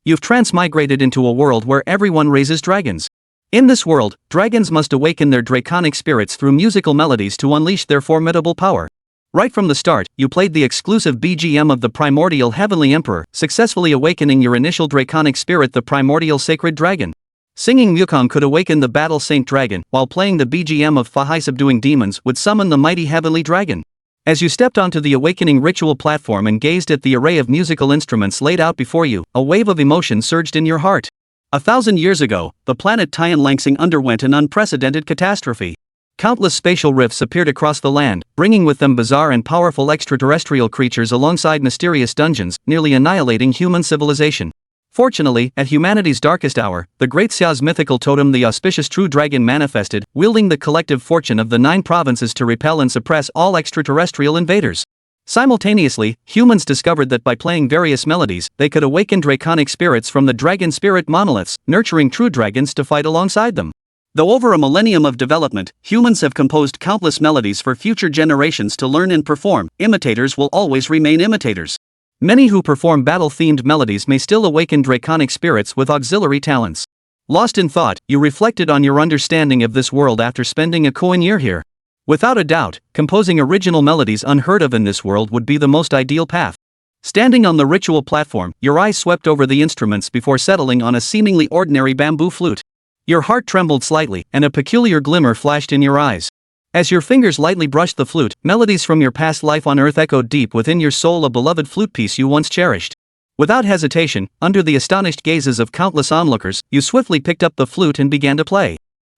You've transmigrated into a world where everyone raises dragons. In this world, dragons must awaken their draconic spirits through musical melodies to unleash their formidable power. Right from the start, you played the exclusive BGM of the primordial Heavenly Emperor, successfully awakening your initial draconic spirit, the primordial sacred dragon. Singing Huang could awaken the battle saint dragon, while playing the BGM of Fahai subduing demons would summon the mighty heavenly dragon. As you stepped onto the awakening ritual platform and gazed at the array of musical instruments laid out before you, a wave of emotion surged in your heart. 1,000 years ago, the planet Tyen underwent an unprecedented catastrophe. Countless spatial rifts appeared across the land, bringing with them bizarre and powerful extraterrestrial creatures alongside mysterious dungeons, nearly annihilating human civilization. Fortunately, at humanity's darkest hour, the Great Xia's mythical totem, the auspicious True Dragon, manifested, wielding the collective fortune of the 9 provinces to repel and suppress all extraterrestrial invaders. Simultaneously, humans discovered that by playing various melodies, they could awaken draconic spirits from the dragon spirit monoliths, nurturing true dragons to fight alongside them. Though over a millennium of development, humans have composed countless melodies for future generations to learn and perform, imitators will always remain imitators. Many who perform battle-themed melodies may still awaken draconic spirits with auxiliary talents. Lost in thought, you reflected on your understanding of this world after spending a year here. Without a doubt, composing original melodies unheard of in this world would be the most ideal path. Standing on the ritual platform, your eyes swept over the instruments before settling on a seemingly ordinary bamboo flute. Your heart trembled slightly, and a peculiar glimmer flashed in your eyes. As your fingers lightly brushed the flute, melodies from your past life on Earth echoed deep within your soul, a beloved flute piece you once cherished. Without hesitation, under the astonished gazes of countless onlookers, you swiftly picked up the flute and began to play.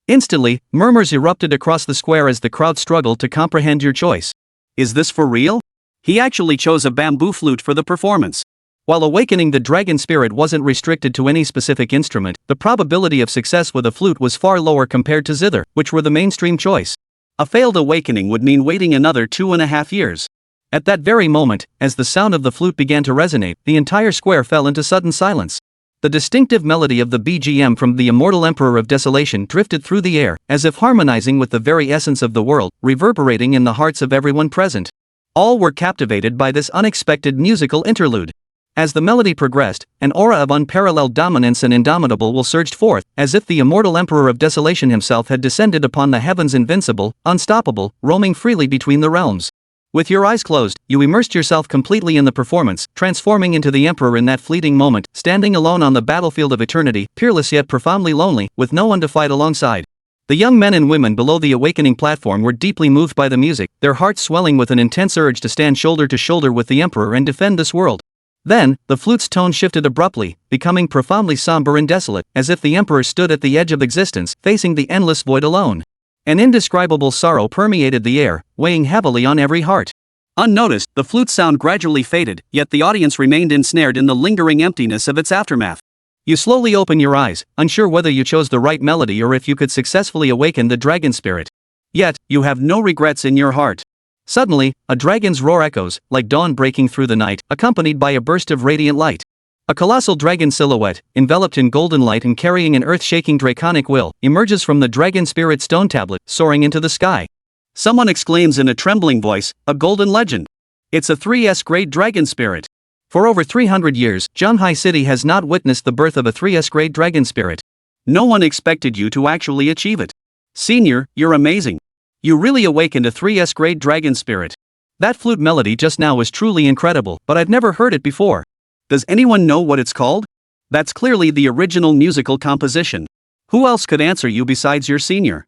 Instantly, murmurs erupted across the square as the crowd struggled to comprehend your choice. Is this for real? He actually chose a bamboo flute for the performance. While awakening the dragon spirit wasn't restricted to any specific instrument, the probability of success with a flute was far lower compared to zither, which were the mainstream choice. A failed awakening would mean waiting another 2.5 years. At that very moment, as the sound of the flute began to resonate, the entire square fell into sudden silence. The distinctive melody of the BGM from the immortal Emperor of Desolation drifted through the air, as if harmonizing with the very essence of the world, reverberating in the hearts of everyone present. All were captivated by this unexpected musical interlude. As the melody progressed, an aura of unparalleled dominance and indomitable will surged forth, as if the immortal Emperor of Desolation himself had descended upon the heavens, invincible, unstoppable, roaming freely between the realms. With your eyes closed, you immersed yourself completely in the performance, transforming into the Emperor in that fleeting moment, standing alone on the battlefield of eternity, peerless yet profoundly lonely, with no one to fight alongside. The young men and women below the awakening platform were deeply moved by the music, their hearts swelling with an intense urge to stand shoulder to shoulder with the Emperor and defend this world. Then, the flute's tone shifted abruptly, becoming profoundly somber and desolate, as if the Emperor stood at the edge of existence, facing the endless void alone. An indescribable sorrow permeated the air, weighing heavily on every heart. Unnoticed, the flute's sound gradually faded, yet the audience remained ensnared in the lingering emptiness of its aftermath. You slowly open your eyes, unsure whether you chose the right melody or if you could successfully awaken the dragon spirit. Yet, you have no regrets in your heart. Suddenly, a dragon's roar echoes, like dawn breaking through the night, accompanied by a burst of radiant light. A colossal dragon silhouette, enveloped in golden light and carrying an earth-shaking draconic will, emerges from the dragon spirit stone tablet, soaring into the sky. Someone exclaims in a trembling voice, "A golden legend! It's a 3S grade dragon spirit!" For over 300 years, Jianghai City has not witnessed the birth of a 3S grade dragon spirit. No one expected you to actually achieve it. Senior, you're amazing. You really awakened a 3S grade dragon spirit. That flute melody just now was truly incredible, but I've never heard it before. Does anyone know what it's called? That's clearly the original musical composition. Who else could answer you besides your senior?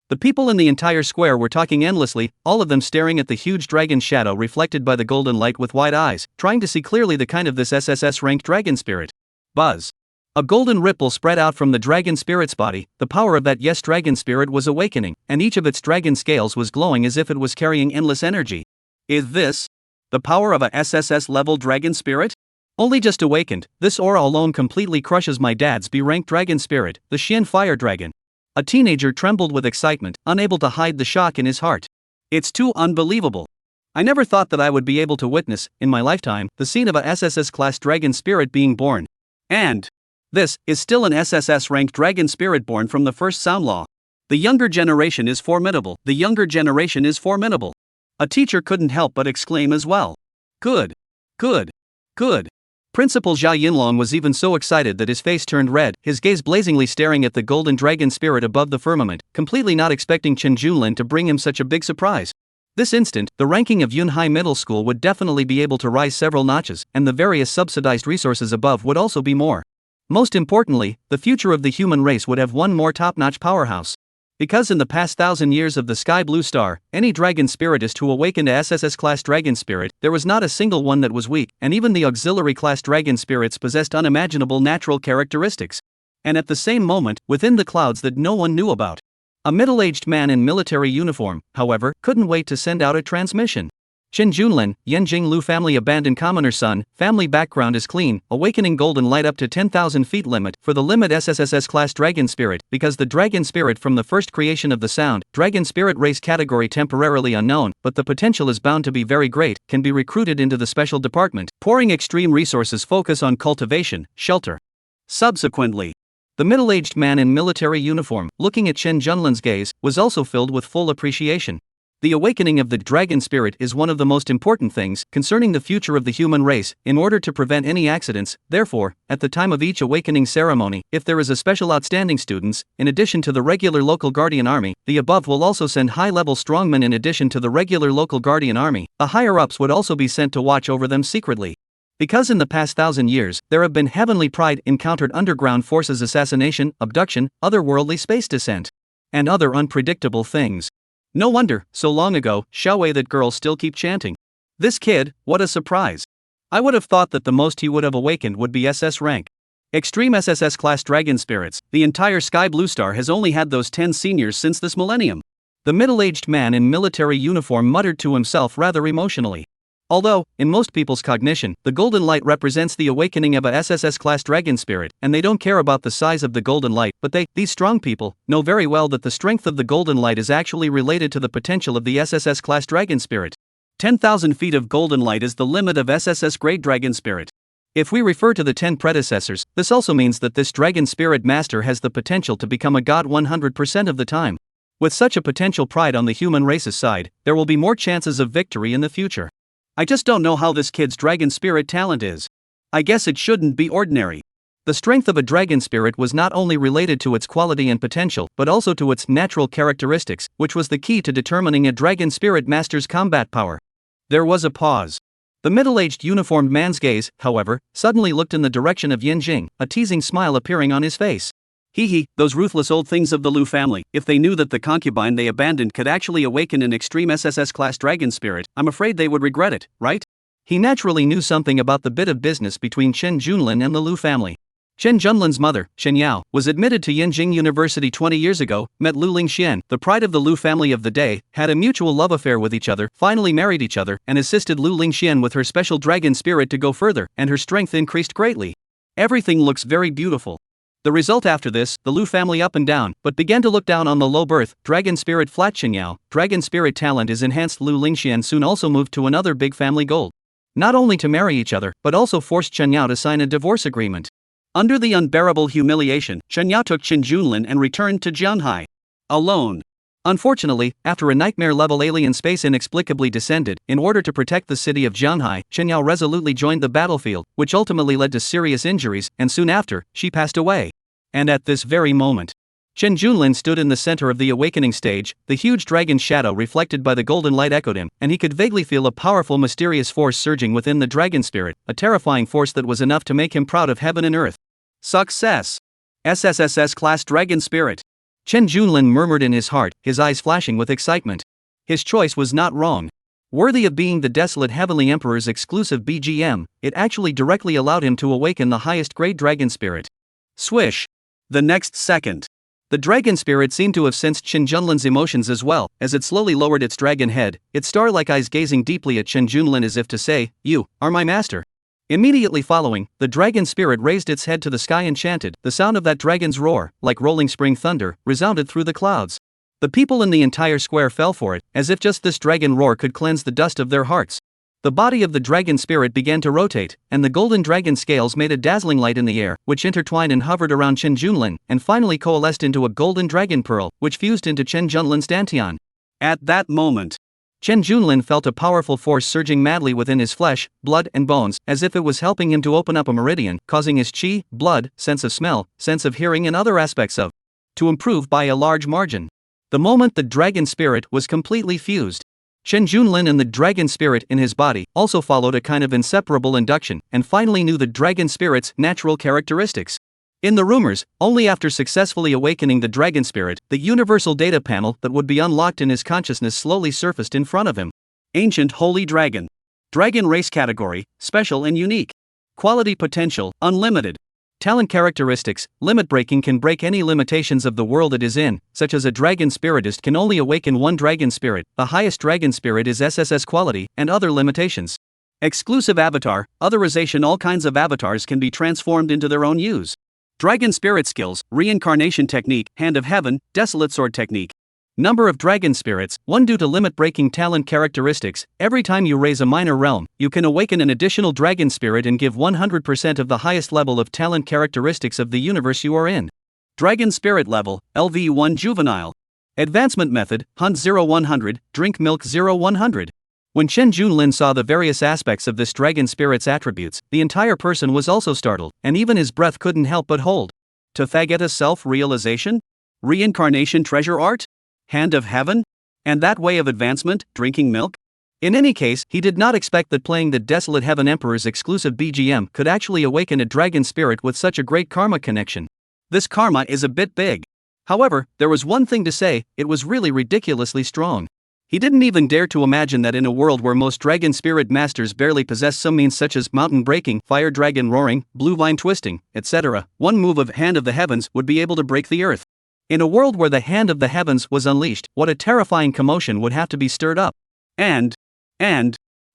The people in the entire square were talking endlessly, all of them staring at the huge dragon shadow reflected by the golden light with wide eyes, trying to see clearly the kind of this SSS-ranked dragon spirit. Buzz. A golden ripple spread out from the dragon spirit's body, the power of that dragon spirit was awakening, and each of its dragon scales was glowing as if it was carrying endless energy. Is this the power of a SSS-level dragon spirit? Only just awakened, this aura alone completely crushes my dad's B-ranked dragon spirit, the Tian fire dragon. A teenager trembled with excitement, unable to hide the shock in his heart. It's too unbelievable. I never thought that I would be able to witness, in my lifetime, the scene of a SSS-class dragon spirit being born. And this is still an SSS-ranked dragon spirit born from the first sound law. The younger generation is formidable. The younger generation is formidable. A teacher couldn't help but exclaim as well. Good. Good. Good. Principal Jia Yinlong was even so excited that his face turned red, his gaze blazingly staring at the golden dragon spirit above the firmament, completely not expecting Chen Junlin to bring him such a big surprise. This instant, the ranking of Jianghai Middle School would definitely be able to rise several notches, and the various subsidized resources above would also be more. Most importantly, the future of the human race would have one more top-notch powerhouse. Because in the past 1,000 years of the Sky Blue Star, any dragon spiritist who awakened to SSS-class dragon spirit, there was not a single one that was weak, and even the auxiliary-class dragon spirits possessed unimaginable natural characteristics. And at the same moment, within the clouds that no one knew about, a middle-aged man in military uniform, however, couldn't wait to send out a transmission. Chen Junlin, Yanjing Lu family abandoned commoner son, family background is clean, awakening golden light up to 10,000 feet limit for the limit SSS class dragon spirit, because the dragon spirit from the first creation of the sound, dragon spirit race category temporarily unknown, but the potential is bound to be very great, can be recruited into the special department, pouring extreme resources focus on cultivation, shelter. Subsequently, the middle-aged man in military uniform, looking at Chen Junlin's gaze, was also filled with full appreciation. The awakening of the dragon spirit is one of the most important things concerning the future of the human race, in order to prevent any accidents. Therefore, at the time of each awakening ceremony, if there is a special outstanding students, in addition to the regular local guardian army, the above will also send high-level strongmen in addition to the regular local guardian army. The higher-ups would also be sent to watch over them secretly. Because in the past 1,000 years, there have been heavenly pride encountered underground forces assassination, abduction, otherworldly space descent, and other unpredictable things. No wonder, so long ago, Xiaowei that girls still keep chanting. This kid, what a surprise. I would have thought that the most he would have awakened would be SS rank. Extreme SSS class dragon spirits, the entire Sky Blue Star has only had those 10 seniors since this millennium. The middle-aged man in military uniform muttered to himself rather emotionally. Although, in most people's cognition, the golden light represents the awakening of a SSS-class dragon spirit, and they don't care about the size of the golden light, but these strong people, know very well that the strength of the golden light is actually related to the potential of the SSS-class dragon spirit. 10,000 feet of golden light is the limit of SSS-grade dragon spirit. If we refer to the 10 predecessors, this also means that this dragon spirit master has the potential to become a god 100% of the time. With such a potential pride on the human race's side, there will be more chances of victory in the future. I just don't know how this kid's dragon spirit talent is. I guess it shouldn't be ordinary. The strength of a dragon spirit was not only related to its quality and potential, but also to its natural characteristics, which was the key to determining a dragon spirit master's combat power. There was a pause. The middle-aged uniformed man's gaze, however, suddenly looked in the direction of Yanjing, a teasing smile appearing on his face. Hee, those ruthless old things of the Lu family, if they knew that the concubine they abandoned could actually awaken an extreme SSS-class dragon spirit, I'm afraid they would regret it, right? He naturally knew something about the bit of business between Chen Junlin and the Lu family. Chen Junlin's mother, Shen Yao, was admitted to Yanjing University 20 years ago, met Lu Lingxian, the pride of the Lu family of the day, had a mutual love affair with each other, finally married each other, and assisted Lu Lingxian with her special dragon spirit to go further, and her strength increased greatly. Everything looks very beautiful. The result after this, the Lu family up and down, but began to look down on the low birth, dragon spirit flat Qinyao, dragon spirit talent is enhanced. Lu Lingxian soon also moved to another big family goal. Not only to marry each other, but also forced Qinyao to sign a divorce agreement. Under the unbearable humiliation, Qinyao took Chen Junlin and returned to Jianghai. Alone. Unfortunately, after a nightmare-level alien space inexplicably descended, in order to protect the city of Jianghai, Qinyao resolutely joined the battlefield, which ultimately led to serious injuries, and soon after, she passed away. And at this very moment, Chen Junlin stood in the center of the awakening stage. The huge dragon's shadow reflected by the golden light echoed him, and he could vaguely feel a powerful mysterious force surging within the dragon spirit, a terrifying force that was enough to make him proud of heaven and earth. Success! SSSS class dragon spirit. Chen Junlin murmured in his heart, his eyes flashing with excitement. His choice was not wrong. Worthy of being the desolate Heavenly Emperor's exclusive BGM, it actually directly allowed him to awaken the highest grade dragon spirit. Swish! The next second, the dragon spirit seemed to have sensed Chen Junlin's emotions as well, as it slowly lowered its dragon head, its star-like eyes gazing deeply at Chen Junlin as if to say, "You are my master." Immediately following, the dragon spirit raised its head to the sky and chanted. The sound of that dragon's roar, like rolling spring thunder, resounded through the clouds. The people in the entire square fell for it, as if just this dragon roar could cleanse the dust of their hearts. The body of the dragon spirit began to rotate, and the golden dragon scales made a dazzling light in the air, which intertwined and hovered around Chen Junlin, and finally coalesced into a golden dragon pearl, which fused into Chen Junlin's dantian. At that moment, Chen Junlin felt a powerful force surging madly within his flesh, blood and bones, as if it was helping him to open up a meridian, causing his qi, blood, sense of smell, sense of hearing and other aspects of to improve by a large margin. The moment the dragon spirit was completely fused, Chen Junlin and the dragon spirit in his body also followed a kind of inseparable induction and finally knew the dragon spirit's natural characteristics. In the rumors, only after successfully awakening the dragon spirit, the universal data panel that would be unlocked in his consciousness slowly surfaced in front of him. Ancient Holy Dragon. Dragon race category, special and unique. Quality potential, unlimited. Talent characteristics, limit breaking can break any limitations of the world it is in, such as a dragon spiritist can only awaken one dragon spirit, the highest dragon spirit is SSS quality, and other limitations. Exclusive avatar, otherization. All kinds of avatars can be transformed into their own use. Dragon spirit skills, reincarnation technique, hand of heaven, desolate sword technique. Number of dragon spirits, 1 due to limit breaking talent characteristics. Every time you raise a minor realm, you can awaken an additional dragon spirit and give 100% of the highest level of talent characteristics of the universe you are in. Dragon spirit level, LV1 juvenile. Advancement method, hunt 0-100, drink milk 0-100. When Chen Junlin saw the various aspects of this dragon spirit's attributes, the entire person was also startled, and even his breath couldn't help but hold. Tathagata self-realization? Reincarnation treasure art? Hand of heaven? And that way of advancement, drinking milk? In any case, he did not expect that playing the Desolate Heaven Emperor's exclusive BGM could actually awaken a dragon spirit with such a great karma connection. This karma is a bit big. However, there was one thing to say, it was really ridiculously strong. He didn't even dare to imagine that in a world where most dragon spirit masters barely possess some means such as mountain breaking, fire dragon roaring, blue vine twisting, etc., one move of Hand of the Heavens would be able to break the earth. In a world where the Hand of the Heavens was unleashed, what a terrifying commotion would have to be stirred up. And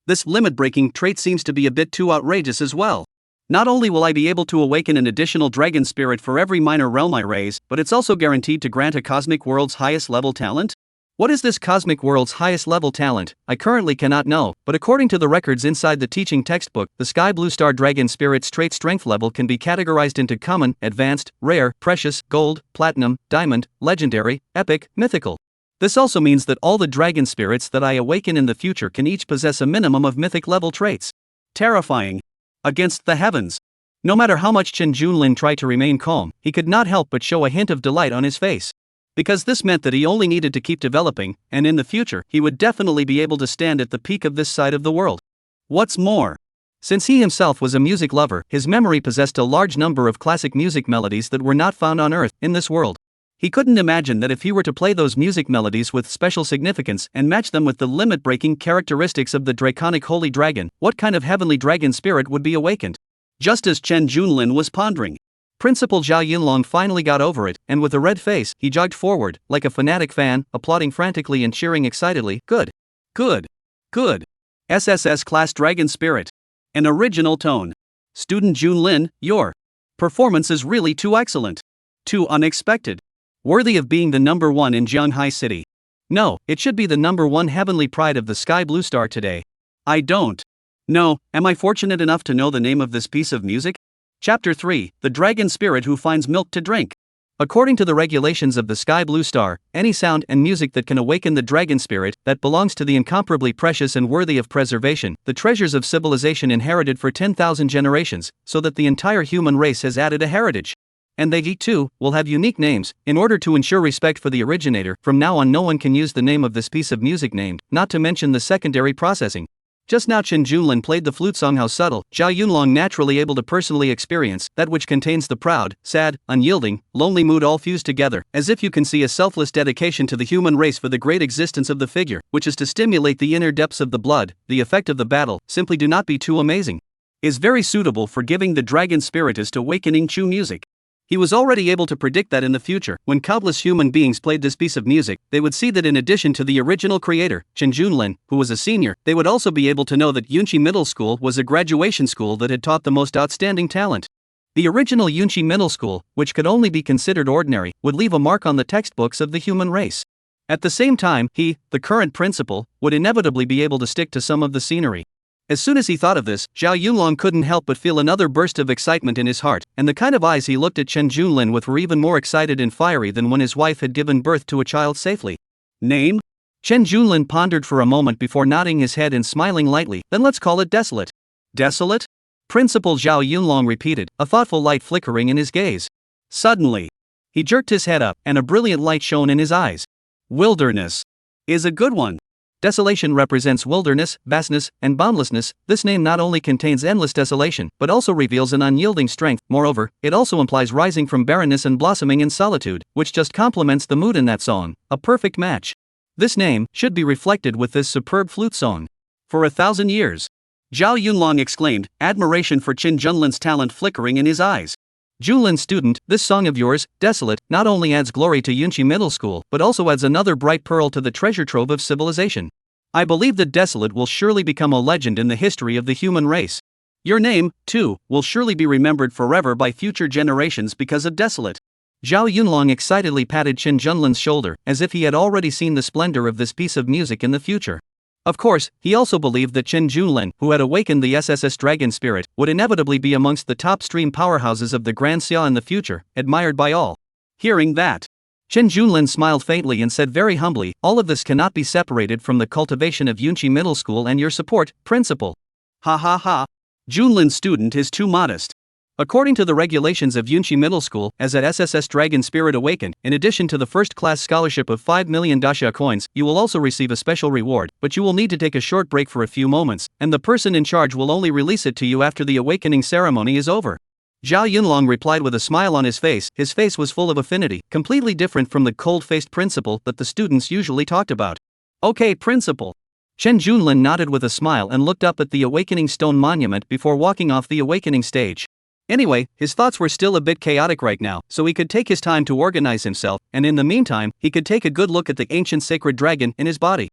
this limit-breaking trait seems to be a bit too outrageous as well. Not only will I be able to awaken an additional dragon spirit for every minor realm I raise, but it's also guaranteed to grant a cosmic world's highest level talent? What is this cosmic world's highest level talent? I currently cannot know, but according to the records inside the teaching textbook, the Sky Blue Star Dragon Spirit's trait strength level can be categorized into common, advanced, rare, precious, gold, platinum, diamond, legendary, epic, mythical. This also means that all the dragon spirits that I awaken in the future can each possess a minimum of mythic level traits. Terrifying. Against the heavens. No matter how much Chen Junlin tried to remain calm, he could not help but show a hint of delight on his face. Because this meant that he only needed to keep developing, and in the future, he would definitely be able to stand at the peak of this side of the world. What's more, since he himself was a music lover, his memory possessed a large number of classic music melodies that were not found on Earth, in this world. He couldn't imagine that if he were to play those music melodies with special significance and match them with the limit-breaking characteristics of the draconic holy dragon, what kind of heavenly dragon spirit would be awakened? Just as Chen Junlin was pondering, Principal Zhao Yunlong finally got over it, and with a red face, he jogged forward, like a fanatic fan, applauding frantically and cheering excitedly. Good. Good. Good. SSS Class Dragon Spirit. An original tone. Student Junlin, your performance is really too excellent. Too unexpected. Worthy of being the number one in Jianghai City. No, it should be the number one heavenly pride of the Sky Blue Star today. I don't know, am I fortunate enough to know the name of this piece of music? Chapter 3, The Dragon Spirit Who Finds Milk to Drink. According to the regulations of the Sky Blue Star, any sound and music that can awaken the dragon spirit, that belongs to the incomparably precious and worthy of preservation, the treasures of civilization inherited for 10,000 generations, so that the entire human race has added a heritage. And they, too, will have unique names, in order to ensure respect for the originator. From now on no one can use the name of this piece of music named, not to mention the secondary processing. Just now Chen Junlin played the flute song How Subtle, Zhao Yunlong naturally able to personally experience, that which contains the proud, sad, unyielding, lonely mood all fused together, as if you can see a selfless dedication to the human race for the great existence of the figure, which is to stimulate the inner depths of the blood. The effect of the battle, simply do not be too amazing. Is very suitable for giving the dragon spiritist awakening true music. He was already able to predict that in the future, when countless human beings played this piece of music, they would see that in addition to the original creator, Chen Junlin, who was a senior, they would also be able to know that Yunqi Middle School was a graduation school that had taught the most outstanding talent. The original Yunqi Middle School, which could only be considered ordinary, would leave a mark on the textbooks of the human race. At the same time, he, the current principal, would inevitably be able to stick to some of the scenery. As soon as he thought of this, Zhao Yunlong couldn't help but feel another burst of excitement in his heart, and the kind of eyes he looked at Chen Junlin with were even more excited and fiery than when his wife had given birth to a child safely. Name? Chen Junlin pondered for a moment before nodding his head and smiling lightly. Then let's call it desolate. Desolate? Principal Zhao Yunlong repeated, a thoughtful light flickering in his gaze. Suddenly, he jerked his head up, and a brilliant light shone in his eyes. Wilderness is a good one. Desolation represents wilderness, vastness, and boundlessness. This name not only contains endless desolation, but also reveals an unyielding strength. Moreover, it also implies rising from barrenness and blossoming in solitude, which just complements the mood in that song. A perfect match. This name should be reflected with this superb flute song. For 1,000 years. Zhao Yunlong exclaimed, admiration for Chen Junlin's talent flickering in his eyes. Junlin student, this song of yours, Desolate, not only adds glory to Yunqi Middle School, but also adds another bright pearl to the treasure trove of civilization. I believe that Desolate will surely become a legend in the history of the human race. Your name, too, will surely be remembered forever by future generations because of Desolate. Zhao Yunlong excitedly patted Chen Junlin's shoulder, as if he had already seen the splendor of this piece of music in the future. Of course, he also believed that Chen Junlin, who had awakened the SSS dragon spirit, would inevitably be amongst the top stream powerhouses of the Grand Xia in the future, admired by all. Hearing that, Chen Junlin smiled faintly and said very humbly, all of this cannot be separated from the cultivation of Yunqi Middle School and your support, principal. Ha ha ha. Junlin student is too modest. According to the regulations of Yunqi Middle School, as at SSS Dragon Spirit Awakened, in addition to the first-class scholarship of 5 million daxia coins, you will also receive a special reward, but you will need to take a short break for a few moments, and the person in charge will only release it to you after the awakening ceremony is over. Zhao Yunlong replied with a smile on his face. His face was full of affinity, completely different from the cold-faced principal that the students usually talked about. Okay, principal. Chen Junlin nodded with a smile and looked up at the awakening stone monument before walking off the awakening stage. Anyway, his thoughts were still a bit chaotic right now, so he could take his time to organize himself, and in the meantime, he could take a good look at the ancient sacred dragon in his body.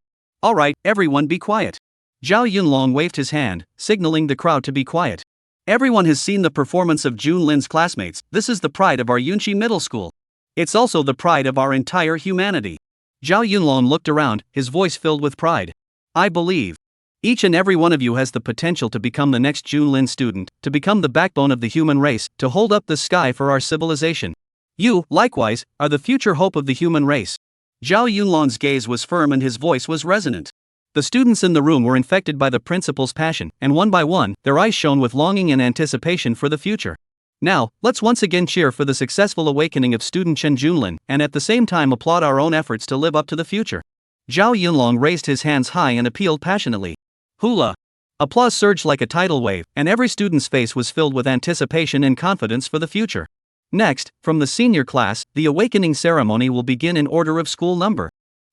Alright, everyone be quiet. Zhao Yunlong waved his hand, signaling the crowd to be quiet. Everyone has seen the performance of Junlin's classmates. This is the pride of our Yunqi Middle School. It's also the pride of our entire humanity. Zhao Yunlong looked around, his voice filled with pride. I believe each and every one of you has the potential to become the next Junlin student, to become the backbone of the human race, to hold up the sky for our civilization. You, likewise, are the future hope of the human race. Zhao Yunlong's gaze was firm and his voice was resonant. The students in the room were infected by the principal's passion, and one by one, their eyes shone with longing and anticipation for the future. Now, let's once again cheer for the successful awakening of student Chen Junlin, and at the same time applaud our own efforts to live up to the future. Zhao Yunlong raised his hands high and appealed passionately. Hula! Applause surged like a tidal wave, and every student's face was filled with anticipation and confidence for the future. Next, from the senior class, the awakening ceremony will begin in order of school number.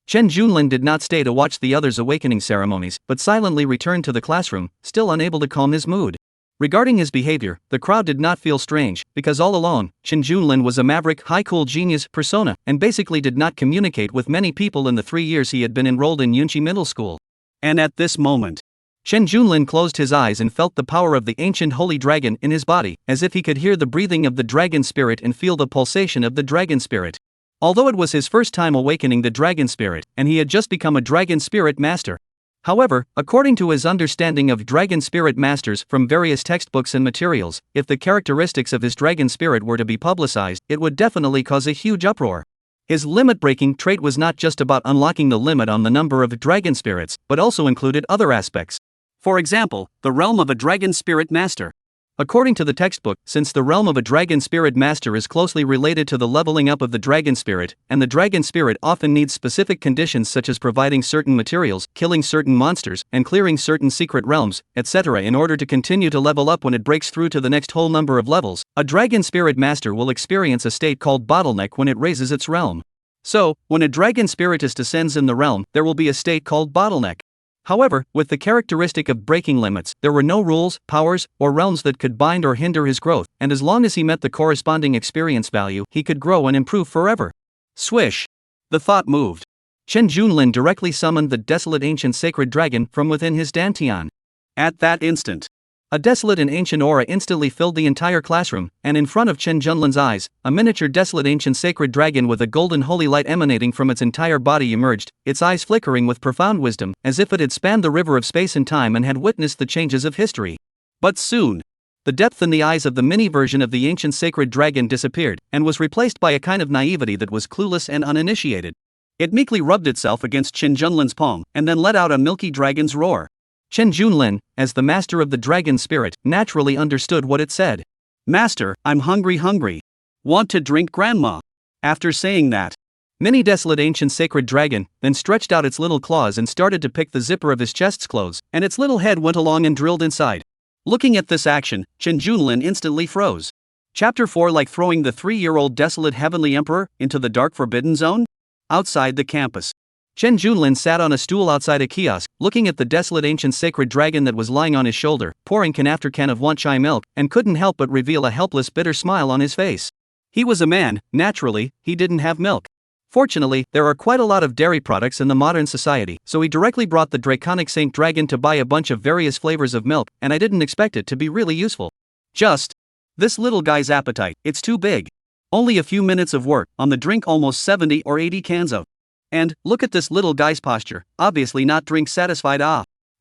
Chen Junlin did not stay to watch the others' awakening ceremonies, but silently returned to the classroom, still unable to calm his mood. Regarding his behavior, the crowd did not feel strange, because all along, Chen Junlin was a maverick, high-cool genius persona, and basically did not communicate with many people in the 3 years he had been enrolled in Yunqi Middle School. And at this moment, Chen Junlin closed his eyes and felt the power of the ancient holy dragon in his body, as if he could hear the breathing of the dragon spirit and feel the pulsation of the dragon spirit. Although it was his first time awakening the dragon spirit, and he had just become a dragon spirit master. However, according to his understanding of dragon spirit masters from various textbooks and materials, if the characteristics of his dragon spirit were to be publicized, it would definitely cause a huge uproar. His limit-breaking trait was not just about unlocking the limit on the number of dragon spirits, but also included other aspects. For example, the realm of a dragon spirit master. According to the textbook, since the realm of a dragon spirit master is closely related to the leveling up of the dragon spirit, and the dragon spirit often needs specific conditions such as providing certain materials, killing certain monsters, and clearing certain secret realms, etc. in order to continue to level up when it breaks through to the next whole number of levels, a dragon spirit master will experience a state called bottleneck when it raises its realm. So, when a dragon spiritist ascends in the realm, there will be a state called bottleneck. However, with the characteristic of breaking limits, there were no rules, powers, or realms that could bind or hinder his growth, and as long as he met the corresponding experience value, he could grow and improve forever. Swish! The thought moved. Chen Junlin directly summoned the desolate ancient sacred dragon from within his Tian. At that instant, a desolate and ancient aura instantly filled the entire classroom, and in front of Chen Junlin's eyes, a miniature desolate ancient sacred dragon with a golden holy light emanating from its entire body emerged, its eyes flickering with profound wisdom, as if it had spanned the river of space and time and had witnessed the changes of history. But soon, the depth in the eyes of the mini version of the ancient sacred dragon disappeared, and was replaced by a kind of naivety that was clueless and uninitiated. It meekly rubbed itself against Chen Junlin's palm and then let out a milky dragon's roar. Chen Junlin, as the master of the dragon spirit, naturally understood what it said. Master, I'm hungry. Want to drink, grandma? After saying that, Mini Desolate Ancient Sacred Dragon then stretched out its little claws and started to pick the zipper of his chest's clothes, and its little head went along and drilled inside. Looking at this action, Chen Junlin instantly froze. Chapter 4, like throwing the 3-year-old desolate heavenly emperor into the dark forbidden zone? Outside the campus, Chen Junlin sat on a stool outside a kiosk, looking at the desolate ancient sacred dragon that was lying on his shoulder, pouring can after can of wan-chai milk, and couldn't help but reveal a helpless bitter smile on his face. He was a man, naturally, he didn't have milk. Fortunately, there are quite a lot of dairy products in the modern society, so he directly brought the draconic Saint Dragon to buy a bunch of various flavors of milk, and I didn't expect it to be really useful. Just this little guy's appetite, it's too big. Only a few minutes of work on the drink, almost 70 or 80 cans of. And look at this little guy's posture, obviously not drink satisfied.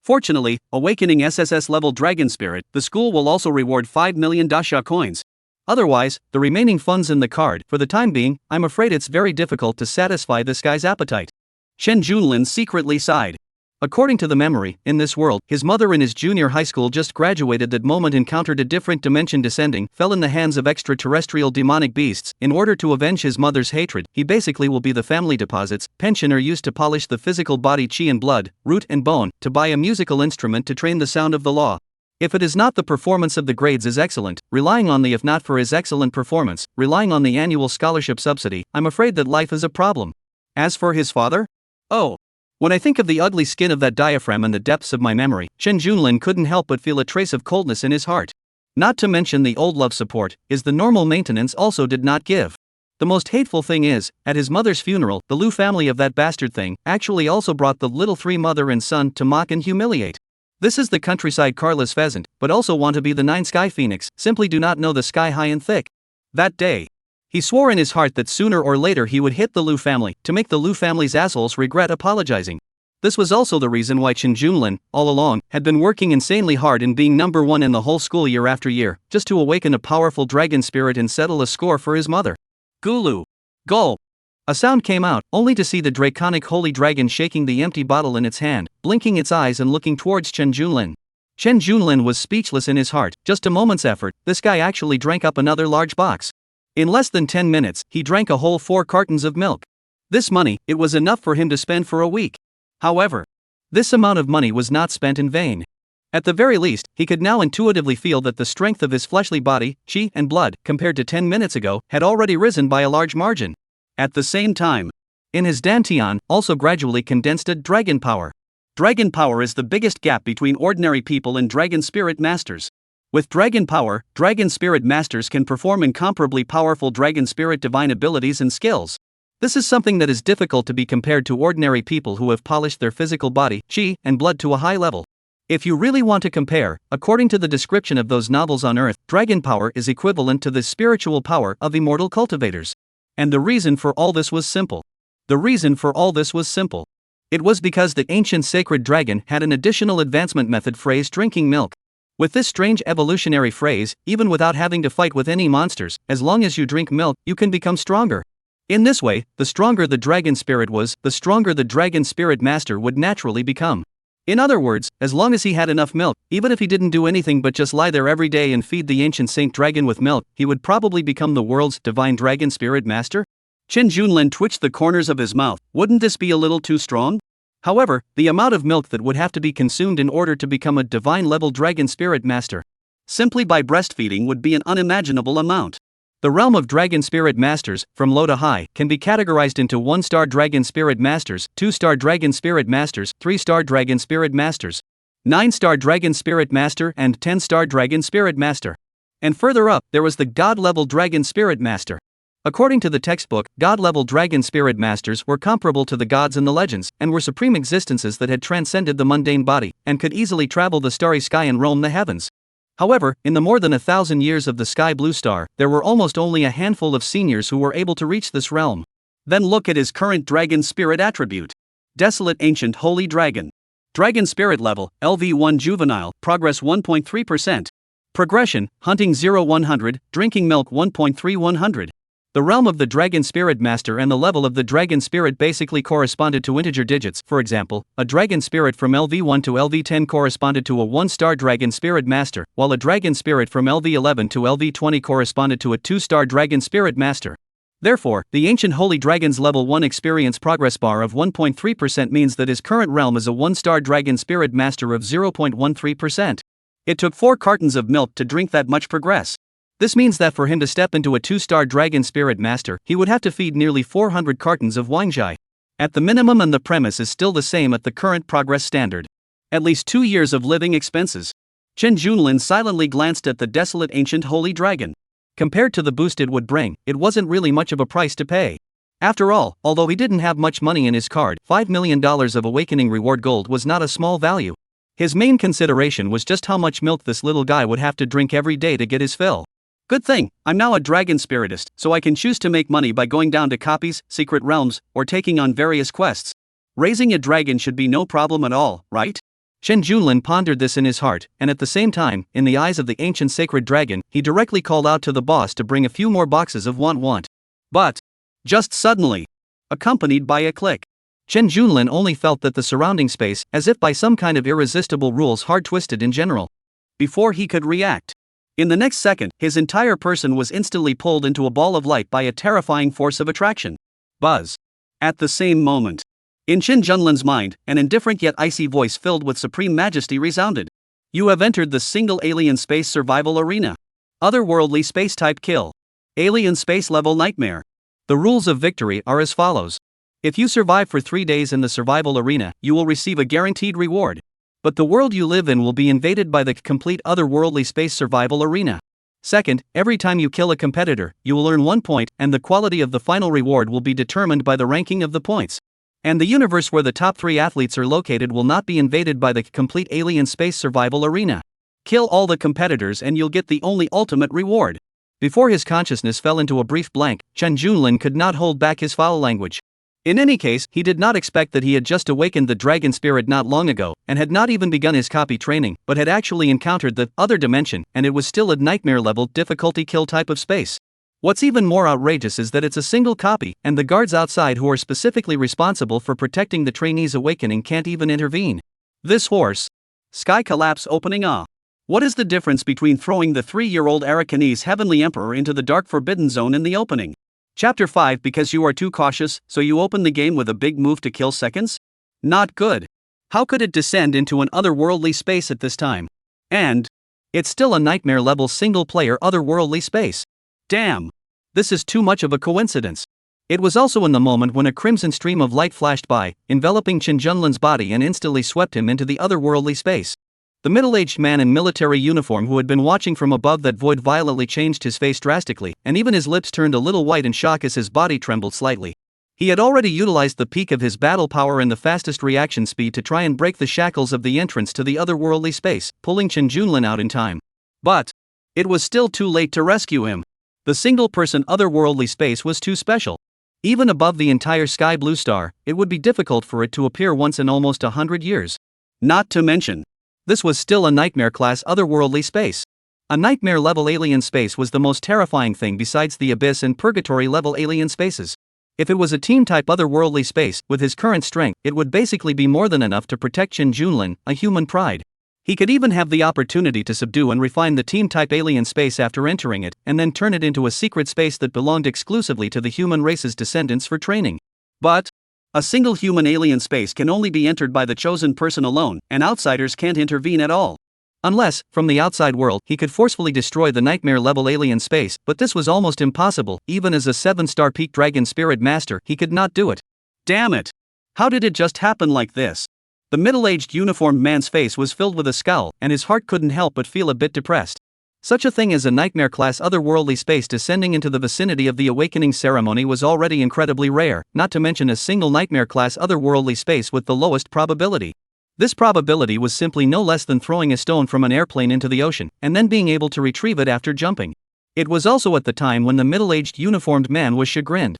Fortunately, awakening SSS level dragon spirit, the school will also reward 5 million dasha coins. Otherwise, the remaining funds in the card, for the time being, I'm afraid it's very difficult to satisfy this guy's appetite. Chen Junlin secretly sighed. According to the memory, in this world, his mother in his junior high school just graduated that moment encountered a different dimension descending, fell in the hands of extraterrestrial demonic beasts. In order to avenge his mother's hatred, he basically will be the family deposits, pensioner used to polish the physical body chi and blood, root and bone, to buy a musical instrument to train the sound of the law. If it is not the performance of the grades is excellent, relying on the if not for his excellent performance, relying on the annual scholarship subsidy, I'm afraid that life is a problem. As for his father? Oh. When I think of the ugly skin of that diaphragm in the depths of my memory, Chen Junlin couldn't help but feel a trace of coldness in his heart. Not to mention the old love support, is the normal maintenance also did not give. The most hateful thing is, at his mother's funeral, the Liu family of that bastard thing actually also brought the little 3 mother and son to mock and humiliate. This is the countryside carless pheasant, but also want to be the 9 sky phoenix, simply do not know the sky high and thick. That day, he swore in his heart that sooner or later he would hit the Liu family, to make the Liu family's assholes regret apologizing. This was also the reason why Chen Junlin, all along, had been working insanely hard in being number 1 in the whole school year after year, just to awaken a powerful dragon spirit and settle a score for his mother. Gulu. Gulp. A sound came out, only to see the draconic holy dragon shaking the empty bottle in its hand, blinking its eyes and looking towards Chen Junlin. Chen Junlin was speechless in his heart. Just a moment's effort, this guy actually drank up another large box. In less than 10 minutes, he drank a whole 4 cartons of milk. This money, it was enough for him to spend for a week. However, this amount of money was not spent in vain. At the very least, he could now intuitively feel that the strength of his fleshly body, chi and blood, compared to 10 minutes ago, had already risen by a large margin. At the same time, in his Tian, also gradually condensed a dragon power. Dragon power is the biggest gap between ordinary people and dragon spirit masters. With dragon power, dragon spirit masters can perform incomparably powerful dragon spirit divine abilities and skills. This is something that is difficult to be compared to ordinary people who have polished their physical body, chi, and blood to a high level. If you really want to compare, according to the description of those novels on Earth, dragon power is equivalent to the spiritual power of immortal cultivators. And the reason for all this was simple. It was because the ancient sacred dragon had an additional advancement method phrase drinking milk. With this strange evolutionary phrase, even without having to fight with any monsters, as long as you drink milk, you can become stronger. In this way, the stronger the dragon spirit was, the stronger the dragon spirit master would naturally become. In other words, as long as he had enough milk, even if he didn't do anything but just lie there every day and feed the ancient saint dragon with milk, he would probably become the world's divine dragon spirit master? Chen Junlin twitched the corners of his mouth. Wouldn't this be a little too strong? However, the amount of milk that would have to be consumed in order to become a divine level dragon spirit master, simply by breastfeeding, would be an unimaginable amount. The realm of dragon spirit masters, from low to high, can be categorized into 1-star dragon spirit masters, 2-star dragon spirit masters, 3-star dragon spirit masters, 9-star dragon spirit master, and 10-star dragon spirit master. And further up, there was the god-level dragon spirit master. According to the textbook, god-level dragon spirit masters were comparable to the gods in the legends, and were supreme existences that had transcended the mundane body, and could easily travel the starry sky and roam the heavens. However, in the more than 1,000 years of the Sky Blue Star, there were almost only a handful of seniors who were able to reach this realm. Then look at his current dragon spirit attribute. Desolate Ancient Holy Dragon. Dragon Spirit Level, LV1 Juvenile, Progress 1.3%. Progression, Hunting 0-100, Drinking Milk 1.3-100. The realm of the Dragon Spirit Master and the level of the Dragon Spirit basically corresponded to integer digits. For example, a Dragon Spirit from LV1 to LV10 corresponded to a 1-star Dragon Spirit Master, while a Dragon Spirit from LV11 to LV20 corresponded to a 2-star Dragon Spirit Master. Therefore, the Ancient Holy Dragon's level 1 experience progress bar of 1.3% means that his current realm is a 1-star Dragon Spirit Master of 0.13%. It took 4 cartons of milk to drink that much progress. This means that for him to step into a 2-star Dragon Spirit Master, he would have to feed nearly 400 cartons of Jianghai. At the minimum, and the premise is still the same at the current progress standard. At least 2 years of living expenses. Chen Junlin silently glanced at the desolate Ancient Holy Dragon. Compared to the boost it would bring, it wasn't really much of a price to pay. After all, although he didn't have much money in his card, $5 million of Awakening Reward Gold was not a small value. His main consideration was just how much milk this little guy would have to drink every day to get his fill. Good thing, I'm now a Dragon Spiritist, so I can choose to make money by going down to copies, secret realms, or taking on various quests. Raising a dragon should be no problem at all, right? Chen Junlin pondered this in his heart, and at the same time, in the eyes of the ancient sacred dragon, he directly called out to the boss to bring a few more boxes of want. But, just suddenly, accompanied by a click, Chen Junlin only felt that the surrounding space, as if by some kind of irresistible rules hard-twisted in general. Before he could react, in the next second, his entire person was instantly pulled into a ball of light by a terrifying force of attraction. Buzz. At the same moment, in Chen Junlin's mind, an indifferent yet icy voice filled with supreme majesty resounded. You have entered the single alien space survival arena. Otherworldly space type kill. Alien space level nightmare. The rules of victory are as follows. If you survive for 3 days in the survival arena, you will receive a guaranteed reward. But the world you live in will be invaded by the complete otherworldly space survival arena. Second, every time you kill a competitor, you will earn 1 point, and the quality of the final reward will be determined by the ranking of the points. And the universe where the top 3 athletes are located will not be invaded by the complete alien space survival arena. Kill all the competitors and you'll get the only ultimate reward. Before his consciousness fell into a brief blank, Chen Junlin could not hold back his foul language. In any case, he did not expect that he had just awakened the dragon spirit not long ago, and had not even begun his copy training, but had actually encountered the other dimension, and it was still a nightmare-level difficulty kill type of space. What's even more outrageous is that it's a single copy, and the guards outside who are specifically responsible for protecting the trainee's awakening can't even intervene. This horse. Sky collapse opening ah. What is the difference between throwing the 3-year-old Arakanese Heavenly Emperor into the dark forbidden zone in the opening? Chapter 5 Because you are too cautious, so you open the game with a big move to kill seconds? Not good. How could it descend into an otherworldly space at this time? And it's still a nightmare-level single-player otherworldly space. Damn. This is too much of a coincidence. It was also in the moment when a crimson stream of light flashed by, enveloping Chen Junlin's body and instantly swept him into the otherworldly space. The middle-aged man in military uniform who had been watching from above that void violently changed his face drastically, and even his lips turned a little white in shock as his body trembled slightly. He had already utilized the peak of his battle power and the fastest reaction speed to try and break the shackles of the entrance to the otherworldly space, pulling Chen Junlin out in time. But it was still too late to rescue him. The single-person otherworldly space was too special. Even above the entire sky blue star, it would be difficult for it to appear once in almost 100 years. Not to mention, this was still a nightmare-class otherworldly space. A nightmare-level alien space was the most terrifying thing besides the abyss and purgatory-level alien spaces. If it was a team-type otherworldly space, with his current strength, it would basically be more than enough to protect Chen Junlin, a human pride. He could even have the opportunity to subdue and refine the team-type alien space after entering it, and then turn it into a secret space that belonged exclusively to the human race's descendants for training. But a single human alien space can only be entered by the chosen person alone, and outsiders can't intervene at all. Unless, from the outside world, he could forcefully destroy the nightmare-level alien space, but this was almost impossible. Even as a 7-star peak dragon spirit master, he could not do it. Damn it! How did it just happen like this? The middle-aged uniformed man's face was filled with a scowl, and his heart couldn't help but feel a bit depressed. Such a thing as a nightmare-class otherworldly space descending into the vicinity of the awakening ceremony was already incredibly rare, not to mention a single nightmare-class otherworldly space with the lowest probability. This probability was simply no less than throwing a stone from an airplane into the ocean, and then being able to retrieve it after jumping. It was also at the time when the middle-aged uniformed man was chagrined.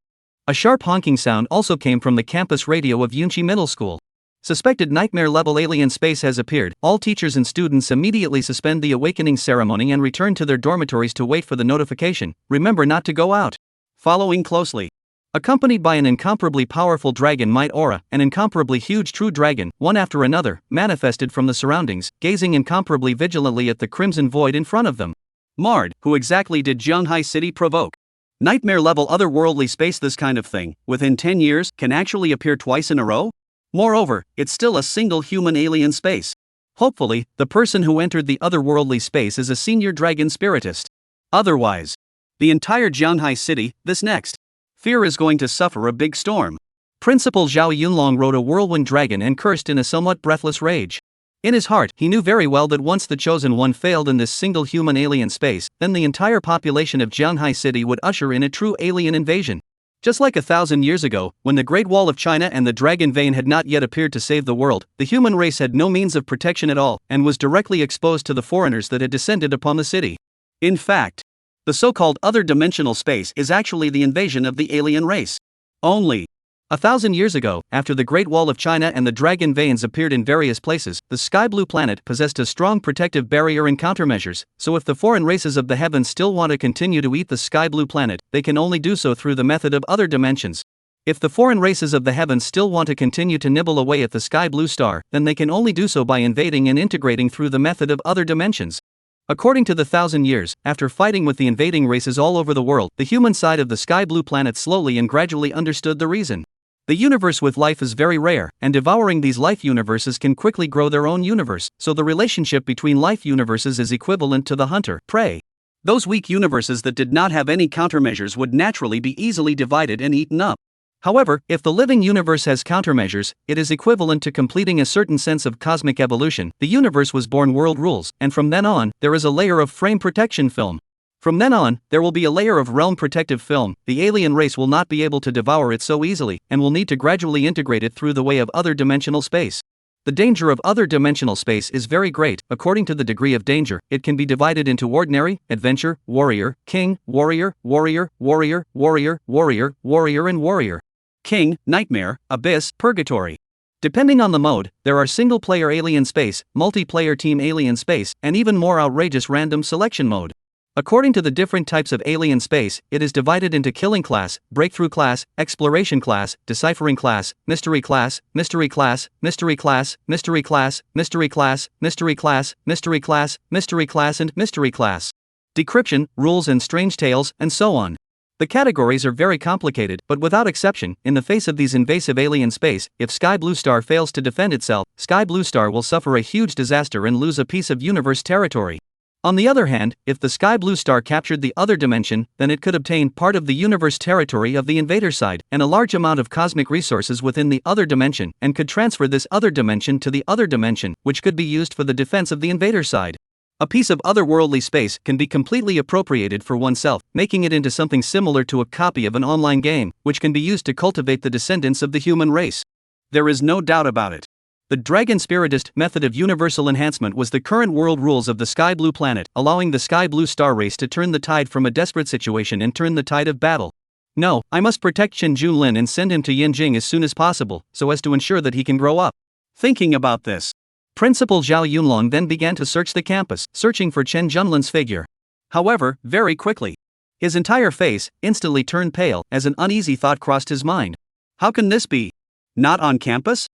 A sharp honking sound also came from the campus radio of Yunchi Middle School. Suspected nightmare-level alien space has appeared. All teachers and students immediately suspend the awakening ceremony and return to their dormitories to wait for the notification. Remember not to go out. Following closely. Accompanied by an incomparably powerful dragon might aura, an incomparably huge true dragon, one after another, manifested from the surroundings, gazing incomparably vigilantly at the crimson void in front of them. Marred, who exactly did Jianghai City provoke? Nightmare-level otherworldly space. This kind of thing, within 10 years, can actually appear twice in a row? Moreover, it's still a single human alien space. Hopefully, the person who entered the otherworldly space is a senior dragon spiritist. Otherwise, the entire Jianghai City, this next fear is going to suffer a big storm. Principal Zhao Yunlong rode a whirlwind dragon and cursed in a somewhat breathless rage. In his heart, he knew very well that once the chosen one failed in this single human alien space, then the entire population of Jianghai City would usher in a true alien invasion. Just like 1,000 years ago, when the Great Wall of China and the Dragon Vein had not yet appeared to save the world, the human race had no means of protection at all, and was directly exposed to the foreigners that had descended upon the city. In fact, the so-called other dimensional space is actually the invasion of the alien race. Only 1,000 years ago, after the Great Wall of China and the Dragon Veins appeared in various places, the sky blue planet possessed a strong protective barrier and countermeasures, so if the foreign races of the heavens still want to continue to eat the sky blue planet, they can only do so through the method of other dimensions. If the foreign races of the heavens still want to continue to nibble away at the sky blue star, then they can only do so by invading and integrating through the method of other dimensions. According to the 1,000 years, after fighting with the invading races all over the world, the human side of the sky blue planet slowly and gradually understood the reason. The universe with life is very rare, and devouring these life universes can quickly grow their own universe, so the relationship between life universes is equivalent to the hunter-prey. Those weak universes that did not have any countermeasures would naturally be easily divided and eaten up. However, if the living universe has countermeasures, it is equivalent to completing a certain sense of cosmic evolution. The universe was born world rules, and from then on, there is a layer of frame protection film. From then on, there will be a layer of realm protective film. The alien race will not be able to devour it so easily, and will need to gradually integrate it through the way of other dimensional space. The danger of other dimensional space is very great. According to the degree of danger, it can be divided into ordinary, adventure, warrior, king, warrior, warrior, warrior, warrior, warrior, warrior, and warrior. King, nightmare, abyss, purgatory. Depending on the mode, there are single-player alien space, multiplayer team alien space, and even more outrageous random selection mode. According to the different types of alien space, it is divided into killing class, breakthrough class, exploration class, deciphering class, mystery class, mystery class, mystery class, mystery class, mystery class, mystery class, mystery class, mystery class, and mystery class. Decryption, rules and strange tales, and so on. The categories are very complicated, but without exception, in the face of these invasive alien space, if Sky Blue Star fails to defend itself, Sky Blue Star will suffer a huge disaster and lose a piece of universe territory. On the other hand, if the Sky Blue Star captured the other dimension, then it could obtain part of the universe territory of the invader side, and a large amount of cosmic resources within the other dimension, and could transfer this other dimension to the other dimension, which could be used for the defense of the invader side. A piece of otherworldly space can be completely appropriated for oneself, making it into something similar to a copy of an online game, which can be used to cultivate the descendants of the human race. There is no doubt about it. The Dragon Spiritist method of universal enhancement was the current world rules of the Sky Blue planet, allowing the Sky Blue Star race to turn the tide from a desperate situation and turn the tide of battle. No, I must protect Chen Junlin and send him to Yanjing as soon as possible, so as to ensure that he can grow up. Thinking about this, Principal Zhao Yunlong then began to search the campus, searching for Chen Junlin's figure. However, very quickly, his entire face instantly turned pale as an uneasy thought crossed his mind. How can this be? Not on campus?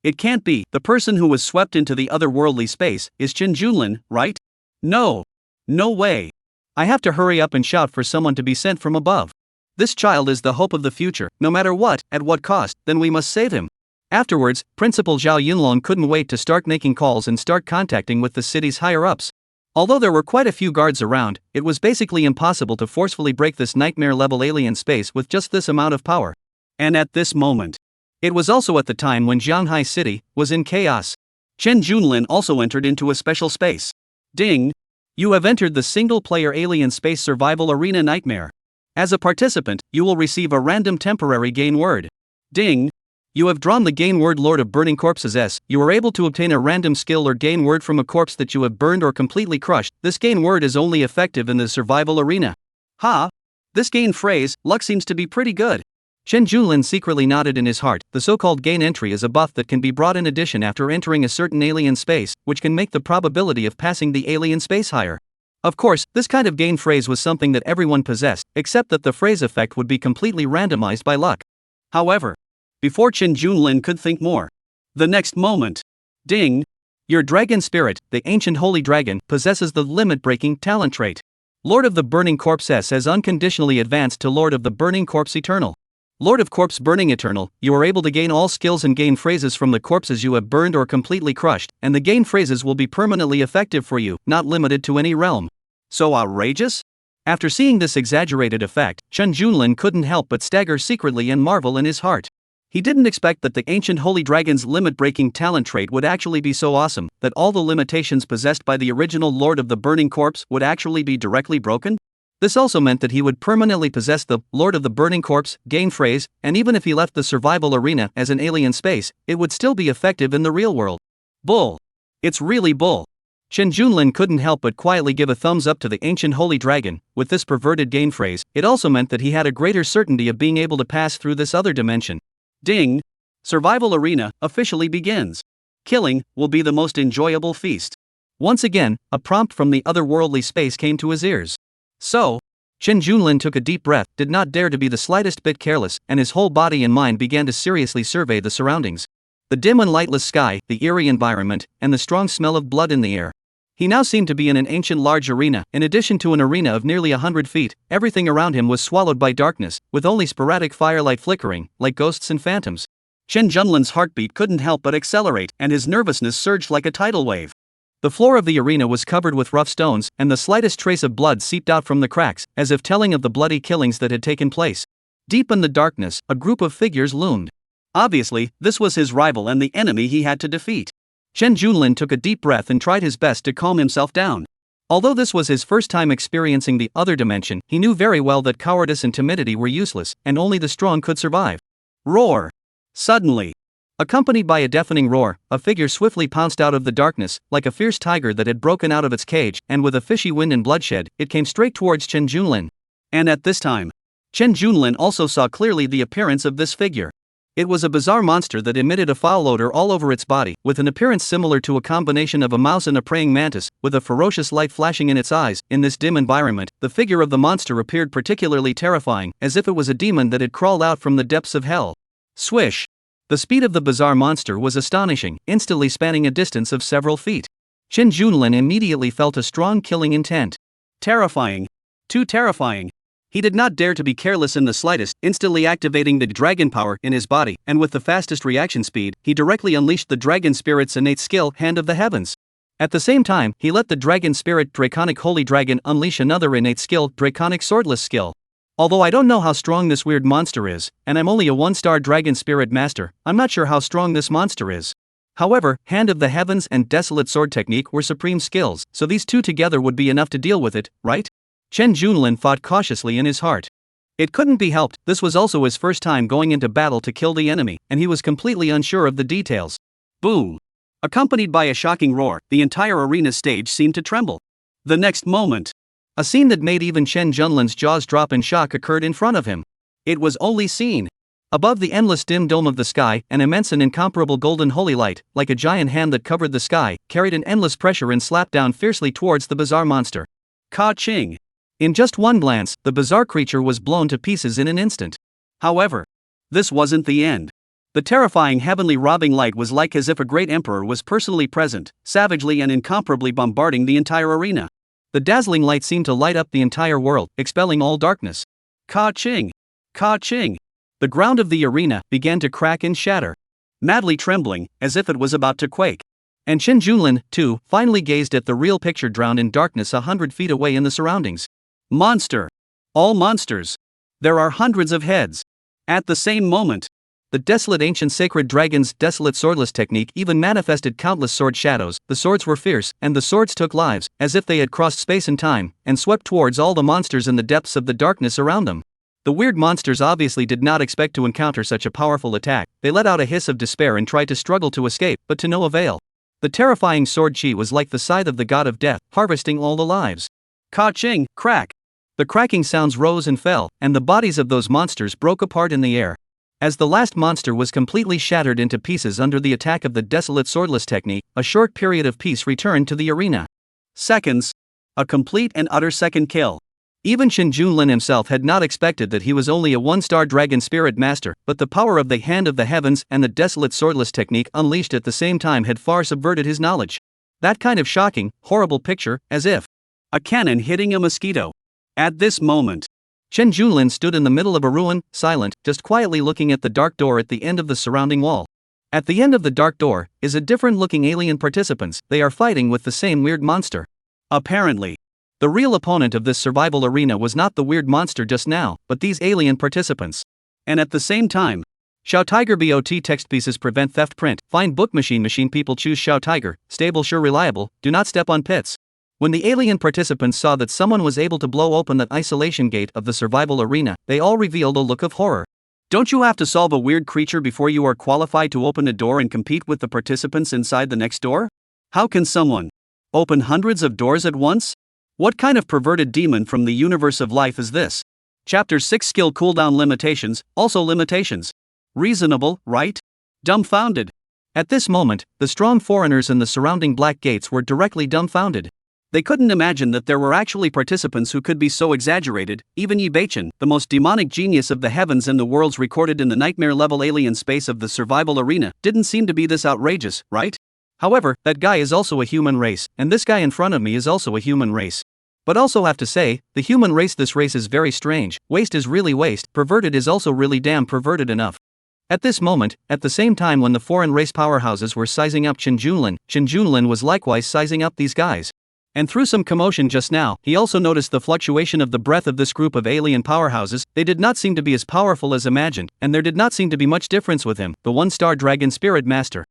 It can't be. The person who was swept into the otherworldly space is Chen Junlin, right? No. No way. I have to hurry up and shout for someone to be sent from above. This child is the hope of the future, no matter what, at what cost, then we must save him. Afterwards, Principal Zhao Yunlong couldn't wait to start making calls and start contacting with the city's higher-ups. Although there were quite a few guards around, it was basically impossible to forcefully break this nightmare-level alien space with just this amount of power. And at this moment, it was also at the time when Jianghai City was in chaos. Chen Junlin also entered into a special space. Ding! You have entered the single-player alien space survival arena nightmare. As a participant, you will receive a random temporary gain word. Ding! You have drawn the gain word Lord of Burning Corpses S. You are able to obtain a random skill or gain word from a corpse that you have burned or completely crushed. This gain word is only effective in the survival arena. This gain phrase, luck seems to be pretty good. Chen Junlin secretly nodded in his heart. The so-called gain entry is a buff that can be brought in addition after entering a certain alien space, which can make the probability of passing the alien space higher. Of course, this kind of gain phrase was something that everyone possessed, except that the phrase effect would be completely randomized by luck. However, before Chen Junlin could think more, the next moment, ding! Your dragon spirit, the ancient holy dragon, possesses the limit-breaking talent trait. Lord of the Burning Corpse has unconditionally advanced to Lord of the Burning Corpse Eternal. Lord of Corpse Burning Eternal, you are able to gain all skills and gain phrases from the corpses you have burned or completely crushed, and the gain phrases will be permanently effective for you, not limited to any realm. So outrageous? After seeing this exaggerated effect, Chen Junlin couldn't help but stagger secretly and marvel in his heart. He didn't expect that the ancient holy dragon's limit-breaking talent trait would actually be so awesome, that all the limitations possessed by the original Lord of the Burning Corpse would actually be directly broken. This also meant that he would permanently possess the Lord of the Burning Corpse gain phrase, and even if he left the survival arena as an alien space, it would still be effective in the real world. Bull. It's really bull. Chen Junlin couldn't help but quietly give a thumbs up to the ancient holy dragon. With this perverted gain phrase, it also meant that he had a greater certainty of being able to pass through this other dimension. Ding! Survival arena officially begins. Killing will be the most enjoyable feast. Once again, a prompt from the otherworldly space came to his ears. So, Chen Junlin took a deep breath, did not dare to be the slightest bit careless, and his whole body and mind began to seriously survey the surroundings. The dim and lightless sky, the eerie environment, and the strong smell of blood in the air. He now seemed to be in an ancient large arena. In addition to an arena of nearly 100 feet, everything around him was swallowed by darkness, with only sporadic firelight flickering, like ghosts and phantoms. Chen Junlin's heartbeat couldn't help but accelerate, and his nervousness surged like a tidal wave. The floor of the arena was covered with rough stones, and the slightest trace of blood seeped out from the cracks, as if telling of the bloody killings that had taken place. Deep in the darkness, a group of figures loomed. Obviously, this was his rival and the enemy he had to defeat. Chen Junlin took a deep breath and tried his best to calm himself down. Although this was his first time experiencing the other dimension, he knew very well that cowardice and timidity were useless, and only the strong could survive. Roar! Suddenly, accompanied by a deafening roar, a figure swiftly pounced out of the darkness, like a fierce tiger that had broken out of its cage, and with a fishy wind and bloodshed, it came straight towards Chen Junlin. And at this time, Chen Junlin also saw clearly the appearance of this figure. It was a bizarre monster that emitted a foul odor all over its body, with an appearance similar to a combination of a mouse and a praying mantis, with a ferocious light flashing in its eyes. In this dim environment, the figure of the monster appeared particularly terrifying, as if it was a demon that had crawled out from the depths of hell. Swish! The speed of the bizarre monster was astonishing, instantly spanning a distance of several feet. Chen Junlin immediately felt a strong killing intent. Terrifying. Too terrifying. He did not dare to be careless in the slightest, instantly activating the dragon power in his body, and with the fastest reaction speed, he directly unleashed the dragon spirit's innate skill, Hand of the Heavens. At the same time, he let the dragon spirit Draconic Holy Dragon unleash another innate skill, Draconic Swordless skill. Although I don't know how strong this weird monster is, and I'm only a 1-star dragon spirit master, I'm not sure how strong this monster is. However, Hand of the Heavens and Desolate Sword Technique were supreme skills, so these two together would be enough to deal with it, right? Chen Junlin thought cautiously in his heart. It couldn't be helped, this was also his first time going into battle to kill the enemy, and he was completely unsure of the details. Boom! Accompanied by a shocking roar, the entire arena stage seemed to tremble. The next moment, a scene that made even Chen Junlin's jaws drop in shock occurred in front of him. It was only seen. Above the endless dim dome of the sky, an immense and incomparable golden holy light, like a giant hand that covered the sky, carried an endless pressure and slapped down fiercely towards the bizarre monster. Ka-ching! In just one glance, the bizarre creature was blown to pieces in an instant. However, this wasn't the end. The terrifying heavenly robbing light was like as if a great emperor was personally present, savagely and incomparably bombarding the entire arena. The dazzling light seemed to light up the entire world, expelling all darkness. Ka-ching! Ka-ching! The ground of the arena began to crack and shatter, madly trembling, as if it was about to quake. And Chen Junlin, too, finally gazed at the real picture drowned in darkness 100 feet away in the surroundings. Monster! All monsters! There are hundreds of heads. At the same moment, the desolate ancient sacred dragon's desolate swordless technique even manifested countless sword shadows. The swords were fierce, and the swords took lives, as if they had crossed space and time, and swept towards all the monsters in the depths of the darkness around them. The weird monsters obviously did not expect to encounter such a powerful attack. They let out a hiss of despair and tried to struggle to escape, but to no avail. The terrifying sword chi was like the scythe of the god of death, harvesting all the lives. Ka-ching! Crack! The cracking sounds rose and fell, and the bodies of those monsters broke apart in the air. As the last monster was completely shattered into pieces under the attack of the desolate swordless technique, a short period of peace returned to the arena. Seconds. A complete and utter second kill. Even Chen Junlin himself had not expected that he was only a one-star dragon spirit master, but the power of the Hand of the Heavens and the desolate swordless technique unleashed at the same time had far subverted his knowledge. That kind of shocking, horrible picture, as if a cannon hitting a mosquito. At this moment, Chen Junlin stood in the middle of a ruin, silent, just quietly looking at the dark door at the end of the surrounding wall. At the end of the dark door is a different-looking alien participants. They are fighting with the same weird monster. Apparently, the real opponent of this survival arena was not the weird monster just now, but these alien participants. And at the same time, Xiao Tiger bot text pieces prevent theft print, find book machine people choose Xiao Tiger, stable sure reliable, do not step on pits. When the alien participants saw that someone was able to blow open that isolation gate of the survival arena, they all revealed a look of horror. Don't you have to solve a weird creature before you are qualified to open a door and compete with the participants inside the next door? How can someone open hundreds of doors at once? What kind of perverted demon from the universe of life is this? Chapter 6 Skill Cooldown Limitations, also limitations. Reasonable, right? Dumbfounded. At this moment, the strong foreigners in the surrounding black gates were directly dumbfounded. They couldn't imagine that there were actually participants who could be so exaggerated. Even Yi Beichen, the most demonic genius of the heavens and the worlds recorded in the nightmare-level alien space of the survival arena, didn't seem to be this outrageous, right? However, that guy is also a human race, and this guy in front of me is also a human race. But also have to say, the human race, this race is very strange. Waste is really waste, perverted is also really damn perverted enough. At this moment, at the same time when the foreign race powerhouses were sizing up Chen Junlin was likewise sizing up these guys. And through some commotion just now, he also noticed the fluctuation of the breath of this group of alien powerhouses. They did not seem to be as powerful as imagined, and there did not seem to be much difference with him, the one-star dragon spirit master.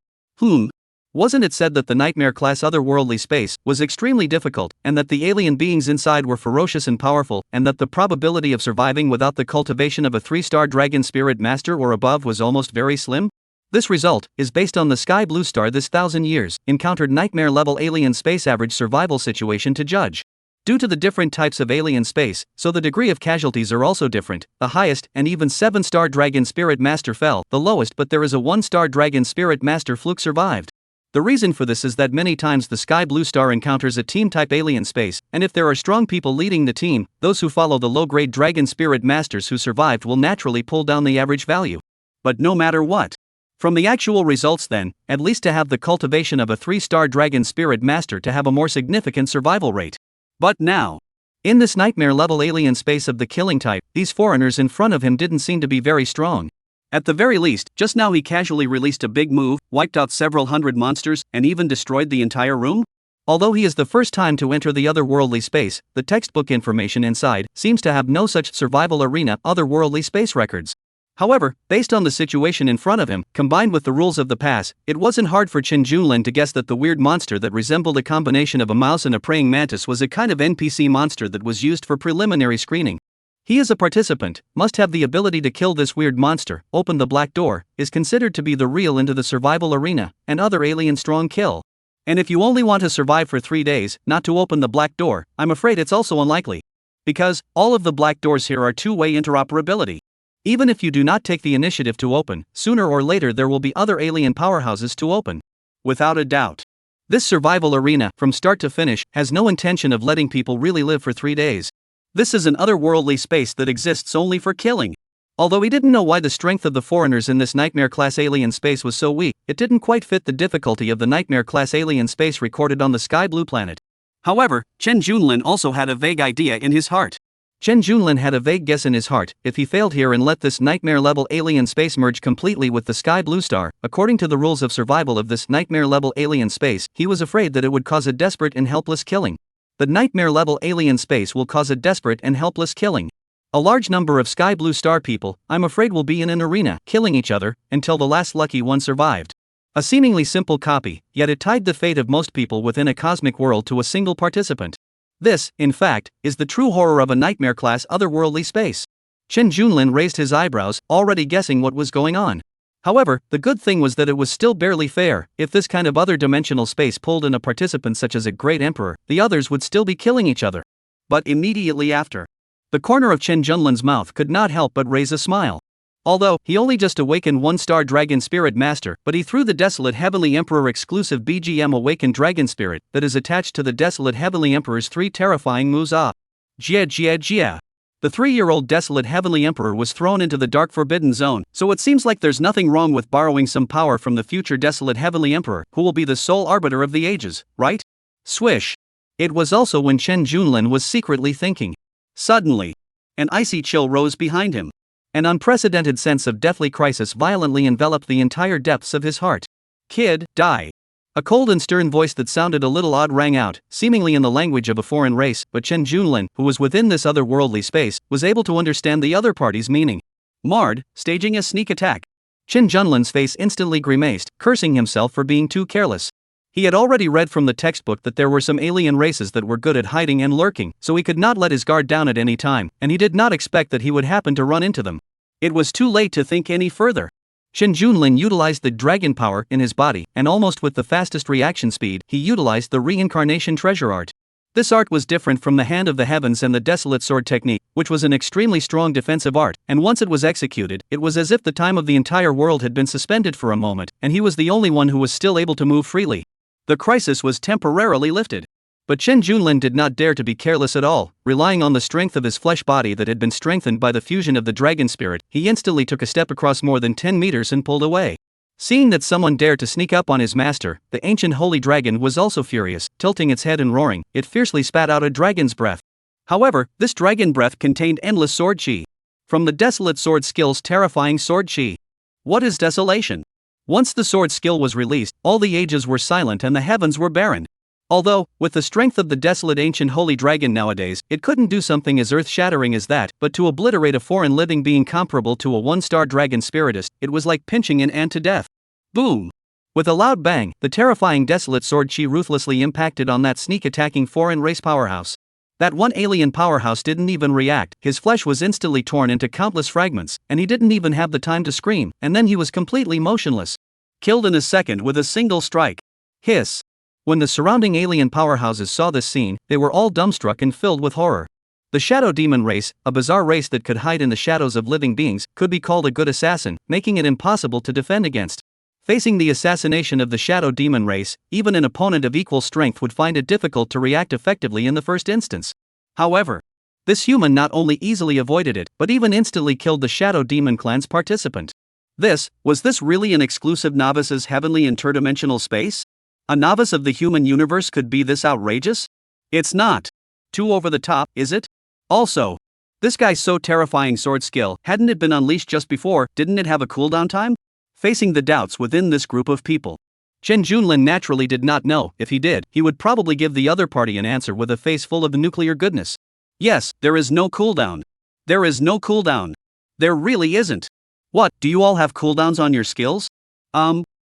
Wasn't it said that the nightmare-class otherworldly space was extremely difficult, and that the alien beings inside were ferocious and powerful, and that the probability of surviving without the cultivation of a 3-star dragon spirit master or above was almost very slim? This result is based on the Sky Blue Star this 1,000 years encountered nightmare-level alien space average survival situation to judge. Due to the different types of alien space, so the degree of casualties are also different. The highest and even 7-star dragon spirit master fell, the lowest but there is a 1-star dragon spirit master fluke survived. The reason for this is that many times the Sky Blue Star encounters a team-type alien space, and if there are strong people leading the team, those who follow the low-grade dragon spirit masters who survived will naturally pull down the average value. But no matter what, from the actual results then, at least to have the cultivation of a 3-star dragon spirit master to have a more significant survival rate. But now, in this nightmare-level alien space of the killing type, these foreigners in front of him didn't seem to be very strong. At the very least, just now he casually released a big move, wiped out several hundred monsters, and even destroyed the entire room? Although he is the first time to enter the otherworldly space, the textbook information inside seems to have no such survival arena otherworldly space records. However, based on the situation in front of him, combined with the rules of the pass, it wasn't hard for Chen Junlin to guess that the weird monster that resembled a combination of a mouse and a praying mantis was a kind of NPC monster that was used for preliminary screening. He as a participant, must have the ability to kill this weird monster, open the black door, is considered to be the real into the survival arena, and other alien strong kill. And if you only want to survive for 3 days, not to open the black door, I'm afraid it's also unlikely. Because, all of the black doors here are two-way interoperability. Even if you do not take the initiative to open, sooner or later there will be other alien powerhouses to open. Without a doubt. This survival arena, from start to finish, has no intention of letting people really live for 3 days. This is an otherworldly space that exists only for killing. Although he didn't know why the strength of the foreigners in this nightmare-class alien space was so weak, it didn't quite fit the difficulty of the nightmare-class alien space recorded on the Sky Blue planet. However, Chen Junlin also had a vague idea in his heart. Chen Junlin had a vague guess in his heart. If he failed here and let this nightmare-level alien space merge completely with the Sky Blue Star, according to the rules of survival of this nightmare-level alien space, he was afraid that it would cause a desperate and helpless killing. The nightmare-level alien space will cause a desperate and helpless killing. A large number of Sky Blue Star people, I'm afraid, will be in an arena, killing each other, until the last lucky one survived. A seemingly simple copy, yet it tied the fate of most people within a cosmic world to a single participant. This, in fact, is the true horror of a nightmare-class otherworldly space. Chen Junlin raised his eyebrows, already guessing what was going on. However, the good thing was that it was still barely fair. If this kind of other dimensional space pulled in a participant such as a great emperor, the others would still be killing each other. But immediately after, the corner of Chen Junlin's mouth could not help but raise a smile. Although, he only just awakened 1-star Dragon Spirit Master, but he threw the Desolate Heavenly Emperor exclusive BGM Awakened Dragon Spirit that is attached to the Desolate Heavenly Emperor's 3 terrifying moves up. Jia. The 3-year-old Desolate Heavenly Emperor was thrown into the Dark Forbidden Zone, so it seems like there's nothing wrong with borrowing some power from the future Desolate Heavenly Emperor, who will be the sole arbiter of the ages, right? Swish. It was also when Chen Junlin was secretly thinking. Suddenly, an icy chill rose behind him. An unprecedented sense of deathly crisis violently enveloped the entire depths of his heart. Kid, die. A cold and stern voice that sounded a little odd rang out, seemingly in the language of a foreign race, but Chen Junlin, who was within this otherworldly space, was able to understand the other party's meaning. Mard, staging a sneak attack. Chen Junlin's face instantly grimaced, cursing himself for being too careless. He had already read from the textbook that there were some alien races that were good at hiding and lurking, so he could not let his guard down at any time, and he did not expect that he would happen to run into them. It was too late to think any further. Chen Junlin utilized the dragon power in his body, and almost with the fastest reaction speed, he utilized the reincarnation treasure art. This art was different from the Hand of the Heavens and the Desolate Sword technique, which was an extremely strong defensive art, and once it was executed, it was as if the time of the entire world had been suspended for a moment, and he was the only one who was still able to move freely. The crisis was temporarily lifted. But Chen Junlin did not dare to be careless at all. Relying on the strength of his flesh body that had been strengthened by the fusion of the dragon spirit, he instantly took a step across more than 10 meters and pulled away. Seeing that someone dared to sneak up on his master, the ancient holy dragon was also furious. Tilting its head and roaring, it fiercely spat out a dragon's breath. However, this dragon breath contained endless sword chi. From the Desolate Sword skill's terrifying sword chi. What is desolation? Once the sword skill was released, all the ages were silent and the heavens were barren. Although, with the strength of the desolate ancient holy dragon nowadays, it couldn't do something as earth-shattering as that, but to obliterate a foreign living being comparable to a 1-star dragon spiritist, it was like pinching an ant to death. Boom! With a loud bang, the terrifying desolate sword chi ruthlessly impacted on that sneak-attacking foreign race powerhouse. That one alien powerhouse didn't even react, his flesh was instantly torn into countless fragments, and he didn't even have the time to scream, and then he was completely motionless. Killed in a second with a single strike. Hiss. When the surrounding alien powerhouses saw this scene, they were all dumbstruck and filled with horror. The Shadow Demon race, a bizarre race that could hide in the shadows of living beings, could be called a good assassin, making it impossible to defend against. Facing the assassination of the Shadow Demon race, even an opponent of equal strength would find it difficult to react effectively in the first instance. However, this human not only easily avoided it, but even instantly killed the Shadow Demon clan's participant. Was this really an exclusive novice's heavenly interdimensional space? A novice of the human universe could be this outrageous? It's not. Too over the top, is it? Also, this guy's so terrifying sword skill, hadn't it been unleashed just before, didn't it have a cooldown time? Facing the doubts within this group of people, Chen Junlin naturally did not know. If he did, he would probably give the other party an answer with a face full of nuclear goodness. Yes, there is no cooldown. There is no cooldown. There really isn't. What, do you all have cooldowns on your skills?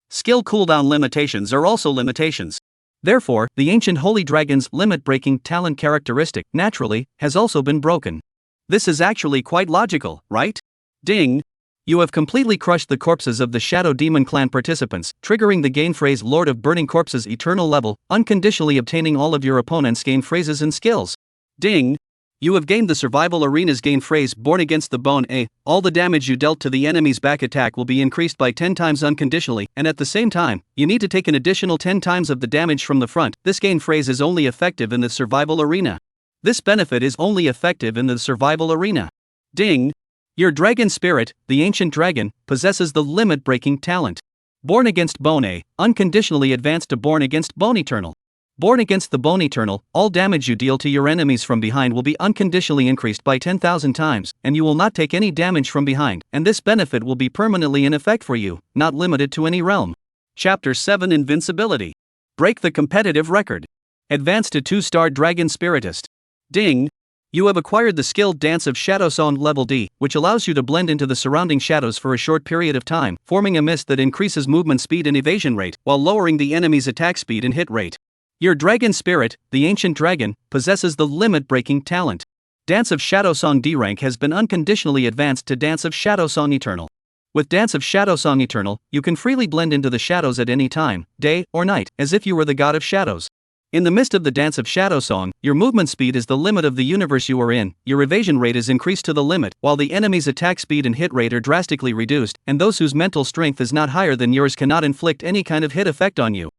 Skill cooldown limitations are also limitations. Therefore, the ancient holy dragon's limit-breaking talent characteristic, naturally, has also been broken. This is actually quite logical, right? Ding! You have completely crushed the corpses of the Shadow Demon clan participants, triggering the gain phrase Lord of Burning Corpses eternal level, unconditionally obtaining all of your opponent's gain phrases and skills. Ding! You have gained the survival arena's gain phrase Born Against the Bone. All the damage you dealt to the enemy's back attack will be increased by 10 times unconditionally, and at the same time, you need to take an additional 10 times of the damage from the front. This gain phrase is only effective in the survival arena. This benefit is only effective in the survival arena. Ding! Your dragon spirit, the ancient dragon, possesses the limit-breaking talent. Born Against Bone, unconditionally advanced to Born Against Bone Eternal. Born Against the Bone Eternal, all damage you deal to your enemies from behind will be unconditionally increased by 10,000 times, and you will not take any damage from behind, and this benefit will be permanently in effect for you, not limited to any realm. Chapter 7 Invincibility. Break the competitive record. Advance to 2-star Dragon Spiritist. Ding! You have acquired the skill Dance of Shadow Song level D, which allows you to blend into the surrounding shadows for a short period of time, forming a mist that increases movement speed and evasion rate, while lowering the enemy's attack speed and hit rate. Your dragon spirit, the ancient dragon, possesses the limit-breaking talent. Dance of Shadow Song D rank has been unconditionally advanced to Dance of Shadow Song Eternal. With Dance of Shadow Song Eternal, you can freely blend into the shadows at any time, day or night, as if you were the god of shadows. In the midst of the dance of Shadow Song, your movement speed is the limit of the universe you are in, your evasion rate is increased to the limit, while the enemy's attack speed and hit rate are drastically reduced, and those whose mental strength is not higher than yours cannot inflict any kind of hit effect on you.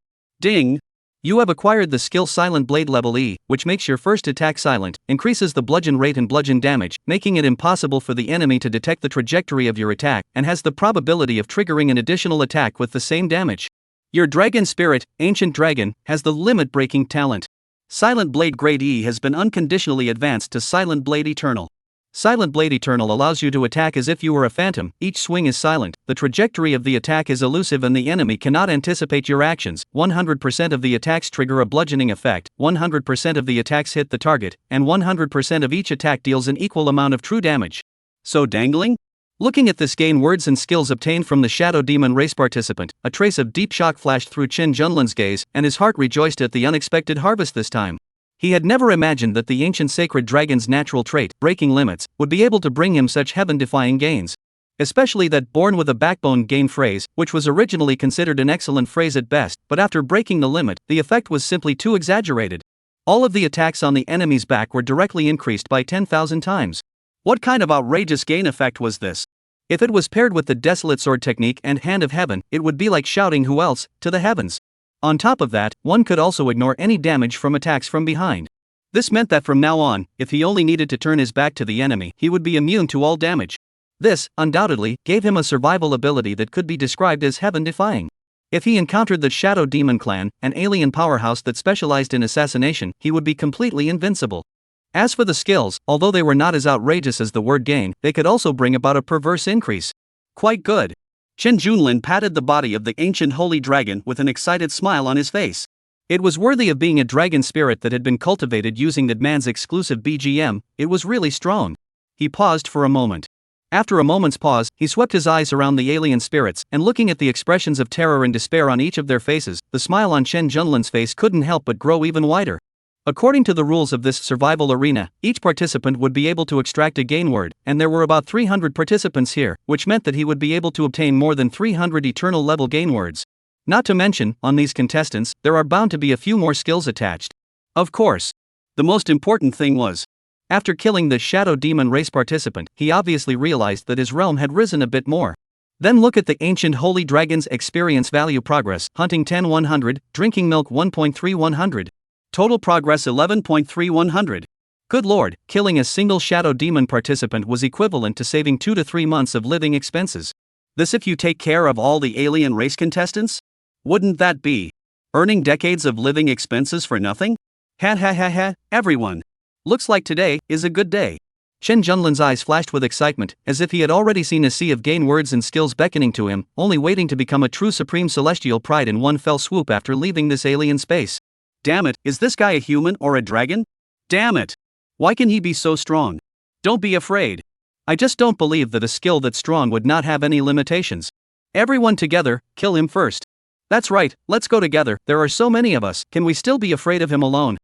Ding! You have acquired the skill Silent Blade level E, which makes your first attack silent, increases the bludgeon rate and bludgeon damage, making it impossible for the enemy to detect the trajectory of your attack, and has the probability of triggering an additional attack with the same damage. Your Dragon Spirit, Ancient Dragon, has the limit-breaking talent. Silent Blade Grade E has been unconditionally advanced to Silent Blade Eternal. Silent Blade Eternal allows you to attack as if you were a phantom, each swing is silent, the trajectory of the attack is elusive and the enemy cannot anticipate your actions, 100% of the attacks trigger a bludgeoning effect, 100% of the attacks hit the target, and 100% of each attack deals an equal amount of true damage. So dangling? Looking at this, gain words and skills obtained from the Shadow Demon race participant, a trace of deep shock flashed through Chen Junlin's gaze, and his heart rejoiced at the unexpected harvest this time. He had never imagined that the ancient sacred dragon's natural trait, breaking limits, would be able to bring him such heaven-defying gains. Especially that born with a backbone gain phrase, which was originally considered an excellent phrase at best, but after breaking the limit, the effect was simply too exaggerated. All of the attacks on the enemy's back were directly increased by 10,000 times. What kind of outrageous gain effect was this? If it was paired with the Desolate Sword technique and Hand of Heaven, it would be like shouting "Who else?" to the heavens. On top of that, one could also ignore any damage from attacks from behind. This meant that from now on, if he only needed to turn his back to the enemy, he would be immune to all damage. This, undoubtedly, gave him a survival ability that could be described as heaven-defying. If he encountered the Shadow Demon Clan, an alien powerhouse that specialized in assassination, he would be completely invincible. As for the skills, although they were not as outrageous as the word gain, they could also bring about a perverse increase. Quite good. Chen Junlin patted the body of the ancient holy dragon with an excited smile on his face. It was worthy of being a dragon spirit that had been cultivated using that man's exclusive BGM, it was really strong. He paused for a moment. After a moment's pause, he swept his eyes around the alien spirits, and looking at the expressions of terror and despair on each of their faces, the smile on Chen Junlin's face couldn't help but grow even wider. According to the rules of this survival arena, each participant would be able to extract a gain word, and there were about 300 participants here, which meant that he would be able to obtain more than 300 eternal level gain words. Not to mention, on these contestants, there are bound to be a few more skills attached. Of course. The most important thing was, after killing the Shadow Demon race participant, he obviously realized that his realm had risen a bit more. Then look at the ancient holy dragon's experience value progress: hunting 10-100, drinking milk 1.3-100. Total progress 11.3-100. Good lord, killing a single Shadow Demon participant was equivalent to saving 2 to 3 months of living expenses. This if you take care of all the alien race contestants? Wouldn't that be earning decades of living expenses for nothing? Ha ha ha ha, everyone. Looks like today is a good day. Chen Junlin's eyes flashed with excitement, as if he had already seen a sea of gain words and skills beckoning to him, only waiting to become a true supreme celestial pride in one fell swoop after leaving this alien space. Damn it, is this guy a human or a dragon? Damn it! Why can he be so strong? Don't be afraid. I just don't believe that a skill that strong would not have any limitations. Everyone together, kill him first. That's right, let's go together, there are so many of us, can we still be afraid of him alone?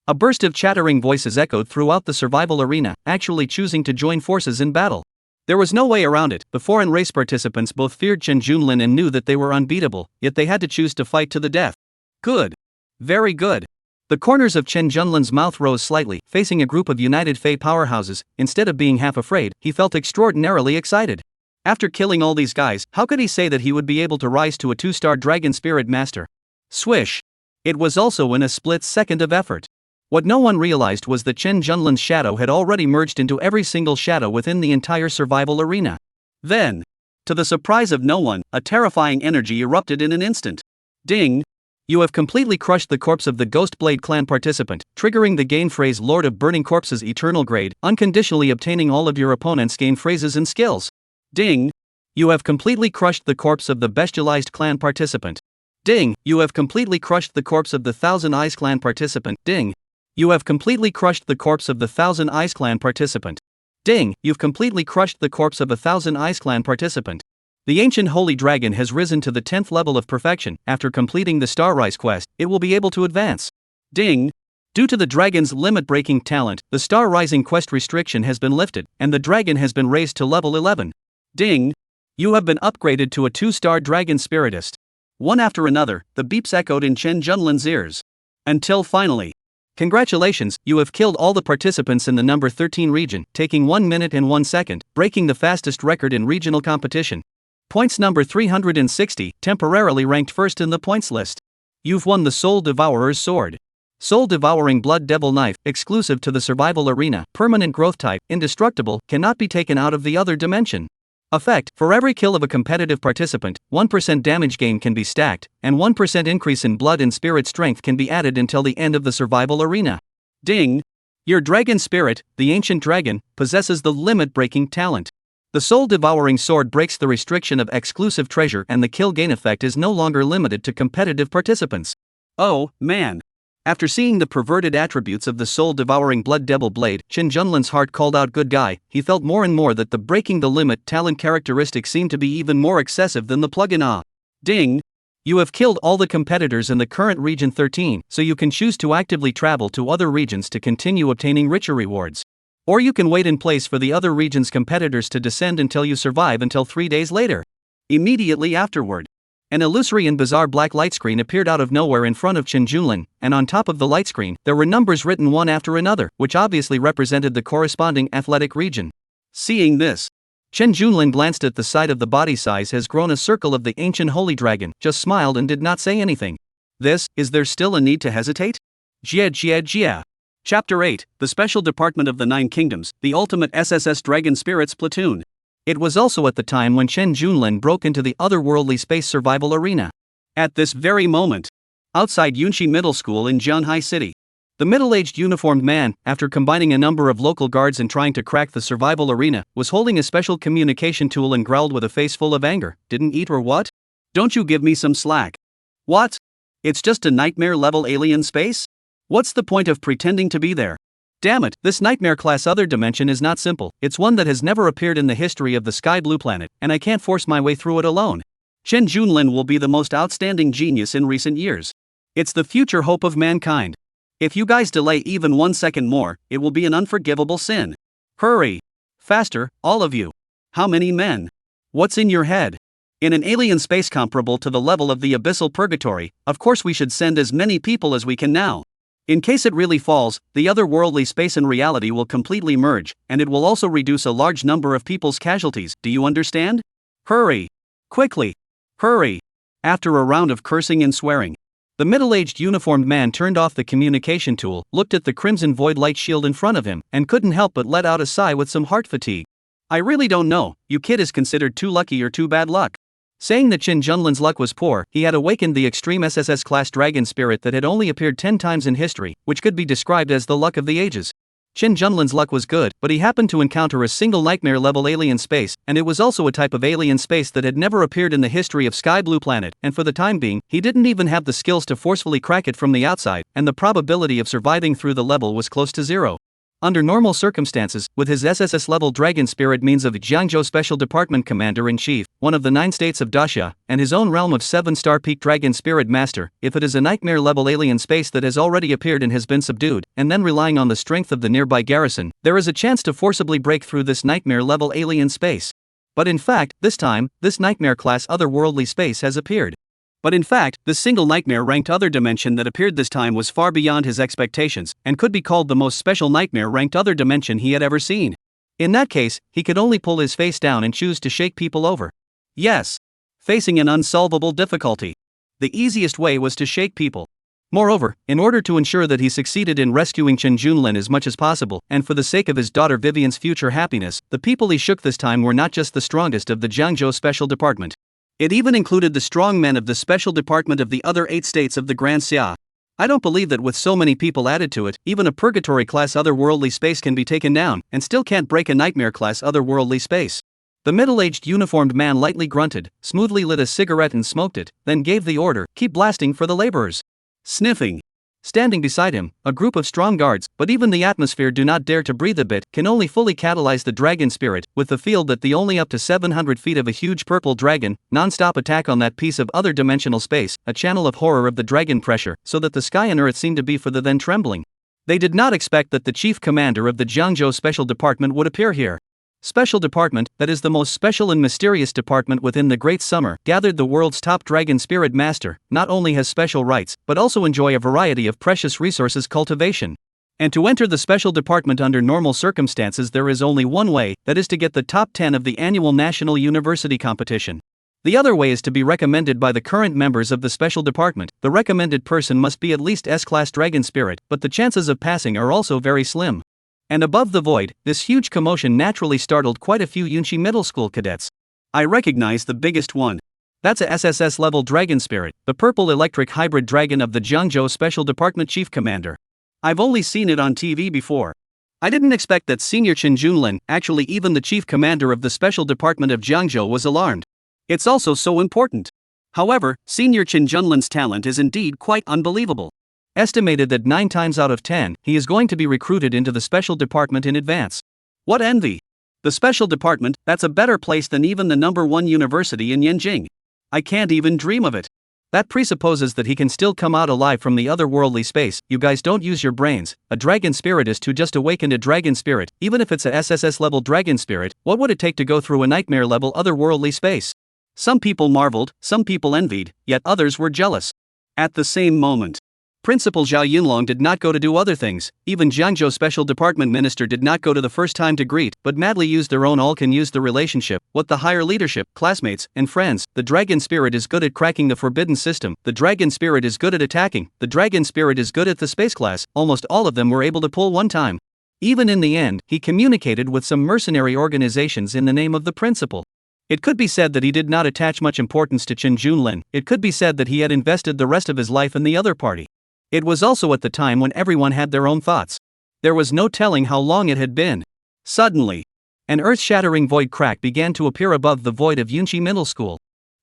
A burst of chattering voices echoed throughout the survival arena, actually choosing to join forces in battle. There was no way around it, the foreign race participants both feared Chen Junlin and knew that they were unbeatable, yet they had to choose to fight to the death. Good. Very good. The corners of Chen Junlin's mouth rose slightly, facing a group of United Fey powerhouses. Instead of being half afraid, he felt extraordinarily excited. After killing all these guys, how could he say that he would be able to rise to a 2-star Dragon Spirit Master? Swish! It was also in a split second of effort. What no one realized was that Chen Junlin's shadow had already merged into every single shadow within the entire survival arena. Then, to the surprise of no one, a terrifying energy erupted in an instant. Ding! You have completely crushed the corpse of the Ghost Blade Clan participant, triggering the gain phrase Lord of Burning Corpses Eternal Grade, unconditionally obtaining all of your opponent's gain phrases and skills. Ding! You have completely crushed the corpse of the Bestialized Clan participant. Ding! You have completely crushed the corpse of the Thousand Eyes Clan participant. Ding! You have completely crushed the corpse of the Thousand Eyes Clan participant. Ding! You've completely crushed the corpse of a Thousand Eyes Clan participant. The ancient holy dragon has risen to the 10th level of perfection. After completing the Starrise quest, it will be able to advance. Ding! Due to the dragon's limit-breaking talent, the Star Rising quest restriction has been lifted, and the dragon has been raised to level 11. Ding! You have been upgraded to a 2-star Dragon Spiritist. One after another, the beeps echoed in Chen Junlin's ears. Until finally. Congratulations, you have killed all the participants in the number 13 region, taking 1 minute and 1 second, breaking the fastest record in regional competition. Points number 360, temporarily ranked first in the points list. You've won the Soul Devourer's Sword. Soul Devouring Blood Devil Knife, exclusive to the survival arena, permanent growth type, indestructible, cannot be taken out of the other dimension. Effect: for every kill of a competitive participant, 1% damage gain can be stacked, and 1% increase in blood and spirit strength can be added until the end of the survival arena. Ding! Your dragon spirit, the ancient dragon, possesses the limit-breaking talent. The soul-devouring sword breaks the restriction of exclusive treasure, and the kill gain effect is no longer limited to competitive participants. Oh, man! After seeing the perverted attributes of the soul-devouring blood devil blade, Chen Junlin's heart called out good guy. He felt more and more that the breaking the limit talent characteristic seemed to be even more excessive than the plugin. Ding! You have killed all the competitors in the current region 13, so you can choose to actively travel to other regions to continue obtaining richer rewards. Or you can wait in place for the other region's competitors to descend until you survive until 3 days later. Immediately afterward, an illusory and bizarre black light screen appeared out of nowhere in front of Chen Junlin, and on top of the light screen, there were numbers written one after another, which obviously represented the corresponding athletic region. Seeing this, Chen Junlin glanced at the side of the body size has grown a circle of the ancient holy dragon, just smiled and did not say anything. Is there still a need to hesitate? Jia. Chapter 8, The Special Department of the Nine Kingdoms, the Ultimate SSS Dragon Spirits Platoon. It was also at the time when Chen Junlin broke into the otherworldly space survival arena. At this very moment, outside Yunxi Middle School in Jianghai City, the middle-aged uniformed man, after combining a number of local guards and trying to crack the survival arena, was holding a special communication tool and growled with a face full of anger. Didn't eat or what? Don't you give me some slack. What? It's just a nightmare-level alien space? What's the point of pretending to be there? Damn it, this nightmare-class other dimension is not simple. It's one that has never appeared in the history of the Sky Blue planet, and I can't force my way through it alone. Chen Junlin will be the most outstanding genius in recent years. It's the future hope of mankind. If you guys delay even 1 second more, it will be an unforgivable sin. Hurry! Faster, all of you. How many men? What's in your head? In an alien space comparable to the level of the abyssal purgatory, of course we should send as many people as we can now. In case it really falls, the otherworldly space and reality will completely merge, and it will also reduce a large number of people's casualties. Do you understand? Hurry! Quickly! Hurry! After a round of cursing and swearing, the middle-aged uniformed man turned off the communication tool, looked at the crimson void light shield in front of him, and couldn't help but let out a sigh with some heart fatigue. I really don't know, you kid is considered too lucky or too bad luck. Saying that Chen Junlin's luck was poor, he had awakened the extreme SSS-class dragon spirit that had only appeared 10 times in history, which could be described as the luck of the ages. Chen Junlin's luck was good, but he happened to encounter a single nightmare-level alien space, and it was also a type of alien space that had never appeared in the history of Sky Blue planet, and for the time being, he didn't even have the skills to forcefully crack it from the outside, and the probability of surviving through the level was close to zero. Under normal circumstances, with his SSS-level dragon spirit means of Jiangzhou Special Department Commander-in-Chief, one of the 9 states of Daxia, and his own realm of 7-star peak dragon spirit master, if it is a nightmare-level alien space that has already appeared and has been subdued, and then relying on the strength of the nearby garrison, there is a chance to forcibly break through this nightmare-level alien space. But in fact, this time, this nightmare-class otherworldly space has appeared. But in fact, the single nightmare-ranked other dimension that appeared this time was far beyond his expectations, and could be called the most special nightmare-ranked other dimension he had ever seen. In that case, he could only pull his face down and choose to shake people over. Yes. Facing an unsolvable difficulty. The easiest way was to shake people. Moreover, in order to ensure that he succeeded in rescuing Chen Junlin as much as possible, and for the sake of his daughter Vivian's future happiness, the people he shook this time were not just the strongest of the Jiangzhou Special Department. It even included the strong men of the special department of the other 8 states of the Grand Xia. I don't believe that with so many people added to it, even a purgatory-class otherworldly space can be taken down, and still can't break a nightmare-class otherworldly space. The middle-aged uniformed man lightly grunted, smoothly lit a cigarette and smoked it, then gave the order, keep blasting for the laborers. Sniffing. Standing beside him, a group of strong guards, but even the atmosphere do not dare to breathe a bit, can only fully catalyze the dragon spirit, with the field that the only up to 700 feet of a huge purple dragon, non-stop attack on that piece of other dimensional space, a channel of horror of the dragon pressure, so that the sky and earth seemed to be for the then trembling. They did not expect that the chief commander of the Jiangzhou Special Department would appear here. Special Department, that is the most special and mysterious department within the Great Summer, gathered the world's top dragon spirit master, not only has special rights, but also enjoy a variety of precious resources cultivation. And to enter the special department under normal circumstances there is only one way, that is to get the top 10 of the annual national university competition. The other way is to be recommended by the current members of the special department. The recommended person must be at least S-class dragon spirit, but the chances of passing are also very slim. And above the void, this huge commotion naturally startled quite a few Yunshi middle school cadets. I recognize the biggest one. That's a SSS level dragon spirit, the purple electric hybrid dragon of the Jiangzhou Special Department Chief Commander. I've only seen it on TV before. I didn't expect that Senior Chen Junlin, actually even the Chief Commander of the Special Department of Jiangzhou, was alarmed. It's also so important. However, Senior Chen Junlin's talent is indeed quite unbelievable. Estimated that 9 times out of 10, he is going to be recruited into the special department in advance. What envy! The special department, that's a better place than even the #1 university in Yanjing. I can't even dream of it. That presupposes that he can still come out alive from the otherworldly space. You guys don't use your brains. A dragon spiritist who just awakened a dragon spirit, even if it's a SSS level dragon spirit, what would it take to go through a nightmare level otherworldly space? Some people marveled, some people envied, yet others were jealous. At the same moment, Principal Zhao Yinlong did not go to do other things. Even Jiangzhou Special Department Minister did not go to the first time to greet, but madly used their own all can use the relationship. What the higher leadership, classmates, and friends. The dragon spirit is good at cracking the forbidden system. The dragon spirit is good at attacking. The dragon spirit is good at the space class. Almost all of them were able to pull one time. Even in the end, he communicated with some mercenary organizations in the name of the principal. It could be said that he did not attach much importance to Chen Junlin. It could be said that he had invested the rest of his life in the other party. It was also at the time when everyone had their own thoughts. There was no telling how long it had been. Suddenly, an earth-shattering void crack began to appear above the void of Yunshi Middle School.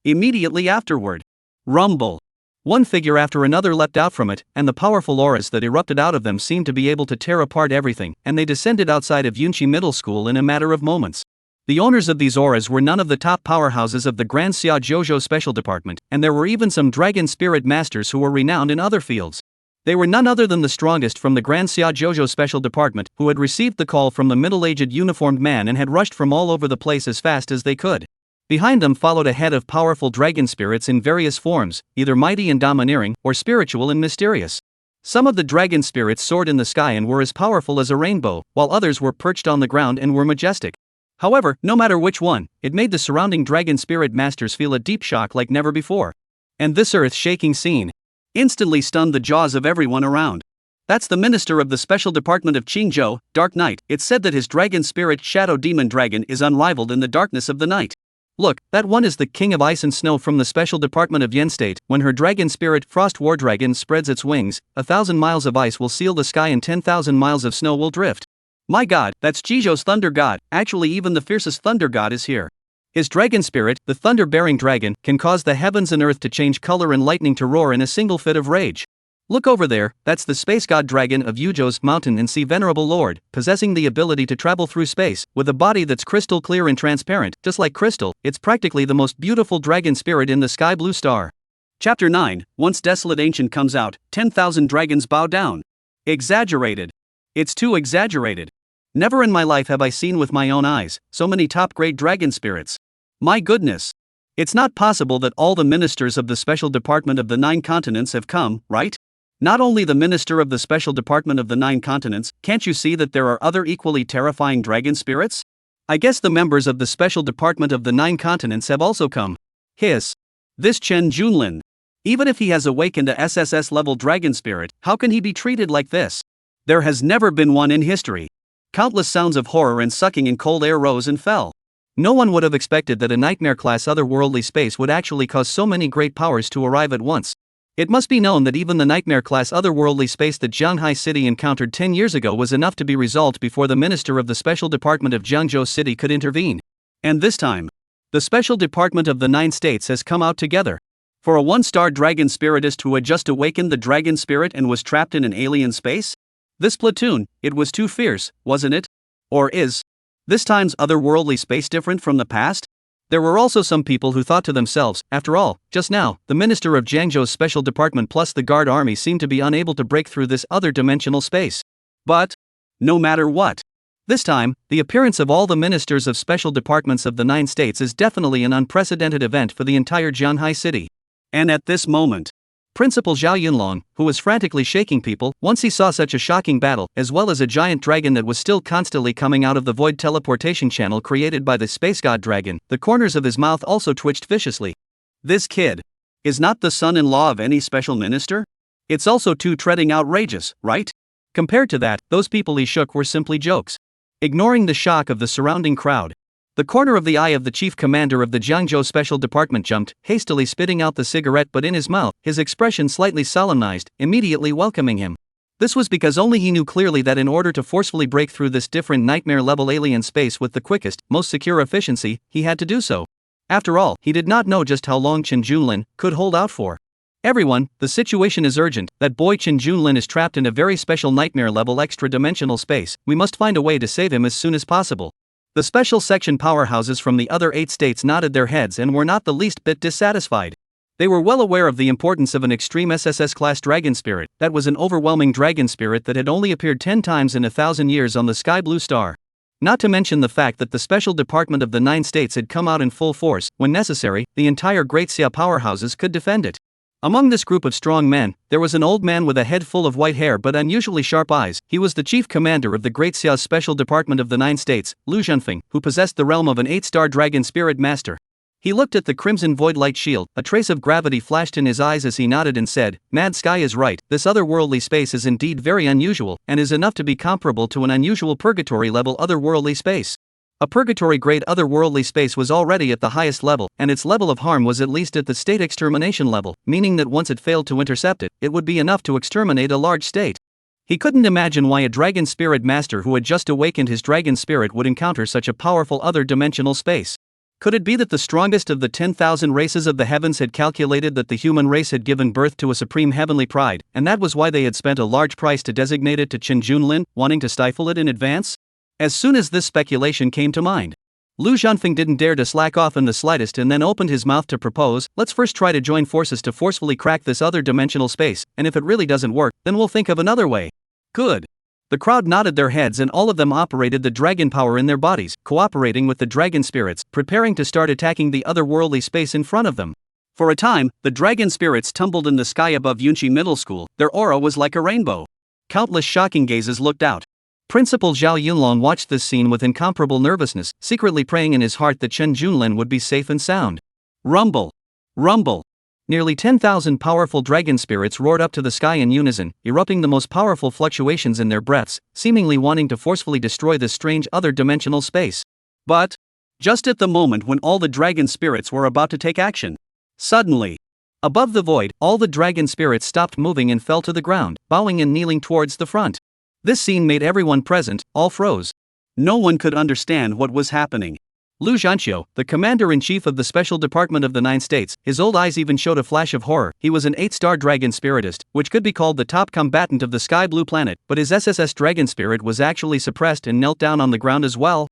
Immediately afterward, rumble. One figure after another leapt out from it, and the powerful auras that erupted out of them seemed to be able to tear apart everything, and they descended outside of Yunshi Middle School in a matter of moments. The owners of these auras were none of the top powerhouses of the Grand Xia Zhouzhou Special Department, and there were even some dragon spirit masters who were renowned in other fields. They were none other than the strongest from the Grand Xia Zhouzhou Special Department, who had received the call from the middle-aged uniformed man and had rushed from all over the place as fast as they could. Behind them followed a head of powerful dragon spirits in various forms, either mighty and domineering, or spiritual and mysterious. Some of the dragon spirits soared in the sky and were as powerful as a rainbow, while others were perched on the ground and were majestic. However, no matter which one, it made the surrounding dragon spirit masters feel a deep shock like never before. And this earth-shaking scene instantly stunned the jaws of everyone around. That's the minister of the Special Department of Qingzhou, Dark Knight. It's said that his dragon spirit Shadow Demon Dragon is unrivaled in the darkness of the night. Look, that one is the King of Ice and Snow from the Special Department of Yen State. When her dragon spirit Frost War Dragon spreads its wings, 1,000 miles of ice will seal the sky and 10,000 miles of snow will drift. My god, that's Jizhou's thunder god. Actually even the fiercest thunder god is here. His dragon spirit, the thunder-bearing dragon, can cause the heavens and earth to change color and lightning to roar in a single fit of rage. Look over there, that's the space god dragon of Yuzhou's mountain and sea venerable lord, possessing the ability to travel through space, with a body that's crystal clear and transparent, just like crystal. It's practically the most beautiful dragon spirit in the sky blue star. Chapter 9, Once Desolate Ancient comes out, 10,000 dragons bow down. Exaggerated. It's too exaggerated. Never in my life have I seen with my own eyes so many top-grade dragon spirits. My goodness. It's not possible that all the ministers of the Special Department of the 9 continents have come, right? Not only the minister of the Special Department of the 9 continents, can't you see that there are other equally terrifying dragon spirits? I guess the members of the Special Department of the 9 continents have also come. Hiss. This Chen Junlin. Even if he has awakened a SSS level dragon spirit, how can he be treated like this? There has never been one in history. Countless sounds of horror and sucking in cold air rose and fell. No one would have expected that a nightmare-class otherworldly space would actually cause so many great powers to arrive at once. It must be known that even the nightmare-class otherworldly space that Jianghai City encountered 10 years ago was enough to be resolved before the minister of the Special Department of Jiangzhou City could intervene. And this time, the Special Department of the 9 states has come out together. For a 1-star dragon spiritist who had just awakened the dragon spirit and was trapped in an alien space? This platoon, it was too fierce, wasn't it? Or is this time's otherworldly space different from the past? There were also some people who thought to themselves, after all, just now, the minister of Jiangzhou's special department plus the guard army seemed to be unable to break through this other dimensional space. But no matter what, This time, the appearance of all the ministers of special departments of the 9 states is definitely an unprecedented event for the entire Jianghai city. And at this moment, Principal Zhao Yunlong, who was frantically shaking people once he saw such a shocking battle, as well as a giant dragon that was still constantly coming out of the void teleportation channel created by the space god dragon, the corners of his mouth also twitched viciously. This kid is not the son-in-law of any special minister? It's also too treading outrageous, right? Compared to that, those people he shook were simply jokes. Ignoring the shock of the surrounding crowd, the corner of the eye of the chief commander of the Jiangzhou Special Department jumped, hastily spitting out the cigarette but in his mouth, his expression slightly solemnized, immediately welcoming him. This was because only he knew clearly that in order to forcefully break through this different nightmare-level alien space with the quickest, most secure efficiency, he had to do so. After all, he did not know just how long Chen Junlin could hold out for. Everyone, the situation is urgent. That boy Chen Junlin is trapped in a very special nightmare-level extra-dimensional space. We must find a way to save him as soon as possible. The special section powerhouses from the other 8 states nodded their heads and were not the least bit dissatisfied. They were well aware of the importance of an extreme SSS-class dragon spirit. That was an overwhelming dragon spirit that had only appeared 10 times in 1,000 years on the sky blue star. Not to mention the fact that the special department of the 9 states had come out in full force. When necessary, the entire Great Xia powerhouses could defend it. Among this group of strong men, there was an old man with a head full of white hair but unusually sharp eyes. He was the chief commander of the Great Xia's special department of the 9 states, Lu Zhenfeng, who possessed the realm of an 8-star dragon spirit master. He looked at the crimson void light shield. A trace of gravity flashed in his eyes as he nodded and said, "Mad Sky is right, this otherworldly space is indeed very unusual, and is enough to be comparable to an unusual purgatory-level otherworldly space." A purgatory-grade otherworldly space was already at the highest level, and its level of harm was at least at the state extermination level, meaning that once it failed to intercept it, it would be enough to exterminate a large state. He couldn't imagine why a dragon spirit master who had just awakened his dragon spirit would encounter such a powerful other-dimensional space. Could it be that the strongest of the 10,000 races of the heavens had calculated that the human race had given birth to a supreme heavenly pride, and that was why they had spent a large price to designate it to Chen Junlin, wanting to stifle it in advance? As soon as this speculation came to mind, Lu Zhenfeng didn't dare to slack off in the slightest and then opened his mouth to propose, "Let's first try to join forces to forcefully crack this other dimensional space, and if it really doesn't work, then we'll think of another way." Good. The crowd nodded their heads and all of them operated the dragon power in their bodies, cooperating with the dragon spirits, preparing to start attacking the otherworldly space in front of them. For a time, the dragon spirits tumbled in the sky above Yunqi Middle School. Their aura was like a rainbow. Countless shocking gazes looked out. Principal Zhao Yunlong watched this scene with incomparable nervousness, secretly praying in his heart that Chen Junlin would be safe and sound. Rumble! Rumble! Nearly 10,000 powerful dragon spirits roared up to the sky in unison, erupting the most powerful fluctuations in their breaths, seemingly wanting to forcefully destroy this strange other-dimensional space. But, just at the moment when all the dragon spirits were about to take action, suddenly, above the void, all the dragon spirits stopped moving and fell to the ground, bowing and kneeling towards the front. This scene made everyone present, all froze. No one could understand what was happening. Lu Zhanqiu, the commander-in-chief of the Special Department of the 9 states, his old eyes even showed a flash of horror. He was an 8-star dragon spiritist, which could be called the top combatant of the Sky Blue planet, but his SSS dragon spirit was actually suppressed and knelt down on the ground as well.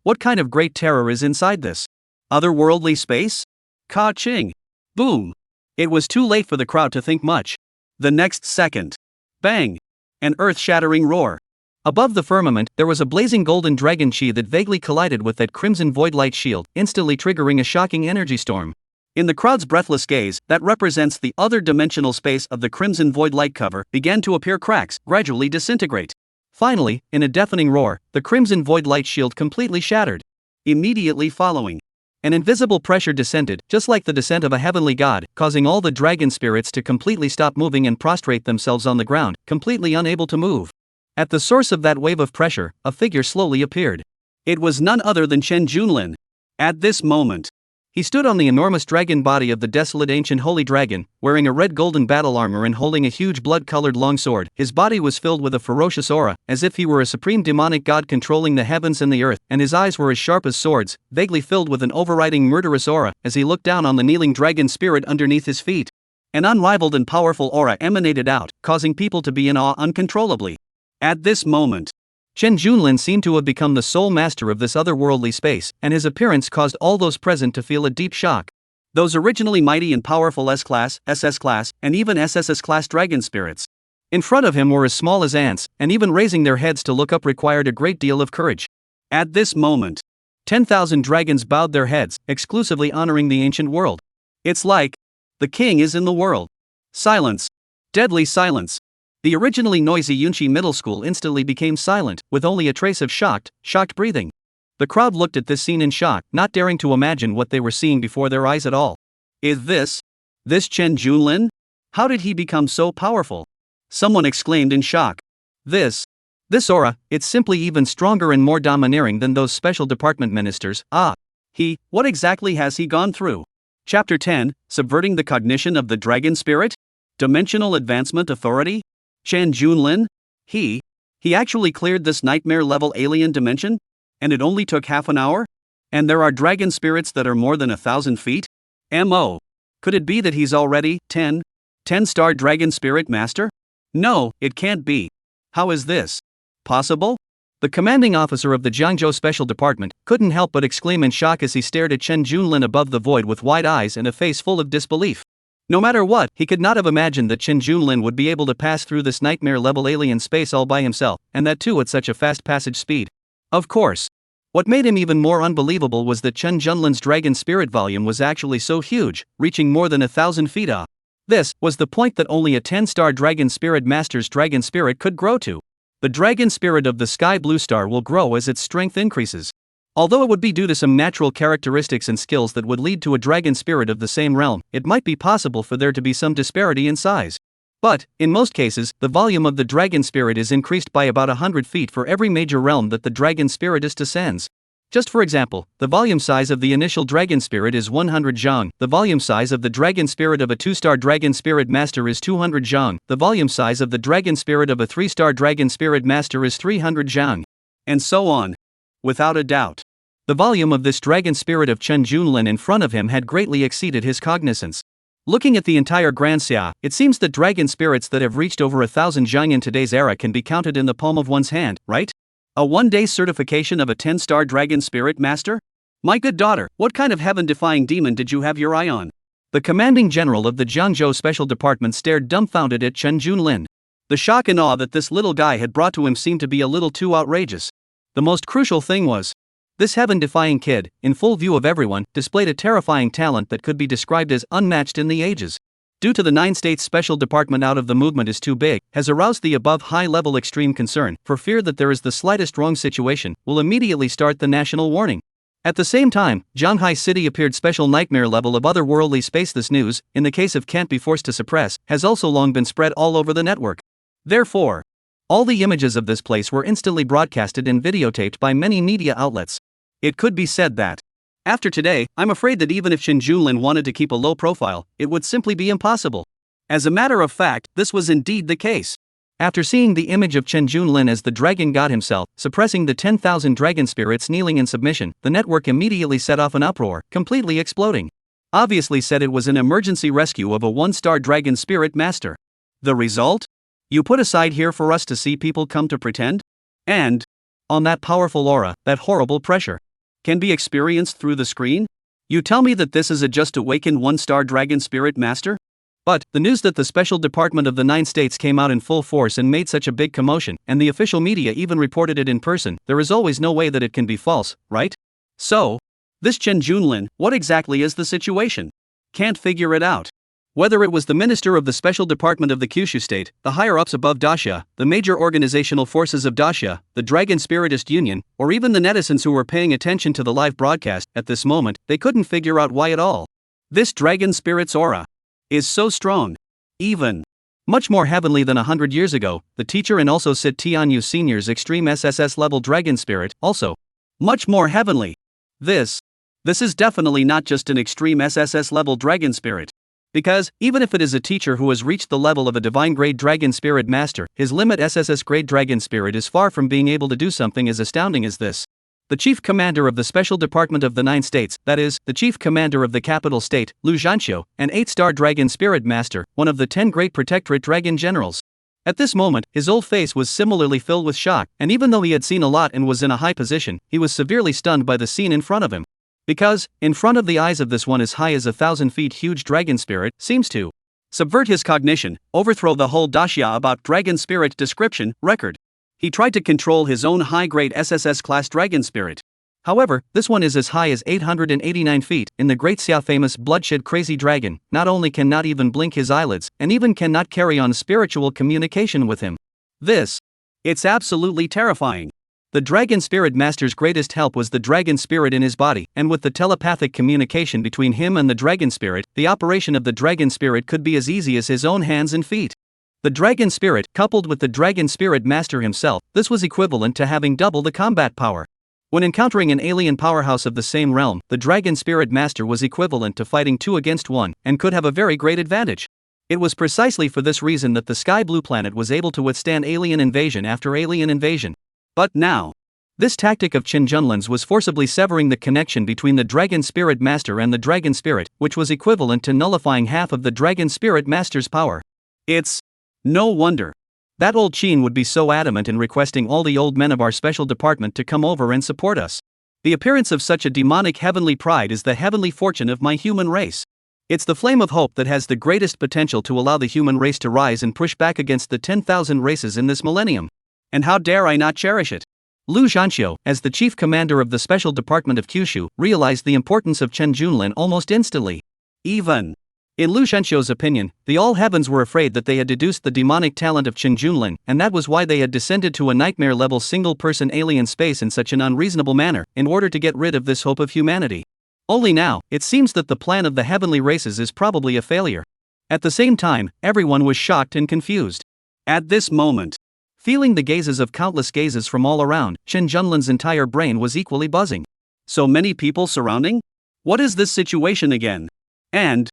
What kind of great terror is inside this otherworldly space? Ka-ching! Boom! It was too late for the crowd to think much. The next second, bang! An earth-shattering roar. Above the firmament, there was a blazing golden dragon chi that vaguely collided with that crimson void light shield, instantly triggering a shocking energy storm. In the crowd's breathless gaze, that represents the other dimensional space of the crimson void light cover, began to appear cracks, gradually disintegrate. Finally, in a deafening roar, the crimson void light shield completely shattered. Immediately following, an invisible pressure descended, just like the descent of a heavenly god, causing all the dragon spirits to completely stop moving and prostrate themselves on the ground, completely unable to move. At the source of that wave of pressure, a figure slowly appeared. It was none other than Chen Junlin. At this moment, he stood on the enormous dragon body of the desolate ancient holy dragon, wearing a red golden battle armor and holding a huge blood-colored long sword. His body was filled with a ferocious aura, as if he were a supreme demonic god controlling the heavens and the earth, and his eyes were as sharp as swords, vaguely filled with an overriding murderous aura, as he looked down on the kneeling dragon spirit underneath his feet. An unrivaled and powerful aura emanated out, causing people to be in awe uncontrollably. At this moment, Chen Junlin seemed to have become the sole master of this otherworldly space, and his appearance caused all those present to feel a deep shock. Those originally mighty and powerful S-class, SS-class, and even SSS-class dragon spirits In front of him were as small as ants, and even raising their heads to look up required a great deal of courage. At this moment, 10,000 dragons bowed their heads, exclusively honoring the ancient world. It's like the king is in the world. Silence. Deadly silence. The originally noisy Yunshi Middle School instantly became silent, with only a trace of shocked breathing. The crowd looked at this scene in shock, not daring to imagine what they were seeing before their eyes at all. Is this Chen Junlin? How did he become so powerful? Someone exclaimed in shock. This aura, it's simply even stronger and more domineering than those special department ministers. What exactly has he gone through? Chapter 10, Subverting the Cognition of the Dragon Spirit? Dimensional Advancement Authority? Chen Junlin? He actually cleared this nightmare-level alien dimension? And it only took half an hour? And there are dragon spirits that are more than 1,000 feet? Could it be that he's already 10-star dragon spirit master? No, it can't be. How is this possible? The commanding officer of the Jiangzhou Special Department couldn't help but exclaim in shock as he stared at Chen Junlin above the void with wide eyes and a face full of disbelief. No matter what, he could not have imagined that Chen Junlin would be able to pass through this nightmare-level alien space all by himself, and that too at such a fast passage speed. Of course. What made him even more unbelievable was that Chen Junlin's dragon spirit volume was actually so huge, reaching more than 1,000 feet. This was the point that only a 10-star dragon spirit master's dragon spirit could grow to. The dragon spirit of the sky blue star will grow as its strength increases. Although it would be due to some natural characteristics and skills that would lead to a dragon spirit of the same realm, it might be possible for there to be some disparity in size. But, in most cases, the volume of the dragon spirit is increased by about 100 feet for every major realm that the dragon spiritist ascends. Just for example, the volume size of the initial dragon spirit is 100 zhang, the volume size of the dragon spirit of a 2-star dragon spirit master is 200 zhang, the volume size of the dragon spirit of a 3-star dragon spirit master is 300 zhang. And so on. Without a doubt. The volume of this dragon spirit of Chen Junlin in front of him had greatly exceeded his cognizance. Looking at the entire Grand Xia, it seems that dragon spirits that have reached over 1,000 zhang in today's era can be counted in the palm of one's hand, right? A one-day certification of a 10-star dragon spirit master? My good daughter, what kind of heaven-defying demon did you have your eye on? The commanding general of the Jiangzhou Special Department stared dumbfounded at Chen Junlin. The shock and awe that this little guy had brought to him seemed to be a little too outrageous. The most crucial thing was, this heaven-defying kid, in full view of everyone, displayed a terrifying talent that could be described as unmatched in the ages. Due to the 9 states special department out of the movement is too big, has aroused the above high-level extreme concern, for fear that there is the slightest wrong situation, will immediately start the national warning. At the same time, Jianghai City appeared special nightmare level of otherworldly space. This news, in the case of can't be forced to suppress, has also long been spread all over the network. Therefore, all the images of this place were instantly broadcasted and videotaped by many media outlets. It could be said that, after today, I'm afraid that even if Chen Junlin wanted to keep a low profile, it would simply be impossible. As a matter of fact, this was indeed the case. After seeing the image of Chen Junlin as the dragon god himself, suppressing the 10,000 dragon spirits kneeling in submission, the network immediately set off an uproar, completely exploding. Obviously said it was an emergency rescue of a 1-star dragon spirit master. The result? You put aside here for us to see people come to pretend? And, on that powerful aura, that horrible pressure, can be experienced through the screen? You tell me that this is a just awakened 1-star dragon spirit master? But, the news that the special department of the 9 states came out in full force and made such a big commotion, and the official media even reported it in person, there is always no way that it can be false, right? So, this Chen Junlin, what exactly is the situation? Can't figure it out. Whether it was the minister of the special department of the Kyushu state, the higher-ups above Dacia, the major organizational forces of Dacia, the Dragon Spiritist Union, or even the netizens who were paying attention to the live broadcast, at this moment, they couldn't figure out why at all. This dragon spirit's aura is so strong. Even much more heavenly than 100 years ago, the teacher and also Sit Tianyu Senior's extreme SSS level dragon spirit, also much more heavenly. This is definitely not just an extreme SSS level dragon spirit. Because, even if it is a teacher who has reached the level of a divine grade dragon spirit master, his limit SSS grade dragon spirit is far from being able to do something as astounding as this. The chief commander of the special department of the 9 states, that is, the chief commander of the capital state, Lu Zhanxiu, an 8-star dragon spirit master, one of the 10 great protectorate dragon generals. At this moment, his old face was similarly filled with shock, and even though he had seen a lot and was in a high position, he was severely stunned by the scene in front of him. Because, in front of the eyes of this one as high as 1,000 feet huge dragon spirit, seems to subvert his cognition, overthrow the whole daxia about dragon spirit description, record. He tried to control his own high-grade SSS class dragon spirit. However, this one is as high as 889 feet, in the Great Xia famous bloodshed crazy dragon, not only cannot even blink his eyelids, and even cannot carry on spiritual communication with him. It's absolutely terrifying. The dragon spirit master's greatest help was the dragon spirit in his body, and with the telepathic communication between him and the dragon spirit, the operation of the dragon spirit could be as easy as his own hands and feet. The dragon spirit, coupled with the dragon spirit master himself, this was equivalent to having double the combat power. When encountering an alien powerhouse of the same realm, the dragon spirit master was equivalent to fighting 2 against 1, and could have a very great advantage. It was precisely for this reason that the Sky Blue planet was able to withstand alien invasion after alien invasion. But now, this tactic of Qin Junlin's was forcibly severing the connection between the dragon spirit master and the dragon spirit, which was equivalent to nullifying half of the dragon spirit master's power. It's no wonder that old Qin would be so adamant in requesting all the old men of our special department to come over and support us. The appearance of such a demonic heavenly pride is the heavenly fortune of my human race. It's the flame of hope that has the greatest potential to allow the human race to rise and push back against the 10,000 races in this millennium. And how dare I not cherish it? Lu Zhanxiu, as the chief commander of the special department of Kyushu, realized the importance of Qin Junlin almost instantly. Even in Lu Zhanxiu's opinion, the all heavens were afraid that they had deduced the demonic talent of Qin Junlin, and that was why they had descended to a nightmare-level single-person alien space in such an unreasonable manner, in order to get rid of this hope of humanity. Only now, it seems that the plan of the heavenly races is probably a failure. At the same time, everyone was shocked and confused. At this moment, feeling the gazes of countless gazes from all around, Qin Junlin's entire brain was equally buzzing. So many people surrounding? What is this situation again? And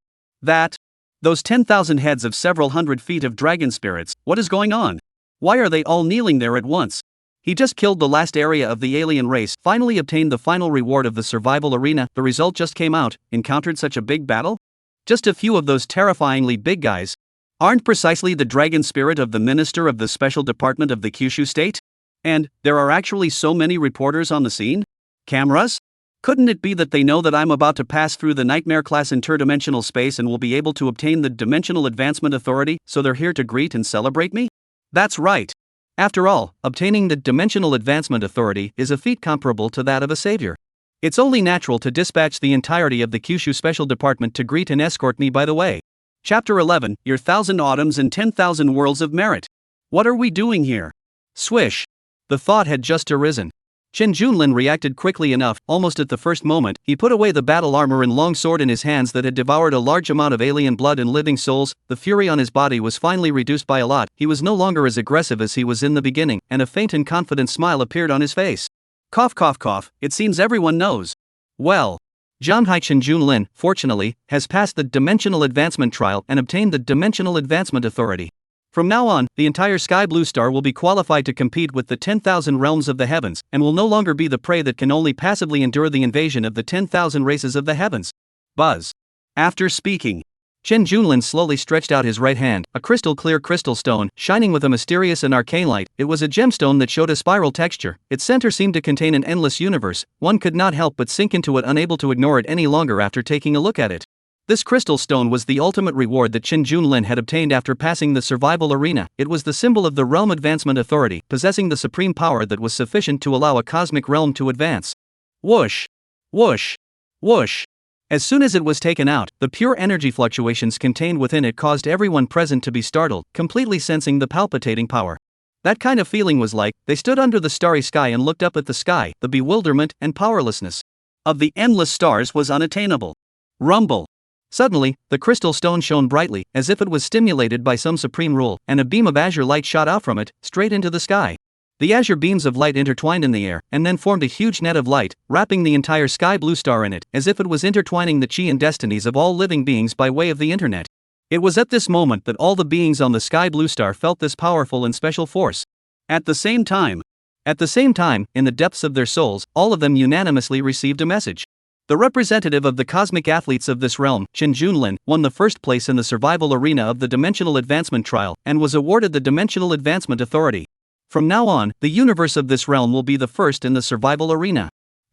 those 10,000 heads of several hundred feet of dragon spirits, what is going on? Why are they all kneeling there at once? He just killed the last area of the alien race, finally obtained the final reward of the survival arena, the result just came out, encountered such a big battle? Just a few of those terrifyingly big guys aren't precisely the dragon spirit of the minister of the special department of the Kyushu state? And there are actually so many reporters on the scene? Cameras? Couldn't it be that they know that I'm about to pass through the nightmare class interdimensional space and will be able to obtain the Dimensional Advancement Authority, so they're here to greet and celebrate me? That's right. After all, obtaining the Dimensional Advancement Authority is a feat comparable to that of a savior. It's only natural to dispatch the entirety of the Kyushu Special Department to greet and escort me by the way. Chapter 11, Your 1,000 Autumns and 10,000 Worlds of Merit. What are we doing here? Swish. The thought had just arisen. Qin Junlin reacted quickly enough. Almost at the first moment, he put away the battle armor and long sword in his hands that had devoured a large amount of alien blood and living souls. The fury on his body was finally reduced by a lot. He was no longer as aggressive as he was in the beginning, and a faint and confident smile appeared on his face. Cough cough cough, it seems everyone knows. Well, Jianghai Qin Junlin, fortunately, has passed the Dimensional Advancement Trial and obtained the Dimensional Advancement Authority. From now on, the entire Sky Blue Star will be qualified to compete with the 10,000 realms of the heavens, and will no longer be the prey that can only passively endure the invasion of the 10,000 races of the heavens. Buzz. After speaking, Qin Junlin slowly stretched out his right hand, a crystal-clear crystal stone, shining with a mysterious and arcane light. It was a gemstone that showed a spiral texture. Its center seemed to contain an endless universe. One could not help but sink into it, unable to ignore it any longer after taking a look at it. This crystal stone was the ultimate reward that Qin Junlin had obtained after passing the survival arena. It was the symbol of the Realm Advancement Authority, possessing the supreme power that was sufficient to allow a cosmic realm to advance. Whoosh! Whoosh! Whoosh! As soon as it was taken out, the pure energy fluctuations contained within it caused everyone present to be startled, completely sensing the palpitating power. That kind of feeling was like, they stood under the starry sky and looked up at the sky. The bewilderment and powerlessness of the endless stars was unattainable. Rumble! Suddenly, the crystal stone shone brightly, as if it was stimulated by some supreme rule, and a beam of azure light shot out from it, straight into the sky. The azure beams of light intertwined in the air, and then formed a huge net of light, wrapping the entire Sky Blue Star in it, as if it was intertwining the chi and destinies of all living beings by way of the internet. It was at this moment that all the beings on the Sky Blue Star felt this powerful and special force. At the same time, in the depths of their souls, all of them unanimously received a message. The representative of the cosmic athletes of this realm, Qin Junlin, won the first place in the survival arena of the Dimensional Advancement Trial, and was awarded the Dimensional Advancement Authority. From now on, the universe of this realm will be the first in the survival arena.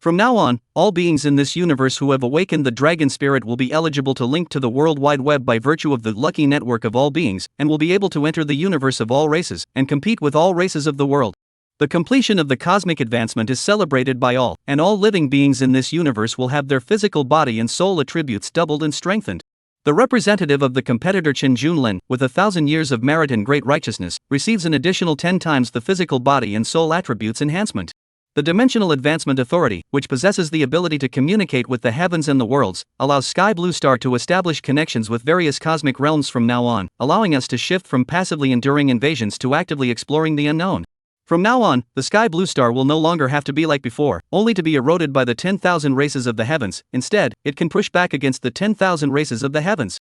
From now on, all beings in this universe who have awakened the dragon spirit will be eligible to link to the World Wide Web by virtue of the lucky network of all beings, and will be able to enter the universe of all races, and compete with all races of the world. The completion of the cosmic advancement is celebrated by all, and all living beings in this universe will have their physical body and soul attributes doubled and strengthened. The representative of the competitor Chen Junlin, with 1,000 years of merit and great righteousness, receives an additional 10 times the physical body and soul attributes enhancement. The Dimensional Advancement Authority, which possesses the ability to communicate with the heavens and the worlds, allows Sky Blue Star to establish connections with various cosmic realms from now on, allowing us to shift from passively enduring invasions to actively exploring the unknown. From now on, the Sky Blue Star will no longer have to be like before, only to be eroded by the 10,000 races of the heavens. Instead, it can push back against the 10,000 races of the heavens.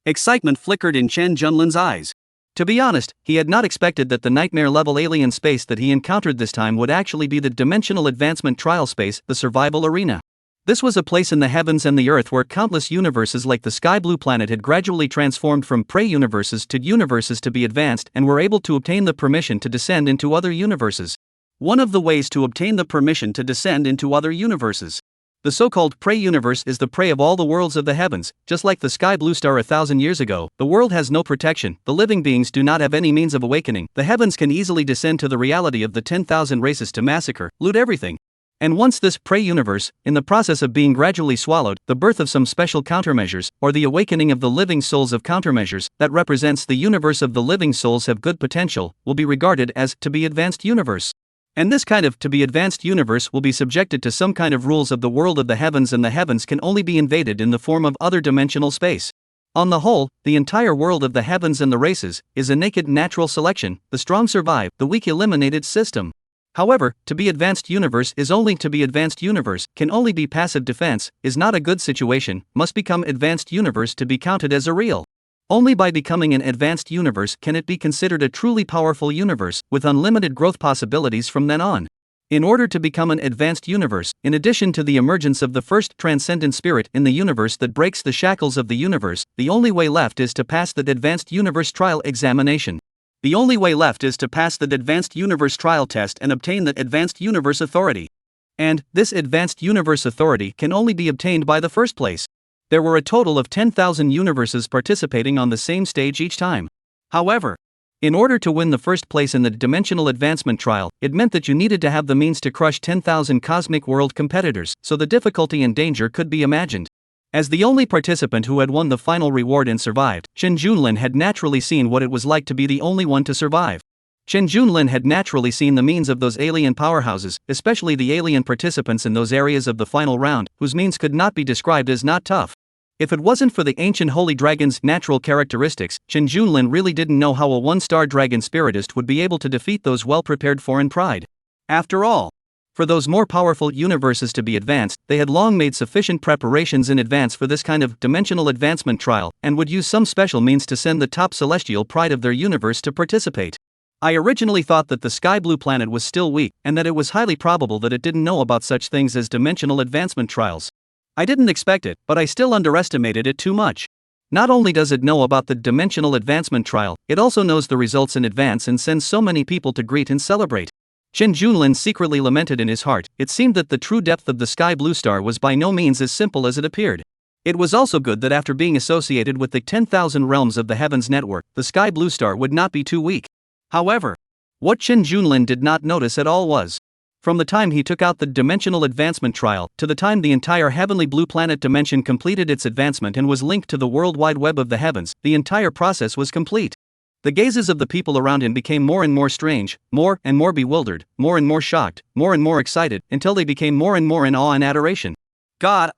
Excitement flickered in Chen Junlin's eyes. To be honest, he had not expected that the nightmare-level alien space that he encountered this time would actually be the Dimensional Advancement Trial Space, the Survival Arena. This was a place in the heavens and the earth where countless universes like the Sky Blue Planet had gradually transformed from prey universes to universes to be advanced and were able to obtain the permission to descend into other universes. One of the ways to obtain the permission to descend into other universes. The so-called prey universe is the prey of all the worlds of the heavens. Just like the Sky Blue Star 1,000 years ago, the world has no protection, the living beings do not have any means of awakening, the heavens can easily descend to the reality of the 10,000 races to massacre, loot everything. And once this prey universe, in the process of being gradually swallowed, the birth of some special countermeasures, or the awakening of the living souls of countermeasures, that represents the universe of the living souls have good potential, will be regarded as to be advanced universe. And this kind of to be advanced universe will be subjected to some kind of rules of the world of the heavens, and the heavens can only be invaded in the form of other dimensional space. On the whole, the entire world of the heavens and the races is a naked natural selection, the strong survive, the weak eliminated system. However, to be advanced universe is only to be advanced universe, can only be passive defense, is not a good situation, must become advanced universe to be counted as a real. Only by becoming an advanced universe can it be considered a truly powerful universe, with unlimited growth possibilities from then on. In order to become an advanced universe, in addition to the emergence of the first transcendent spirit in the universe that breaks the shackles of the universe, the only way left is to pass the advanced universe trial examination. The only way left is to pass the advanced universe trial test and obtain the advanced universe authority. And this advanced universe authority can only be obtained by the first place. There were a total of 10,000 universes participating on the same stage each time. However, in order to win the first place in the Dimensional Advancement Trial, it meant that you needed to have the means to crush 10,000 cosmic world competitors, so the difficulty and danger could be imagined. As the only participant who had won the final reward and survived, Chen Junlin had naturally seen what it was like to be the only one to survive. Chen Junlin had naturally seen the means of those alien powerhouses, especially the alien participants in those areas of the final round, whose means could not be described as not tough. If it wasn't for the ancient holy dragon's natural characteristics, Chen Junlin really didn't know how a one-star dragon spiritist would be able to defeat those well-prepared foreign pride. After all, for those more powerful universes to be advanced, they had long made sufficient preparations in advance for this kind of dimensional advancement trial, and would use some special means to send the top celestial pride of their universe to participate. I originally thought that the Sky Blue Planet was still weak, and that it was highly probable that it didn't know about such things as dimensional advancement trials. I didn't expect it, but I still underestimated it too much. Not only does it know about the dimensional advancement trial, it also knows the results in advance and sends so many people to greet and celebrate. Chen Junlin secretly lamented in his heart. It seemed that the true depth of the Sky Blue Star was by no means as simple as it appeared. It was also good that after being associated with the 10,000 realms of the heavens network, the Sky Blue Star would not be too weak. However, what Chen Junlin did not notice at all was, from the time he took out the dimensional advancement trial, to the time the entire heavenly blue planet dimension completed its advancement and was linked to the world wide web of the heavens, the entire process was complete. The gazes of the people around him became more and more strange, more and more bewildered, more and more shocked, more and more excited, until they became more and more in awe and adoration. God,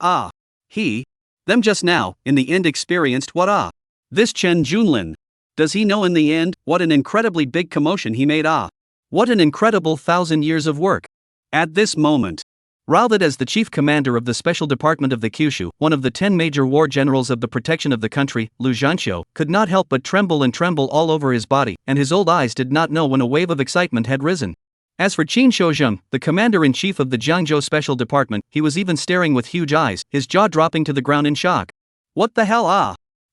he, them just now, in the end experienced what this Chen Junlin. Does he know in the end, what an incredibly big commotion he made what an incredible 1,000 years of work. At this moment, Raouled as the chief commander of the Special Department of the Kyushu, one of the 10 major war generals of the protection of the country, Lu Zhanxiu, could not help but tremble all over his body, and his old eyes did not know when a wave of excitement had risen. As for Qin Shouzheng, the commander-in-chief of the Jiangzhou Special Department, he was even staring with huge eyes, his jaw dropping to the ground in shock. What the hell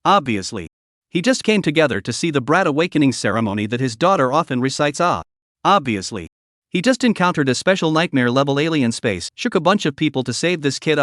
Obviously. He just came together to see the brat awakening ceremony that his daughter often recites Obviously. He just encountered a special nightmare-level alien space, shook a bunch of people to save this kid.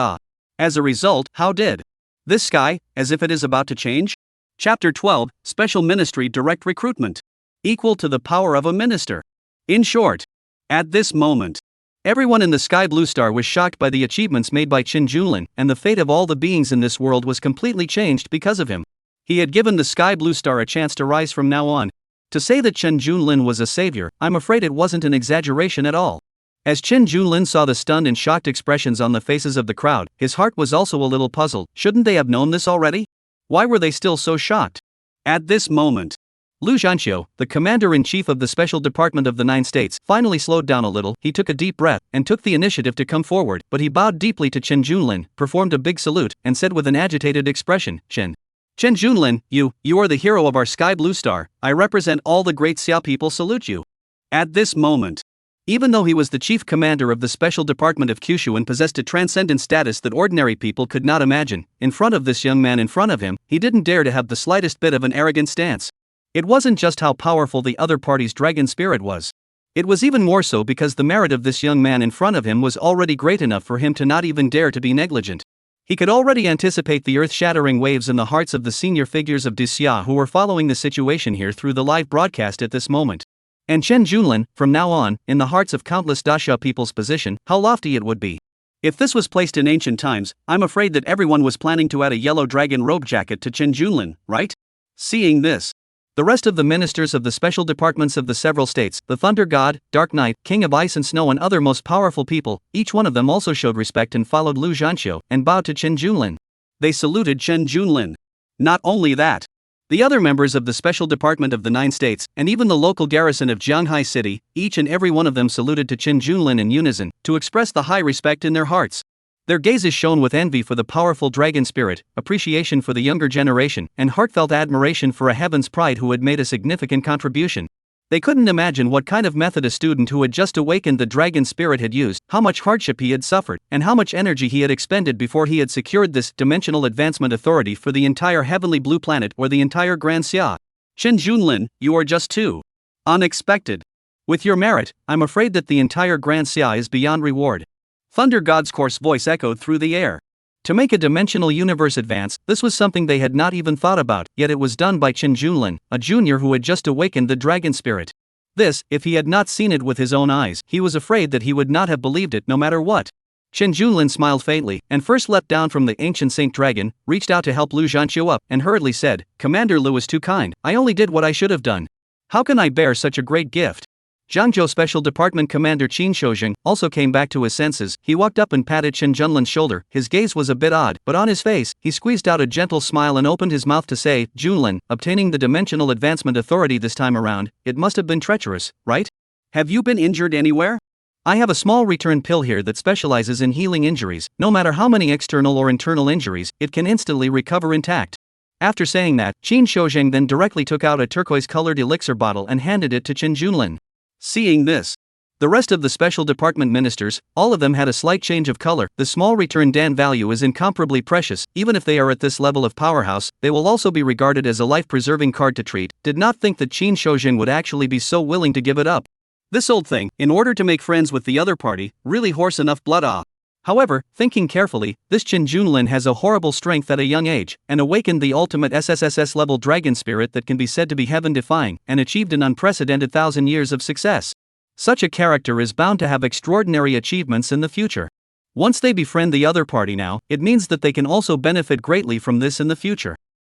As a result, how did this sky, as if it is about to change? Chapter 12, Special Ministry Direct Recruitment. Equal to the power of a minister. In short, at this moment, everyone in the Sky Blue Star was shocked by the achievements made by Qin Junlin, and the fate of all the beings in this world was completely changed because of him. He had given the Sky Blue Star a chance to rise from now on. To say that Qin Junlin was a savior, I'm afraid it wasn't an exaggeration at all. As Qin Junlin saw the stunned and shocked expressions on the faces of the crowd, his heart was also a little puzzled. Shouldn't they have known this already? Why were they still so shocked? At this moment, Lu Zhanqiu, the commander-in-chief of the Special Department of the 9 States, finally slowed down a little. He took a deep breath and took the initiative to come forward, but he bowed deeply to Qin Junlin, performed a big salute, and said with an agitated expression, Qin Junlin, you are the hero of our Sky Blue Star. I represent all the great Xia people, salute you. At this moment, even though he was the chief commander of the Special Department of Kyushu and possessed a transcendent status that ordinary people could not imagine, in front of this young man in front of him, he didn't dare to have the slightest bit of an arrogant stance. It wasn't just how powerful the other party's dragon spirit was. It was even more so because the merit of this young man in front of him was already great enough for him to not even dare to be negligent. He could already anticipate the earth-shattering waves in the hearts of the senior figures of Xia who were following the situation here through the live broadcast at this moment. And Qin Junlin, from now on, in the hearts of countless Daxia people's position, how lofty it would be. If this was placed in ancient times, I'm afraid that everyone was planning to add a yellow dragon robe jacket to Qin Junlin, right? Seeing this, the rest of the ministers of the special departments of the several states, the Thunder God, Dark Knight, King of Ice and Snow and other most powerful people, each one of them also showed respect and followed Lu Zhanqiu and bowed to Qin Junlin. They saluted Qin Junlin. Not only that, the other members of the special department of the 9 states, and even the local garrison of Jianghai city, each and every one of them saluted to Qin Junlin in unison, to express the high respect in their hearts. Their gazes shone with envy for the powerful dragon spirit, appreciation for the younger generation, and heartfelt admiration for a heaven's pride who had made a significant contribution. They couldn't imagine what kind of method a student who had just awakened the dragon spirit had used, how much hardship he had suffered, and how much energy he had expended before he had secured this dimensional advancement authority for the entire heavenly blue planet or the entire Grand Xia. Qin Junlin, you are just too unexpected. With your merit, I'm afraid that the entire Grand Xia is beyond reward. Thunder God's coarse voice echoed through the air. To make a dimensional universe advance, this was something they had not even thought about, yet it was done by Qin Junlin, a junior who had just awakened the dragon spirit. This, if he had not seen it with his own eyes, he was afraid that he would not have believed it no matter what. Qin Junlin smiled faintly, and first leapt down from the ancient Saint Dragon, reached out to help Lu Zhanqiu up, and hurriedly said, Commander Lu is too kind, I only did what I should have done. How can I bear such a great gift? Jiangzhou Special Department Commander Qin Shoujing also came back to his senses. He walked up and patted Qin Junlin's shoulder. His gaze was a bit odd, but on his face, he squeezed out a gentle smile and opened his mouth to say, Junlin, obtaining the Dimensional Advancement Authority this time around, it must have been treacherous, right? Have you been injured anywhere? I have a small return pill here that specializes in healing injuries. No matter how many external or internal injuries, it can instantly recover intact. After saying that, Qin Shoujing then directly took out a turquoise-colored elixir bottle and handed it to Qin Junlin. Seeing this, the rest of the special department ministers, all of them had a slight change of color. The small return Dan value is incomparably precious. Even if they are at this level of powerhouse, they will also be regarded as a life-preserving card to treat. Did not think that Qin Shoujing would actually be so willing to give it up. This old thing, in order to make friends with the other party, really horse enough blood. However, thinking carefully, this Qin Junlin has a horrible strength at a young age, and awakened the ultimate SSSS-level dragon spirit that can be said to be heaven-defying, and achieved an unprecedented 1,000 years of success. Such a character is bound to have extraordinary achievements in the future. Once they befriend the other party now, it means that they can also benefit greatly from this in the future.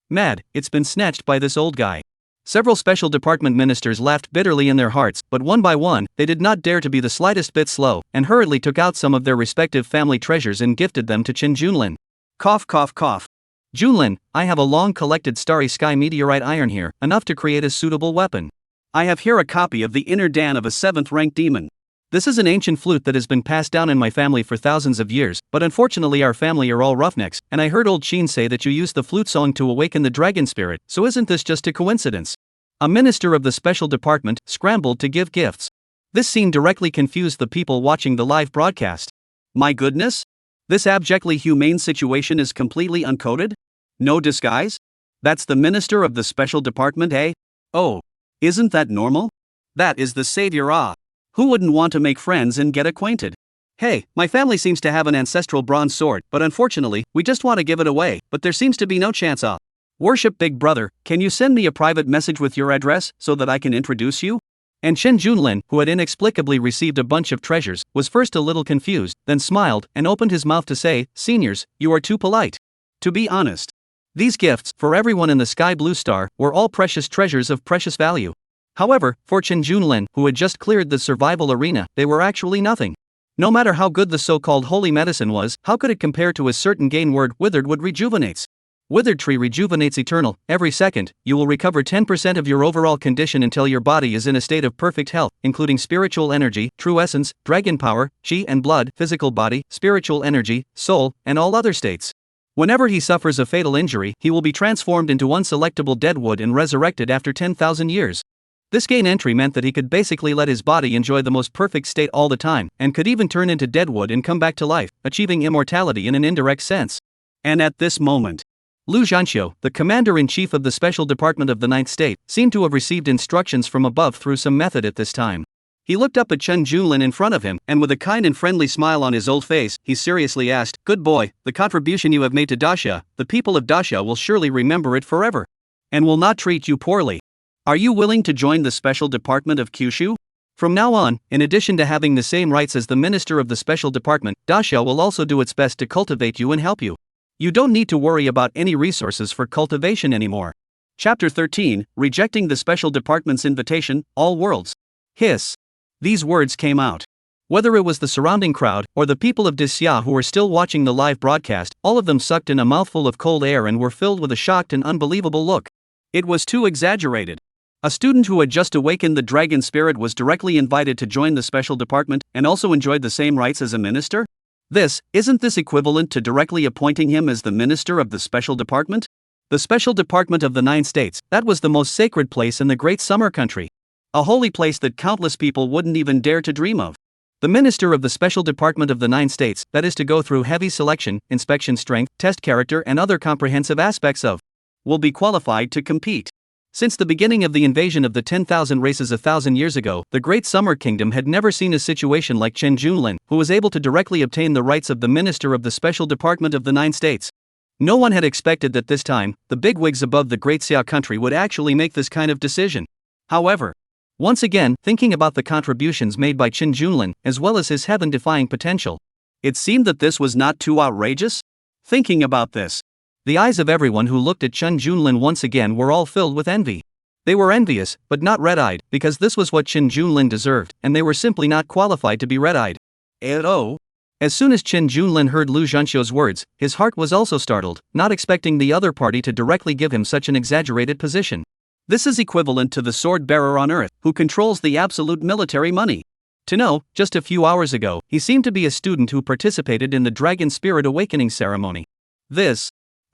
Mad, it's been snatched by this old guy. Several special department ministers laughed bitterly in their hearts, but one by one, they did not dare to be the slightest bit slow, and hurriedly took out some of their respective family treasures and gifted them to Qin Junlin. Cough cough cough. Junlin, I have a long-collected starry sky meteorite iron here, enough to create a suitable weapon. I have here a copy of the inner Dan of a 7th-ranked demon. This is an ancient flute that has been passed down in my family for thousands of years, but unfortunately our family are all roughnecks, and I heard old Qin say that you used the flute song to awaken the dragon spirit, so isn't this just a coincidence? A minister of the special department scrambled to give gifts. This scene directly confused the people watching the live broadcast. My goodness? This abjectly humane situation is completely uncoded? No disguise? That's the minister of the special department, eh? Oh, isn't that normal? That is the savior. Who wouldn't want to make friends and get acquainted? Hey, my family seems to have an ancestral bronze sword, but unfortunately, we just want to give it away, but there seems to be no chance of. Worship Big Brother, can you send me a private message with your address so that I can introduce you? And Chen Junlin, who had inexplicably received a bunch of treasures, was first a little confused, then smiled and opened his mouth to say, "Seniors, you are too polite." To be honest, these gifts, for everyone in the Sky Blue Star, were all precious treasures of precious value. However, for Chen Junlin, who had just cleared the survival arena, they were actually nothing. No matter how good the so-called holy medicine was, how could it compare to a certain gain word withered would rejuvenates? Withered tree rejuvenates eternal. Every second, you will recover 10% of your overall condition until your body is in a state of perfect health, including spiritual energy, true essence, dragon power, chi and blood, physical body, spiritual energy, soul, and all other states. Whenever he suffers a fatal injury, he will be transformed into unselectable deadwood and resurrected after 10,000 years. This gain entry meant that he could basically let his body enjoy the most perfect state all the time, and could even turn into deadwood and come back to life, achieving immortality in an indirect sense. And at this moment, Lu Zhanxiu, the commander-in-chief of the Special Department of the Ninth State, seemed to have received instructions from above through some method at this time. He looked up at Chen Junlin in front of him, and with a kind and friendly smile on his old face, he seriously asked, "Good boy, the contribution you have made to Daxia, the people of Daxia will surely remember it forever. And will not treat you poorly. Are you willing to join the Special Department of Kyushu? From now on, in addition to having the same rights as the Minister of the Special Department, Daxia will also do its best to cultivate you and help you. You don't need to worry about any resources for cultivation anymore." Chapter 13, Rejecting the Special Department's Invitation, All Worlds. Hiss. These words came out. Whether it was the surrounding crowd, or the people of Daxia who were still watching the live broadcast, all of them sucked in a mouthful of cold air and were filled with a shocked and unbelievable look. It was too exaggerated. A student who had just awakened the dragon spirit was directly invited to join the special department, and also enjoyed the same rights as a minister? Isn't this equivalent to directly appointing him as the minister of the special department? The special department of the 9 states, that was the most sacred place in the great summer country. A holy place that countless people wouldn't even dare to dream of. The minister of the special department of the 9 states, that is to go through heavy selection, inspection strength, test character and other comprehensive aspects of, will be qualified to compete. Since the beginning of the invasion of the 10,000 races 1,000 years ago, the Great Summer Kingdom had never seen a situation like Chen Junlin, who was able to directly obtain the rights of the minister of the special department of the 9 states. No one had expected that this time, the bigwigs above the Great Xia country would actually make this kind of decision. However, once again, thinking about the contributions made by Chen Junlin, as well as his heaven-defying potential, it seemed that this was not too outrageous? Thinking about this, the eyes of everyone who looked at Chen Junlin once again were all filled with envy. They were envious, but not red-eyed, because this was what Chen Junlin deserved, and they were simply not qualified to be red-eyed. As soon as Chen Junlin heard Lu Zhanxiu's words, his heart was also startled, not expecting the other party to directly give him such an exaggerated position. This is equivalent to the sword-bearer on Earth, who controls the absolute military money. To know, just a few hours ago, he seemed to be a student who participated in the Dragon Spirit Awakening ceremony.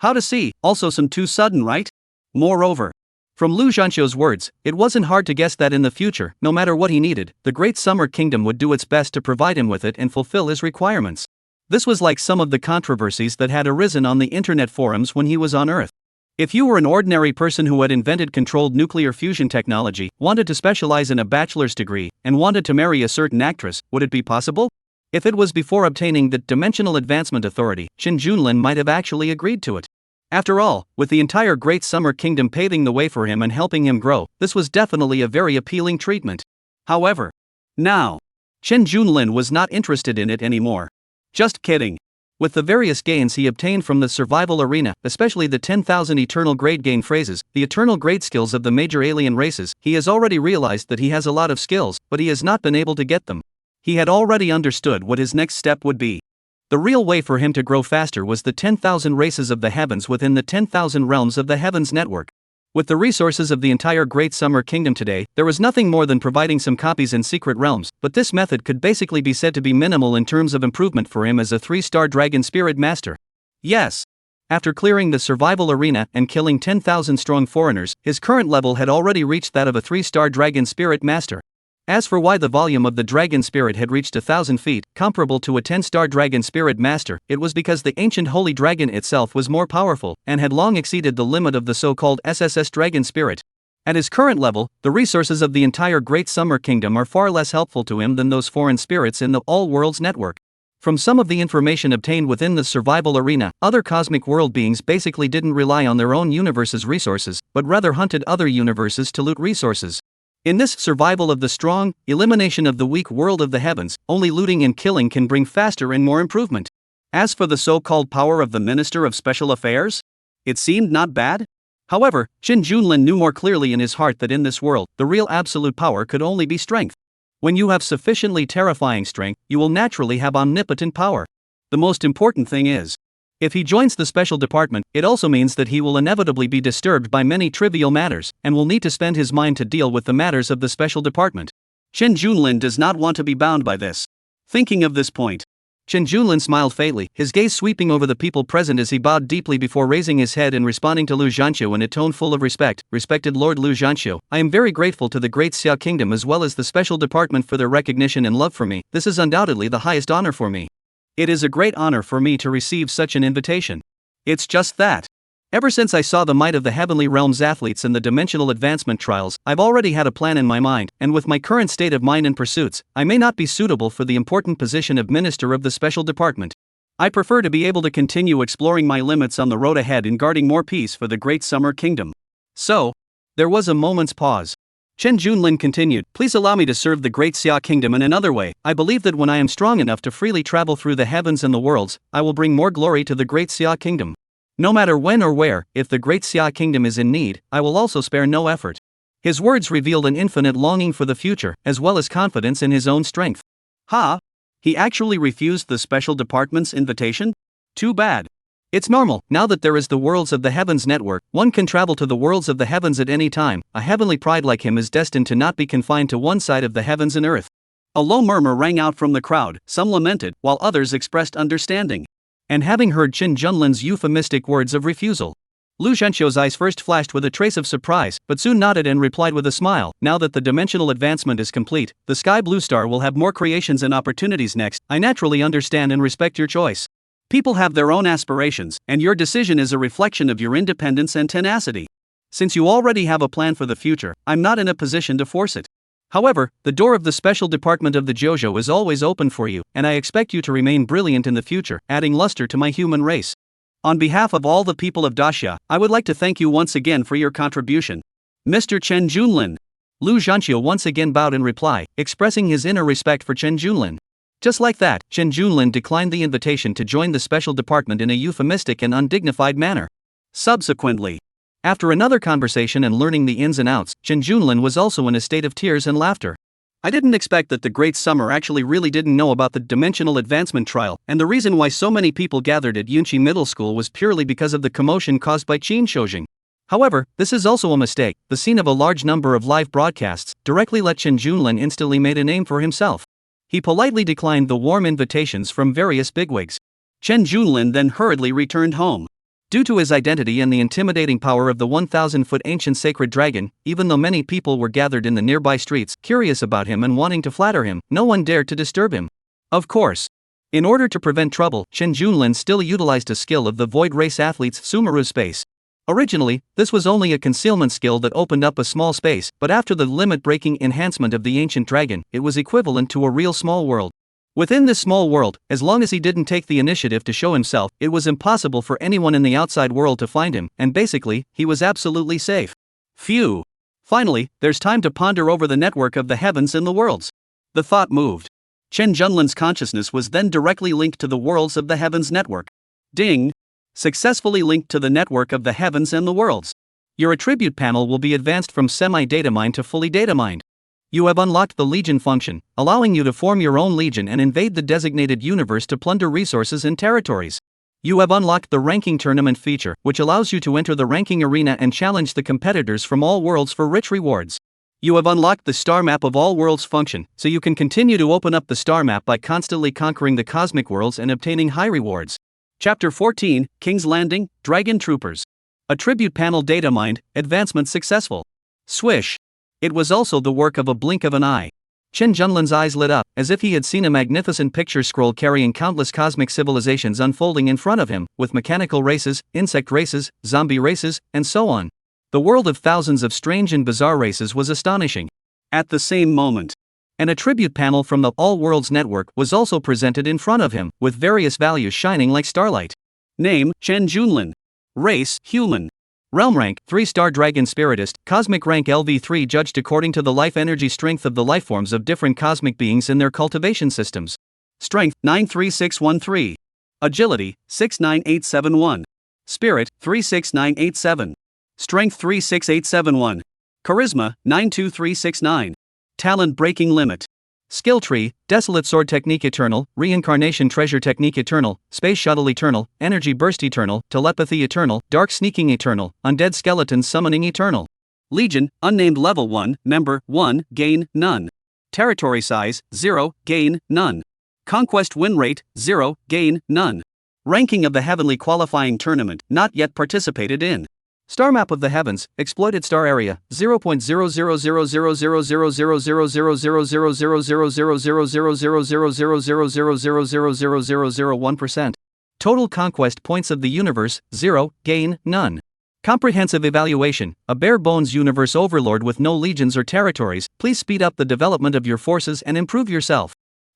How to see, also some too sudden, right? Moreover, from Lu Zhanxiu's words, it wasn't hard to guess that in the future, no matter what he needed, the Great Summer Kingdom would do its best to provide him with it and fulfill his requirements. This was like some of the controversies that had arisen on the internet forums when he was on Earth. If you were an ordinary person who had invented controlled nuclear fusion technology, wanted to specialize in a bachelor's degree, and wanted to marry a certain actress, would it be possible? If it was before obtaining the Dimensional Advancement Authority, Chen Junlin might have actually agreed to it. After all, with the entire Great Summer Kingdom paving the way for him and helping him grow, this was definitely a very appealing treatment. However, now, Chen Junlin was not interested in it anymore. Just kidding. With the various gains he obtained from the survival arena, especially the 10,000 eternal grade gain phrases, the eternal grade skills of the major alien races, he has already realized that he has a lot of skills, but he has not been able to get them. He had already understood what his next step would be. The real way for him to grow faster was the 10,000 races of the heavens within the 10,000 realms of the heavens network. With the resources of the entire Great Summer Kingdom today, there was nothing more than providing some copies in secret realms, but this method could basically be said to be minimal in terms of improvement for him as a 3-star Dragon Spirit Master. Yes. After clearing the survival arena and killing 10,000 strong foreigners, his current level had already reached that of a 3-star Dragon Spirit Master. As for why the volume of the Dragon Spirit had reached 1,000 feet, comparable to a 10-star Dragon Spirit Master, it was because the ancient Holy Dragon itself was more powerful, and had long exceeded the limit of the so-called SSS Dragon Spirit. At his current level, the resources of the entire Great Summer Kingdom are far less helpful to him than those foreign spirits in the All Worlds network. From some of the information obtained within the survival arena, other cosmic world beings basically didn't rely on their own universe's resources, but rather hunted other universes to loot resources. In this survival of the strong, elimination of the weak world of the heavens, only looting and killing can bring faster and more improvement. As for the so-called power of the Minister of Special Affairs, it seemed not bad. However, Qin Junlin knew more clearly in his heart that in this world, the real absolute power could only be strength. When you have sufficiently terrifying strength, you will naturally have omnipotent power. The most important thing is, if he joins the special department, it also means that he will inevitably be disturbed by many trivial matters, and will need to spend his mind to deal with the matters of the special department. Qin Junlin does not want to be bound by this. Thinking of this point, Qin Junlin smiled faintly, his gaze sweeping over the people present as he bowed deeply before raising his head and responding to Lu Zhanqiu in a tone full of respect. Respected Lord Lu Zhanqiu, I am very grateful to the Great Xia Kingdom as well as the special department for their recognition and love for me. This is undoubtedly the highest honor for me. It is a great honor for me to receive such an invitation. It's just that. Ever since I saw the might of the Heavenly Realms athletes in the dimensional advancement trials, I've already had a plan in my mind, and with my current state of mind and pursuits, I may not be suitable for the important position of Minister of the Special Department. I prefer to be able to continue exploring my limits on the road ahead and guarding more peace for the Great Summer Kingdom. So, there was a moment's pause. Qin Junlin continued, please allow me to serve the Great Xia Kingdom in another way. I believe that when I am strong enough to freely travel through the heavens and the worlds, I will bring more glory to the Great Xia Kingdom. No matter when or where, if the Great Xia Kingdom is in need, I will also spare no effort. His words revealed an infinite longing for the future, as well as confidence in his own strength. Ha! He actually refused the special department's invitation? Too bad. It's normal, now that there is the Worlds of the Heavens network, one can travel to the Worlds of the Heavens at any time. A heavenly pride like him is destined to not be confined to one side of the heavens and earth. A low murmur rang out from the crowd, some lamented, while others expressed understanding. And having heard Qin Junlin's euphemistic words of refusal, Lu Zhanqiu's eyes first flashed with a trace of surprise, but soon nodded and replied with a smile, now that the dimensional advancement is complete, the Sky Blue Star will have more creations and opportunities next. I naturally understand and respect your choice. People have their own aspirations, and your decision is a reflection of your independence and tenacity. Since you already have a plan for the future, I'm not in a position to force it. However, the door of the special department of the Jojo is always open for you, and I expect you to remain brilliant in the future, adding luster to my human race. On behalf of all the people of Daxia, I would like to thank you once again for your contribution. Mr. Qin Junlin. Lu Zhanqiu once again bowed in reply, expressing his inner respect for Qin Junlin. Just like that, Qin Junlin declined the invitation to join the special department in a euphemistic and undignified manner. Subsequently, after another conversation and learning the ins and outs, Qin Junlin was also in a state of tears and laughter. I didn't expect that the Great Summer actually really didn't know about the dimensional advancement trial, and the reason why so many people gathered at Yunqi Middle School was purely because of the commotion caused by Qin Shoujing. However, this is also a mistake. The scene of a large number of live broadcasts directly let Qin Junlin instantly made a name for himself. He politely declined the warm invitations from various bigwigs. Qin Junlin then hurriedly returned home. Due to his identity and the intimidating power of the 1,000-foot ancient sacred dragon, even though many people were gathered in the nearby streets, curious about him and wanting to flatter him, no one dared to disturb him. Of course. In order to prevent trouble, Qin Junlin still utilized a skill of the Void Race athlete's Sumeru space. Originally, this was only a concealment skill that opened up a small space, but after the limit-breaking enhancement of the ancient dragon, it was equivalent to a real small world. Within this small world, as long as he didn't take the initiative to show himself, it was impossible for anyone in the outside world to find him, and basically, he was absolutely safe. Phew. Finally, there's time to ponder over the network of the heavens and the worlds. The thought moved. Qin Junlin's consciousness was then directly linked to the Worlds of the Heavens network. Ding! Successfully linked to the network of the heavens and the worlds. Your attribute panel will be advanced from semi-data mined to fully data mined. You have unlocked the Legion function, allowing you to form your own legion and invade the designated universe to plunder resources and territories. You have unlocked the ranking tournament feature, which allows you to enter the ranking arena and challenge the competitors from all worlds for rich rewards. You have unlocked the star map of all worlds function, so you can continue to open up the star map by constantly conquering the cosmic worlds and obtaining high rewards. Chapter 14, King's Landing, Dragon Troopers. Attribute panel data mined, advancement successful. Swish. It was also the work of a blink of an eye. Qin Junlin's eyes lit up, as if he had seen a magnificent picture scroll carrying countless cosmic civilizations unfolding in front of him, with mechanical races, insect races, zombie races, and so on. The world of thousands of strange and bizarre races was astonishing. At the same moment, an attribute panel from the All Worlds network was also presented in front of him, with various values shining like starlight. Name, Chen Junlin. Race, human. Realm rank, 3-star dragon spiritist. Cosmic rank LV3 judged according to the life energy strength of the lifeforms of different cosmic beings in their cultivation systems. Strength, 93613. Agility, 69871. Spirit, 36987. Strength, 36871. Charisma, 92369. Talent breaking limit. Skill tree, Desolate Sword Technique Eternal, Reincarnation Treasure Technique Eternal, Space Shuttle Eternal, Energy Burst Eternal, Telepathy Eternal, Dark Sneaking Eternal, Undead Skeleton Summoning Eternal. Legion, Unnamed Level 1, Member, 1, Gain, None. Territory Size, 0, Gain, None. Conquest Win Rate, 0, Gain, None. Ranking of the Heavenly Qualifying Tournament, not yet participated in. Star map of the heavens, exploited star area, 0.00000000000000000000000000000000000000001%. Total conquest points of the universe, 0, gain, none. Comprehensive evaluation, a bare bones universe overlord with no legions or territories, please speed up the development of your forces and improve yourself.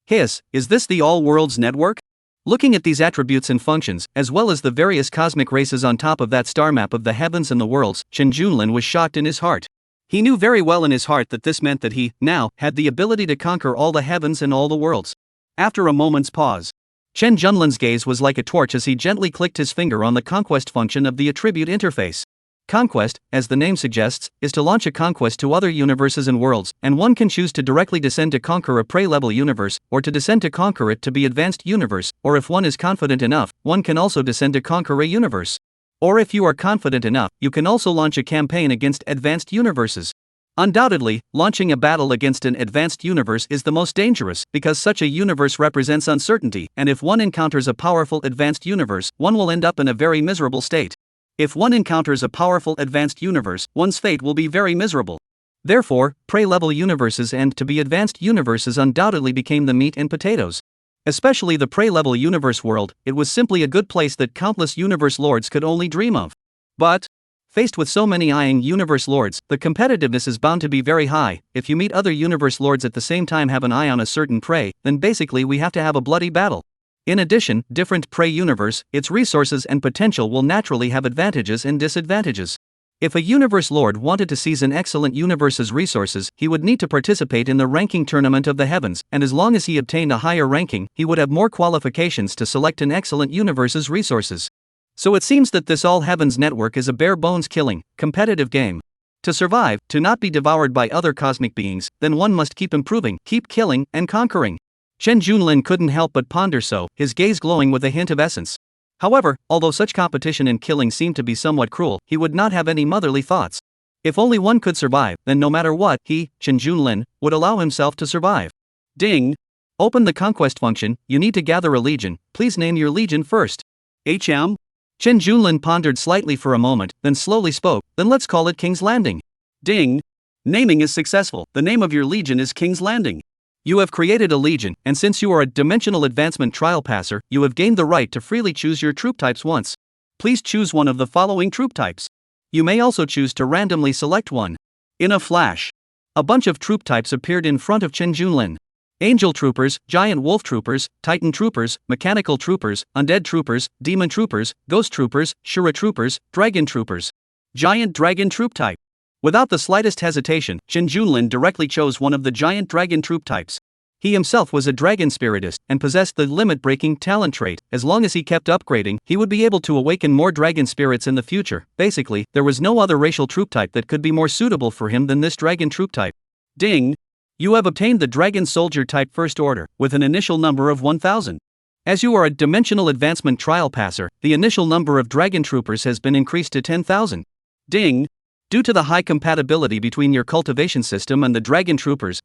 Hiss, is this the All Worlds network? Looking at these attributes and functions, as well as the various cosmic races on top of that star map of the heavens and the worlds, Chen Junlin was shocked in his heart. He knew very well in his heart that this meant that he, now, had the ability to conquer all the heavens and all the worlds. After a moment's pause, Chen Junlin's gaze was like a torch as he gently clicked his finger on the conquest function of the attribute interface. Conquest, as the name suggests, is to launch a conquest to other universes and worlds, and one can choose to directly descend to conquer a prey-level universe, or to descend to conquer it to be advanced universe, or if one is confident enough, one can also descend to conquer a universe. Or if you are confident enough, you can also launch a campaign against advanced universes. Undoubtedly, launching a battle against an advanced universe is the most dangerous, because such a universe represents uncertainty, and if one encounters a powerful advanced universe, one will end up in a very miserable state. If one encounters a powerful advanced universe, one's fate will be very miserable. Therefore, prey-level universes and to-be advanced universes undoubtedly became the meat and potatoes. Especially the prey-level universe world, it was simply a good place that countless universe lords could only dream of. But, faced with so many eyeing universe lords, the competitiveness is bound to be very high. If you meet other universe lords at the same time have an eye on a certain prey, then basically we have to have a bloody battle. In addition, different prey universe, its resources and potential will naturally have advantages and disadvantages. If a universe lord wanted to seize an excellent universe's resources, he would need to participate in the ranking tournament of the heavens, and as long as he obtained a higher ranking, he would have more qualifications to select an excellent universe's resources. So it seems that this all heavens network is a bare bones killing, competitive game. To survive, to not be devoured by other cosmic beings, then one must keep improving, keep killing, and conquering. Chen Junlin couldn't help but ponder so, his gaze glowing with a hint of essence. However, although such competition and killing seemed to be somewhat cruel, he would not have any motherly thoughts. If only one could survive, then no matter what, he, Chen Junlin, would allow himself to survive. Ding! Open the conquest function, you need to gather a legion, please name your legion first. HM? Chen Junlin pondered slightly for a moment, then slowly spoke, then let's call it King's Landing. Ding! Naming is successful, the name of your legion is King's Landing. You have created a legion, and since you are a dimensional advancement trial passer, you have gained the right to freely choose your troop types once. Please choose one of the following troop types. You may also choose to randomly select one. In a flash, a bunch of troop types appeared in front of Chen Junlin. Angel troopers, giant wolf troopers, titan troopers, mechanical troopers, undead troopers, demon troopers, ghost troopers, Shura troopers, dragon troopers. Giant dragon troop type. Without the slightest hesitation, Chen Junlin directly chose one of the giant dragon troop types. He himself was a dragon spiritist and possessed the limit-breaking talent trait. As long as he kept upgrading, he would be able to awaken more dragon spirits in the future. Basically, there was no other racial troop type that could be more suitable for him than this dragon troop type. Ding! You have obtained the dragon soldier type first order, with an initial number of 1000. As you are a dimensional advancement trial passer, the initial number of dragon troopers has been increased to 10,000. Ding! Due to the high compatibility between your cultivation system and the dragon troopers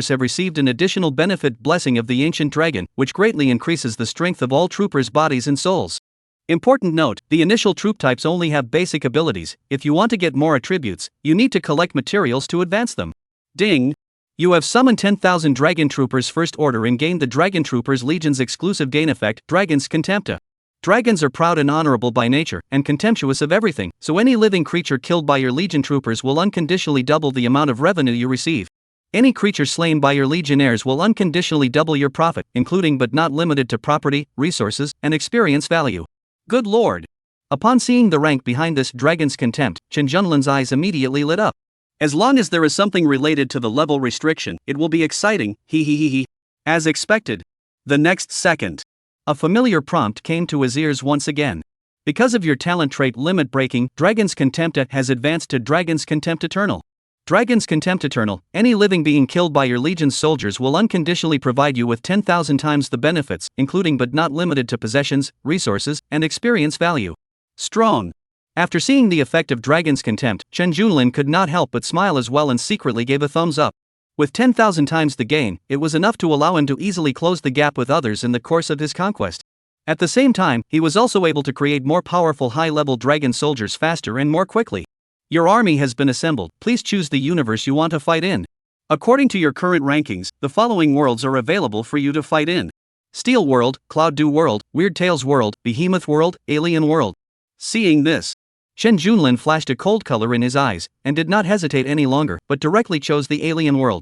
have received an additional benefit blessing of the ancient dragon, which greatly increases the strength of all troopers' bodies and souls. Important note, the initial troop types only have basic abilities. If you want to get more attributes, you need to collect materials to advance them. Ding! You have summoned 10,000 dragon troopers first order and gained the dragon troopers legion's exclusive gain effect, Dragon's Contempta. Dragons are proud and honorable by nature, and contemptuous of everything, so any living creature killed by your legion troopers will unconditionally double the amount of revenue you receive. Any creature slain by your legionnaires will unconditionally double your profit, including but not limited to property, resources, and experience value. Good lord! Upon seeing the rank behind this dragon's contempt, Chen Junlin's eyes immediately lit up. As long as there is something related to the level restriction, it will be exciting, he. As expected. The next second, a familiar prompt came to his ears once again. Because of your talent trait limit breaking, Dragon's Contempt has advanced to Dragon's Contempt Eternal. Dragon's Contempt Eternal, any living being killed by your legion's soldiers will unconditionally provide you with 10,000 times the benefits, including but not limited to possessions, resources, and experience value. Strong. After seeing the effect of Dragon's Contempt, Chen Junlin could not help but smile as well and secretly gave a thumbs up. With 10,000 times the gain, it was enough to allow him to easily close the gap with others in the course of his conquest. At the same time, he was also able to create more powerful high-level dragon soldiers faster and more quickly. Your army has been assembled, please choose the universe you want to fight in. According to your current rankings, the following worlds are available for you to fight in. Steel World, Cloud Dew World, Weird Tales World, Behemoth World, Alien World. Seeing this, Chen Junlin flashed a cold color in his eyes, and did not hesitate any longer, but directly chose the Alien World.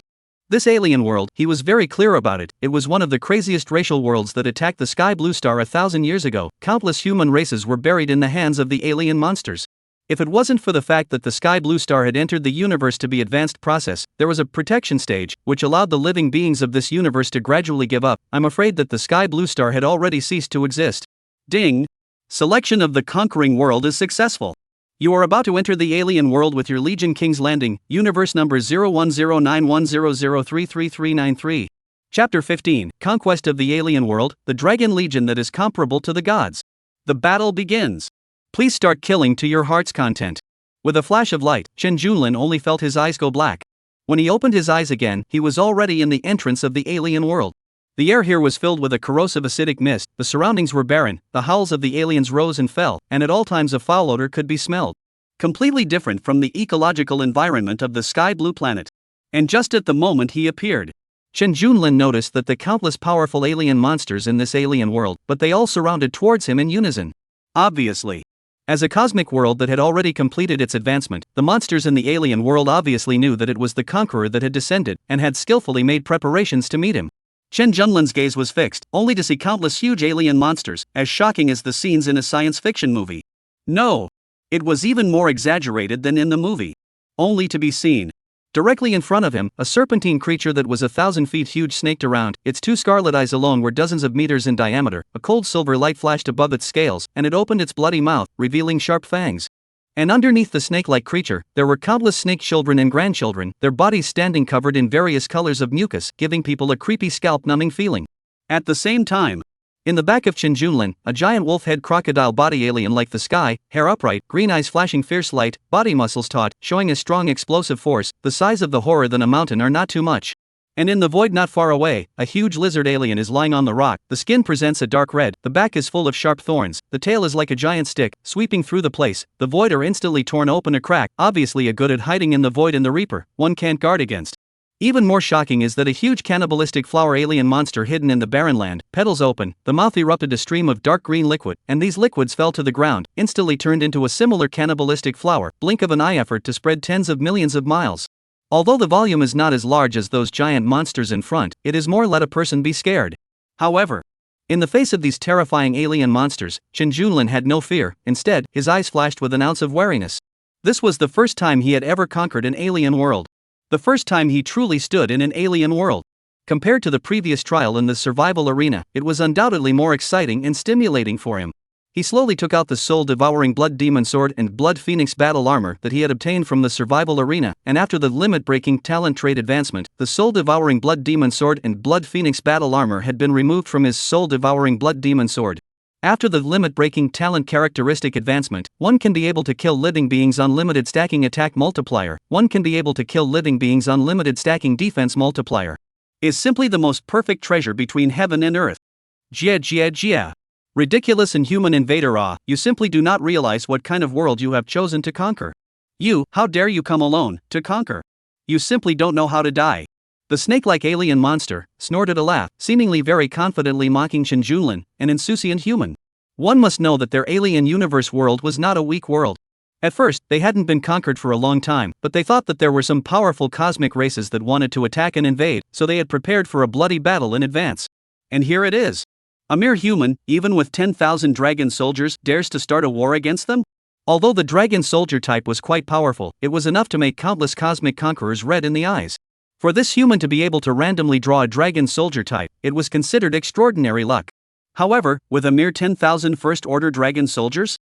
This Alien World, he was very clear about it, it was one of the craziest racial worlds that attacked the Sky Blue Star 1,000 years ago. Countless human races were buried in the hands of the alien monsters. If it wasn't for the fact that the Sky Blue Star had entered the universe to be advanced process, there was a protection stage, which allowed the living beings of this universe to gradually give up. I'm afraid that the Sky Blue Star had already ceased to exist. Ding! Selection of the conquering world is successful. You are about to enter the alien world with your Legion King's Landing, universe number 010910033393. Chapter 15, Conquest of the Alien World, the Dragon Legion that is comparable to the gods. The battle begins. Please start killing to your heart's content. With a flash of light, Chen Junlin only felt his eyes go black. When he opened his eyes again, he was already in the entrance of the alien world. The air here was filled with a corrosive acidic mist, the surroundings were barren, the howls of the aliens rose and fell, and at all times a foul odor could be smelled. Completely different from the ecological environment of the sky blue planet. And just at the moment he appeared, Chen Junlin noticed that the countless powerful alien monsters in this alien world, but they all surrounded towards him in unison. Obviously. As a cosmic world that had already completed its advancement, the monsters in the alien world obviously knew that it was the conqueror that had descended, and had skillfully made preparations to meet him. Chen Junlin's gaze was fixed, only to see countless huge alien monsters, as shocking as the scenes in a science fiction movie. No! It was even more exaggerated than in the movie. Only to be seen. Directly in front of him, a serpentine creature that was 1,000 feet huge snaked around, its two scarlet eyes alone were dozens of meters in diameter, a cold silver light flashed above its scales, and it opened its bloody mouth, revealing sharp fangs. And underneath the snake-like creature, there were countless snake children and grandchildren, their bodies standing covered in various colors of mucus, giving people a creepy scalp-numbing feeling. At the same time, in the back of Chen Junlin, a giant wolf-head crocodile body alien like the sky, hair upright, green eyes flashing fierce light, body muscles taut, showing a strong explosive force, the size of the horror than a mountain are not too much. And in the void not far away, a huge lizard alien is lying on the rock, the skin presents a dark red, the back is full of sharp thorns, the tail is like a giant stick, sweeping through the place, the void are instantly torn open a crack, obviously a good at hiding in the void and the reaper, one can't guard against. Even more shocking is that a huge cannibalistic flower alien monster hidden in the barren land, petals open, the mouth erupted a stream of dark green liquid, and these liquids fell to the ground, instantly turned into a similar cannibalistic flower, blink of an eye effort to spread tens of millions of miles. Although the volume is not as large as those giant monsters in front, it is more let a person be scared. However, in the face of these terrifying alien monsters, Chen Junlin had no fear, instead, his eyes flashed with an ounce of wariness. This was the first time he had ever conquered an alien world. The first time he truly stood in an alien world. Compared to the previous trial in the survival arena, it was undoubtedly more exciting and stimulating for him. He slowly took out the soul-devouring blood demon sword and blood phoenix battle armor that he had obtained from the survival arena, and after the limit-breaking talent trait advancement, the soul-devouring blood demon sword and blood phoenix battle armor had been removed from his soul-devouring blood demon sword. After the limit-breaking talent characteristic advancement, one can be able to kill living beings unlimited stacking attack multiplier, one can be able to kill living beings unlimited stacking defense multiplier. Is simply the most perfect treasure between heaven and earth. Jia. Ridiculous and human invader you simply do not realize what kind of world you have chosen to conquer. How dare you come alone, to conquer? You simply don't know how to die. The snake-like alien monster snorted a laugh, seemingly very confidently mocking Chen Junlin, an insouciant human. One must know that their alien universe world was not a weak world. At first, they hadn't been conquered for a long time, but they thought that there were some powerful cosmic races that wanted to attack and invade, so they had prepared for a bloody battle in advance. And here it is. A mere human, even with 10,000 dragon soldiers, dares to start a war against them? Although the dragon soldier type was quite powerful, it was enough to make countless cosmic conquerors red in the eyes. For this human to be able to randomly draw a dragon soldier type, it was considered extraordinary luck. However, with a mere 10,000 first-order dragon soldiers?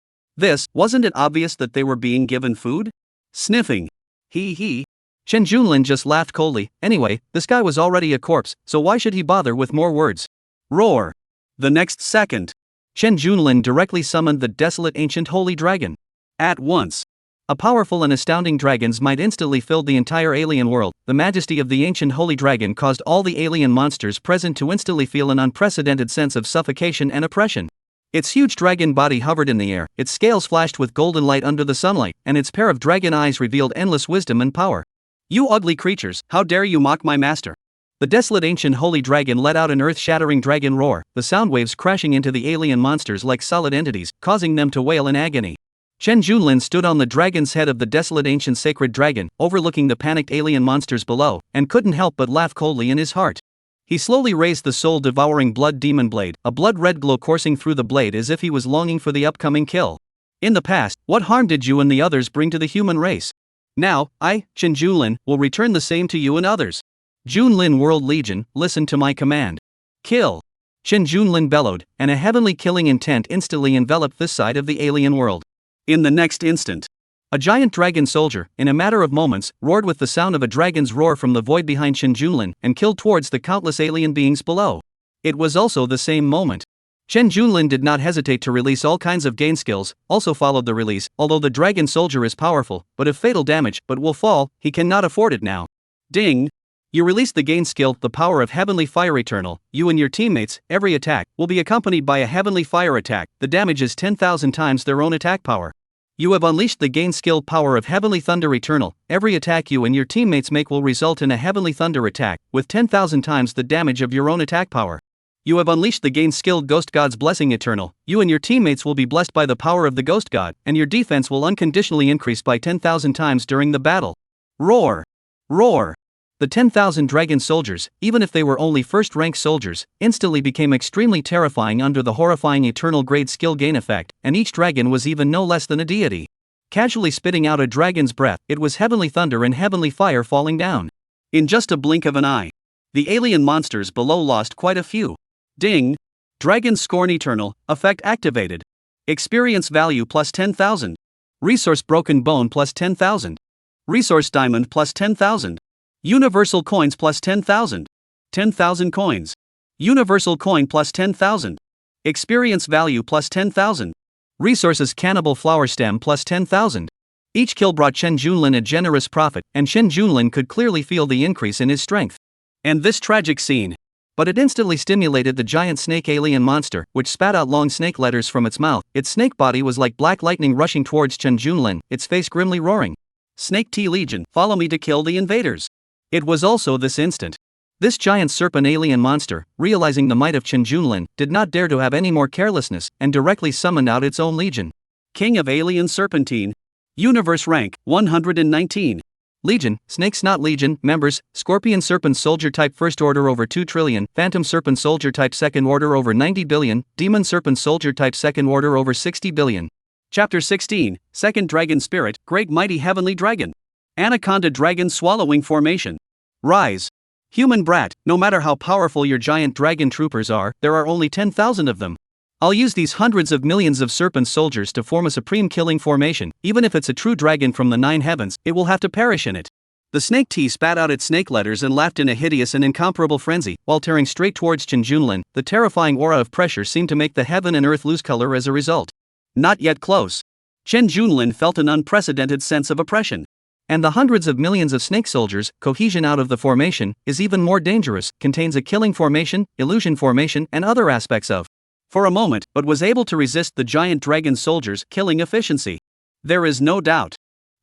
Wasn't it obvious that they were being given food? Sniffing. Hee. Chen Junlin just laughed coldly. Anyway, this guy was already a corpse, so why should he bother with more words? Roar. The next second, Chen Junlin directly summoned the desolate ancient holy dragon. At once, a powerful and astounding dragon's might instantly filled the entire alien world. The majesty of the ancient holy dragon caused all the alien monsters present to instantly feel an unprecedented sense of suffocation and oppression. Its huge dragon body hovered in the air, its scales flashed with golden light under the sunlight, and its pair of dragon eyes revealed endless wisdom and power. You ugly creatures, how dare you mock my master? The desolate ancient holy dragon let out an earth-shattering dragon roar, the sound waves crashing into the alien monsters like solid entities, causing them to wail in agony. Chen Junlin stood on the dragon's head of the desolate ancient sacred dragon, overlooking the panicked alien monsters below, and couldn't help but laugh coldly in his heart. He slowly raised the soul-devouring blood demon blade, a blood-red glow coursing through the blade as if he was longing for the upcoming kill. In the past, what harm did you and the others bring to the human race? Now, I, Chen Junlin, will return the same to you and others. Junlin World Legion, listen to my command. Kill! Chen Junlin bellowed, and a heavenly killing intent instantly enveloped this side of the alien world. In the next instant, a giant dragon soldier, in a matter of moments, roared with the sound of a dragon's roar from the void behind Chen Junlin and killed towards the countless alien beings below. It was also the same moment. Chen Junlin did not hesitate to release all kinds of gain skills, also followed the release. Although the dragon soldier is powerful, but if fatal damage, but will fall, he cannot afford it now. Ding! You release the gain skill, the power of heavenly fire eternal. You and your teammates, every attack, will be accompanied by a heavenly fire attack. The damage is 10,000 times their own attack power. You have unleashed the gain skill power of heavenly thunder eternal. Every attack you and your teammates make will result in a heavenly thunder attack, with 10,000 times the damage of your own attack power. You have unleashed the gain skill Ghost God's Blessing Eternal. You and your teammates will be blessed by the power of the Ghost God, and your defense will unconditionally increase by 10,000 times during the battle. Roar! Roar! The 10,000 dragon soldiers, even if they were only first-rank soldiers, instantly became extremely terrifying under the horrifying eternal grade skill gain effect, and each dragon was even no less than a deity. Casually spitting out a dragon's breath, it was heavenly thunder and heavenly fire falling down. In just a blink of an eye, the alien monsters below lost quite a few. Ding! Dragon Scorn Eternal, effect activated. Experience value plus 10,000. Resource Broken Bone plus 10,000. Resource Diamond plus 10,000. Universal Coins plus 10,000. 10,000 coins. Universal Coin plus 10,000. Experience value plus 10,000. Resources Cannibal Flower Stem plus 10,000. Each kill brought Chen Junlin a generous profit, and Chen Junlin could clearly feel the increase in his strength. And this tragic scene. But it instantly stimulated the giant snake alien monster, which spat out long snake letters from its mouth. Its snake body was like black lightning rushing towards Chen Junlin, its face grimly roaring. Snake T Legion, follow me to kill the invaders. It was also this instant. This giant serpent alien monster, realizing the might of Chen Junlin, did not dare to have any more carelessness, and directly summoned out its own legion. King of Alien Serpentine. Universe rank, 119. Legion, Snake Snot Legion, members, Scorpion Serpent Soldier Type First Order over 2 trillion, Phantom Serpent Soldier Type Second Order over 90 billion, Demon Serpent Soldier Type Second Order over 60 billion. Chapter 16, Second Dragon Spirit, Great Mighty Heavenly Dragon. Anaconda Dragon Swallowing Formation. Rise. Human brat, no matter how powerful your giant dragon troopers are, there are only 10,000 of them. I'll use these hundreds of millions of serpent soldiers to form a supreme killing formation. Even if it's a true dragon from the 9 heavens, it will have to perish in it. The snake T spat out its snake letters and laughed in a hideous and incomparable frenzy, while tearing straight towards Chen Junlin. The terrifying aura of pressure seemed to make the heaven and earth lose color as a result. Not yet close. Chen Junlin felt an unprecedented sense of oppression. And the hundreds of millions of snake soldiers, cohesion out of the formation, is even more dangerous, contains a killing formation, illusion formation, and other aspects of. For a moment, but was able to resist the giant dragon soldiers' killing efficiency. There is no doubt.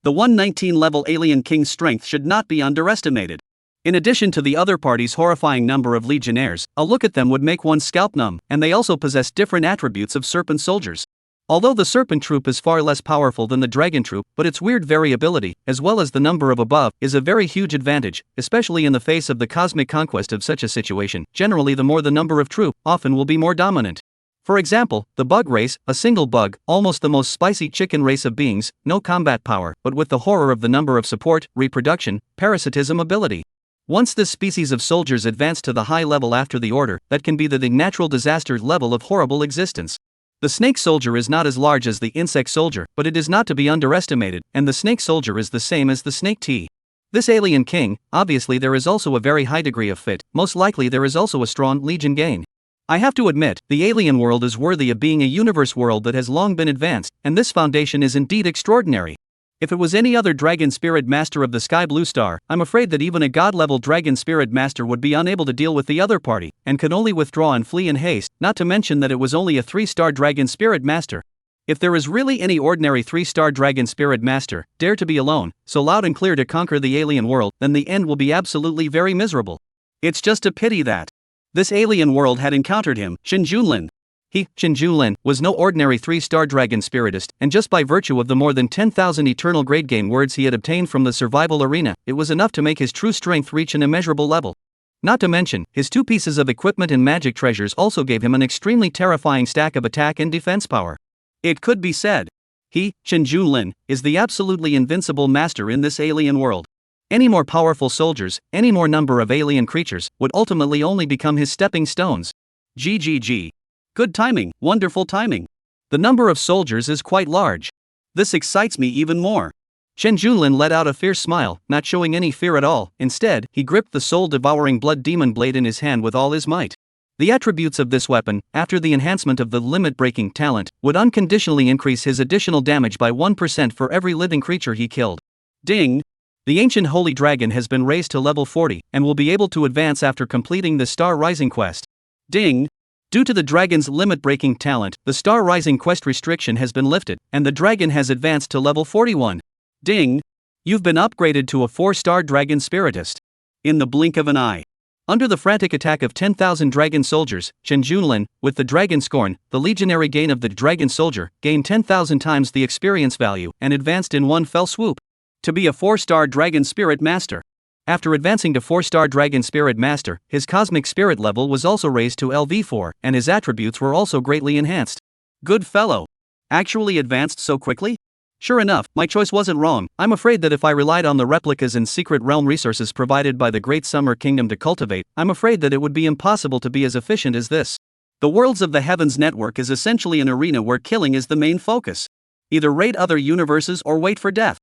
The 119 level alien king's strength should not be underestimated. In addition to the other party's horrifying number of legionnaires, a look at them would make one's scalp numb, and they also possess different attributes of serpent soldiers. Although the serpent troop is far less powerful than the dragon troop, but its weird variability, as well as the number of above, is a very huge advantage, especially in the face of the cosmic conquest of such a situation. Generally, the more the number of troop, often will be more dominant. For example, the bug race, a single bug, almost the most spicy chicken race of beings, no combat power, but with the horror of the number of support, reproduction, parasitism ability. Once this species of soldiers advance to the high level after the order, that can be the natural disaster level of horrible existence. The snake soldier is not as large as the insect soldier, but it is not to be underestimated, and the snake soldier is the same as the snake T. This alien king, obviously there is also a very high degree of fit, most likely there is also a strong legion gain. I have to admit, the alien world is worthy of being a universe world that has long been advanced, and this foundation is indeed extraordinary. If it was any other dragon spirit master of the sky blue star, I'm afraid that even a god-level dragon spirit master would be unable to deal with the other party, and could only withdraw and flee in haste, not to mention that it was only a 3-star dragon spirit master. If there is really any ordinary 3-star dragon spirit master, dare to be alone, so loud and clear to conquer the alien world, then the end will be absolutely very miserable. It's just a pity that this alien world had encountered him, Shin Junlin. He, Shin Junlin, was no ordinary 3-star dragon spiritist, and just by virtue of the more than 10,000 eternal grade game words he had obtained from the survival arena, it was enough to make his true strength reach an immeasurable level. Not to mention, his 2 pieces of equipment and magic treasures also gave him an extremely terrifying stack of attack and defense power. It could be said, he, Shin Junlin, is the absolutely invincible master in this alien world. Any more powerful soldiers, any more number of alien creatures, would ultimately only become his stepping stones. GGG. Good timing, wonderful timing. The number of soldiers is quite large. This excites me even more. Shen Junlin let out a fierce smile, not showing any fear at all. Instead, he gripped the soul-devouring blood demon blade in his hand with all his might. The attributes of this weapon, after the enhancement of the limit-breaking talent, would unconditionally increase his additional damage by 1% for every living creature he killed. Ding! The ancient holy dragon has been raised to level 40, and will be able to advance after completing the Star Rising quest. Ding! Due to the dragon's limit-breaking talent, the Star Rising quest restriction has been lifted, and the dragon has advanced to level 41. Ding! You've been upgraded to a 4-star dragon spiritist. In the blink of an eye. Under the frantic attack of 10,000 dragon soldiers, Shen Junlin, with the dragon scorn, the legionary gain of the dragon soldier, gained 10,000 times the experience value, and advanced in one fell swoop to be a 4-star dragon spirit master. After advancing to 4-star Dragon Spirit Master, his cosmic spirit level was also raised to LV4, and his attributes were also greatly enhanced. Good fellow. Actually advanced so quickly? Sure enough, my choice wasn't wrong. I'm afraid that if I relied on the replicas and secret realm resources provided by the Great Summer Kingdom to cultivate, I'm afraid that it would be impossible to be as efficient as this. The Worlds of the Heavens network is essentially an arena where killing is the main focus. Either raid other universes or wait for death.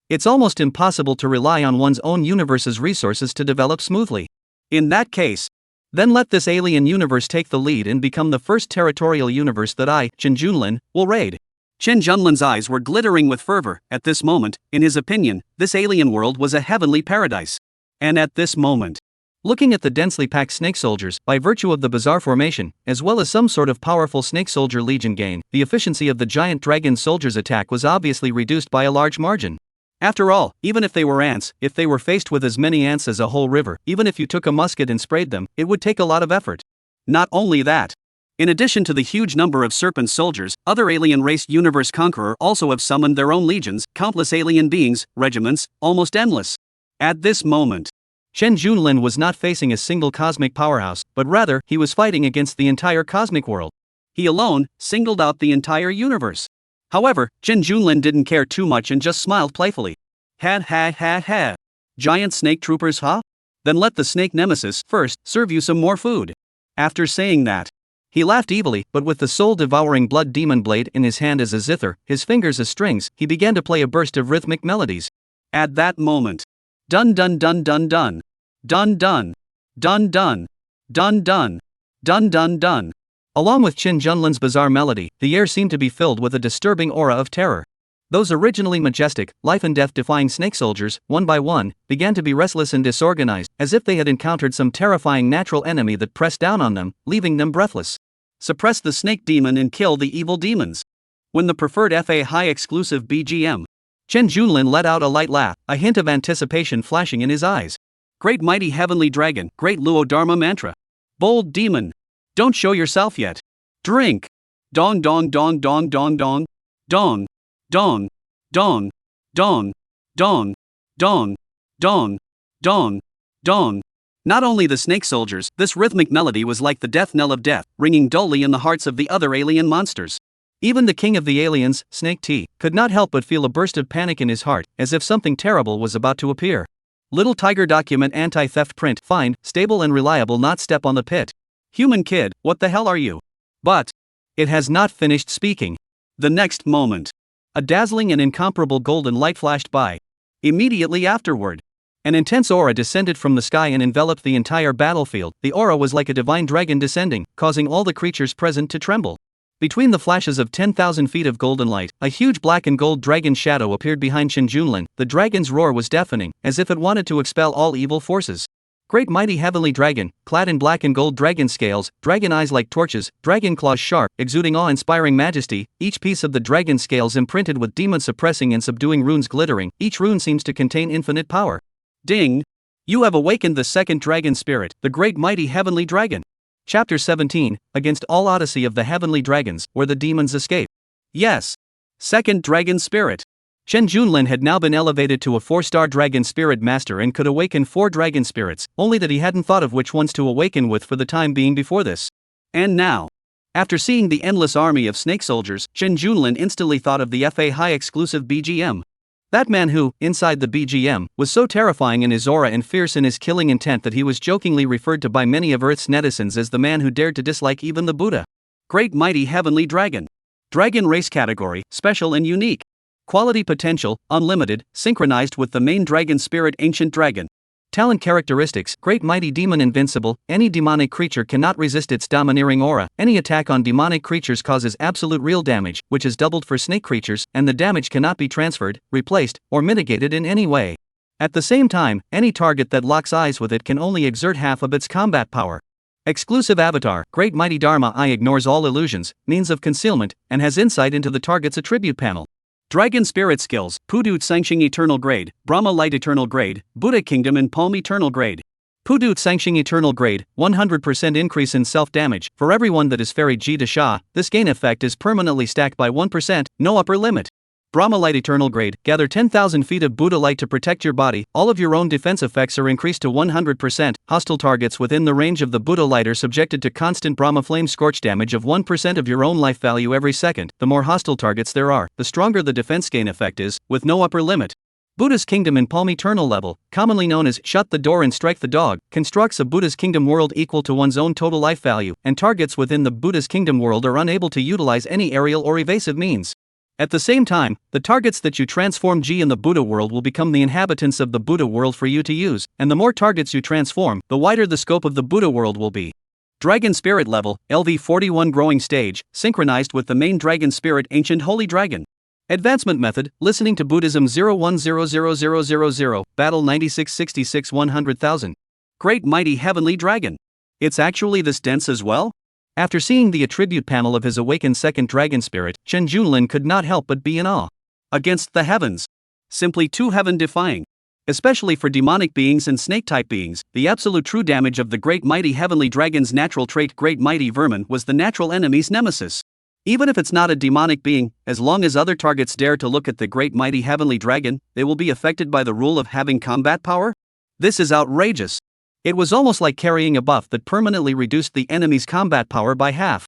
It's almost impossible to rely on one's own universe's resources to develop smoothly. In that case, then let this alien universe take the lead and become the first territorial universe that I, Shen Junlin, will raid. Shen Junlin's eyes were glittering with fervor. At this moment, in his opinion, this alien world was a heavenly paradise. And at this moment, looking at the densely packed snake soldiers, by virtue of the bizarre formation, as well as some sort of powerful snake soldier legion gain, the efficiency of the giant dragon soldier's attack was obviously reduced by a large margin. After all, even if they were ants, if they were faced with as many ants as a whole river, even if you took a musket and sprayed them, it would take a lot of effort. Not only that. In addition to the huge number of serpent soldiers, other alien race universe conqueror also have summoned their own legions, countless alien beings, regiments, almost endless. At this moment, Shen Junlin was not facing a single cosmic powerhouse, but rather, he was fighting against the entire cosmic world. He alone singled out the entire universe. However, Shen Junlin didn't care too much and just smiled playfully. Ha. Giant snake troopers, huh? Then let the snake nemesis first serve you some more food. After saying that, he laughed evilly, but with the soul-devouring blood demon blade in his hand as a zither, his fingers as strings, he began to play a burst of rhythmic melodies. At that moment, dun dun dun dun dun, dun dun, dun dun, dun dun, dun dun dun. Along with Shen Junlin's bizarre melody, the air seemed to be filled with a disturbing aura of terror. Those originally majestic, life-and-death-defying snake soldiers, one by one, began to be restless and disorganized, as if they had encountered some terrifying natural enemy that pressed down on them, leaving them breathless. Suppress the snake demon and kill the evil demons. When the preferred FA high-exclusive BGM. Shen Junlin let out a light laugh, a hint of anticipation flashing in his eyes. Great mighty heavenly dragon, great Luo Dharma mantra. Bold demon. Don't show yourself yet. Drink. Dong dong dong dong dong dong. Dong. Dong. Dong. Dong. Dong. Dong. Dong. Dong. Dong. Not only the snake soldiers, this rhythmic melody was like the death knell of death, ringing dully in the hearts of the other alien monsters. Even the king of the aliens, Snake T, could not help but feel a burst of panic in his heart, as if something terrible was about to appear. Little Tiger document anti-theft print find, stable and reliable not step on the pit. Human kid, what the hell are you? But it has not finished speaking. The next moment, a dazzling and incomparable golden light flashed by. Immediately afterward, an intense aura descended from the sky and enveloped the entire battlefield. The aura was like a divine dragon descending, causing all the creatures present to tremble. Between the flashes of 10,000 feet of golden light, a huge black and gold dragon shadow appeared behind Chen Junlin. The dragon's roar was deafening, as if it wanted to expel all evil forces. Great mighty heavenly dragon, clad in black and gold dragon scales, dragon eyes like torches, dragon claws sharp, exuding awe-inspiring majesty, each piece of the dragon scales imprinted with demon-suppressing and subduing runes glittering. Each rune seems to contain infinite power. Ding! You have awakened the second dragon spirit, the great mighty heavenly dragon. Chapter 17, Against all Odyssey of the Heavenly Dragons, where the demons escape. Yes. Second dragon spirit. Chen Junlin had now been elevated to a 4-star dragon spirit master and could awaken 4 dragon spirits, only that he hadn't thought of which ones to awaken with for the time being before this. And now, after seeing the endless army of snake soldiers, Chen Junlin instantly thought of the FA High exclusive BGM. That man who, inside the BGM, was so terrifying in his aura and fierce in his killing intent that he was jokingly referred to by many of Earth's netizens as the man who dared to dislike even the Buddha. Great mighty heavenly dragon. Dragon race category, special and unique. Quality potential, unlimited, synchronized with the main dragon spirit ancient dragon. Talent characteristics, great mighty demon invincible, any demonic creature cannot resist its domineering aura, any attack on demonic creatures causes absolute real damage, which is doubled for snake creatures, and the damage cannot be transferred, replaced, or mitigated in any way. At the same time, any target that locks eyes with it can only exert half of its combat power. Exclusive avatar, great mighty Dharma Eye ignores all illusions, means of concealment, and has insight into the target's attribute panel. Dragon Spirit Skills, Pudut Sangxing Eternal Grade, Brahma Light Eternal Grade, Buddha Kingdom and Palm Eternal Grade. Pudut Sangxing Eternal Grade, 100% increase in self-damage. For everyone that is Fairy Ji Sha, this gain effect is permanently stacked by 1%, no upper limit. Brahma Light Eternal Grade, gather 10,000 feet of Buddha Light to protect your body. All of your own defense effects are increased to 100%. Hostile targets within the range of the Buddha Light are subjected to constant Brahma Flame Scorch damage of 1% of your own life value every second. The more hostile targets there are, the stronger the defense gain effect is, with no upper limit. Buddha's Kingdom in Palm Eternal level, commonly known as Shut the Door and Strike the Dog, constructs a Buddha's Kingdom world equal to one's own total life value, and targets within the Buddha's Kingdom world are unable to utilize any aerial or evasive means. At the same time, the targets that you transform G in the Buddha world will become the inhabitants of the Buddha world for you to use, and the more targets you transform, the wider the scope of the Buddha world will be. Dragon Spirit Level, LV41 Growing Stage, synchronized with the main Dragon Spirit Ancient Holy Dragon. Advancement Method, Listening to Buddhism 01000000, Battle 9666 100,000. Great Mighty Heavenly Dragon. It's actually this dense as well? After seeing the attribute panel of his awakened second dragon spirit, Chen Junlin could not help but be in awe. Against the heavens. Simply too heaven-defying. Especially for demonic beings and snake-type beings, the absolute true damage of the great mighty heavenly dragon's natural trait Great Mighty Vermin was the natural enemy's nemesis. Even if it's not a demonic being, as long as other targets dare to look at the great mighty heavenly dragon, they will be affected by the rule of having combat power? This is outrageous. It was almost like carrying a buff that permanently reduced the enemy's combat power by half.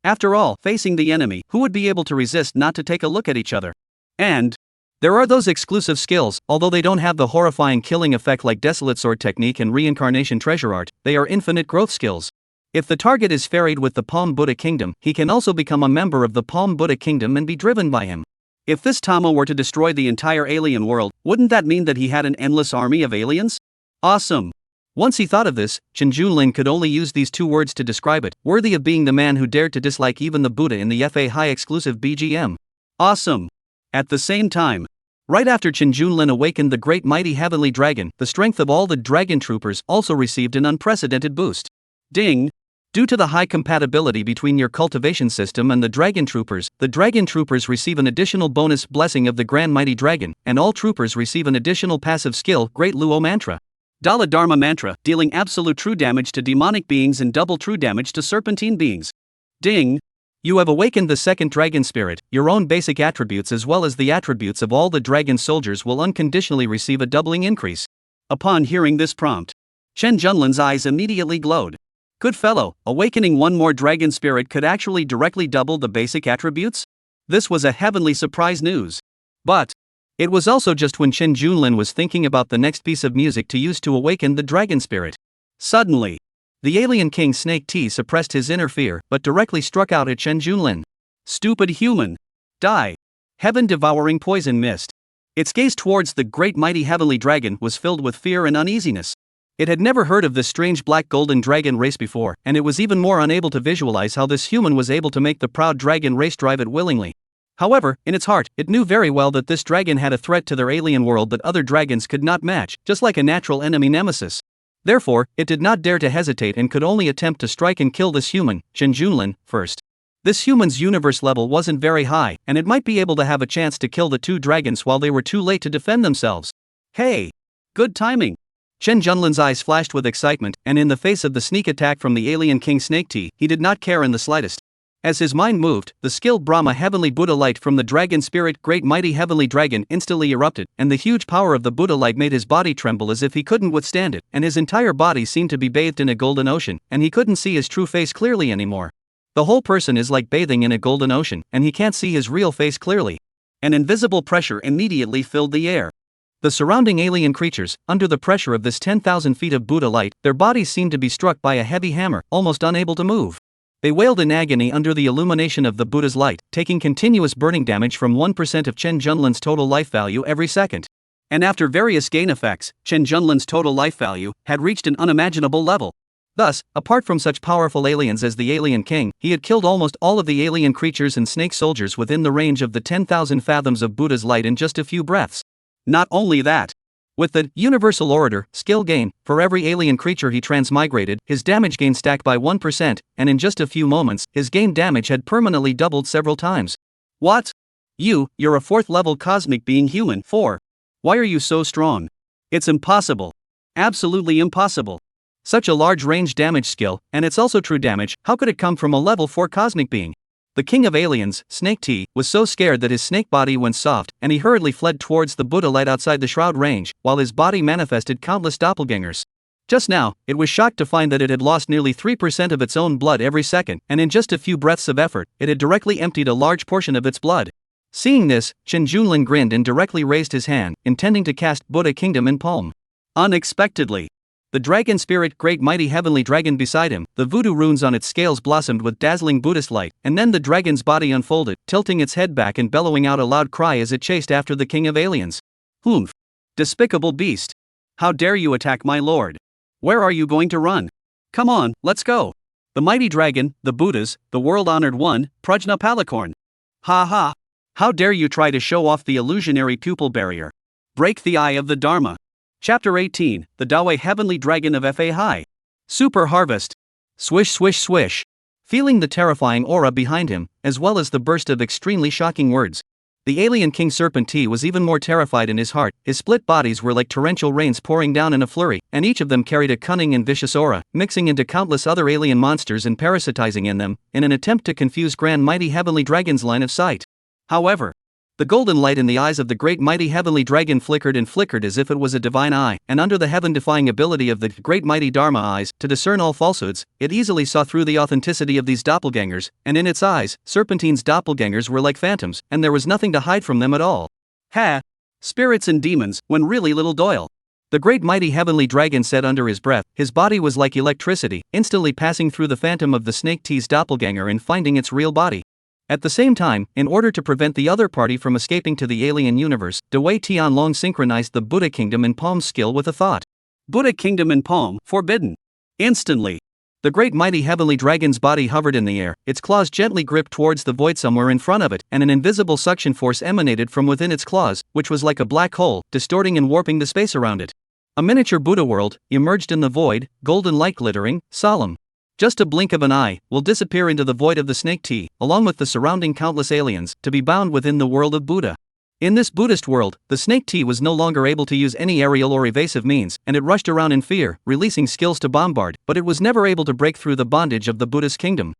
After all, facing the enemy, who would be able to resist not to take a look at each other? And there are those exclusive skills, although they don't have the horrifying killing effect like Desolate Sword Technique and Reincarnation Treasure Art, they are infinite growth skills. If the target is ferried with the Palm Buddha Kingdom, he can also become a member of the Palm Buddha Kingdom and be driven by him. If this Tama were to destroy the entire alien world, wouldn't that mean that he had an endless army of aliens? Awesome! Once he thought of this, Chen Junlin could only use these 2 words to describe it, worthy of being the man who dared to dislike even the Buddha in the FA High exclusive BGM. Awesome! At the same time, right after Chen Junlin awakened the great mighty heavenly dragon, the strength of all the dragon troopers also received an unprecedented boost. Ding! Due to the high compatibility between your cultivation system and the dragon troopers receive an additional bonus blessing of the grand mighty dragon, and all troopers receive an additional passive skill, Great Luo Mantra. Dala Dharma mantra, dealing absolute true damage to demonic beings and double true damage to serpentine beings. Ding! You have awakened the second dragon spirit. Your own basic attributes as well as the attributes of all the dragon soldiers will unconditionally receive a doubling increase. Upon hearing this prompt, Chen Junlin's eyes immediately glowed. Good fellow, awakening one more dragon spirit could actually directly double the basic attributes? This was a heavenly surprise news. But it was also just when Chen Junlin was thinking about the next piece of music to use to awaken the dragon spirit. Suddenly, the alien king Snake T suppressed his inner fear but directly struck out at Chen Junlin. Stupid human! Die! Heaven-devouring poison mist. Its gaze towards the great mighty heavenly dragon was filled with fear and uneasiness. It had never heard of this strange black golden dragon race before, and it was even more unable to visualize how this human was able to make the proud dragon race drive it willingly. However, in its heart, it knew very well that this dragon had a threat to their alien world that other dragons could not match, just like a natural enemy nemesis. Therefore, it did not dare to hesitate and could only attempt to strike and kill this human, Chen Junlin, first. This human's universe level wasn't very high, and it might be able to have a chance to kill the two dragons while they were too late to defend themselves. Hey! Good timing! Chen Junlin's eyes flashed with excitement, and in the face of the sneak attack from the alien king Snake T, he did not care in the slightest. As his mind moved, the skilled Brahma heavenly Buddha light from the dragon spirit great mighty heavenly dragon instantly erupted, and the huge power of the Buddha light made his body tremble as if he couldn't withstand it, and his entire body seemed to be bathed in a golden ocean, and he couldn't see his true face clearly anymore. The whole person is like bathing in a golden ocean, and he can't see his real face clearly. An invisible pressure immediately filled the air. The surrounding alien creatures, under the pressure of this 10,000 feet of Buddha light, their bodies seemed to be struck by a heavy hammer, almost unable to move. They wailed in agony under the illumination of the Buddha's light, taking continuous burning damage from 1% of Chen Junlin's total life value every second. And after various gain effects, Chen Junlin's total life value had reached an unimaginable level. Thus, apart from such powerful aliens as the Alien King, he had killed almost all of the alien creatures and snake soldiers within the range of the 10,000 fathoms of Buddha's light in just a few breaths. Not only that, with the Universal Orator skill gain, for every alien creature he transmigrated, his damage gain stacked by 1%, and in just a few moments, his gain damage had permanently doubled several times. What? You're a 4th level cosmic being human. 4. Why are you so strong? It's impossible. Absolutely impossible. Such a large range damage skill, and it's also true damage, how could it come from a level 4 cosmic being? The king of aliens, Snake T, was so scared that his snake body went soft, and he hurriedly fled towards the Buddha light outside the shroud range, while his body manifested countless doppelgangers. Just now, it was shocked to find that it had lost nearly 3% of its own blood every second, and in just a few breaths of effort, it had directly emptied a large portion of its blood. Seeing this, Chen Junlin grinned and directly raised his hand, intending to cast Buddha Kingdom in palm. Unexpectedly, the dragon spirit great mighty heavenly dragon beside him, the voodoo runes on its scales blossomed with dazzling Buddhist light, and then the dragon's body unfolded, tilting its head back and bellowing out a loud cry as it chased after the king of aliens. Humph! Despicable beast! How dare you attack my lord? Where are you going to run? Come on, let's go! The mighty dragon, the Buddhas, the world-honored one, Prajna Palicorn. Ha ha! How dare you try to show off the illusionary pupil barrier? Break the eye of the Dharma. Chapter 18, The Dawei Heavenly Dragon of Fa Hai. Super Harvest. Swish swish swish. Feeling the terrifying aura behind him, as well as the burst of extremely shocking words, the alien King Serpent T was even more terrified in his heart. His split bodies were like torrential rains pouring down in a flurry, and each of them carried a cunning and vicious aura, mixing into countless other alien monsters and parasitizing in them, in an attempt to confuse Grand Mighty Heavenly Dragon's line of sight. However, the golden light in the eyes of the great mighty heavenly dragon flickered and flickered as if it was a divine eye, and under the heaven-defying ability of the great mighty Dharma eyes to discern all falsehoods, it easily saw through the authenticity of these doppelgangers, and in its eyes, Serpentine's doppelgangers were like phantoms, and there was nothing to hide from them at all. Ha! Spirits and demons, when really little Doyle. The great mighty heavenly dragon said under his breath. His body was like electricity, instantly passing through the phantom of the Snake T's doppelganger and finding its real body. At the same time, in order to prevent the other party from escaping to the alien universe, Dawei Tianlong synchronized the Buddha Kingdom in Palm skill with a thought. Buddha Kingdom in Palm, forbidden. Instantly, the great mighty heavenly dragon's body hovered in the air, its claws gently gripped towards the void somewhere in front of it, and an invisible suction force emanated from within its claws, which was like a black hole, distorting and warping the space around it. A miniature Buddha world emerged in the void, golden light glittering, solemn. Just a blink of an eye will disappear into the void of the Snake T, along with the surrounding countless aliens, to be bound within the world of Buddha. In this Buddhist world, the snake T was no longer able to use any aerial or evasive means, and it rushed around in fear, releasing skills to bombard, but it was never able to break through the bondage of the Buddhist kingdom.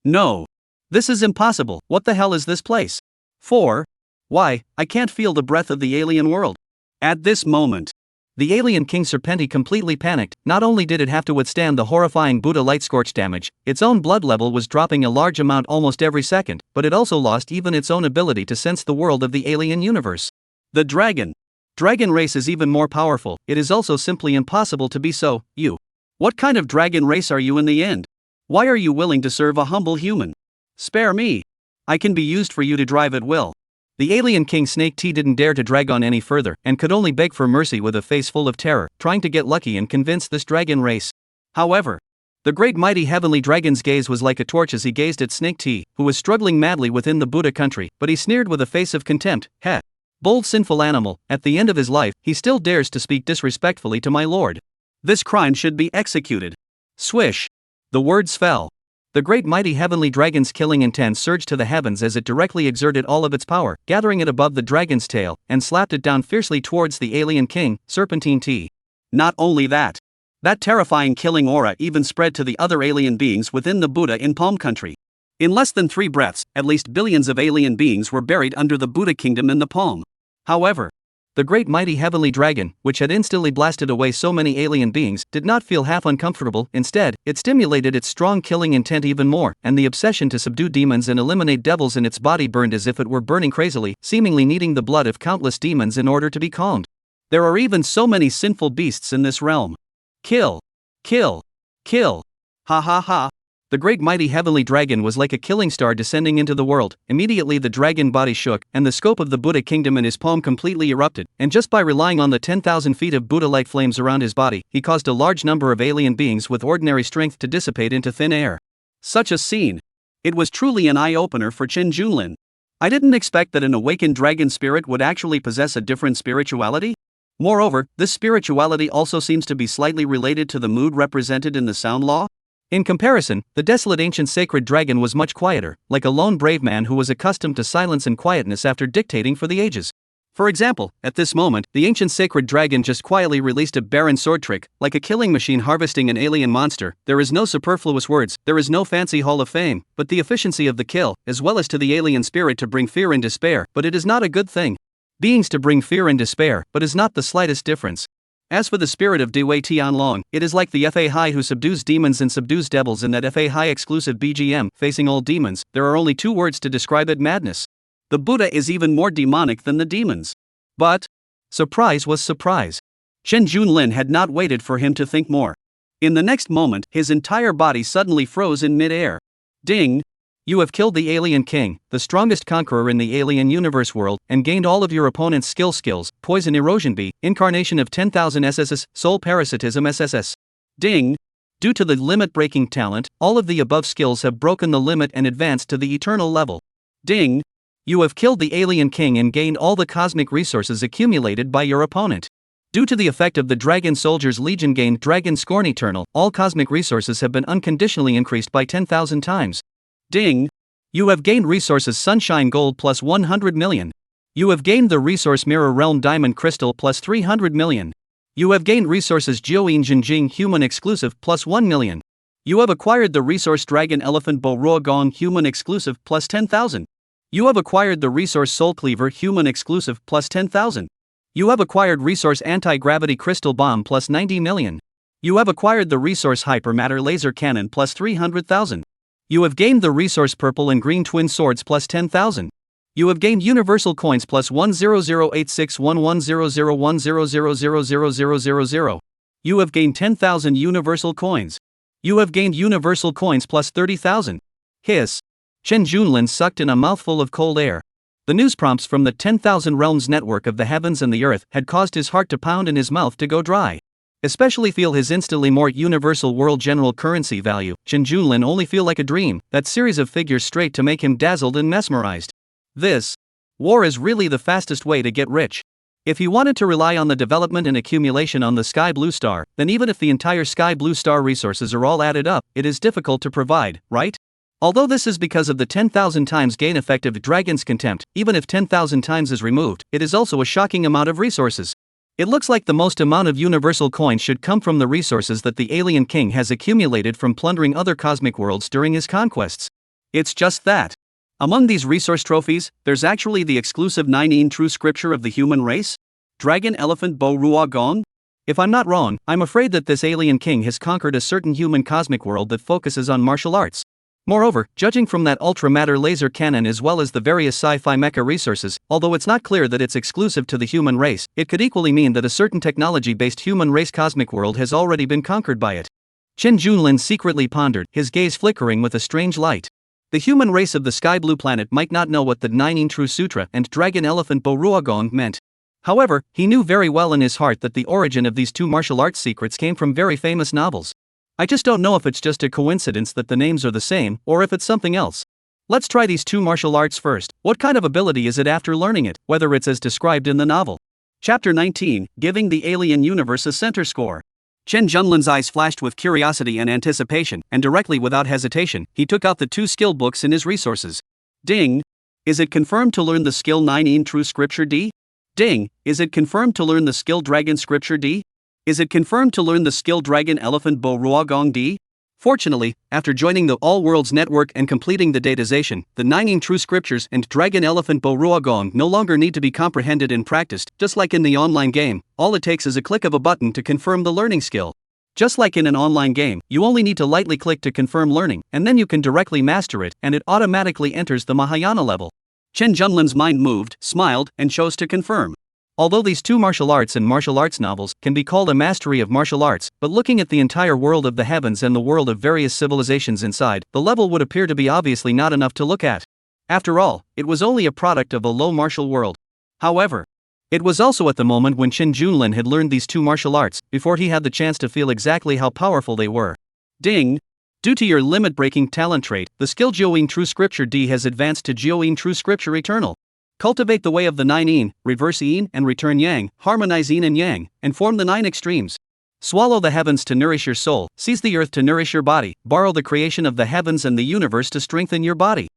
No. This is impossible. What the hell is this place? 4. Why, I can't feel the breath of the alien world. At this moment, the alien King Serpenti completely panicked. Not only did it have to withstand the horrifying Buddha light scorch damage, its own blood level was dropping a large amount almost every second, but it also lost even its own ability to sense the world of the alien universe. The dragon race is even more powerful. It is also simply impossible to be so. You. What kind of dragon race are you in the end? Why are you willing to serve a humble human? Spare me. I can be used for you to drive at will. The alien King Snake T didn't dare to drag on any further, and could only beg for mercy with a face full of terror, trying to get lucky and convince this dragon race. However, the great mighty heavenly dragon's gaze was like a torch as he gazed at Snake T, who was struggling madly within the Buddha country, but he sneered with a face of contempt. Heh. Bold sinful animal, at the end of his life, he still dares to speak disrespectfully to my lord. This crime should be executed. Swish. The words fell. The great mighty heavenly dragon's killing intent surged to the heavens as it directly exerted all of its power, gathering it above the dragon's tail, and slapped it down fiercely towards the alien king, Serpentine T. Not only that. That terrifying killing aura even spread to the other alien beings within the Buddha in Palm Country. In less than 3 breaths, at least billions of alien beings were buried under the Buddha kingdom in the Palm. However, the great mighty heavenly dragon, which had instantly blasted away so many alien beings, did not feel half uncomfortable. Instead, it stimulated its strong killing intent even more, and the obsession to subdue demons and eliminate devils in its body burned as if it were burning crazily, seemingly needing the blood of countless demons in order to be calmed. There are even so many sinful beasts in this realm. Kill. Kill. Kill. Ha ha ha. The great mighty heavenly dragon was like a killing star descending into the world. Immediately the dragon body shook, and the scope of the Buddha kingdom in his palm completely erupted, and just by relying on the 10,000 feet of Buddha-like flames around his body, he caused a large number of alien beings with ordinary strength to dissipate into thin air. Such a scene. It was truly an eye-opener for Chen Junlin. I didn't expect that an awakened dragon spirit would actually possess a different spirituality. Moreover, this spirituality also seems to be slightly related to the mood represented in the sound law. In comparison, the desolate ancient sacred dragon was much quieter, like a lone brave man who was accustomed to silence and quietness after dictating for the ages. For example, at this moment, the ancient sacred dragon just quietly released a barren sword trick, like a killing machine harvesting an alien monster. There is no superfluous words, there is no fancy hall of fame, but the efficiency of the kill, as well as to the alien spirit to bring fear and despair, but it is not a good thing. Beings to bring fear and despair, but is not the slightest difference. As for the spirit of Dewey Tianlong, it is like the Fa who subdues demons and subdues devils in that Fa exclusive BGM, facing all demons. There are only 2 words to describe it: madness. The Buddha is even more demonic than the demons. But, surprise was surprise. Chen Junlin had not waited for him to think more. In the next moment, his entire body suddenly froze in mid-air. Ding! You have killed the alien king, the strongest conqueror in the alien universe world, and gained all of your opponent's skills, poison erosion B, incarnation of 10,000 SSS, soul parasitism SSS. Ding! Due to the limit-breaking talent, all of the above skills have broken the limit and advanced to the eternal level. Ding! You have killed the alien king and gained all the cosmic resources accumulated by your opponent. Due to the effect of the Dragon Soldier's Legion gained Dragon Scorn Eternal, all cosmic resources have been unconditionally increased by 10,000 times. Ding! You have gained resources Sunshine Gold plus 100 million. You have gained the resource Mirror Realm Diamond Crystal plus 300 million. You have gained resources Jiuyin Jinjing Human Exclusive plus 1 million. You have acquired the resource Dragon Elephant Bo Ruo Gong Human Exclusive plus 10,000. You have acquired the resource Soul Cleaver Human Exclusive plus 10,000. You have acquired resource Anti-Gravity Crystal Bomb plus 90 million. You have acquired the resource Hypermatter Laser Cannon plus 300,000. You have gained the resource Purple and Green Twin Swords plus 10,000. You have gained Universal Coins plus 10086110010000000. You have gained 10,000 Universal Coins. You have gained Universal Coins plus 30,000. Hiss. Chen Junlin sucked in a mouthful of cold air. The news prompts from the 10,000 Realms network of the heavens and the earth had caused his heart to pound and his mouth to go dry. Especially feel his instantly more universal world general currency value. Chen Junlin only feel like a dream, that series of figures straight to make him dazzled and mesmerized. This war is really the fastest way to get rich. If he wanted to rely on the development and accumulation on the Sky Blue Star, then even if the entire Sky Blue Star resources are all added up, it is difficult to provide, right? Although this is because of the 10,000 times gain effect of Dragon's Contempt, even if 10,000 times is removed, it is also a shocking amount of resources. It looks like the most amount of universal coins should come from the resources that the alien king has accumulated from plundering other cosmic worlds during his conquests. It's just that. Among these resource trophies, there's actually the exclusive 9 true scripture of the human race? Dragon Elephant Bo Ruo Gong? If I'm not wrong, I'm afraid that this alien king has conquered a certain human cosmic world that focuses on martial arts. Moreover, judging from that ultra-matter laser cannon as well as the various sci-fi mecha resources, although it's not clear that it's exclusive to the human race, it could equally mean that a certain technology-based human race cosmic world has already been conquered by it. Chen Junlin secretly pondered, his gaze flickering with a strange light. The human race of the sky blue planet might not know what the 9 True Sutra and Dragon Elephant Bo Ruogong meant. However, he knew very well in his heart that the origin of these two martial arts secrets came from very famous novels. I just don't know if it's just a coincidence that the names are the same, or if it's something else. Let's try these two martial arts first. What kind of ability is it after learning it, whether it's as described in the novel? Chapter 19, Giving the Alien Universe a Center Score. Chen Junlin's eyes flashed with curiosity and anticipation, and directly without hesitation, he took out the two skill books in his resources. Ding! Is it confirmed to learn the skill 9 True Scripture D? Ding! Is it confirmed to learn the skill Dragon Scripture D? Is it confirmed to learn the skill Dragon Elephant Bo Ruogong D? Fortunately, after joining the All Worlds Network and completing the datization, the 9 True Scriptures and Dragon Elephant Bo Ruogong no longer need to be comprehended and practiced. Just like in the online game, all it takes is a click of a button to confirm the learning skill. Just like in an online game, you only need to lightly click to confirm learning, and then you can directly master it, and it automatically enters the Mahayana level. Chen Junlin's mind moved, smiled, and chose to confirm. Although these two martial arts and martial arts novels can be called a mastery of martial arts, but looking at the entire world of the heavens and the world of various civilizations inside, the level would appear to be obviously not enough to look at. After all, it was only a product of a low martial world. However, it was also at the moment when Chen Junlin had learned these two martial arts, before he had the chance to feel exactly how powerful they were. Ding! Due to your limit-breaking talent trait, the skill Jiaoyin True Scripture D has advanced to Jiaoyin True Scripture Eternal. Cultivate the way of the 9 Yin, reverse Yin and return Yang, harmonize Yin and Yang, and form the 9 extremes. Swallow the heavens to nourish your soul, seize the earth to nourish your body, borrow the creation of the heavens and the universe to strengthen your body.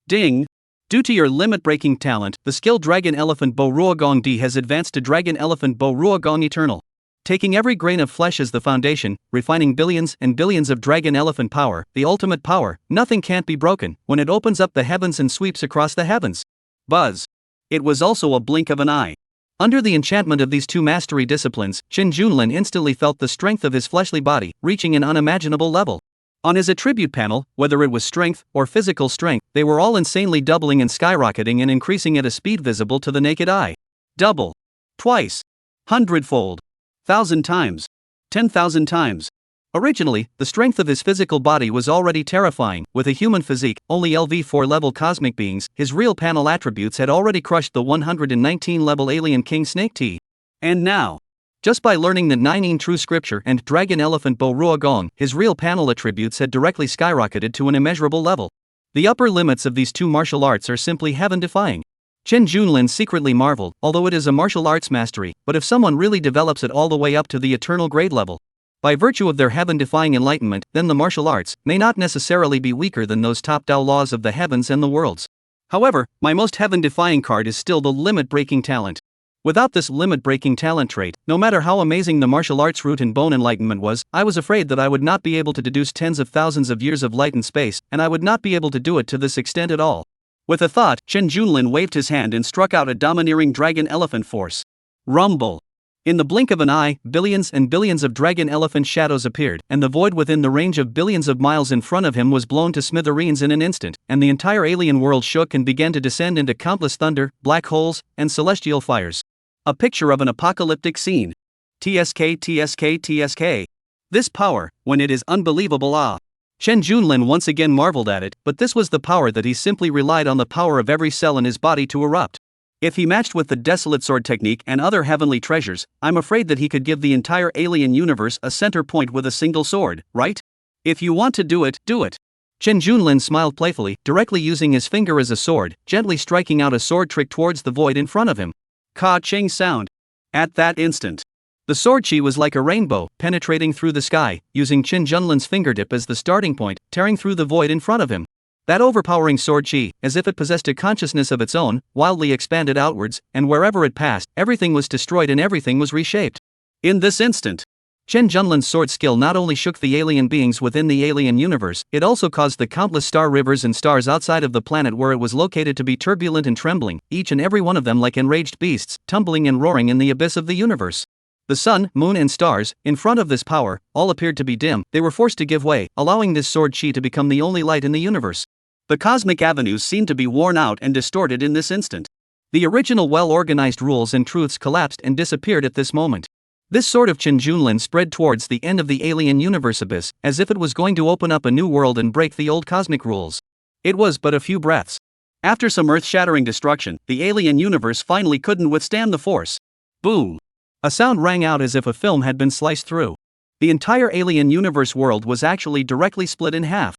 Ding! Due to your limit-breaking talent, the skill Dragon Elephant Bo Ruogong D has advanced to Dragon Elephant Bo Ruogong Eternal. Taking every grain of flesh as the foundation, refining billions and billions of Dragon Elephant power, the ultimate power, nothing can't be broken, when it opens up the heavens and sweeps across the heavens. Buzz! It was also a blink of an eye. Under the enchantment of these two mastery disciplines, Chen Junlin instantly felt the strength of his fleshly body, reaching an unimaginable level. On his attribute panel, whether it was strength or physical strength, they were all insanely doubling and skyrocketing and increasing at a speed visible to the naked eye. Double. Twice. 100-fold. 1,000 times. 10,000 times. Originally, the strength of his physical body was already terrifying. With a human physique, only LV4 level cosmic beings, his real panel attributes had already crushed the 119 level alien King Snake T. And now, just by learning the 9 True Scripture and Dragon Elephant Bo Ruogong, his real panel attributes had directly skyrocketed to an immeasurable level. The upper limits of these two martial arts are simply heaven-defying. Chen Junlin secretly marveled, although it is a martial arts mastery, but if someone really develops it all the way up to the eternal grade level, by virtue of their heaven-defying enlightenment, then the martial arts may not necessarily be weaker than those top-down laws of the heavens and the worlds. However, my most heaven-defying card is still the limit-breaking talent. Without this limit-breaking talent trait, no matter how amazing the martial arts root and bone enlightenment was, I was afraid that I would not be able to deduce tens of thousands of years of light and space, and I would not be able to do it to this extent at all. With a thought, Chen Junlin waved his hand and struck out a domineering dragon elephant force. Rumble! In the blink of an eye, billions and billions of dragon elephant shadows appeared, and the void within the range of billions of miles in front of him was blown to smithereens in an instant, and the entire alien world shook and began to descend into countless thunder, black holes, and celestial fires. A picture of an apocalyptic scene. TSK TSK TSK. This power, when it is unbelievable Chen Junlin once again marveled at it, but this was the power that he simply relied on the power of every cell in his body to erupt. If he matched with the desolate sword technique and other heavenly treasures, I'm afraid that he could give the entire alien universe a center point with a single sword, right? If you want to do it, do it. Chen Junlin smiled playfully, directly using his finger as a sword, gently striking out a sword trick towards the void in front of him. Ka-ching sound. At that instant, the sword chi was like a rainbow, penetrating through the sky, using Chen Junlin's fingertip as the starting point, tearing through the void in front of him. That overpowering sword chi, as if it possessed a consciousness of its own, wildly expanded outwards, and wherever it passed, everything was destroyed and everything was reshaped. In this instant, Chen Junlin's sword skill not only shook the alien beings within the alien universe, it also caused the countless star rivers and stars outside of the planet where it was located to be turbulent and trembling, each and every one of them like enraged beasts, tumbling and roaring in the abyss of the universe. The sun, moon and stars, in front of this power, all appeared to be dim. They were forced to give way, allowing this sword chi to become the only light in the universe. The cosmic avenues seemed to be worn out and distorted in this instant. The original well-organized rules and truths collapsed and disappeared at this moment. This sword of Chen Junlin spread towards the end of the alien universe abyss, as if it was going to open up a new world and break the old cosmic rules. It was but a few breaths. After some earth-shattering destruction, the alien universe finally couldn't withstand the force. Boom! A sound rang out as if a film had been sliced through. The entire alien universe world was actually directly split in half.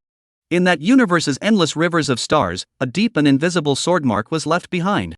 In that universe's endless rivers of stars, a deep and invisible sword mark was left behind.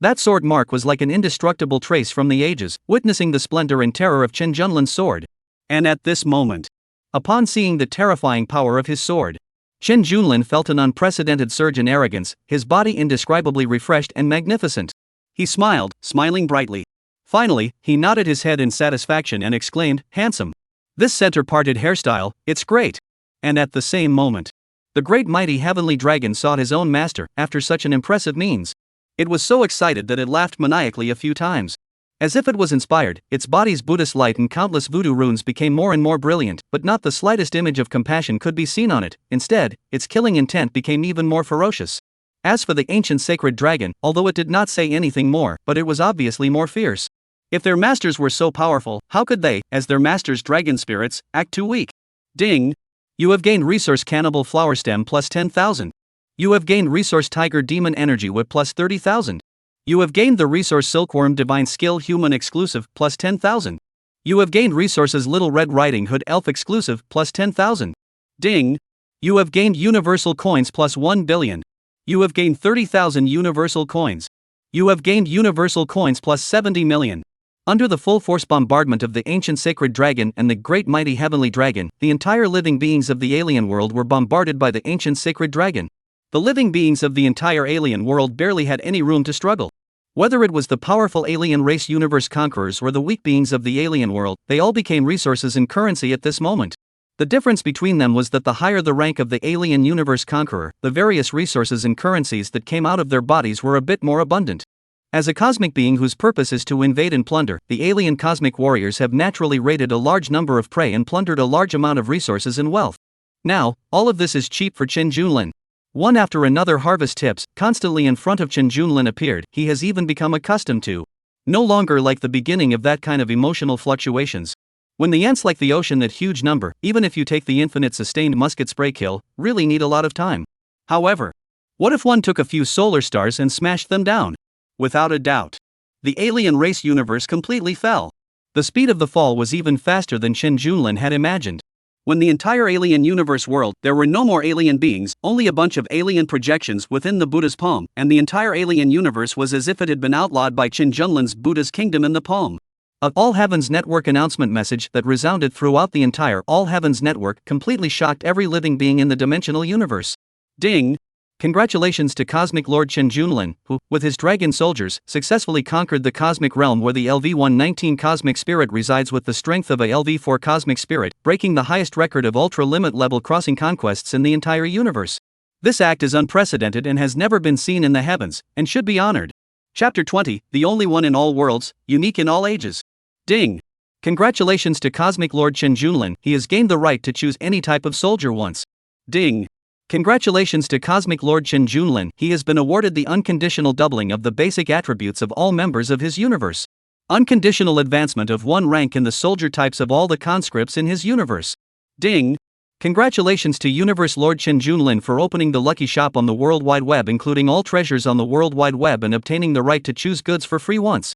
That sword mark was like an indestructible trace from the ages, witnessing the splendor and terror of Chen Junlin's sword. And at this moment, upon seeing the terrifying power of his sword, Chen Junlin felt an unprecedented surge in arrogance, his body indescribably refreshed and magnificent. He smiled, smiling brightly. Finally, he nodded his head in satisfaction and exclaimed, "Handsome. This center-parted hairstyle, it's great." And at the same moment, the great mighty heavenly dragon sought his own master after such an impressive means. It was so excited that it laughed maniacally a few times. As if it was inspired, its body's Buddhist light and countless voodoo runes became more and more brilliant, but not the slightest image of compassion could be seen on it. Instead, its killing intent became even more ferocious. As for the ancient sacred dragon, although it did not say anything more, but it was obviously more fierce. If their masters were so powerful, how could they, as their masters' dragon spirits, act too weak? Ding! You have gained resource cannibal flower stem plus 10,000. You have gained resource tiger demon energy whip plus 30,000. You have gained the resource silkworm divine skill human exclusive plus 10,000. You have gained resources little red riding hood elf exclusive plus 10,000. Ding! You have gained universal coins plus 1 billion. You have gained 30,000 universal coins. You have gained universal coins plus 70 million. Under the full force bombardment of the ancient sacred dragon and the great mighty heavenly dragon, the entire living beings of the alien world were bombarded by the ancient sacred dragon. The living beings of the entire alien world barely had any room to struggle. Whether it was the powerful alien race universe conquerors or the weak beings of the alien world, they all became resources and currency at this moment. The difference between them was that the higher the rank of the alien universe conqueror, the various resources and currencies that came out of their bodies were a bit more abundant. As a cosmic being whose purpose is to invade and plunder, the alien cosmic warriors have naturally raided a large number of prey and plundered a large amount of resources and wealth. Now, all of this is cheap for Chen Junlin. One after another harvest tips, constantly in front of Chen Junlin appeared. He has even become accustomed to. No longer like the beginning of that kind of emotional fluctuations. When the ants like the ocean that huge number, even if you take the infinite sustained musket spray kill, really need a lot of time. However, what if one took a few solar stars and smashed them down? Without a doubt, the alien race universe completely fell. The speed of the fall was even faster than Chen Junlin had imagined. When the entire alien universe whirled, there were no more alien beings, only a bunch of alien projections within the Buddha's palm, and the entire alien universe was as if it had been outlawed by Chen Junlin's Buddha's kingdom in the palm. A All Heavens Network announcement message that resounded throughout the entire All Heavens Network completely shocked every living being in the dimensional universe. Ding! Congratulations to Cosmic Lord Chen Junlin, who, with his dragon soldiers, successfully conquered the cosmic realm where the LV-119 cosmic spirit resides with the strength of a LV-4 cosmic spirit, breaking the highest record of ultra-limit level crossing conquests in the entire universe. This act is unprecedented and has never been seen in the heavens, and should be honored. Chapter 20, the only one in all worlds, unique in all ages. Ding! Congratulations to Cosmic Lord Chen Junlin, he has gained the right to choose any type of soldier once. Ding! Congratulations to Cosmic Lord Chen Junlin, he has been awarded the unconditional doubling of the basic attributes of all members of his universe. Unconditional advancement of 1 rank in the soldier types of all the conscripts in his universe. Ding! Congratulations to Universe Lord Chen Junlin for opening the lucky shop on the World Wide Web, including all treasures on the World Wide Web and obtaining the right to choose goods for free once.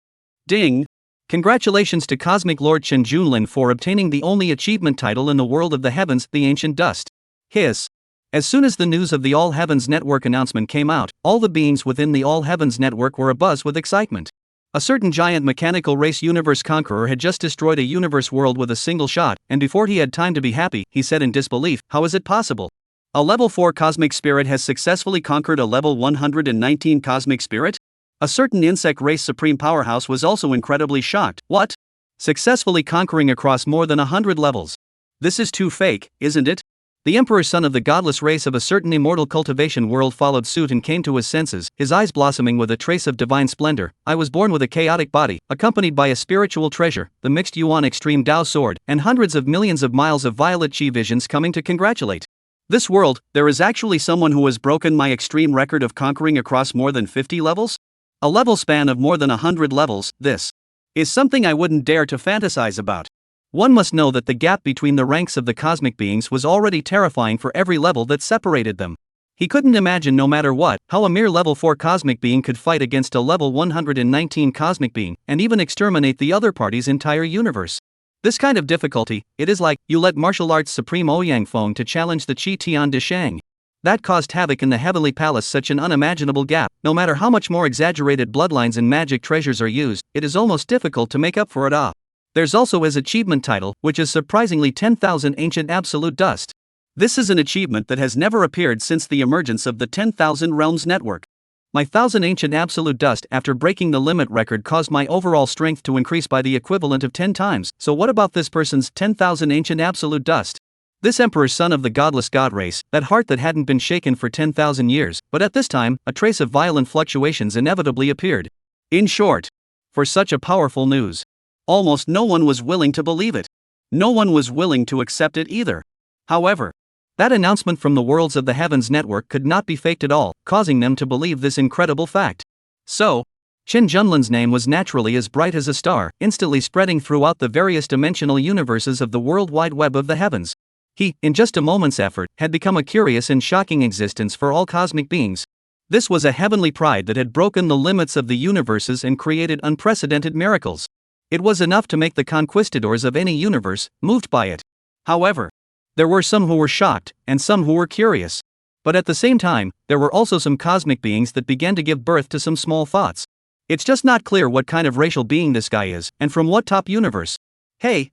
Ding! Congratulations to Cosmic Lord Chen Junlin for obtaining the only achievement title in the world of the heavens, the Ancient Dust. Hiss. As soon as the news of the All Heavens Network announcement came out, all the beings within the All Heavens Network were abuzz with excitement. A certain giant mechanical race universe conqueror had just destroyed a universe world with a single shot, and before he had time to be happy, he said in disbelief, "How is it possible? A level 4 cosmic spirit has successfully conquered a level 119 cosmic spirit? A certain insect race supreme powerhouse was also incredibly shocked. What? Successfully conquering across more than 100 levels. This is too fake, isn't it? The emperor's son of the godless race of a certain immortal cultivation world followed suit and came to his senses, his eyes blossoming with a trace of divine splendor. I was born with a chaotic body, accompanied by a spiritual treasure, the mixed Yuan extreme Dao sword, and hundreds of millions of miles of violet chi visions coming to congratulate. This world, there is actually someone who has broken my extreme record of conquering across more than 50 levels? A level span of more than 100 levels, this is something I wouldn't dare to fantasize about. One must know that the gap between the ranks of the cosmic beings was already terrifying for every level that separated them. He couldn't imagine, no matter what, how a mere level 4 cosmic being could fight against a level 119 cosmic being, and even exterminate the other party's entire universe. This kind of difficulty, it is like, you let martial arts supreme Ouyang Feng to challenge the Qi Tian de Shang. That caused havoc in the heavenly palace. Such an unimaginable gap. No matter how much more exaggerated bloodlines and magic treasures are used, it is almost difficult to make up for it all. There's also his achievement title, which is surprisingly 10,000 Ancient Absolute Dust. This is an achievement that has never appeared since the emergence of the 10,000 Realms network. My 1000 Ancient Absolute Dust after breaking the limit record caused my overall strength to increase by the equivalent of 10 times. So what about this person's 10,000 Ancient Absolute Dust? This emperor's son of the godless god race, that heart that hadn't been shaken for 10,000 years, but at this time, a trace of violent fluctuations inevitably appeared. In short, for such a powerful news, almost no one was willing to believe it. No one was willing to accept it either. However, that announcement from the Worlds of the Heavens network could not be faked at all, causing them to believe this incredible fact. So, Chen Junlin's name was naturally as bright as a star, instantly spreading throughout the various dimensional universes of the World Wide Web of the heavens. He, in just a moment's effort, had become a curious and shocking existence for all cosmic beings. This was a heavenly pride that had broken the limits of the universes and created unprecedented miracles. It was enough to make the conquistadors of any universe moved by it. However, there were some who were shocked, and some who were curious. But at the same time, there were also some cosmic beings that began to give birth to some small thoughts. It's just not clear what kind of racial being this guy is, and from what top universe. Hey,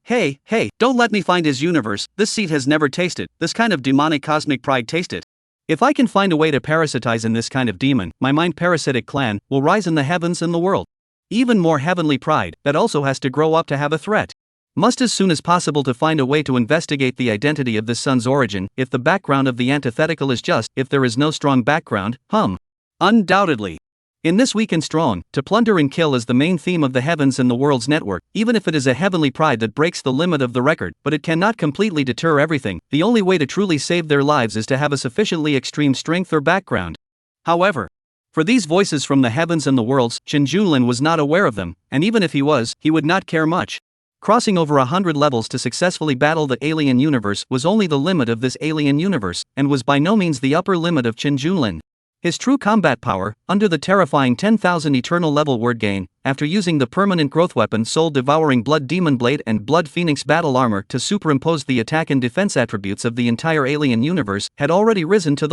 don't let me find his universe. This seat has never tasted this kind of demonic cosmic pride. Taste it. If I can find a way to parasitize in this kind of demon, my mind parasitic clan will rise in the heavens and the world. Even more heavenly pride, that also has to grow up to have a threat. Must as soon as possible to find a way to investigate the identity of this son's origin, if the background of the antithetical is just, if there is no strong background, Undoubtedly. In this week in Strong, to plunder and kill is the main theme of the Heavens and the Worlds network, even if it is a heavenly pride that breaks the limit of the record, but it cannot completely deter everything. The only way to truly save their lives is to have a sufficiently extreme strength or background. However, for these voices from the heavens and the worlds, Chen Junlin was not aware of them, and even if he was, he would not care much. Crossing over 100 levels to successfully battle the alien universe was only the limit of this alien universe, and was by no means the upper limit of Chen Junlin. His true combat power, under the terrifying 10,000 eternal level word gain, after using the permanent growth weapon soul-devouring Blood Demon Blade and Blood Phoenix battle armor to superimpose the attack and defense attributes of the entire alien universe, had already risen to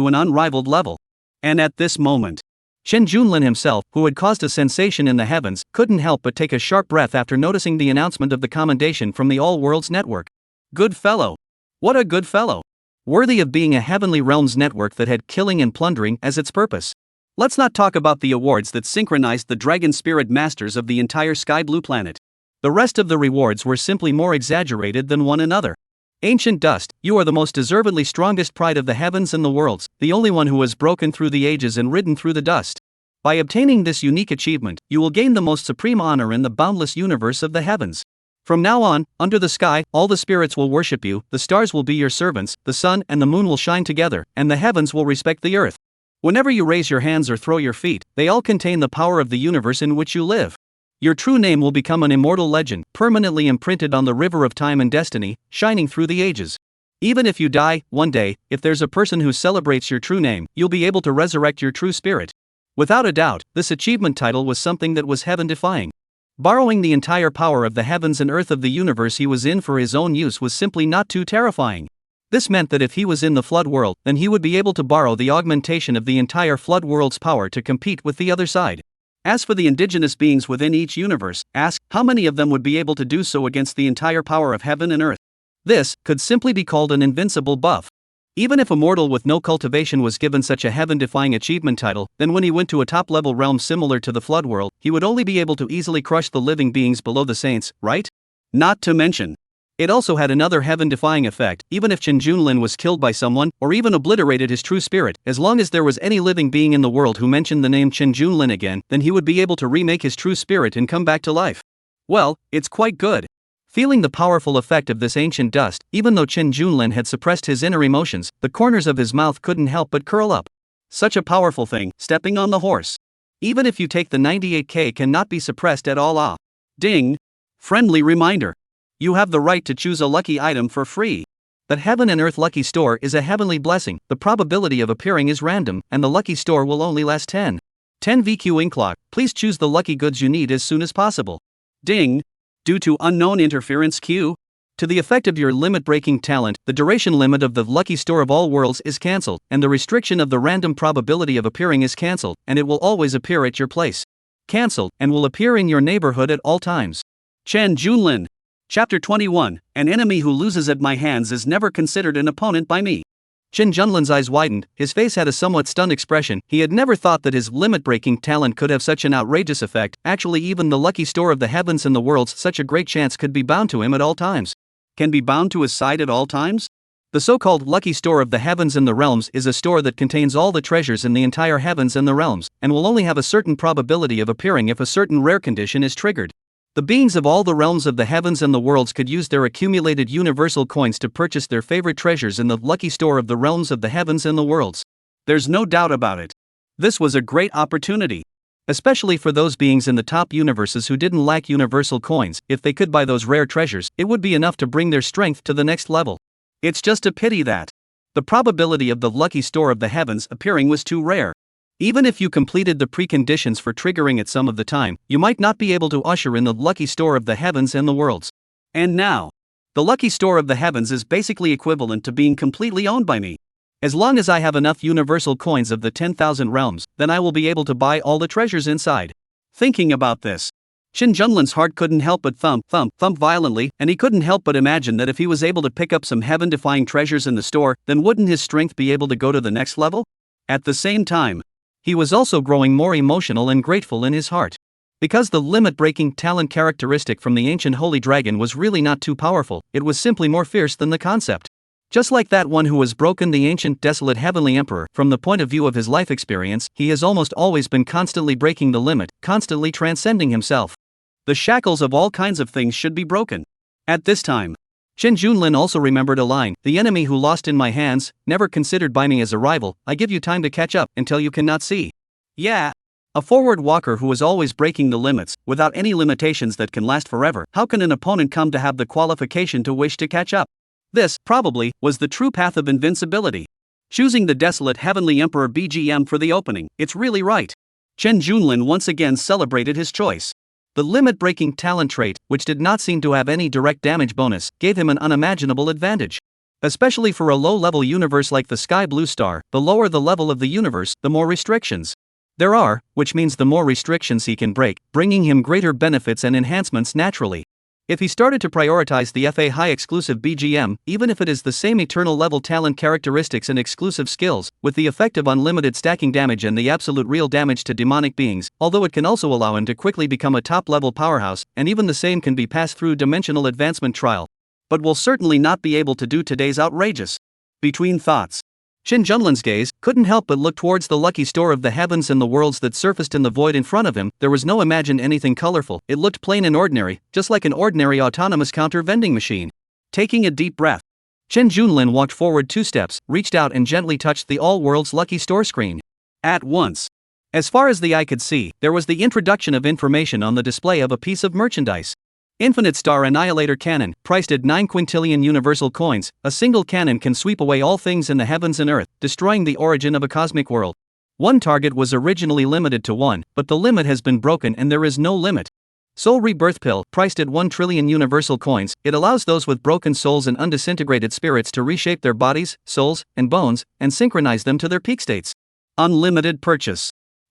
an unrivaled level. And at this moment, Chen Junlin himself, who had caused a sensation in the heavens, couldn't help but take a sharp breath after noticing the announcement of the commendation from the All Worlds Network. Good fellow. What a good fellow. Worthy of being a Heavenly Realms network that had killing and plundering as its purpose. Let's not talk about the awards that synchronized the dragon spirit masters of the entire sky blue planet. The rest of the rewards were simply more exaggerated than one another. Ancient Dust, you are the most deservedly strongest pride of the heavens and the worlds, the only one who has broken through the ages and ridden through the dust. By obtaining this unique achievement, you will gain the most supreme honor in the boundless universe of the heavens. From now on, under the sky, all the spirits will worship you, the stars will be your servants, the sun and the moon will shine together, and the heavens will respect the earth. Whenever you raise your hands or throw your feet, they all contain the power of the universe in which you live. Your true name will become an immortal legend, permanently imprinted on the river of time and destiny, shining through the ages. Even if you die, one day, if there's a person who celebrates your true name, you'll be able to resurrect your true spirit. Without a doubt, this achievement title was something that was heaven-defying. Borrowing the entire power of the heavens and earth of the universe he was in for his own use was simply not too terrifying. This meant that if he was in the flood world, then he would be able to borrow the augmentation of the entire flood world's power to compete with the other side. As for the indigenous beings within each universe, ask how many of them would be able to do so against the entire power of heaven and earth. This could simply be called an invincible buff. Even if a mortal with no cultivation was given such a heaven-defying achievement title, then when he went to a top-level realm similar to the Flood World, he would only be able to easily crush the living beings below the saints, right? Not to mention, it also had another heaven-defying effect. Even if Chen Junlin was killed by someone, or even obliterated his true spirit, as long as there was any living being in the world who mentioned the name Chen Junlin again, then he would be able to remake his true spirit and come back to life. Well, it's quite good. Feeling the powerful effect of this ancient dust, even though Chen Junlin had suppressed his inner emotions, the corners of his mouth couldn't help but curl up. Such a powerful thing, stepping on the horse. Even if you take the 98k cannot be suppressed at all. Ah. Ding. Friendly reminder. You have the right to choose a lucky item for free. The Heaven and Earth Lucky Store is a heavenly blessing. The probability of appearing is random, and the lucky store will only last 10 VQ ink clock. Please choose the lucky goods you need as soon as possible. Ding. Due to unknown interference Q. To the effect of your limit-breaking talent, the duration limit of the Lucky Store of all worlds is cancelled, and the restriction of the random probability of appearing is cancelled, and it will always appear at your place. Cancelled, and will appear in your neighborhood at all times. Chen Junlin. Chapter 21. An enemy who loses at my hands is never considered an opponent by me. Chen Junlin's eyes widened, his face had a somewhat stunned expression. He had never thought that his limit-breaking talent could have such an outrageous effect. Actually, even the Lucky Store of the heavens and the worlds, such a great chance could be bound to him at all times. Can be bound to his side at all times? The so-called Lucky Store of the heavens and the realms is a store that contains all the treasures in the entire heavens and the realms, and will only have a certain probability of appearing if a certain rare condition is triggered. The beings of all the realms of the heavens and the worlds could use their accumulated universal coins to purchase their favorite treasures in the Lucky Store of the realms of the heavens and the worlds. There's no doubt about it. This was a great opportunity. Especially for those beings in the top universes who didn't lack universal coins. If they could buy those rare treasures, it would be enough to bring their strength to the next level. It's just a pity that the probability of the Lucky Store of the heavens appearing was too rare. Even if you completed the preconditions for triggering it some of the time, you might not be able to usher in the Lucky Store of the heavens and the worlds. And now, the Lucky Store of the heavens is basically equivalent to being completely owned by me. As long as I have enough universal coins of the 10,000 realms, then I will be able to buy all the treasures inside. Thinking about this, Chen Junlin's heart couldn't help but thump violently, and he couldn't help but imagine that if he was able to pick up some heaven-defying treasures in the store, then wouldn't his strength be able to go to the next level? At the same time, he was also growing more emotional and grateful in his heart. Because the limit-breaking talent characteristic from the ancient holy dragon was really not too powerful, it was simply more fierce than the concept. Just like that one who has broken the ancient desolate heavenly emperor, from the point of view of his life experience, he has almost always been constantly breaking the limit, constantly transcending himself. The shackles of all kinds of things should be broken. At this time, Chen Junlin also remembered a line, the enemy who lost in my hands, never considered by me as a rival, I give you time to catch up, until you cannot see. Yeah. A forward walker who is always breaking the limits, without any limitations that can last forever, how can an opponent come to have the qualification to wish to catch up? This, probably, was the true path of invincibility. Choosing the desolate heavenly emperor BGM for the opening, it's really right. Chen Junlin once again celebrated his choice. The limit-breaking talent trait, which did not seem to have any direct damage bonus, gave him an unimaginable advantage. Especially for a low-level universe like the Sky Blue Star, the lower the level of the universe, the more restrictions there are, which means the more restrictions he can break, bringing him greater benefits and enhancements naturally. If he started to prioritize the FA high exclusive BGM, even if it is the same eternal level talent characteristics and exclusive skills, with the effect of unlimited stacking damage and the absolute real damage to demonic beings, although it can also allow him to quickly become a top level powerhouse, and even the same can be passed through dimensional advancement trial. But will certainly not be able to do today's outrageous. Between thoughts, Chen Junlin's gaze couldn't help but look towards the Lucky Store of the heavens and the worlds that surfaced in the void in front of him. There was no imagined anything colorful, it looked plain and ordinary, just like an ordinary autonomous counter vending machine. Taking a deep breath, Chen Junlin walked forward 2 steps, reached out and gently touched the all worlds Lucky Store screen. At once, as far as the eye could see, there was the introduction of information on the display of a piece of merchandise. Infinite Star Annihilator Cannon, priced at 9 quintillion universal coins, a single cannon can sweep away all things in the heavens and earth, destroying the origin of a cosmic world. One target was originally limited to 1, but the limit has been broken and there is no limit. Soul Rebirth Pill, priced at 1 trillion universal coins, it allows those with broken souls and undisintegrated spirits to reshape their bodies, souls, and bones, and synchronize them to their peak states. Unlimited purchase.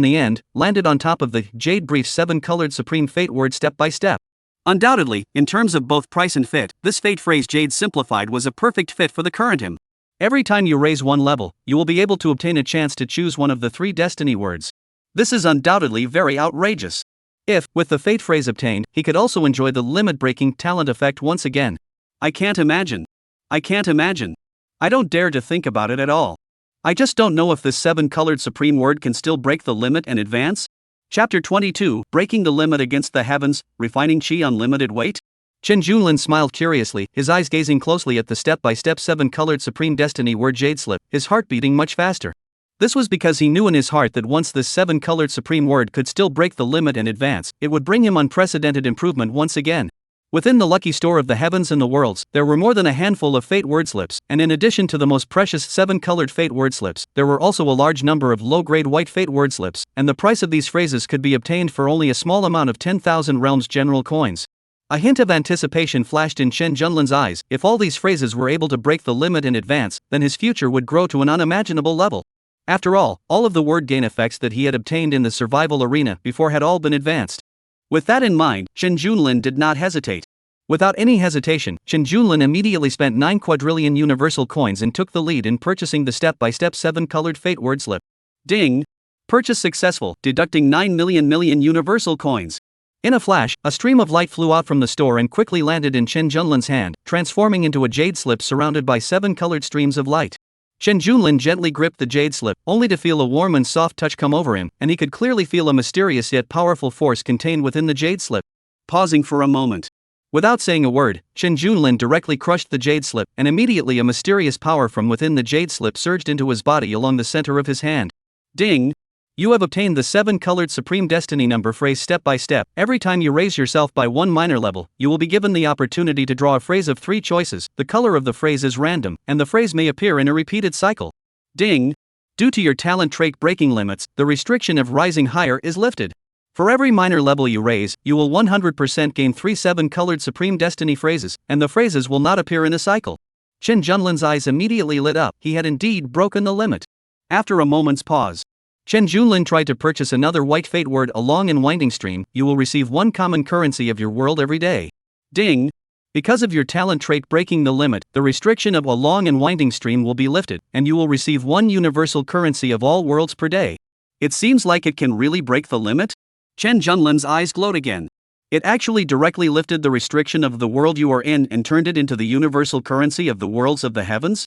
in the end, landed on top of the Jade Brief's 7-colored Supreme Fate word step by step. Undoubtedly, in terms of both price and fit, this Fate phrase Jade Simplified was a perfect fit for the current him. Every time you raise one level, you will be able to obtain a chance to choose one of the 3 destiny words. This is undoubtedly very outrageous. If, with the Fate phrase obtained, he could also enjoy the limit-breaking talent effect once again. I can't imagine. I can't imagine. I don't dare to think about it at all. I just don't know if this 7-colored Supreme word can still break the limit and advance. Chapter 22, Breaking the Limit Against the Heavens, Refining Qi Unlimited Weight? Chen Junlin smiled curiously, his eyes gazing closely at the step-by-step 7-colored Supreme Destiny word Jade Slip, his heart beating much faster. This was because he knew in his heart that once this 7-colored Supreme word could still break the limit and advance, it would bring him unprecedented improvement once again. Within the lucky store of the heavens and the worlds, there were more than a handful of Fate word slips, and in addition to the most precious 7-colored Fate word slips, there were also a large number of low-grade white Fate word slips, and the price of these phrases could be obtained for only a small amount of 10,000 realms general coins. A hint of anticipation flashed in Chen Junlin's eyes. If all these phrases were able to break the limit in advance, then his future would grow to an unimaginable level. After all of the word gain effects that he had obtained in the survival arena before had all been advanced. With that in mind, Chen Junlin did not hesitate. Without any hesitation, Chen Junlin immediately spent 9 quadrillion universal coins and took the lead in purchasing the step-by-step 7-colored Fate word slip. Ding! Purchase successful, deducting 9 million universal coins. In a flash, a stream of light flew out from the store and quickly landed in Chen Junlin's hand, transforming into a jade slip surrounded by 7 colored streams of light. Chen Junlin gently gripped the jade slip, only to feel a warm and soft touch come over him, and he could clearly feel a mysterious yet powerful force contained within the jade slip. Pausing for a moment. Without saying a word, Chen Junlin directly crushed the jade slip, and immediately a mysterious power from within the jade slip surged into his body along the center of his hand. Ding! You have obtained the 7-colored Supreme Destiny number phrase step by step. Every time you raise yourself by 1 minor level, you will be given the opportunity to draw a phrase of 3 choices. The color of the phrase is random, and the phrase may appear in a repeated cycle. Ding! Due to your talent trait breaking limits, the restriction of rising higher is lifted. For every minor level you raise, you will 100% gain 3 7-colored Supreme Destiny phrases, and the phrases will not appear in a cycle. Chen Junlin's eyes immediately lit up. He had indeed broken the limit. After a moment's pause, Chen Junlin tried to purchase another white fate word, a long and winding stream. You will receive 1 common currency of your world every day. Ding! Because of your talent trait breaking the limit, the restriction of a long and winding stream will be lifted, and you will receive 1 universal currency of all worlds per day. It seems like it can really break the limit? Chen Junlin's eyes glowed again. It actually directly lifted the restriction of the world you are in and turned it into the universal currency of the worlds of the heavens?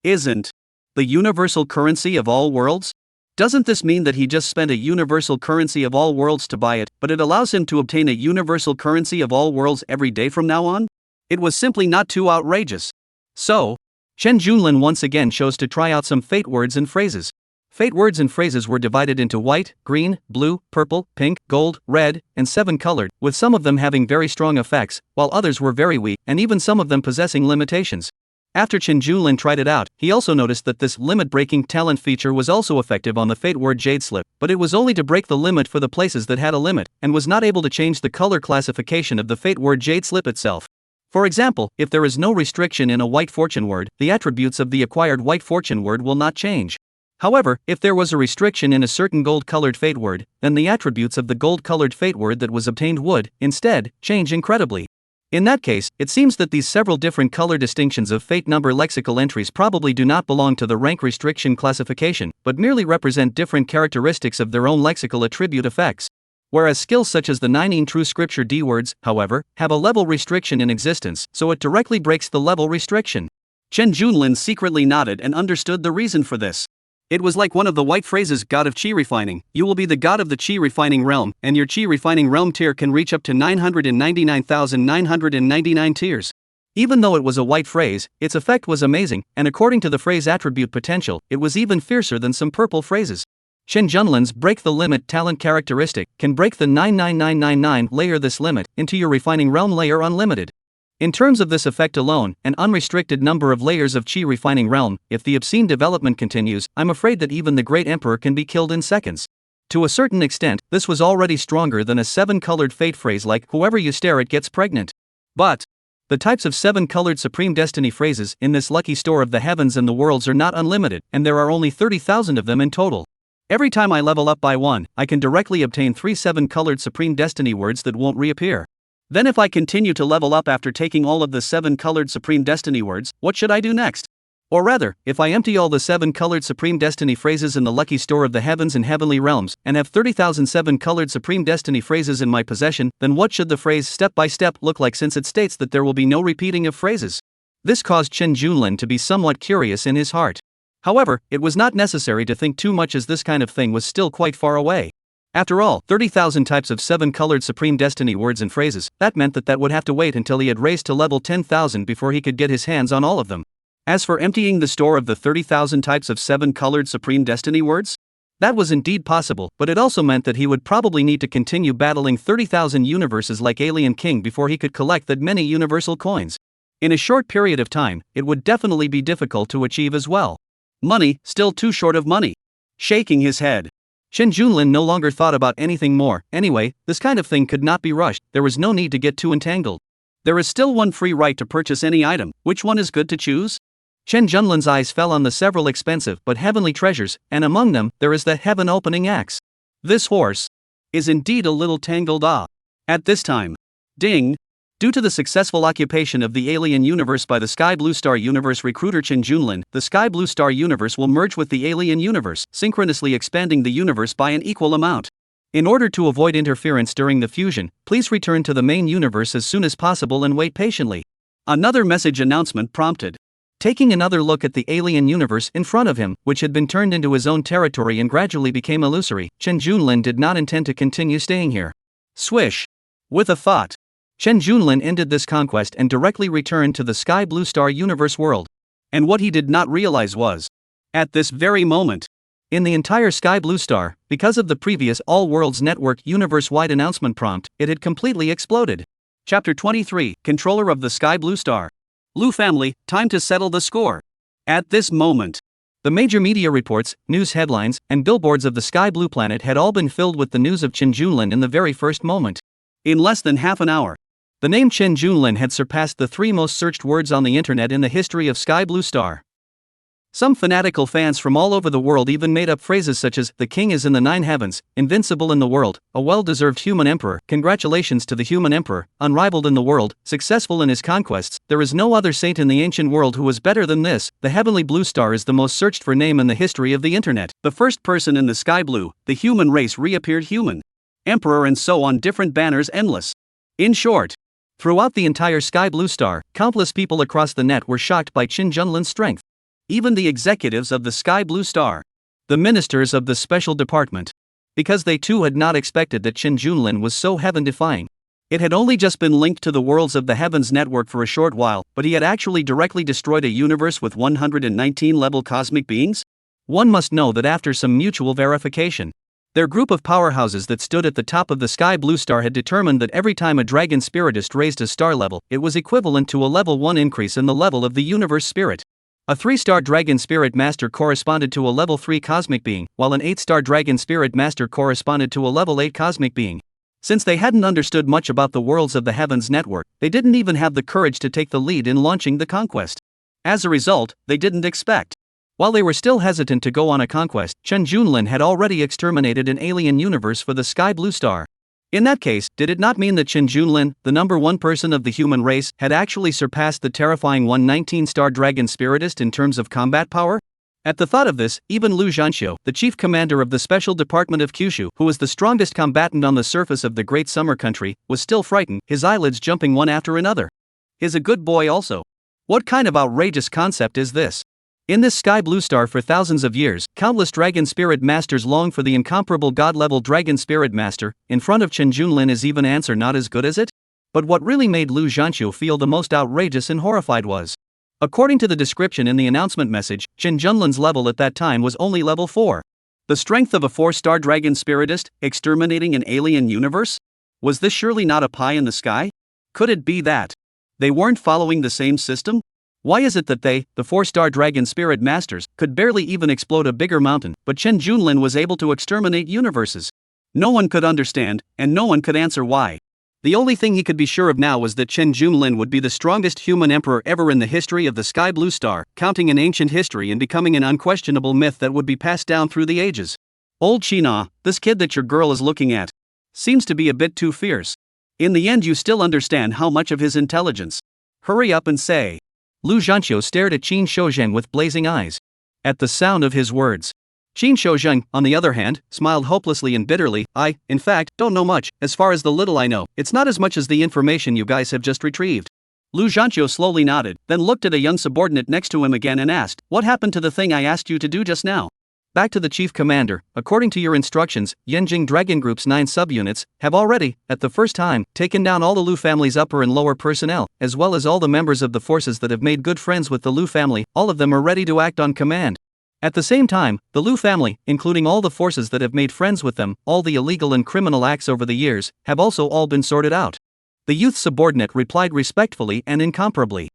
Isn't the universal currency of all worlds? Doesn't this mean that he just spent a universal currency of all worlds to buy it, but it allows him to obtain a universal currency of all worlds every day from now on? It was simply not too outrageous. So, Chen Junlin once again chose to try out some fate words and phrases. Fate words and phrases were divided into white, green, blue, purple, pink, gold, red, and 7-colored, with some of them having very strong effects, while others were very weak, and even some of them possessing limitations. After Chen Junlin tried it out, he also noticed that this limit-breaking talent feature was also effective on the fate word jade slip, but it was only to break the limit for the places that had a limit, and was not able to change the color classification of the fate word jade slip itself. For example, if there is no restriction in a white fortune word, the attributes of the acquired white fortune word will not change. However, if there was a restriction in a certain gold-colored fate word, then the attributes of the gold-colored fate word that was obtained would, instead, change incredibly. In that case, it seems that these several different color distinctions of fate number lexical entries probably do not belong to the rank restriction classification, but merely represent different characteristics of their own lexical attribute effects. Whereas skills such as the 9 true scripture D words, however, have a level restriction in existence, so it directly breaks the level restriction. Chen Junlin secretly nodded and understood the reason for this. It was like one of the white phrases, God of Qi Refining. You will be the god of the Qi Refining realm, and your Qi Refining realm tier can reach up to 999,999 tiers. Even though it was a white phrase, its effect was amazing, and according to the phrase attribute potential, it was even fiercer than some purple phrases. Chen Junlin's break the limit talent characteristic can break the 99999 layer this limit into your refining realm layer unlimited. In terms of this effect alone, an unrestricted number of layers of Qi Refining Realm, if the obscene development continues, I'm afraid that even the Great Emperor can be killed in seconds. To a certain extent, this was already stronger than a 7-colored fate phrase like, whoever you stare at gets pregnant. But the types of 7-colored Supreme Destiny phrases in this lucky store of the heavens and the worlds are not unlimited, and there are only 30,000 of them in total. Every time I level up by 1, I can directly obtain 3 7-colored Supreme Destiny words that won't reappear. Then if I continue to level up after taking all of the 7-colored Supreme Destiny words, what should I do next? Or rather, if I empty all the 7-colored Supreme Destiny phrases in the lucky store of the heavens and heavenly realms, and have 30,000 7-colored Supreme Destiny phrases in my possession, then what should the phrase step by step look like, since it states that there will be no repeating of phrases? This caused Chen Junlin to be somewhat curious in his heart. However, it was not necessary to think too much, as this kind of thing was still quite far away. After all, 30,000 types of 7-colored Supreme Destiny words and phrases, that meant that would have to wait until he had raised to level 10,000 before he could get his hands on all of them. As for emptying the store of the 30,000 types of 7-colored Supreme Destiny words, that was indeed possible, but it also meant that he would probably need to continue battling 30,000 universes like Alien King before he could collect that many universal coins. In a short period of time, it would definitely be difficult to achieve as well. Money, still too short of money. Shaking his head, Chen Junlin no longer thought about anything more. Anyway, this kind of thing could not be rushed. There was no need to get too entangled. There is still one free right to purchase any item. Which one is good to choose? Chen Junlin's eyes fell on the several expensive but heavenly treasures, and among them, there is the heaven-opening axe. This horse is indeed a little tangled. At this time, ding! Due to the successful occupation of the alien universe by the Sky Blue Star Universe recruiter Chen Junlin, the Sky Blue Star Universe will merge with the alien universe, synchronously expanding the universe by an equal amount. In order to avoid interference during the fusion, please return to the main universe as soon as possible and wait patiently. Another message announcement prompted. Taking another look at the alien universe in front of him, which had been turned into his own territory and gradually became illusory, Chen Junlin did not intend to continue staying here. Swish! With a thought, Chen Junlin ended this conquest and directly returned to the Sky Blue Star Universe world. And what he did not realize was, at this very moment, in the entire Sky Blue Star, because of the previous All Worlds Network universe-wide announcement prompt, it had completely exploded. Chapter 23, Controller of the Sky Blue Star. Lu family, time to settle the score. At this moment, the major media reports, news headlines, and billboards of the Sky Blue planet had all been filled with the news of Chen Junlin in the very first moment. In less than half an hour, the name Chen Junlin had surpassed the 3 most searched words on the internet in the history of Sky Blue Star. Some fanatical fans from all over the world even made up phrases such as, "The king is in the 9 heavens, invincible in the world, a well-deserved human emperor, congratulations to the human emperor, unrivaled in the world, successful in his conquests, there is no other saint in the ancient world who was better than this, the heavenly blue star is the most searched for name in the history of the internet, the first person in the sky blue, the human race reappeared human, emperor and so on different banners endless." In short, throughout the entire Sky Blue Star, countless people across the net were shocked by Chen Junlin's strength. Even the executives of the Sky Blue Star, the ministers of the special department, because they too had not expected that Chen Junlin was so heaven-defying. It had only just been linked to the worlds of the Heavens Network for a short while, but he had actually directly destroyed a universe with 119-level cosmic beings? One must know that after some mutual verification, their group of powerhouses that stood at the top of the Sky Blue Star had determined that every time a dragon spiritist raised a star level, it was equivalent to a level 1 increase in the level of the universe spirit. A 3-star Dragon Spirit Master corresponded to a level 3 Cosmic Being, while an 8-star Dragon Spirit Master corresponded to a level 8 Cosmic Being. Since they hadn't understood much about the worlds of the Heavens Network, they didn't even have the courage to take the lead in launching the conquest. As a result, they didn't expect. While they were still hesitant to go on a conquest, Chen Junlin had already exterminated an alien universe for the Sky Blue Star. In that case, did it not mean that Chen Junlin, the number 1 person of the human race, had actually surpassed the terrifying 119-star Dragon Spiritist in terms of combat power? At the thought of this, even Lu Zhanxiu, the chief commander of the Special Department of Kyushu, who was the strongest combatant on the surface of the Great Summer Country, was still frightened, his eyelids jumping one after another. He's a good boy also. What kind of outrageous concept is this? In this Sky Blue Star for thousands of years, countless Dragon Spirit Masters long for the incomparable God-level Dragon Spirit Master. In front of Chen Junlin is even answer not as good as it? But what really made Lu Zhanxiu feel the most outrageous and horrified was, according to the description in the announcement message, Chen Junlin's level at that time was only level 4. The strength of a 4-star Dragon Spiritist, exterminating an alien universe? Was this surely not a pie in the sky? Could it be that they weren't following the same system? Why is it that they, the 4-star Dragon Spirit Masters, could barely even explode a bigger mountain, but Chen Junlin was able to exterminate universes? No one could understand, and no one could answer why. The only thing he could be sure of now was that Chen Junlin would be the strongest human emperor ever in the history of the Sky Blue Star, counting in ancient history and becoming an unquestionable myth that would be passed down through the ages. Old China, this kid that your girl is looking at, seems to be a bit too fierce. In the end you still understand how much of his intelligence. Hurry up and say. Lu Zhanxiu stared at Qin Shouzheng with blazing eyes. At the sound of his words, Qin Shouzheng, on the other hand, smiled hopelessly and bitterly. I, in fact, don't know much. As far as the little I know, it's not as much as the information you guys have just retrieved. Lu Zhanxiu slowly nodded, then looked at a young subordinate next to him again and asked, "What happened to the thing I asked you to do just now?" Back to the chief commander. According to your instructions, Yanjing Dragon Group's 9 subunits have already, at the first time, taken down all the Lu family's upper and lower personnel, as well as all the members of the forces that have made good friends with the Lu family. All of them are ready to act on command. At the same time, the Lu family, including all the forces that have made friends with them, all the illegal and criminal acts over the years, have also all been sorted out. The youth subordinate replied respectfully and incomparably.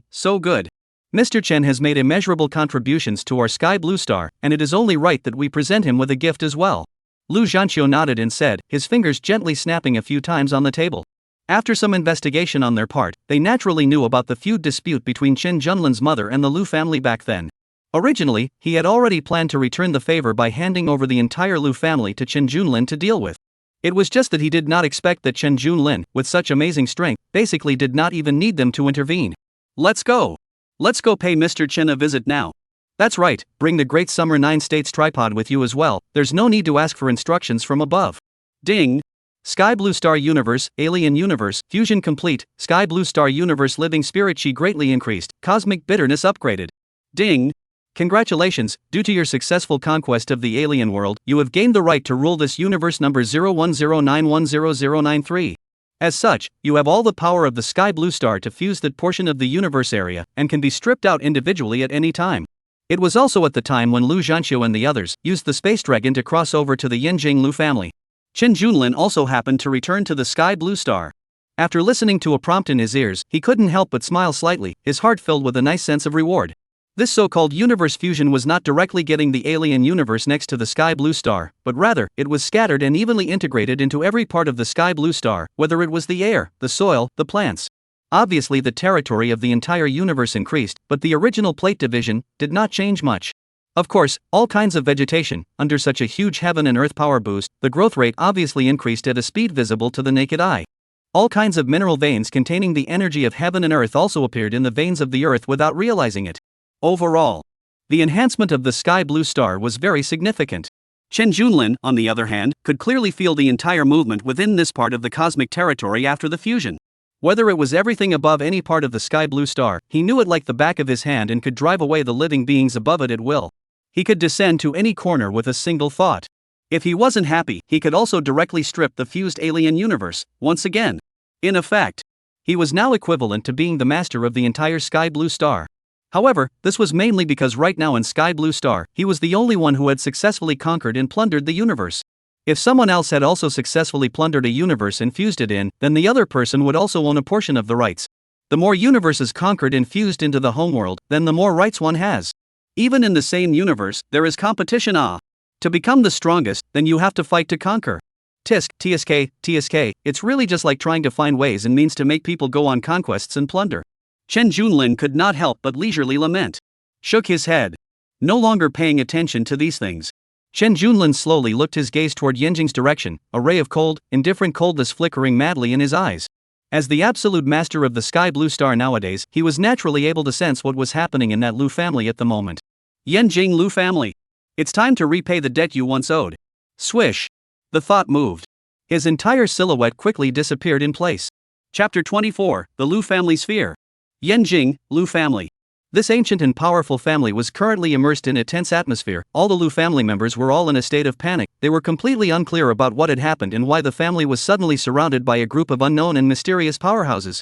So good. Mr. Chen has made immeasurable contributions to our Sky Blue Star, and it is only right that we present him with a gift as well. Lu Zhanxiu nodded and said, his fingers gently snapping a few times on the table. After some investigation on their part, they naturally knew about the feud dispute between Chen Junlin's mother and the Lu family back then. Originally, he had already planned to return the favor by handing over the entire Lu family to Chen Junlin to deal with. It was just that he did not expect that Chen Junlin, with such amazing strength, basically did not even need them to intervene. Let's go! Let's go pay Mr. Chen a visit now. That's right, bring the Great Summer 9 States tripod with you as well, there's no need to ask for instructions from above. Ding! Sky Blue Star Universe, Alien Universe, Fusion complete, Sky Blue Star Universe Living Spirit Chi greatly increased, Cosmic Bitterness upgraded. Ding! Congratulations, due to your successful conquest of the alien world, you have gained the right to rule this universe number 0109100093. As such, you have all the power of the Sky Blue Star to fuse that portion of the universe area, and can be stripped out individually at any time. It was also at the time when Lu Zhanxiu and the others used the Space Dragon to cross over to the Yenjing Lu family. Chen Junlin also happened to return to the Sky Blue Star. After listening to a prompt in his ears, he couldn't help but smile slightly, his heart filled with a nice sense of reward. This so-called universe fusion was not directly getting the alien universe next to the Sky Blue Star, but rather, it was scattered and evenly integrated into every part of the Sky Blue Star, whether it was the air, the soil, the plants. Obviously the territory of the entire universe increased, but the original plate division did not change much. Of course, all kinds of vegetation, under such a huge heaven and earth power boost, the growth rate obviously increased at a speed visible to the naked eye. All kinds of mineral veins containing the energy of heaven and earth also appeared in the veins of the earth without realizing it. Overall, the enhancement of the Sky Blue Star was very significant. Chen Junlin, on the other hand, could clearly feel the entire movement within this part of the cosmic territory after the fusion. Whether it was everything above any part of the Sky Blue Star, he knew it like the back of his hand and could drive away the living beings above it at will. He could descend to any corner with a single thought. If he wasn't happy, he could also directly strip the fused alien universe, once again. In effect, he was now equivalent to being the master of the entire Sky Blue Star. However, this was mainly because right now in Sky Blue Star, he was the only one who had successfully conquered and plundered the universe. If someone else had also successfully plundered a universe and fused it in, then the other person would also own a portion of the rights. The more universes conquered and fused into the homeworld, then the more rights one has. Even in the same universe, there is competition. To become the strongest, then you have to fight to conquer. TSK, it's really just like trying to find ways and means to make people go on conquests and plunder. Chen Junlin could not help but leisurely lament. Shook his head. No longer paying attention to these things. Chen Junlin slowly looked his gaze toward Yenjing's direction, a ray of cold, indifferent coldness flickering madly in his eyes. As the absolute master of the Sky Blue Star nowadays, he was naturally able to sense what was happening in that Lu family at the moment. Yenjing Lu family. It's time to repay the debt you once owed. Swish. The thought moved. His entire silhouette quickly disappeared in place. Chapter 24, The Lu Family Sphere. Yenjing, Lu family. This ancient and powerful family was currently immersed in a tense atmosphere. All the Lu family members were all in a state of panic. They were completely unclear about what had happened and why the family was suddenly surrounded by a group of unknown and mysterious powerhouses.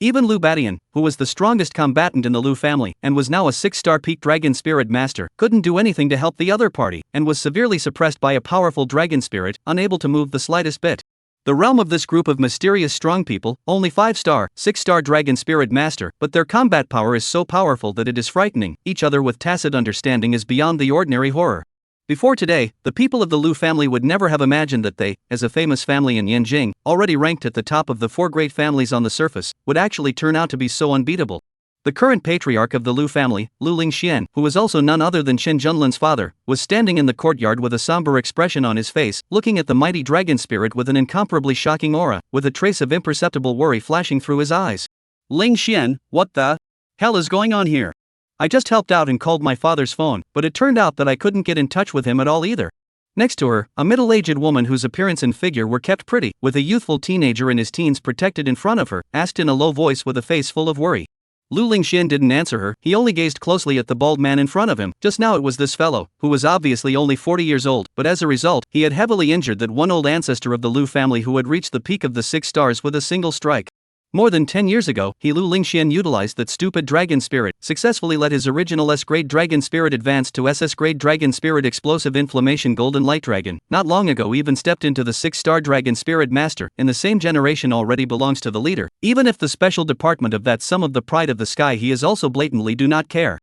Even Lu Batian, who was the strongest combatant in the Lu family and was now a 6-star peak dragon spirit master, couldn't do anything to help the other party and was severely suppressed by a powerful dragon spirit, unable to move the slightest bit. The realm of this group of mysterious strong people, only 5-star, 6-star dragon spirit master, but their combat power is so powerful that it is frightening. Each other with tacit understanding is beyond the ordinary horror. Before today, the people of the Lu family would never have imagined that they, as a famous family in Yenjing, already ranked at the top of the 4 great families on the surface, would actually turn out to be so unbeatable. The current patriarch of the Lu family, Lu Lingxian, who was also none other than Chen Junlin's father, was standing in the courtyard with a somber expression on his face, looking at the mighty dragon spirit with an incomparably shocking aura, with a trace of imperceptible worry flashing through his eyes. Lingxian, what the hell is going on here? I just helped out and called my father's phone, but it turned out that I couldn't get in touch with him at all either. Next to her, a middle-aged woman whose appearance and figure were kept pretty, with a youthful teenager in his teens protected in front of her, asked in a low voice with a face full of worry. Lu Lingxian didn't answer her, he only gazed closely at the bald man in front of him. Just now it was this fellow, who was obviously only 40 years old, but as a result, he had heavily injured that one old ancestor of the Lu family who had reached the peak of the 6 stars with a single strike. More than 10 years ago, Lu Lingxian utilized that stupid dragon spirit, successfully let his original S-grade dragon spirit advance to SS-grade dragon spirit explosive inflammation golden light dragon. Not long ago even stepped into the 6-star dragon spirit master, in the same generation already belongs to the leader. Even if the special department of that some of the pride of the sky he is also blatantly do not care.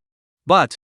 But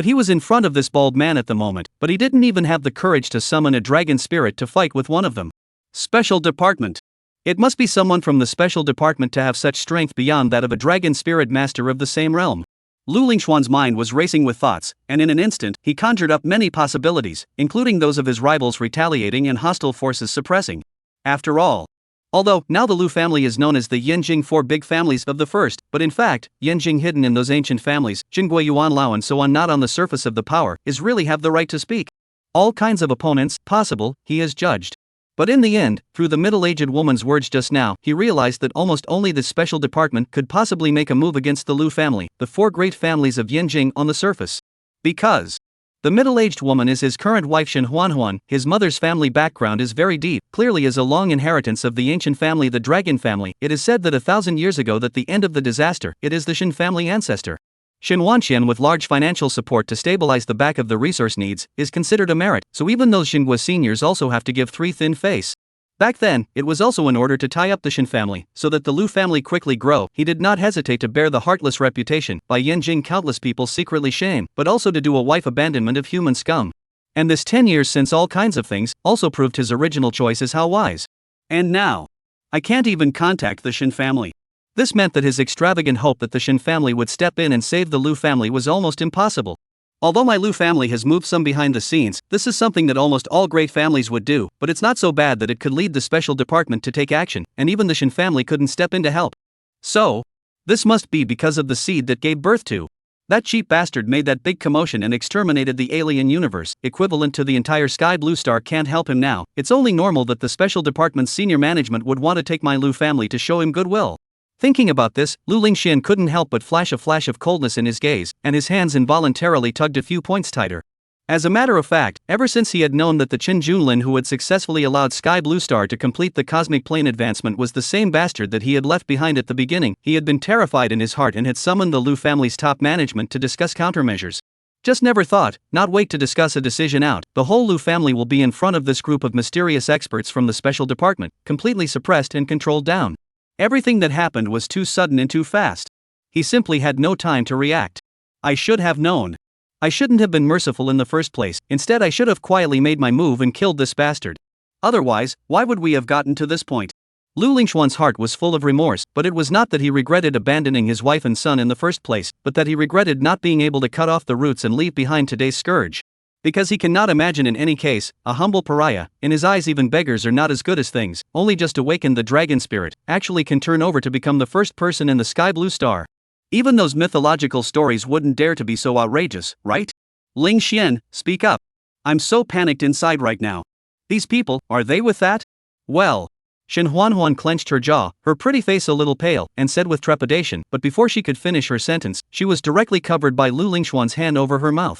he was in front of this bald man at the moment, but he didn't even have the courage to summon a dragon spirit to fight with one of them. Special department. It must be someone from the special department to have such strength beyond that of a dragon spirit master of the same realm. Lu Lingxuan's mind was racing with thoughts, and in an instant, he conjured up many possibilities, including those of his rivals retaliating and hostile forces suppressing. After all. Although, now the Lu family is known as the Yinjing four big families of the first, but in fact, Yinjing hidden in those ancient families, Jingui Yuan Lao and so on not on the surface of the power, is really have the right to speak. All kinds of opponents, possible, he is judged. But in the end, through the middle-aged woman's words just now, he realized that almost only this special department could possibly make a move against the Lu family, the four great families of Yinjing on the surface. Because the middle-aged woman is his current wife Shen Huan. His mother's family background is very deep, clearly is a long inheritance of the ancient family, the dragon family. It is said that 1,000 years ago that the end of the disaster, it is the Shen family ancestor. Shen Huanqian with large financial support to stabilize the back of the resource needs, is considered a merit, so even those Xinhua seniors also have to give 3 thin face. Back then, it was also in order to tie up the Shen family, so that the Lu family quickly grow. He did not hesitate to bear the heartless reputation, by Yinjing countless people secretly shame, but also to do a wife abandonment of human scum. And this 10 years since all kinds of things, also proved his original choice is how wise. And now, I can't even contact the Shen family. This meant that his extravagant hope that the Shen family would step in and save the Lu family was almost impossible. Although my Lu family has moved some behind the scenes, this is something that almost all great families would do, but it's not so bad that it could lead the special department to take action, and even the Shen family couldn't step in to help. So, this must be because of the seed that gave birth to. That cheap bastard made that big commotion and exterminated the alien universe, equivalent to the entire Sky Blue Star can't help him now. It's only normal that the special department's senior management would want to take my Lu family to show him goodwill. Thinking about this, Lu Lingxian couldn't help but flash a flash of coldness in his gaze, and his hands involuntarily tugged a few points tighter. As a matter of fact, ever since he had known that the Qin Junlin who had successfully allowed Sky Blue Star to complete the cosmic plane advancement was the same bastard that he had left behind at the beginning, he had been terrified in his heart and had summoned the Lu family's top management to discuss countermeasures. Just never thought, not wait to discuss a decision out, the whole Lu family will be in front of this group of mysterious experts from the special department, completely suppressed and controlled down. Everything that happened was too sudden and too fast. He simply had no time to react. I should have known. I shouldn't have been merciful in the first place, instead I should have quietly made my move and killed this bastard. Otherwise, why would we have gotten to this point? Lu Lingxuan's heart was full of remorse, but it was not that he regretted abandoning his wife and son in the first place, but that he regretted not being able to cut off the roots and leave behind today's scourge. Because he cannot imagine in any case, a humble pariah, in his eyes even beggars are not as good as things, only just awakened the dragon spirit, actually can turn over to become the first person in the Sky Blue Star. Even those mythological stories wouldn't dare to be so outrageous, right? Ling Xian, speak up. I'm so panicked inside right now. These people, are they with that? Well. Shen Huan clenched her jaw, her pretty face a little pale, and said with trepidation, but before she could finish her sentence, she was directly covered by Lu Lingxuan's hand over her mouth.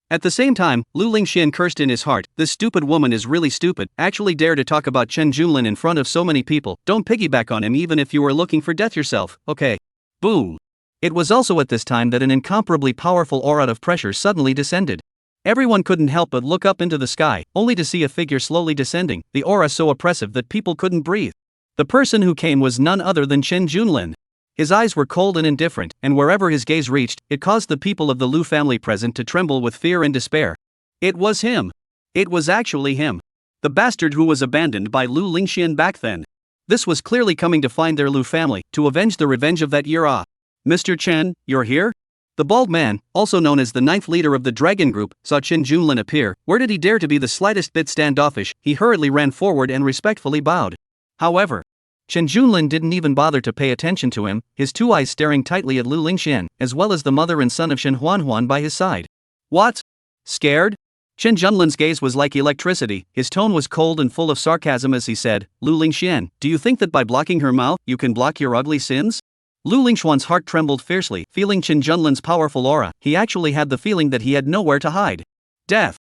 At the same time, Lu Lingxian cursed in his heart, this stupid woman is really stupid, actually dare to talk about Chen Junlin in front of so many people, don't piggyback on him even if you were looking for death yourself, okay? Boom. It was also at this time that an incomparably powerful aura of pressure suddenly descended. Everyone couldn't help but look up into the sky, only to see a figure slowly descending, the aura so oppressive that people couldn't breathe. The person who came was none other than Chen Junlin. His eyes were cold and indifferent, and wherever his gaze reached, it caused the people of the Lu family present to tremble with fear and despair. It was him. It was actually him. The bastard who was abandoned by Lu Lingxian back then. This was clearly coming to find their Lu family, to avenge the revenge of that year. Ah. Mr. Chen, you're here? The bald man, also known as the 9th leader of the dragon group, saw Chen Junlin appear. Where did he dare to be the slightest bit standoffish? He hurriedly ran forward and respectfully bowed. However, Chen Junlin didn't even bother to pay attention to him, his 2 eyes staring tightly at Lu Lingxian, as well as the mother and son of Shen Huan by his side. What? Scared? Chen Junlin's gaze was like electricity, his tone was cold and full of sarcasm as he said, Lu Lingxian, do you think that by blocking her mouth, you can block your ugly sins? Lu Lingxuan's heart trembled fiercely, feeling Chen Junlin's powerful aura. He actually had the feeling that he had nowhere to hide. Death.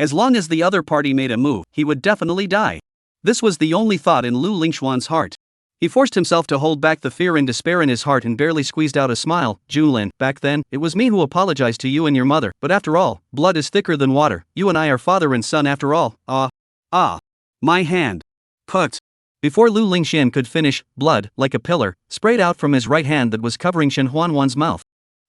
As long as the other party made a move, he would definitely die. This was the only thought in Lu Lingxuan's heart. He forced himself to hold back the fear and despair in his heart and barely squeezed out a smile. Junlin, back then, it was me who apologized to you and your mother, but after all, blood is thicker than water, you and I are father and son after all. My hand. Put. Before Lu Lingxian could finish, blood, like a pillar, sprayed out from his right hand that was covering Shen Huan's mouth.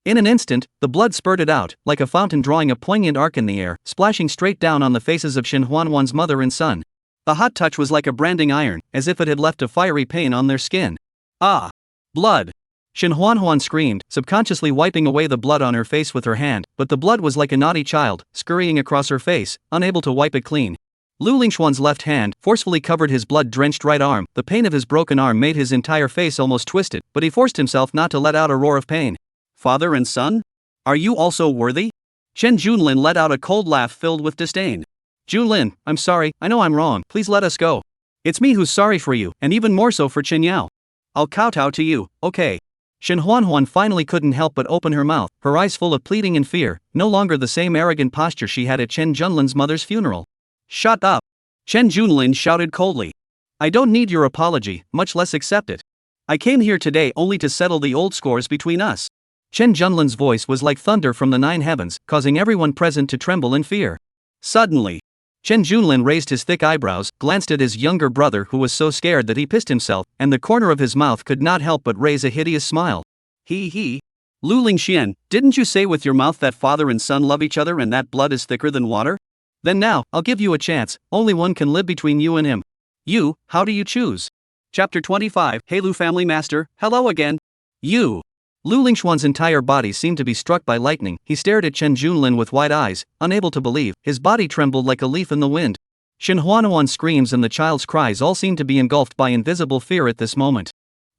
In an instant, the blood spurted out, like a fountain drawing a poignant arc in the air, splashing straight down on the faces of Shen Huan's mother and son. The hot touch was like a branding iron, as if it had left a fiery pain on their skin. Ah! Blood! Shen Huan screamed, subconsciously wiping away the blood on her face with her hand, but the blood was like a naughty child, scurrying across her face, unable to wipe it clean. Lu Lingxuan's left hand forcefully covered his blood-drenched right arm. The pain of his broken arm made his entire face almost twisted, but he forced himself not to let out a roar of pain. Father and son? Are you also worthy? Chen Junlin let out a cold laugh filled with disdain. Junlin, I'm sorry, I know I'm wrong, please let us go. It's me who's sorry for you, and even more so for Chen Yao. I'll kowtow to you, okay. Shen Huan finally couldn't help but open her mouth, her eyes full of pleading and fear, no longer the same arrogant posture she had at Chen Junlin's mother's funeral. Shut up! Chen Junlin shouted coldly. I don't need your apology, much less accept it. I came here today only to settle the old scores between us. Chen Junlin's voice was like thunder from the 9 heavens, causing everyone present to tremble in fear. Suddenly, Chen Junlin raised his thick eyebrows, glanced at his younger brother who was so scared that he pissed himself, and the corner of his mouth could not help but raise a hideous smile. He. Lu Lingxian, didn't you say with your mouth that father and son love each other and that blood is thicker than water? Then now, I'll give you a chance, only one can live between you and him. You, how do you choose? Chapter 25, Hey Lu Family Master, hello again. You. Lu Lingxuan's entire body seemed to be struck by lightning. He stared at Chen Junlin with wide eyes, unable to believe. His body trembled like a leaf in the wind. Shen Huanuan's screams and the child's cries all seemed to be engulfed by invisible fear at this moment.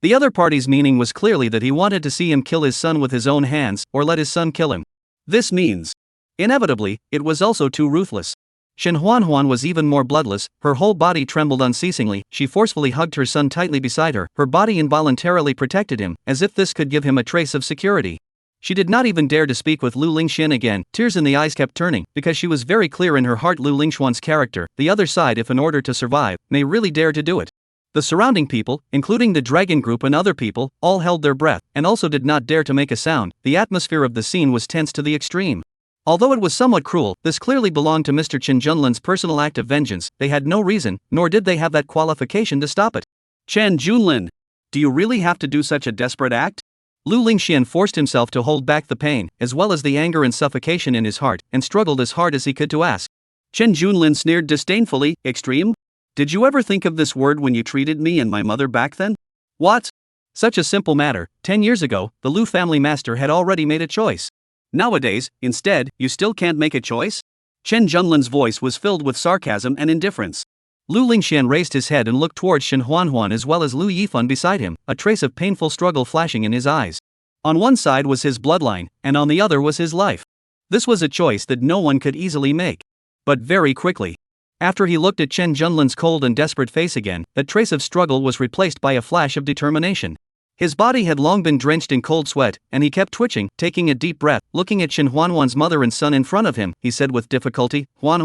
The other party's meaning was clearly that he wanted to see him kill his son with his own hands, or let his son kill him. This means, inevitably, it was also too ruthless. Shen Huan was even more bloodless, her whole body trembled unceasingly. She forcefully hugged her son tightly beside her, her body involuntarily protected him, as if this could give him a trace of security. She did not even dare to speak with Lu Lingxian again. Tears in the eyes kept turning, because she was very clear in her heart Lu Lingxuan's character, the other side if in order to survive, may really dare to do it. The surrounding people, including the dragon group and other people, all held their breath, and also did not dare to make a sound. The atmosphere of the scene was tense to the extreme. Although it was somewhat cruel, this clearly belonged to Mr. Chen Junlin's personal act of vengeance. They had no reason, nor did they have that qualification to stop it. Chen Junlin, do you really have to do such a desperate act? Lu Lingxian forced himself to hold back the pain, as well as the anger and suffocation in his heart, and struggled as hard as he could to ask. Chen Junlin sneered disdainfully, extreme? Did you ever think of this word when you treated me and my mother back then? What? Such a simple matter. 10 years ago, the Lu family master had already made a choice. Nowadays, instead, you still can't make a choice? Chen Junlin's voice was filled with sarcasm and indifference. Lu Lingxian raised his head and looked towards Shen Huan as well as Lu Yifan beside him, a trace of painful struggle flashing in his eyes. On one side was his bloodline, and on the other was his life. This was a choice that no one could easily make. But very quickly. After he looked at Chen Junlin's cold and desperate face again, that trace of struggle was replaced by a flash of determination. His body had long been drenched in cold sweat, and he kept twitching, taking a deep breath. Looking at Shen Huan's mother and son in front of him, he said with difficulty, Huan,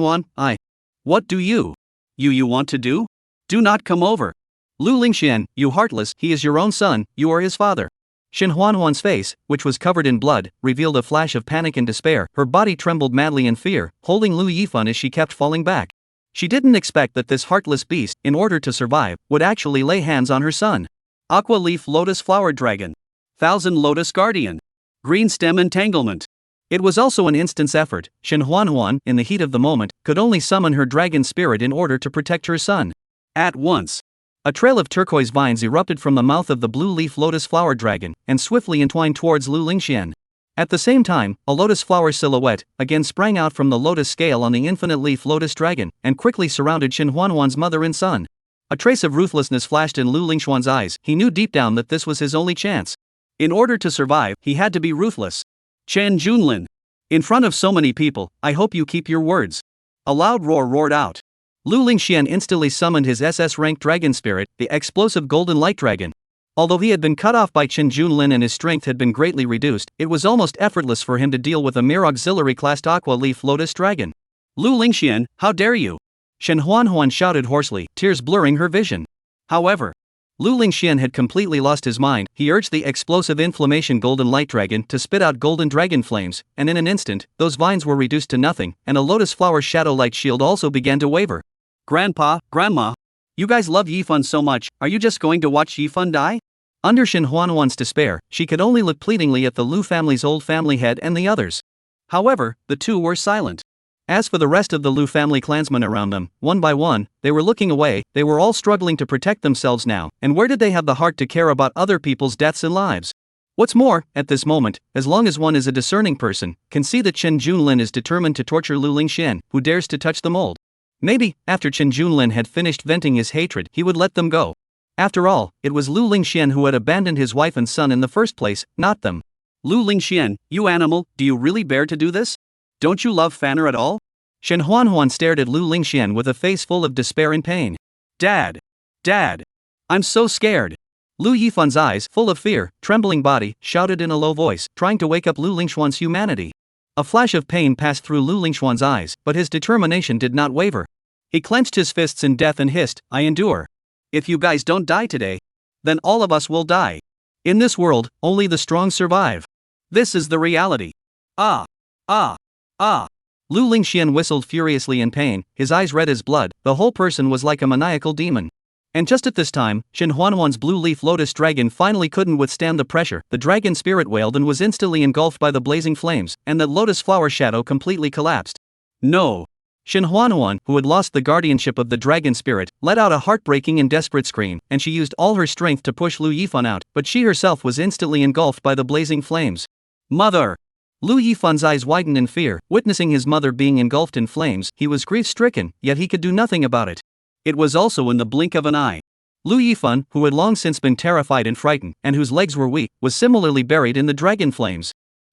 what do you want to do? Do not come over. Lu Lingxian, you heartless, he is your own son, you are his father. Shen Huan's face, which was covered in blood, revealed a flash of panic and despair. Her body trembled madly in fear, holding Lu Yifan as she kept falling back. She didn't expect that this heartless beast, in order to survive, would actually lay hands on her son. Aqua Leaf Lotus Flower Dragon. Thousand Lotus Guardian. Green Stem Entanglement. It was also an instant's effort. Shen Huan, in the heat of the moment, could only summon her dragon spirit in order to protect her son. At once, a trail of turquoise vines erupted from the mouth of the blue leaf lotus flower dragon, and swiftly entwined towards Lu Lingxian. At the same time, a lotus flower silhouette again sprang out from the lotus scale on the infinite leaf lotus dragon, and quickly surrounded Shen Huan's mother and son. A trace of ruthlessness flashed in Lu Lingxuan's eyes. He knew deep down that this was his only chance. In order to survive, he had to be ruthless. Chen Junlin. In front of so many people, I hope you keep your words. A loud roar roared out. Lu Lingxian instantly summoned his SS-rank dragon spirit, the explosive golden light dragon. Although he had been cut off by Chen Junlin and his strength had been greatly reduced, it was almost effortless for him to deal with a mere auxiliary-classed aqua leaf lotus dragon. Lu Lingxian, how dare you? Shen Huan shouted hoarsely, tears blurring her vision. However, Lu Lingxian had completely lost his mind. He urged the explosive inflammation golden light dragon to spit out golden dragon flames, and in an instant, those vines were reduced to nothing, and a lotus flower shadow light shield also began to waver. Grandpa, Grandma, you guys love Yifan so much, are you just going to watch Yifan die? Under Shen Huan's despair, she could only look pleadingly at the Lu family's old family head and the others. However, the two were silent. As for the rest of the Lu family clansmen around them, one by one, they were looking away. They were all struggling to protect themselves now, and where did they have the heart to care about other people's deaths and lives? What's more, at this moment, as long as one is a discerning person, can see that Chen Junlin is determined to torture Lu Lingxian, who dares to touch the mold. Maybe, after Chen Junlin had finished venting his hatred, he would let them go. After all, it was Lu Lingxian who had abandoned his wife and son in the first place, not them. Lu Lingxian, you animal, do you really bear to do this? Don't you love Fanner at all? Shen Huan stared at Lu Lingxian with a face full of despair and pain. Dad! Dad! I'm so scared! Lu Yifan's eyes, full of fear, trembling body, shouted in a low voice, trying to wake up Lu Lingxuan's humanity. A flash of pain passed through Lu Lingxuan's eyes, but his determination did not waver. He clenched his fists in death and hissed, I endure. If you guys don't die today, then all of us will die. In this world, only the strong survive. This is the reality. Ah! Ah! Ah! Lu Lingxian whistled furiously in pain, his eyes red as blood. The whole person was like a maniacal demon. And just at this time, Shen Huan's blue leaf lotus dragon finally couldn't withstand the pressure. The dragon spirit wailed and was instantly engulfed by the blazing flames, and the lotus flower shadow completely collapsed. No! Shen Huan, who had lost the guardianship of the dragon spirit, let out a heartbreaking and desperate scream, and she used all her strength to push Lu Yifan out, but she herself was instantly engulfed by the blazing flames. Mother! Lu Yifan's eyes widened in fear. Witnessing his mother being engulfed in flames, he was grief-stricken, yet he could do nothing about it. It was also in the blink of an eye. Lu Yifan, who had long since been terrified and frightened, and whose legs were weak, was similarly buried in the dragon flames.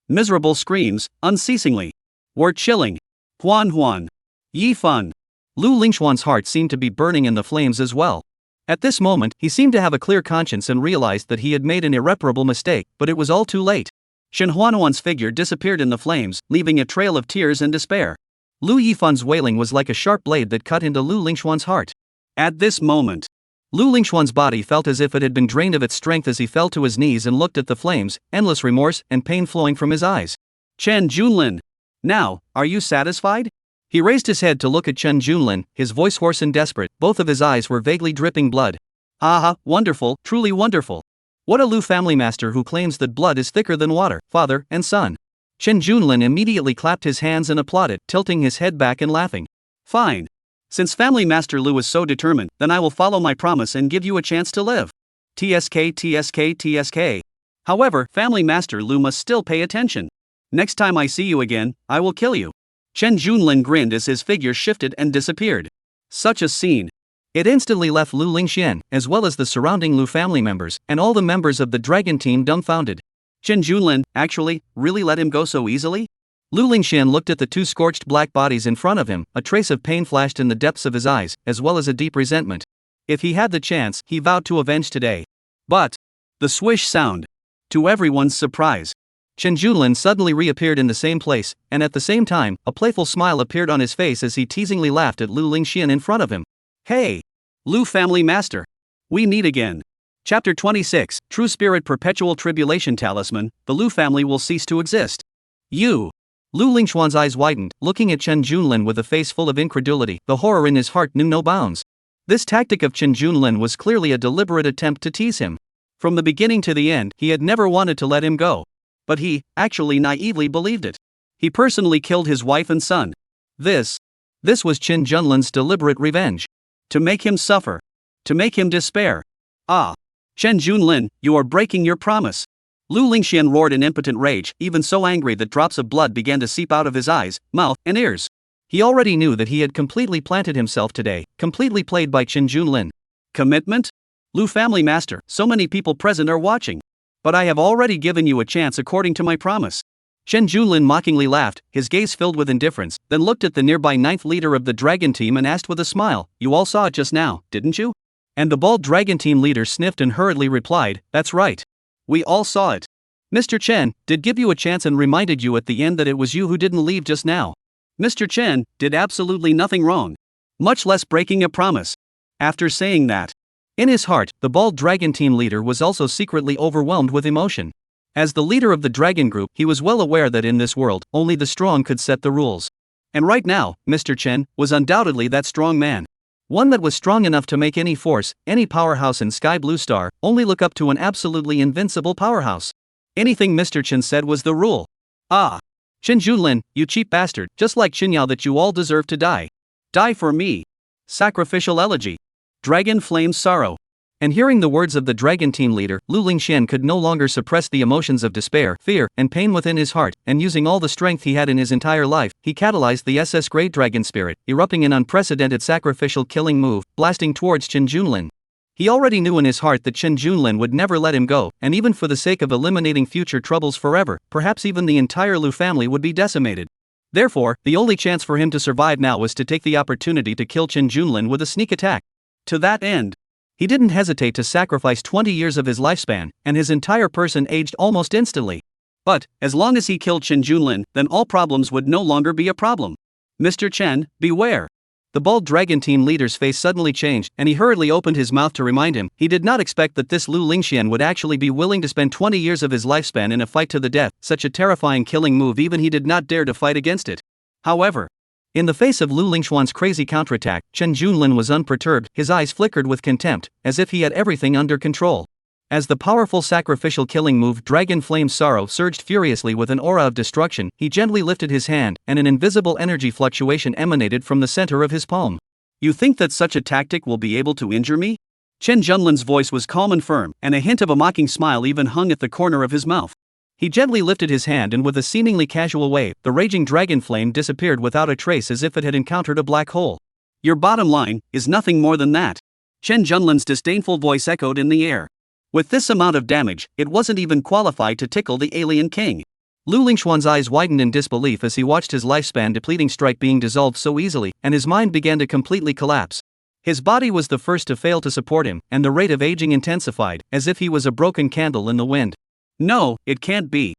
Miserable screams, unceasingly, were chilling. Huan! Yifan! Lu Lingxuan's heart seemed to be burning in the flames as well. At this moment, he seemed to have a clear conscience and realized that he had made an irreparable mistake, but it was all too late. Shen Huan's figure disappeared in the flames, leaving a trail of tears and despair. Lu Yifan's wailing was like a sharp blade that cut into Lu Lingxuan's heart. At this moment, Lu Lingxuan's body felt as if it had been drained of its strength as he fell to his knees and looked at the flames, endless remorse and pain flowing from his eyes. Chen Junlin! Now, are you satisfied? He raised his head to look at Chen Junlin, his voice hoarse and desperate. Both of his eyes were vaguely dripping blood. Aha, wonderful, truly wonderful. What a Lu family master who claims that blood is thicker than water, father and son. Chen Junlin immediately clapped his hands and applauded, tilting his head back and laughing. Fine. Since Family Master Lu is so determined, then I will follow my promise and give you a chance to live. TSK. However, Family Master Lu must still pay attention. Next time I see you again, I will kill you. Chen Junlin grinned as his figure shifted and disappeared. Such a scene. It instantly left Lu Lingxian, as well as the surrounding Lu family members, and all the members of the dragon team dumbfounded. Chen Junlin, actually, really let him go so easily? Lu Lingxian looked at the two scorched black bodies in front of him. A trace of pain flashed in the depths of his eyes, as well as a deep resentment. If he had the chance, he vowed to avenge today. But the swish sound. To everyone's surprise, Chen Junlin suddenly reappeared in the same place, and at the same time, a playful smile appeared on his face as he teasingly laughed at Lu Lingxian in front of him. Hey! Lu Family Master! We meet again. Chapter 26, True Spirit Perpetual Tribulation Talisman, the Lu family will cease to exist. You! Lu Lingxuan's eyes widened, looking at Chen Junlin with a face full of incredulity. The horror in his heart knew no bounds. This tactic of Chen Junlin was clearly a deliberate attempt to tease him. From the beginning to the end, he had never wanted to let him go. But he, actually naively believed it. He personally killed his wife and son. This was Chen Junlin's deliberate revenge. To make him suffer. To make him despair. Ah! Chen Junlin, you are breaking your promise. Lu Lingxian roared in impotent rage, even so angry that drops of blood began to seep out of his eyes, mouth, and ears. He already knew that he had completely planted himself today, completely played by Chen Junlin. Commitment? Lu family master, so many people present are watching. But I have already given you a chance according to my promise. Chen Junlin mockingly laughed, his gaze filled with indifference, then looked at the nearby ninth leader of the dragon team and asked with a smile, "You all saw it just now, didn't you?" And the bald dragon team leader sniffed and hurriedly replied, "That's right. We all saw it. Mr. Chen did give you a chance and reminded you at the end that it was you who didn't leave just now. Mr. Chen did absolutely nothing wrong, much less breaking a promise." After saying that, in his heart, the bald dragon team leader was also secretly overwhelmed with emotion. As the leader of the dragon group, he was well aware that in this world, only the strong could set the rules. And right now, Mr. Chen was undoubtedly that strong man. One that was strong enough to make any force, any powerhouse in Sky Blue Star, only look up to an absolutely invincible powerhouse. Anything Mr. Chen said was the rule. Ah! Chen Junlin, you cheap bastard, just like Qinyao that you all deserve to die. Die for me. Sacrificial elegy. Dragon flame sorrow. And hearing the words of the dragon team leader, Lu Lingxian could no longer suppress the emotions of despair, fear, and pain within his heart, and using all the strength he had in his entire life, he catalyzed the SS Great Dragon Spirit, erupting an unprecedented sacrificial killing move, blasting towards Chen Junlin. He already knew in his heart that Chen Junlin would never let him go, and even for the sake of eliminating future troubles forever, perhaps even the entire Lu family would be decimated. Therefore, the only chance for him to survive now was to take the opportunity to kill Chen Junlin with a sneak attack. To that end, he didn't hesitate to sacrifice 20 years of his lifespan, and his entire person aged almost instantly. But, as long as he killed Chen Junlin, then all problems would no longer be a problem. Mr. Chen, beware. The bald dragon team leader's face suddenly changed, and he hurriedly opened his mouth to remind him. He did not expect that this Lu Lingxian would actually be willing to spend 20 years of his lifespan in a fight to the death, such a terrifying killing move even he did not dare to fight against it. However, in the face of Lu Lingxuan's crazy counterattack, Chen Junlin was unperturbed, his eyes flickered with contempt, as if he had everything under control. As the powerful sacrificial killing move Dragon Flame Sorrow surged furiously with an aura of destruction, he gently lifted his hand, and an invisible energy fluctuation emanated from the center of his palm. You think that such a tactic will be able to injure me? Chen Junlin's voice was calm and firm, and a hint of a mocking smile even hung at the corner of his mouth. He gently lifted his hand, and with a seemingly casual wave, the raging dragon flame disappeared without a trace, as if it had encountered a black hole. Your bottom line is nothing more than that. Chen Junlin's disdainful voice echoed in the air. With this amount of damage, it wasn't even qualified to tickle the alien king. Lu Lingxuan's eyes widened in disbelief as he watched his lifespan depleting strike being dissolved so easily, and his mind began to completely collapse. His body was the first to fail to support him, and the rate of aging intensified, as if he was a broken candle in the wind. No, it can't be.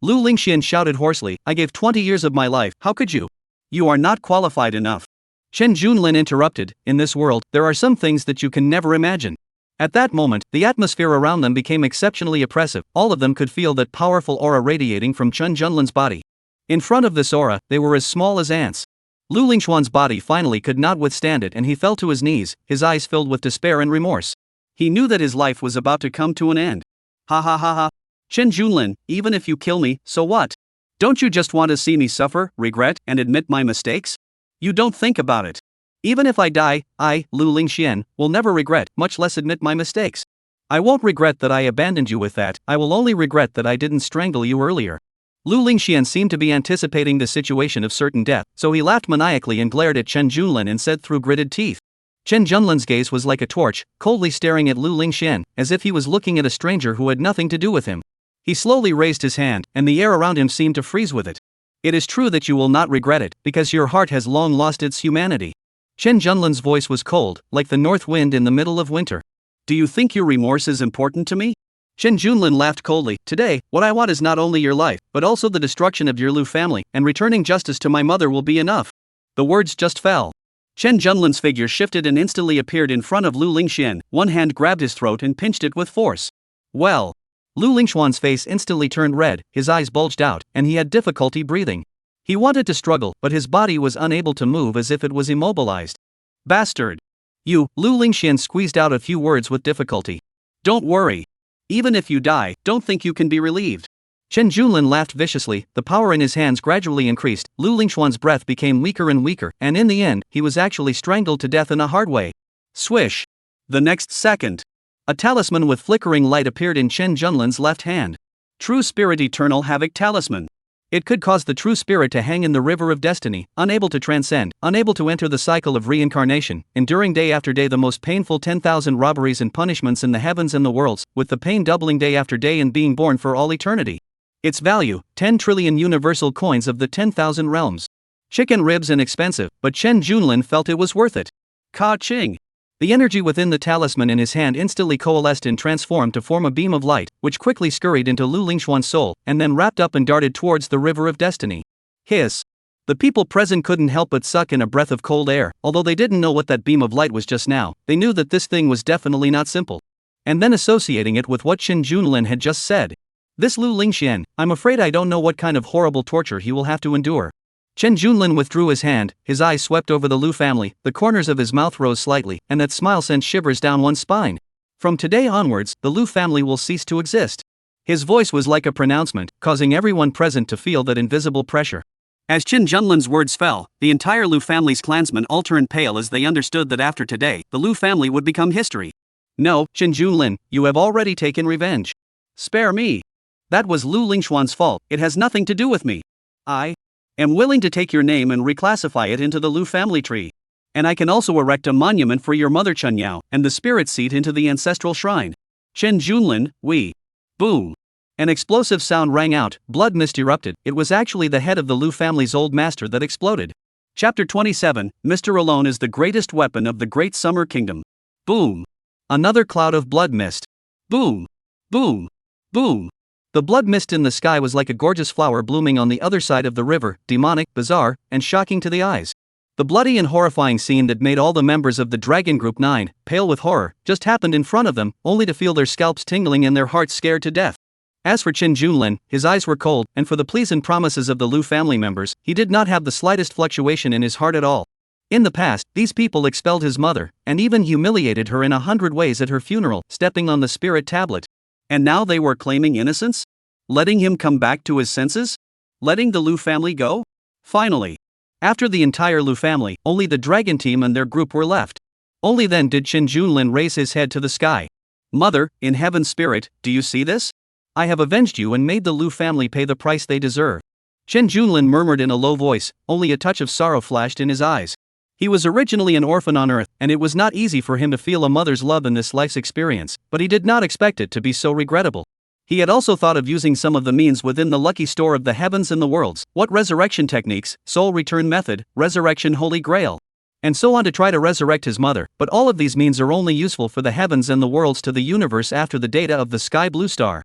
Lu Lingxian shouted hoarsely, I gave 20 years of my life, how could you? You are not qualified enough. Chen Junlin interrupted, in this world, there are some things that you can never imagine. At that moment, the atmosphere around them became exceptionally oppressive, all of them could feel that powerful aura radiating from Chen Junlin's body. In front of this aura, they were as small as ants. Lu Lingxuan's body finally could not withstand it, and he fell to his knees, his eyes filled with despair and remorse. He knew that his life was about to come to an end. Ha ha ha ha. Chen Junlin, even if you kill me, so what? Don't you just want to see me suffer, regret, and admit my mistakes? You don't think about it. Even if I die, I, Lu Lingxian, will never regret, much less admit my mistakes. I won't regret that I abandoned you with that, I will only regret that I didn't strangle you earlier. Lu Lingxian seemed to be anticipating the situation of certain death, so he laughed maniacally and glared at Chen Junlin and said through gritted teeth. Chen Junlin's gaze was like a torch, coldly staring at Lu Lingxian, as if he was looking at a stranger who had nothing to do with him. He slowly raised his hand, and the air around him seemed to freeze with it. It is true that you will not regret it, because your heart has long lost its humanity. Chen Junlin's voice was cold, like the north wind in the middle of winter. Do you think your remorse is important to me? Chen Junlin laughed coldly. Today, what I want is not only your life, but also the destruction of your Lu family, and returning justice to my mother will be enough. The words just fell. Chen Junlin's figure shifted and instantly appeared in front of Lu Lingxian. One hand grabbed his throat and pinched it with force. Well. Lu Lingxuan's face instantly turned red, his eyes bulged out, and he had difficulty breathing. He wanted to struggle, but his body was unable to move, as if it was immobilized. Bastard! You, Lu Lingxian squeezed out a few words with difficulty. Don't worry. Even if you die, don't think you can be relieved. Chen Junlin laughed viciously, the power in his hands gradually increased, Lu Lingxuan's breath became weaker and weaker, and in the end, he was actually strangled to death in a hard way. Swish! The next second, a talisman with flickering light appeared in Chen Junlin's left hand. True Spirit Eternal Havoc Talisman. It could cause the true spirit to hang in the river of destiny, unable to transcend, unable to enter the cycle of reincarnation, enduring day after day the most painful 10,000 robberies and punishments in the heavens and the worlds, with the pain doubling day after day and being born for all eternity. Its value, 10 trillion universal coins of the 10,000 realms. Chicken ribs and expensive, but Chen Junlin felt it was worth it. Ka-ching! The energy within the talisman in his hand instantly coalesced and transformed to form a beam of light, which quickly scurried into Lu Lingxuan's soul, and then wrapped up and darted towards the river of destiny. Hiss! The people present couldn't help but suck in a breath of cold air, although they didn't know what that beam of light was just now, they knew that this thing was definitely not simple. And then associating it with what Chen Junlin had just said. This Lu Lingxian, I'm afraid I don't know what kind of horrible torture he will have to endure. Chen Junlin withdrew his hand, his eyes swept over the Lu family, the corners of his mouth rose slightly, and that smile sent shivers down one's spine. From today onwards, the Lu family will cease to exist. His voice was like a pronouncement, causing everyone present to feel that invisible pressure. As Chen Junlin's words fell, the entire Lu family's clansmen all turned pale as they understood that after today, the Lu family would become history. No, Chen Junlin, you have already taken revenge. Spare me. That was Lu Lingxuan's fault, it has nothing to do with me. I am willing to take your name and reclassify it into the Lu family tree. And I can also erect a monument for your mother Chen Yao and the spirit seat into the ancestral shrine. Chen Junlin, we. Boom. An explosive sound rang out, blood mist erupted. It was actually the head of the Lu family's old master that exploded. Chapter 27, Mr. Alone is the greatest weapon of the Great Summer Kingdom. Boom. Another cloud of blood mist. Boom. Boom. Boom. The blood mist in the sky was like a gorgeous flower blooming on the other side of the river, demonic, bizarre, and shocking to the eyes. The bloody and horrifying scene that made all the members of the Dragon Group 9 pale with horror just happened in front of them, only to feel their scalps tingling and their hearts scared to death. As for Chen Junlin, his eyes were cold, and for the pleas and promises of the Lu family members, he did not have the slightest fluctuation in his heart at all. In the past, these people expelled his mother, and even humiliated her in 100 ways at her funeral, stepping on the spirit tablet. And now they were claiming innocence? Letting him come back to his senses? Letting the Lu family go? Finally. After the entire Lu family, only the dragon team and their group were left. Only then did Chen Junlin raise his head to the sky. Mother, in heaven's spirit, do you see this? I have avenged you and made the Lu family pay the price they deserve. Chen Junlin murmured in a low voice, only a touch of sorrow flashed in his eyes. He was originally an orphan on Earth, and it was not easy for him to feel a mother's love in this life's experience, but he did not expect it to be so regrettable. He had also thought of using some of the means within the lucky store of the heavens and the worlds, what resurrection techniques, soul return method, resurrection holy grail, and so on to try to resurrect his mother, but all of these means are only useful for the heavens and the worlds to the universe after the data of the Sky Blue Star.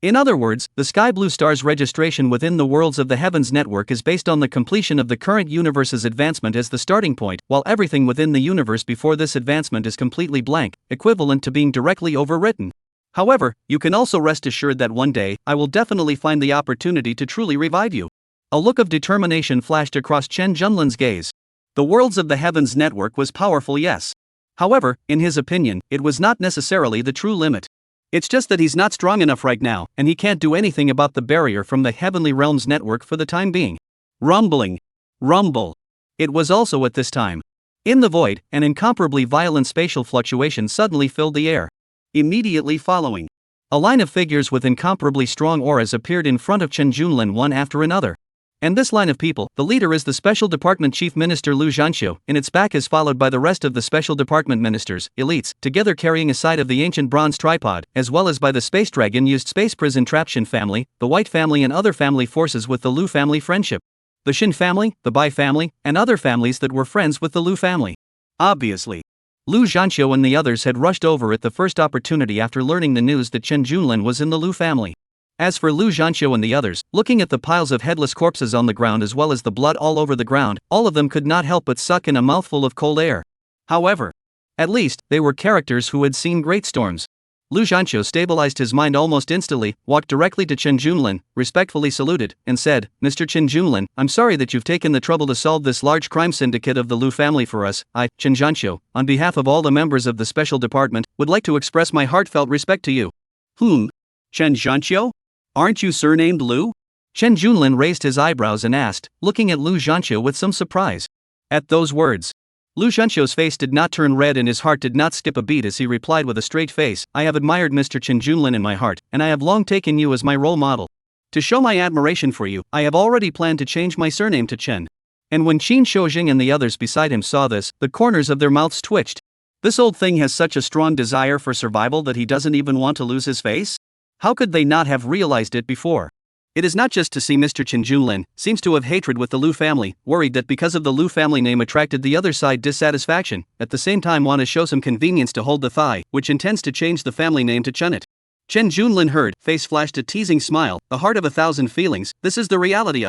In other words, the Sky Blue Star's registration within the Worlds of the Heavens network is based on the completion of the current universe's advancement as the starting point, while everything within the universe before this advancement is completely blank, equivalent to being directly overwritten. However, you can also rest assured that one day, I will definitely find the opportunity to truly revive you. A look of determination flashed across Chen Junlin's gaze. The Worlds of the Heavens network was powerful, yes. However, in his opinion, it was not necessarily the true limit. It's just that he's not strong enough right now, and he can't do anything about the barrier from the Heavenly Realms network for the time being. Rumbling. Rumble. It was also at this time. In the void, an incomparably violent spatial fluctuation suddenly filled the air. Immediately following, a line of figures with incomparably strong auras appeared in front of Chen Junlin one after another. And this line of people, the leader is the Special Department Chief Minister Lu Zhanxiu, and its back is followed by the rest of the Special Department Ministers, elites, together carrying a side of the ancient bronze tripod, as well as by the Space Dragon-used Space Prison Traption family, the White family and other family forces with the Lu family friendship. The Xin family, the Bai family, and other families that were friends with the Lu family. Obviously. Lu Zhanxiu and the others had rushed over at the first opportunity after learning the news that Chen Junlin was in the Lu family. As for Lu Zhanxiu and the others, looking at the piles of headless corpses on the ground as well as the blood all over the ground, all of them could not help but suck in a mouthful of cold air. However, at least, they were characters who had seen great storms. Lu Zhanxiu stabilized his mind almost instantly, walked directly to Chen Junlin, respectfully saluted, and said, Mr. Chen Junlin, I'm sorry that you've taken the trouble to solve this large crime syndicate of the Lu family for us. I, Chen Zhanxiu, on behalf of all the members of the special department, would like to express my heartfelt respect to you. Chen Zhanxiu? Aren't you surnamed Lu? Chen Junlin raised his eyebrows and asked, looking at Lu Zhanxiu with some surprise. At those words, Lu Zhanxiu's face did not turn red and his heart did not skip a beat as he replied with a straight face, I have admired Mr. Chen Junlin in my heart, and I have long taken you as my role model. To show my admiration for you, I have already planned to change my surname to Chen. And when Qin Shoujing and the others beside him saw this, the corners of their mouths twitched. This old thing has such a strong desire for survival that he doesn't even want to lose his face? How could they not have realized it before? It is not just to see Mr. Chen Junlin, seems to have hatred with the Lu family, worried that because of the Lu family name attracted the other side dissatisfaction, at the same time want to show some convenience to hold the thigh, which intends to change the family name to Chenet. Chen Junlin heard, face flashed a teasing smile, the heart of 1,000 feelings, this is the reality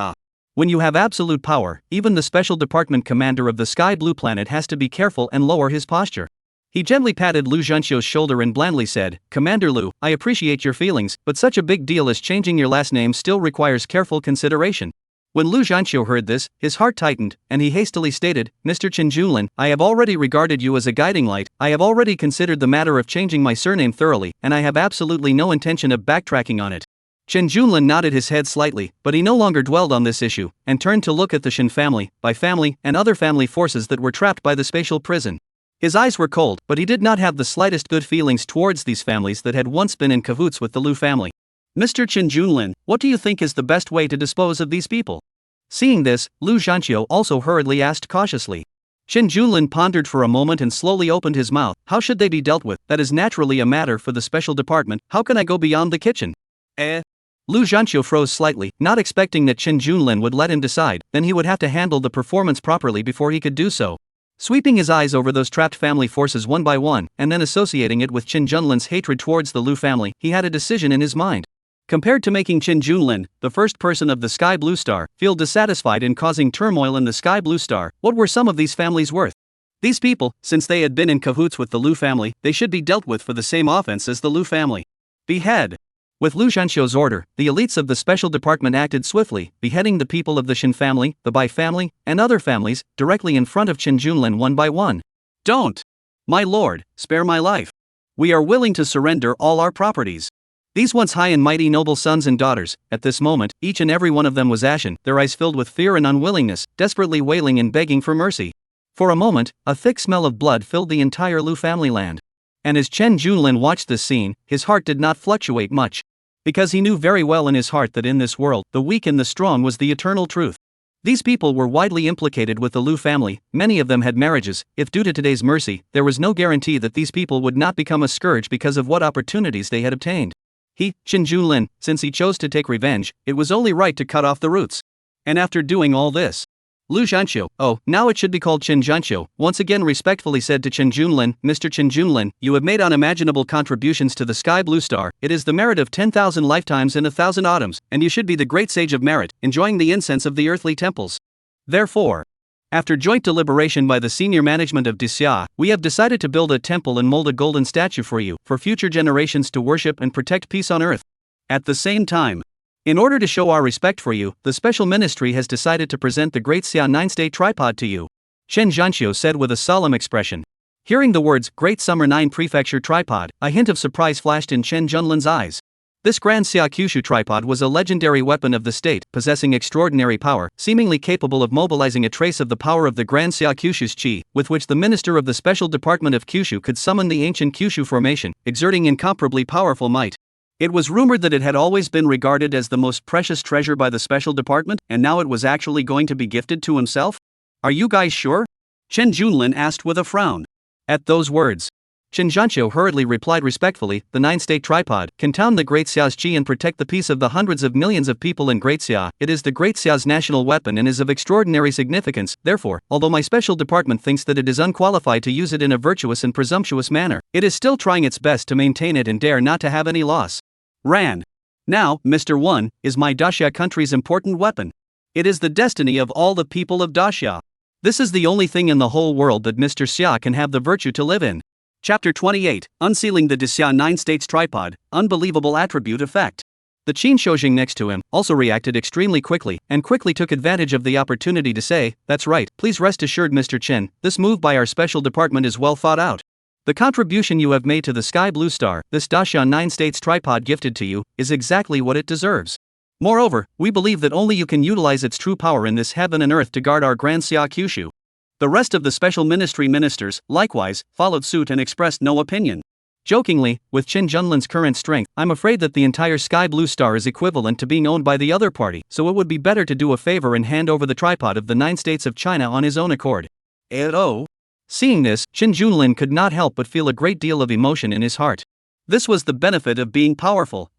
When you have absolute power, even the special department commander of the Sky Blue planet has to be careful and lower his posture. He gently patted Lu Zhanxiu's shoulder and blandly said, Commander Lu, I appreciate your feelings, but such a big deal as changing your last name still requires careful consideration. When Lu Zhanxiu heard this, his heart tightened, and he hastily stated, Mr. Chen Junlin, I have already regarded you as a guiding light, I have already considered the matter of changing my surname thoroughly, and I have absolutely no intention of backtracking on it. Chen Junlin nodded his head slightly, but he no longer dwelled on this issue, and turned to look at the Xin family, Bai family, and other family forces that were trapped by the spatial prison. His eyes were cold, but he did not have the slightest good feelings towards these families that had once been in cahoots with the Lu family. Mr. Chen Junlin, what do you think is the best way to dispose of these people? Seeing this, Lu Zhanqiu also hurriedly asked cautiously. Chen Junlin pondered for a moment and slowly opened his mouth. How should they be dealt with? That is naturally a matter for the special department. How can I go beyond the kitchen? Lu Zhanqiu froze slightly, not expecting that Chen Junlin would let him decide. Then he would have to handle the performance properly before he could do so. Sweeping his eyes over those trapped family forces one by one, and then associating it with Chen Junlin's hatred towards the Lu family, he had a decision in his mind. Compared to making Chen Junlin, the first person of the Sky Blue Star, feel dissatisfied in causing turmoil in the Sky Blue Star, what were some of these families worth? These people, since they had been in cahoots with the Lu family, they should be dealt with for the same offense as the Lu family. Behead. With Lu Zhanqiu's order, the elites of the special department acted swiftly, beheading the people of the Shin family, the Bai family, and other families, directly in front of Chen Junlin one by one. Don't! My lord, spare my life. We are willing to surrender all our properties. These once high and mighty noble sons and daughters, at this moment, each and every one of them was ashen, their eyes filled with fear and unwillingness, desperately wailing and begging for mercy. For a moment, a thick smell of blood filled the entire Lu family land. And as Chen Junlin watched this scene, his heart did not fluctuate much. Because he knew very well in his heart that in this world, the weak and the strong was the eternal truth. These people were widely implicated with the Lu family, many of them had marriages. If due to today's mercy, there was no guarantee that these people would not become a scourge because of what opportunities they had obtained. He, Chen Junlin, since he chose to take revenge, it was only right to cut off the roots. And after doing all this, Lu Zhanqiu, now it should be called Chen Zhanqiu, once again respectfully said to Chen Junlin, Mr. Chen Junlin, you have made unimaginable contributions to the Sky Blue Star. It is the merit of 10,000 lifetimes and 1,000 autumns, and you should be the great sage of merit, enjoying the incense of the earthly temples. Therefore, after joint deliberation by the senior management of Disya, we have decided to build a temple and mold a golden statue for you, for future generations to worship and protect peace on earth. At the same time, in order to show our respect for you, the special ministry has decided to present the Great Xia 9-state tripod to you. Chen Zhanqiu said with a solemn expression. Hearing the words Great Summer 9 Prefecture Tripod, a hint of surprise flashed in Chen Junlin's eyes. This Grand Xia Kyushu tripod was a legendary weapon of the state, possessing extraordinary power, seemingly capable of mobilizing a trace of the power of the Grand Xia Kyushu's chi, with which the minister of the Special Department of Kyushu could summon the ancient Kyushu formation, exerting incomparably powerful might. It was rumored that it had always been regarded as the most precious treasure by the Special Department, and now it was actually going to be gifted to himself? Are you guys sure? Chen Junlin asked with a frown. At those words, Chen Zhanqiu hurriedly replied respectfully, the 9-state tripod can town the Great Xia's chi and protect the peace of the hundreds of millions of people in Great Xia. It is the Great Xia's national weapon and is of extraordinary significance. Therefore, although my special department thinks that it is unqualified to use it in a virtuous and presumptuous manner, it is still trying its best to maintain it and dare not to have any loss. Ran. Now, Mr. 1, is my Daxia country's important weapon. It is the destiny of all the people of Daxia. This is the only thing in the whole world that Mr. Xia can have the virtue to live in. Chapter 28, Unsealing the Disya 9 States Tripod, Unbelievable Attribute Effect. The Qin Shoujing next to him also reacted extremely quickly, and quickly took advantage of the opportunity to say, that's right, please rest assured Mr. Chen, this move by our special department is well thought out. The contribution you have made to the Sky Blue Star, this Daxia 9 States Tripod gifted to you, is exactly what it deserves. Moreover, we believe that only you can utilize its true power in this heaven and earth to guard our Grand Xia Kyushu. The rest of the special ministry ministers, likewise, followed suit and expressed no opinion. Jokingly, with Chen Junlin's current strength, I'm afraid that the entire Sky Blue Star is equivalent to being owned by the other party, so it would be better to do a favor and hand over the tripod of the 9 states of China on his own accord. Seeing this, Chen Junlin could not help but feel a great deal of emotion in his heart. This was the benefit of being powerful.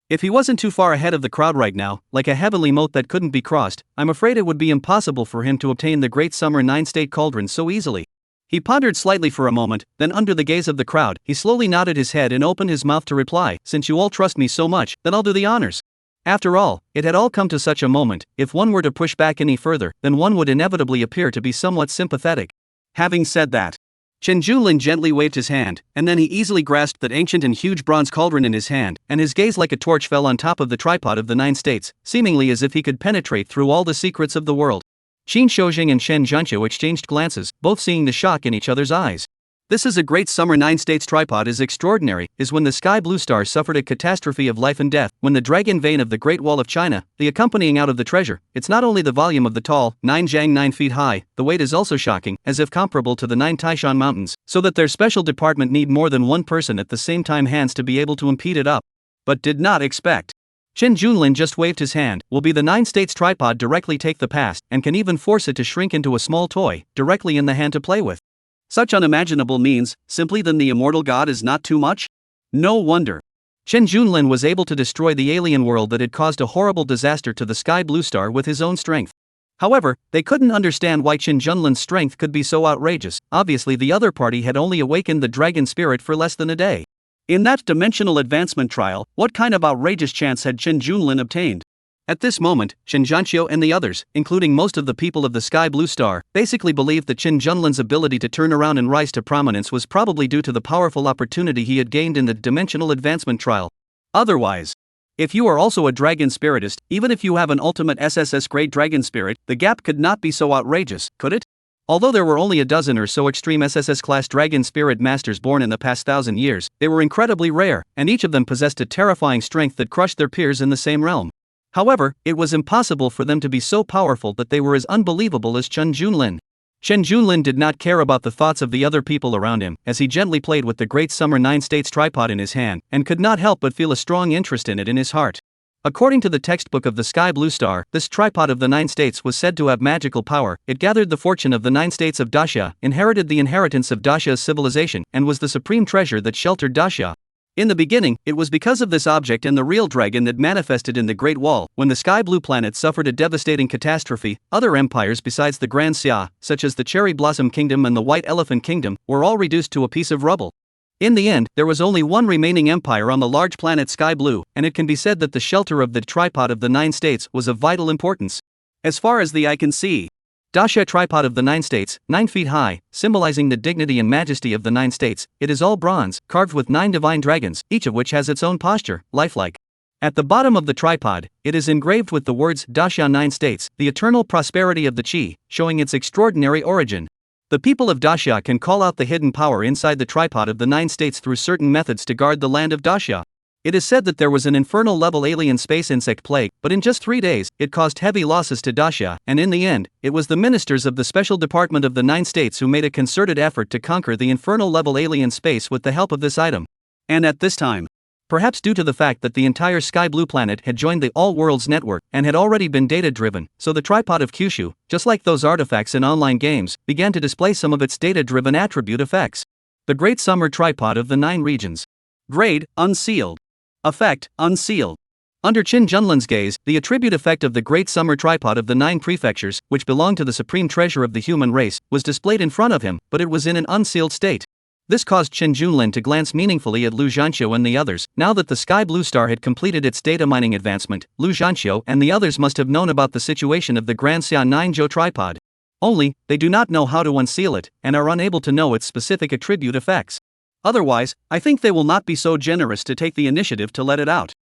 If he wasn't too far ahead of the crowd right now, like a heavenly moat that couldn't be crossed, I'm afraid it would be impossible for him to obtain the Great Summer 9-state cauldron so easily. He pondered slightly for a moment, then under the gaze of the crowd, he slowly nodded his head and opened his mouth to reply, since you all trust me so much, then I'll do the honors. After all, it had all come to such a moment, if one were to push back any further, then one would inevitably appear to be somewhat sympathetic. Having said that, Chen Junlin gently waved his hand, and then he easily grasped that ancient and huge bronze cauldron in his hand, and his gaze like a torch fell on top of the tripod of the 9 states, seemingly as if he could penetrate through all the secrets of the world. Qin Shoujing and Chen Zhanqiu exchanged glances, both seeing the shock in each other's eyes. This is a great summer 9 states tripod is extraordinary, is when the sky blue star suffered a catastrophe of life and death, when the dragon vein of the Great Wall of China, the accompanying out of the treasure, it's not only the volume of the tall, 9 jiang 9 feet high, the weight is also shocking, as if comparable to the 9 Taishan mountains, so that their special department need more than one person at the same time hands to be able to impede it up. But did not expect. Chen Junlin just waved his hand, will be the 9 states tripod directly take the past, and can even force it to shrink into a small toy, directly in the hand to play with. Such unimaginable means, simply then the immortal god is not too much? No wonder. Chen Junlin was able to destroy the alien world that had caused a horrible disaster to the sky blue star with his own strength. However, they couldn't understand why Chen Junlin's strength could be so outrageous. Obviously the other party had only awakened the dragon spirit for less than a day. In that dimensional advancement trial, what kind of outrageous chance had Chen Junlin obtained? At this moment, Chen Zhanqiu and the others, including most of the people of the Sky Blue Star, basically believed that Chen Junlin's ability to turn around and rise to prominence was probably due to the powerful opportunity he had gained in the dimensional advancement trial. Otherwise, if you are also a dragon spiritist, even if you have an ultimate SSS grade dragon spirit, the gap could not be so outrageous, could it? Although there were only a dozen or so extreme SSS class dragon spirit masters born in the past 1,000 years, they were incredibly rare, and each of them possessed a terrifying strength that crushed their peers in the same realm. However, it was impossible for them to be so powerful that they were as unbelievable as Chen Junlin. Chen Junlin did not care about the thoughts of the other people around him, as he gently played with the great summer 9 states tripod in his hand, and could not help but feel a strong interest in it in his heart. According to the textbook of the Sky Blue Star, this tripod of the 9 states was said to have magical power. It gathered the fortune of the 9 states of Daxia, inherited the inheritance of Daxia's civilization, and was the supreme treasure that sheltered Daxia. In the beginning, it was because of this object and the real dragon that manifested in the Great Wall. When the Sky Blue planet suffered a devastating catastrophe, other empires besides the Grand Xia, such as the Cherry Blossom Kingdom and the White Elephant Kingdom, were all reduced to a piece of rubble. In the end, there was only one remaining empire on the large planet Sky Blue, and it can be said that the shelter of the tripod of the 9 states was of vital importance. As far as the eye can see, Daxia tripod of the 9 states, 9 feet high, symbolizing the dignity and majesty of the 9 states, it is all bronze, carved with 9 divine dragons, each of which has its own posture, lifelike. At the bottom of the tripod, it is engraved with the words Daxia 9 states, the eternal prosperity of the Qi, showing its extraordinary origin. The people of Daxia can call out the hidden power inside the tripod of the 9 states through certain methods to guard the land of Daxia. It is said that there was an infernal-level alien space insect plague, but in just 3 days, it caused heavy losses to Daxia, and in the end, it was the ministers of the special department of the 9 states who made a concerted effort to conquer the infernal-level alien space with the help of this item. And at this time, perhaps due to the fact that the entire Sky Blue planet had joined the All Worlds network and had already been data-driven, so the tripod of Kyushu, just like those artifacts in online games, began to display some of its data-driven attribute effects. The Great Summer Tripod of the 9 Regions. Grade, unsealed. Effect, unsealed. Under Chen Junlin's gaze, the attribute effect of the Great Summer Tripod of the 9 prefectures, which belonged to the supreme treasure of the human race, was displayed in front of him, but it was in an unsealed state. This caused Chen Junlin to glance meaningfully at Lu Zhanqiu and the others. Now that the Sky Blue Star had completed its data mining advancement, Lu Zhanqiu and the others must have known about the situation of the Grand Xia 9 Zhou tripod. Only, they do not know how to unseal it, and are unable to know its specific attribute effects. Otherwise, I think they will not be so generous to take the initiative to let it out.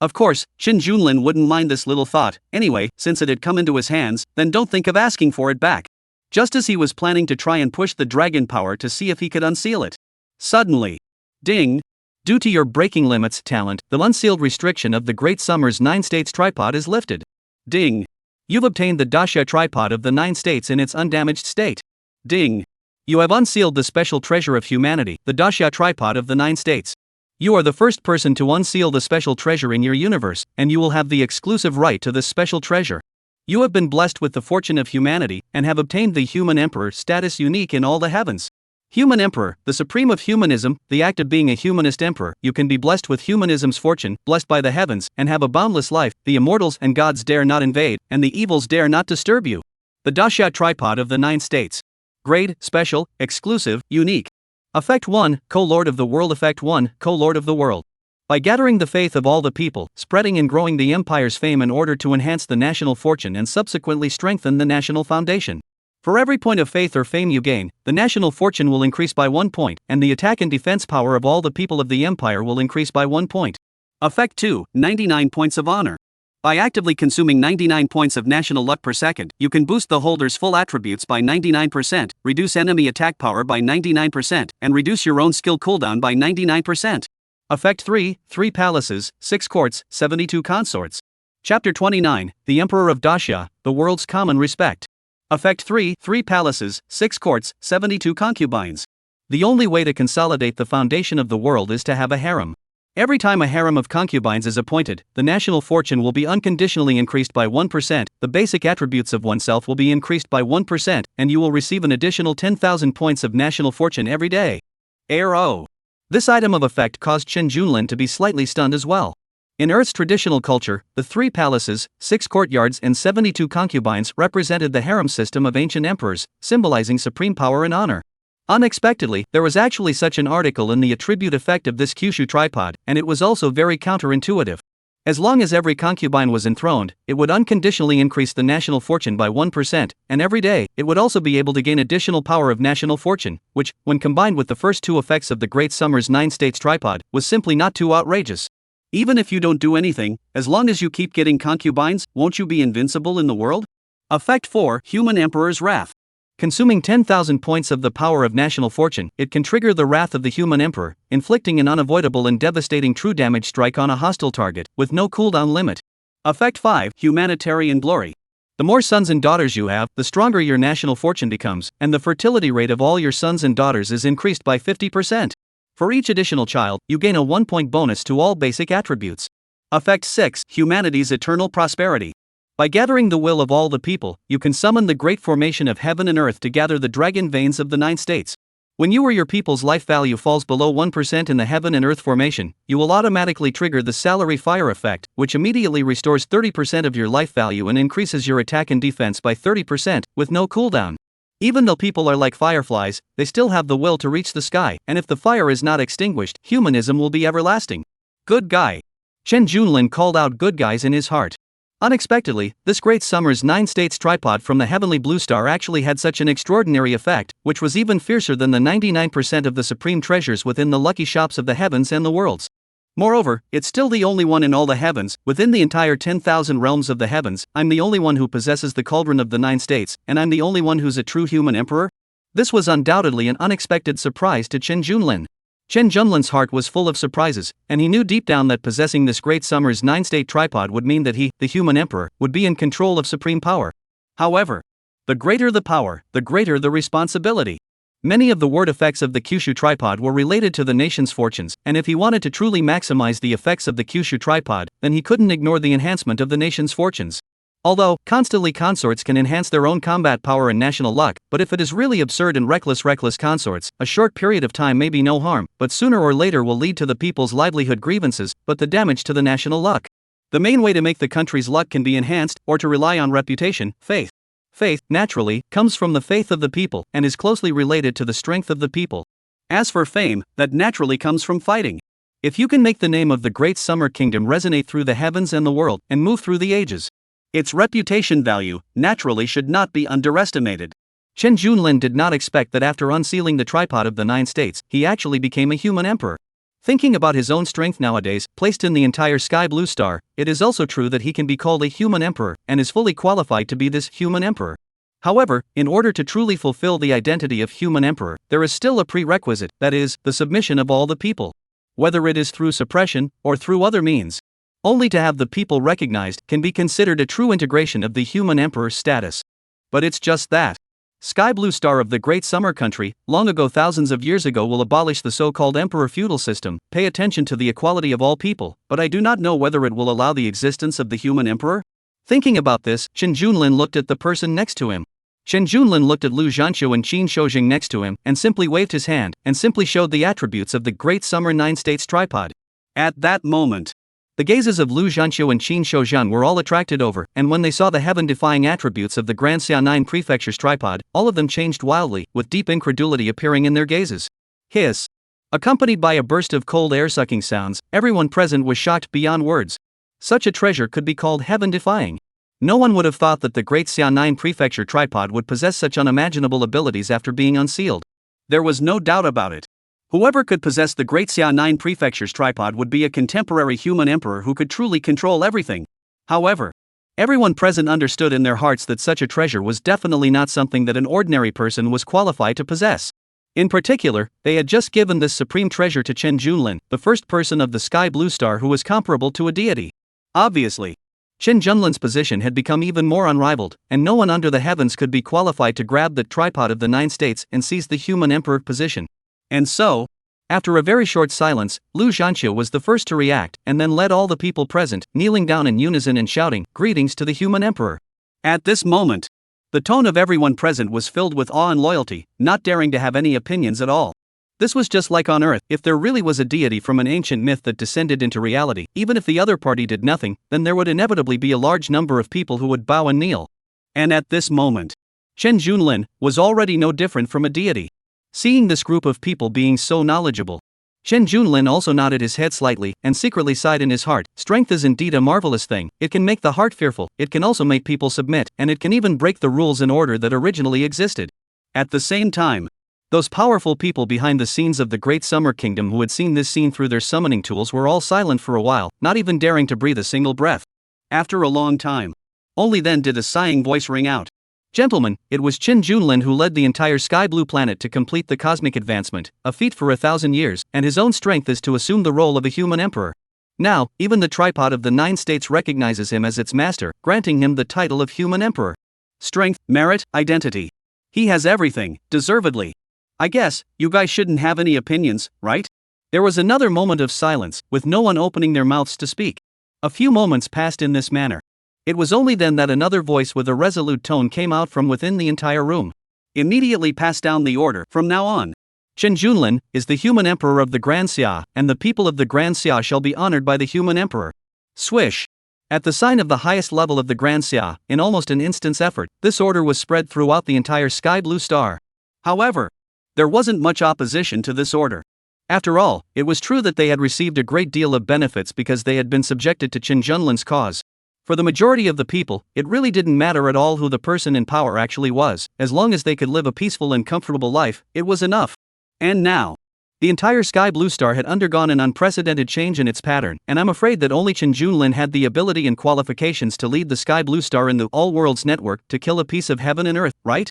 Of course, Chen Junlin wouldn't mind this little thought. Anyway, since it had come into his hands, then don't think of asking for it back. Just as he was planning to try and push the dragon power to see if he could unseal it. Suddenly, ding! Due to your breaking limits talent, the unsealed restriction of the Great Summer's 9 states tripod is lifted. Ding! You've obtained the Daxia tripod of the 9 states in its undamaged state. Ding! You have unsealed the special treasure of humanity, the Daxia tripod of the 9 states. You are the first person to unseal the special treasure in your universe, and you will have the exclusive right to this special treasure. You have been blessed with the fortune of humanity, and have obtained the Human Emperor status unique in all the heavens. Human Emperor, the supreme of humanism, the act of being a humanist emperor, you can be blessed with humanism's fortune, blessed by the heavens, and have a boundless life. The immortals and gods dare not invade, and the evils dare not disturb you. The Daxia tripod of the 9 states. Grade, special, exclusive, unique. Effect 1, Co-Lord of the World. Effect 1, Co-Lord of the World. By gathering the faith of all the people, spreading and growing the empire's fame in order to enhance the national fortune and subsequently strengthen the national foundation. For every point of faith or fame you gain, the national fortune will increase by 1 point, and the attack and defense power of all the people of the empire will increase by 1 point. Effect 2, 99 points of honor. By actively consuming 99 points of national luck per second, you can boost the holder's full attributes by 99%, reduce enemy attack power by 99%, and reduce your own skill cooldown by 99%. Effect 3, 3 palaces, 6 courts, 72 consorts. Chapter 29, The Emperor of Daxia, the world's common respect. Effect 3, 3 palaces, 6 courts, 72 concubines. The only way to consolidate the foundation of the world is to have a harem. Every time a harem of concubines is appointed, the national fortune will be unconditionally increased by 1%, the basic attributes of oneself will be increased by 1%, and you will receive an additional 10,000 points of national fortune every day. Arrow. This item of effect caused Chen Junlin to be slightly stunned as well. In Earth's traditional culture, the 3 palaces, 6 courtyards and 72 concubines represented the harem system of ancient emperors, symbolizing supreme power and honor. Unexpectedly, there was actually such an article in the attribute effect of this Kyushu tripod, and it was also very counterintuitive. As long as every concubine was enthroned, it would unconditionally increase the national fortune by 1%, and every day, it would also be able to gain additional power of national fortune, which, when combined with the first 2 effects of the Great Summer's 9 states tripod, was simply not too outrageous. Even if you don't do anything, as long as you keep getting concubines, won't you be invincible in the world? Effect 4, Human Emperor's Wrath. Consuming 10,000 points of the power of national fortune, it can trigger the wrath of the human emperor, inflicting an unavoidable and devastating true damage strike on a hostile target, with no cooldown limit. Effect 5, Humanitarian Glory. The more sons and daughters you have, the stronger your national fortune becomes, and the fertility rate of all your sons and daughters is increased by 50%. For each additional child, you gain a 1-point bonus to all basic attributes. Effect 6, Humanity's Eternal Prosperity. By gathering the will of all the people, you can summon the great formation of heaven and earth to gather the dragon veins of the 9 states. When you or your people's life value falls below 1% in the heaven and earth formation, you will automatically trigger the salary fire effect, which immediately restores 30% of your life value and increases your attack and defense by 30%, with no cooldown. Even though people are like fireflies, they still have the will to reach the sky, and if the fire is not extinguished, humanism will be everlasting. Good guy. Chen Junlin called out good guys in his heart. Unexpectedly, this Great Summer's 9 states tripod from the heavenly blue star actually had such an extraordinary effect, which was even fiercer than the 99% of the supreme treasures within the lucky shops of the heavens and the worlds. Moreover, it's still the only one in all the heavens, within the entire 10,000 realms of the heavens. I'm the only one who possesses the cauldron of the 9 states, and I'm the only one who's a true human emperor? This was undoubtedly an unexpected surprise to Chen Junlin. Chen Junlin's heart was full of surprises, and he knew deep down that possessing this Great Summer's 9-state tripod would mean that he, the human emperor, would be in control of supreme power. However, the greater the power, the greater the responsibility. Many of the word effects of the Kyushu tripod were related to the nation's fortunes, and if he wanted to truly maximize the effects of the Kyushu tripod, then he couldn't ignore the enhancement of the nation's fortunes. Although, constantly consorts can enhance their own combat power and national luck, but if it is really absurd and reckless consorts, a short period of time may be no harm, but sooner or later will lead to the people's livelihood grievances, but the damage to the national luck. The main way to make the country's luck can be enhanced, or to rely on reputation, faith. Faith, naturally, comes from the faith of the people, and is closely related to the strength of the people. As for fame, that naturally comes from fighting. If you can make the name of the Great Summer Kingdom resonate through the heavens and the world, and move through the ages, its reputation value, naturally, should not be underestimated. Chen Junlin did not expect that after unsealing the tripod of the 9 states, he actually became a human emperor. Thinking about his own strength nowadays, placed in the entire sky blue star, it is also true that he can be called a human emperor, and is fully qualified to be this human emperor. However, in order to truly fulfill the identity of human emperor, there is still a prerequisite, that is, the submission of all the people. Whether it is through suppression, or through other means. Only to have the people recognized can be considered a true integration of the human emperor's status. But it's just that. Sky Blue Star of the Great Summer Country, long ago, thousands of years ago, will abolish the so-called emperor feudal system, pay attention to the equality of all people, but I do not know whether it will allow the existence of the human emperor? Thinking about this, Chen Junlin looked at the person next to him. Chen Junlin looked at Lu Zhanqiu and Qin Shoujing next to him, and simply waved his hand, and simply showed the attributes of the Great Summer 9 states tripod. At that moment, the gazes of Lu Zhanqiu and Qin Shoujing were all attracted over, and when they saw the heaven-defying attributes of the Grand Xia 9 Prefecture's tripod, all of them changed wildly, with deep incredulity appearing in their gazes. Hiss. Accompanied by a burst of cold air-sucking sounds, everyone present was shocked beyond words. Such a treasure could be called heaven-defying. No one would have thought that the Great Xia 9 Prefecture tripod would possess such unimaginable abilities after being unsealed. There was no doubt about it. Whoever could possess the Great Xia 9 Prefecture's tripod would be a contemporary human emperor who could truly control everything. However, everyone present understood in their hearts that such a treasure was definitely not something that an ordinary person was qualified to possess. In particular, they had just given this supreme treasure to Chen Junlin, the first person of the sky blue star who was comparable to a deity. Obviously, Chen Junlin's position had become even more unrivaled, and no one under the heavens could be qualified to grab the tripod of the 9 states and seize the human emperor position. And so, after a very short silence, Lu Zhanxue was the first to react and then led all the people present, kneeling down in unison and shouting, "Greetings to the human emperor." At this moment, the tone of everyone present was filled with awe and loyalty, not daring to have any opinions at all. This was just like on Earth. If there really was a deity from an ancient myth that descended into reality, even if the other party did nothing, then there would inevitably be a large number of people who would bow and kneel. And at this moment, Chen Junlin was already no different from a deity. Seeing this group of people being so knowledgeable, Chen Junlin also nodded his head slightly and secretly sighed in his heart. Strength is indeed a marvelous thing. It can make the heart fearful, it can also make people submit, and it can even break the rules and order that originally existed. At the same time, those powerful people behind the scenes of the Great Summer Kingdom who had seen this scene through their summoning tools were all silent for a while, not even daring to breathe a single breath. After a long time, only then did a sighing voice ring out. "Gentlemen, it was Chen Junlin who led the entire sky blue planet to complete the cosmic advancement, a feat for 1,000 years, and his own strength is to assume the role of a human emperor. Now, even the tripod of the 9 states recognizes him as its master, granting him the title of human emperor. Strength, merit, identity. He has everything, deservedly. I guess, you guys shouldn't have any opinions, right?" There was another moment of silence, with no one opening their mouths to speak. A few moments passed in this manner. It was only then that another voice with a resolute tone came out from within the entire room. "Immediately pass down the order, from now on. Chen Junlin is the human emperor of the Grand Xia, and the people of the Grand Xia shall be honored by the human emperor." Swish! At the sign of the highest level of the Grand Xia, in almost an instant's effort, this order was spread throughout the entire sky blue star. However, there wasn't much opposition to this order. After all, it was true that they had received a great deal of benefits because they had been subjected to Chen Junlin's cause. For the majority of the people, it really didn't matter at all who the person in power actually was. As long as they could live a peaceful and comfortable life, it was enough. And now, the entire sky blue star had undergone an unprecedented change in its pattern, and I'm afraid that only Chen Junlin had the ability and qualifications to lead the sky blue star in the All Worlds network to kill a piece of heaven and earth, right?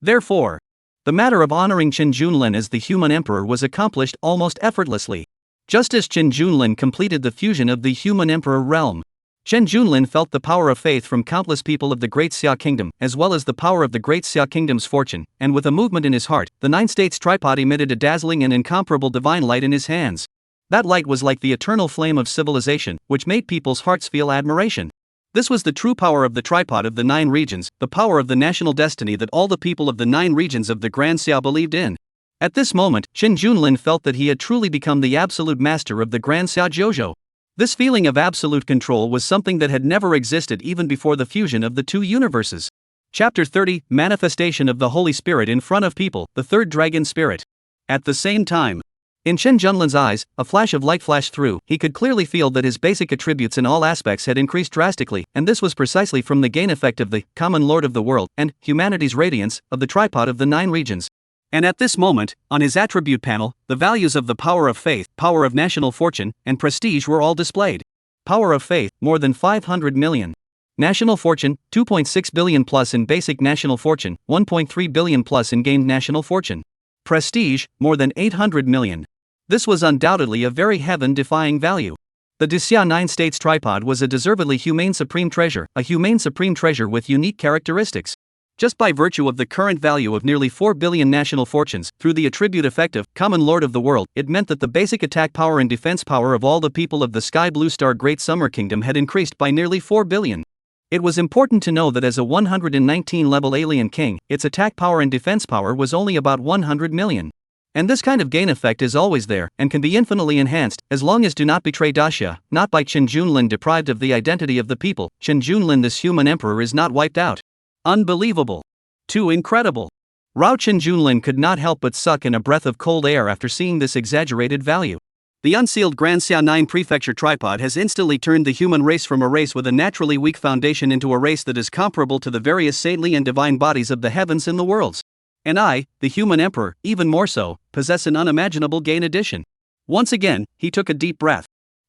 Therefore, the matter of honoring Chen Junlin as the human emperor was accomplished almost effortlessly. Just as Chen Junlin completed the fusion of the human emperor realm, Chen Junlin felt the power of faith from countless people of the Great Xia Kingdom, as well as the power of the Great Xia Kingdom's fortune, and with a movement in his heart, the 9 states tripod emitted a dazzling and incomparable divine light in his hands. That light was like the eternal flame of civilization, which made people's hearts feel admiration. This was the true power of the tripod of the 9 regions, the power of the national destiny that all the people of the 9 regions of the Grand Xia believed in. At this moment, Chen Junlin felt that he had truly become the absolute master of the Grand Xia Jiuzhou. This feeling of absolute control was something that had never existed even before the fusion of the 2 universes. Chapter 30, Manifestation of the Holy Spirit in front of people, the 3rd dragon spirit. At the same time, in Chen Junlin's eyes, a flash of light flashed through. He could clearly feel that his basic attributes in all aspects had increased drastically, and this was precisely from the gain effect of the common lord of the world and humanity's radiance of the tripod of the 9 regions. And at this moment, on his attribute panel, the values of the power of faith, power of national fortune, and prestige were all displayed. Power of faith, more than 500 million. National fortune, 2.6 billion plus in basic national fortune, 1.3 billion plus in gained national fortune. Prestige, more than 800 million. This was undoubtedly a very heaven-defying value. The Xia 9 states tripod was a deservedly humane supreme treasure, a humane supreme treasure with unique characteristics. Just by virtue of the current value of nearly 4 billion national fortunes, through the attribute effect of common lord of the world, it meant that the basic attack power and defense power of all the people of the Sky Blue Star Great Summer Kingdom had increased by nearly 4 billion. It was important to know that as a 119 level alien king, its attack power and defense power was only about 100 million. And this kind of gain effect is always there, and can be infinitely enhanced, as long as do not betray Daxia, not by Chen Junlin deprived of the identity of the people. Chen Junlin, this human emperor, is not wiped out. Unbelievable. Too incredible. Rao Chen Junlin could not help but suck in a breath of cold air after seeing this exaggerated value. The unsealed Grand Xia 9 Prefecture tripod has instantly turned the human race from a race with a naturally weak foundation into a race that is comparable to the various saintly and divine bodies of the heavens and the worlds. And I, the human emperor, even more so, possess an unimaginable gain addition. Once again, he took a deep breath.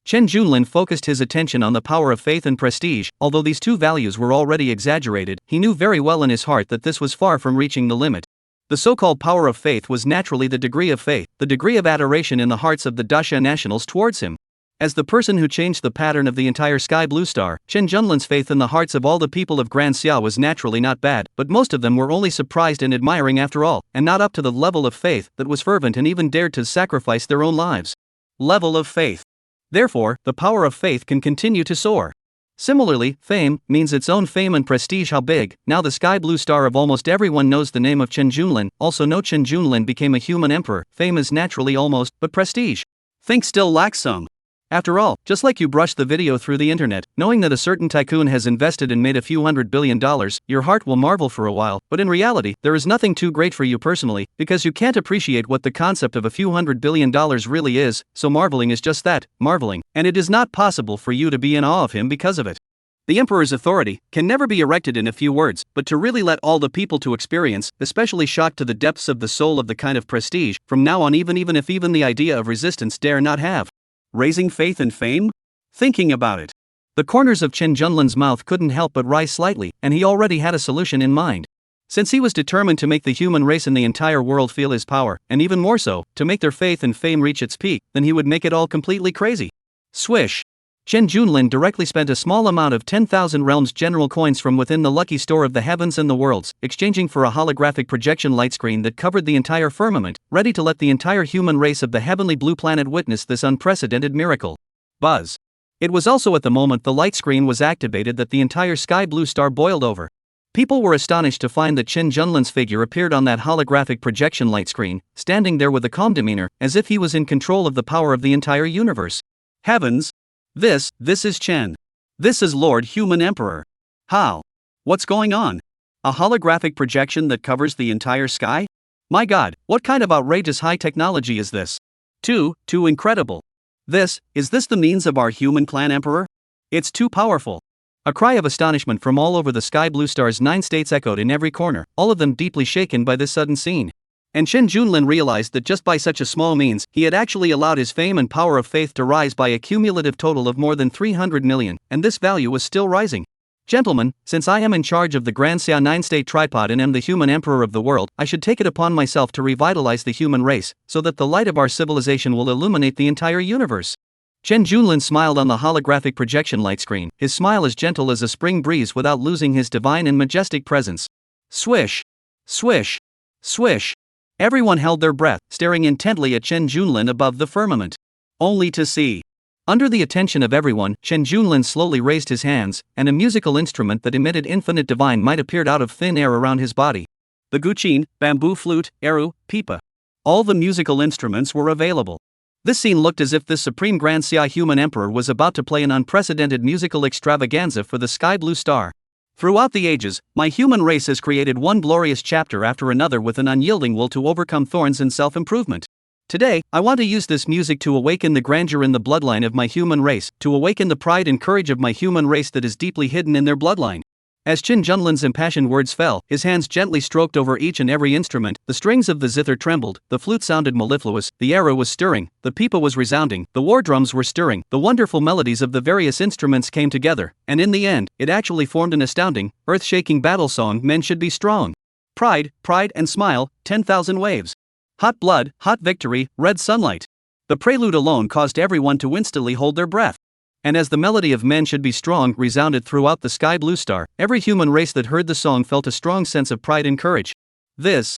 Chen Junlin focused his attention on the power of faith and prestige. Although these two values were already exaggerated, he knew very well in his heart that this was far from reaching the limit. The so-called power of faith was naturally the degree of faith, the degree of adoration in the hearts of the Daxia nationals towards him. As the person who changed the pattern of the entire sky blue star, Chen Junlin's faith in the hearts of all the people of Grand Xia was naturally not bad, but most of them were only surprised and admiring after all, and not up to the level of faith that was fervent and even dared to sacrifice their own lives. Level of faith. Therefore, the power of faith can continue to soar. Similarly, fame means its own fame and prestige. How big? Now the sky blue star of almost everyone knows the name of Chen Junlin. Also know Chen Junlin became a human emperor. Fame is naturally almost, but prestige, think, still lacks some. After all, just like you brush the video through the internet, knowing that a certain tycoon has invested and made a few $100 billion, your heart will marvel for a while, but in reality, there is nothing too great for you personally, because you can't appreciate what the concept of a few $100 billion really is, so marveling is just that, marveling, and it is not possible for you to be in awe of him because of it. The emperor's authority can never be erected in a few words, but to really let all the people to experience, especially shocked to the depths of the soul of the kind of prestige, from now on even if the idea of resistance dare not have. Raising faith and fame? Thinking about it. The corners of Chen Junlin's mouth couldn't help but rise slightly, and he already had a solution in mind. Since he was determined to make the human race and the entire world feel his power, and even more so, to make their faith and fame reach its peak, then he would make it all completely crazy. Swish! Chen Junlin directly spent a small amount of 10,000 realms general coins from within the lucky store of the heavens and the worlds, exchanging for a holographic projection light screen that covered the entire firmament, ready to let the entire human race of the heavenly blue planet witness this unprecedented miracle. Buzz. It was also at the moment the light screen was activated that the entire sky blue star boiled over. People were astonished to find that Chen Junlin's figure appeared on that holographic projection light screen, standing there with a calm demeanor, as if he was in control of the power of the entire universe. Heavens! This is Chen. This is Lord Human Emperor. How? What's going on? A holographic projection that covers the entire sky? My God, what kind of outrageous high technology is this? Too incredible. Is this the means of our human clan emperor? It's too powerful. A cry of astonishment from all over the sky blue star's 9 states echoed in every corner, all of them deeply shaken by this sudden scene. And Chen Junlin realized that just by such a small means, he had actually allowed his fame and power of faith to rise by a cumulative total of more than 300 million, and this value was still rising. Gentlemen, since I am in charge of the Grand Xia 9-state tripod and am the human emperor of the world, I should take it upon myself to revitalize the human race, so that the light of our civilization will illuminate the entire universe. Chen Junlin smiled on the holographic projection light screen, his smile as gentle as a spring breeze without losing his divine and majestic presence. Swish! Swish! Swish! Everyone held their breath, staring intently at Chen Junlin above the firmament. Only to see. Under the attention of everyone, Chen Junlin slowly raised his hands, and a musical instrument that emitted infinite divine might appeared out of thin air around his body. The guqin, bamboo flute, eru, pipa. All the musical instruments were available. This scene looked as if this supreme Grand Xia human emperor was about to play an unprecedented musical extravaganza for the sky blue star. Throughout the ages, my human race has created one glorious chapter after another with an unyielding will to overcome thorns and self-improvement. Today, I want to use this music to awaken the grandeur in the bloodline of my human race, to awaken the pride and courage of my human race that is deeply hidden in their bloodline. As Chen Junlin's impassioned words fell, his hands gently stroked over each and every instrument, the strings of the zither trembled, the flute sounded mellifluous, the era was stirring, the pipa was resounding, the war drums were stirring, the wonderful melodies of the various instruments came together, and in the end, it actually formed an astounding, earth-shaking battle song. Men should be strong. Pride, and smile, 10,000 waves. Hot blood, hot victory, red sunlight. The prelude alone caused everyone to instantly hold their breath. And as the melody of men should be strong resounded throughout the sky blue star, every human race that heard the song felt a strong sense of pride and courage. This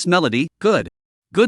melody, good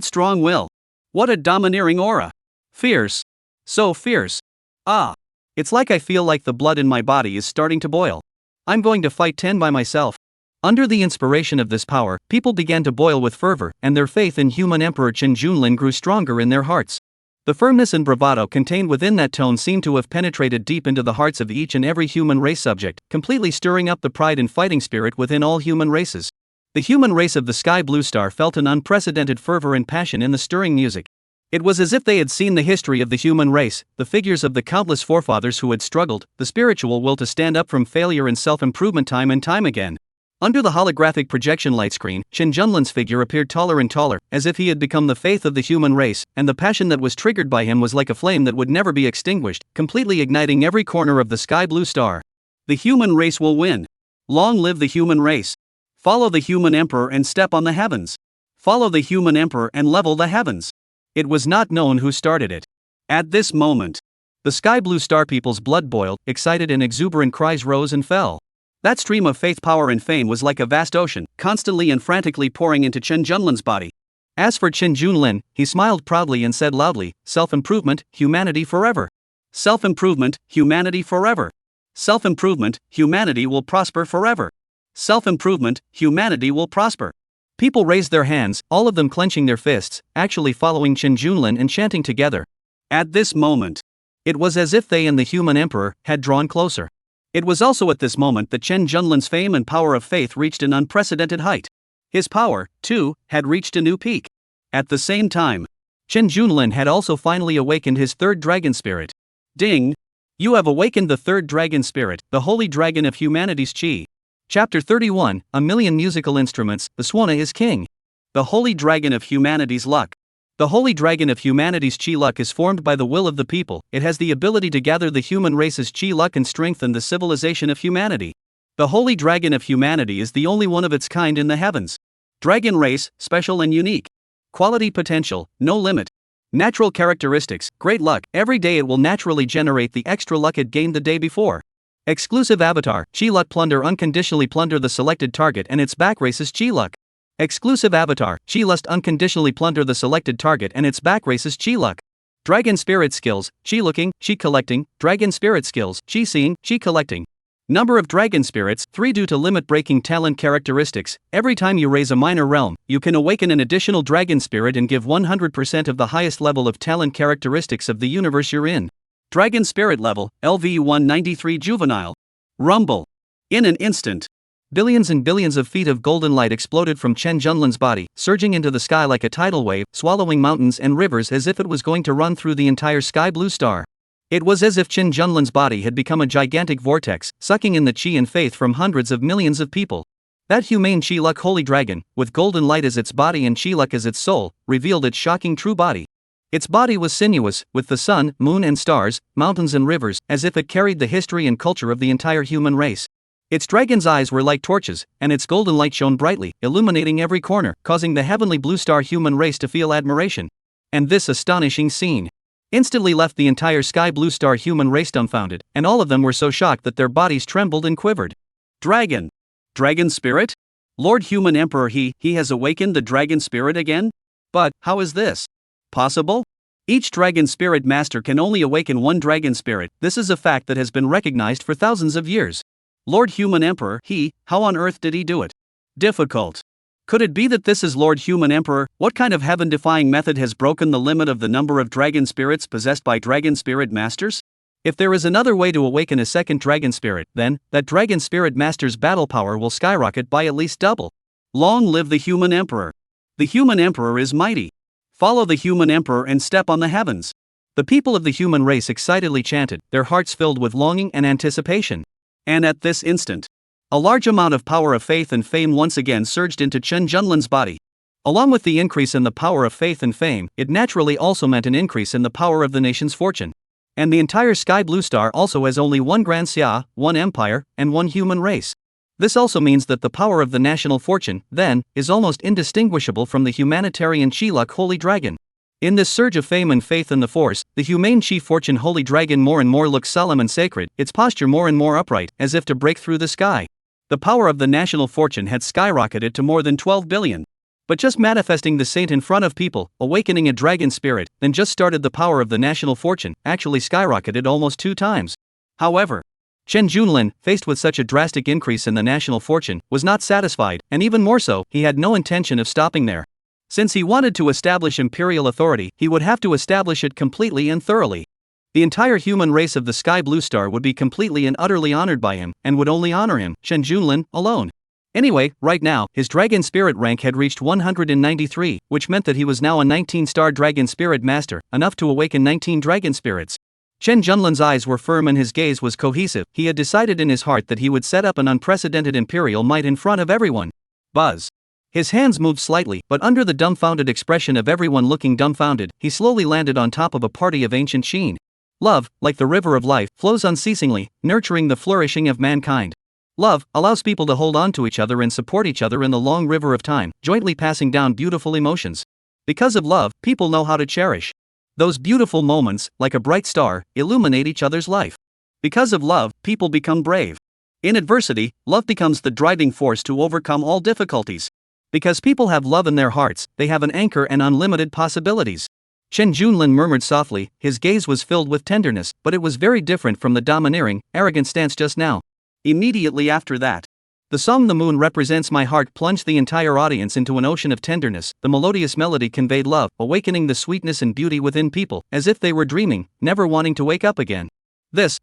strong will. What a domineering aura. Fierce. So fierce. Ah. It's like I feel like the blood in my body is starting to boil. I'm going to fight Tyen by myself. Under the inspiration of this power, people began to boil with fervor, and their faith in human emperor Chen Junlin grew stronger in their hearts. The firmness and bravado contained within that tone seemed to have penetrated deep into the hearts of each and every human race subject, completely stirring up the pride and fighting spirit within all human races. The human race of the sky blue star felt an unprecedented fervor and passion in the stirring music. It was as if they had seen the history of the human race, the figures of the countless forefathers who had struggled, the spiritual will to stand up from failure and self-improvement time and time again. Under the holographic projection light screen, Qin Junlin's figure appeared taller and taller, as if he had become the faith of the human race, and the passion that was triggered by him was like a flame that would never be extinguished, completely igniting every corner of the sky blue star. The human race will win. Long live the human race. Follow the human emperor and step on the heavens. Follow the human emperor and level the heavens. It was not known who started it. At this moment, the sky blue star people's blood boiled, excited and exuberant cries rose and fell. That stream of faith, power and fame was like a vast ocean, constantly and frantically pouring into Qin Junlin's body. As for Qin Junlin, he smiled proudly and said loudly, "Self-improvement, humanity forever. Self-improvement, humanity forever. Self-improvement, humanity will prosper forever. Self-improvement, humanity will prosper." People raised their hands, all of them clenching their fists, actually following Qin Junlin and chanting together. At this moment, it was as if they and the human emperor had drawn closer. It was also at this moment that Qin Junlin's fame and power of faith reached an unprecedented height. His power, too, had reached a new peak. At the same time, Qin Junlin had also finally awakened his third dragon spirit. Ding! You have awakened the third dragon spirit, the holy dragon of humanity's chi. Chapter 31, A Million Musical Instruments, the Swana is King. The holy dragon of humanity's luck. The holy dragon of humanity's chi luck is formed by the will of the people. It has the ability to gather the human race's chi luck and strengthen the civilization of humanity. The holy dragon of humanity is the only one of its kind in the heavens. Dragon race, special and unique. Quality potential, no limit. Natural characteristics, great luck. Every day it will naturally generate the extra luck it gained the day before. Exclusive avatar, chi luck plunder, unconditionally plunder the selected target and its back race's chi luck. Exclusive avatar, Chi Lust, unconditionally plunder the selected target and its back race's Chi Luck. Dragon Spirit Skills, Chi Looking, Chi Collecting, Dragon Spirit Skills, Chi Seeing, Chi Collecting. Number of Dragon Spirits, 3 due to limit-breaking talent characteristics. Every time you raise a minor realm, you can awaken an additional Dragon Spirit and give 100% of the highest level of talent characteristics of the universe you're in. Dragon Spirit Level, LV193 Juvenile. Rumble. In an instant, billions and billions of feet of golden light exploded from Qin Junlin's body, surging into the sky like a tidal wave, swallowing mountains and rivers as if it was going to run through the entire sky blue star. It was as if Qin Junlin's body had become a gigantic vortex, sucking in the chi and faith from hundreds of millions of people. That humane Chi Luck holy dragon, with golden light as its body and Chi Luck as its soul, revealed its shocking true body. Its body was sinuous, with the sun, moon and stars, mountains and rivers, as if it carried the history and culture of the entire human race. Its dragon's eyes were like torches, and its golden light shone brightly, illuminating every corner, causing the heavenly blue star human race to feel admiration. And this astonishing scene instantly left the entire sky blue star human race dumbfounded, and all of them were so shocked that their bodies trembled and quivered. Dragon. Dragon spirit? Lord Human Emperor, he has awakened the dragon spirit again? But, how is this possible? Each dragon spirit master can only awaken one dragon spirit. This is a fact that has been recognized for thousands of years. Lord Human Emperor, how on earth did he do it? Difficult. Could it be that this is Lord Human Emperor? What kind of heaven-defying method has broken the limit of the number of dragon spirits possessed by dragon spirit masters? If there is another way to awaken a second dragon spirit, then that dragon spirit master's battle power will skyrocket by at least double. Long live the Human Emperor. The Human Emperor is mighty. Follow the Human Emperor and step on the heavens. The people of the human race excitedly chanted, their hearts filled with longing and anticipation. And at this instant, a large amount of power of faith and fame once again surged into Qin Junlin's body. Along with the increase in the power of faith and fame, it naturally also meant an increase in the power of the nation's fortune. And the entire sky blue star also has only one Grand Xia, one empire, and one human race. This also means that the power of the national fortune, then, is almost indistinguishable from the humanitarian Chi Luck holy dragon. In this surge of fame and faith in the force, the humane Chi Fortune holy dragon more and more looks solemn and sacred, its posture more and more upright, as if to break through the sky. The power of the national fortune had skyrocketed to more than 12 billion. But just manifesting the saint in front of people, awakening a dragon spirit, then just started the power of the national fortune, actually skyrocketed almost 2 times. However, Qin Junlin, faced with such a drastic increase in the national fortune, was not satisfied, and even more so, he had no intention of stopping there. Since he wanted to establish imperial authority, he would have to establish it completely and thoroughly. The entire human race of the Sky Blue Star would be completely and utterly honored by him, and would only honor him, Qin Junlin, alone. Anyway, right now, his dragon spirit rank had reached 193, which meant that he was now a 19-star dragon spirit master, enough to awaken 19 dragon spirits. Chen Junlin's eyes were firm and his gaze was cohesive. He had decided in his heart that he would set up an unprecedented imperial might in front of everyone. Buzz. His hands moved slightly, but under the dumbfounded expression of everyone looking dumbfounded, he slowly landed on top of a party of ancient sheen. Love, like the river of life, flows unceasingly, nurturing the flourishing of mankind. Love allows people to hold on to each other and support each other in the long river of time, jointly passing down beautiful emotions. Because of love, people know how to cherish. Those beautiful moments, like a bright star, illuminate each other's life. Because of love, people become brave. In adversity, love becomes the driving force to overcome all difficulties. Because people have love in their hearts, they have an anchor and unlimited possibilities. Chen Junlin murmured softly, his gaze was filled with tenderness, but it was very different from the domineering, arrogant stance just now. Immediately after that, the song "The Moon Represents My Heart" plunged the entire audience into an ocean of tenderness. The melodious melody conveyed love, awakening the sweetness and beauty within people, as if they were dreaming, never wanting to wake up again.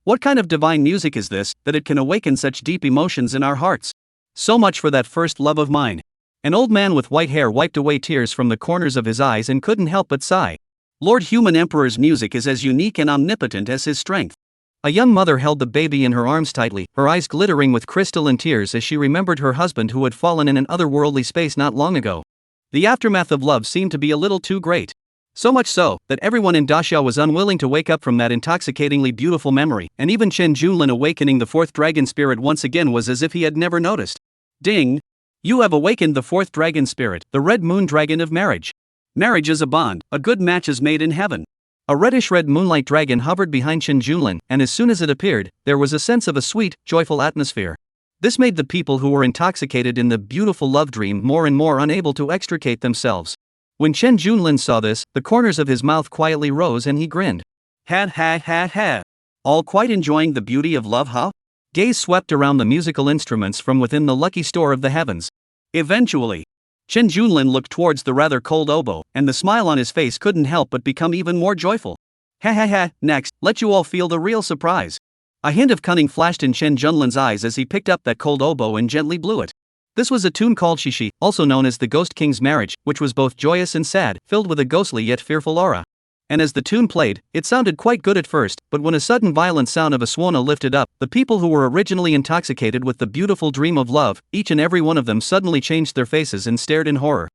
What kind of divine music is this, that it can awaken such deep emotions in our hearts? So much for that first love of mine. An old man with white hair wiped away tears from the corners of his eyes and couldn't help but sigh. Lord Human Emperor's music is as unique and omnipotent as his strength. A young mother held the baby in her arms tightly, her eyes glittering with crystal and tears as she remembered her husband who had fallen in an otherworldly space not long ago. The aftermath of love seemed to be a little too great. So much so, that everyone in Daxia was unwilling to wake up from that intoxicatingly beautiful memory, and even Chen Junlin awakening the fourth dragon spirit once again was as if he had never noticed. Ding! You have awakened the fourth dragon spirit, the red moon dragon of marriage. Marriage is a bond, a good match is made in heaven. A reddish-red moonlight dragon hovered behind Chen Junlin, and as soon as it appeared, there was a sense of a sweet, joyful atmosphere. This made the people who were intoxicated in the beautiful love dream more and more unable to extricate themselves. When Chen Junlin saw this, the corners of his mouth quietly rose and he grinned. Ha. All quite enjoying the beauty of love, huh? Gaze swept around the musical instruments from within the lucky store of the heavens. Eventually, Chen Junlin looked towards the rather cold oboe, and the smile on his face couldn't help but become even more joyful. Ha. Next, let you all feel the real surprise. A hint of cunning flashed in Chen Junlin's eyes as he picked up that cold oboe and gently blew it. This was a tune called Shishi, also known as the Ghost King's Marriage, which was both joyous and sad, filled with a ghostly yet fearful aura. And as the tune played, it sounded quite good at first, but when a sudden violent sound of a swana lifted up, the people who were originally intoxicated with the beautiful dream of love, each and every one of them suddenly changed their faces and stared in horror.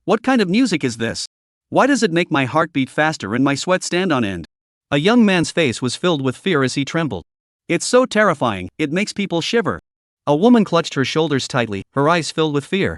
What kind of music is this? Why does it make my heart beat faster and my sweat stand on end? A young man's face was filled with fear as he trembled. It's so terrifying, it makes people shiver. A woman clutched her shoulders tightly, her eyes filled with fear.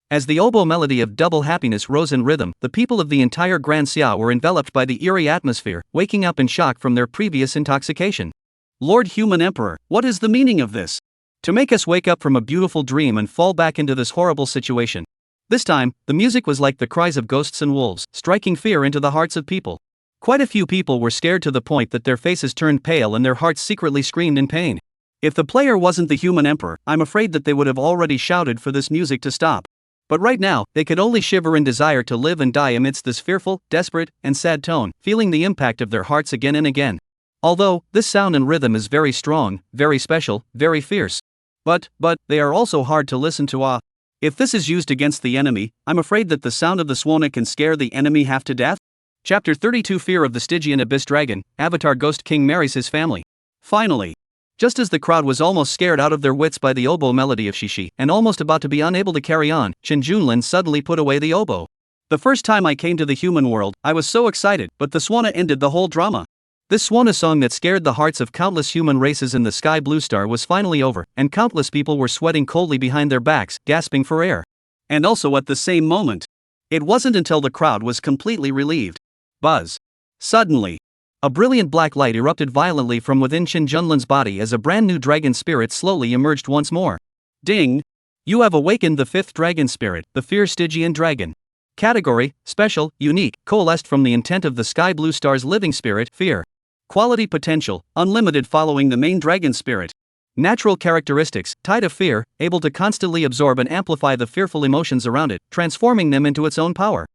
As the oboe melody of double happiness rose in rhythm, the people of the entire Grand Xia were enveloped by the eerie atmosphere, waking up in shock from their previous intoxication. Lord Human Emperor, what is the meaning of this? To make us wake up from a beautiful dream and fall back into this horrible situation. This time, the music was like the cries of ghosts and wolves, striking fear into the hearts of people. Quite a few people were scared to the point that their faces turned pale and their hearts secretly screamed in pain. If the player wasn't the Human Emperor, I'm afraid that they would have already shouted for this music to stop. But right now, they could only shiver in desire to live and die amidst this fearful, desperate, and sad tone, feeling the impact of their hearts again and again. Although, this sound and rhythm is very strong, very special, very fierce. But, they are also hard to listen to. If this is used against the enemy, I'm afraid that the sound of the swana can scare the enemy half to death. Chapter 32 Fear of the Stygian Abyss Dragon, Avatar Ghost King marries his family. Finally. Just as the crowd was almost scared out of their wits by the oboe melody of Shishi, and almost about to be unable to carry on, Chen Junlin suddenly put away the oboe. The first time I came to the human world, I was so excited, but the swana ended the whole drama. This swana song that scared the hearts of countless human races in the sky blue star was finally over, and countless people were sweating coldly behind their backs, gasping for air. And also at the same moment. It wasn't until the crowd was completely relieved. Buzz. Suddenly, a brilliant black light erupted violently from within Chen Junlin's body as a brand new dragon spirit slowly emerged once more. Ding! You have awakened the fifth dragon spirit, the fierce Stygian dragon. Category: Special, Unique, coalesced from the intent of the sky blue star's living spirit, Fear. Quality: Potential, unlimited following the main dragon spirit. Natural characteristics: Tide of fear, able to constantly absorb and amplify the fearful emotions around it, transforming them into its own power.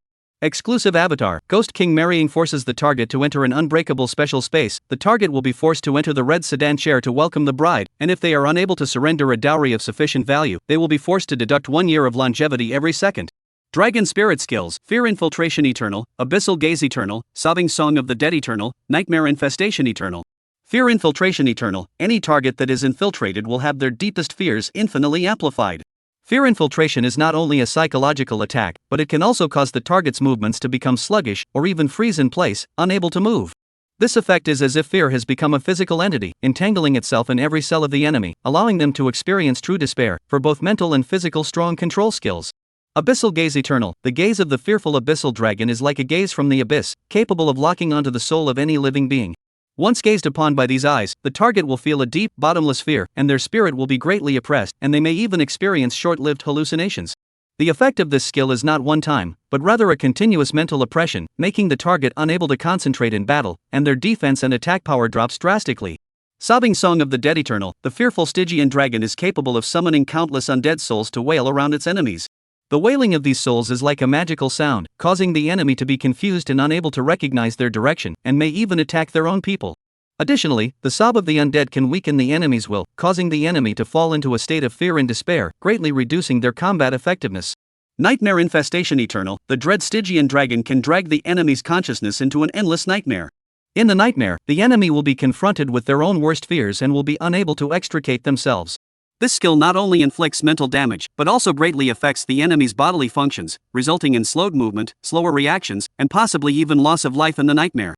Exclusive avatar: Ghost King marrying forces the target to enter an unbreakable special space. The target will be forced to enter the red sedan chair to welcome the bride, and if they are unable to surrender a dowry of sufficient value, they will be forced to deduct 1 year of longevity every second. Dragon Spirit Skills: Fear Infiltration Eternal, Abyssal Gaze Eternal, Sobbing Song of the Dead Eternal, Nightmare Infestation Eternal. Fear Infiltration Eternal: any target that is infiltrated will have their deepest fears infinitely amplified. Fear infiltration is not only a psychological attack, but it can also cause the target's movements to become sluggish or even freeze in place, unable to move. This effect is as if fear has become a physical entity, entangling itself in every cell of the enemy, allowing them to experience true despair, for both mental and physical strong control skills. Abyssal Gaze Eternal: the gaze of the fearful abyssal dragon is like a gaze from the abyss, capable of locking onto the soul of any living being. Once gazed upon by these eyes, the target will feel a deep, bottomless fear, and their spirit will be greatly oppressed, and they may even experience short-lived hallucinations. The effect of this skill is not one time, but rather a continuous mental oppression, making the target unable to concentrate in battle, and their defense and attack power drops drastically. Sobbing Song of the Dead Eternal: the fearful Stygian dragon is capable of summoning countless undead souls to wail around its enemies. The wailing of these souls is like a magical sound, causing the enemy to be confused and unable to recognize their direction, and may even attack their own people. Additionally, the sob of the undead can weaken the enemy's will, causing the enemy to fall into a state of fear and despair, greatly reducing their combat effectiveness. Nightmare Infestation Eternal: the dread Stygian dragon can drag the enemy's consciousness into an endless nightmare. In the nightmare, the enemy will be confronted with their own worst fears and will be unable to extricate themselves. This skill not only inflicts mental damage, but also greatly affects the enemy's bodily functions, resulting in slowed movement, slower reactions, and possibly even loss of life in the nightmare.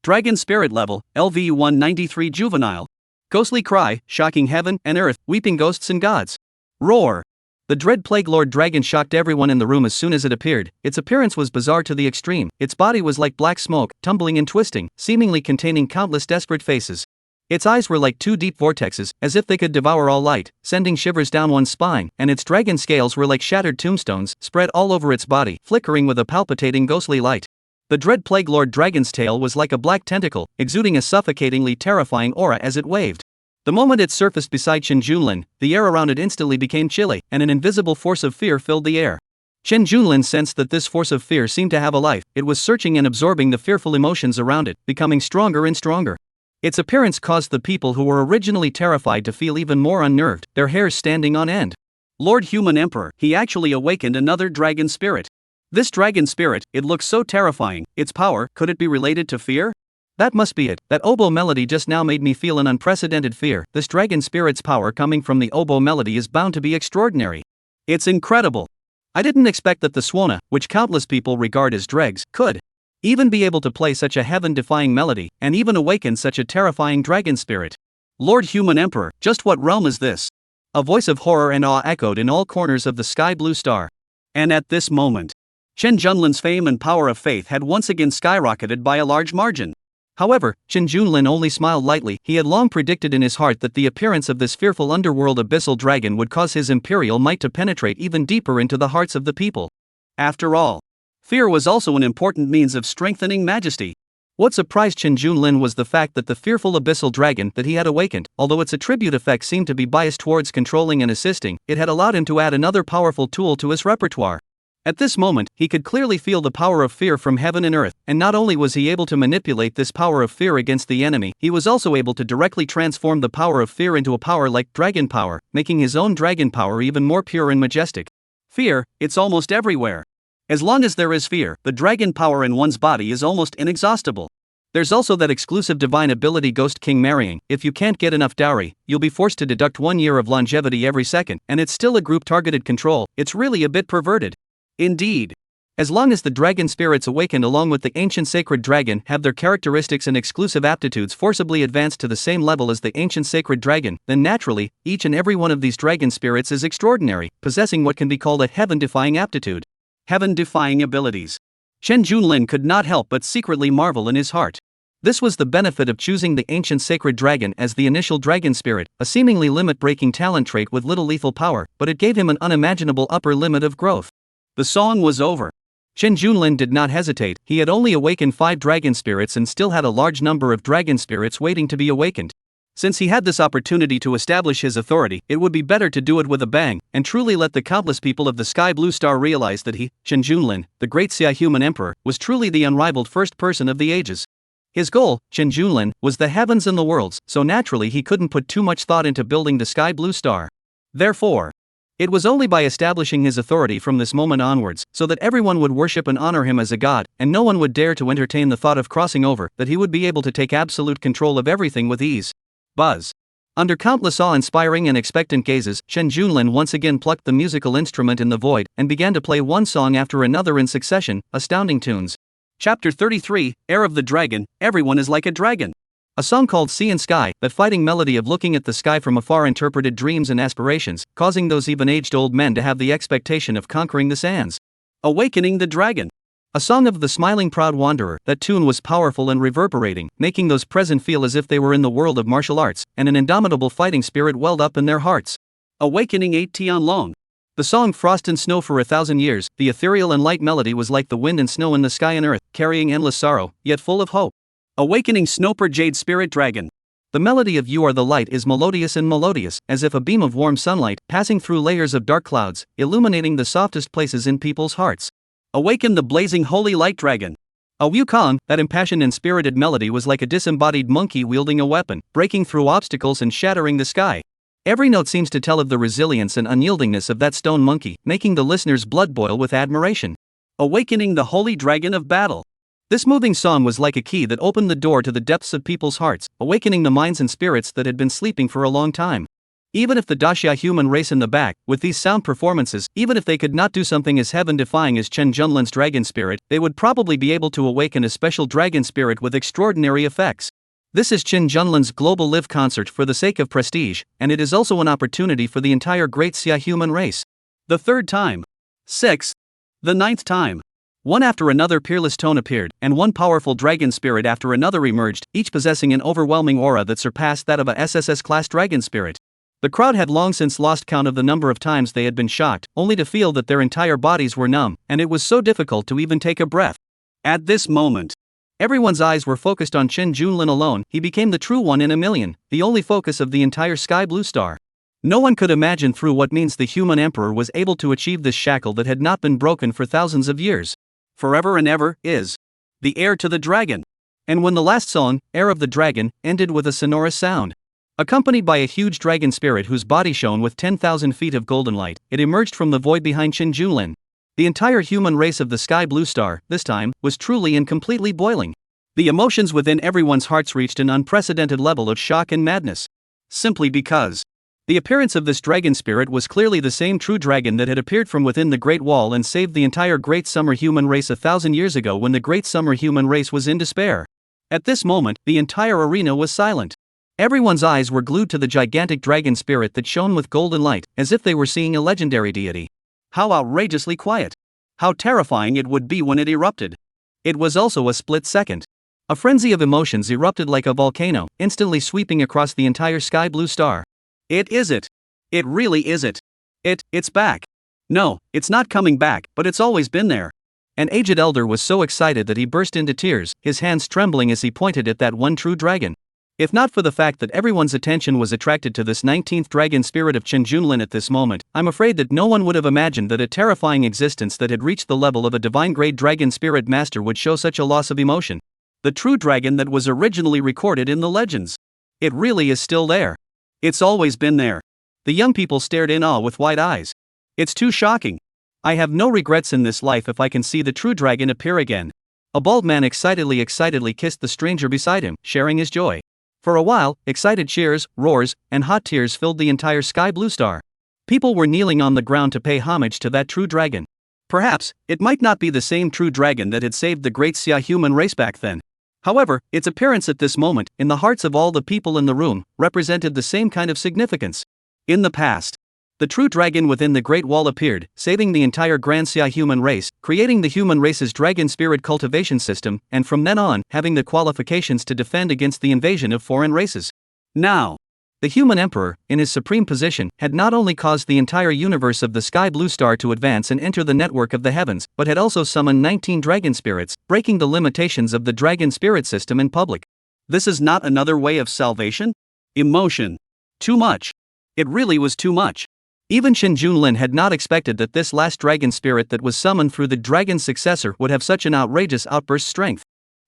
Dragon Spirit Level, LV 193 Juvenile. Ghostly Cry: shocking heaven and earth, weeping ghosts and gods. Roar. The dread Plague Lord dragon shocked everyone in the room as soon as it appeared. Its appearance was bizarre to the extreme. Its body was like black smoke, tumbling and twisting, seemingly containing countless desperate faces. Its eyes were like two deep vortexes, as if they could devour all light, sending shivers down one's spine, and its dragon scales were like shattered tombstones, spread all over its body, flickering with a palpitating ghostly light. The dread Plague Lord dragon's tail was like a black tentacle, exuding a suffocatingly terrifying aura as it waved. The moment it surfaced beside Chen Junlin, the air around it instantly became chilly, and an invisible force of fear filled the air. Chen Junlin sensed that this force of fear seemed to have a life. It was searching and absorbing the fearful emotions around it, becoming stronger and stronger. Its appearance caused the people who were originally terrified to feel even more unnerved, their hairs standing on end. Lord Human Emperor: he actually awakened another dragon spirit. This dragon spirit, it looks so terrifying. Its power, could it be related to fear? That must be it. That oboe melody just now made me feel an unprecedented fear. This dragon spirit's power coming from the oboe melody is bound to be extraordinary. It's incredible. I didn't expect that the Swana, which countless people regard as dregs, could even be able to play such a heaven-defying melody, and even awaken such a terrifying dragon spirit. Lord Human Emperor, just what realm is this? A voice of horror and awe echoed in all corners of the sky blue star. And at this moment, Chen Junlin's fame and power of faith had once again skyrocketed by a large margin. However, Chen Junlin only smiled lightly. He had long predicted in his heart that the appearance of this fearful underworld abyssal dragon would cause his imperial might to penetrate even deeper into the hearts of the people. After all, fear was also an important means of strengthening majesty. What surprised Chen Junlin was the fact that the fearful abyssal dragon that he had awakened, although its attribute effect seemed to be biased towards controlling and assisting, it had allowed him to add another powerful tool to his repertoire. At this moment, he could clearly feel the power of fear from heaven and earth, and not only was he able to manipulate this power of fear against the enemy, he was also able to directly transform the power of fear into a power like dragon power, making his own dragon power even more pure and majestic. Fear, it's almost everywhere. As long as there is fear, the dragon power in one's body is almost inexhaustible. There's also that exclusive divine ability Ghost King Marrying. If you can't get enough dowry, you'll be forced to deduct 1 year of longevity every second, and it's still a group-targeted control. It's really a bit perverted. Indeed. As long as the dragon spirits awakened along with the ancient sacred dragon have their characteristics and exclusive aptitudes forcibly advanced to the same level as the ancient sacred dragon, then naturally, each and every one of these dragon spirits is extraordinary, possessing what can be called a heaven-defying aptitude. Heaven-defying abilities. Chen Junlin could not help but secretly marvel in his heart. This was the benefit of choosing the ancient sacred dragon as the initial dragon spirit, a seemingly limit-breaking talent trait with little lethal power, but it gave him an unimaginable upper limit of growth. The song was over. Chen Junlin did not hesitate. He had only awakened 5 dragon spirits and still had a large number of dragon spirits waiting to be awakened. Since he had this opportunity to establish his authority, it would be better to do it with a bang, and truly let the countless people of the Sky Blue Star realize that he, Chen Junlin, the great Xia Human Emperor, was truly the unrivaled first person of the ages. His goal, Chen Junlin, was the heavens and the worlds, so naturally he couldn't put too much thought into building the Sky Blue Star. Therefore, It was only by establishing his authority from this moment onwards, so that everyone would worship and honor him as a god, and no one would dare to entertain the thought of crossing over, that he would be able to take absolute control of everything with ease. Buzz. Under countless awe-inspiring and expectant gazes, Chen Junlin once again plucked the musical instrument in the void, and began to play one song after another in succession, astounding tunes. Chapter 33, Heir of the Dragon, Everyone is like a Dragon. A song called Sea and Sky, that fighting melody of looking at the sky from afar interpreted dreams and aspirations, causing those even aged old men to have the expectation of conquering the sands. Awakening the Dragon. A song of the smiling proud wanderer. That tune was powerful and reverberating, making those present feel as if they were in the world of martial arts, and an indomitable fighting spirit welled up in their hearts. Awakening 8 Tian Long. The song Frost and Snow for 1,000 years, the ethereal and light melody was like the wind and snow in the sky and earth, carrying endless sorrow, yet full of hope. Awakening Snoper Jade Spirit Dragon. The melody of You Are the Light is melodious, as if a beam of warm sunlight, passing through layers of dark clouds, illuminating the softest places in people's hearts. Awaken the Blazing Holy Light Dragon. A Wukong, that impassioned and spirited melody was like a disembodied monkey wielding a weapon, breaking through obstacles and shattering the sky. Every note seems to tell of the resilience and unyieldingness of that stone monkey, making the listener's blood boil with admiration. Awakening the Holy Dragon of Battle. This moving song was like a key that opened the door to the depths of people's hearts, awakening the minds and spirits that had been sleeping for a long time. Even if the Daxia human race in the back, with these sound performances, even if they could not do something as heaven-defying as Chen Junlin's dragon spirit, they would probably be able to awaken a special dragon spirit with extraordinary effects. This is Chen Junlin's global live concert for the sake of prestige, and it is also an opportunity for the entire great Xia human race. The third time. Sixth. The ninth time. One after another peerless tone appeared, and one powerful dragon spirit after another emerged, each possessing an overwhelming aura that surpassed that of a SSS-class dragon spirit. The crowd had long since lost count of the number of times they had been shocked, only to feel that their entire bodies were numb, and it was so difficult to even take a breath. At this moment, everyone's eyes were focused on Chen Junlin alone. He became the true one in a million, the only focus of the entire sky blue star. No one could imagine through what means the human emperor was able to achieve this shackle that had not been broken for thousands of years. Forever and ever, is the heir to the dragon. And when the last song, Heir of the Dragon, ended with a sonorous sound, accompanied by a huge dragon spirit whose body shone with 10,000 feet of golden light, it emerged from the void behind Chen Junlin. The entire human race of the sky blue star, this time, was truly and completely boiling. The emotions within everyone's hearts reached an unprecedented level of shock and madness. Simply because the appearance of this dragon spirit was clearly the same true dragon that had appeared from within the Great Wall and saved the entire Great Summer human race 1,000 years ago when the Great Summer human race was in despair. At this moment, the entire arena was silent. Everyone's eyes were glued to the gigantic dragon spirit that shone with golden light, as if they were seeing a legendary deity. How outrageously quiet! How terrifying it would be when it erupted! It was also a split second. A frenzy of emotions erupted like a volcano, instantly sweeping across the entire sky blue star. It is it. It really is it. It's back. No, it's not coming back, but it's always been there. An aged elder was so excited that he burst into tears, his hands trembling as he pointed at that one true dragon. If not for the fact that everyone's attention was attracted to this 19th dragon spirit of Chen Junlin at this moment, I'm afraid that no one would have imagined that a terrifying existence that had reached the level of a divine-grade dragon spirit master would show such a loss of emotion. The true dragon that was originally recorded in the legends. It really is still there. It's always been there. The young people stared in awe with wide eyes. It's too shocking. I have no regrets in this life if I can see the true dragon appear again. A bald man excitedly kissed the stranger beside him, sharing his joy. For a while, excited cheers, roars, and hot tears filled the entire sky blue star. People were kneeling on the ground to pay homage to that true dragon. Perhaps, it might not be the same true dragon that had saved the great Xia human race back then. However, its appearance at this moment, in the hearts of all the people in the room, represented the same kind of significance. In the past, the true dragon within the Great Wall appeared, saving the entire Grand Xia human race, creating the human race's dragon spirit cultivation system, and from then on, having the qualifications to defend against the invasion of foreign races. Now, the human emperor, in his supreme position, had not only caused the entire universe of the sky blue star to advance and enter the network of the heavens, but had also summoned 19 dragon spirits, breaking the limitations of the dragon spirit system in public. This is not another way of salvation? Emotion. Too much. It really was too much. Even Chen Junlin had not expected that this last dragon spirit that was summoned through the dragon's successor would have such an outrageous outburst strength.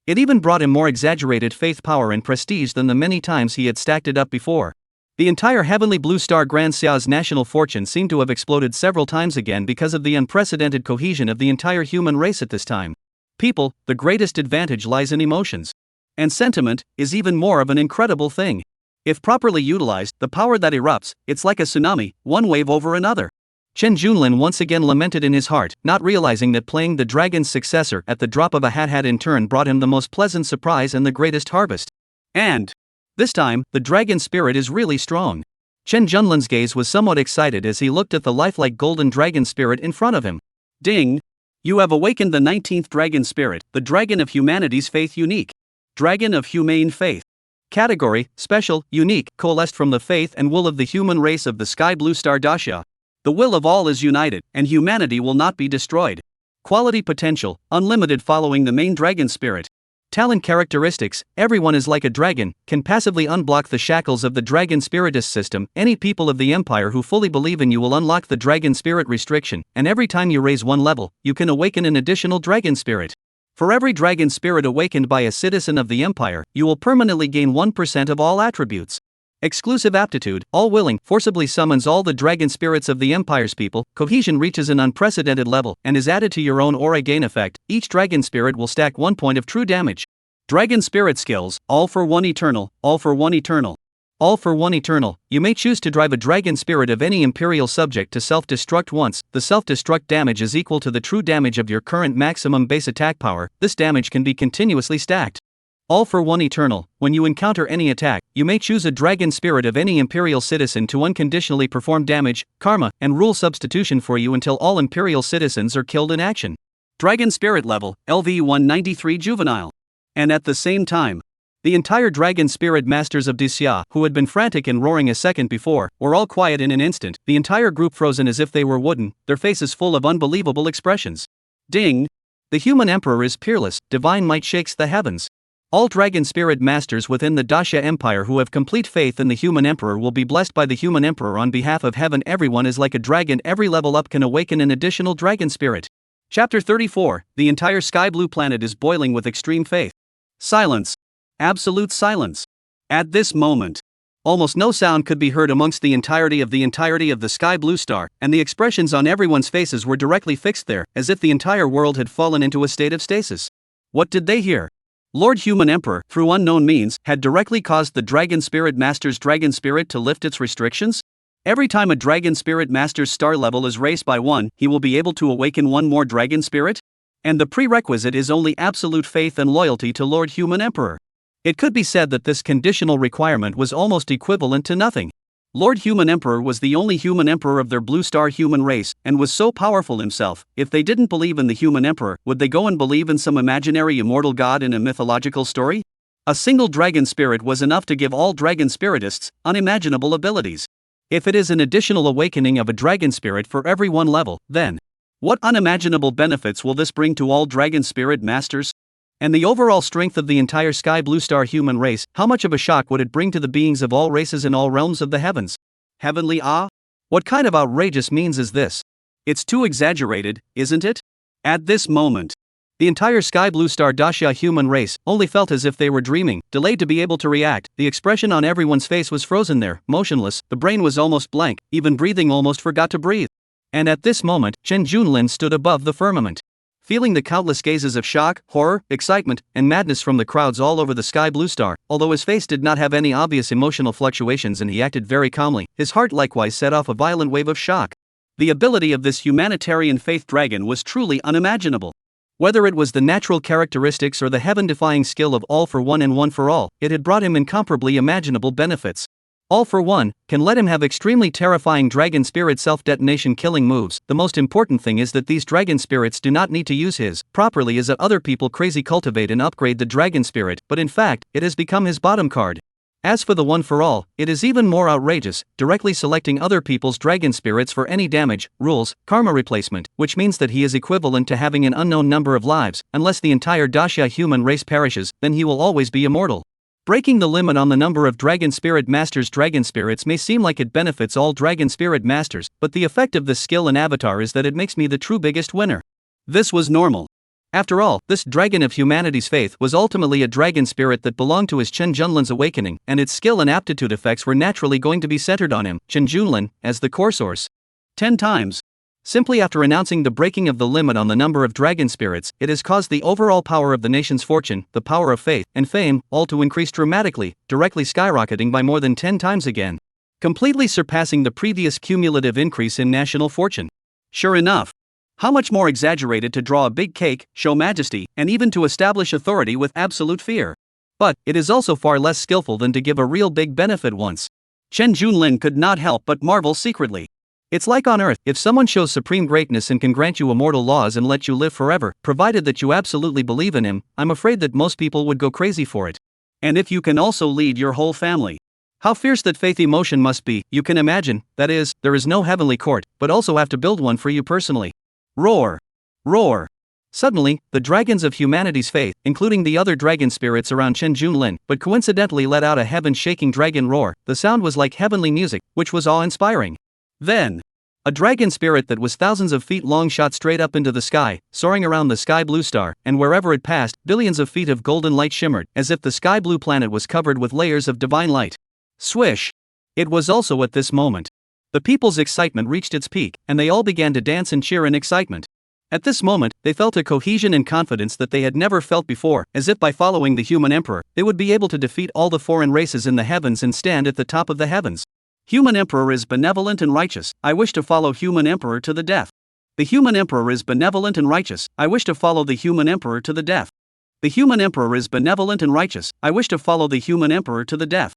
It even brought him more exaggerated faith, power and prestige than the many times he had stacked it up before. The entire Heavenly Blue Star Grand Xia's national fortune seemed to have exploded several times again because of the unprecedented cohesion of the entire human race at this time. People, the greatest advantage lies in emotions. And sentiment is even more of an incredible thing. If properly utilized, the power that erupts, it's like a tsunami, one wave over another. Chen Junlin once again lamented in his heart, not realizing that playing the dragon's successor at the drop of a hat had in turn brought him the most pleasant surprise and the greatest harvest. And this time, the dragon spirit is really strong. Chen Junlin's gaze was somewhat excited as he looked at the lifelike golden dragon spirit in front of him. Ding! You have awakened the 19th dragon spirit, the dragon of humanity's faith unique. Dragon of humane faith. Category, special, unique, coalesced from the faith and will of the human race of the Sky Blue Star Dasha. The will of all is united, and humanity will not be destroyed. Quality potential, unlimited following the main dragon spirit. Talent characteristics, everyone is like a dragon, can passively unblock the shackles of the dragon spiritist system. Any people of the empire who fully believe in you will unlock the dragon spirit restriction, and every time you raise one level, you can awaken an additional dragon spirit. For every dragon spirit awakened by a citizen of the empire, you will permanently gain 1% of all attributes. Exclusive aptitude, all-willing, forcibly summons all the dragon spirits of the empire's people. Cohesion reaches an unprecedented level and is added to your own aura gain effect. Each dragon spirit will stack 1 point of true damage. Dragon spirit skills, all for one eternal, all for one eternal. All for one eternal. You may choose to drive a dragon spirit of any imperial subject to self-destruct once. The self-destruct damage is equal to the true damage of your current maximum base attack power. This damage can be continuously stacked. All for one eternal. When you encounter any attack, you may choose a dragon spirit of any imperial citizen to unconditionally perform damage, karma, and rule substitution for you until all imperial citizens are killed in action. Dragon spirit level, LV 193 juvenile. And at the same time, the entire dragon spirit masters of Dixia, who had been frantic and roaring a second before, were all quiet in an instant, the entire group frozen as if they were wooden, their faces full of unbelievable expressions. Ding! The human emperor is peerless, divine might shakes the heavens. All dragon spirit masters within the Dasha Empire who have complete faith in the human emperor will be blessed by the human emperor on behalf of heaven. Everyone is like a dragon, every level up can awaken an additional dragon spirit. Chapter 34, the entire sky blue planet is boiling with extreme faith. Silence. Absolute silence. At this moment, almost no sound could be heard amongst the entirety of the sky blue star, and the expressions on everyone's faces were directly fixed there, as if the entire world had fallen into a state of stasis. What did they hear? Lord Human Emperor, through unknown means, had directly caused the Dragon Spirit Master's Dragon Spirit to lift its restrictions? Every time a Dragon Spirit Master's star level is raised by 1, he will be able to awaken 1 more Dragon Spirit? And the prerequisite is only absolute faith and loyalty to Lord Human Emperor. It could be said that this conditional requirement was almost equivalent to nothing. Lord Human Emperor was the only human emperor of their blue star human race, and was so powerful himself. If they didn't believe in the human emperor, would they go and believe in some imaginary immortal god in a mythological story? A single dragon spirit was enough to give all dragon spiritists unimaginable abilities. If it is an additional awakening of a dragon spirit for every 1 level, then what unimaginable benefits will this bring to all dragon spirit masters? And the overall strength of the entire sky blue star human race, how much of a shock would it bring to the beings of all races in all realms of the heavens? Heavenly awe? What kind of outrageous means is this? It's too exaggerated, isn't it? At this moment, the entire sky blue star Dasha human race only felt as if they were dreaming, delayed to be able to react. The expression on everyone's face was frozen there, motionless, the brain was almost blank, even breathing almost forgot to breathe. And at this moment, Chen Junlin stood above the firmament. Feeling the countless gazes of shock, horror, excitement, and madness from the crowds all over the sky blue star, although his face did not have any obvious emotional fluctuations and he acted very calmly, his heart likewise set off a violent wave of shock. The ability of this humanitarian faith dragon was truly unimaginable. Whether it was the natural characteristics or the heaven-defying skill of all for one and one for all, it had brought him incomparably imaginable benefits. All for one can let him have extremely terrifying dragon spirit self-detonation killing moves. The most important thing is that these dragon spirits do not need to use his properly as other people crazy cultivate and upgrade the dragon spirit, but in fact, it has become his bottom card. As for the one for all, it is even more outrageous, directly selecting other people's dragon spirits for any damage, rules, karma replacement, which means that he is equivalent to having an unknown number of lives. Unless the entire Dasha human race perishes, then he will always be immortal. Breaking the limit on the number of Dragon Spirit Masters dragon spirits may seem like it benefits all Dragon Spirit Masters, but the effect of this skill and avatar is that it makes me the true biggest winner. This was normal. After all, this dragon of humanity's faith was ultimately a dragon spirit that belonged to his Chen Junlin's awakening, and its skill and aptitude effects were naturally going to be centered on him, Chen Junlin, as the core source. 10 times. Simply after announcing the breaking of the limit on the number of dragon spirits, it has caused the overall power of the nation's fortune, the power of faith, and fame, all to increase dramatically, directly skyrocketing by more than 10 times again, completely surpassing the previous cumulative increase in national fortune. Sure enough. How much more exaggerated to draw a big cake, show majesty, and even to establish authority with absolute fear. But it is also far less skillful than to give a real big benefit once. Chen Junlin could not help but marvel secretly. It's like on Earth, if someone shows supreme greatness and can grant you immortal laws and let you live forever, provided that you absolutely believe in him, I'm afraid that most people would go crazy for it. And if you can also lead your whole family. How fierce that faith emotion must be, you can imagine. That is, there is no heavenly court, but also have to build one for you personally. Roar! Roar! Suddenly, the dragons of humanity's faith, including the other dragon spirits around Chen Junlin, but coincidentally let out a heaven-shaking dragon roar. The sound was like heavenly music, which was awe-inspiring. Then, a dragon spirit that was thousands of feet long shot straight up into the sky, soaring around the sky blue star, and wherever it passed, billions of feet of golden light shimmered, as if the sky blue planet was covered with layers of divine light. Swish! It was also at this moment the people's excitement reached its peak, and they all began to dance and cheer in excitement. At this moment, they felt a cohesion and confidence that they had never felt before, as if by following the human emperor, they would be able to defeat all the foreign races in the heavens and stand at the top of the heavens. Human emperor is benevolent and righteous, I wish to follow human emperor to the death. The human emperor is benevolent and righteous, I wish to follow the human emperor to the death. The human emperor is benevolent and righteous, I wish to follow the human emperor to the death.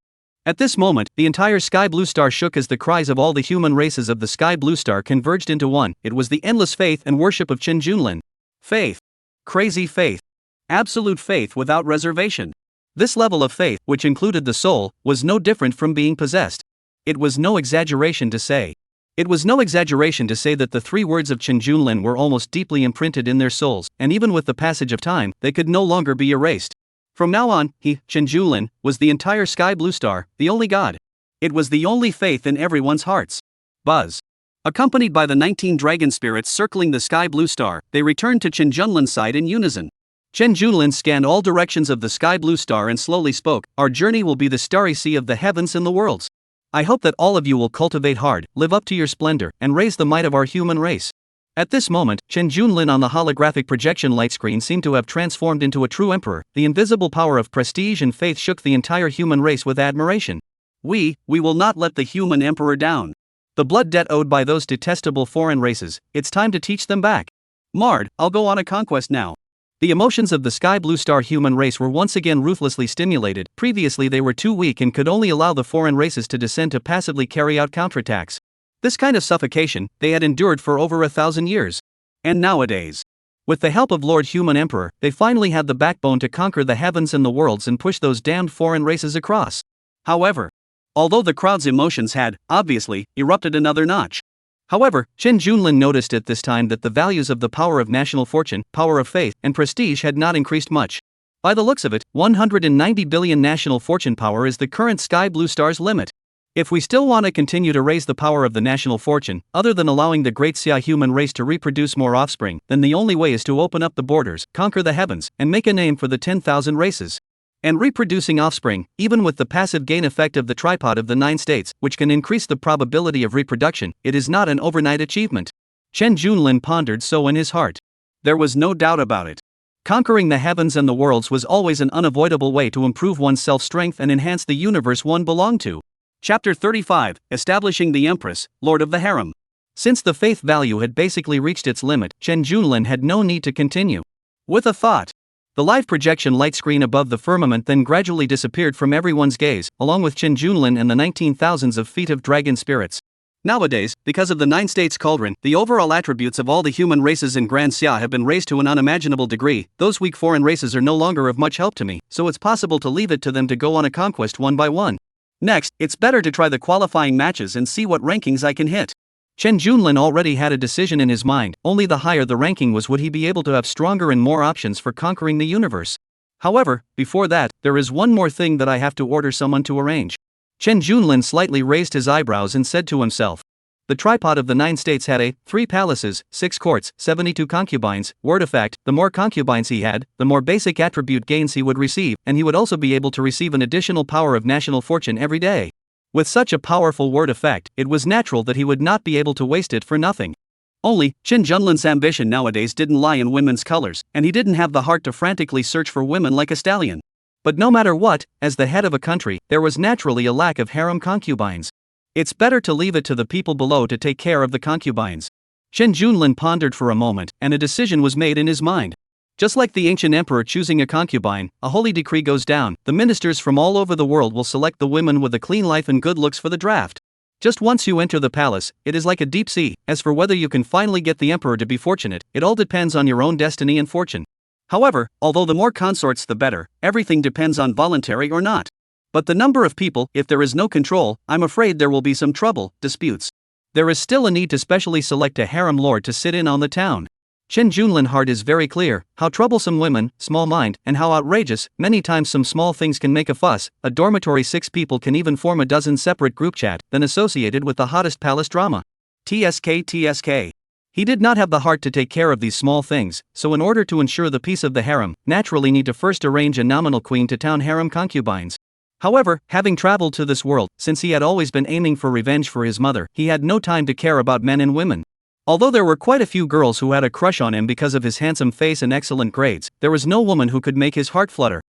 At this moment, the entire sky blue star shook as the cries of all the human races of the sky blue star converged into one. It was the endless faith and worship of Chen Junlin. Faith. Crazy faith. Absolute faith without reservation. This level of faith, which included the soul, was no different from being possessed. It was no exaggeration to say. It was no exaggeration to say that the 3 words of Chen Junlin were almost deeply imprinted in their souls, and even with the passage of time, they could no longer be erased. From now on, he, Chen Junlin, was the entire sky blue star, the only god. It was the only faith in everyone's hearts. Buzz. Accompanied by the 19 dragon spirits circling the sky blue star, they returned to Chen Junlin's side in unison. Chen Junlin scanned all directions of the sky blue star and slowly spoke, "Our journey will be the starry sea of the heavens and the worlds. I hope that all of you will cultivate hard, live up to your splendor, and raise the might of our human race." At this moment, Chen Junlin on the holographic projection light screen seemed to have transformed into a true emperor. The invisible power of prestige and faith shook the entire human race with admiration. We will not let the human emperor down. The blood debt owed by those detestable foreign races, it's time to teach them back. Marred, I'll go on a conquest now. The emotions of the sky blue star human race were once again ruthlessly stimulated. Previously they were too weak and could only allow the foreign races to descend to passively carry out counterattacks. This kind of suffocation they had endured for over 1,000 years. And nowadays, with the help of Lord Human Emperor, they finally had the backbone to conquer the heavens and the worlds and push those damned foreign races across. However, although the crowd's emotions had, obviously, erupted another notch. However, Chen Junlin noticed at this time that the values of the power of national fortune, power of faith, and prestige had not increased much. By the looks of it, 190 billion national fortune power is the current sky blue star's limit. If we still want to continue to raise the power of the national fortune, other than allowing the great Xia human race to reproduce more offspring, then the only way is to open up the borders, conquer the heavens, and make a name for the 10,000 races. And reproducing offspring, even with the passive gain effect of the tripod of the 9 states, which can increase the probability of reproduction, it is not an overnight achievement. Chen Junlin pondered so in his heart. There was no doubt about it. Conquering the heavens and the worlds was always an unavoidable way to improve one's self-strength and enhance the universe one belonged to. Chapter 35, Establishing the Empress, Lord of the Harem. Since the faith value had basically reached its limit, Chen Junlin had no need to continue. With a thought, the live projection light screen above the firmament then gradually disappeared from everyone's gaze, along with Chen Junlin and the 19,000s of feet of dragon spirits. Nowadays, because of the 9 states cauldron, the overall attributes of all the human races in Grand Xia have been raised to an unimaginable degree. Those weak foreign races are no longer of much help to me, so it's possible to leave it to them to go on a conquest one by one. Next, it's better to try the qualifying matches and see what rankings I can hit. Chen Junlin already had a decision in his mind. Only the higher the ranking was would he be able to have stronger and more options for conquering the universe. However, before that, there is one more thing that I have to order someone to arrange. Chen Junlin slightly raised his eyebrows and said to himself, The tripod of the 9 states had 3 palaces, 6 courts, 72 concubines. Word of fact, the more concubines he had, the more basic attribute gains he would receive, and he would also be able to receive an additional power of national fortune every day. With such a powerful word effect, it was natural that he would not be able to waste it for nothing. Only, Qin Junlin's ambition nowadays didn't lie in women's colors, and he didn't have the heart to frantically search for women like a stallion. But no matter what, as the head of a country, there was naturally a lack of harem concubines. It's better to leave it to the people below to take care of the concubines. Qin Junlin pondered for a moment, and a decision was made in his mind. Just like the ancient emperor choosing a concubine, a holy decree goes down: the ministers from all over the world will select the women with a clean life and good looks for the draft. Just once you enter the palace, it is like a deep sea. As for whether you can finally get the emperor to be fortunate, it all depends on your own destiny and fortune. However, although the more consorts the better, everything depends on voluntary or not. But the number of people, if there is no control, I'm afraid there will be some trouble, disputes. There is still a need to specially select a harem lord to sit in on the town. Qin Junlin's heart is very clear, how troublesome women, small mind, and how outrageous, many times some small things can make a fuss. A dormitory 6 people can even form a dozen separate group chat, then associated with the hottest palace drama. TSK. He did not have the heart to take care of these small things, so in order to ensure the peace of the harem, naturally need to first arrange a nominal queen to town harem concubines. However, having traveled to this world, since he had always been aiming for revenge for his mother, he had no time to care about men and women. Although there were quite a few girls who had a crush on him because of his handsome face and excellent grades, there was no woman who could make his heart flutter.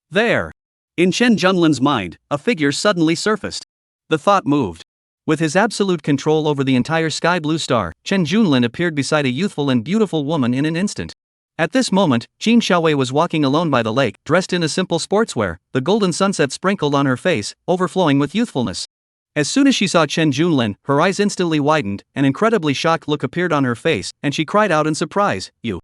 There. In Qin Junlin's mind, a figure suddenly surfaced. The thought moved. With his absolute control over the entire sky blue star, Qin Junlin appeared beside a youthful and beautiful woman in an instant. At this moment, Qin Xiaowei was walking alone by the lake, dressed in a simple sportswear, the golden sunset sprinkled on her face, overflowing with youthfulness. As soon as she saw Qin Junlin, her eyes instantly widened, an incredibly shocked look appeared on her face, and she cried out in surprise, You.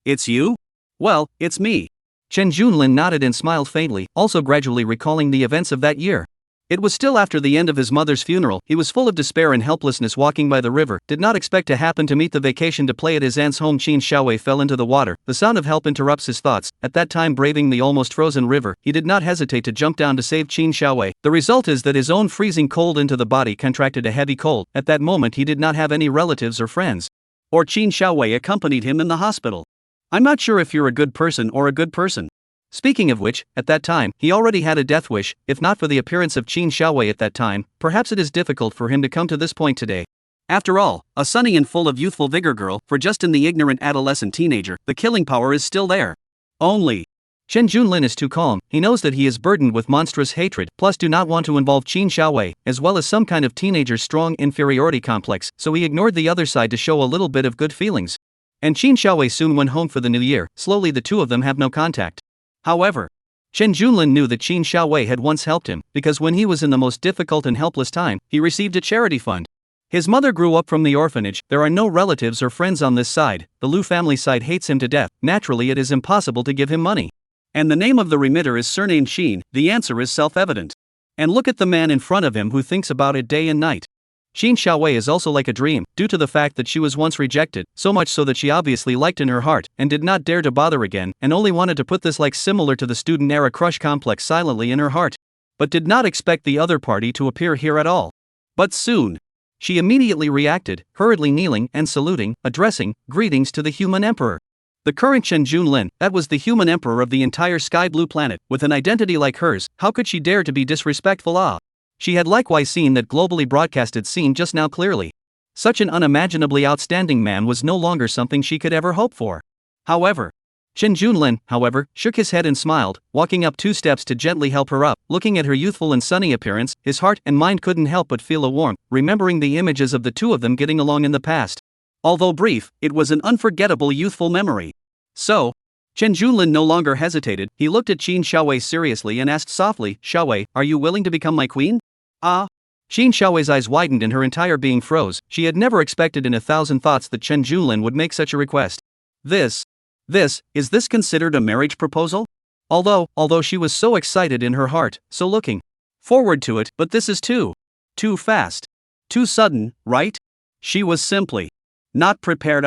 It's you? Well, it's me. Qin Junlin nodded and smiled faintly, also gradually recalling the events of that year. It was still after the end of his mother's funeral. He was full of despair and helplessness walking by the river, did not expect to happen to meet the vacation to play at his aunt's home. Qin Xiaowei fell into the water. The sound of help interrupts his thoughts. At that time, braving the almost frozen river, he did not hesitate to jump down to save Qin Xiaowei. The result is that his own freezing cold into the body contracted a heavy cold. At that moment he did not have any relatives or friends. Or Qin Xiaowei accompanied him in the hospital. I'm not sure if you're a good person or a good person. Speaking of which, at that time, he already had a death wish. If not for the appearance of Qin Xiaowei at that time, perhaps it is difficult for him to come to this point today. After all, a sunny and full of youthful vigor girl, for just in the ignorant adolescent teenager, the killing power is still there. Only, Qin Junlin is too calm. He knows that he is burdened with monstrous hatred, plus do not want to involve Qin Xiaowei, as well as some kind of teenager's strong inferiority complex, so he ignored the other side to show a little bit of good feelings. And Qin Xiaowei soon went home for the new year. Slowly the two of them have no contact. However, Qin Junlin knew that Qin Xiaowei had once helped him, because when he was in the most difficult and helpless time, he received a charity fund. His mother grew up from the orphanage. There are no relatives or friends on this side. The Lu family side hates him to death. Naturally, it is impossible to give him money. And the name of the remitter is surnamed Qin. The answer is self-evident. And look at the man in front of him who thinks about it day and night. Qin Xiaowei is also like a dream, due to the fact that she was once rejected, so much so that she obviously liked in her heart, and did not dare to bother again, and only wanted to put this like similar to the student-era crush complex silently in her heart. But did not expect the other party to appear here at all. But soon, she immediately reacted, hurriedly kneeling and saluting, addressing, greetings to the human emperor. The current Qin Junlin, that was the human emperor of the entire sky blue planet, with an identity like hers. How could she dare to be disrespectful? She had likewise seen that globally broadcasted scene just now clearly. Such an unimaginably outstanding man was no longer something she could ever hope for. However, Qin Junlin, shook his head and smiled, walking up 2 steps to gently help her up. Looking at her youthful and sunny appearance, his heart and mind couldn't help but feel a warmth, remembering the images of the two of them getting along in the past. Although brief, it was an unforgettable youthful memory. So, Qin Junlin no longer hesitated. He looked at Qin Xiaowei seriously and asked softly, Xiaowei, are you willing to become my queen? Qin Xiaowei's eyes widened and her entire being froze. She had never expected in 1,000 thoughts that Qin Junlin would make such a request. Is this considered a marriage proposal? Although she was so excited in her heart, so looking forward to it, but this is too fast. Too sudden, right? She was simply not prepared.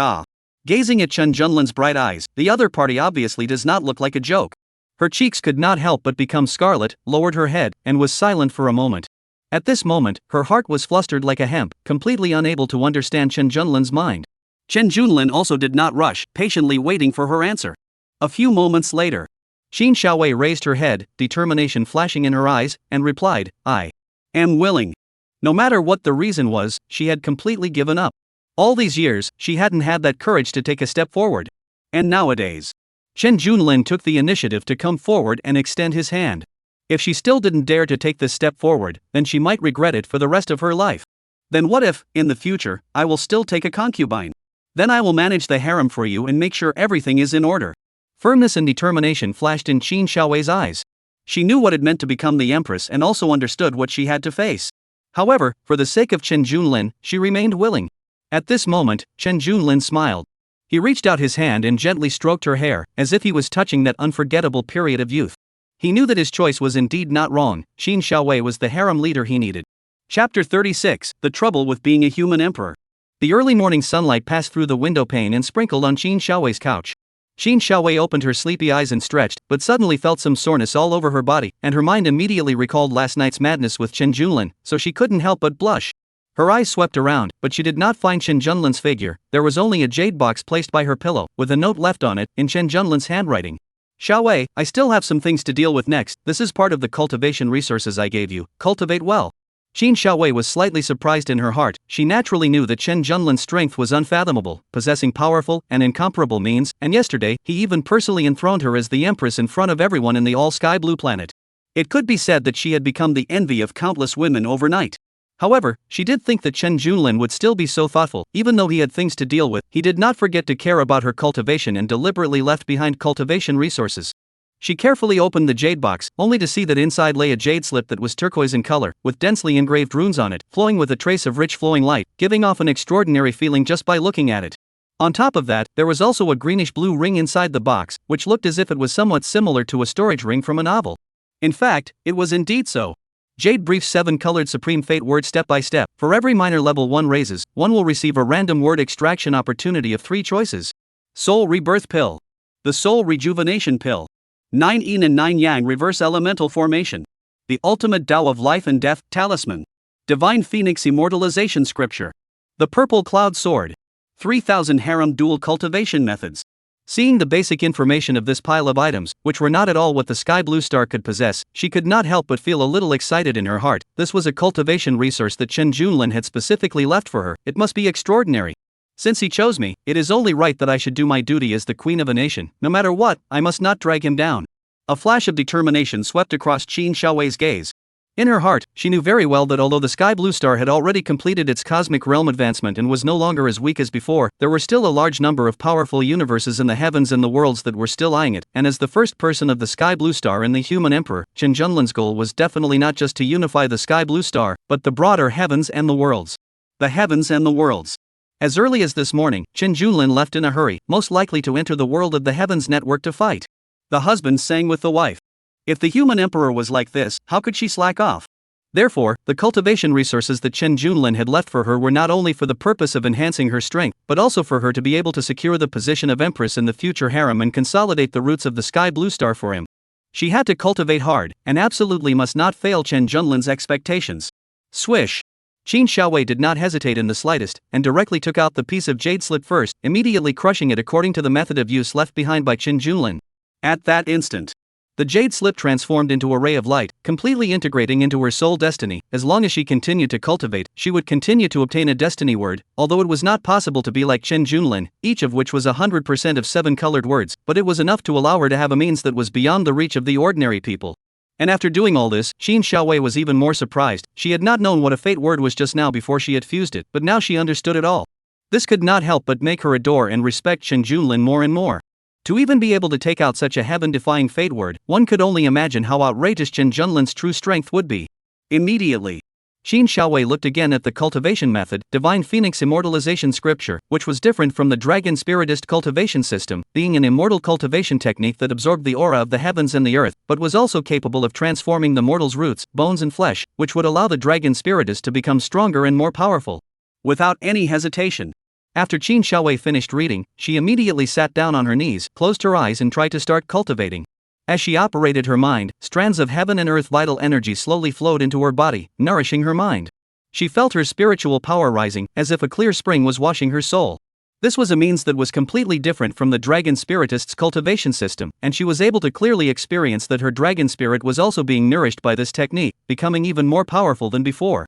Gazing at Qin Junlin's bright eyes, the other party obviously does not look like a joke. Her cheeks could not help but become scarlet, lowered her head, and was silent for a moment. At this moment, her heart was flustered like a hemp, completely unable to understand Chen Junlin's mind. Chen Junlin also did not rush, patiently waiting for her answer. A few moments later, Qin Xiaowei raised her head, determination flashing in her eyes, and replied, "I am willing." No matter what the reason was, she had completely given up. All these years, she hadn't had that courage to take a step forward. And nowadays, Chen Junlin took the initiative to come forward and extend his hand. If she still didn't dare to take this step forward, then she might regret it for the rest of her life. Then what if, in the future, I will still take a concubine? Then I will manage the harem for you and make sure everything is in order. Firmness and determination flashed in Qin Xiaowei's eyes. She knew what it meant to become the empress and also understood what she had to face. However, for the sake of Chen Junlin, she remained willing. At this moment, Chen Junlin smiled. He reached out his hand and gently stroked her hair, as if he was touching that unforgettable period of youth. He knew that his choice was indeed not wrong. Qin Xiaowei was the harem leader he needed. Chapter 36: The Trouble with Being a Human Emperor. The early morning sunlight passed through the window pane and sprinkled on Qin Xiaowei's couch. Qin Xiaowei opened her sleepy eyes and stretched, but suddenly felt some soreness all over her body, and her mind immediately recalled last night's madness with Chen Junlin, so she couldn't help but blush. Her eyes swept around, but she did not find Chen Junlin's figure. There was only a jade box placed by her pillow, with a note left on it, in Chen Junlin's handwriting. "Xiaowei, I still have some things to deal with next. This is part of the cultivation resources I gave you. Cultivate well." Qin Xiaowei was slightly surprised in her heart. She naturally knew that Chen Junlin's strength was unfathomable, possessing powerful and incomparable means, and yesterday, he even personally enthroned her as the empress in front of everyone in the all-sky blue planet. It could be said that she had become the envy of countless women overnight. However, she did think that Chen Junlin would still be so thoughtful. Even though he had things to deal with, he did not forget to care about her cultivation and deliberately left behind cultivation resources. She carefully opened the jade box, only to see that inside lay a jade slip that was turquoise in color, with densely engraved runes on it, flowing with a trace of rich flowing light, giving off an extraordinary feeling just by looking at it. On top of that, there was also a greenish-blue ring inside the box, which looked as if it was somewhat similar to a storage ring from a novel. In fact, it was indeed so. Jade briefs 7 colored supreme fate word step by step. For every minor level 1 raises, one will receive a random word extraction opportunity of 3 choices. Soul Rebirth Pill. The Soul Rejuvenation Pill. 9 Yin and 9 Yang Reverse Elemental Formation. The Ultimate Tao of Life and Death Talisman. Divine Phoenix Immortalization Scripture. The Purple Cloud Sword. 3000 Harem Dual Cultivation Methods. Seeing the basic information of this pile of items, which were not at all what the Sky Blue Star could possess, she could not help but feel a little excited in her heart. This was a cultivation resource that Chen Junlin had specifically left for her. It must be extraordinary. Since he chose me, it is only right that I should do my duty as the queen of a nation. No matter what, I must not drag him down. A flash of determination swept across Qin Xiaowei's gaze. In her heart, she knew very well that although the Sky Blue Star had already completed its cosmic realm advancement and was no longer as weak as before, there were still a large number of powerful universes in the heavens and the worlds that were still eyeing it, and as the first person of the Sky Blue Star and the human emperor, Chen Junlin's goal was definitely not just to unify the Sky Blue Star, but the broader heavens and the worlds. The heavens and the worlds. As early as this morning, Chen Junlin left in a hurry, most likely to enter the world of the heavens network to fight. The husband sang with the wife. If the human emperor was like this, how could she slack off? Therefore, the cultivation resources that Chen Junlin had left for her were not only for the purpose of enhancing her strength, but also for her to be able to secure the position of empress in the future harem and consolidate the roots of the Sky Blue Star for him. She had to cultivate hard, and absolutely must not fail Chen Junlin's expectations. Swish! Qin Xiaowei did not hesitate in the slightest, and directly took out the piece of jade slip first, immediately crushing it according to the method of use left behind by Chen Junlin. At that instant, the jade slip transformed into a ray of light, completely integrating into her soul destiny. As long as she continued to cultivate, she would continue to obtain a destiny word, although it was not possible to be like Chen Junlin, each of which was 100% of 7 colored words, but it was enough to allow her to have a means that was beyond the reach of the ordinary people. And after doing all this, Qin Xiaowei was even more surprised. She had not known what a fate word was just now before she had fused it, but now she understood it all. This could not help but make her adore and respect Chen Junlin more and more. To even be able to take out such a heaven-defying fate word, one could only imagine how outrageous Chen Junlin's true strength would be. Immediately, Qin Xiaowei looked again at the cultivation method, Divine Phoenix Immortalization Scripture, which was different from the Dragon Spiritist cultivation system, being an immortal cultivation technique that absorbed the aura of the heavens and the earth, but was also capable of transforming the mortal's roots, bones and flesh, which would allow the Dragon Spiritist to become stronger and more powerful. Without any hesitation, after Qin Xiaowei finished reading, she immediately sat down on her knees, closed her eyes and tried to start cultivating. As she operated her mind, strands of heaven and earth vital energy slowly flowed into her body, nourishing her mind. She felt her spiritual power rising, as if a clear spring was washing her soul. This was a means that was completely different from the dragon spiritist's cultivation system, and she was able to clearly experience that her dragon spirit was also being nourished by this technique, becoming even more powerful than before.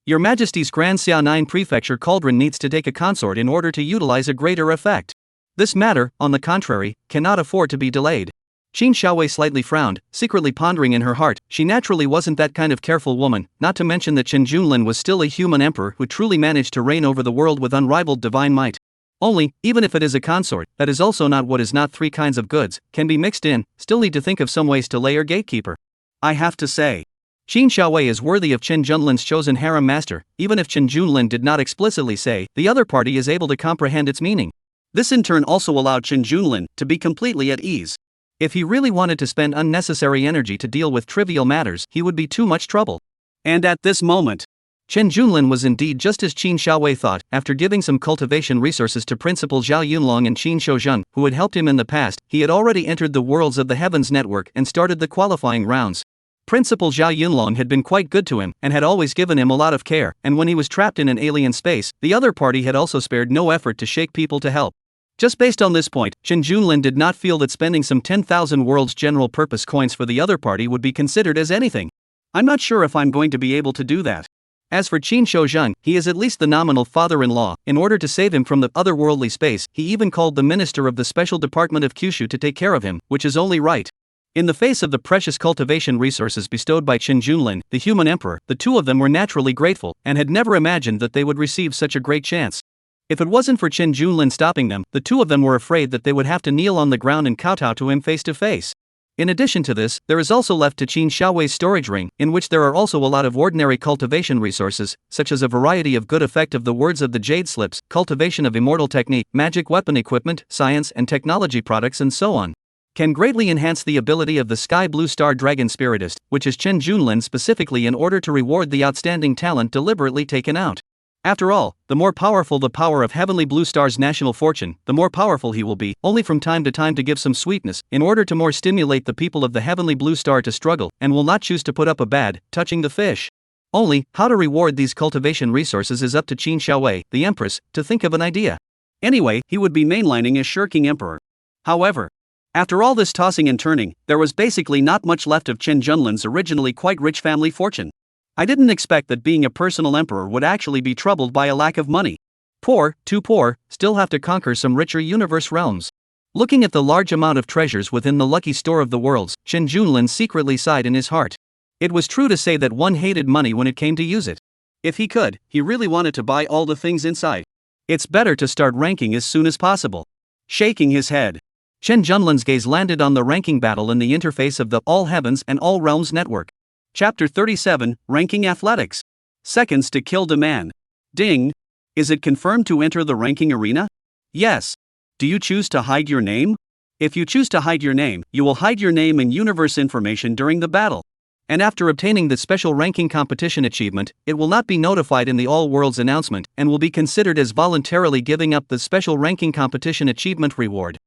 Your Majesty's Grand Xiaonan Prefecture Cauldron needs to take a consort in order to utilize a greater effect. This matter, on the contrary, cannot afford to be delayed. Qin Xiaowei slightly frowned, secretly pondering in her heart. She naturally wasn't that kind of careful woman, not to mention that Chen Junlin was still a human emperor who truly managed to reign over the world with unrivaled divine might. Only, even if it is a consort, that is also not what is not three kinds of goods, can be mixed in, still need to think of some ways to layer gatekeeper. I have to say, Qin Xiaowei is worthy of Chen Junlin's chosen harem master, even if Chen Junlin did not explicitly say, the other party is able to comprehend its meaning. This in turn also allowed Chen Junlin to be completely at ease. If he really wanted to spend unnecessary energy to deal with trivial matters, he would be too much trouble. And at this moment, Chen Junlin was indeed just as Qin Xiaowei thought. After giving some cultivation resources to Principal Zhao Yunlong and Qin Shouzhen, who had helped him in the past, he had already entered the Worlds of the Heavens network and started the qualifying rounds. Principal Zhao Yunlong had been quite good to him and had always given him a lot of care, and when he was trapped in an alien space, the other party had also spared no effort to shake people to help. Just based on this point, Chen Junlin did not feel that spending some 10,000 world's general purpose coins for the other party would be considered as anything. I'm not sure if I'm going to be able to do that. As for Qin Shouzhen, he is at least the nominal father-in-law. In order to save him from the otherworldly space, he even called the minister of the special department of Kyushu to take care of him, which is only right. In the face of the precious cultivation resources bestowed by Chen Junlin, the human emperor, the two of them were naturally grateful, and had never imagined that they would receive such a great chance. If it wasn't for Chen Junlin stopping them, the two of them were afraid that they would have to kneel on the ground and kowtow to him face to face. In addition to this, there is also left to Qin Xiaowei's storage ring, in which there are also a lot of ordinary cultivation resources, such as a variety of good effect of the words of the jade slips, cultivation of immortal technique, magic weapon equipment, science and technology products and so on. Can greatly enhance the ability of the Sky Blue Star Dragon Spiritist, which is Chen Junlin specifically in order to reward the outstanding talent deliberately taken out. After all, the more powerful the power of Heavenly Blue Star's national fortune, the more powerful he will be, only from time to time to give some sweetness, in order to more stimulate the people of the Heavenly Blue Star to struggle, and will not choose to put up a bad, touching the fish. Only, how to reward these cultivation resources is up to Qin Xiaowei, the Empress, to think of an idea. Anyway, he would be mainlining as shirking emperor. However, after all this tossing and turning, there was basically not much left of Chen Junlin's originally quite rich family fortune. I didn't expect that being a personal emperor would actually be troubled by a lack of money. Poor, too poor, still have to conquer some richer universe realms. Looking at the large amount of treasures within the lucky store of the worlds, Chen Junlin secretly sighed in his heart. It was true to say that one hated money when it came to use it. If he could, he really wanted to buy all the things inside. It's better to start ranking as soon as possible. Shaking his head, Chen Junlin's gaze landed on the ranking battle in the interface of the All Heavens and All Realms network. Chapter 37, Ranking Athletics. Seconds to kill demand. Ding. Is it confirmed to enter the ranking arena? Yes. Do you choose to hide your name? If you choose to hide your name, you will hide your name and universe information during the battle. And after obtaining the special ranking competition achievement, it will not be notified in the All Worlds announcement, and will be considered as voluntarily giving up the special ranking competition achievement reward.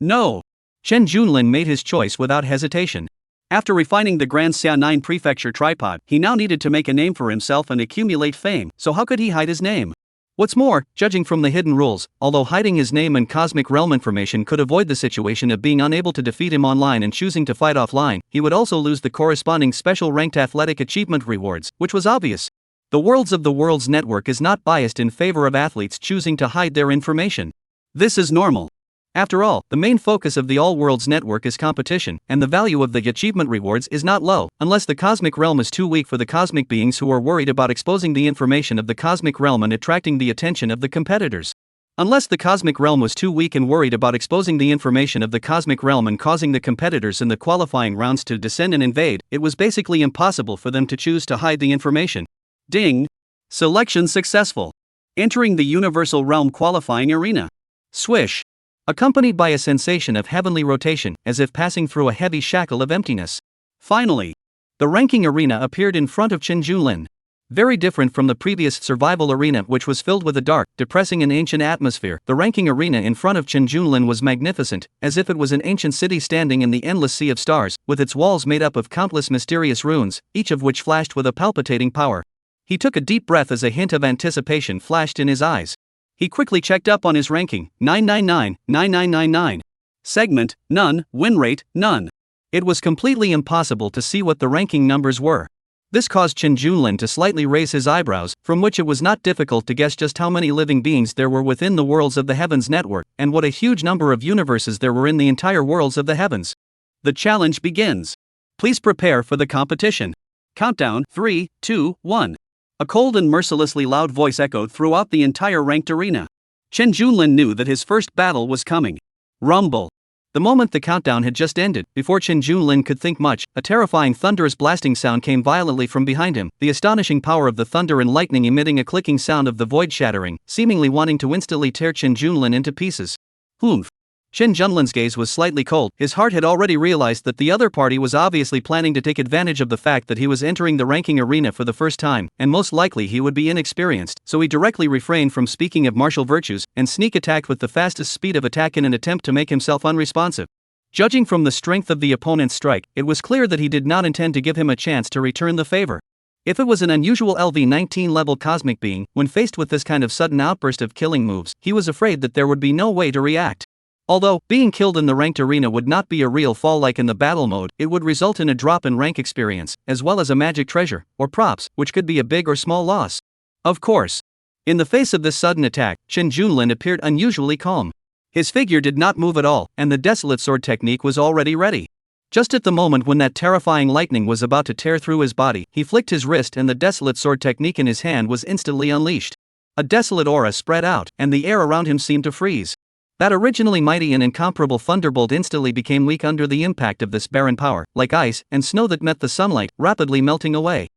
No. Chen Junlin made his choice without hesitation. After refining the Grand Xiaonan Prefecture tripod, he now needed to make a name for himself and accumulate fame, so how could he hide his name? What's more, judging from the hidden rules, although hiding his name and cosmic realm information could avoid the situation of being unable to defeat him online and choosing to fight offline, he would also lose the corresponding special ranked athletic achievement rewards, which was obvious. The Worlds of the Worlds network is not biased in favor of athletes choosing to hide their information. This is normal. After all, the main focus of the All Worlds network is competition, and the value of the achievement rewards is not low, unless the cosmic realm is too weak for the cosmic beings who are worried about exposing the information of the cosmic realm and attracting the attention of the competitors. Unless the cosmic realm was too weak and worried about exposing the information of the cosmic realm and causing the competitors in the qualifying rounds to descend and invade, it was basically impossible for them to choose to hide the information. Ding! Selection successful. Entering the Universal Realm qualifying arena. Swish! Accompanied by a sensation of heavenly rotation, as if passing through a heavy shackle of emptiness. Finally, the ranking arena appeared in front of Chen Junlin. Very different from the previous survival arena, which was filled with a dark, depressing and ancient atmosphere. The ranking arena in front of Chen Junlin was magnificent, as if it was an ancient city standing in the endless sea of stars, with its walls made up of countless mysterious runes, each of which flashed with a palpitating power. He took a deep breath as a hint of anticipation flashed in his eyes. He quickly checked up on his ranking, 999, 9999. Segment, none, win rate, none. It was completely impossible to see what the ranking numbers were. This caused Chen Junlin to slightly raise his eyebrows, from which it was not difficult to guess just how many living beings there were within the worlds of the heavens network, and what a huge number of universes there were in the entire worlds of the heavens. The challenge begins. Please prepare for the competition. Countdown, 3, 2, 1. A cold and mercilessly loud voice echoed throughout the entire ranked arena. Chen Junlin knew that his first battle was coming. Rumble. The moment the countdown had just ended, before Chen Junlin could think much, a terrifying thunderous blasting sound came violently from behind him, the astonishing power of the thunder and lightning emitting a clicking sound of the void shattering, seemingly wanting to instantly tear Chen Junlin into pieces. Humph. Chen Junlin's gaze was slightly cold. His heart had already realized that the other party was obviously planning to take advantage of the fact that he was entering the ranking arena for the first time, and most likely he would be inexperienced, so he directly refrained from speaking of martial virtues, and sneak attacked with the fastest speed of attack in an attempt to make himself unresponsive. Judging from the strength of the opponent's strike, it was clear that he did not intend to give him a chance to return the favor. If it was an unusual LV-19 level cosmic being, when faced with this kind of sudden outburst of killing moves, he was afraid that there would be no way to react. Although, being killed in the ranked arena would not be a real fall like in the battle mode, it would result in a drop in rank experience, as well as a magic treasure, or props, which could be a big or small loss. Of course. In the face of this sudden attack, Chen Junlin appeared unusually calm. His figure did not move at all, and the desolate sword technique was already ready. Just at the moment when that terrifying lightning was about to tear through his body, he flicked his wrist and the desolate sword technique in his hand was instantly unleashed. A desolate aura spread out, and the air around him seemed to freeze. That originally mighty and incomparable thunderbolt instantly became weak under the impact of this barren power, like ice and snow that met the sunlight, rapidly melting away.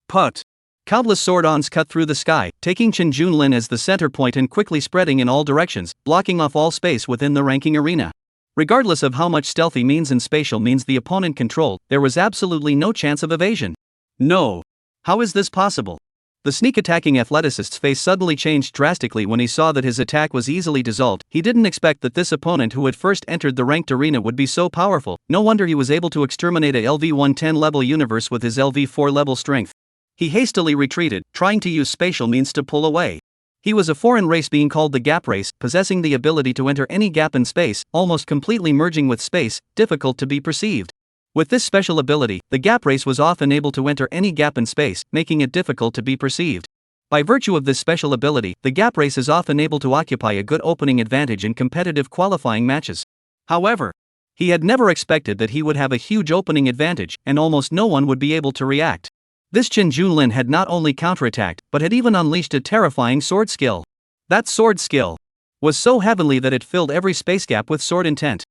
Put! Countless sword-ons cut through the sky, taking Chen Junlin as the center point and quickly spreading in all directions, blocking off all space within the ranking arena. Regardless of how much stealthy means and spatial means the opponent controlled, there was absolutely no chance of evasion. No. How is this possible? The sneak-attacking athleticist's face suddenly changed drastically when he saw that his attack was easily dissolved. He didn't expect that this opponent who had first entered the ranked arena would be so powerful. No wonder he was able to exterminate a LV-110 level universe with his LV-4 level strength. He hastily retreated, trying to use spatial means to pull away. He was a foreign race being called the Gap Race, possessing the ability to enter any gap in space, almost completely merging with space, difficult to be perceived. With this special ability, the Gap Race was often able to enter any gap in space, making it difficult to be perceived. By virtue of this special ability, the Gap Race is often able to occupy a good opening advantage in competitive qualifying matches. However, he had never expected that he would have a huge opening advantage, and almost no one would be able to react. This Chen Junlin had not only counterattacked, but had even unleashed a terrifying sword skill. That sword skill was so heavenly that it filled every space gap with sword intent.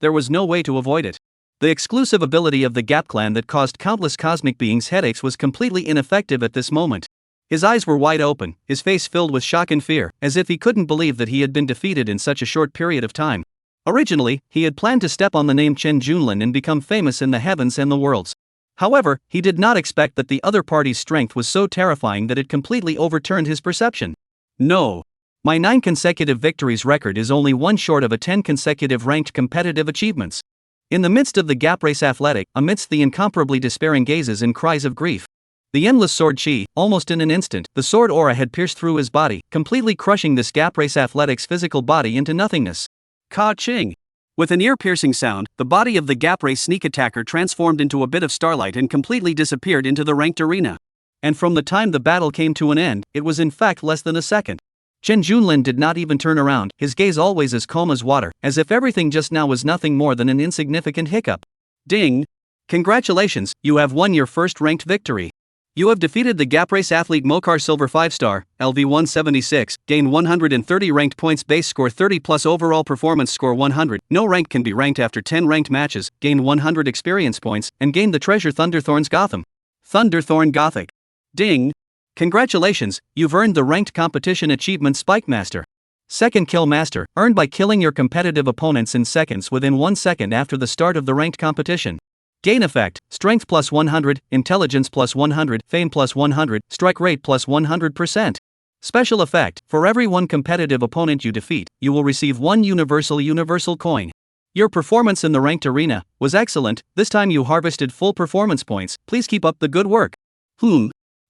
There was no way to avoid it. The exclusive ability of the Gap Clan that caused countless cosmic beings headaches was completely ineffective at this moment. His eyes were wide open, his face filled with shock and fear, as if he couldn't believe that he had been defeated in such a short period of time. Originally, he had planned to step on the name Chen Junlin and become famous in the heavens and the worlds. However, he did not expect that the other party's strength was so terrifying that it completely overturned his perception. No. My 9 consecutive victories record is only one short of a 10 consecutive ranked competitive achievements. In the midst of the Gap Race athletic, amidst the incomparably despairing gazes and cries of grief, the endless sword chi, almost in an instant, the sword aura had pierced through his body, completely crushing this Gap Race athletic's physical body into nothingness. Ka-ching! With an ear-piercing sound, the body of the Gap Race sneak attacker transformed into a bit of starlight and completely disappeared into the ranked arena. And from the time the battle came to an end, it was in fact less than a second. Chen Junlin did not even turn around, his gaze always as calm as water, as if everything just now was nothing more than an insignificant hiccup. Ding! Congratulations, you have won your first ranked victory. You have defeated the Gap Race athlete Mokar Silver 5-star, LV-176, gain 130 ranked points, base score 30 plus overall performance score 100, no rank can be ranked after 10 ranked matches, gain 100 experience points, and gain the treasure Thunderthorn's Gotham. Thunderthorn Gothic. Ding! Congratulations, you've earned the ranked competition achievement Spike Master. Second Kill Master, earned by killing your competitive opponents in seconds within 1 second after the start of the ranked competition. Gain effect: strength plus 100, intelligence plus 100, fame plus 100, strike rate plus 100%. Special effect: for every one competitive opponent you defeat, you will receive one universal coin. Your performance in the ranked arena was excellent. This time you harvested full performance points. Please keep up the good work.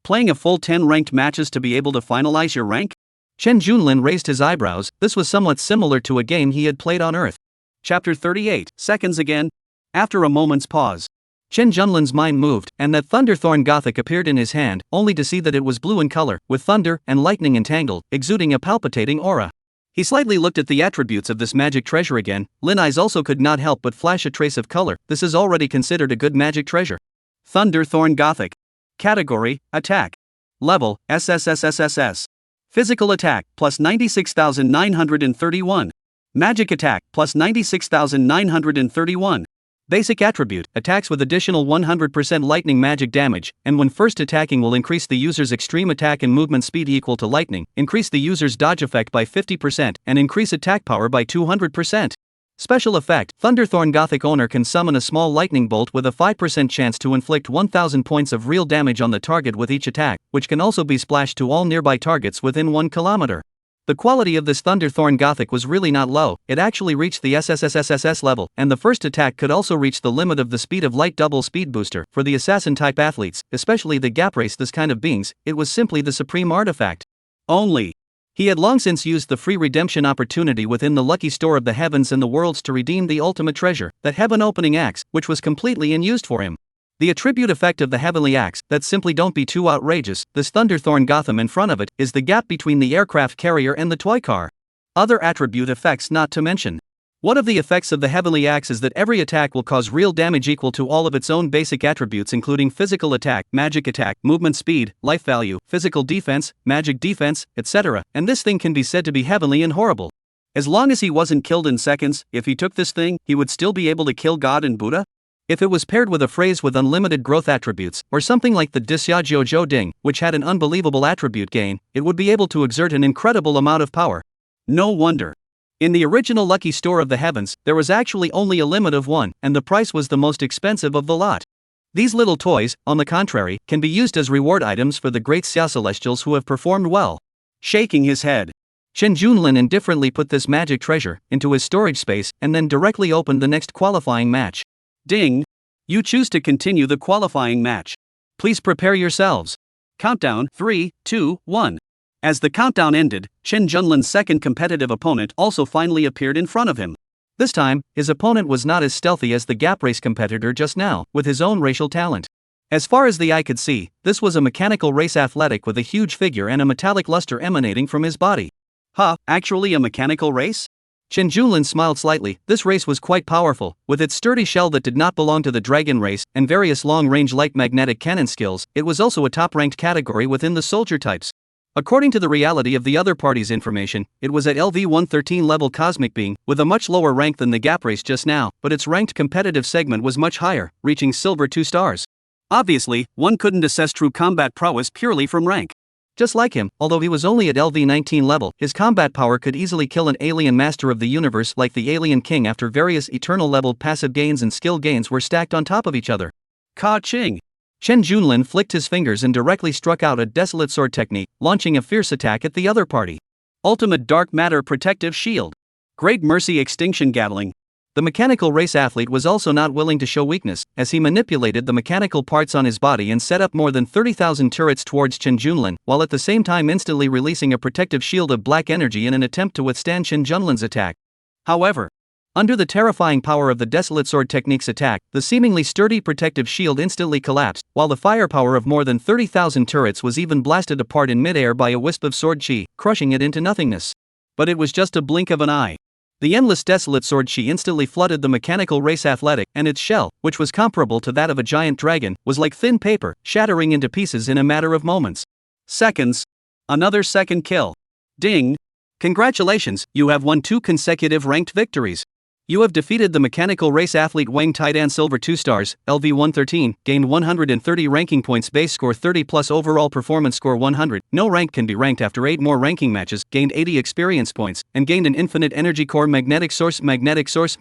Playing a full 10 ranked matches to be able to finalize your rank? Chen Junlin raised his eyebrows. This was somewhat similar to a game he had played on Earth. Chapter 38, seconds again. After a moment's pause, Chen Junlin's mind moved, and that Thunderthorn Gothic appeared in his hand, only to see that it was blue in color, with thunder and lightning entangled, exuding a palpitating aura. He slightly looked at the attributes of this magic treasure again. Lin eyes also could not help but flash a trace of color. This is already considered a good magic treasure. Thunderthorn Gothic. Category: Attack. Level: SSSSSS. Physical attack plus 96,931. Magic attack plus 96,931. Basic attribute: attacks with additional 100% lightning magic damage, and when first attacking will increase the user's extreme attack and movement speed equal to lightning, increase the user's dodge effect by 50%, and increase attack power by 200%. Special effect: Thunderthorn Gothic owner can summon a small lightning bolt with a 5% chance to inflict 1000 points of real damage on the target with each attack, which can also be splashed to all nearby targets within 1 kilometer. The quality of this Thunderthorn Gothic was really not low. It actually reached the SSSSS level, and the first attack could also reach the limit of the speed of light double speed booster. For the assassin-type athletes, especially the gap race this kind of beings, it was simply the supreme artifact. Only. He had long since used the free redemption opportunity within the lucky store of the heavens and the worlds to redeem the ultimate treasure, that heaven-opening axe, which was completely unused for him. The attribute effect of the heavenly axe, that simply don't be too outrageous, this Thunderthorn Gotham in front of it, is the gap between the aircraft carrier and the toy car. Other attribute effects not to mention. One of the effects of the heavenly axe is that every attack will cause real damage equal to all of its own basic attributes including physical attack, magic attack, movement speed, life value, physical defense, magic defense, etc., and this thing can be said to be heavenly and horrible. As long as he wasn't killed in seconds, if he took this thing, he would still be able to kill God and Buddha? If it was paired with a phrase with unlimited growth attributes, or something like the Disyajiu Zhou Ding, which had an unbelievable attribute gain, it would be able to exert an incredible amount of power. No wonder. In the original Lucky Store of the Heavens, there was actually only a limit of 1, and the price was the most expensive of the lot. These little toys, on the contrary, can be used as reward items for the great Xia Celestials who have performed well. Shaking his head, Chen Junlin indifferently put this magic treasure into his storage space and then directly opened the next qualifying match. Ding! You choose to continue the qualifying match. Please prepare yourselves. Countdown: 3, 2, 1. As the countdown ended, Chen Junlin's second competitive opponent also finally appeared in front of him. This time, his opponent was not as stealthy as the gap race competitor just now, with his own racial talent. As far as the eye could see, this was a mechanical race athletic with a huge figure and a metallic luster emanating from his body. Actually a mechanical race? Chen Junlin smiled slightly. This race was quite powerful, with its sturdy shell that did not belong to the dragon race, and various long-range light magnetic cannon skills. It was also a top-ranked category within the soldier types. According to the reality of the other party's information, it was at LV-113 level cosmic being, with a much lower rank than the gap race just now, but its ranked competitive segment was much higher, reaching silver 2 stars. Obviously, one couldn't assess true combat prowess purely from rank. Just like him, although he was only at LV-19 level, his combat power could easily kill an alien master of the universe like the Alien King after various eternal level passive gains and skill gains were stacked on top of each other. Ka-ching! Chen Junlin flicked his fingers and directly struck out a desolate sword technique, launching a fierce attack at the other party. Ultimate Dark Matter Protective Shield. Great Mercy Extinction Gatling. The mechanical race athlete was also not willing to show weakness, as he manipulated the mechanical parts on his body and set up more than 30,000 turrets towards Chen Junlin, while at the same time instantly releasing a protective shield of black energy in an attempt to withstand Chen Junlin's attack. However, under the terrifying power of the Desolate Sword Technique's attack, the seemingly sturdy protective shield instantly collapsed, while the firepower of more than 30,000 turrets was even blasted apart in midair by a wisp of sword chi, crushing it into nothingness. But it was just a blink of an eye. The endless desolate sword chi instantly flooded the mechanical race athletic, and its shell, which was comparable to that of a giant dragon, was like thin paper, shattering into pieces in a matter of moments. Seconds. Another second kill. Ding! Congratulations, you have won 2 consecutive ranked victories. You have defeated the mechanical race athlete Huang Tian silver 2 stars, LV-113, gained 130 ranking points base score 30 plus overall performance score 100, no rank can be ranked after 8 more ranking matches, gained 80 experience points, and gained an infinite energy core magnetic source. Magnetic source.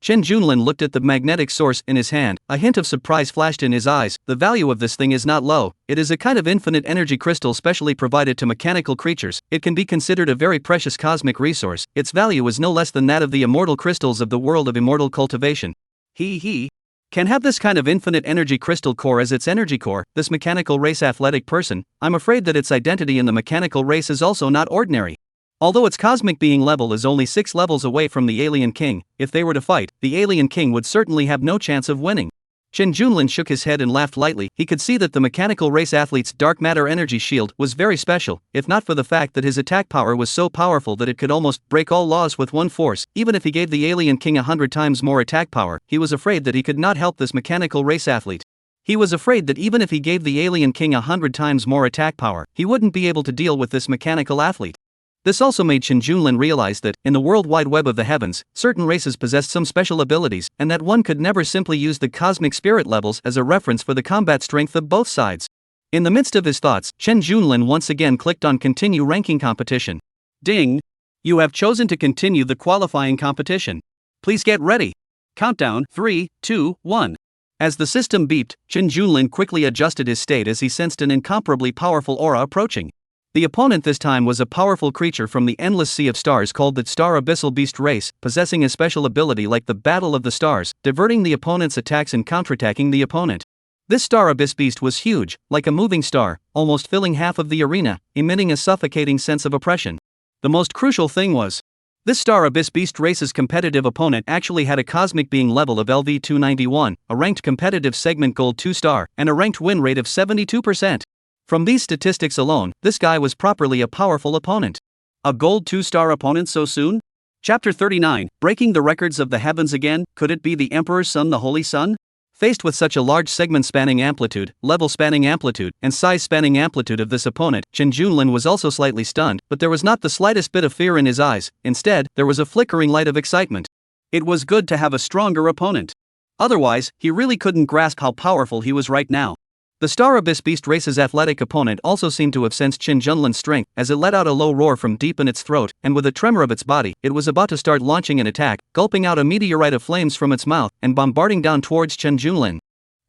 Chen Junlin looked at the magnetic source in his hand, a hint of surprise flashed in his eyes. The value of this thing is not low, it is a kind of infinite energy crystal specially provided to mechanical creatures. It can be considered a very precious cosmic resource. Its value is no less than that of the immortal crystals of the world of immortal cultivation. He can have this kind of infinite energy crystal core as its energy core, this mechanical race athletic person. I'm afraid that its identity in the mechanical race is also not ordinary. Although its cosmic being level is only 6 levels away from the alien king, if they were to fight, the alien king would certainly have no chance of winning. Chen Junlin shook his head and laughed lightly. He could see that the mechanical race athlete's dark matter energy shield was very special, if not for the fact that his attack power was so powerful that it could almost break all laws with one force. Even if he gave the alien king 100 times more attack power, he was afraid that he could not help this mechanical race athlete. He was afraid that even if he gave the alien king 100 times more attack power, he wouldn't be able to deal with this mechanical athlete. This also made Chen Junlin realize that, in the world wide web of the heavens, certain races possessed some special abilities, and that one could never simply use the cosmic spirit levels as a reference for the combat strength of both sides. In the midst of his thoughts, Chen Junlin once again clicked on Continue Ranking Competition. Ding! You have chosen to continue the qualifying competition. Please get ready. Countdown 3, 2, 1. As the system beeped, Chen Junlin quickly adjusted his state as he sensed an incomparably powerful aura approaching. The opponent this time was a powerful creature from the endless sea of stars called the Star Abyssal Beast race, possessing a special ability like the Battle of the Stars, diverting the opponent's attacks and counterattacking the opponent. This Star Abyss Beast was huge, like a moving star, almost filling half of the arena, emitting a suffocating sense of oppression. The most crucial thing was, this Star Abyss Beast race's competitive opponent actually had a cosmic being level of LV291, a ranked competitive segment Gold 2-star, and a ranked win rate of 72%. From these statistics alone, this guy was properly a powerful opponent. A Gold 2-star opponent so soon? Chapter 39, Breaking the Records of the Heavens Again. Could it be the Emperor's Son, the Holy Sun? Faced with such a large segment-spanning amplitude, level-spanning amplitude, and size-spanning amplitude of this opponent, Chen Junlin was also slightly stunned, but there was not the slightest bit of fear in his eyes. Instead, there was a flickering light of excitement. It was good to have a stronger opponent. Otherwise, he really couldn't grasp how powerful he was right now. The Star Abyss Beast race's athletic opponent also seemed to have sensed Chen Junlin's strength, as it let out a low roar from deep in its throat, and with a tremor of its body, it was about to start launching an attack, gulping out a meteorite of flames from its mouth, and bombarding down towards Chen Junlin.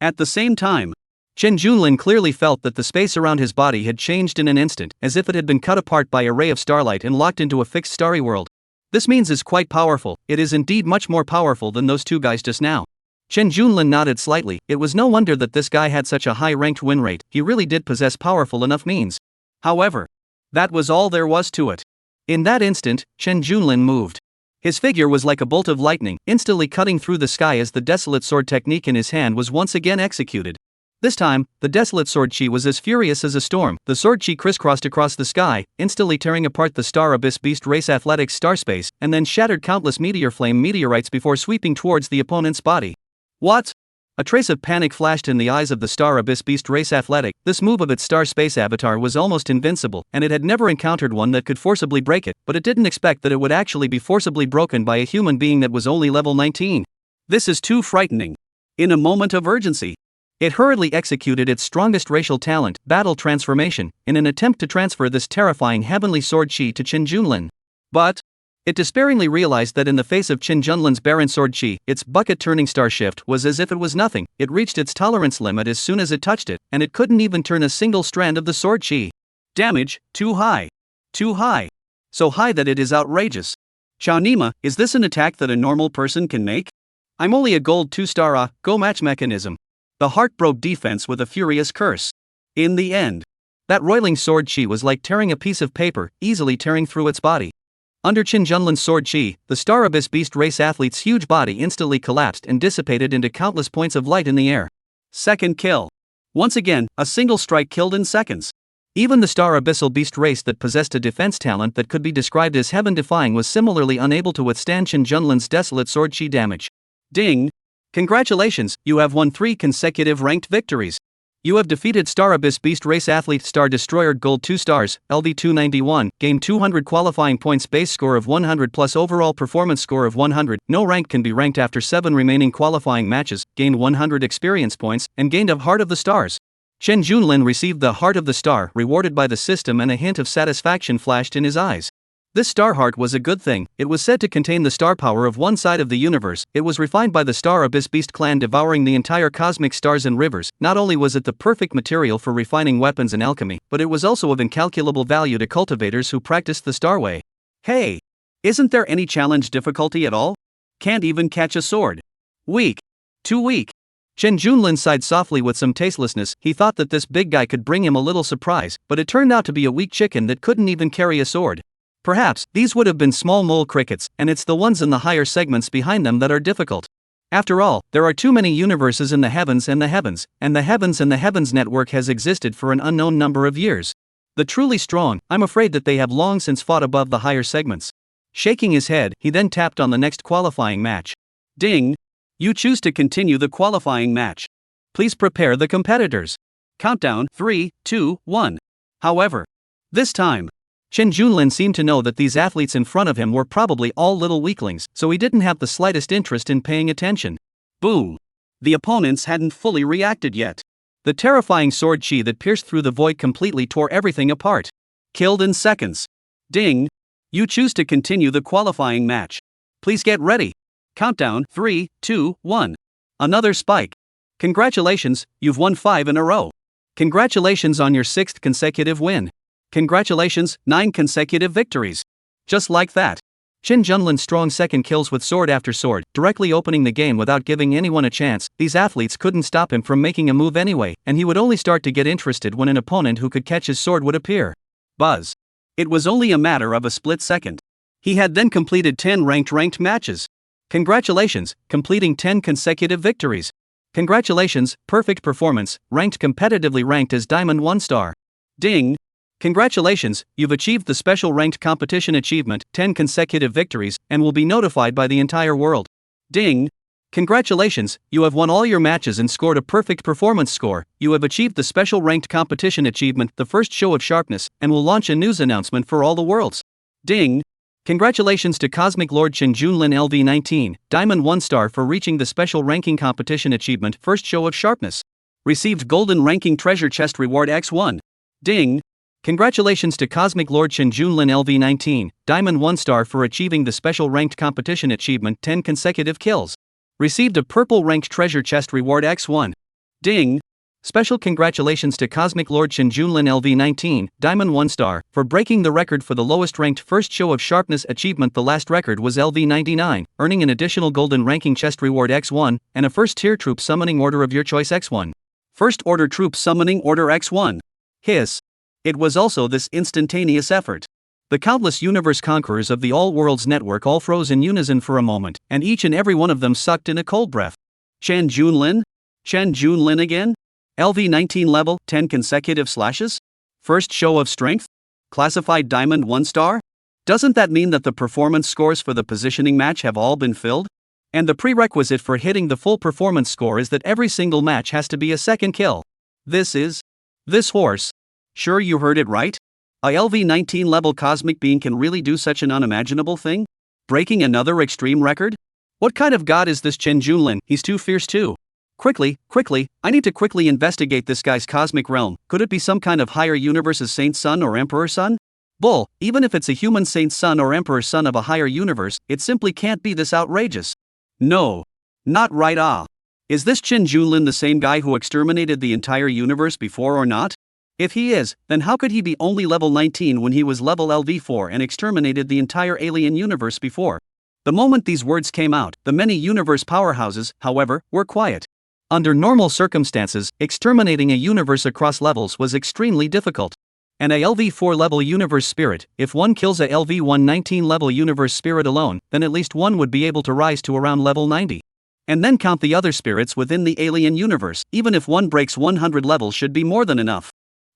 At the same time, Chen Junlin clearly felt that the space around his body had changed in an instant, as if it had been cut apart by a ray of starlight and locked into a fixed starry world. This means it's quite powerful. It is indeed much more powerful than those two guys just now. Chen Junlin nodded slightly. It was no wonder that this guy had such a high-ranked win rate. He really did possess powerful enough means. However, that was all there was to it. In that instant, Chen Junlin moved. His figure was like a bolt of lightning, instantly cutting through the sky as the desolate sword technique in his hand was once again executed. This time, the desolate sword chi was as furious as a storm. The sword chi crisscrossed across the sky, instantly tearing apart the Star Abyss Beast race athletics star space, and then shattered countless meteor flame meteorites before sweeping towards the opponent's body. What? A trace of panic flashed in the eyes of the Star Abyss Beast race athletic. This move of its star space avatar was almost invincible, and it had never encountered one that could forcibly break it, but it didn't expect that it would actually be forcibly broken by a human being that was only level 19. This is too frightening. In a moment of urgency, it hurriedly executed its strongest racial talent, Battle Transformation, in an attempt to transfer this terrifying heavenly sword chi to Chen Junlin. But it despairingly realized that in the face of Chen Junlin's barren sword chi, its bucket-turning star shift was as if it was nothing. It reached its tolerance limit as soon as it touched it, and it couldn't even turn a single strand of the sword chi. Damage, too high. Too high. So high that it is outrageous. Shawnima, is this an attack that a normal person can make? I'm only a Gold 2-star go match mechanism. The heart broke defense with a furious curse. In the end, that roiling sword chi was like tearing a piece of paper, easily tearing through its body. Under Chen Junlin's sword chi, the Star Abyss Beast race athlete's huge body instantly collapsed and dissipated into countless points of light in the air. Second kill. Once again, a single strike killed in seconds. Even the Star Abyssal Beast race that possessed a defense talent that could be described as heaven-defying was similarly unable to withstand Chen Junlin's desolate sword chi damage. Ding! Congratulations, you have won 3 consecutive ranked victories. You have defeated Star Abyss Beast race athlete Star Destroyer Gold 2 stars, LV291, gained 200 qualifying points, base score of 100 plus overall performance score of 100, no rank can be ranked after 7 remaining qualifying matches, gained 100 experience points, and gained a Heart of the Stars. Chen Junlin received the Heart of the Star, rewarded by the system, and a hint of satisfaction flashed in his eyes. This star heart was a good thing. It was said to contain the star power of one side of the universe. It was refined by the star abyss beast clan devouring the entire cosmic stars and rivers. Not only was it the perfect material for refining weapons and alchemy, but it was also of incalculable value to cultivators who practiced the star way. Hey! Isn't there any challenge difficulty at all? Can't even catch a sword. Weak. Too weak. Chen Junlin sighed softly with some tastelessness. He thought that this big guy could bring him a little surprise, but it turned out to be a weak chicken that couldn't even carry a sword. Perhaps these would have been small mole crickets, and it's the ones in the higher segments behind them that are difficult. After all, there are too many universes in the heavens and the heavens, and the heavens and the heavens network has existed for an unknown number of years. The truly strong, I'm afraid that they have long since fought above the higher segments. Shaking his head, he then tapped on the next qualifying match. Ding! You choose to continue the qualifying match. Please prepare the competitors. Countdown 3, 2, 1. However, this time, Chen Junlin seemed to know that these athletes in front of him were probably all little weaklings, so he didn't have the slightest interest in paying attention. Boom! The opponents hadn't fully reacted yet. The terrifying sword chi that pierced through the void completely tore everything apart. Killed in seconds. Ding! You choose to continue the qualifying match. Please get ready. Countdown 3, 2, 1. Another spike. Congratulations, you've won 5 in a row. Congratulations on your 6th consecutive win. Congratulations, 9 consecutive victories. Just like that. Chen Junlin's strong second kills with sword after sword, directly opening the game without giving anyone a chance. These athletes couldn't stop him from making a move anyway, and he would only start to get interested when an opponent who could catch his sword would appear. Buzz. It was only a matter of a split second. He had then completed 10 ranked matches. Congratulations, completing 10 consecutive victories. Congratulations, perfect performance, ranked competitively ranked as Diamond 1 star. Ding! Congratulations, you've achieved the special ranked competition achievement, 10 consecutive victories, and will be notified by the entire world. Ding! Congratulations, you have won all your matches and scored a perfect performance score. You have achieved the special ranked competition achievement, the first show of sharpness, and will launch a news announcement for all the worlds. Ding! Congratulations to Cosmic Lord Chen Junlin LV19, Diamond 1 star for reaching the special ranking competition achievement, first show of sharpness. Received golden ranking treasure chest reward X1. Ding! Congratulations to Cosmic Lord Chen Junlin LV19, Diamond 1 star for achieving the special ranked competition achievement, 10 consecutive kills. Received a purple ranked treasure chest reward X1. Ding! Special congratulations to Cosmic Lord Chen Junlin LV19, Diamond 1 star, for breaking the record for the lowest ranked first show of sharpness achievement. The last record was LV99, earning an additional golden ranking chest reward X1, and a first tier troop summoning order of your choice X1. First order troop summoning order X1. Hiss. It was also this instantaneous effort. The countless universe conquerors of the All Worlds network all froze in unison for a moment, and each and every one of them sucked in a cold breath. Chen Junlin? Chen Junlin again? LV19 level, 10 consecutive slashes? First show of strength? Classified Diamond 1 star? Doesn't that mean that the performance scores for the positioning match have all been filled? And the prerequisite for hitting the full performance score is that every single match has to be a second kill. This horse. Sure, you heard it right? A LV19 level cosmic being can really do such an unimaginable thing? Breaking another extreme record? What kind of god is this Chen Junlin? He's too fierce too. Quickly, I need to quickly investigate this guy's cosmic realm. Could it be some kind of higher universe's saint's son or emperor's son? Bull, even if it's a human saint's son or emperor's son of a higher universe, it simply can't be this outrageous. No. Not right. Is this Chen Junlin the same guy who exterminated the entire universe before or not? If he is, then how could he be only level 19 when he was level LV4 and exterminated the entire alien universe before? The moment these words came out, the many universe powerhouses, however, were quiet. Under normal circumstances, exterminating a universe across levels was extremely difficult. And a LV4 level universe spirit, if one kills a LV119 level universe spirit alone, then at least one would be able to rise to around level 90. And then count the other spirits within the alien universe, even if one breaks 100 levels should be more than enough.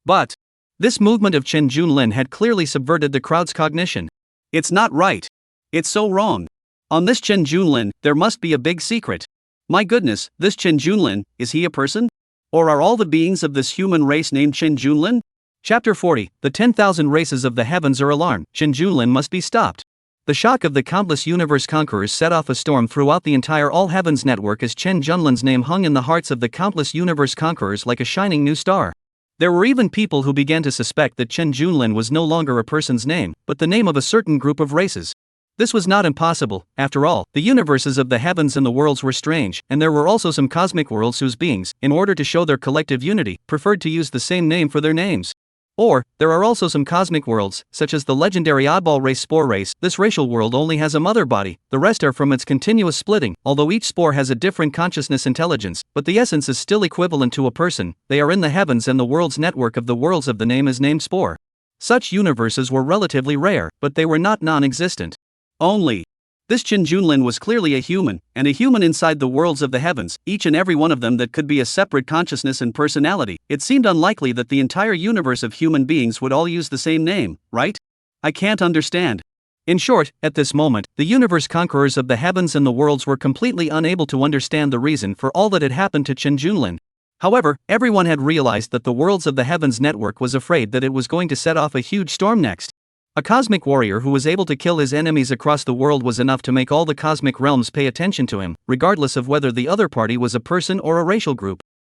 But this movement of Chen Junlin had clearly subverted the crowd's cognition. It's not right. It's so wrong. On this Chen Junlin, there must be a big secret. My goodness, this Chen Junlin, is he a person? Or are all the beings of this human race named Chen Junlin? Chapter 40, the 10,000 races of the heavens are alarmed. Chen Junlin must be stopped. The shock of the countless universe conquerors set off a storm throughout the entire All Heavens network as Chen Junlin's name hung in the hearts of the countless universe conquerors like a shining new star. There were even people who began to suspect that Chen Junlin was no longer a person's name, but the name of a certain group of races. This was not impossible. After all, the universes of the heavens and the worlds were strange, and there were also some cosmic worlds whose beings, in order to show their collective unity, preferred to use the same name for their names. Or, there are also some cosmic worlds, such as the legendary oddball race Spore race. This racial world only has a mother body, the rest are from its continuous splitting, although each spore has a different consciousness intelligence, but the essence is still equivalent to a person. They are in the heavens and the world's network of the worlds of the name is named Spore. Such universes were relatively rare, but they were not non-existent. Only. This Chen Junlin was clearly a human, and a human inside the worlds of the heavens, each and every one of them that could be a separate consciousness and personality. It seemed unlikely that the entire universe of human beings would all use the same name, right? I can't understand. In short, at this moment, the universe conquerors of the heavens and the worlds were completely unable to understand the reason for all that had happened to Chen Junlin. However, everyone had realized that the worlds of the heavens network was afraid that it was going to set off a huge storm next. A cosmic warrior who was able to kill his enemies across the world was enough to make all the cosmic realms pay attention to him, regardless of whether the other party was a person or a racial group.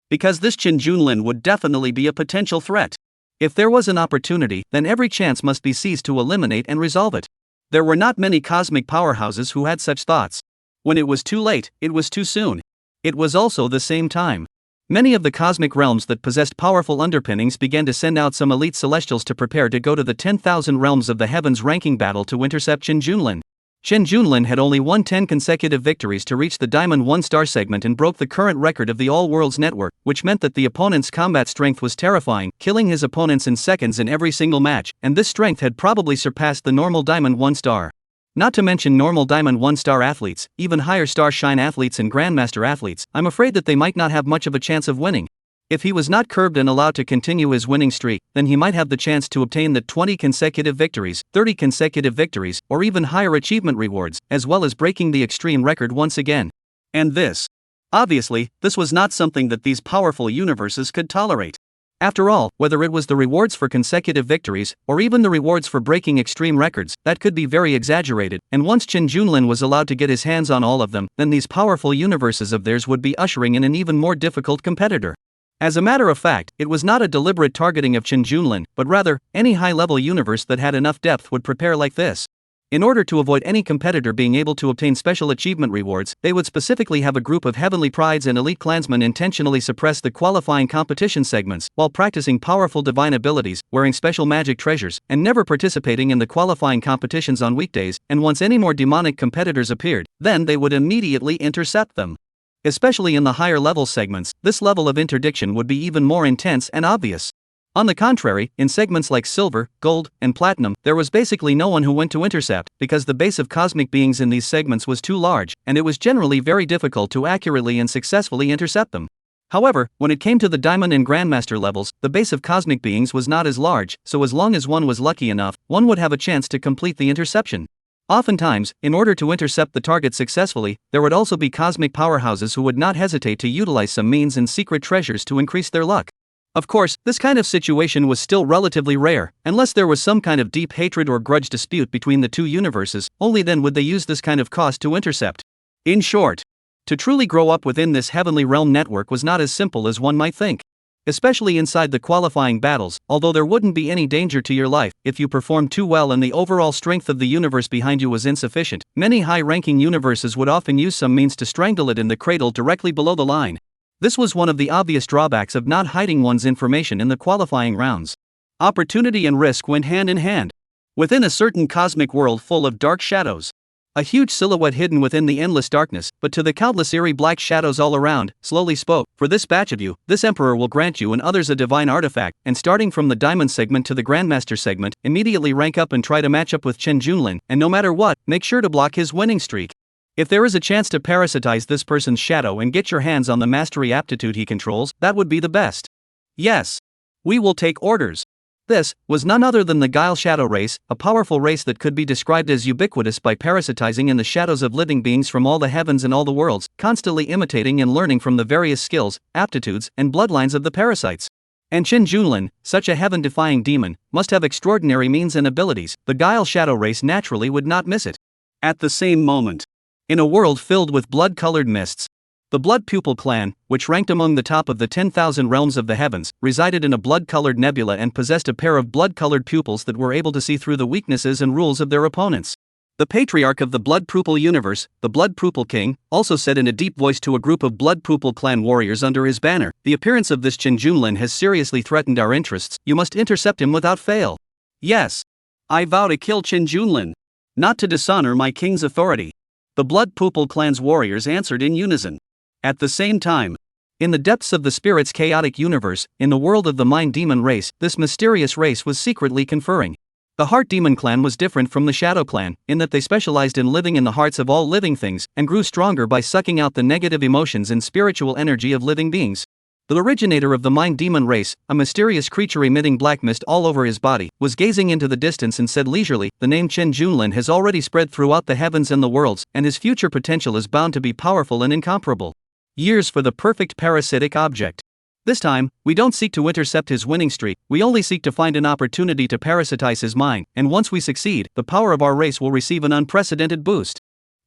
Because this Chen Junlin would definitely be a potential threat. If there was an opportunity, then every chance must be seized to eliminate and resolve it. There were not many cosmic powerhouses who had such thoughts. When it was too late, it was too soon. It was also the same time. Many of the cosmic realms that possessed powerful underpinnings began to send out some elite celestials to prepare to go to the 10,000 realms of the heavens ranking battle to intercept Chen Junlin. Chen Junlin had only won 10 consecutive victories to reach the Diamond 1-star segment and broke the current record of the All Worlds Network, which meant that the opponent's combat strength was terrifying, killing his opponents in seconds in every single match, and this strength had probably surpassed the normal Diamond 1-star. Not to mention normal Diamond 1-star athletes, even higher Star Shine athletes and Grandmaster athletes. I'm afraid that they might not have much of a chance of winning. If he was not curbed and allowed to continue his winning streak, then he might have the chance to obtain the 20 consecutive victories, 30 consecutive victories, or even higher achievement rewards, as well as breaking the extreme record once again. And this. Obviously, this was not something that these powerful universes could tolerate. After all, whether it was the rewards for consecutive victories, or even the rewards for breaking extreme records, that could be very exaggerated, and once Chen Junlin was allowed to get his hands on all of them, then these powerful universes of theirs would be ushering in an even more difficult competitor. As a matter of fact, it was not a deliberate targeting of Chen Junlin, but rather, any high-level universe that had enough depth would prepare like this. In order to avoid any competitor being able to obtain special achievement rewards, they would specifically have a group of heavenly prides and elite clansmen intentionally suppress the qualifying competition segments, while practicing powerful divine abilities, wearing special magic treasures, and never participating in the qualifying competitions on weekdays, and once any more demonic competitors appeared, then they would immediately intercept them. Especially in the higher level segments, this level of interdiction would be even more intense and obvious. On the contrary, in segments like Silver, Gold, and Platinum, there was basically no one who went to intercept, because the base of cosmic beings in these segments was too large, and it was generally very difficult to accurately and successfully intercept them. However, when it came to the Diamond and Grandmaster levels, the base of cosmic beings was not as large, so as long as one was lucky enough, one would have a chance to complete the interception. Oftentimes, in order to intercept the target successfully, there would also be cosmic powerhouses who would not hesitate to utilize some means and secret treasures to increase their luck. Of course, this kind of situation was still relatively rare, unless there was some kind of deep hatred or grudge dispute between the two universes. Only then would they use this kind of cost to intercept. In short, to truly grow up within this heavenly realm network was not as simple as one might think. Especially inside the qualifying battles, although there wouldn't be any danger to your life if you performed too well and the overall strength of the universe behind you was insufficient, many high-ranking universes would often use some means to strangle it in the cradle directly below the line. This was one of the obvious drawbacks of not hiding one's information in the qualifying rounds. Opportunity and risk went hand in hand. Within a certain cosmic world full of dark shadows, a huge silhouette hidden within the endless darkness, but to the countless eerie black shadows all around, slowly spoke, "For this batch of you, this emperor will grant you and others a divine artifact, and starting from the Diamond segment to the Grandmaster segment, immediately rank up and try to match up with Chen Junlin, and no matter what, make sure to block his winning streak. If there is a chance to parasitize this person's shadow and get your hands on the mastery aptitude he controls, that would be the best. Yes. We will take orders." This was none other than the Guile Shadow race, a powerful race that could be described as ubiquitous by parasitizing in the shadows of living beings from all the heavens and all the worlds, constantly imitating and learning from the various skills, aptitudes, and bloodlines of the parasites. And Chen Junlin, such a heaven-defying demon, must have extraordinary means and abilities. The Guile Shadow race naturally would not miss it. At the same moment, in a world filled with blood-colored mists, The Blood Pupil clan, which ranked among the top of the 10,000 realms of the heavens, resided in a blood-colored nebula and possessed a pair of blood-colored pupils that were able to see through the weaknesses and rules of their opponents. The patriarch of the Blood Pupil universe, the Blood Pupil King, also said in a deep voice to a group of Blood Pupil clan warriors under his banner, "The appearance of this Chen Junlin has seriously threatened our interests. You must intercept him without fail." "Yes. I vow to kill Chen Junlin, not to dishonor my king's authority," the Blood Pupil clan's warriors answered in unison. At the same time, in the depths of the spirit's chaotic universe, in the world of the Mind Demon race, this mysterious race was secretly conferring. The Heart Demon clan was different from the Shadow clan, in that they specialized in living in the hearts of all living things, and grew stronger by sucking out the negative emotions and spiritual energy of living beings. The originator of the Mind Demon race, a mysterious creature emitting black mist all over his body, was gazing into the distance and said leisurely, "The name Chen Junlin has already spread throughout the heavens and the worlds, and his future potential is bound to be powerful and incomparable. Years for the perfect parasitic object. This time, we don't seek to intercept his winning streak, we only seek to find an opportunity to parasitize his mind, and once we succeed, the power of our race will receive an unprecedented boost.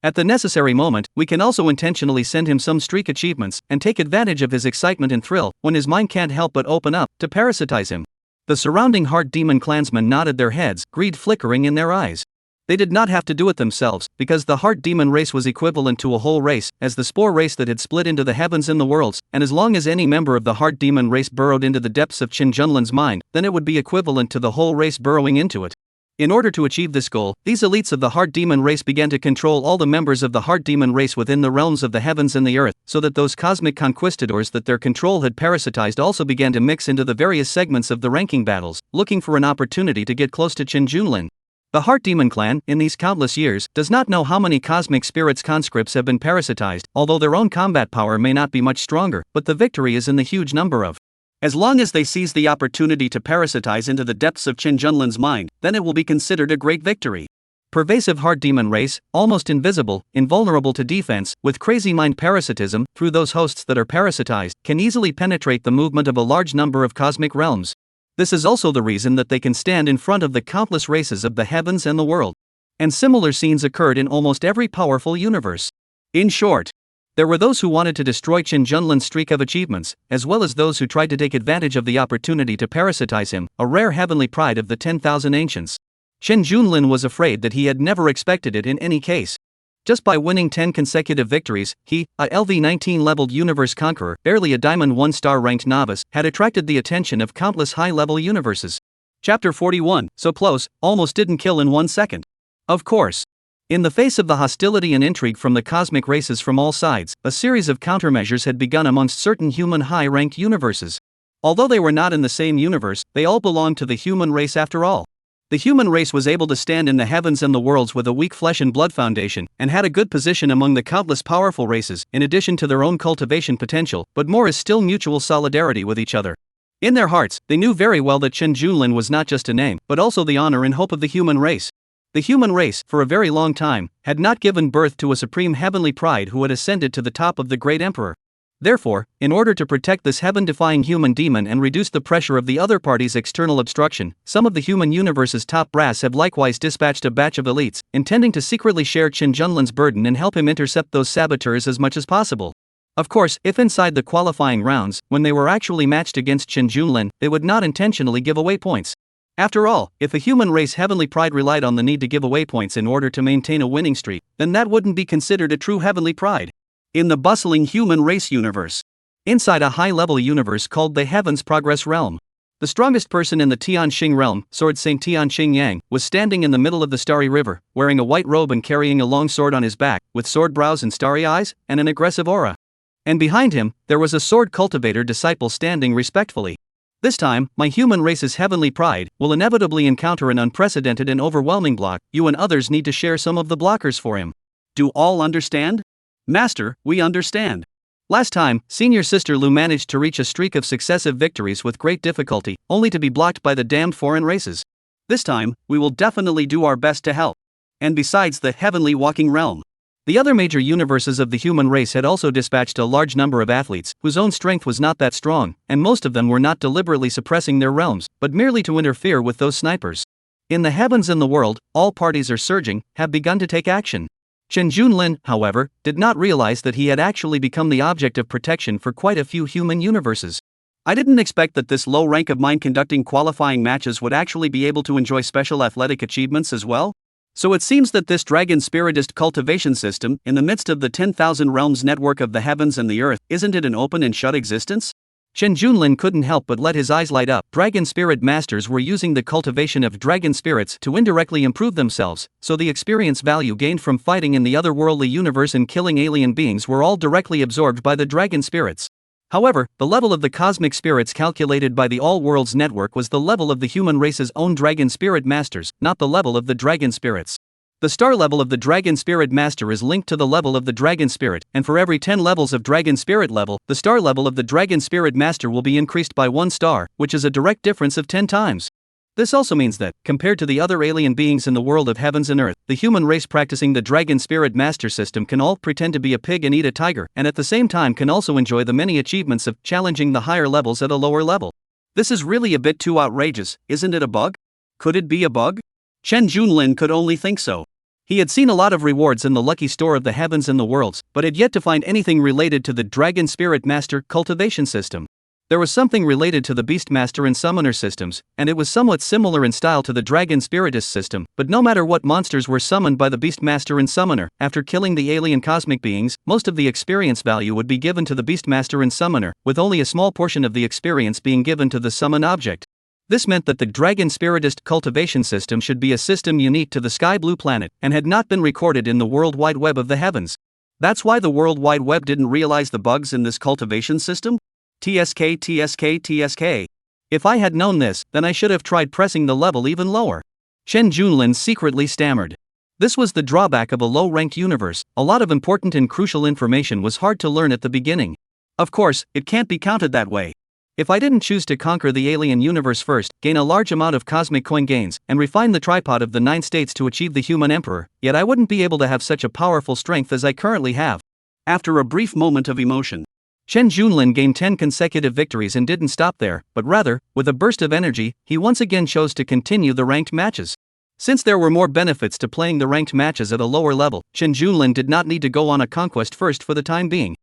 At the necessary moment, we can also intentionally send him some streak achievements, and take advantage of his excitement and thrill, when his mind can't help but open up, to parasitize him." The surrounding Heart Demon clansmen nodded their heads, greed flickering in their eyes. They did not have to do it themselves, because the Heart Demon race was equivalent to a whole race, as the spore race that had split into the heavens and the worlds, and as long as any member of the Heart Demon race burrowed into the depths of Chen Junlin's mind, then it would be equivalent to the whole race burrowing into it. In order to achieve this goal, these elites of the Heart Demon race began to control all the members of the Heart Demon race within the realms of the heavens and the earth, so that those cosmic conquistadors that their control had parasitized also began to mix into the various segments of the ranking battles, looking for an opportunity to get close to Chen Junlin. The Heart Demon clan, in these countless years, does not know how many cosmic spirits conscripts have been parasitized, although their own combat power may not be much stronger, but the victory is in the huge number of. As long as they seize the opportunity to parasitize into the depths of Chen Junlin's mind, then it will be considered a great victory. Pervasive Heart Demon race, almost invisible, invulnerable to defense, with crazy mind parasitism, through those hosts that are parasitized, can easily penetrate the movement of a large number of cosmic realms. This is also the reason that they can stand in front of the countless races of the heavens and the world. And similar scenes occurred in almost every powerful universe. In short, there were those who wanted to destroy Chen Junlin's streak of achievements, as well as those who tried to take advantage of the opportunity to parasitize him, a rare heavenly pride of the 10,000 ancients. Chen Junlin was afraid that he had never expected it in any case. Just by winning 10 consecutive victories, he, a LV-19 leveled universe conqueror, barely a Diamond 1-star ranked novice, had attracted the attention of countless high-level universes. Chapter 41, so close, almost didn't kill in 1 second. Of course. In the face of the hostility and intrigue from the cosmic races from all sides, a series of countermeasures had begun amongst certain human high-ranked universes. Although they were not in the same universe, they all belonged to the human race after all. The human race was able to stand in the heavens and the worlds with a weak flesh and blood foundation, and had a good position among the countless powerful races, in addition to their own cultivation potential, but more is still mutual solidarity with each other. In their hearts, they knew very well that Chen Junlin was not just a name, but also the honor and hope of the human race. The human race, for a very long time, had not given birth to a supreme heavenly pride who had ascended to the top of the great emperor. Therefore, in order to protect this heaven-defying human demon and reduce the pressure of the other party's external obstruction, some of the human universe's top brass have likewise dispatched a batch of elites, intending to secretly share Chen Junlin's burden and help him intercept those saboteurs as much as possible. Of course, if inside the qualifying rounds, when they were actually matched against Chen Junlin, they would not intentionally give away points. After all, if the human race heavenly pride relied on the need to give away points in order to maintain a winning streak, then that wouldn't be considered a true heavenly pride. In the bustling human race universe, inside a high-level universe called the Heaven's Progress Realm, the strongest person in the Tian realm, Sword Saint Tian Yang, was standing in the middle of the starry river, wearing a white robe and carrying a long sword on his back, with sword brows and starry eyes, and an aggressive aura. And behind him, there was a sword cultivator disciple standing respectfully. This time, my human race's heavenly pride will inevitably encounter an unprecedented and overwhelming block. You and others need to share some of the blockers for him. Do all understand? Master, we understand. Last time, Senior Sister Lu managed to reach a streak of successive victories with great difficulty, only to be blocked by the damned foreign races. This time, we will definitely do our best to help. And besides the heavenly walking realm, the other major universes of the human race had also dispatched a large number of athletes, whose own strength was not that strong, and most of them were not deliberately suppressing their realms, but merely to interfere with those snipers. In the heavens and the world, all parties are surging, have begun to take action. Chen Junlin, however, did not realize that he had actually become the object of protection for quite a few human universes. I didn't expect that this low rank of mine conducting qualifying matches would actually be able to enjoy special athletic achievements as well. So it seems that this dragon spiritist cultivation system, in the midst of the 10,000 realms network of the heavens and the earth, isn't it an open and shut existence? Chen Junlin couldn't help but let his eyes light up. Dragon spirit masters were using the cultivation of dragon spirits to indirectly improve themselves, so the experience value gained from fighting in the otherworldly universe and killing alien beings were all directly absorbed by the dragon spirits. However, the level of the cosmic spirits calculated by the All Worlds Network was the level of the human race's own dragon spirit masters, not the level of the dragon spirits. The star level of the Dragon Spirit Master is linked to the level of the Dragon Spirit, and for every 10 levels of Dragon Spirit level, the star level of the Dragon Spirit Master will be increased by 1 star, which is a direct difference of 10 times. This also means that, compared to the other alien beings in the world of heavens and earth, the human race practicing the Dragon Spirit Master system can all pretend to be a pig and eat a tiger, and at the same time can also enjoy the many achievements of challenging the higher levels at a lower level. This is really a bit too outrageous, isn't it a bug? Could it be a bug? Chen Junlin could only think so. He had seen a lot of rewards in the lucky store of the heavens and the worlds, but had yet to find anything related to the Dragon Spirit Master cultivation system. There was something related to the Beastmaster and Summoner systems, and it was somewhat similar in style to the Dragon Spiritist system, but no matter what monsters were summoned by the Beastmaster and Summoner, after killing the alien cosmic beings, most of the experience value would be given to the Beastmaster and Summoner, with only a small portion of the experience being given to the summoned object. This meant that the Dragon Spiritist cultivation system should be a system unique to the Sky Blue planet, and had not been recorded in the World Wide Web of the heavens. That's why the World Wide Web didn't realize the bugs in this cultivation system? TSK. If I had known this, then I should have tried pressing the level even lower. Chen Junlin secretly stammered. This was the drawback of a low-ranked universe. A lot of important and crucial information was hard to learn at the beginning. Of course, it can't be counted that way. If I didn't choose to conquer the alien universe first, gain a large amount of cosmic coin gains, and refine the tripod of the 9 states to achieve the human emperor, yet I wouldn't be able to have such a powerful strength as I currently have. After a brief moment of emotion, Chen Junlin gained 10 consecutive victories and didn't stop there, but rather, with a burst of energy, he once again chose to continue the ranked matches. Since there were more benefits to playing the ranked matches at a lower level, Chen Junlin did not need to go on a conquest first for the time being.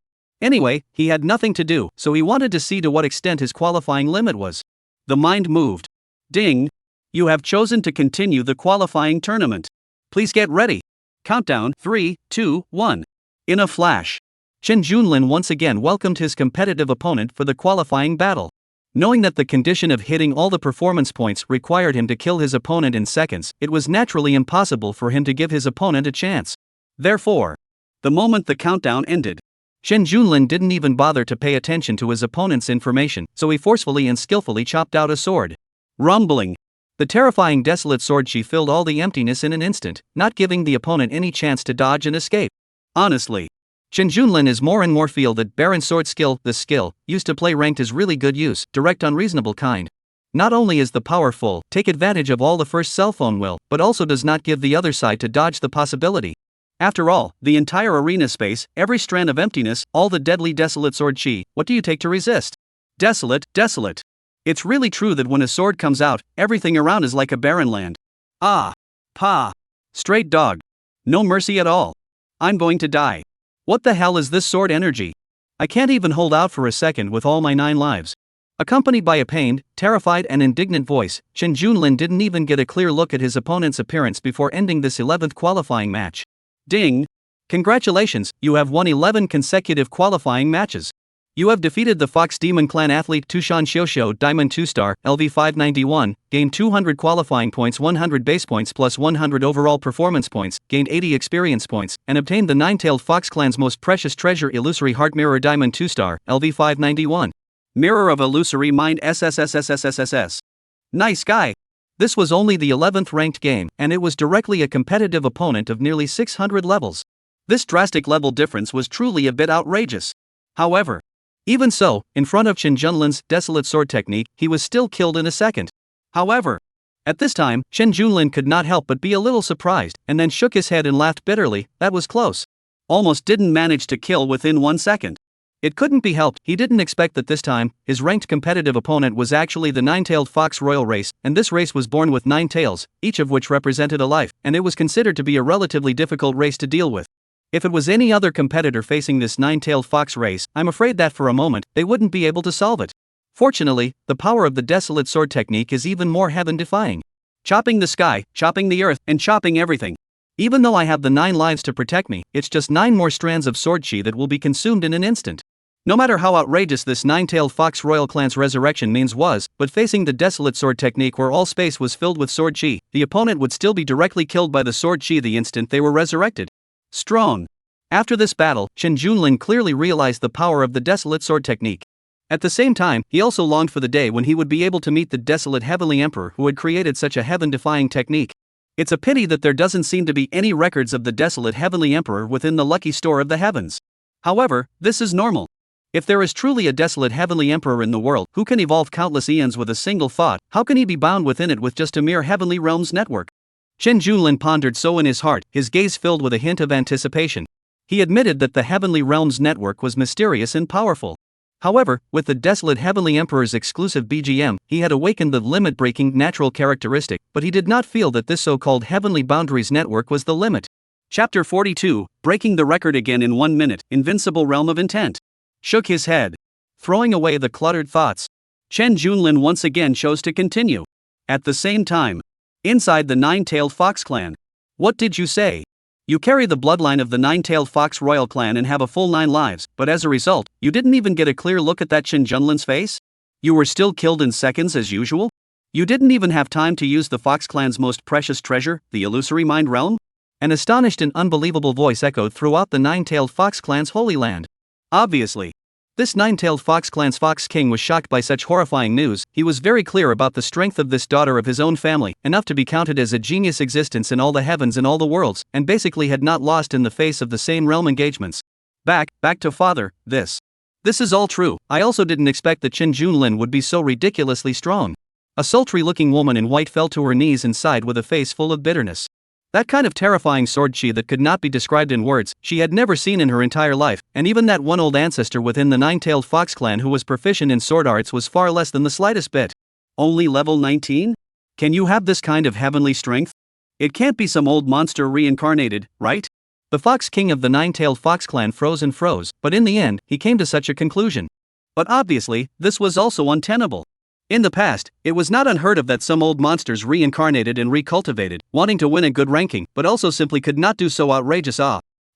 Anyway, he had nothing to do, so he wanted to see to what extent his qualifying limit was. The mind moved. Ding! You have chosen to continue the qualifying tournament. Please get ready. Countdown 3, 2, 1. In a flash, Chen Junlin once again welcomed his competitive opponent for the qualifying battle. Knowing that the condition of hitting all the performance points required him to kill his opponent in seconds, it was naturally impossible for him to give his opponent a chance. Therefore, the moment the countdown ended, Chen Junlin didn't even bother to pay attention to his opponent's information, so he forcefully and skillfully chopped out a sword. Rumbling. The terrifying desolate sword chi filled all the emptiness in an instant, not giving the opponent any chance to dodge and escape. Honestly, Chen Junlin is more and more feel that Baron Sword skill, the skill, used to play ranked is really good use, direct unreasonable kind. Not only is the power full, take advantage of all the first cell phone will, but also does not give the other side to dodge the possibility. After all, the entire arena space, every strand of emptiness, all the deadly desolate sword chi, what do you take to resist? Desolate. It's really true that when a sword comes out, everything around is like a barren land. Ah. Pa. Straight dog. No mercy at all. I'm going to die. What the hell is this sword energy? I can't even hold out for a second with all my 9 lives. Accompanied by a pained, terrified and indignant voice, Chen Junlin didn't even get a clear look at his opponent's appearance before ending this 11th qualifying match. Ding! Congratulations, you have won 11 consecutive qualifying matches. You have defeated the Fox Demon Clan athlete Tushan Xiuxiu Diamond 2-star, LV 591, gained 200 qualifying points, 100 base points plus 100 overall performance points, gained 80 experience points, and obtained the 9-tailed Fox Clan's most precious treasure Illusory Heart Mirror Diamond 2-star, LV 591. Mirror of Illusory Mind SSSSSSSS. Nice guy! This was only the 11th ranked game, and it was directly a competitive opponent of nearly 600 levels. This drastic level difference was truly a bit outrageous. However, even so, in front of Chen Junlin's desolate sword technique, he was still killed in a second. However, at this time, Chen Junlin could not help but be a little surprised, and then shook his head and laughed bitterly. That was close. Almost didn't manage to kill within 1 second. It couldn't be helped, he didn't expect that this time, his ranked competitive opponent was actually the nine-tailed fox royal race, and this race was born with 9 tails, each of which represented a life, and it was considered to be a relatively difficult race to deal with. If it was any other competitor facing this 9-tailed fox race, I'm afraid that for a moment, they wouldn't be able to solve it. Fortunately, the power of the desolate sword technique is even more heaven-defying. Chopping the sky, chopping the earth, and chopping everything. Even though I have the 9 lives to protect me, it's just 9 more strands of sword chi that will be consumed in an instant. No matter how outrageous this 9-tailed fox royal clan's resurrection means was, but facing the desolate sword technique where all space was filled with sword chi, the opponent would still be directly killed by the sword chi the instant they were resurrected. Strong. After this battle, Chen Junlin clearly realized the power of the desolate sword technique. At the same time, he also longed for the day when he would be able to meet the desolate heavenly emperor who had created such a heaven-defying technique. It's a pity that there doesn't seem to be any records of the desolate heavenly emperor within the lucky store of the heavens. However, this is normal. If there is truly a desolate heavenly emperor in the world who can evolve countless eons with a single thought, how can he be bound within it with just a mere heavenly realms network? Chen Junlin pondered so in his heart, his gaze filled with a hint of anticipation. He admitted that the heavenly realms network was mysterious and powerful. However, with the desolate heavenly emperor's exclusive BGM, he had awakened the limit-breaking natural characteristic, but he did not feel that this so-called heavenly boundaries network was the limit. Chapter 42, Breaking the Record Again in 1 Minute, Invincible Realm of Intent. Shook his head. Throwing away the cluttered thoughts, Chen Junlin once again chose to continue. At the same time, inside the 9-tailed fox clan. What did you say? You carry the bloodline of the 9-tailed fox royal clan and have a full 9 lives, but as a result, you didn't even get a clear look at that Chen Junlin's face? You were still killed in seconds as usual? You didn't even have time to use the fox clan's most precious treasure, the illusory mind realm? An astonished and unbelievable voice echoed throughout the 9-tailed fox clan's holy land. Obviously, this 9-tailed fox clan's fox king was shocked by such horrifying news. He was very clear about the strength of this daughter of his own family, enough to be counted as a genius existence in all the heavens and all the worlds, and basically had not lost in the face of the same realm engagements. Back to father, this is all true. I also didn't expect that Chen Junlin would be so ridiculously strong. A sultry-looking woman in white fell to her knees and sighed with a face full of bitterness. That kind of terrifying sword chi that could not be described in words, she had never seen in her entire life, and even that one old ancestor within the 9-tailed fox clan who was proficient in sword arts was far less than the slightest bit. Only level 19? Can you have this kind of heavenly strength? It can't be some old monster reincarnated, right? The fox king of the 9-tailed fox clan froze and froze, but in the end, he came to such a conclusion. But obviously, this was also untenable. In the past, it was not unheard of that some old monsters reincarnated and recultivated, wanting to win a good ranking, but also simply could not do so outrageous.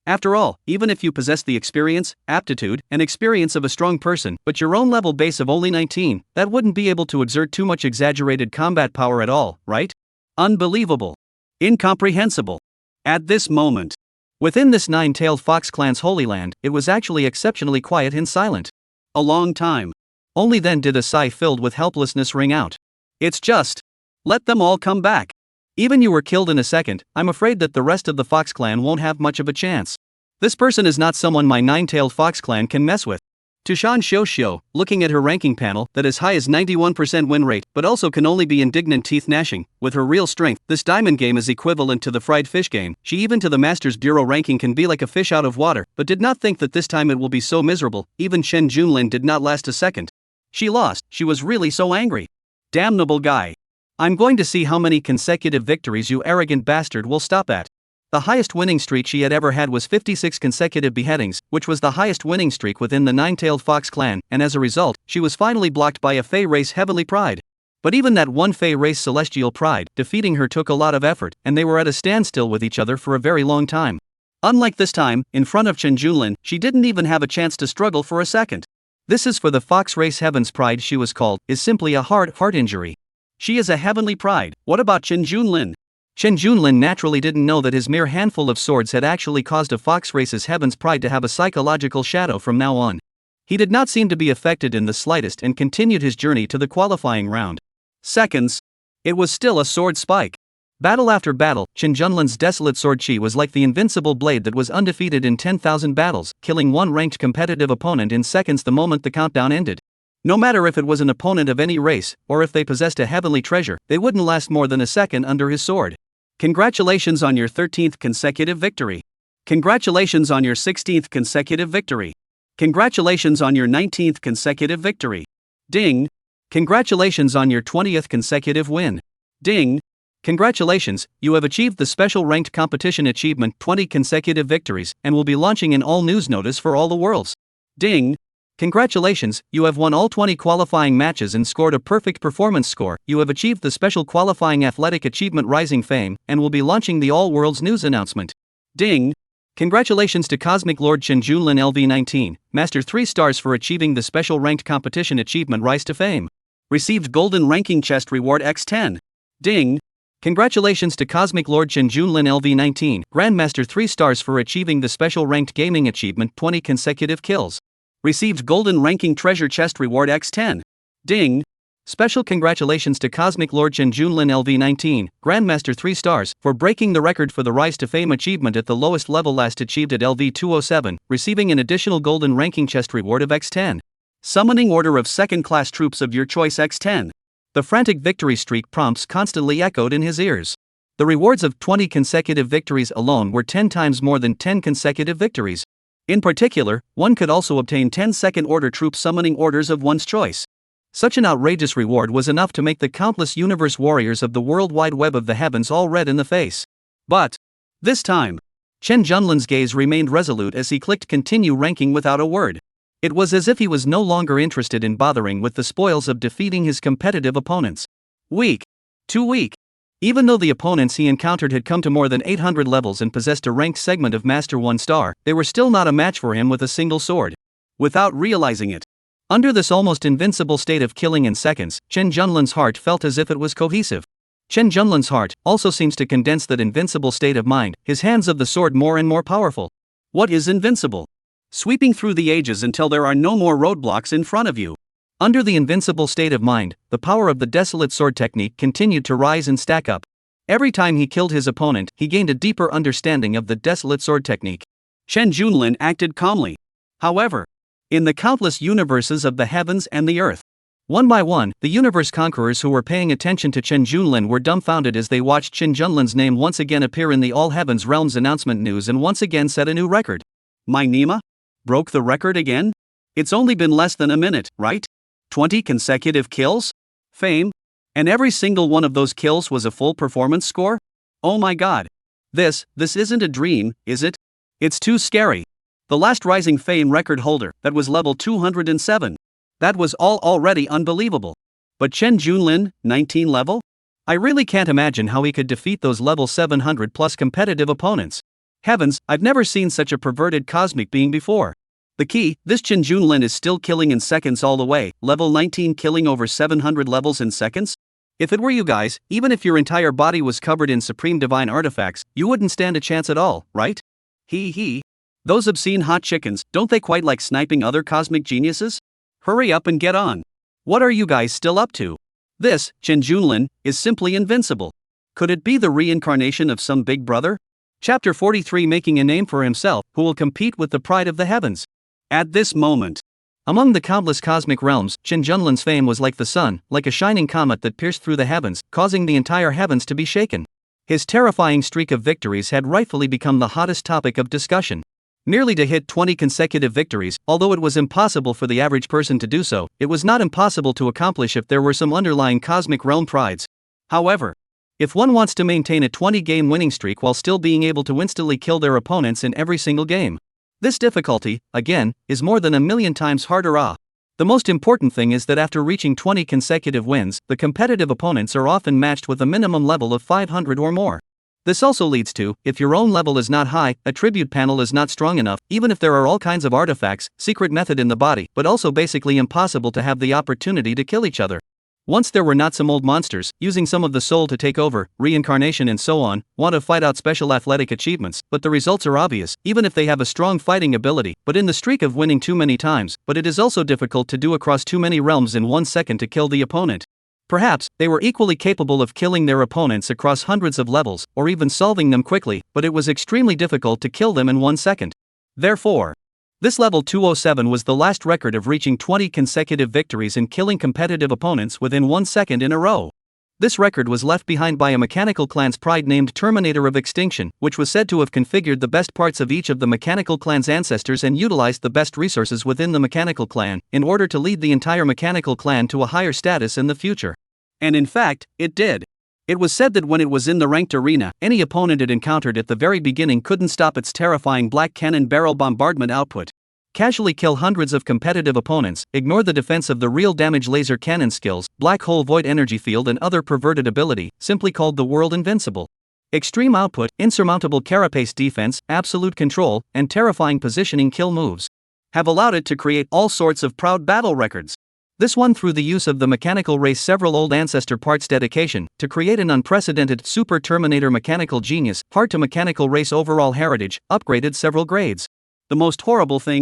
After all, even if you possess the experience, aptitude, and experience of a strong person, but your own level base of only 19, that wouldn't be able to exert too much exaggerated combat power at all, right? Unbelievable. Incomprehensible. At this moment, within this 9-tailed fox clan's holy land, it was actually exceptionally quiet and silent. A long time. Only then did a sigh filled with helplessness ring out. It's just, let them all come back. Even you were killed in a second, I'm afraid that the rest of the fox clan won't have much of a chance. This person is not someone my 9-tailed fox clan can mess with. Tushan Xiao, looking at her ranking panel that is high as 91% win rate, but also can only be indignant teeth gnashing, with her real strength, this diamond game is equivalent to the fried fish game. She even to the Masters Bureau ranking can be like a fish out of water, but did not think that this time it will be so miserable. Even Chen Junlin did not last a second. She lost, she was really so angry. Damnable guy. I'm going to see how many consecutive victories you arrogant bastard will stop at. The highest winning streak she had ever had was 56 consecutive beheadings, which was the highest winning streak within the 9-tailed fox clan, and as a result, she was finally blocked by a Fey race heavenly pride. But even that one Fey race celestial pride, defeating her took a lot of effort, and they were at a standstill with each other for a very long time. Unlike this time, in front of Chen Junlin, she didn't even have a chance to struggle for a second. This is for the fox race heaven's pride she was called, is simply a heart injury. She is a heavenly pride. What about Chen Junlin? Chen Junlin naturally didn't know that his mere handful of swords had actually caused a fox race's heaven's pride to have a psychological shadow from now on. He did not seem to be affected in the slightest and continued his journey to the qualifying round. Seconds. It was still a sword spike. Battle after battle, Chen Junlin's desolate sword chi was like the invincible blade that was undefeated in 10,000 battles, killing one ranked competitive opponent in seconds the moment the countdown ended. No matter if it was an opponent of any race, or if they possessed a heavenly treasure, they wouldn't last more than a second under his sword. Congratulations on your 13th consecutive victory. Congratulations on your 16th consecutive victory. Congratulations on your 19th consecutive victory. Ding. Congratulations on your 20th consecutive win. Ding. Congratulations, you have achieved the special ranked competition achievement 20 consecutive victories and will be launching an all news notice for all the worlds. Ding. Congratulations, you have won all 20 qualifying matches and scored a perfect performance score. You have achieved the special qualifying athletic achievement Rising Fame and will be launching the all worlds news announcement. Ding. Congratulations to Cosmic Lord Chen Junlin LV19, Master 3 stars for achieving the special ranked competition achievement Rise to Fame. Received Golden Ranking Chest Reward X10. Ding. Congratulations to Cosmic Lord Chen Junlin LV19, Grandmaster 3 stars for achieving the special ranked gaming achievement 20 consecutive kills. Received Golden Ranking Treasure Chest Reward X10. Ding. Special congratulations to Cosmic Lord Chen Junlin LV19, Grandmaster 3 stars, for breaking the record for the Rise to Fame achievement at the lowest level last achieved at LV207, receiving an additional Golden Ranking Chest Reward of X10. Summoning Order of Second-Class Troops of your choice X10. The frantic victory streak prompts constantly echoed in his ears. The rewards of 20 consecutive victories alone were 10 times more than 10 consecutive victories. In particular, one could also obtain 10 second-order troop summoning orders of one's choice. Such an outrageous reward was enough to make the countless universe warriors of the World Wide Web of the heavens all red in the face. But this time, Chen Junlin's gaze remained resolute as he clicked continue ranking without a word. It was as if he was no longer interested in bothering with the spoils of defeating his competitive opponents. Weak. Too weak. Even though the opponents he encountered had come to more than 800 levels and possessed a ranked segment of Master 1 star, they were still not a match for him with a single sword. Without realizing it, under this almost invincible state of killing in seconds, Chen Junlin's heart felt as if it was cohesive. Chen Junlin's heart also seems to condense that invincible state of mind, his hands of the sword more and more powerful. What is invincible? Sweeping through the ages until there are no more roadblocks in front of you. Under the invincible state of mind, the power of the desolate sword technique continued to rise and stack up. Every time he killed his opponent, he gained a deeper understanding of the desolate sword technique. Chen Junlin acted calmly. However, in the countless universes of the heavens and the earth, one by one, the universe conquerors who were paying attention to Chen Junlin were dumbfounded as they watched Chen Junlin's name once again appear in the All Heavens Realms announcement news and once again set a new record. My Nima? Broke the record again? It's only been less than a minute, right? 20 consecutive kills? Fame? And every single one of those kills was a full performance score? Oh my god. This isn't a dream, is it? It's too scary. The last Rising Fame record holder, that was level 207. That was all already unbelievable. But Chen Junlin, 19 level? I really can't imagine how he could defeat those level 700 plus competitive opponents. Heavens, I've never seen such a perverted cosmic being before. The key, this Chen Junlin is still killing in seconds all the way, level 19 killing over 700 levels in seconds? If it were you guys, even if your entire body was covered in supreme divine artifacts, you wouldn't stand a chance at all, right? Hee. Those obscene hot chickens, don't they quite like sniping other cosmic geniuses? Hurry up and get on. What are you guys still up to? This, Chen Junlin, is simply invincible. Could it be the reincarnation of some big brother? Chapter 43 Making a name for himself, who will compete with the pride of the heavens. At this moment, among the countless cosmic realms, Chen Junlin's fame was like the sun, like a shining comet that pierced through the heavens, causing the entire heavens to be shaken. His terrifying streak of victories had rightfully become the hottest topic of discussion. Merely to hit 20 consecutive victories, although it was impossible for the average person to do so, it was not impossible to accomplish if there were some underlying cosmic realm prides. However, if one wants to maintain a 20-game winning streak while still being able to instantly kill their opponents in every single game, this difficulty, again, is more than 1,000,000 times harder. The most important thing is that after reaching 20 consecutive wins, the competitive opponents are often matched with a minimum level of 500 or more. This also leads to, if your own level is not high, a tribute panel is not strong enough, even if there are all kinds of artifacts, secret method in the body, but also basically impossible to have the opportunity to kill each other. Once there were not some old monsters, using some of the soul to take over, reincarnation and so on, want to fight out special athletic achievements, but the results are obvious, even if they have a strong fighting ability, but in the streak of winning too many times, but it is also difficult to do across too many realms in 1 second to kill the opponent. Perhaps, they were equally capable of killing their opponents across hundreds of levels, or even solving them quickly, but it was extremely difficult to kill them in 1 second. Therefore, this level 207 was the last record of reaching 20 consecutive victories and killing competitive opponents within 1 second in a row. This record was left behind by a mechanical clan's pride named Terminator of Extinction, which was said to have configured the best parts of each of the mechanical clan's ancestors and utilized the best resources within the mechanical clan in order to lead the entire mechanical clan to a higher status in the future. And in fact, it did. It was said that when it was in the ranked arena, any opponent it encountered at the very beginning couldn't stop its terrifying black cannon barrel bombardment output. Casually kill hundreds of competitive opponents, ignore the defense of the real damage laser cannon skills, black hole void energy field and other perverted ability, simply called the world invincible. Extreme output, insurmountable carapace defense, absolute control, and terrifying positioning kill moves have allowed it to create all sorts of proud battle records. This one through the use of the mechanical race several old ancestor parts dedication to create an unprecedented Super Terminator mechanical genius, part to mechanical race overall heritage, upgraded several grades. The most horrifying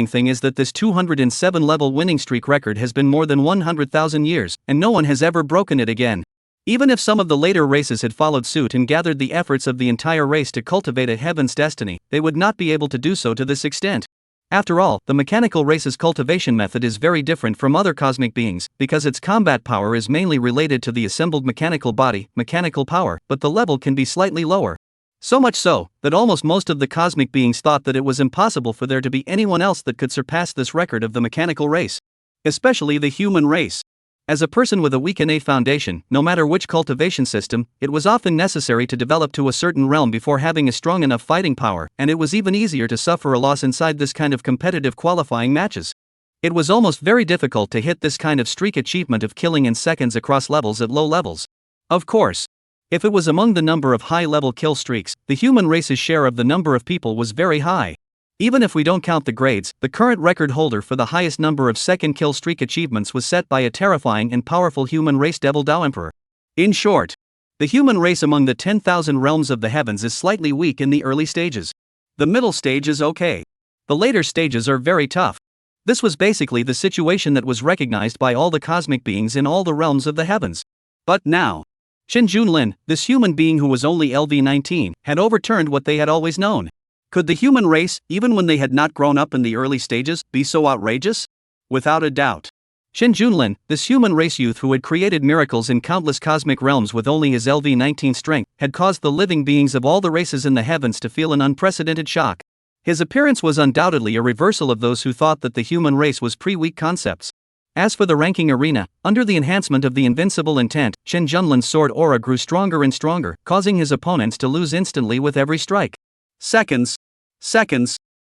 thing is that this 207 level winning streak record has been more than 100,000 years, and no one has ever broken it again. Even if some of the later races had followed suit and gathered the efforts of the entire race to cultivate a heaven's destiny, they would not be able to do so to this extent. After all, the mechanical race's cultivation method is very different from other cosmic beings, because its combat power is mainly related to the assembled mechanical body, mechanical power, but the level can be slightly lower. So much so, that almost most of the cosmic beings thought that it was impossible for there to be anyone else that could surpass this record of the mechanical race. Especially the human race. As a person with a weak innate foundation, no matter which cultivation system, it was often necessary to develop to a certain realm before having a strong enough fighting power, and it was even easier to suffer a loss inside this kind of competitive qualifying matches. It was almost very difficult to hit this kind of streak achievement of killing in seconds across levels at low levels. Of course, if it was among the number of high-level kill streaks, the human race's share of the number of people was very high. Even if we don't count the grades, the current record holder for the highest number of second kill streak achievements was set by a terrifying and powerful human race Devil Dao Emperor. In short, the human race among the 10,000 realms of the heavens is slightly weak in the early stages. The middle stage is okay. The later stages are very tough. This was basically the situation that was recognized by all the cosmic beings in all the realms of the heavens. But now, Shen Junlin, this human being who was only LV-19, had overturned what they had always known. Could the human race, even when they had not grown up in the early stages, be so outrageous? Without a doubt. Shen Junlin, this human race youth who had created miracles in countless cosmic realms with only his LV-19 strength, had caused the living beings of all the races in the heavens to feel an unprecedented shock. His appearance was undoubtedly a reversal of those who thought that the human race was pre-weak concepts. As for the ranking arena, under the enhancement of the invincible intent, Shen Junlin's sword aura grew stronger and stronger, causing his opponents to lose instantly with every strike. Seconds.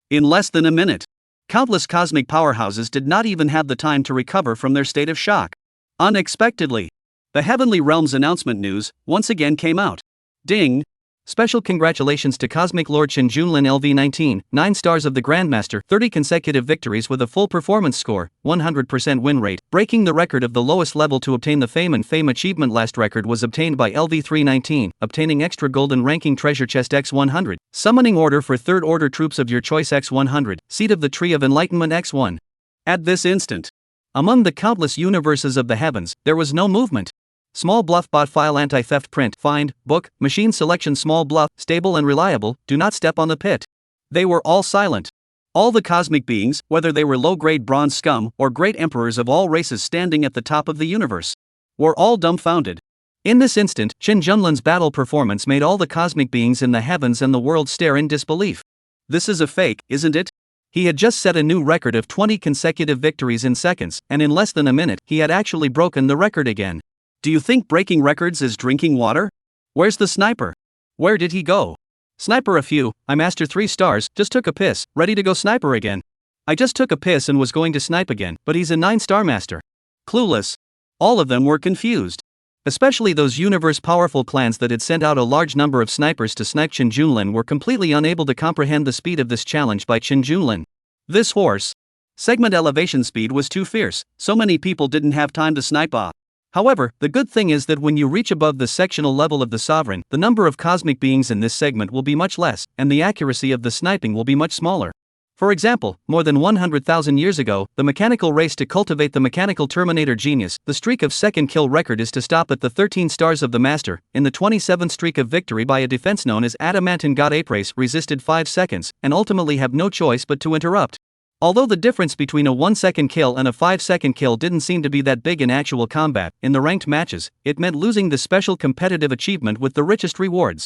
In less than a minute. Countless cosmic powerhouses did not even have the time to recover from their state of shock. Unexpectedly, the Heavenly Realms announcement news once again came out. Ding! Special congratulations to Cosmic Lord Shen Junlin LV-19, 9 stars of the Grandmaster, 30 consecutive victories with a full performance score, 100% win rate, breaking the record of the lowest level to obtain the Fame and Fame achievement. Last record was obtained by LV-319, obtaining extra golden ranking treasure chest X100, summoning order for third order troops of your choice X100, seat of the Tree of Enlightenment X1. At this instant, among the countless universes of the heavens, there was no movement. Small bluff bot file anti-theft print find book machine selection small bluff stable and reliable do not step on the pit. They were all silent. All the cosmic beings, whether they were low-grade bronze scum or great emperors of all races standing at the top of the universe, were all dumbfounded. In this instant, Shen Junlin's battle performance made all the cosmic beings in the heavens and the world stare in disbelief. This is a fake, isn't it? He had just set a new record of 20 consecutive victories in seconds, and in less than a minute, he had actually broken the record again. Do you think breaking records is drinking water? Where's the sniper? Where did he go? Sniper a few, I master 3 stars, just took a piss, ready to go sniper again. I just took a piss and was going to snipe again, but he's a 9-star master. Clueless. All of them were confused. Especially those universe powerful clans that had sent out a large number of snipers to snipe Shen Junlin were completely unable to comprehend the speed of this challenge by Shen Junlin. This horse segment elevation speed was too fierce, so many people didn't have time to snipe off. However, the good thing is that when you reach above the sectional level of the Sovereign, the number of cosmic beings in this segment will be much less, and the accuracy of the sniping will be much smaller. For example, more than 100,000 years ago, the mechanical race to cultivate the mechanical Terminator genius, the streak of second kill record is to stop at the 13 stars of the Master. In the 27th streak of victory by a defense known as Adamantine God Ape Race resisted 5 seconds, and ultimately have no choice but to interrupt. Although the difference between a 1-second kill and a 5-second kill didn't seem to be that big in actual combat, in the ranked matches, it meant losing the special competitive achievement with the richest rewards.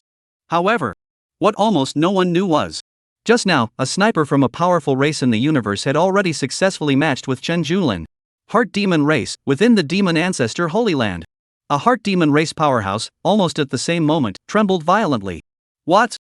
However, what almost no one knew was, just now, a sniper from a powerful race in the universe had already successfully matched with Chen Junlin. Heart Demon race, within the Demon Ancestor Holy Land. A Heart Demon race powerhouse, almost at the same moment, trembled violently. What?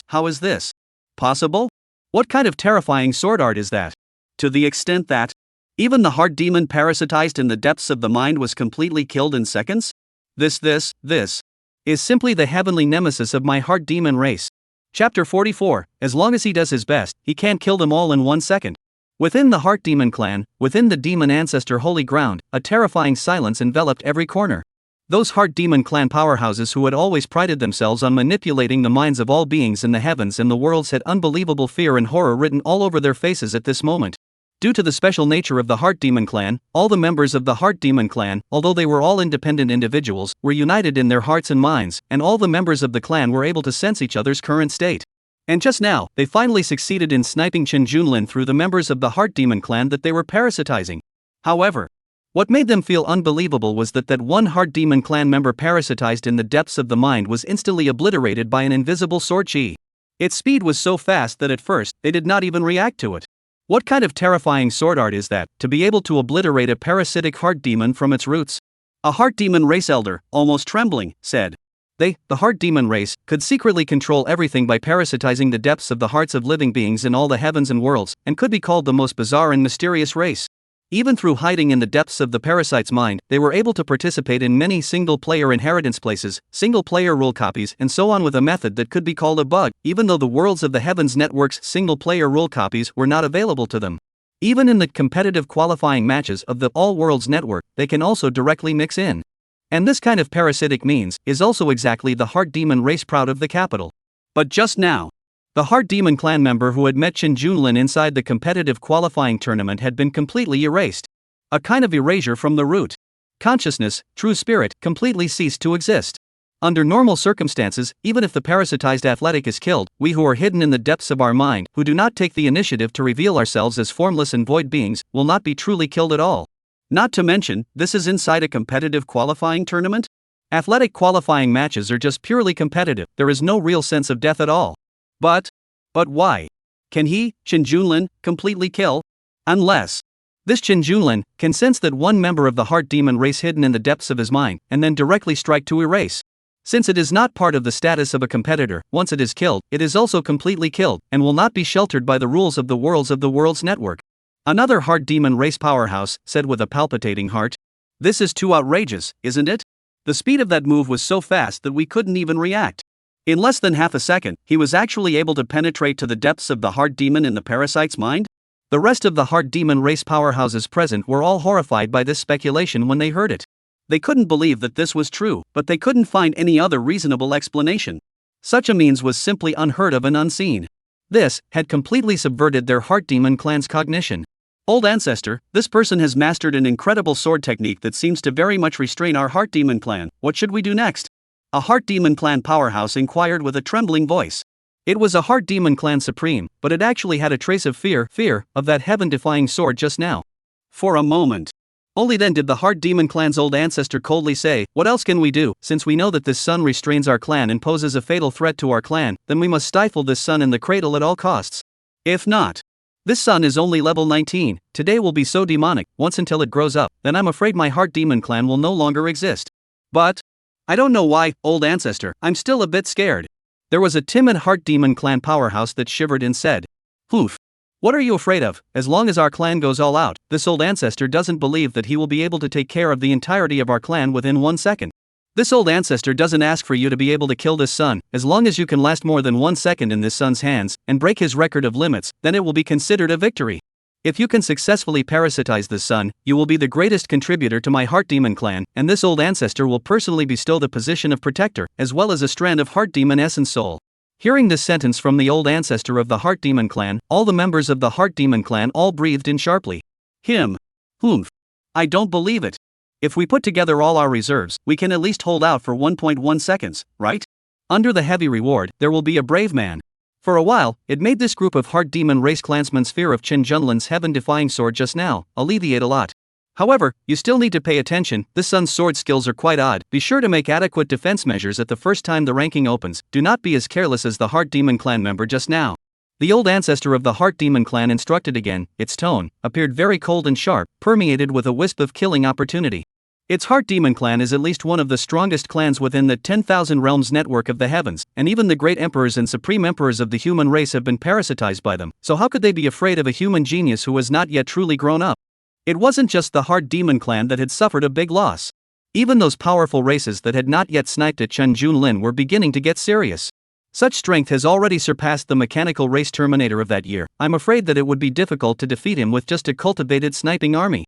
How is this possible? What kind of terrifying sword art is that? To the extent that even the heart demon parasitized in the depths of the mind was completely killed in seconds? This is simply the heavenly nemesis of my heart demon race. Chapter 44, as long as he does his best, he can't kill them all in 1 second. Within the Heart Demon clan, within the Demon Ancestor Holy Ground, a terrifying silence enveloped every corner. Those Heart Demon clan powerhouses who had always prided themselves on manipulating the minds of all beings in the heavens and the worlds had unbelievable fear and horror written all over their faces at this moment. Due to the special nature of the Heart Demon clan, all the members of the Heart Demon clan, although they were all independent individuals, were united in their hearts and minds, and all the members of the clan were able to sense each other's current state. And just now, they finally succeeded in sniping Chen Junlin through the members of the Heart Demon clan that they were parasitizing. However, what made them feel unbelievable was that one Heart Demon clan member parasitized in the depths of the mind was instantly obliterated by an invisible sword chi. Its speed was so fast that at first, they did not even react to it. What kind of terrifying sword art is that, to be able to obliterate a parasitic heart demon from its roots? A Heart Demon race elder, almost trembling, said. They, the Heart Demon race, could secretly control everything by parasitizing the depths of the hearts of living beings in all the heavens and worlds, and could be called the most bizarre and mysterious race. Even through hiding in the depths of the parasite's mind, they were able to participate in many single-player inheritance places, single-player rule copies, and so on with a method that could be called a bug, even though the Worlds of the Heavens Network's single-player rule copies were not available to them. Even in the competitive qualifying matches of the All Worlds Network, they can also directly mix in. And this kind of parasitic means is also exactly the Heart Demon race proud of the capital. But just now, the Heart Demon clan member who had met Chen Junlin inside the competitive qualifying tournament had been completely erased. A kind of erasure from the root. Consciousness, true spirit, completely ceased to exist. Under normal circumstances, even if the parasitized athletic is killed, we who are hidden in the depths of our mind, who do not take the initiative to reveal ourselves as formless and void beings, will not be truly killed at all. Not to mention, this is inside a competitive qualifying tournament? Athletic qualifying matches are just purely competitive, there is no real sense of death at all. But why? Can he, Chen Junlin, completely kill? Unless this Chen Junlin can sense that one member of the Heart Demon race hidden in the depths of his mind, and then directly strike to erase. Since it is not part of the status of a competitor, once it is killed, it is also completely killed, and will not be sheltered by the rules of the Worlds Network. Another Heart Demon race powerhouse said with a palpitating heart. This is too outrageous, isn't it? The speed of that move was so fast that we couldn't even react. In less than half a second, he was actually able to penetrate to the depths of the Heart Demon in the parasite's mind? The rest of the Heart Demon race powerhouses present were all horrified by this speculation when they heard it. They couldn't believe that this was true, but they couldn't find any other reasonable explanation. Such a means was simply unheard of and unseen. This had completely subverted their Heart Demon clan's cognition. Old Ancestor, this person has mastered an incredible sword technique that seems to very much restrain our Heart Demon clan. What should we do next? A Heart Demon clan powerhouse inquired with a trembling voice. It was a Heart Demon clan supreme, but it actually had a trace of fear of that heaven-defying sword just now. For a moment. Only then did the Heart Demon clan's old ancestor coldly say, "What else can we do? Since we know that this sun restrains our clan and poses a fatal threat to our clan, then we must stifle this sun in the cradle at all costs. If not, this sun is only level 19, today will be so demonic, once until it grows up, then I'm afraid my Heart Demon clan will no longer exist. But I don't know why, old ancestor, I'm still a bit scared." There was a timid Heart Demon clan powerhouse that shivered and said, "Oof. What are you afraid of? As long as our clan goes all out, this old ancestor doesn't believe that he will be able to take care of the entirety of our clan within 1 second. This old ancestor doesn't ask for you to be able to kill this sun, as long as you can last more than 1 second in this sun's hands, and break his record of limits, then it will be considered a victory. If you can successfully parasitize this sun, you will be the greatest contributor to my Heart Demon clan, and this old ancestor will personally bestow the position of protector, as well as a strand of Heart Demon essence soul." Hearing this sentence from the old ancestor of the Heart Demon clan, all the members of the Heart Demon clan all breathed in sharply. Humph. I don't believe it. If we put together all our reserves, we can at least hold out for 1.1 seconds, right? Under the heavy reward, there will be a brave man. For a while, it made this group of Heart Demon race clansmen's fear of Chen Junlin's heaven-defying sword just now alleviate a lot. However, you still need to pay attention, this son's sword skills are quite odd. Be sure to make adequate defense measures at the first time the ranking opens. Do not be as careless as the Heart Demon clan member just now. The old ancestor of the Heart Demon clan instructed again. Its tone appeared very cold and sharp, permeated with a wisp of killing opportunity. Its Heart Demon clan is at least one of the strongest clans within the 10,000 realms network of the heavens, and even the great emperors and supreme emperors of the human race have been parasitized by them, so how could they be afraid of a human genius who has not yet truly grown up? It wasn't just the Heart Demon clan that had suffered a big loss. Even those powerful races that had not yet sniped at Chen Junlin were beginning to get serious. Such strength has already surpassed the mechanical race Terminator of that year. I'm afraid that it would be difficult to defeat him with just a cultivated sniping army.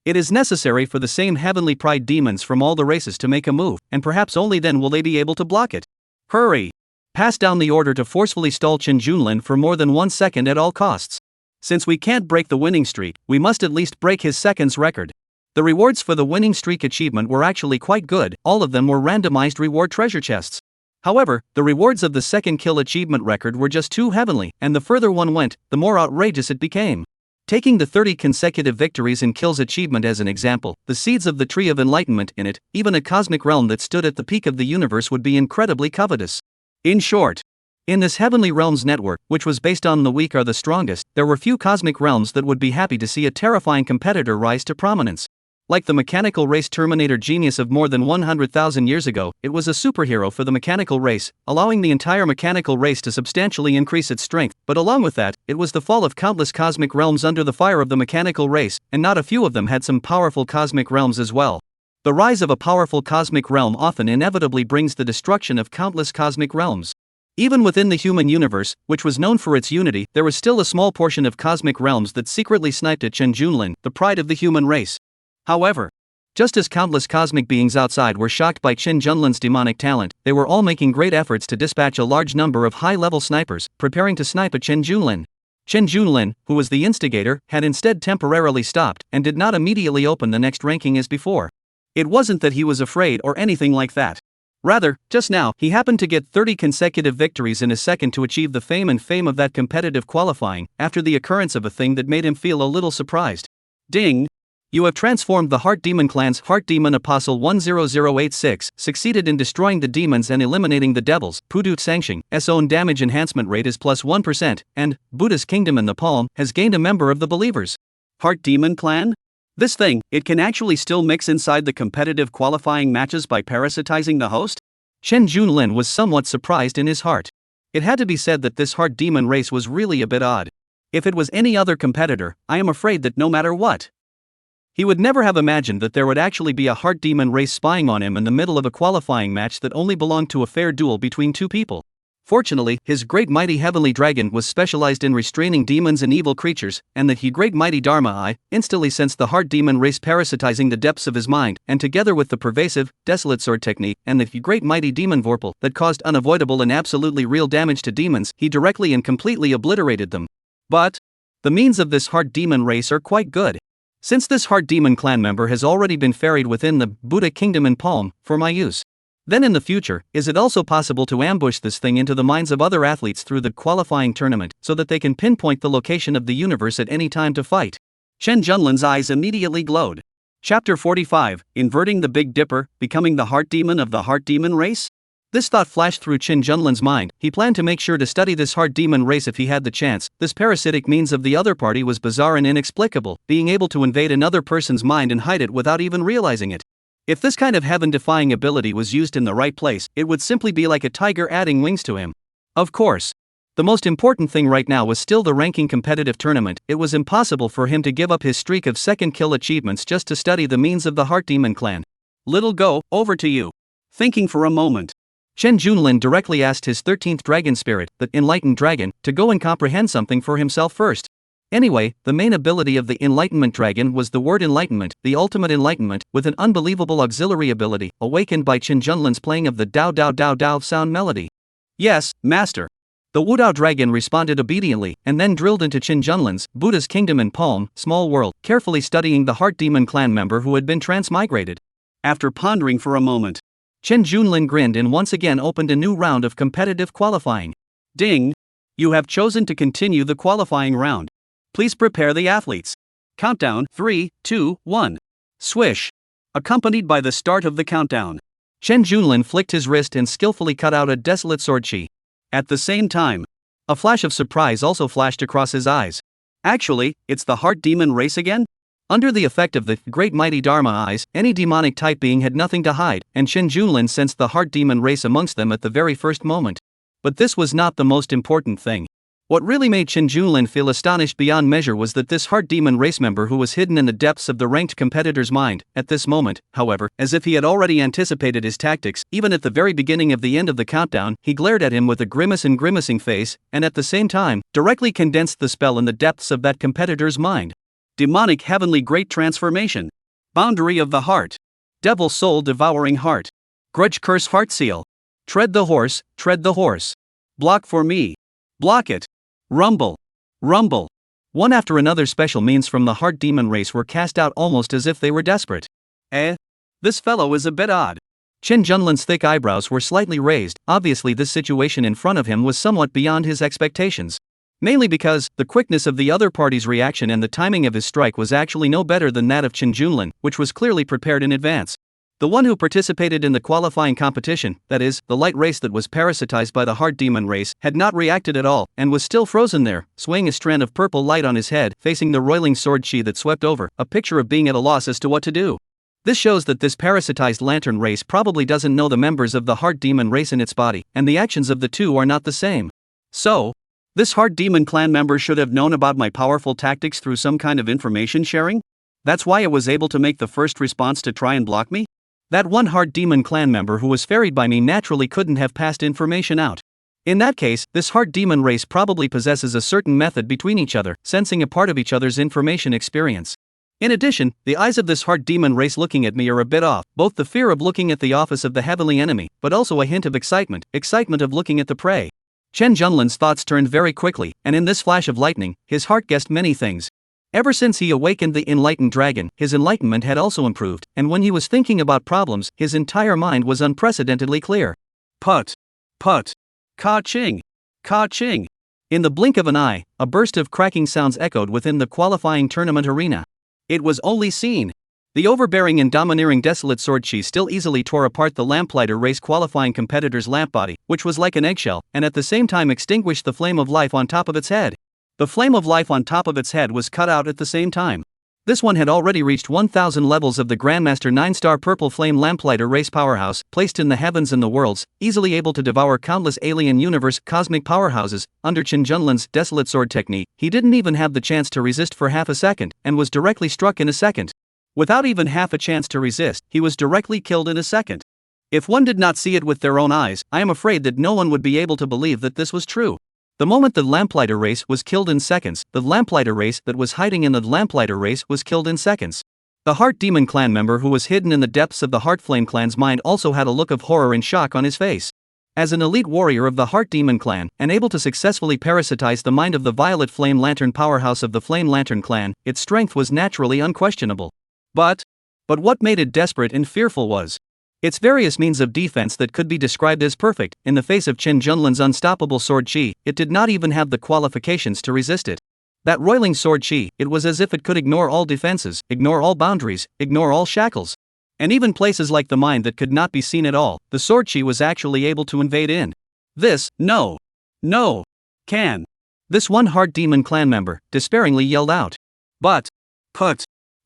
It is necessary for the same heavenly pride demons from all the races to make a move, and perhaps only then will they be able to block it. Hurry! Pass down the order to forcefully stall Chen Junlin for more than 1 second at all costs. Since we can't break the winning streak, we must at least break his seconds record. The rewards for the winning streak achievement were actually quite good, all of them were randomized reward treasure chests. However, the rewards of the second kill achievement record were just too heavenly, and the further one went, the more outrageous it became. Taking the 30 consecutive victories in kills achievement as an example, the seeds of the Tree of Enlightenment in it, even a cosmic realm that stood at the peak of the universe would be incredibly covetous. In short, in this Heavenly Realms network, which was based on the weak are the strongest, there were few cosmic realms that would be happy to see a terrifying competitor rise to prominence. Like the mechanical race Terminator genius of more than 100,000 years ago, it was a superhero for the mechanical race, allowing the entire mechanical race to substantially increase its strength, but along with that, it was the fall of countless cosmic realms under the fire of the mechanical race, and not a few of them had some powerful cosmic realms as well. The rise of a powerful cosmic realm often inevitably brings the destruction of countless cosmic realms. Even within the human universe, which was known for its unity, there was still a small portion of cosmic realms that secretly sniped at Chen Junlin, the pride of the human race. However, just as countless cosmic beings outside were shocked by Chen Junlin's demonic talent, they were all making great efforts to dispatch a large number of high-level snipers, preparing to snipe at Chen Junlin. Chen Junlin, who was the instigator, had instead temporarily stopped, and did not immediately open the next ranking as before. It wasn't that he was afraid or anything like that. Rather, just now, he happened to get 30 consecutive victories in a second to achieve the fame of that competitive qualifying, after the occurrence of a thing that made him feel a little surprised. Ding! You have transformed the Heart Demon clan's Heart Demon Apostle 10086, succeeded in destroying the demons and eliminating the devils. Pudu Sangshing's own damage enhancement rate is plus 1%, and Buddha's Kingdom in the palm has gained a member of the believers. Heart Demon clan? This thing, it can actually still mix inside the competitive qualifying matches by parasitizing the host? Chen Junlin was somewhat surprised in his heart. It had to be said that this Heart Demon race was really a bit odd. If it was any other competitor, I am afraid that no matter what, he would never have imagined that there would actually be a Heart Demon race spying on him in the middle of a qualifying match that only belonged to a fair duel between two people. Fortunately, his great mighty heavenly dragon was specialized in restraining demons and evil creatures, and that he great mighty Dharma I instantly sensed the Heart Demon race parasitizing the depths of his mind, and together with the pervasive, desolate sword technique, and the great mighty demon vorpal that caused unavoidable and absolutely real damage to demons, he directly and completely obliterated them. But the means of this Heart Demon race are quite good. Since this Heart Demon clan member has already been ferried within the Buddha Kingdom in palm, for my use. Then in the future, is it also possible to ambush this thing into the minds of other athletes through the qualifying tournament, so that they can pinpoint the location of the universe at any time to fight? Chen Junlin's eyes immediately glowed. Chapter 45, Inverting the Big Dipper, Becoming the Heart Demon of the Heart Demon Race? This thought flashed through Chen Junlin's mind. He planned to make sure to study this Heart Demon race if he had the chance. This parasitic means of the other party was bizarre and inexplicable, being able to invade another person's mind and hide it without even realizing it. If this kind of heaven-defying ability was used in the right place, it would simply be like a tiger adding wings to him. Of course, the most important thing right now was still the ranking competitive tournament. It was impossible for him to give up his streak of second kill achievements just to study the means of the Heart Demon clan. Little Go, over to you. Thinking for a moment, Chen Junlin directly asked his 13th dragon spirit, the enlightened dragon, to go and comprehend something for himself first. Anyway, the main ability of the Enlightenment Dragon was the word enlightenment, the ultimate enlightenment, with an unbelievable auxiliary ability, awakened by Chen Junlin's playing of the Dao Dao Dao Dao sound melody. Yes, master. The Wudao Dragon responded obediently, and then drilled into Chen Junlin's, Buddha's Kingdom in palm, small world, carefully studying the Heart Demon clan member who had been transmigrated. After pondering for a moment, Chen Junlin grinned and once again opened a new round of competitive qualifying. Ding! You have chosen to continue the qualifying round. Please prepare the athletes. Countdown 3, 2, 1. Swish. Accompanied by the start of the countdown, Chen Junlin flicked his wrist and skillfully cut out a desolate sword chi. at the same time, A flash of surprise also flashed across his eyes. actually, it's the heart demon race again? Under the effect of the great mighty Dharma eyes, any demonic type being had nothing to hide, and Chen Junlin sensed the heart demon race amongst them at the very first moment. But this was not the most important thing. What really made Chen Junlin feel astonished beyond measure was that this heart demon race member who was hidden in the depths of the ranked competitor's mind, at this moment, however, as if he had already anticipated his tactics, even at the very beginning of the end of the countdown, he glared at him with a grimace and grimacing face, and at the same time, directly condensed the spell in the depths of that competitor's mind. Demonic heavenly great transformation. Boundary of the heart. Devil soul devouring heart. Grudge curse heart seal. Tread the horse, tread the horse. Block for me. Block it. Rumble. Rumble. One after another special means from the heart demon race were cast out almost as if they were desperate. This fellow is a bit odd. Chen Junlin's thick eyebrows were slightly raised. Obviously this situation in front of him was somewhat beyond his expectations. Mainly because the quickness of the other party's reaction and the timing of his strike was actually no better than that of Chen Junlin, which was clearly prepared in advance. The one who participated in the qualifying competition, that is, the light race that was parasitized by the heart demon race, had not reacted at all, and was still frozen there, swaying a strand of purple light on his head, facing the roiling sword chi that swept over, a picture of being at a loss as to what to do. This shows that this parasitized lantern race probably doesn't know the members of the heart demon race in its body, and the actions of the two are not the same. So, this heart demon clan member should have known about my powerful tactics through some kind of information sharing? That's why it was able to make the first response to try and block me? That one heart demon clan member who was ferried by me naturally couldn't have passed information out. In that case, this heart demon race probably possesses a certain method between each other, sensing a part of each other's information experience. In addition, the eyes of this heart demon race looking at me are a bit off, both the fear of looking at the office of the heavenly enemy, but also a hint of excitement of looking at the prey. Chen Junlin's thoughts turned very quickly, and in this flash of lightning, his heart guessed many things. Ever since he awakened the enlightened dragon, his enlightenment had also improved, and when he was thinking about problems, his entire mind was unprecedentedly clear. Put. Put. Ka-ching. Ka-ching. In the blink of an eye, a burst of cracking sounds echoed within the qualifying tournament arena. It was only seen. The overbearing and domineering desolate sword chi still easily tore apart the lamplighter race qualifying competitor's lamp body, which was like an eggshell, and at the same time extinguished the flame of life on top of its head. The flame of life on top of its head was cut out at the same time. This one had already reached 1000 levels of the Grandmaster 9-star Purple Flame Lamplighter race powerhouse, placed in the heavens and the worlds, easily able to devour countless alien universe cosmic powerhouses. Under Chen Junlin's desolate sword technique, he didn't even have the chance to resist for half a second, and was directly struck in a second. Without even half a chance to resist, he was directly killed in a second. If one did not see it with their own eyes, I am afraid that no one would be able to believe that this was true. The moment the lamplighter race was killed in seconds, the lamplighter race that was hiding in the lamplighter race was killed in seconds. The heart demon clan member who was hidden in the depths of the heart flame clan's mind also had a look of horror and shock on his face. As an elite warrior of the heart demon clan, and able to successfully parasitize the mind of the violet flame lantern powerhouse of the flame lantern clan, its strength was naturally unquestionable. But what made it desperate and fearful was its various means of defense that could be described as perfect. In the face of Chen Junlin's unstoppable sword chi, it did not even have the qualifications to resist it. That roiling sword chi, it was as if it could ignore all defenses, ignore all boundaries, ignore all shackles. And even places like the mind that could not be seen at all, the sword chi was actually able to invade in. This, can. This one heart demon clan member, despairingly yelled out. But,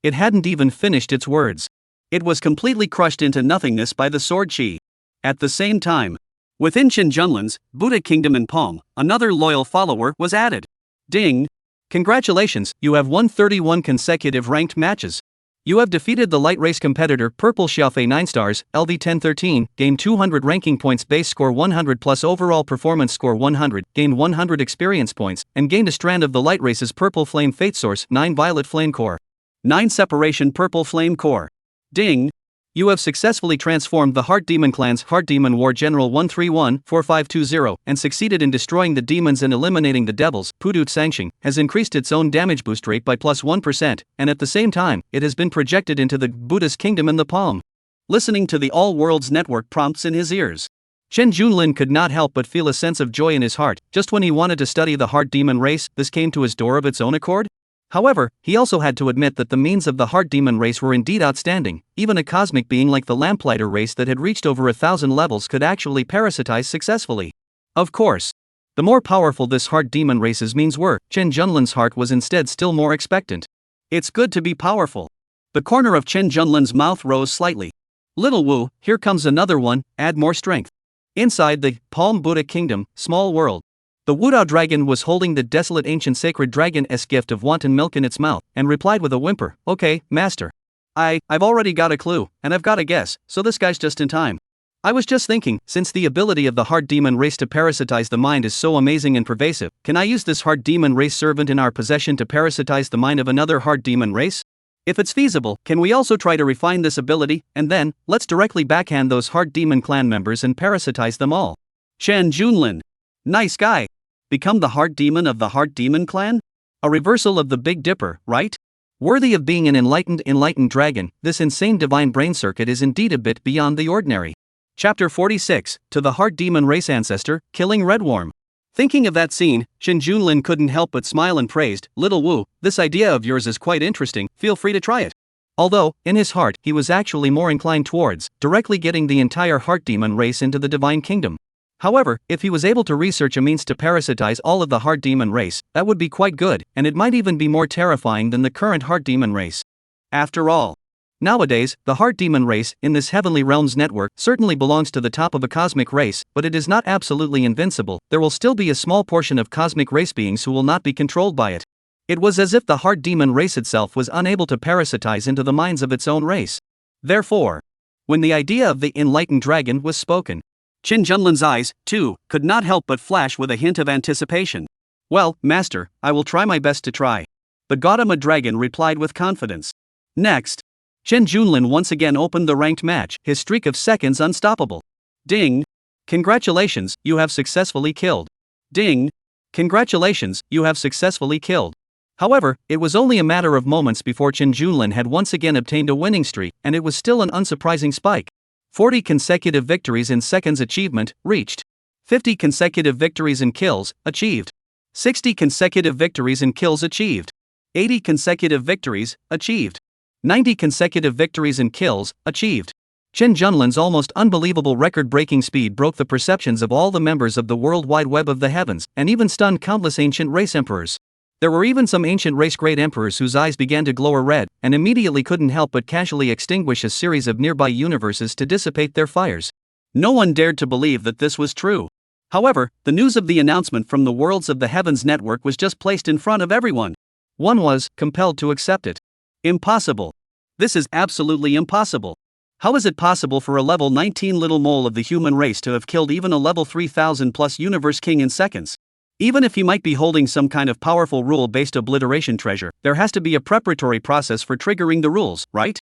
it hadn't even finished its words. It was completely crushed into nothingness by the sword chi. At the same time, within Chen Junlin's Buddha Kingdom in Palm, another loyal follower was added. Ding! Congratulations, you have won 31 consecutive ranked matches. You have defeated the light race competitor Purple Xiaofei 9 stars, LV 1013, gained 200 ranking points, base score 100 plus overall performance score 100, gained 100 experience points, and gained a strand of the light race's Purple Flame Fate Source 9 Violet Flame Core. 9 Separation Purple Flame Core. Ding! You have successfully transformed the Heart Demon Clan's Heart Demon War General 131-4520 and succeeded in destroying the demons and eliminating the devils. Pudut Sangxing has increased its own damage boost rate by plus 1%, and at the same time, it has been projected into the Buddha's Kingdom in the Palm. Listening to the All Worlds Network prompts in his ears, Chen Junlin could not help but feel a sense of joy in his heart. Just when he wanted to study the heart demon race, this came to his door of its own accord? However, he also had to admit that the means of the heart demon race were indeed outstanding. Even a cosmic being like the lamplighter race that had reached over 1,000 levels could actually parasitize successfully. Of course, the more powerful this heart demon race's means were, Chen Junlin's heart was instead still more expectant. It's good to be powerful. The corner of Chen Junlin's mouth rose slightly. Little Wu, here comes another one, add more strength. Inside the Palm Buddha Kingdom, small world. The Wudao dragon was holding the desolate ancient sacred dragon-esque gift of wanton milk in its mouth, and replied with a whimper, "Okay, master. I've already got a clue, and I've got a guess, so this guy's just in time. I was just thinking, since the ability of the heart demon race to parasitize the mind is so amazing and pervasive, can I use this heart demon race servant in our possession to parasitize the mind of another heart demon race? If it's feasible, can we also try to refine this ability, and then, let's directly backhand those heart demon clan members and parasitize them all." Chen Junlin. Nice guy. Become the heart demon of the heart demon clan? A reversal of the Big Dipper, right? Worthy of being an enlightened dragon, this insane divine brain circuit is indeed a bit beyond the ordinary. Chapter 46, To the Heart Demon Race Ancestor, Killing Redworm. Thinking of that scene, Chen Junlin couldn't help but smile and praised, "Little Wu, this idea of yours is quite interesting, feel free to try it." Although, in his heart, he was actually more inclined towards directly getting the entire heart demon race into the divine kingdom. However, if he was able to research a means to parasitize all of the heart demon race, that would be quite good, and it might even be more terrifying than the current heart demon race. After all, nowadays, the heart demon race, in this heavenly realms network, certainly belongs to the top of a cosmic race, but it is not absolutely invincible. There will still be a small portion of cosmic race beings who will not be controlled by it. It was as if the heart demon race itself was unable to parasitize into the minds of its own race. Therefore, when the idea of the enlightened dragon was spoken, Chen Junlin's eyes, too, could not help but flash with a hint of anticipation. "Well, master, I will try my best to try." The Gautama dragon replied with confidence. Next, Chen Junlin once again opened the ranked match, his streak of seconds unstoppable. Ding! Congratulations, you have successfully killed. Ding! Congratulations, you have successfully killed. However, it was only a matter of moments before Chen Junlin had once again obtained a winning streak, and it was still an unsurprising spike. 40 consecutive victories in seconds achievement, reached. 50 consecutive victories and kills, achieved. 60 consecutive victories and kills achieved. 80 consecutive victories, achieved. 90 consecutive victories and kills, achieved. Chen Junlin's almost unbelievable record-breaking speed broke the perceptions of all the members of the World Wide Web of the Heavens, and even stunned countless ancient race emperors. There were even some ancient race great emperors whose eyes began to glow red, and immediately couldn't help but casually extinguish a series of nearby universes to dissipate their fires. No one dared to believe that this was true. However, the news of the announcement from the Worlds of the Heavens network was just placed in front of everyone. One was compelled to accept it. Impossible. This is absolutely impossible. How is it possible for a level 19 little mole of the human race to have killed even a level 3000 plus universe king in seconds? Even if he might be holding some kind of powerful rule-based obliteration treasure, there has to be a preparatory process for triggering the rules, right?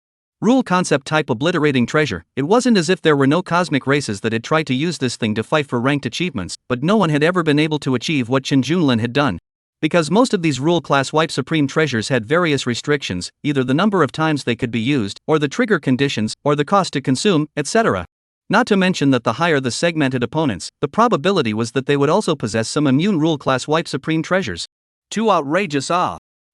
Rule concept type obliterating treasure. It wasn't as if there were no cosmic races that had tried to use this thing to fight for ranked achievements, but no one had ever been able to achieve what Chen Junlin had done. Because most of these rule class wipe supreme treasures had various restrictions, either the number of times they could be used, or the trigger conditions, or the cost to consume, etc. Not to mention that the higher the segmented opponents, the probability was that they would also possess some immune rule class wipe supreme treasures. Too outrageous,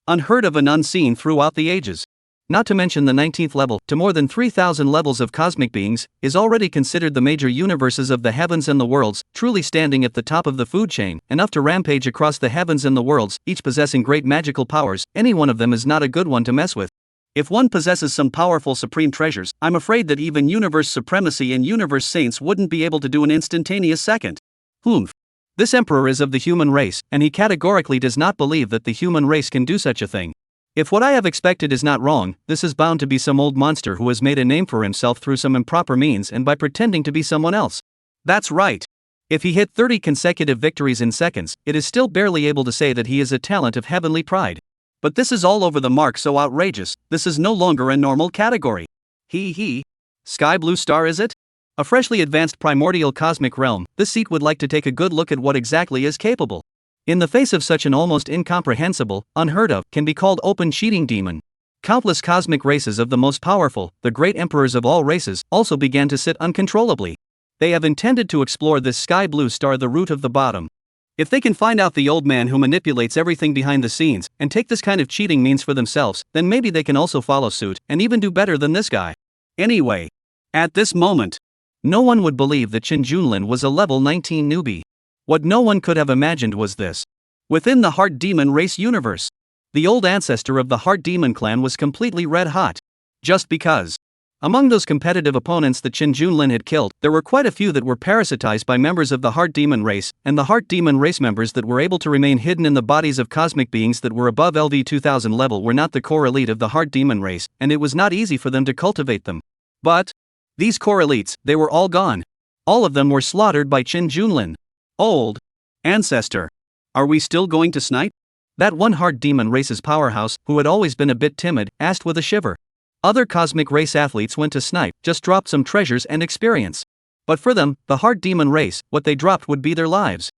unheard of and unseen throughout the ages. Not to mention the 19th level, to more than 3,000 levels of cosmic beings, is already considered the major universes of the heavens and the worlds, truly standing at the top of the food chain, enough to rampage across the heavens and the worlds, each possessing great magical powers. Any one of them is not a good one to mess with. If one possesses some powerful supreme treasures, I'm afraid that even universe supremacy and universe saints wouldn't be able to do an instantaneous second. Humph. This emperor is of the human race, and he categorically does not believe that the human race can do such a thing. If what I have expected is not wrong, this is bound to be some old monster who has made a name for himself through some improper means and by pretending to be someone else. That's right. If he hit 30 consecutive victories in seconds, it is still barely able to say that he is a talent of heavenly pride. But this is all over the mark, so outrageous, this is no longer a normal category. Sky blue star, is it? A freshly advanced primordial cosmic realm, this seat would like to take a good look at what exactly is capable. In the face of such an almost incomprehensible, unheard of, can be called open cheating demon. Countless cosmic races of the most powerful, the great emperors of all races, also began to sit uncontrollably. They have intended to explore this sky blue star, the root of the bottom. If they can find out the old man who manipulates everything behind the scenes, and take this kind of cheating means for themselves, then maybe they can also follow suit, and even do better than this guy. Anyway, at this moment, no one would believe that Chen Junlin was a level 19 newbie. What no one could have imagined was this. Within the Heart Demon race universe, the old ancestor of the Heart Demon clan was completely red hot. Just because. Among those competitive opponents that Chen Junlin had killed, there were quite a few that were parasitized by members of the Heart Demon race, and the Heart Demon race members that were able to remain hidden in the bodies of cosmic beings that were above LV 2000 level were not the core elite of the Heart Demon race, and it was not easy for them to cultivate them. But these core elites, they were all gone. All of them were slaughtered by Chen Junlin. Old ancestor. Are we still going to snipe? That one Heart Demon race's powerhouse, who had always been a bit timid, asked with a shiver. Other cosmic race athletes went to snipe, just dropped some treasures and experience. But for them, the Heart Demon race, what they dropped would be their lives.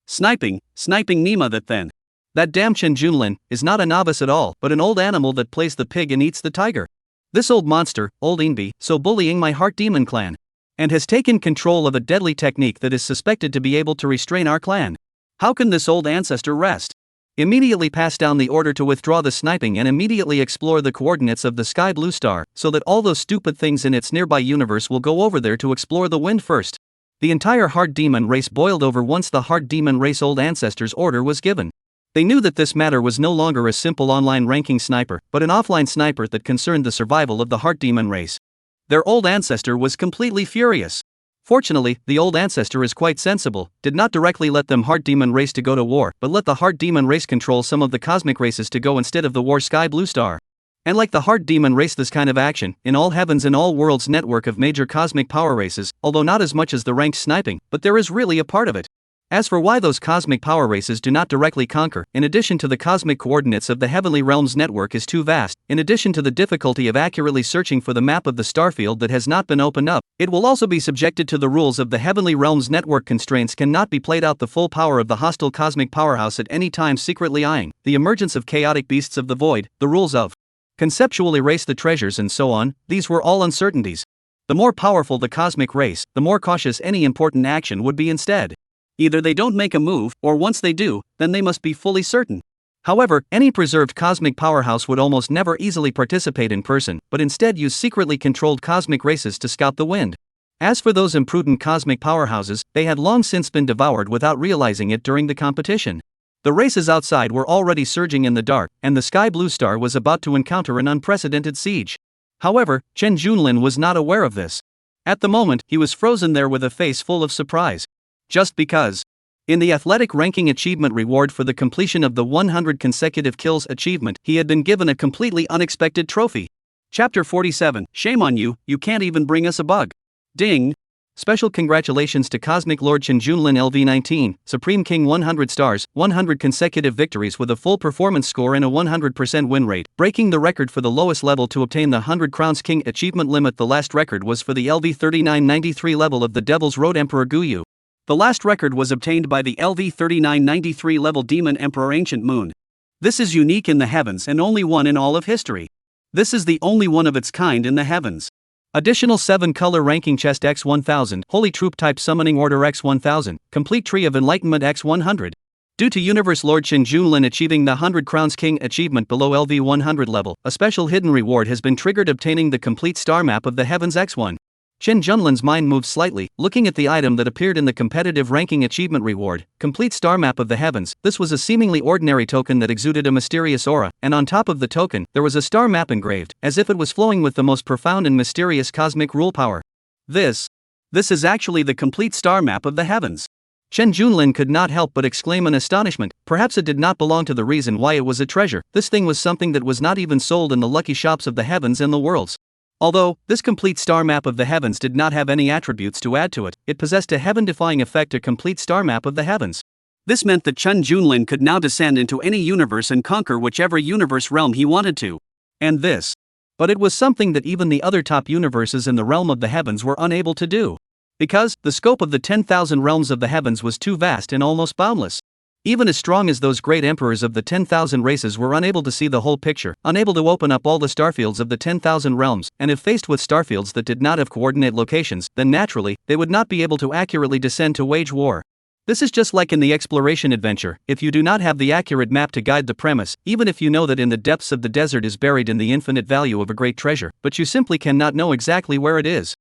Sniping Nima that then. That damn Chen Junlin is not a novice at all, but an old animal that plays the pig and eats the tiger. This old monster, old Inbi, so bullying my Heart Demon clan. And has taken control of a deadly technique that is suspected to be able to restrain our clan. How can this old ancestor rest? Immediately pass down the order to withdraw the sniping and immediately explore the coordinates of the sky blue star, so that all those stupid things in its nearby universe will go over there to explore the wind first. The entire Heart Demon race boiled over once the Heart Demon race old ancestor's order was given. They knew that this matter was no longer a simple online ranking sniper, but an offline sniper that concerned the survival of the Heart Demon race. Their old ancestor was completely furious. Fortunately, the old ancestor is quite sensible, did not directly let them Heart Demon race to go to war, but let the Heart Demon race control some of the cosmic races to go instead of the war sky blue star. And like the Heart Demon race, this kind of action, in all heavens and all worlds network of major cosmic power races, although not as much as the ranked sniping, but there is really a part of it. As for why those cosmic power races do not directly conquer, in addition to the cosmic coordinates of the heavenly realms network is too vast, in addition to the difficulty of accurately searching for the map of the starfield that has not been opened up, it will also be subjected to the rules of the heavenly realms network. Constraints cannot be played out the full power of the hostile cosmic powerhouse at any time, secretly eyeing the emergence of chaotic beasts of the void, the rules of conceptual erase the treasures and so on. These were all uncertainties. The more powerful the cosmic race, the more cautious any important action would be instead. Either they don't make a move, or once they do, then they must be fully certain. However, any preserved cosmic powerhouse would almost never easily participate in person, but instead use secretly controlled cosmic races to scout the wind. As for those imprudent cosmic powerhouses, they had long since been devoured without realizing it during the competition. The races outside were already surging in the dark, and the sky blue star was about to encounter an unprecedented siege. However, Chen Junlin was not aware of this. At the moment, he was frozen there with a face full of surprise. Just because. In the athletic ranking achievement reward for the completion of the 100 consecutive kills achievement, he had been given a completely unexpected trophy. Chapter 47, Shame on you, you can't even bring us a bug. Ding! Special congratulations to Cosmic Lord Chen Junlin LV19, Supreme King 100 stars, 100 consecutive victories with a full performance score and a 100% win rate, breaking the record for the lowest level to obtain the 100 Crowns King achievement limit. The last record was for the LV 3993 level of the Devil's Road Emperor Guyu. The last record was obtained by the LV 3993 level Demon Emperor Ancient Moon. This is unique in the heavens and only one in all of history. This is the only one of its kind in the heavens. Additional 7 color ranking chest X1000, Holy Troop Type Summoning Order X1000, Complete Tree of Enlightenment X100. Due to Universe Lord Chen Junlin achieving the 100 Crowns King achievement below LV 100 level, a special hidden reward has been triggered, obtaining the complete star map of the heavens X1. Chen Junlin's mind moved slightly, looking at the item that appeared in the competitive ranking achievement reward, Complete Star Map of the Heavens. This was a seemingly ordinary token that exuded a mysterious aura, and on top of the token, there was a star map engraved, as if it was flowing with the most profound and mysterious cosmic rule power. This is actually the complete star map of the heavens. Chen Junlin could not help but exclaim in astonishment. Perhaps it did not belong to the reason why it was a treasure. This thing was something that was not even sold in the lucky shops of the heavens and the worlds. Although, this complete star map of the heavens did not have any attributes to add to it, it possessed a heaven-defying effect, a complete star map of the heavens. This meant that Chen Junlin could now descend into any universe and conquer whichever universe realm he wanted to. And this. But it was something that even the other top universes in the realm of the heavens were unable to do. Because, the scope of the 10,000 realms of the heavens was too vast and almost boundless. Even as strong as those great emperors of the 10,000 races were unable to see the whole picture, unable to open up all the starfields of the 10,000 realms, and if faced with starfields that did not have coordinate locations, then naturally, they would not be able to accurately descend to wage war. This is just like in the exploration adventure. If you do not have the accurate map to guide the premise, even if you know that in the depths of the desert is buried in the infinite value of a great treasure, but you simply cannot know exactly where it is.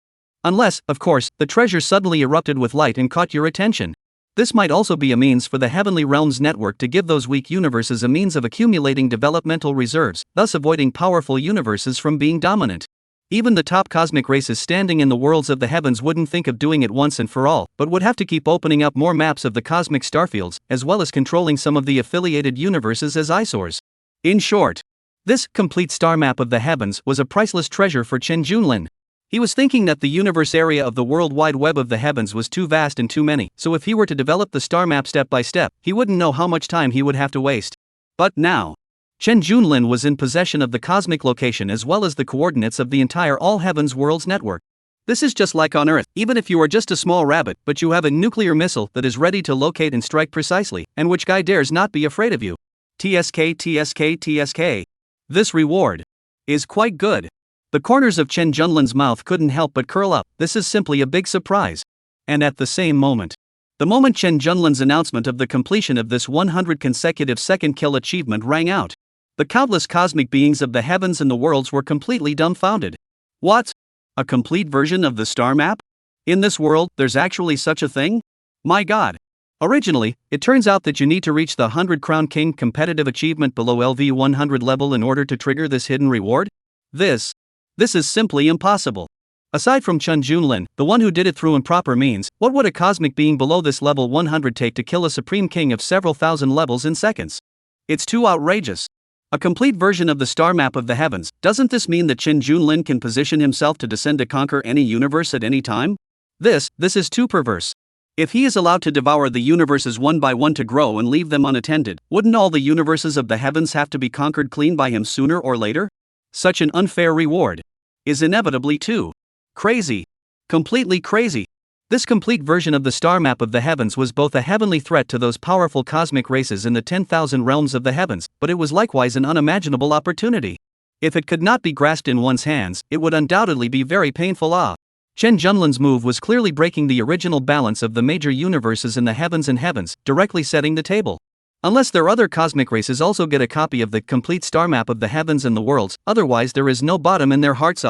Unless, of course, the treasure suddenly erupted with light and caught your attention. This might also be a means for the Heavenly Realms network to give those weak universes a means of accumulating developmental reserves, thus avoiding powerful universes from being dominant. Even the top cosmic races standing in the worlds of the heavens wouldn't think of doing it once and for all, but would have to keep opening up more maps of the cosmic starfields, as well as controlling some of the affiliated universes as eyesores. In short, this complete star map of the heavens was a priceless treasure for Chen Junlin. He was thinking that the universe area of the World Wide Web of the heavens was too vast and too many, so if he were to develop the star map step by step, he wouldn't know how much time he would have to waste. But now, Chen Junlin was in possession of the cosmic location as well as the coordinates of the entire All Heavens Worlds network. This is just like on Earth, even if you are just a small rabbit, but you have a nuclear missile that is ready to locate and strike precisely, and which guy dares not be afraid of you. TSK TSK TSK. This reward is quite good. The corners of Chen Junlin's mouth couldn't help but curl up. This is simply a big surprise. And at the same moment, Chen Junlin's announcement of the completion of this 100 consecutive second kill achievement rang out. The countless cosmic beings of the heavens and the worlds were completely dumbfounded. What? A complete version of the star map? In this world, there's actually such a thing? My god. Originally, it turns out that you need to reach the 100 Crown King competitive achievement below LV 100 level in order to trigger this hidden reward? This is simply impossible. Aside from Chen Junlin, the one who did it through improper means, what would a cosmic being below this level 100 take to kill a supreme king of several thousand levels in seconds? It's too outrageous. A complete version of the star map of the heavens. Doesn't this mean that Chen Junlin can position himself to descend to conquer any universe at any time? This is too perverse. If he is allowed to devour the universes one by one to grow and leave them unattended, wouldn't all the universes of the heavens have to be conquered clean by him sooner or later? Such an unfair reward is inevitably too crazy. Completely crazy. This complete version of the star map of the heavens was both a heavenly threat to those powerful cosmic races in the 10,000 realms of the heavens, but it was likewise an unimaginable opportunity. If it could not be grasped in one's hands, it would undoubtedly be very painful. Chen Junlin's move was clearly breaking the original balance of the major universes in the heavens and heavens, directly setting the table. Unless their other cosmic races also get a copy of the complete star map of the heavens and the worlds, otherwise there is no bottom in their hearts.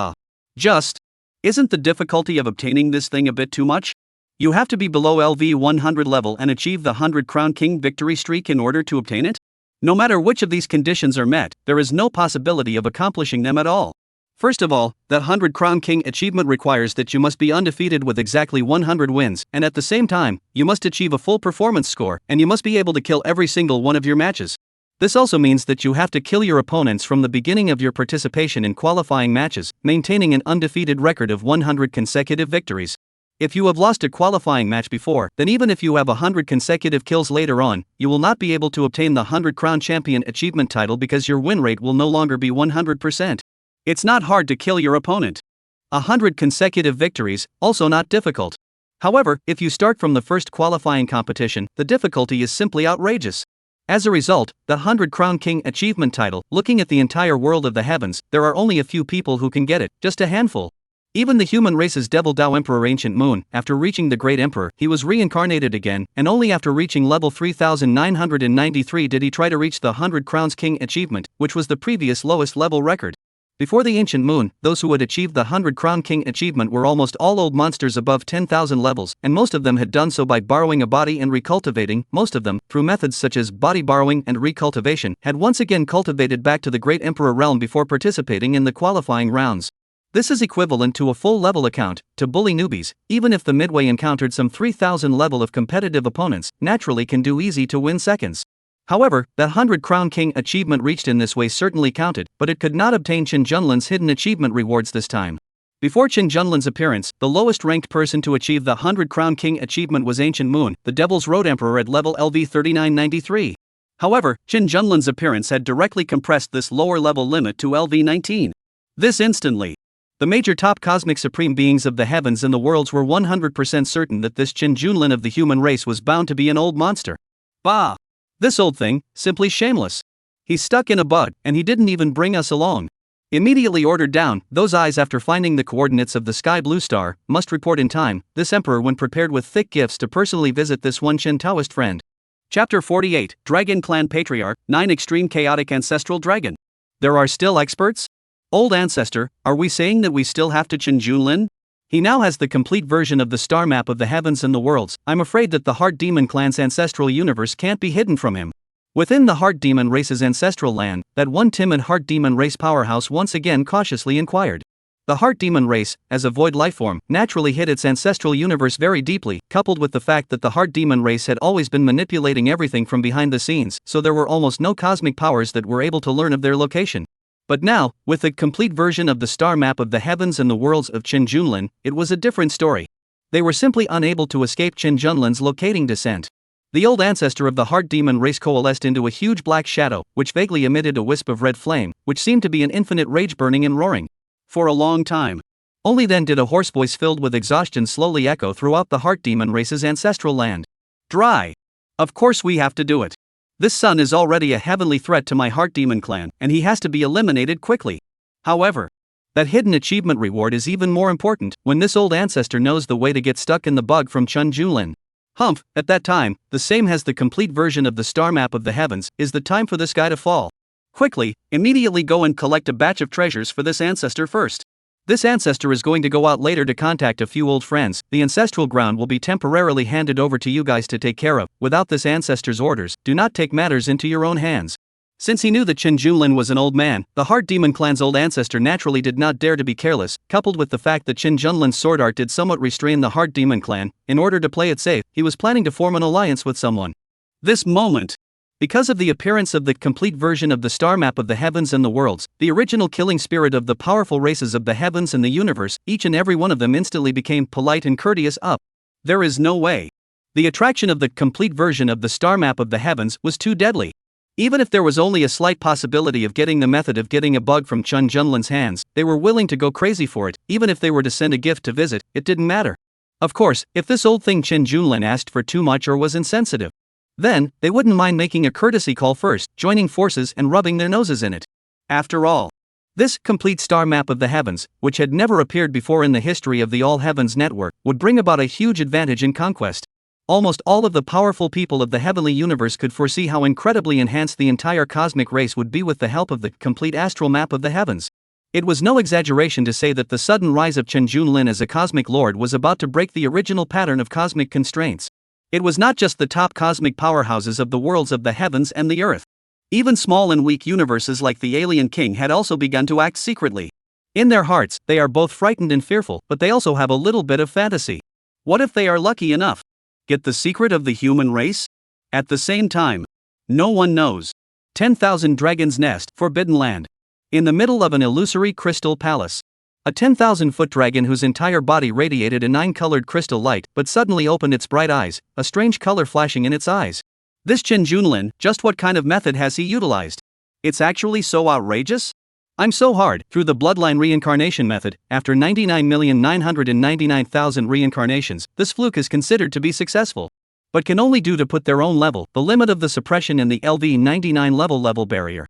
Isn't the difficulty of obtaining this thing a bit too much? You have to be below LV 100 level and achieve the 100 Crown King victory streak in order to obtain it? No matter which of these conditions are met, there is no possibility of accomplishing them at all. First of all, that 100 Crown King achievement requires that you must be undefeated with exactly 100 wins, and at the same time, you must achieve a full performance score, and you must be able to kill every single one of your matches. This also means that you have to kill your opponents from the beginning of your participation in qualifying matches, maintaining an undefeated record of 100 consecutive victories. If you have lost a qualifying match before, then even if you have 100 consecutive kills later on, you will not be able to obtain the 100 Crown Champion achievement title because your win rate will no longer be 100%. It's not hard to kill your opponent. 100 consecutive victories, also not difficult. However, if you start from the first qualifying competition, the difficulty is simply outrageous. As a result, the 100 Crown King achievement title, looking at the entire world of the heavens, there are only a few people who can get it, just a handful. Even the human race's Devil Dao Emperor Ancient Moon, after reaching the Great Emperor, he was reincarnated again, and only after reaching level 3993 did he try to reach the 100 Crowns King achievement, which was the previous lowest level record. Before the Ancient Moon, those who had achieved the 100 Crown King achievement were almost all old monsters above 10,000 levels, and most of them had done so by borrowing a body and recultivating. Most of them, through methods such as body borrowing and recultivation, had once again cultivated back to the Great Emperor realm before participating in the qualifying rounds. This is equivalent to a full level account. To bully newbies, even if the midway encountered some 3,000 level of competitive opponents, naturally can do easy to win seconds. However, that 100 Crown King achievement reached in this way certainly counted, but it could not obtain Chen Junlin's hidden achievement rewards this time. Before Chen Junlin's appearance, the lowest ranked person to achieve the 100 Crown King achievement was Ancient Moon, the Devil's Road Emperor at level LV 3993. However, Chen Junlin's appearance had directly compressed this lower level limit to LV 19. This instantly. The major top cosmic supreme beings of the heavens and the worlds were 100% certain that this Chen Junlin of the human race was bound to be an old monster. Bah! This old thing, simply shameless. He's stuck in a bug, and he didn't even bring us along. Immediately ordered down, those eyes after finding the coordinates of the sky blue star, must report in time. This emperor when prepared with thick gifts to personally visit this one Chen Taoist friend. Chapter 48, Dragon Clan Patriarch, 9 Extreme Chaotic Ancestral Dragon. There are still experts? Old ancestor, are we saying that we still have to Chen Junlin? He now has the complete version of the star map of the heavens and the worlds. I'm afraid that the Heart Demon clan's ancestral universe can't be hidden from him. Within the Heart Demon race's ancestral land, that one timid Heart Demon race powerhouse once again cautiously inquired. The Heart Demon race, as a void lifeform, naturally hid its ancestral universe very deeply, coupled with the fact that the Heart Demon race had always been manipulating everything from behind the scenes, so there were almost no cosmic powers that were able to learn of their location. But now, with the complete version of the star map of the heavens and the worlds of Chen Junlin, it was a different story. They were simply unable to escape Chen Junlin's locating descent. The old ancestor of the Heart Demon race coalesced into a huge black shadow, which vaguely emitted a wisp of red flame, which seemed to be an infinite rage burning and roaring. For a long time. Only then did a hoarse voice filled with exhaustion slowly echo throughout the Heart Demon race's ancestral land. Dry. Of course we have to do it. This son is already a heavenly threat to my Heart Demon clan, and he has to be eliminated quickly. However, that hidden achievement reward is even more important when this old ancestor knows the way to get stuck in the bug from Chen Junlin. Humph, at that time, the same has the complete version of the star map of the heavens, is the time for this guy to fall. Quickly, immediately go and collect a batch of treasures for this ancestor first. This ancestor is going to go out later to contact a few old friends. The ancestral ground will be temporarily handed over to you guys to take care of. Without this ancestor's orders, do not take matters into your own hands. Since he knew that Chen Junlin was an old man, the Heart Demon clan's old ancestor naturally did not dare to be careless, coupled with the fact that Chen Junlin's sword art did somewhat restrain the Heart Demon clan. In order to play it safe, he was planning to form an alliance with someone. This moment. Because of the appearance of the complete version of the star map of the heavens and the worlds, the original killing spirit of the powerful races of the heavens and the universe, each and every one of them instantly became polite and courteous up. There is no way. The attraction of the complete version of the star map of the heavens was too deadly. Even if there was only a slight possibility of getting the method of getting a bug from Chen Junlin's hands, they were willing to go crazy for it. Even if they were to send a gift to visit, it didn't matter. Of course, if this old thing Chen Junlin asked for too much or was insensitive, then, they wouldn't mind making a courtesy call first, joining forces and rubbing their noses in it. After all, this complete star map of the heavens, which had never appeared before in the history of the All Heavens Network, would bring about a huge advantage in conquest. Almost all of the powerful people of the heavenly universe could foresee how incredibly enhanced the entire cosmic race would be with the help of the complete astral map of the heavens. It was no exaggeration to say that the sudden rise of Chen Junlin as a cosmic lord was about to break the original pattern of cosmic constraints. It was not just the top cosmic powerhouses of the worlds of the heavens and the earth. Even small and weak universes like the Alien King had also begun to act secretly. In their hearts, they are both frightened and fearful, but they also have a little bit of fantasy. What if they are lucky enough? Get the secret of the human race? At the same time, no one knows. 10,000 Dragon's Nest, Forbidden Land. In the middle of an illusory crystal palace. A 10,000-foot dragon whose entire body radiated a 9-colored crystal light, but suddenly opened its bright eyes, a strange color flashing in its eyes. This Chen Junlin, just what kind of method has he utilized? It's actually so outrageous? I'm so hard, through the bloodline reincarnation method, after 99,999,000 reincarnations, this fluke is considered to be successful. But can only do to put their own level, the limit of the suppression in the LV99 level barrier.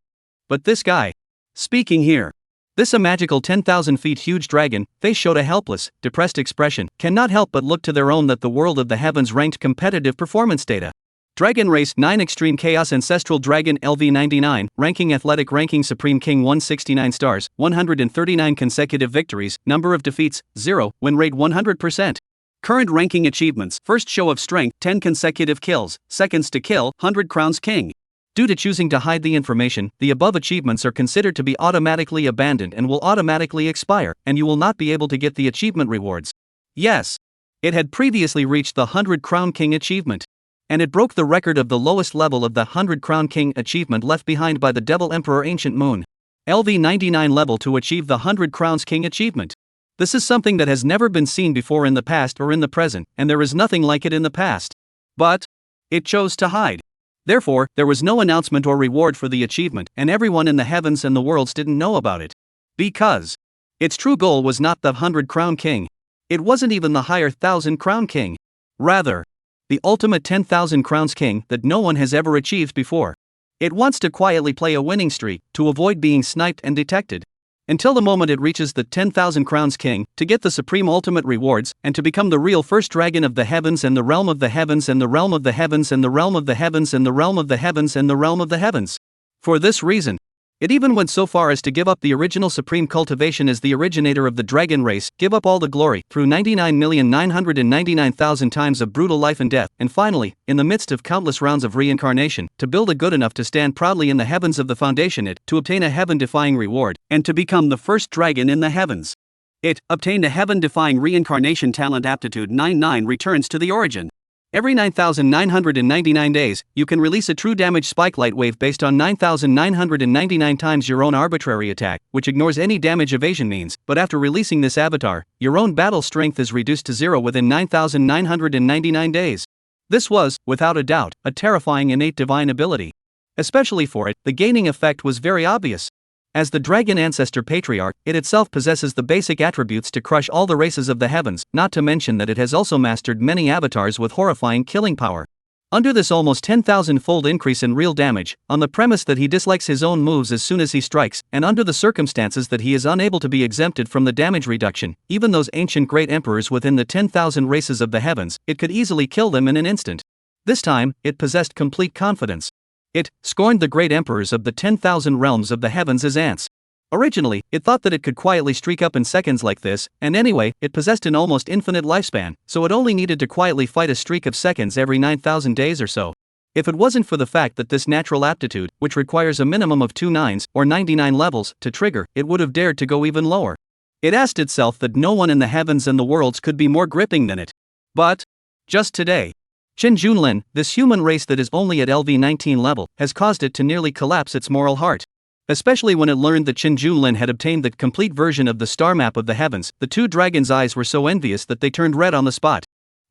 But this guy. Speaking here. This a magical 10,000 feet huge dragon, face showed a helpless, depressed expression, cannot help but look to their own that the world of the heavens ranked competitive performance data. Dragon Race 9 Extreme Chaos Ancestral Dragon LV99, Ranking Athletic Ranking Supreme King 169 stars, 139 consecutive victories, number of defeats, 0, win rate 100%. Current ranking achievements, first show of strength, 10 consecutive kills, seconds to kill, 100 crowns king. Due to choosing to hide the information, the above achievements are considered to be automatically abandoned and will automatically expire, and you will not be able to get the achievement rewards. Yes. It had previously reached the 100 Crown King achievement. And it broke the record of the lowest level of the 100 Crown King achievement left behind by the Devil Emperor Ancient Moon. LV99 level to achieve the 100 Crowns King achievement. This is something that has never been seen before in the past or in the present, and there is nothing like it in the past. But it chose to hide. Therefore, there was no announcement or reward for the achievement, and everyone in the heavens and the worlds didn't know about it. Because its true goal was not the 100 Crown King. It wasn't even the higher 1,000 Crown King. Rather, the ultimate 10,000 crowns king that no one has ever achieved before. It wants to quietly play a winning streak to avoid being sniped and detected. Until the moment it reaches the 10,000 crowns king, to get the supreme ultimate rewards, and to become the real first dragon of the heavens and the realm of the heavens and the realm of the heavens and the realm of the heavens and the realm of the heavens and the realm of the heavens. For this reason, it even went so far as to give up the original supreme cultivation as the originator of the dragon race, give up all the glory, through 99,999,000 times of brutal life and death, and finally, in the midst of countless rounds of reincarnation, to build a good enough to stand proudly in the heavens of the foundation it, to obtain a heaven-defying reward, and to become the first dragon in the heavens. It obtained a heaven-defying reincarnation talent aptitude 99 returns to the origin. Every 9,999 days, you can release a true damage spike light wave based on 9,999 times your own arbitrary attack, which ignores any damage evasion means, but after releasing this avatar, your own battle strength is reduced to 0 within 9,999 days. This was, without a doubt, a terrifying innate divine ability. Especially for it, the gaining effect was very obvious. As the dragon ancestor patriarch, it itself possesses the basic attributes to crush all the races of the heavens, not to mention that it has also mastered many avatars with horrifying killing power. Under this almost 10,000-fold increase in real damage, on the premise that he dislikes his own moves as soon as he strikes, and under the circumstances that he is unable to be exempted from the damage reduction, even those ancient great emperors within the 10,000 races of the heavens, it could easily kill them in an instant. This time, it possessed complete confidence. It scorned the great emperors of the 10,000 realms of the heavens as ants. Originally, it thought that it could quietly streak up in seconds like this, and anyway, it possessed an almost infinite lifespan, so it only needed to quietly fight a streak of seconds every 9,000 days or so. If it wasn't for the fact that this natural aptitude, which requires a minimum of 2 nines, or 99 levels, to trigger, it would have dared to go even lower. It asked itself that no one in the heavens and the worlds could be more gripping than it. But, just today, Chen Junlin, this human race that is only at LV19 level, has caused it to nearly collapse its moral heart. Especially when it learned that Chen Junlin had obtained the complete version of the star map of the heavens, the two dragons' eyes were so envious that they turned red on the spot.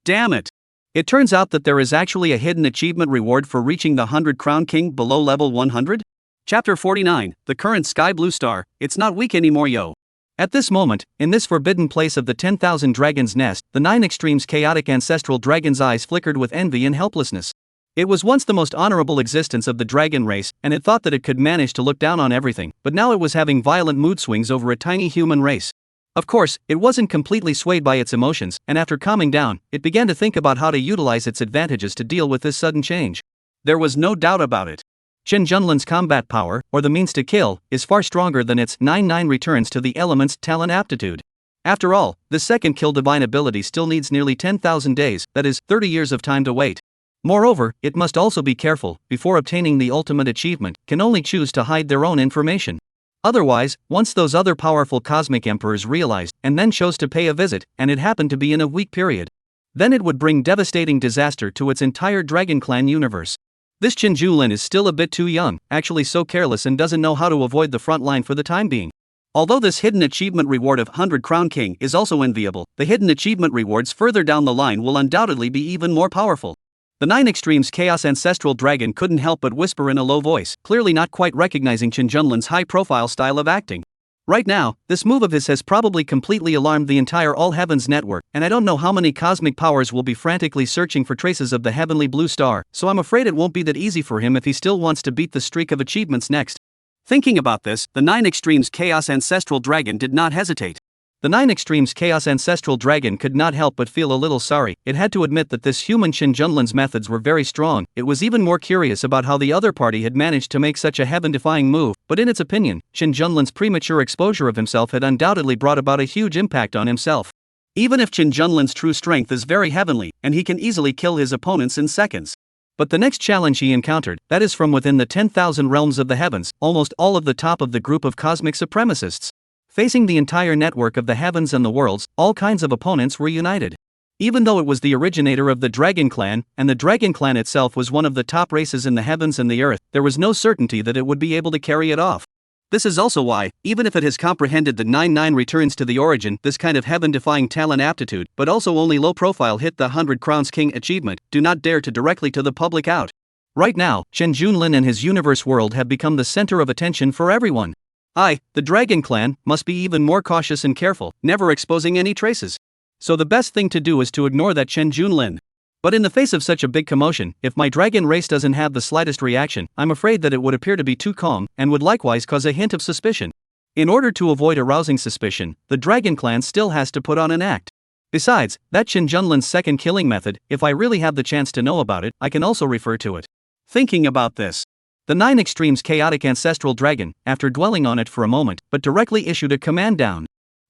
Damn it! It turns out that there is actually a hidden achievement reward for reaching the 100 Crown King below level 100? Chapter 49, the current sky blue star, it's not weak anymore yo. At this moment, in this forbidden place of the 10,000 dragons' nest, the 9 extremes chaotic ancestral dragon's eyes flickered with envy and helplessness. It was once the most honorable existence of the dragon race, and it thought that it could manage to look down on everything, but now it was having violent mood swings over a tiny human race. Of course, it wasn't completely swayed by its emotions, and after calming down, it began to think about how to utilize its advantages to deal with this sudden change. There was no doubt about it. Chen Junlin's combat power, or the means to kill, is far stronger than its 9-9 returns to the element's talent aptitude. After all, the second kill divine ability still needs nearly 10,000 days, that is, 30 years of time to wait. Moreover, it must also be careful, before obtaining the ultimate achievement, can only choose to hide their own information. Otherwise, once those other powerful cosmic emperors realized, and then chose to pay a visit, and it happened to be in a weak period, then it would bring devastating disaster to its entire Dragon Clan universe. This Chen Junlin is still a bit too young, actually so careless, and doesn't know how to avoid the front line for the time being. Although this hidden achievement reward of 100 Crown King is also enviable, the hidden achievement rewards further down the line will undoubtedly be even more powerful. The 9 Extremes Chaos Ancestral Dragon couldn't help but whisper in a low voice, clearly not quite recognizing Chen Junlin's high-profile style of acting. Right now, this move of his has probably completely alarmed the entire All Heavens network, and I don't know how many cosmic powers will be frantically searching for traces of the heavenly blue star, so I'm afraid it won't be that easy for him if he still wants to beat the streak of achievements next. Thinking about this, the 9 Extremes Chaos Ancestral Dragon did not hesitate. The 9 Extremes Chaos Ancestral Dragon could not help but feel a little sorry. It had to admit that this human Chen Junlin's methods were very strong. It was even more curious about how the other party had managed to make such a heaven-defying move, but in its opinion, Chen Junlin's premature exposure of himself had undoubtedly brought about a huge impact on himself. Even if Chen Junlin's true strength is very heavenly, and he can easily kill his opponents in seconds. But the next challenge he encountered, that is from within the 10,000 realms of the heavens, almost all of the top of the group of cosmic supremacists. Facing the entire network of the heavens and the worlds, all kinds of opponents were united. Even though it was the originator of the Dragon Clan, and the Dragon Clan itself was one of the top races in the heavens and the earth, there was no certainty that it would be able to carry it off. This is also why, even if it has comprehended the 9-9 returns to the origin, this kind of heaven-defying talent aptitude, but also only low-profile hit the 100 Crowns King achievement, do not dare to directly to the public out. Right now, Chen Junlin and his universe world have become the center of attention for everyone. The Dragon Clan, must be even more cautious and careful, never exposing any traces. So the best thing to do is to ignore that Chen Junlin. But in the face of such a big commotion, if my dragon race doesn't have the slightest reaction, I'm afraid that it would appear to be too calm, and would likewise cause a hint of suspicion. In order to avoid arousing suspicion, the dragon clan still has to put on an act. Besides, that Qin Junlin's second killing method, if I really have the chance to know about it, I can also refer to it. Thinking about this, the 9 Extremes chaotic ancestral dragon, after dwelling on it for a moment, but directly issued a command down.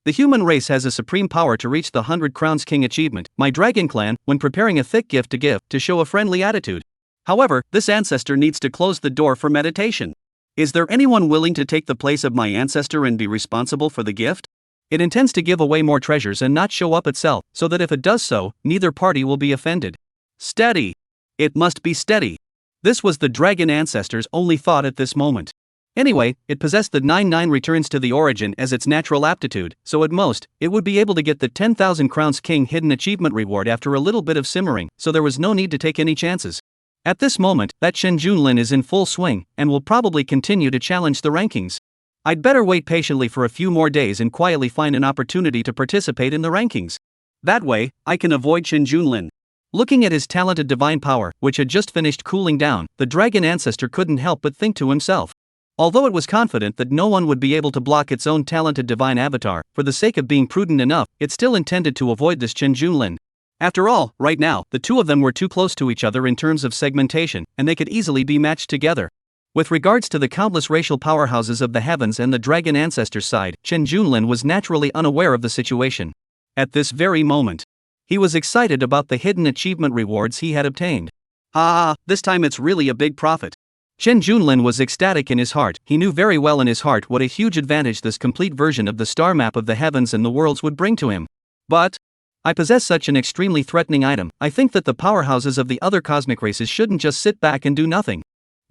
The human race has a supreme power to reach the 100 Crowns King achievement, my dragon clan, when preparing a thick gift to give, to show a friendly attitude. However, this ancestor needs to close the door for meditation. Is there anyone willing to take the place of my ancestor and be responsible for the gift? It intends to give away more treasures and not show up itself, so that if it does so, neither party will be offended. Steady. It must be steady. This was the dragon ancestor's only thought at this moment. Anyway, it possessed the 9-9 returns to the origin as its natural aptitude, so at most, it would be able to get the 10,000 Crowns King hidden achievement reward after a little bit of simmering, so there was no need to take any chances. At this moment, that Qin Junlin is in full swing, and will probably continue to challenge the rankings. I'd better wait patiently for a few more days and quietly find an opportunity to participate in the rankings. That way, I can avoid Qin Junlin. Looking at his talented divine power, which had just finished cooling down, the dragon ancestor couldn't help but think to himself. Although it was confident that no one would be able to block its own talented divine avatar, for the sake of being prudent enough, it still intended to avoid this Qin Junlin. After all, right now, the two of them were too close to each other in terms of segmentation, and they could easily be matched together. With regards to the countless racial powerhouses of the heavens and the dragon ancestor's side, Qin Junlin was naturally unaware of the situation. At this very moment, he was excited about the hidden achievement rewards he had obtained. This time it's really a big profit. Qin Junlin was ecstatic in his heart. He knew very well in his heart what a huge advantage this complete version of the star map of the heavens and the worlds would bring to him. But I possess such an extremely threatening item. I think that the powerhouses of the other cosmic races shouldn't just sit back and do nothing.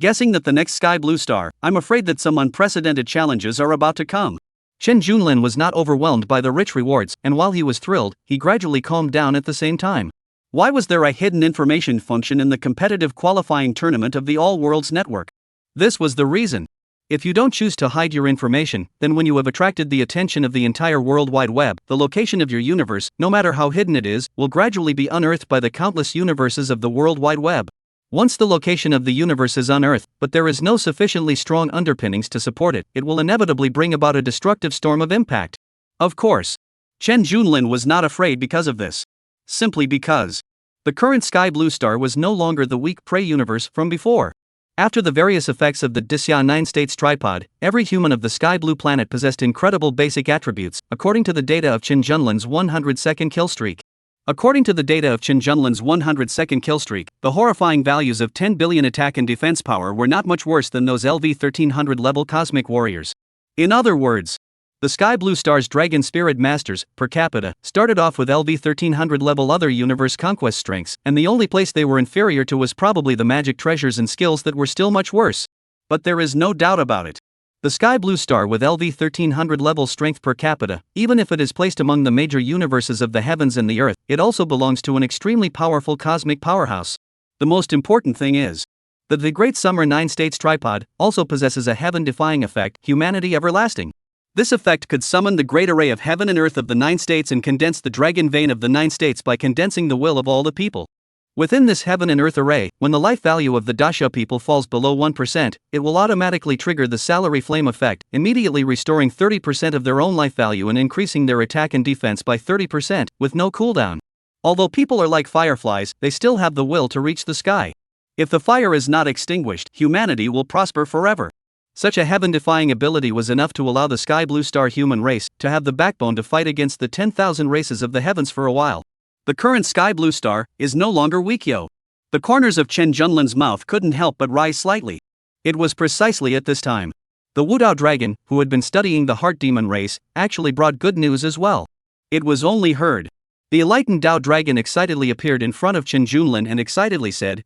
Guessing that the next sky blue star, I'm afraid that some unprecedented challenges are about to come. Qin Junlin was not overwhelmed by the rich rewards, and while he was thrilled, he gradually calmed down at the same time. Why was there a hidden information function in the competitive qualifying tournament of the All Worlds Network? This was the reason. If you don't choose to hide your information, then when you have attracted the attention of the entire World Wide Web, the location of your universe, no matter how hidden it is, will gradually be unearthed by the countless universes of the World Wide Web. Once the location of the universe is unearthed, but there is no sufficiently strong underpinnings to support it, it will inevitably bring about a destructive storm of impact. Of course, Qin Junlin was not afraid because of this. Simply because the current sky blue star was no longer the weak prey universe from before. After the various effects of the Tian 9 states tripod, every human of the sky blue planet possessed incredible basic attributes, according to the data of Qin Junlin's 100-second kill streak. According to the data of Qin Junlin's 100-second kill streak, the horrifying values of 10 billion attack and defense power were not much worse than those LV 1300 level cosmic warriors. In other words, the Sky Blue Star's Dragon Spirit Masters, per capita, started off with LV 1300 level other universe conquest strengths, and the only place they were inferior to was probably the magic treasures and skills that were still much worse. But there is no doubt about it. The Sky Blue Star with LV 1300 level strength per capita, even if it is placed among the major universes of the heavens and the earth, it also belongs to an extremely powerful cosmic powerhouse. The most important thing is that the Great Summer 9 States Tripod also possesses a heaven-defying effect, Humanity Everlasting. This effect could summon the great array of heaven and earth of the 9 states and condense the dragon vein of the 9 states by condensing the will of all the people. Within this heaven and earth array, when the life value of the Dasha people falls below 1%, it will automatically trigger the salary flame effect, immediately restoring 30% of their own life value and increasing their attack and defense by 30%, with no cooldown. Although people are like fireflies, they still have the will to reach the sky. If the fire is not extinguished, humanity will prosper forever. Such a heaven-defying ability was enough to allow the Sky Blue Star human race to have the backbone to fight against the 10,000 races of the heavens for a while. The current Sky Blue Star is no longer weak. The corners of Qin Junlin's mouth couldn't help but rise slightly. It was precisely at this time the Wudao dragon, who had been studying the heart demon race, actually brought good news as well. It was only heard. The enlightened Dao dragon excitedly appeared in front of Qin Junlin and excitedly said,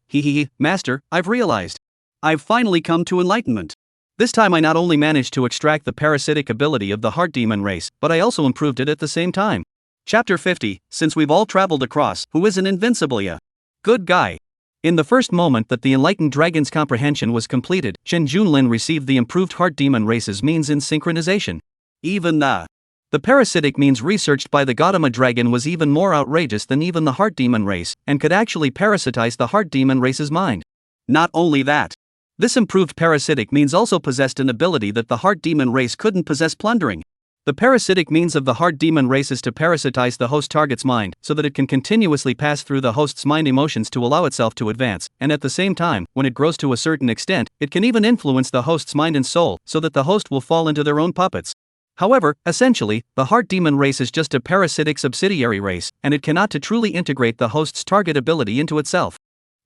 Master, I've realized. I've finally come to enlightenment. This time I not only managed to extract the parasitic ability of the heart demon race, but I also improved it at the same time. Chapter 50, Since we've all traveled across, who isn't invincible good guy. In the first moment that the enlightened dragon's comprehension was completed, Qin Junlin received the improved heart demon race's means in synchronization. Even the The parasitic means researched by the Gautama dragon was even more outrageous than even the heart demon race, and could actually parasitize the heart demon race's mind. Not only that, this improved parasitic means also possessed an ability that the heart demon race couldn't possess: plundering. The parasitic means of the heart demon race is to parasitize the host target's mind, so that it can continuously pass through the host's mind emotions to allow itself to advance, and at the same time, when it grows to a certain extent, it can even influence the host's mind and soul, so that the host will fall into their own puppets. However, essentially, the heart demon race is just a parasitic subsidiary race, and it cannot truly integrate the host's target ability into itself.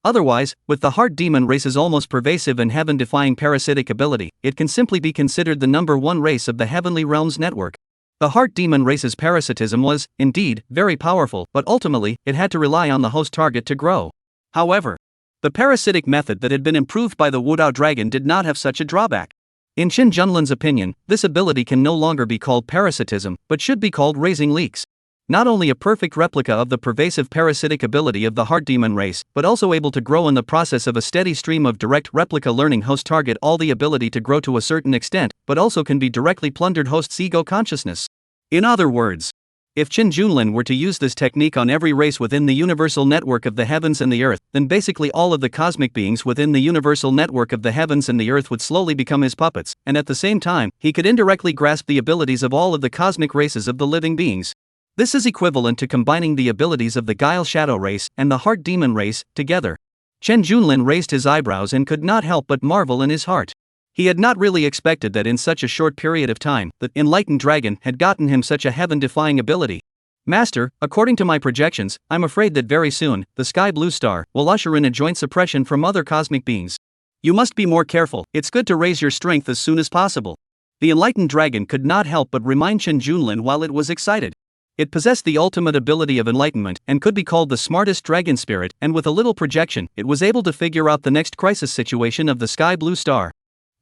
Otherwise, with the heart demon race's almost pervasive and heaven-defying parasitic ability, it can simply be considered the number one race of the heavenly realms network. The heart demon race's parasitism was, indeed, very powerful, but ultimately, it had to rely on the host target to grow. However, the parasitic method that had been improved by the Wudao dragon did not have such a drawback. In Qin Junlin's opinion, this ability can no longer be called parasitism, but should be called raising leaks. Not only a perfect replica of the pervasive parasitic ability of the heart demon race, but also able to grow in the process of a steady stream of direct replica learning host target, all the ability to grow to a certain extent, but also can be directly plundered host's ego consciousness. In other words, if Qin Junlin were to use this technique on every race within the universal network of the heavens and the earth, then basically all of the cosmic beings within the universal network of the heavens and the earth would slowly become his puppets, and at the same time, he could indirectly grasp the abilities of all of the cosmic races of the living beings. This is equivalent to combining the abilities of the Guile Shadow race and the Heart Demon race together. Qin Junlin raised his eyebrows and could not help but marvel in his heart. He had not really expected that in such a short period of time, the enlightened dragon had gotten him such a heaven-defying ability. Master, according to my projections, I'm afraid that very soon, the Sky Blue Star will usher in a joint suppression from other cosmic beings. You must be more careful. It's good to raise your strength as soon as possible. The enlightened dragon could not help but remind Qin Junlin while it was excited. It possessed the ultimate ability of enlightenment and could be called the smartest dragon spirit, and with a little projection, it was able to figure out the next crisis situation of the Sky Blue Star.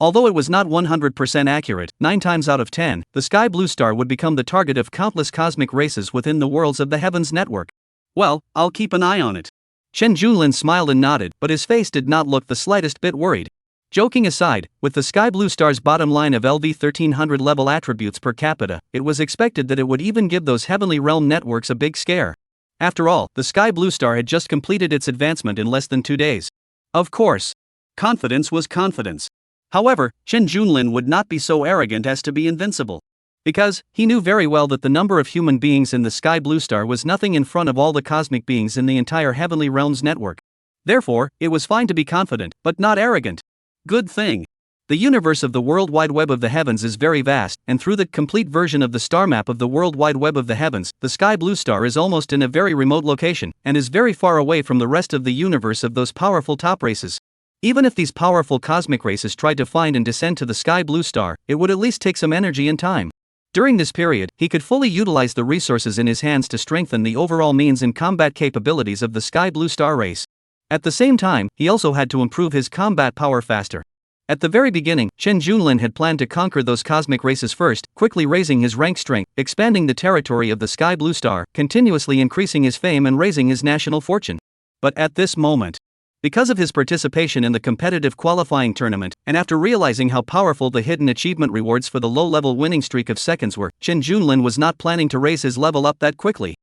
Although it was not 100% accurate, 9 times out of 10, the Sky Blue Star would become the target of countless cosmic races within the worlds of the heavens network. Well, I'll keep an eye on it. Qin Junlin smiled and nodded, but his face did not look the slightest bit worried. Joking aside, with the Sky Blue Star's bottom line of LV 1300 level attributes per capita, it was expected that it would even give those heavenly realm networks a big scare. After all, the Sky Blue Star had just completed its advancement in less than 2 days. Of course, confidence was confidence. However, Qin Junlin would not be so arrogant as to be invincible. Because, he knew very well that the number of human beings in the Sky Blue Star was nothing in front of all the cosmic beings in the entire heavenly realms network. Therefore, it was fine to be confident, but not arrogant. Good thing. The universe of the World Wide Web of the Heavens is very vast, and through the complete version of the star map of the World Wide Web of the Heavens, the Sky Blue Star is almost in a very remote location, and is very far away from the rest of the universe of those powerful top races. Even if these powerful cosmic races tried to find and descend to the Sky Blue Star, it would at least take some energy and time. During this period, he could fully utilize the resources in his hands to strengthen the overall means and combat capabilities of the Sky Blue Star race. At the same time, he also had to improve his combat power faster. At the very beginning, Qin Junlin had planned to conquer those cosmic races first, quickly raising his rank strength, expanding the territory of the Sky Blue Star, continuously increasing his fame and raising his national fortune. But at this moment, because of his participation in the competitive qualifying tournament, and after realizing how powerful the hidden achievement rewards for the low-level winning streak of seconds were, Qin Junlin was not planning to raise his level up that quickly.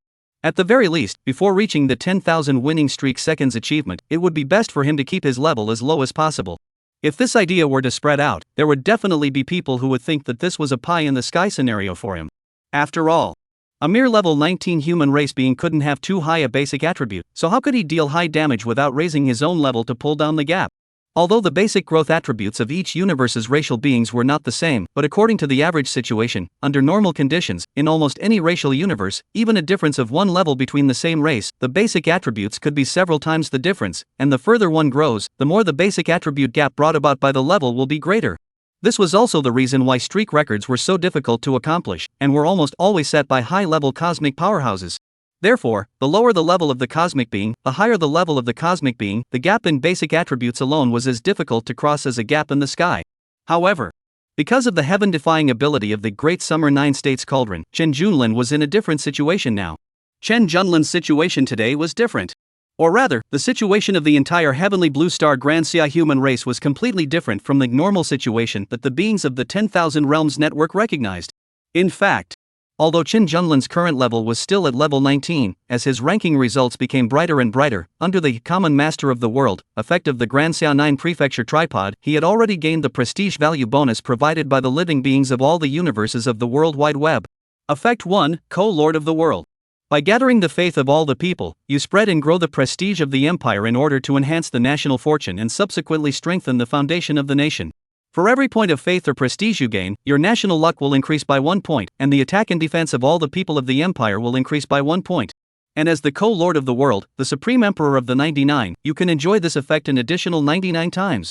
At the very least, before reaching the 10,000 winning streak seconds achievement, it would be best for him to keep his level as low as possible. If this idea were to spread out, there would definitely be people who would think that this was a pie-in-the-sky scenario for him. After all, a mere level 19 human race being couldn't have too high a basic attribute, so how could he deal high damage without raising his own level to pull down the gap? Although the basic growth attributes of each universe's racial beings were not the same, but according to the average situation, under normal conditions, in almost any racial universe, even a difference of 1 level between the same race, the basic attributes could be several times the difference, and the further one grows, the more the basic attribute gap brought about by the level will be greater. This was also the reason why streak records were so difficult to accomplish, and were almost always set by high-level cosmic powerhouses. Therefore, the lower the level of the cosmic being, the higher the level of the cosmic being, the gap in basic attributes alone was as difficult to cross as a gap in the sky. However, because of the heaven-defying ability of the Great Summer Nine States Cauldron, Qin Junlin was in a different situation now. Qin Junlin's situation today was different. Or rather, the situation of the entire Heavenly Blue Star Grand Xia human race was completely different from the normal situation that the beings of the 10,000 Realms Network recognized. In fact, Although Qin Junlin's current level was still at level 19, as his ranking results became brighter and brighter, under the Common Master of the World effect of the Grand Xia 9 Prefecture Tripod, he had already gained the prestige value bonus provided by the living beings of all the universes of the World Wide Web. Effect 1, Co-Lord of the World. By gathering the faith of all the people, you spread and grow the prestige of the empire in order to enhance the national fortune and subsequently strengthen the foundation of the nation. For every point of faith or prestige you gain, your national luck will increase by 1 point, and the attack and defense of all the people of the empire will increase by 1 point. And as the co-lord of the world, the supreme emperor of the 99, you can enjoy this effect an additional 99 times.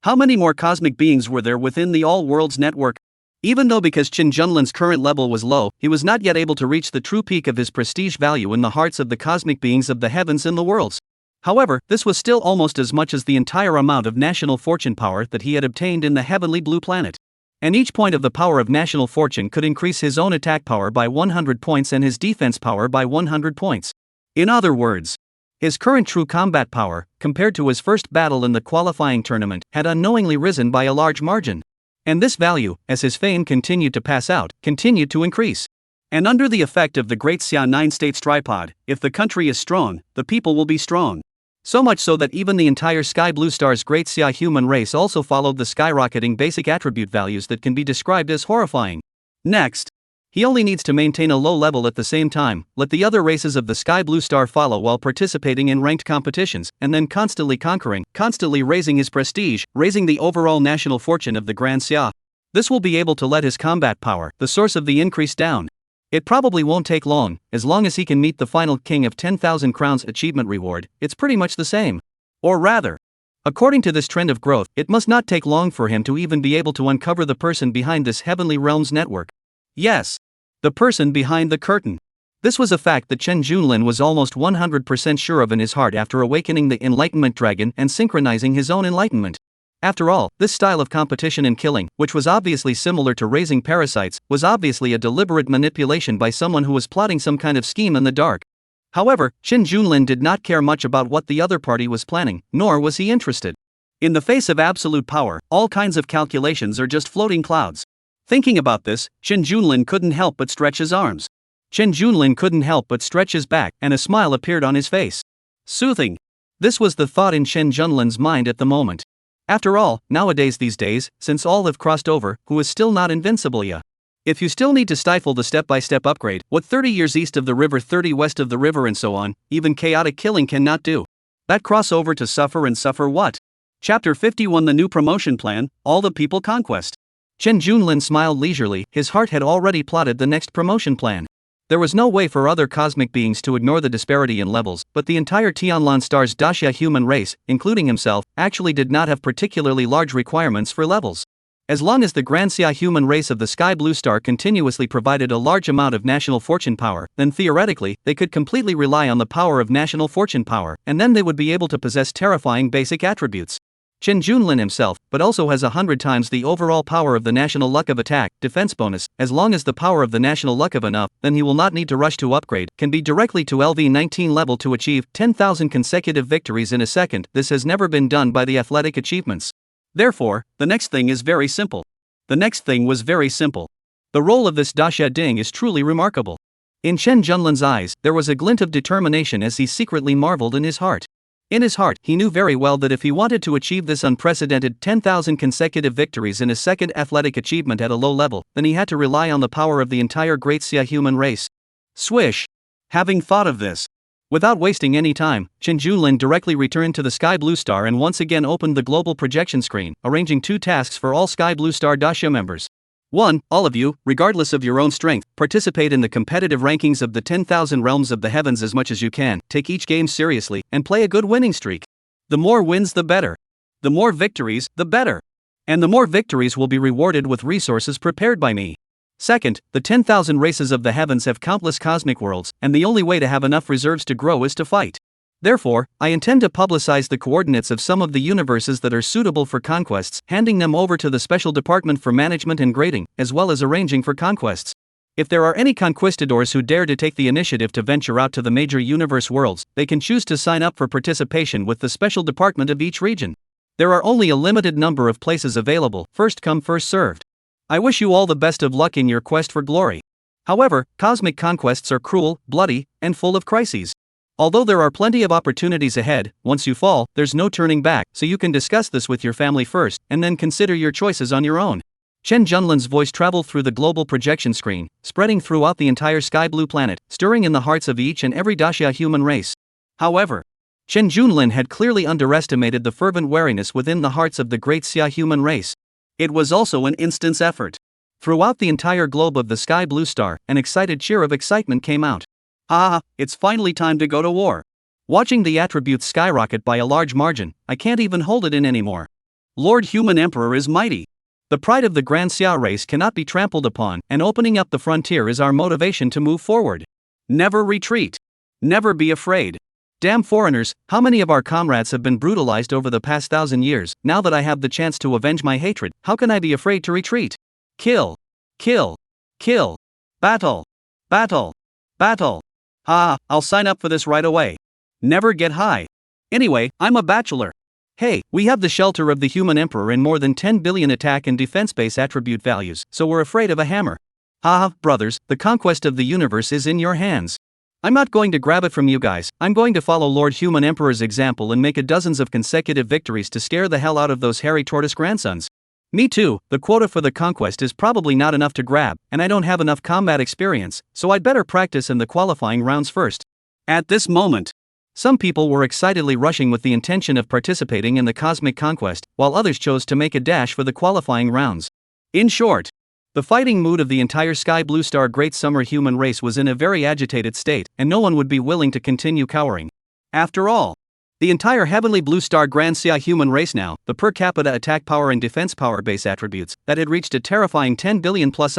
How many more cosmic beings were there within the All Worlds network? Even though because Qin Junlin's current level was low, he was not yet able to reach the true peak of his prestige value in the hearts of the cosmic beings of the heavens and the worlds. However, this was still almost as much as the entire amount of national fortune power that he had obtained in the heavenly blue planet. And each point of the power of national fortune could increase his own attack power by 100 points and his defense power by 100 points. In other words, his current true combat power, compared to his first battle in the qualifying tournament, had unknowingly risen by a large margin. And this value, as his fame continued to pass out, continued to increase. And under the effect of the Great Xia 9 States Tripod, if the country is strong, the people will be strong. So much so that even the entire Sky Blue Star's Great Xia human race also followed the skyrocketing basic attribute values that can be described as horrifying. Next, he only needs to maintain a low level at the same time, let the other races of the Sky Blue Star follow while participating in ranked competitions, and then constantly conquering, constantly raising his prestige, raising the overall national fortune of the Grand Xia. This will be able to let his combat power, the source of the increase, down. It probably won't take long as he can meet the final King of 10,000 Crowns achievement reward, it's pretty much the same. Or rather, according to this trend of growth, it must not take long for him to even be able to uncover the person behind this Heavenly Realms network. Yes, the person behind the curtain. This was a fact that Qin Junlin was almost 100% sure of in his heart after awakening the Enlightenment Dragon and synchronizing his own enlightenment. After all, this style of competition and killing, which was obviously similar to raising parasites, was obviously a deliberate manipulation by someone who was plotting some kind of scheme in the dark. However, Qin Junlin did not care much about what the other party was planning, nor was he interested. In the face of absolute power, all kinds of calculations are just floating clouds. Thinking about this, Qin Junlin couldn't help but stretch his arms. Qin Junlin couldn't help but stretch his back, and a smile appeared on his face. Soothing. This was the thought in Qin Junlin's mind at the moment. After all, nowadays these days, since all have crossed over, who is still not invincible yet? If you still need to stifle the step-by-step upgrade, what 30 years east of the river, 30 west of the river and so on, even chaotic killing cannot do. That crossover to suffer and suffer what? Chapter 51 The New Promotion Plan, All the People Conquest. Qin Junlin smiled leisurely, his heart had already plotted the next promotion plan. There was no way for other cosmic beings to ignore the disparity in levels, but the entire Tianlan star's Daxia human race, including himself, actually did not have particularly large requirements for levels. As long as the Grand Xia human race of the Sky Blue Star continuously provided a large amount of national fortune power, then theoretically, they could completely rely on the power of national fortune power, and then they would be able to possess terrifying basic attributes. Qin Junlin himself, but also has 100 times the overall power of the national luck of attack, defense bonus, as long as the power of the national luck of enough, then he will not need to rush to upgrade, can be directly to LV19 level to achieve 10,000 consecutive victories in a second. This has never been done by the athletic achievements. Therefore, the next thing is very simple. The next thing was very simple. The role of this Daxia Ding is truly remarkable. In Qin Junlin's eyes, there was a glint of determination as he secretly marveled in his heart. In his heart, he knew very well that if he wanted to achieve this unprecedented 10,000 consecutive victories in a second athletic achievement at a low level, then he had to rely on the power of the entire Great Xia human race. Swish! Having thought of this, without wasting any time, Qin Junlin directly returned to the Sky Blue Star and once again opened the global projection screen, arranging 2 tasks for all Sky Blue Star Daxia members. 1. All of you, regardless of your own strength, participate in the competitive rankings of the 10,000 realms of the heavens as much as you can, take each game seriously, and play a good winning streak. The more wins the better. The more victories, the better. And the more victories will be rewarded with resources prepared by me. Second, the 10,000 races of the heavens have countless cosmic worlds, and the only way to have enough reserves to grow is to fight. Therefore, I intend to publicize the coordinates of some of the universes that are suitable for conquests, handing them over to the Special Department for Management and Grading, as well as arranging for conquests. If there are any conquistadors who dare to take the initiative to venture out to the major universe worlds, they can choose to sign up for participation with the Special Department of each region. There are only a limited number of places available, first come first served. I wish you all the best of luck in your quest for glory. However, cosmic conquests are cruel, bloody, and full of crises. Although there are plenty of opportunities ahead, once you fall, there's no turning back, so you can discuss this with your family first, and then consider your choices on your own. Chen Junlin's voice traveled through the global projection screen, spreading throughout the entire sky blue planet, stirring in the hearts of each and every Daxia human race. However, Chen Junlin had clearly underestimated the fervent wariness within the hearts of the great Xia human race. It was also an instant's effort. Throughout the entire globe of the sky blue star, an excited cheer of excitement came out. Ah, it's finally time to go to war. Watching the attributes skyrocket by a large margin, I can't even hold it in anymore. Lord Human Emperor is mighty. The pride of the Grand Xia race cannot be trampled upon, and opening up the frontier is our motivation to move forward. Never retreat. Never be afraid. Damn foreigners, how many of our comrades have been brutalized over the past 1,000 years? Now that I have the chance to avenge my hatred, how can I be afraid to retreat? Kill. Kill. Kill. Battle. Battle. Battle. Ah, I'll sign up for this right away. Never get high. Anyway, I'm a bachelor. Hey, we have the shelter of the Human Emperor and more than 10 billion attack and defense base attribute values, so we're afraid of a hammer. Ah, brothers, the conquest of the universe is in your hands. I'm not going to grab it from you guys. I'm going to follow Lord Human Emperor's example and make dozens of consecutive victories to scare the hell out of those hairy tortoise grandsons. Me too, the quota for the conquest is probably not enough to grab, and I don't have enough combat experience, so I'd better practice in the qualifying rounds first. At this moment, some people were excitedly rushing with the intention of participating in the cosmic conquest, while others chose to make a dash for the qualifying rounds. In short, the fighting mood of the entire Sky Blue Star Great Summer human race was in a very agitated state, and no one would be willing to continue cowering. After all, the entire Heavenly Blue Star Grand Xia human race now, the per capita attack power and defense power base attributes, that had reached a terrifying 10 billion plus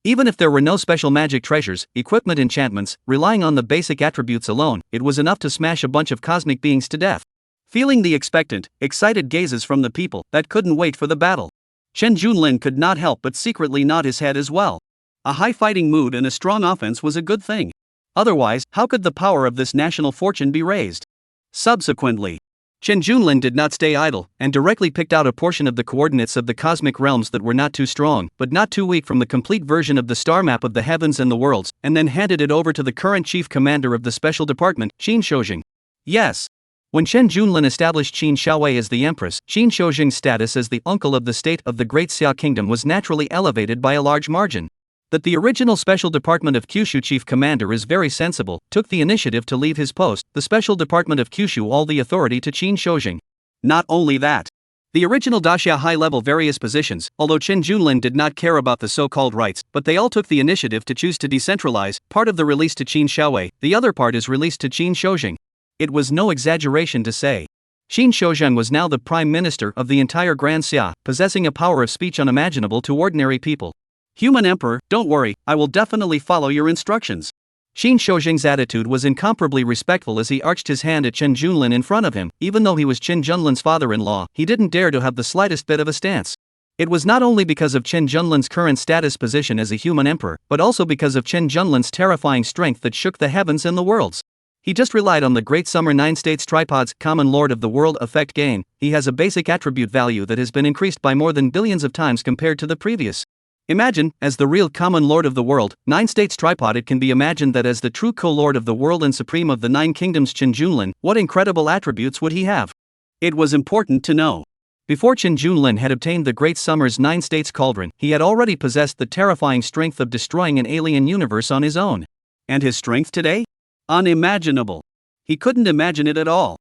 Even if there were no special magic treasures, equipment enchantments, relying on the basic attributes alone, it was enough to smash a bunch of cosmic beings to death. Feeling the expectant, excited gazes from the people that couldn't wait for the battle, Chen Junlin could not help but secretly nod his head as well. A high fighting mood and a strong offense was a good thing. Otherwise, how could the power of this national fortune be raised? Subsequently, Chen Junlin did not stay idle, and directly picked out a portion of the coordinates of the cosmic realms that were not too strong, but not too weak from the complete version of the star map of the heavens and the worlds, and then handed it over to the current chief commander of the special department, Qin Shoujing. Yes. When Chen Junlin established Qin Xiaowei as the empress, Qin Shoujing's status as the uncle of the state of the Great Xia Kingdom was naturally elevated by a large margin. That the original Special Department of Kyushu Chief Commander is very sensible, took the initiative to leave his post, the Special Department of Kyushu all the authority to Qin Shoujing. Not only that, the original Daxia high-level various positions, although Chen Junlin did not care about the so-called rights, but they all took the initiative to choose to decentralize, part of the release to Qin Xiaowei, the other part is released to Qin Shoujing. It was no exaggeration to say. Qin Shoujing was now the prime minister of the entire Grand Xia, possessing a power of speech unimaginable to ordinary people. Human Emperor, don't worry, I will definitely follow your instructions. Qin Shoujing's attitude was incomparably respectful as he arched his hand at Chen Junlin in front of him. Even though he was Chen Junlin's father-in-law, he didn't dare to have the slightest bit of a stance. It was not only because of Chen Junlin's current status position as a human emperor, but also because of Chen Junlin's terrifying strength that shook the heavens and the worlds. He just relied on the Great Summer 9 States Tripods, common lord of the world effect gain. He has a basic attribute value that has been increased by more than billions of times compared to the previous. Imagine, as the real common lord of the world, 9 States Tripod, it can be imagined that as the true co-lord of the world and supreme of the 9 kingdoms Chen Junlin, what incredible attributes would he have? It was important to know. Before Chen Junlin had obtained the Great Summer's 9 States Cauldron, he had already possessed the terrifying strength of destroying an alien universe on his own. And his strength today? Unimaginable. He couldn't imagine it at all.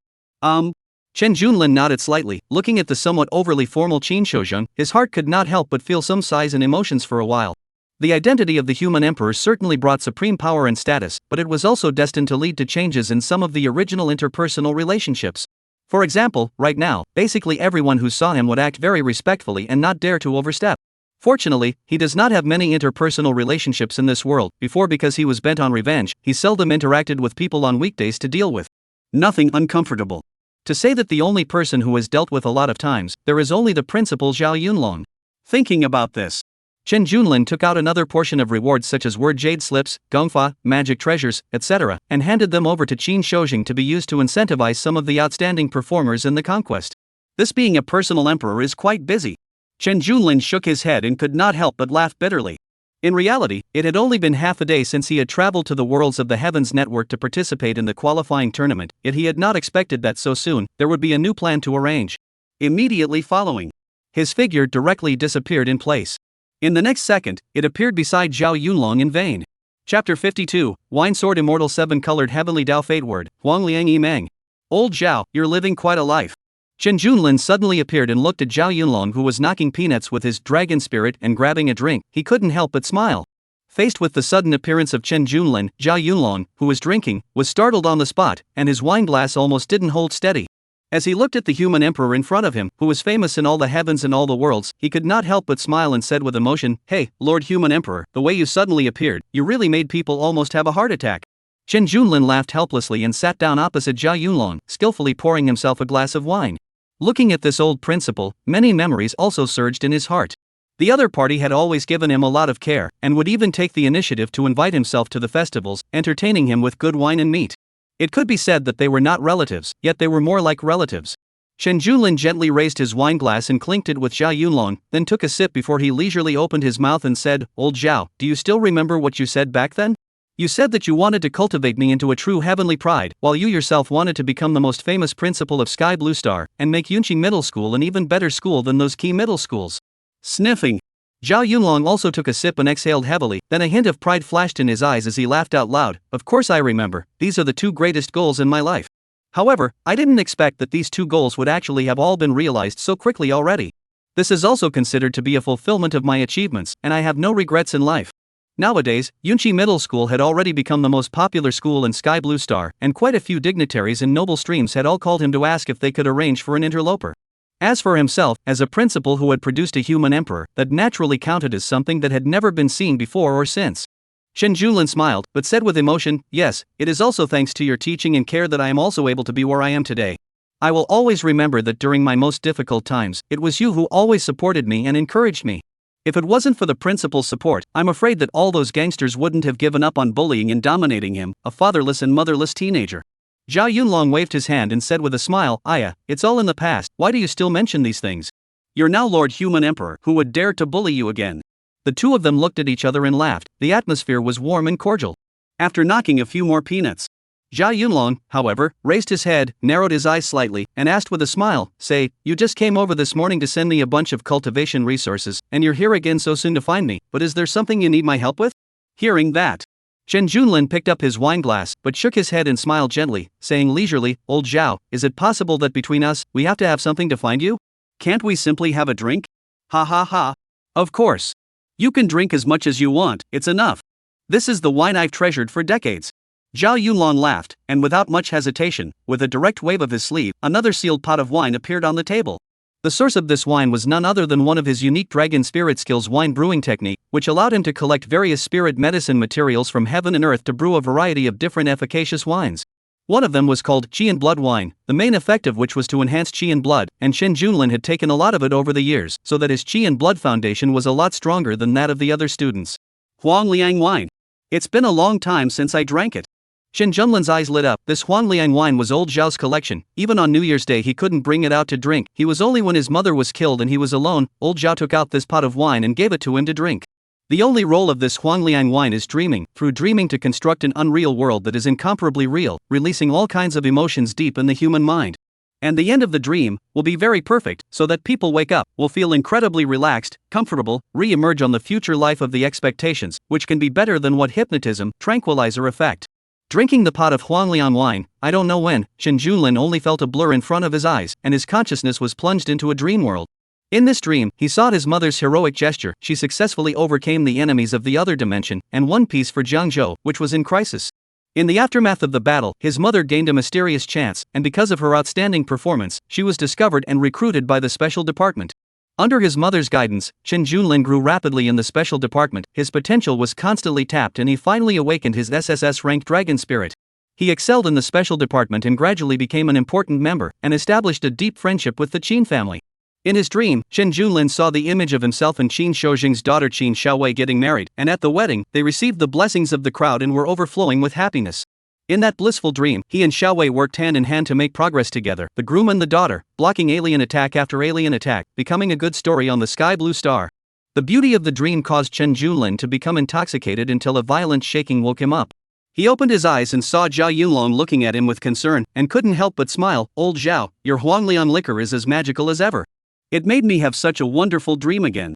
Chen Junlin nodded slightly, looking at the somewhat overly formal Qin Shoujing. His heart could not help but feel some sighs and emotions for a while. The identity of the human emperor certainly brought supreme power and status, but it was also destined to lead to changes in some of the original interpersonal relationships. For example, right now, basically everyone who saw him would act very respectfully and not dare to overstep. Fortunately, he does not have many interpersonal relationships in this world. Before, because he was bent on revenge, he seldom interacted with people on weekdays to deal with. Nothing uncomfortable. To say that the only person who has dealt with a lot of times, there is only the principal Zhao Yunlong. Thinking about this, Chen Junlin took out another portion of rewards such as word jade slips, gongfa, magic treasures, etc., and handed them over to Qin Shoujing to be used to incentivize some of the outstanding performers in the conquest. This being a personal emperor is quite busy. Chen Junlin shook his head and could not help but laugh bitterly. In reality, it had only been half a day since he had traveled to the Worlds of the Heavens network to participate in the qualifying tournament, yet he had not expected that so soon there would be a new plan to arrange. Immediately following, his figure directly disappeared in place. In the next second, it appeared beside Zhao Yunlong in vain. Chapter 52, Wine Sword Immortal 7-Colored Heavenly Dao Fate Word, Huang Liang Yi Meng. Old Zhao, you're living quite a life. Chen Junlin suddenly appeared and looked at Zhao Yunlong, who was knocking peanuts with his dragon spirit and grabbing a drink. He couldn't help but smile. Faced with the sudden appearance of Chen Junlin, Zhao Yunlong, who was drinking, was startled on the spot, and his wine glass almost didn't hold steady. As he looked at the human emperor in front of him, who was famous in all the heavens and all the worlds, he could not help but smile and said with emotion, "Hey, Lord Human Emperor, the way you suddenly appeared, you really made people almost have a heart attack." Chen Junlin laughed helplessly and sat down opposite Zhao Yunlong, skillfully pouring himself a glass of wine. Looking at this old principal, many memories also surged in his heart. The other party had always given him a lot of care, and would even take the initiative to invite himself to the festivals, entertaining him with good wine and meat. It could be said that they were not relatives, yet they were more like relatives. Chen Junlin gently raised his wine glass and clinked it with Zhao Yunlong, then took a sip before he leisurely opened his mouth and said, "Old Zhao, do you still remember what you said back then? You said that you wanted to cultivate me into a true heavenly pride, while you yourself wanted to become the most famous principal of Sky Blue Star, and make Yunqi Middle School an even better school than those key middle schools." Sniffing, Zhao Yunlong also took a sip and exhaled heavily, then a hint of pride flashed in his eyes as he laughed out loud. "Of course I remember, these are the two greatest goals in my life. However, I didn't expect that these two goals would actually have all been realized so quickly already. This is also considered to be a fulfillment of my achievements, and I have no regrets in life." Nowadays, Yunqi Middle School had already become the most popular school in Sky Blue Star, and quite a few dignitaries in noble streams had all called him to ask if they could arrange for an interloper. As for himself, as a principal who had produced a human emperor, that naturally counted as something that had never been seen before or since. Chen Junlin smiled, but said with emotion, "Yes, it is also thanks to your teaching and care that I am also able to be where I am today. I will always remember that during my most difficult times, it was you who always supported me and encouraged me. If it wasn't for the principal's support, I'm afraid that all those gangsters wouldn't have given up on bullying and dominating him, a fatherless and motherless teenager." Zhao Yunlong waved his hand and said with a smile, "Aya, it's all in the past, why do you still mention these things? You're now Lord Human Emperor, who would dare to bully you again?" The two of them looked at each other and laughed. The atmosphere was warm and cordial. After knocking a few more peanuts, Zhao Yunlong, however, raised his head, narrowed his eyes slightly, and asked with a smile, "Say, you just came over this morning to send me a bunch of cultivation resources, and you're here again so soon to find me, but is there something you need my help with?" Hearing that, Chen Junlin picked up his wine glass, but shook his head and smiled gently, saying leisurely, "Old Zhao, is it possible that between us, we have to have something to find you? Can't we simply have a drink?" "Ha ha ha. Of course. You can drink as much as you want, it's enough. This is the wine I've treasured for decades." Zhao Yunlong laughed, and without much hesitation, with a direct wave of his sleeve, another sealed pot of wine appeared on the table. The source of this wine was none other than one of his unique dragon spirit skills wine brewing technique, which allowed him to collect various spirit medicine materials from heaven and earth to brew a variety of different efficacious wines. One of them was called Tyen blood wine, the main effect of which was to enhance Tyen blood, and Chen Junlin had taken a lot of it over the years, so that his Tyen blood foundation was a lot stronger than that of the other students. Huang Liang wine. It's been a long time since I drank it. Chen Junlin's eyes lit up. This Huang Liang wine was old Zhao's collection. Even on New Year's Day he couldn't bring it out to drink. He was only when his mother was killed and he was alone. Old Zhao took out this pot of wine and gave it to him to drink. The only role of this Huang Liang wine is dreaming, through dreaming to construct an unreal world that is incomparably real, releasing all kinds of emotions deep in the human mind. And the end of the dream will be very perfect, so that people wake up, will feel incredibly relaxed, comfortable, re-emerge on the future life of the expectations, which can be better than what hypnotism, tranquilizer effect. Drinking the pot of Huangliang wine, I don't know when, Chen Junlin only felt a blur in front of his eyes, and his consciousness was plunged into a dream world. In this dream, he saw his mother's heroic gesture. She successfully overcame the enemies of the other dimension, and won peace for Jiangzhou, which was in crisis. In the aftermath of the battle, his mother gained a mysterious chance, and because of her outstanding performance, she was discovered and recruited by the special department. Under his mother's guidance, Chen Junlin grew rapidly in the special department. His potential was constantly tapped and he finally awakened his SSS-ranked dragon spirit. He excelled in the special department and gradually became an important member, and established a deep friendship with the Qin family. In his dream, Chen Junlin saw the image of himself and Qin Shoujing's daughter Qin Xiaowei getting married, and at the wedding, they received the blessings of the crowd and were overflowing with happiness. In that blissful dream, he and Xiaowei worked hand in hand to make progress together, the groom and the daughter, blocking alien attack after alien attack, becoming a good story on the Sky Blue Star. The beauty of the dream caused Chen Junlin to become intoxicated until a violent shaking woke him up. He opened his eyes and saw Zhao Yunlong looking at him with concern, and couldn't help but smile. "Old Zhao, your Huanglian liquor is as magical as ever. It made me have such a wonderful dream again."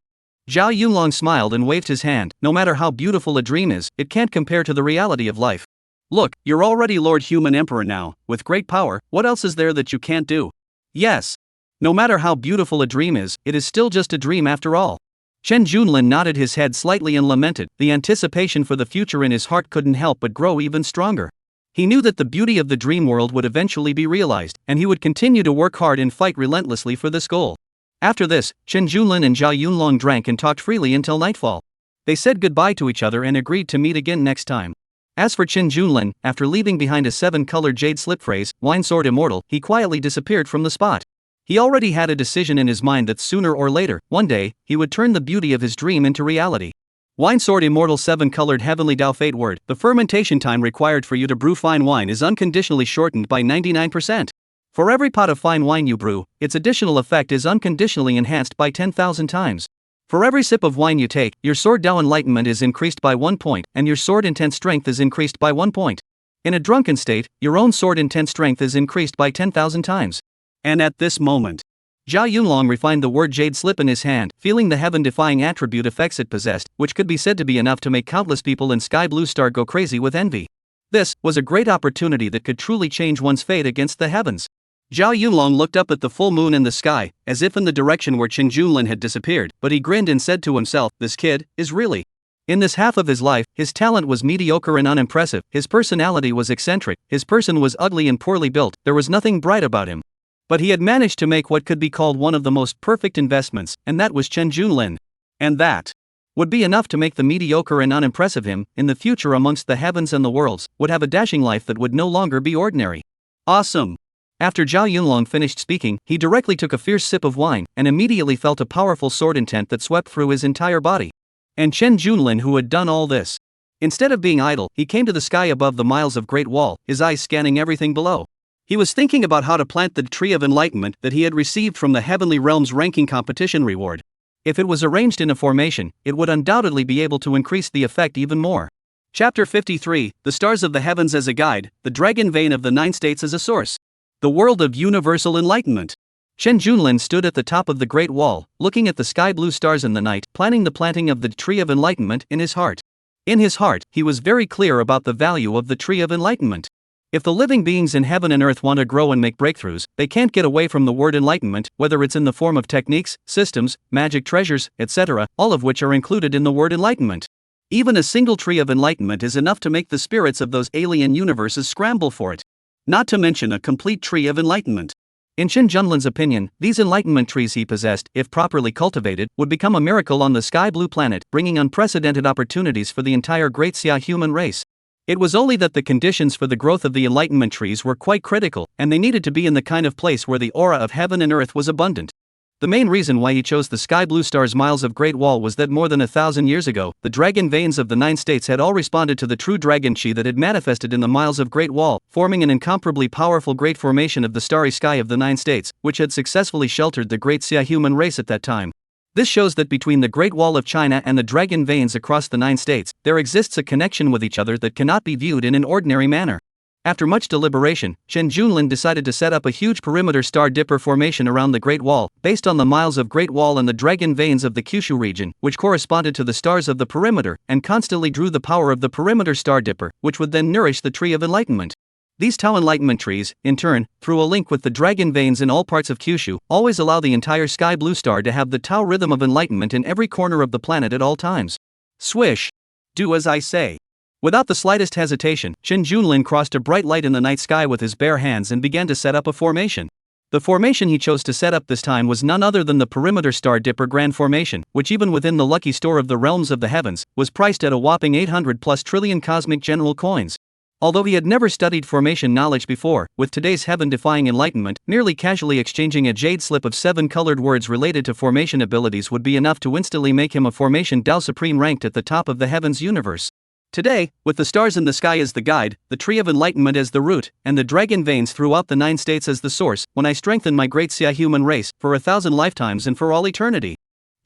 Zhao Yunlong smiled and waved his hand. "No matter how beautiful a dream is, it can't compare to the reality of life. Look, you're already Lord Human Emperor now, with great power. What else is there that you can't do? Yes. No matter how beautiful a dream is, it is still just a dream after all." Chen Junlin nodded his head slightly and lamented. The anticipation for the future in his heart couldn't help but grow even stronger. He knew that the beauty of the dream world would eventually be realized, and he would continue to work hard and fight relentlessly for this goal. After this, Chen Junlin and Zhao Yunlong drank and talked freely until nightfall. They said goodbye to each other and agreed to meet again next time. As for Chen Junlin, after leaving behind a 7-colored jade slip phrase, "Wine Sword Immortal," he quietly disappeared from the spot. He already had a decision in his mind that sooner or later, one day, he would turn the beauty of his dream into reality. Wine Sword Immortal 7-colored Heavenly Dao Fate word. The fermentation time required for you to brew fine wine is unconditionally shortened by 99%. For every pot of fine wine you brew, its additional effect is unconditionally enhanced by 10,000 times. For every sip of wine you take, your sword Dao enlightenment is increased by 1 point, and your sword intent strength is increased by 1 point. In a drunken state, your own sword intent strength is increased by 10,000 times. And at this moment, Zhao Yunlong refined the word jade slip in his hand, feeling the heaven-defying attribute effects it possessed, which could be said to be enough to make countless people in Sky Blue Star go crazy with envy. This was a great opportunity that could truly change one's fate against the heavens. Zhao Yunlong looked up at the full moon in the sky, as if in the direction where Chen Junlin had disappeared, but he grinned and said to himself, "This kid is really..." In this half of his life, his talent was mediocre and unimpressive, his personality was eccentric, his person was ugly and poorly built, there was nothing bright about him. But he had managed to make what could be called one of the most perfect investments, and that was Chen Junlin. And that would be enough to make the mediocre and unimpressive him, in the future amongst the heavens and the worlds, would have a dashing life that would no longer be ordinary. Awesome! After Zhao Yunlong finished speaking, he directly took a fierce sip of wine, and immediately felt a powerful sword intent that swept through his entire body. And Chen Junlin, who had done all this, instead of being idle, he came to the sky above the miles of Great Wall, his eyes scanning everything below. He was thinking about how to plant the tree of enlightenment that he had received from the Heavenly Realms ranking competition reward. If it was arranged in a formation, it would undoubtedly be able to increase the effect even more. Chapter 53, The Stars of the Heavens as a Guide, the Dragon Vein of the 9 States as a Source. The World of Universal Enlightenment. Chen Junlin stood at the top of the Great Wall, looking at the sky blue stars in the night, planning the planting of the Tree of Enlightenment in his heart. In his heart, he was very clear about the value of the Tree of Enlightenment. If the living beings in heaven and earth want to grow and make breakthroughs, they can't get away from the word enlightenment, whether it's in the form of techniques, systems, magic treasures, etc., all of which are included in the word enlightenment. Even a single tree of enlightenment is enough to make the spirits of those alien universes scramble for it. Not to mention a complete tree of enlightenment. In Chen Junlin's opinion, these enlightenment trees he possessed, if properly cultivated, would become a miracle on the sky blue planet, bringing unprecedented opportunities for the entire Great Xia human race. It was only that the conditions for the growth of the enlightenment trees were quite critical, and they needed to be in the kind of place where the aura of heaven and earth was abundant. The main reason why he chose the sky blue star's miles of Great Wall was that more than 1,000 years ago, the dragon veins of the 9 states had all responded to the true dragon chi that had manifested in the miles of Great Wall, forming an incomparably powerful great formation of the starry sky of the 9 states, which had successfully sheltered the Great Xia human race at that time. This shows that between the Great Wall of China and the dragon veins across the 9 states, there exists a connection with each other that cannot be viewed in an ordinary manner. After much deliberation, Chen Junlin decided to set up a huge perimeter star dipper formation around the Great Wall, based on the miles of Great Wall and the dragon veins of the Kyushu region, which corresponded to the stars of the perimeter, and constantly drew the power of the perimeter star dipper, which would then nourish the Tree of Enlightenment. These Tao Enlightenment trees, in turn, through a link with the dragon veins in all parts of Kyushu, always allow the entire sky blue star to have the Tao rhythm of enlightenment in every corner of the planet at all times. Swish! Do as I say. Without the slightest hesitation, Chen Junlin crossed a bright light in the night sky with his bare hands and began to set up a formation. The formation he chose to set up this time was none other than the Perimeter Star Dipper Grand Formation, which even within the lucky store of the realms of the heavens, was priced at a whopping 800+ trillion cosmic general coins. Although he had never studied formation knowledge before, with today's heaven-defying enlightenment, merely casually exchanging a jade slip of 7 colored words related to formation abilities would be enough to instantly make him a formation Dao Supreme ranked at the top of the heavens universe. Today, with the stars in the sky as the guide, the Tree of Enlightenment as the root, and the dragon veins throughout the 9 states as the source, when I strengthen my great Xia human race, for 1,000 lifetimes and for all eternity.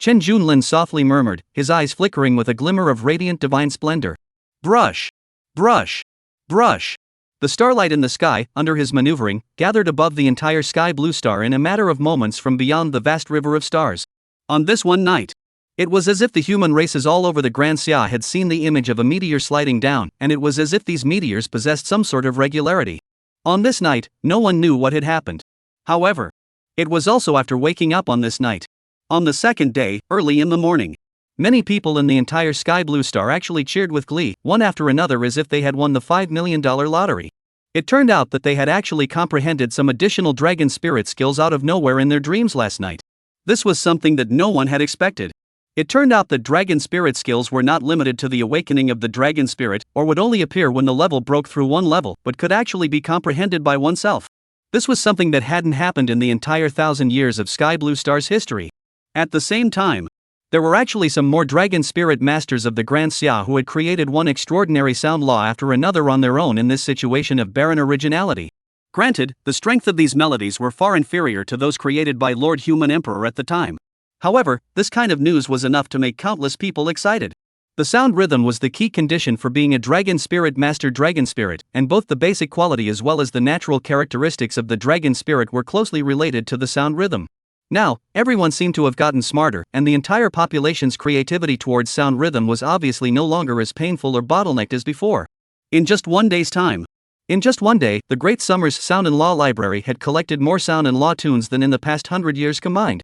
Chen Junlin softly murmured, his eyes flickering with a glimmer of radiant divine splendor. Brush! Brush! Brush! The starlight in the sky, under his maneuvering, gathered above the entire sky blue star in a matter of moments from beyond the vast river of stars. On this one night, it was as if the human races all over the Grand Xia had seen the image of a meteor sliding down, and it was as if these meteors possessed some sort of regularity. On this night, no one knew what had happened. However, it was also after waking up on this night. On the second day, early in the morning, many people in the entire sky blue star actually cheered with glee, one after another, as if they had won the $5 million lottery. It turned out that they had actually comprehended some additional dragon spirit skills out of nowhere in their dreams last night. This was something that no one had expected. It turned out that dragon spirit skills were not limited to the awakening of the dragon spirit, or would only appear when the level broke through one level, but could actually be comprehended by oneself. This was something that hadn't happened in the entire 1,000 years of Sky Blue Star's history. At the same time, there were actually some more dragon spirit masters of the Grand Xia who had created one extraordinary sound law after another on their own in this situation of barren originality. Granted, the strength of these melodies were far inferior to those created by Lord Human Emperor at the time. However, this kind of news was enough to make countless people excited. The sound rhythm was the key condition for being a dragon spirit master dragon spirit, and both the basic quality as well as the natural characteristics of the dragon spirit were closely related to the sound rhythm. Now, everyone seemed to have gotten smarter, and the entire population's creativity towards sound rhythm was obviously no longer as painful or bottlenecked as before. In just one day's time. In just one day, the Great Summer's Sound and Law Library had collected more sound and law tunes than in the past 100 years combined.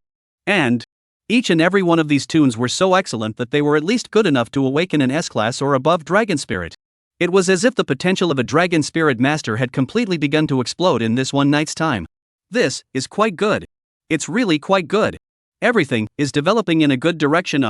And each and every one of these tunes were so excellent that they were at least good enough to awaken an S-class or above dragon spirit. It was as if the potential of a dragon spirit master had completely begun to explode in this one night's time. This is quite good. It's really quite good. Everything is developing in a good direction.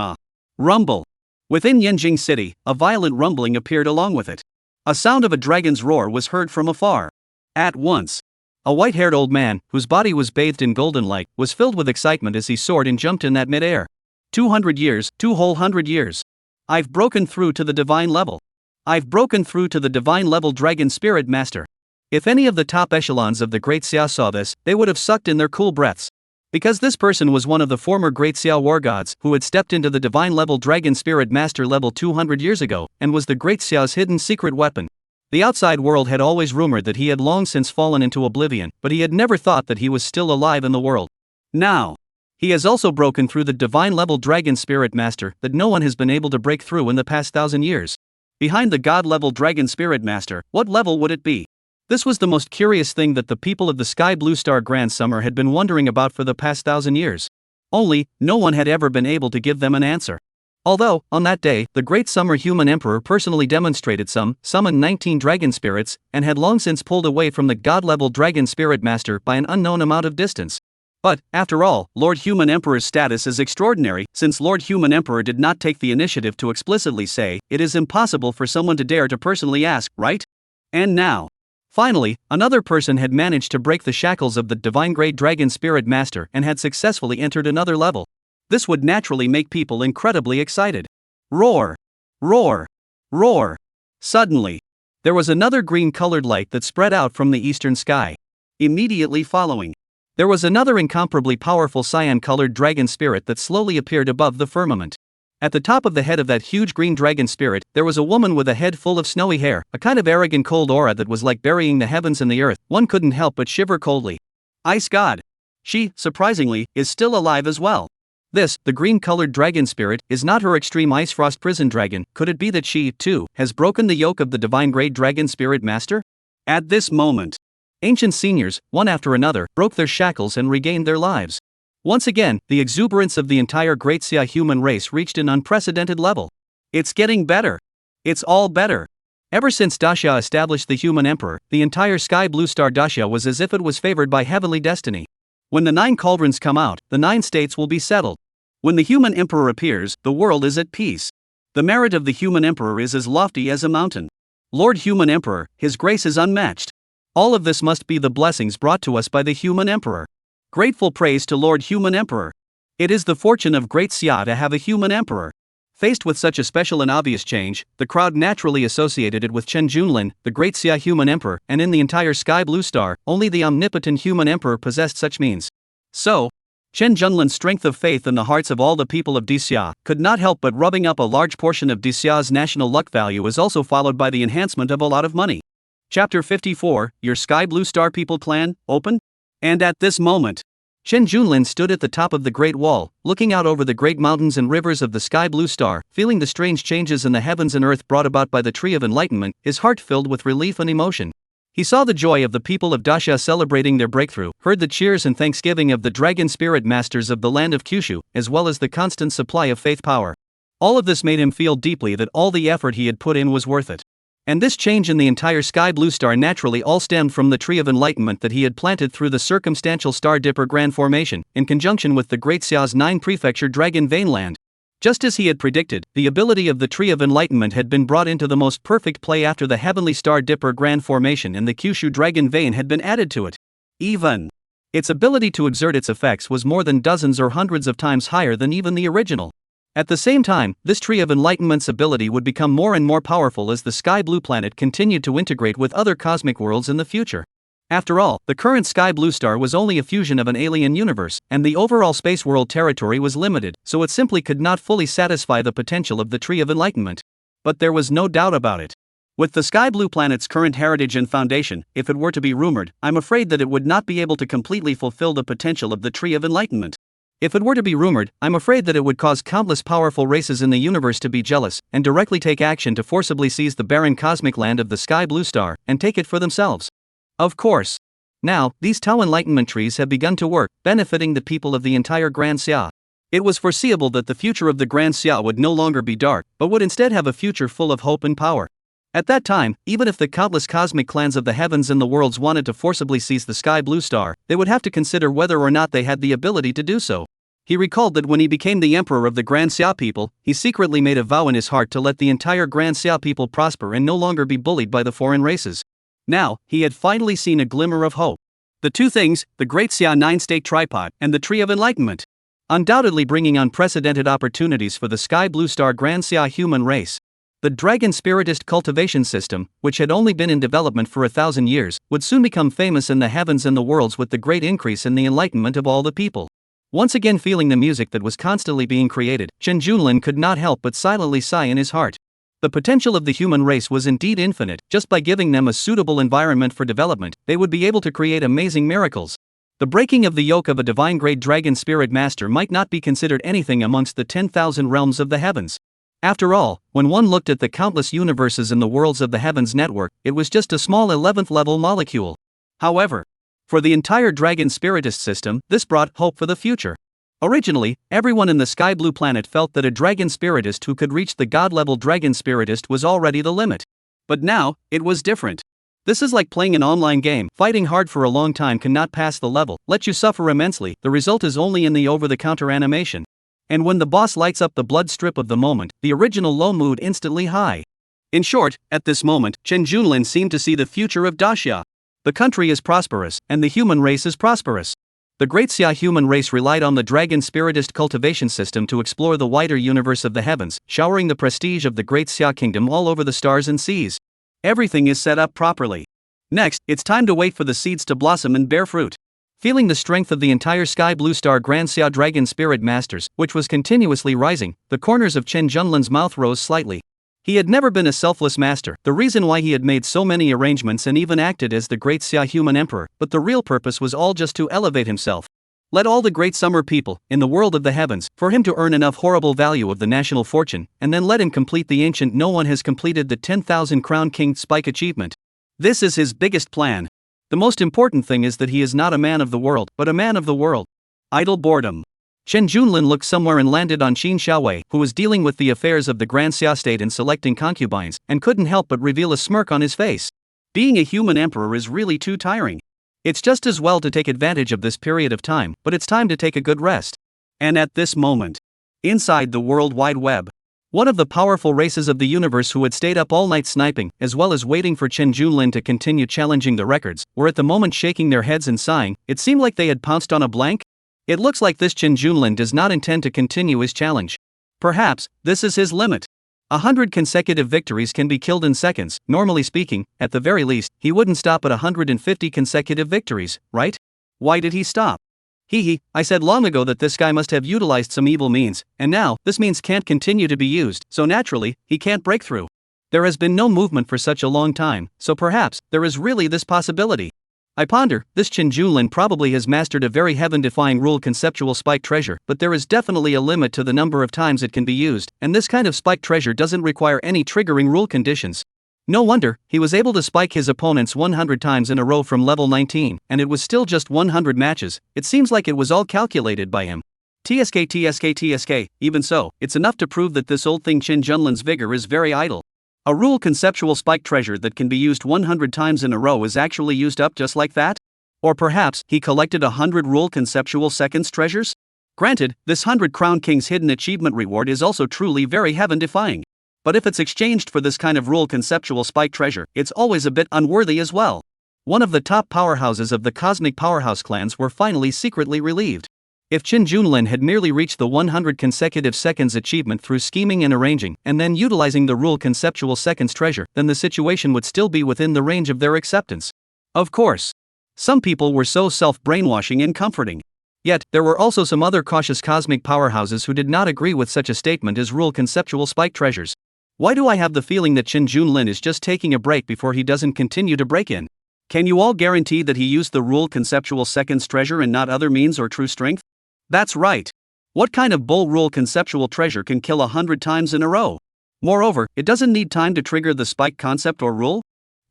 Rumble. Within Yanjing City, a violent rumbling appeared along with it. A sound of a dragon's roar was heard from afar. At once, a white-haired old man, whose body was bathed in golden light, was filled with excitement as he soared and jumped in that mid-air. 200 years, 200 years. I've broken through to the divine level. I've broken through to the divine level dragon spirit master. If any of the top echelons of the Great Xia saw this, they would have sucked in their cool breaths. Because this person was one of the former Great Xia war gods who had stepped into the divine level dragon spirit master level 200 years ago, and was the Great Xia's hidden secret weapon. The outside world had always rumored that he had long since fallen into oblivion, but he had never thought that he was still alive in the world. Now, he has also broken through the divine level dragon spirit master that no one has been able to break through in the past 1,000 years. Behind the god level dragon spirit master, what level would it be? This was the most curious thing that the people of the Sky Blue Star Grand Summer had been wondering about for the past 1,000 years. Only, no one had ever been able to give them an answer. Although, on that day, the Great Summer Human Emperor personally demonstrated summoned 19 dragon spirits, and had long since pulled away from the god-level dragon spirit master by an unknown amount of distance. But, after all, Lord Human Emperor's status is extraordinary, since Lord Human Emperor did not take the initiative to explicitly say, it is impossible for someone to dare to personally ask, right? And now, finally, another person had managed to break the shackles of the divine great dragon spirit master and had successfully entered another level. This would naturally make people incredibly excited. Roar! Roar! Roar! Suddenly, there was another green-colored light that spread out from the eastern sky. Immediately following, there was another incomparably powerful cyan-colored dragon spirit that slowly appeared above the firmament. At the top of the head of that huge green dragon spirit, there was a woman with a head full of snowy hair, a kind of arrogant cold aura that was like burying the heavens and the earth. One couldn't help but shiver coldly. Ice God! She, surprisingly, is still alive as well. This, the green-colored dragon spirit, is not her extreme ice frost prison dragon. Could it be that she, too, has broken the yoke of the divine great dragon spirit master? At this moment, ancient seniors, one after another, broke their shackles and regained their lives. Once again, the exuberance of the entire Great Xia human race reached an unprecedented level. It's getting better. It's all better. Ever since Daxia established the human emperor, the entire Sky Blue Star Daxia was as if it was favored by heavenly destiny. When the 9 cauldrons come out, the 9 states will be settled. When the human emperor appears, the world is at peace. The merit of the human emperor is as lofty as a mountain. Lord Human Emperor, his grace is unmatched. All of this must be the blessings brought to us by the human emperor. Grateful praise to Lord Human Emperor. It is the fortune of Great Xia to have a human emperor. Faced with such a special and obvious change, the crowd naturally associated it with Chen Junlin, the Great Xia human emperor, and in the entire Sky Blue Star, only the omnipotent human emperor possessed such means. So, Chen Junlin's strength of faith in the hearts of all the people of Dixia could not help but rubbing up a large portion of Dixia's national luck value is also followed by the enhancement of a lot of money. Chapter 54, Your Sky Blue Star People Plan, Open? And at this moment, Chen Junlin stood at the top of the Great Wall, looking out over the great mountains and rivers of the Sky Blue Star, feeling the strange changes in the heavens and earth brought about by the Tree of Enlightenment, his heart filled with relief and emotion. He saw the joy of the people of Daxia celebrating their breakthrough, heard the cheers and thanksgiving of the dragon spirit masters of the land of Kyushu, as well as the constant supply of faith power. All of this made him feel deeply that all the effort he had put in was worth it. And this change in the entire Sky Blue Star naturally all stemmed from the Tree of Enlightenment that he had planted through the circumstantial Star Dipper Grand Formation, in conjunction with the Great Xia's 9 Prefecture Dragon Vein Land. Just as he had predicted, the ability of the Tree of Enlightenment had been brought into the most perfect play after the Heavenly Star Dipper Grand Formation and the Kyushu Dragon Vein had been added to it. Even its ability to exert its effects was more than dozens or hundreds of times higher than even the original. At the same time, this Tree of Enlightenment's ability would become more and more powerful as the Sky Blue Planet continued to integrate with other cosmic worlds in the future. After all, the current Sky Blue Star was only a fusion of an alien universe, and the overall space world territory was limited, so it simply could not fully satisfy the potential of the Tree of Enlightenment. But there was no doubt about it. With the Sky Blue Planet's current heritage and foundation, if it were to be rumored, I'm afraid that it would not be able to completely fulfill the potential of the Tree of Enlightenment. If it were to be rumored, I'm afraid that it would cause countless powerful races in the universe to be jealous, and directly take action to forcibly seize the barren cosmic land of the Sky Blue Star, and take it for themselves. Of course. Now, these Tao Enlightenment trees have begun to work, benefiting the people of the entire Grand Xia. It was foreseeable that the future of the Grand Xia would no longer be dark, but would instead have a future full of hope and power. At that time, even if the countless cosmic clans of the heavens and the worlds wanted to forcibly seize the Sky Blue Star, they would have to consider whether or not they had the ability to do so. He recalled that when he became the emperor of the Grand Xia people, he secretly made a vow in his heart to let the entire Grand Xia people prosper and no longer be bullied by the foreign races. Now, he had finally seen a glimmer of hope. The two things, the Great Xia 9-state tripod and the Tree of Enlightenment, undoubtedly bringing unprecedented opportunities for the Sky Blue Star Grand Xia human race. The Dragon Spiritist cultivation system, which had only been in development for 1,000 years, would soon become famous in the heavens and the worlds with the great increase in the enlightenment of all the people. Once again feeling the music that was constantly being created, Chen Junlin could not help but silently sigh in his heart. The potential of the human race was indeed infinite. Just by giving them a suitable environment for development, they would be able to create amazing miracles. The breaking of the yoke of a divine-grade dragon spirit master might not be considered anything amongst the 10,000 realms of the heavens. After all, when one looked at the countless universes in the worlds of the heavens network, it was just a small 11th level molecule. However, for the entire dragon spiritist system, this brought hope for the future. Originally, everyone in the Sky Blue Planet felt that a dragon spiritist who could reach the god-level dragon spiritist was already the limit. But now, it was different. This is like playing an online game. Fighting hard for a long time cannot pass the level, let you suffer immensely. The result is only in the over-the-counter animation. And when the boss lights up the blood strip of the moment, the original low mood instantly high. In short, at this moment, Chen Junlin seemed to see the future of Daxia. The country is prosperous, and the human race is prosperous. The Great Xia human race relied on the Dragon Spiritist cultivation system to explore the wider universe of the heavens, showering the prestige of the Great Xia kingdom all over the stars and seas. Everything is set up properly. Next, it's time to wait for the seeds to blossom and bear fruit. Feeling the strength of the entire Sky Blue Star Grand Xia Dragon Spirit Masters, which was continuously rising, the corners of Chen Junlin's mouth rose slightly. He had never been a selfless master, the reason why he had made so many arrangements and even acted as the Great Xia human emperor, but the real purpose was all just to elevate himself. Let all the great summer people, in the world of the heavens, for him to earn enough horrible value of the national fortune, and then let him complete the ancient no one has completed the 10,000 Crown King Spike achievement. This is his biggest plan. The most important thing is that he is not a man of the world, but a man of the world. Idle boredom. Chen Junlin looked somewhere and landed on Qin Xiaowei, who was dealing with the affairs of the Grand Xia state and selecting concubines, and couldn't help but reveal a smirk on his face. Being a human emperor is really too tiring. It's just as well to take advantage of this period of time, but it's time to take a good rest. And at this moment, inside the World Wide Web, one of the powerful races of the universe who had stayed up all night sniping, as well as waiting for Chen Junlin to continue challenging the records, were at the moment shaking their heads and sighing. It seemed like they had pounced on a blank. It looks like this Chen Junlin does not intend to continue his challenge. Perhaps, this is his limit. 100 consecutive victories can be killed in seconds. Normally speaking, at the very least, he wouldn't stop at 150 consecutive victories, right? Why did he stop? Hee, I said long ago that this guy must have utilized some evil means, and now, this means can't continue to be used, so naturally, he can't break through. There has been no movement for such a long time, so perhaps, there is really this possibility. I ponder, this Chen Junlin probably has mastered a very heaven-defying rule conceptual spike treasure, but there is definitely a limit to the number of times it can be used, and this kind of spike treasure doesn't require any triggering rule conditions. No wonder, he was able to spike his opponents 100 times in a row from level 19, and it was still just 100 matches. It seems like it was all calculated by him. TSK, even so, it's enough to prove that this old thing Chen Junlin's vigor is very idle. A rule conceptual spike treasure that can be used 100 times in a row is actually used up just like that? Or perhaps, he collected 100 rule conceptual seconds treasures? Granted, this 100 Crown King's hidden achievement reward is also truly very heaven-defying. But if it's exchanged for this kind of rule conceptual spike treasure, it's always a bit unworthy as well. One of the top powerhouses of the cosmic powerhouse clans were finally secretly relieved. If Chen Junlin had merely reached the 100 consecutive seconds achievement through scheming and arranging, and then utilizing the rule conceptual seconds treasure, then the situation would still be within the range of their acceptance. Of course. Some people were so self-brainwashing and comforting. Yet, there were also some other cautious cosmic powerhouses who did not agree with such a statement as rule conceptual spike treasures. Why do I have the feeling that Chen Junlin is just taking a break before he doesn't continue to break in? Can you all guarantee that he used the rule conceptual seconds treasure and not other means or true strength? That's right. What kind of bull rule conceptual treasure can kill 100 times in a row? Moreover, it doesn't need time to trigger the spike concept or rule?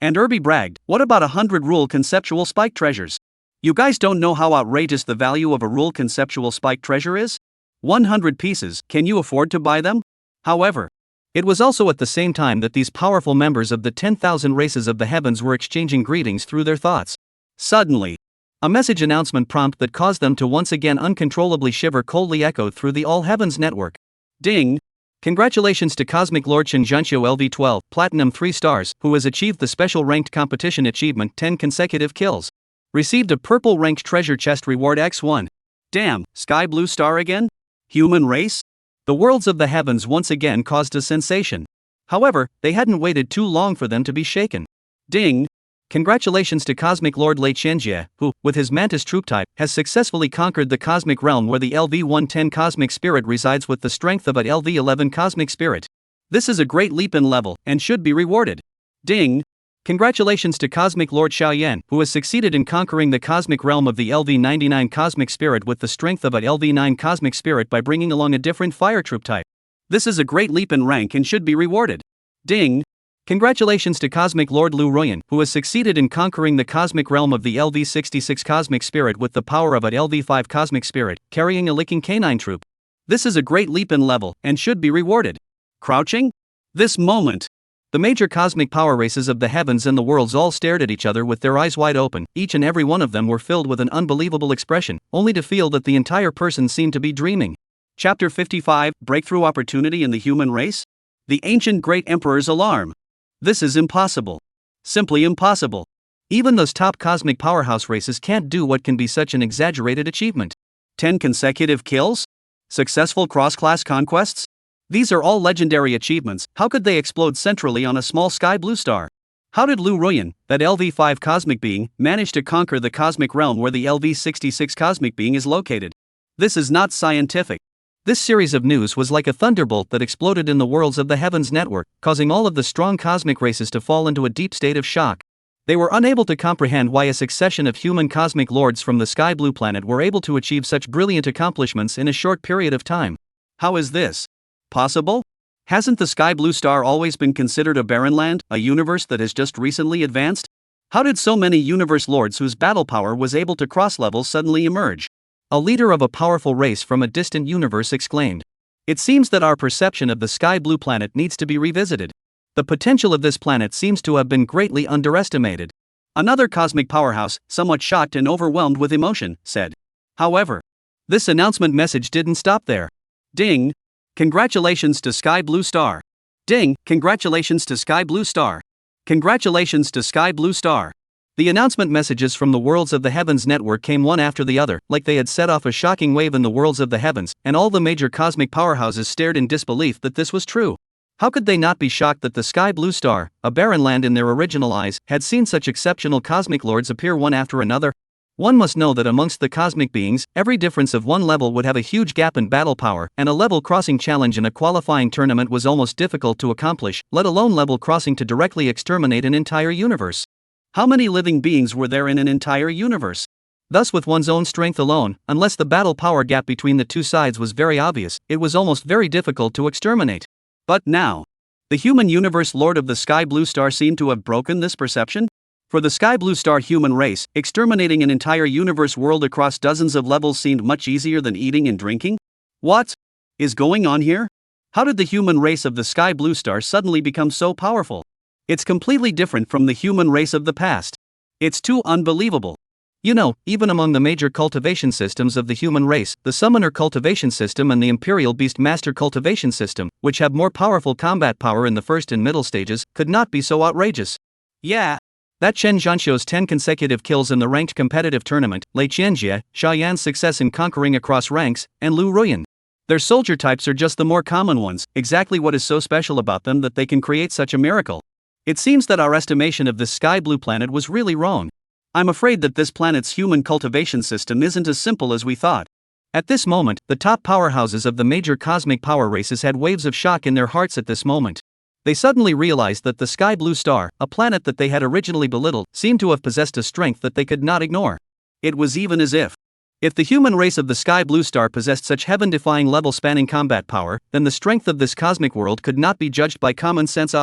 And Irby bragged, what about 100 rule conceptual spike treasures? You guys don't know how outrageous the value of a rule conceptual spike treasure is? 100 pieces, can you afford to buy them? However, it was also at the same time that these powerful members of the 10,000 races of the heavens were exchanging greetings through their thoughts. Suddenly, a message announcement prompt that caused them to once again uncontrollably shiver coldly echoed through the All Heavens network. Ding! Congratulations to Cosmic Lord Chen Junxiu LV12, Platinum 3 stars, who has achieved the special ranked competition achievement 10 consecutive kills. Received a purple ranked treasure chest reward X1. Damn, Sky Blue Star again? Human race? The worlds of the heavens once again caused a sensation. However, they hadn't waited too long for them to be shaken. Ding! Congratulations to Cosmic Lord Lei Qianjie, who, with his Mantis troop type, has successfully conquered the cosmic realm where the LV-110 cosmic spirit resides with the strength of an LV-11 cosmic spirit. This is a great leap in level, and should be rewarded. Ding! Congratulations to Cosmic Lord Xiaoyan, who has succeeded in conquering the cosmic realm of the LV-99 cosmic spirit with the strength of an LV-9 cosmic spirit by bringing along a different fire troop type. This is a great leap in rank and should be rewarded. Ding! Congratulations to Cosmic Lord Lu Ruoyan, who has succeeded in conquering the cosmic realm of the LV-66 cosmic spirit with the power of an LV-5 cosmic spirit, carrying a licking canine troop. This is a great leap in level, and should be rewarded. Crouching? This moment! The major cosmic power races of the heavens and the worlds all stared at each other with their eyes wide open. Each and every one of them were filled with an unbelievable expression, only to feel that the entire person seemed to be dreaming. Chapter 55, Breakthrough Opportunity in the Human Race? The Ancient Great Emperor's Alarm. This is impossible. Simply impossible. Even those top cosmic powerhouse races can't do what can be such an exaggerated achievement. 10 consecutive kills? Successful cross-class conquests? These are all legendary achievements. How could they explode centrally on a small sky blue star? How did Lu Ruoyan, that LV-5 cosmic being, manage to conquer the cosmic realm where the LV-66 cosmic being is located? This is not scientific. This series of news was like a thunderbolt that exploded in the worlds of the heavens network, causing all of the strong cosmic races to fall into a deep state of shock. They were unable to comprehend why a succession of human cosmic lords from the sky blue planet were able to achieve such brilliant accomplishments in a short period of time. How is this possible? Hasn't the sky blue star always been considered a barren land, a universe that has just recently advanced? How did so many universe lords whose battle power was able to cross levels suddenly emerge? A leader of a powerful race from a distant universe exclaimed. It seems that our perception of the sky blue planet needs to be revisited. The potential of this planet seems to have been greatly underestimated. Another cosmic powerhouse, somewhat shocked and overwhelmed with emotion, said. However, this announcement message didn't stop there. Ding! Congratulations to Sky Blue Star. Ding! Congratulations to Sky Blue Star. Congratulations to Sky Blue Star. The announcement messages from the Worlds of the Heavens network came one after the other, like they had set off a shocking wave in the Worlds of the Heavens, and all the major cosmic powerhouses stared in disbelief that this was true. How could they not be shocked that the Sky Blue Star, a barren land in their original eyes, had seen such exceptional cosmic lords appear one after another? One must know that amongst the cosmic beings, every difference of one level would have a huge gap in battle power, and a level crossing challenge in a qualifying tournament was almost difficult to accomplish, let alone level crossing to directly exterminate an entire universe. How many living beings were there in an entire universe? Thus, with one's own strength alone, unless the battle power gap between the two sides was very obvious, it was almost very difficult to exterminate. But now, the human universe lord of the Sky Blue Star seemed to have broken this perception? For the Sky Blue Star human race, exterminating an entire universe world across dozens of levels seemed much easier than eating and drinking? What is going on here? How did the human race of the Sky Blue Star suddenly become so powerful? It's completely different from the human race of the past. It's too unbelievable. You know, even among the major cultivation systems of the human race, the Summoner cultivation system and the Imperial Beast Master cultivation system, which have more powerful combat power in the first and middle stages, could not be so outrageous. Yeah. That Chen Zhanxiu's 10 consecutive kills in the ranked competitive tournament, Lei Qianjie, Xia Yan's success in conquering across ranks, and Lu Ruyan. Their soldier types are just the more common ones, exactly what is so special about them that they can create such a miracle. It seems that our estimation of this sky blue planet was really wrong. I'm afraid that this planet's human cultivation system isn't as simple as we thought. At this moment, the top powerhouses of the major cosmic power races had waves of shock in their hearts at this moment. They suddenly realized that the Sky Blue Star, a planet that they had originally belittled, seemed to have possessed a strength that they could not ignore. It was even as if the human race of the Sky Blue Star possessed such heaven-defying level-spanning combat power, then the strength of this cosmic world could not be judged by common sense.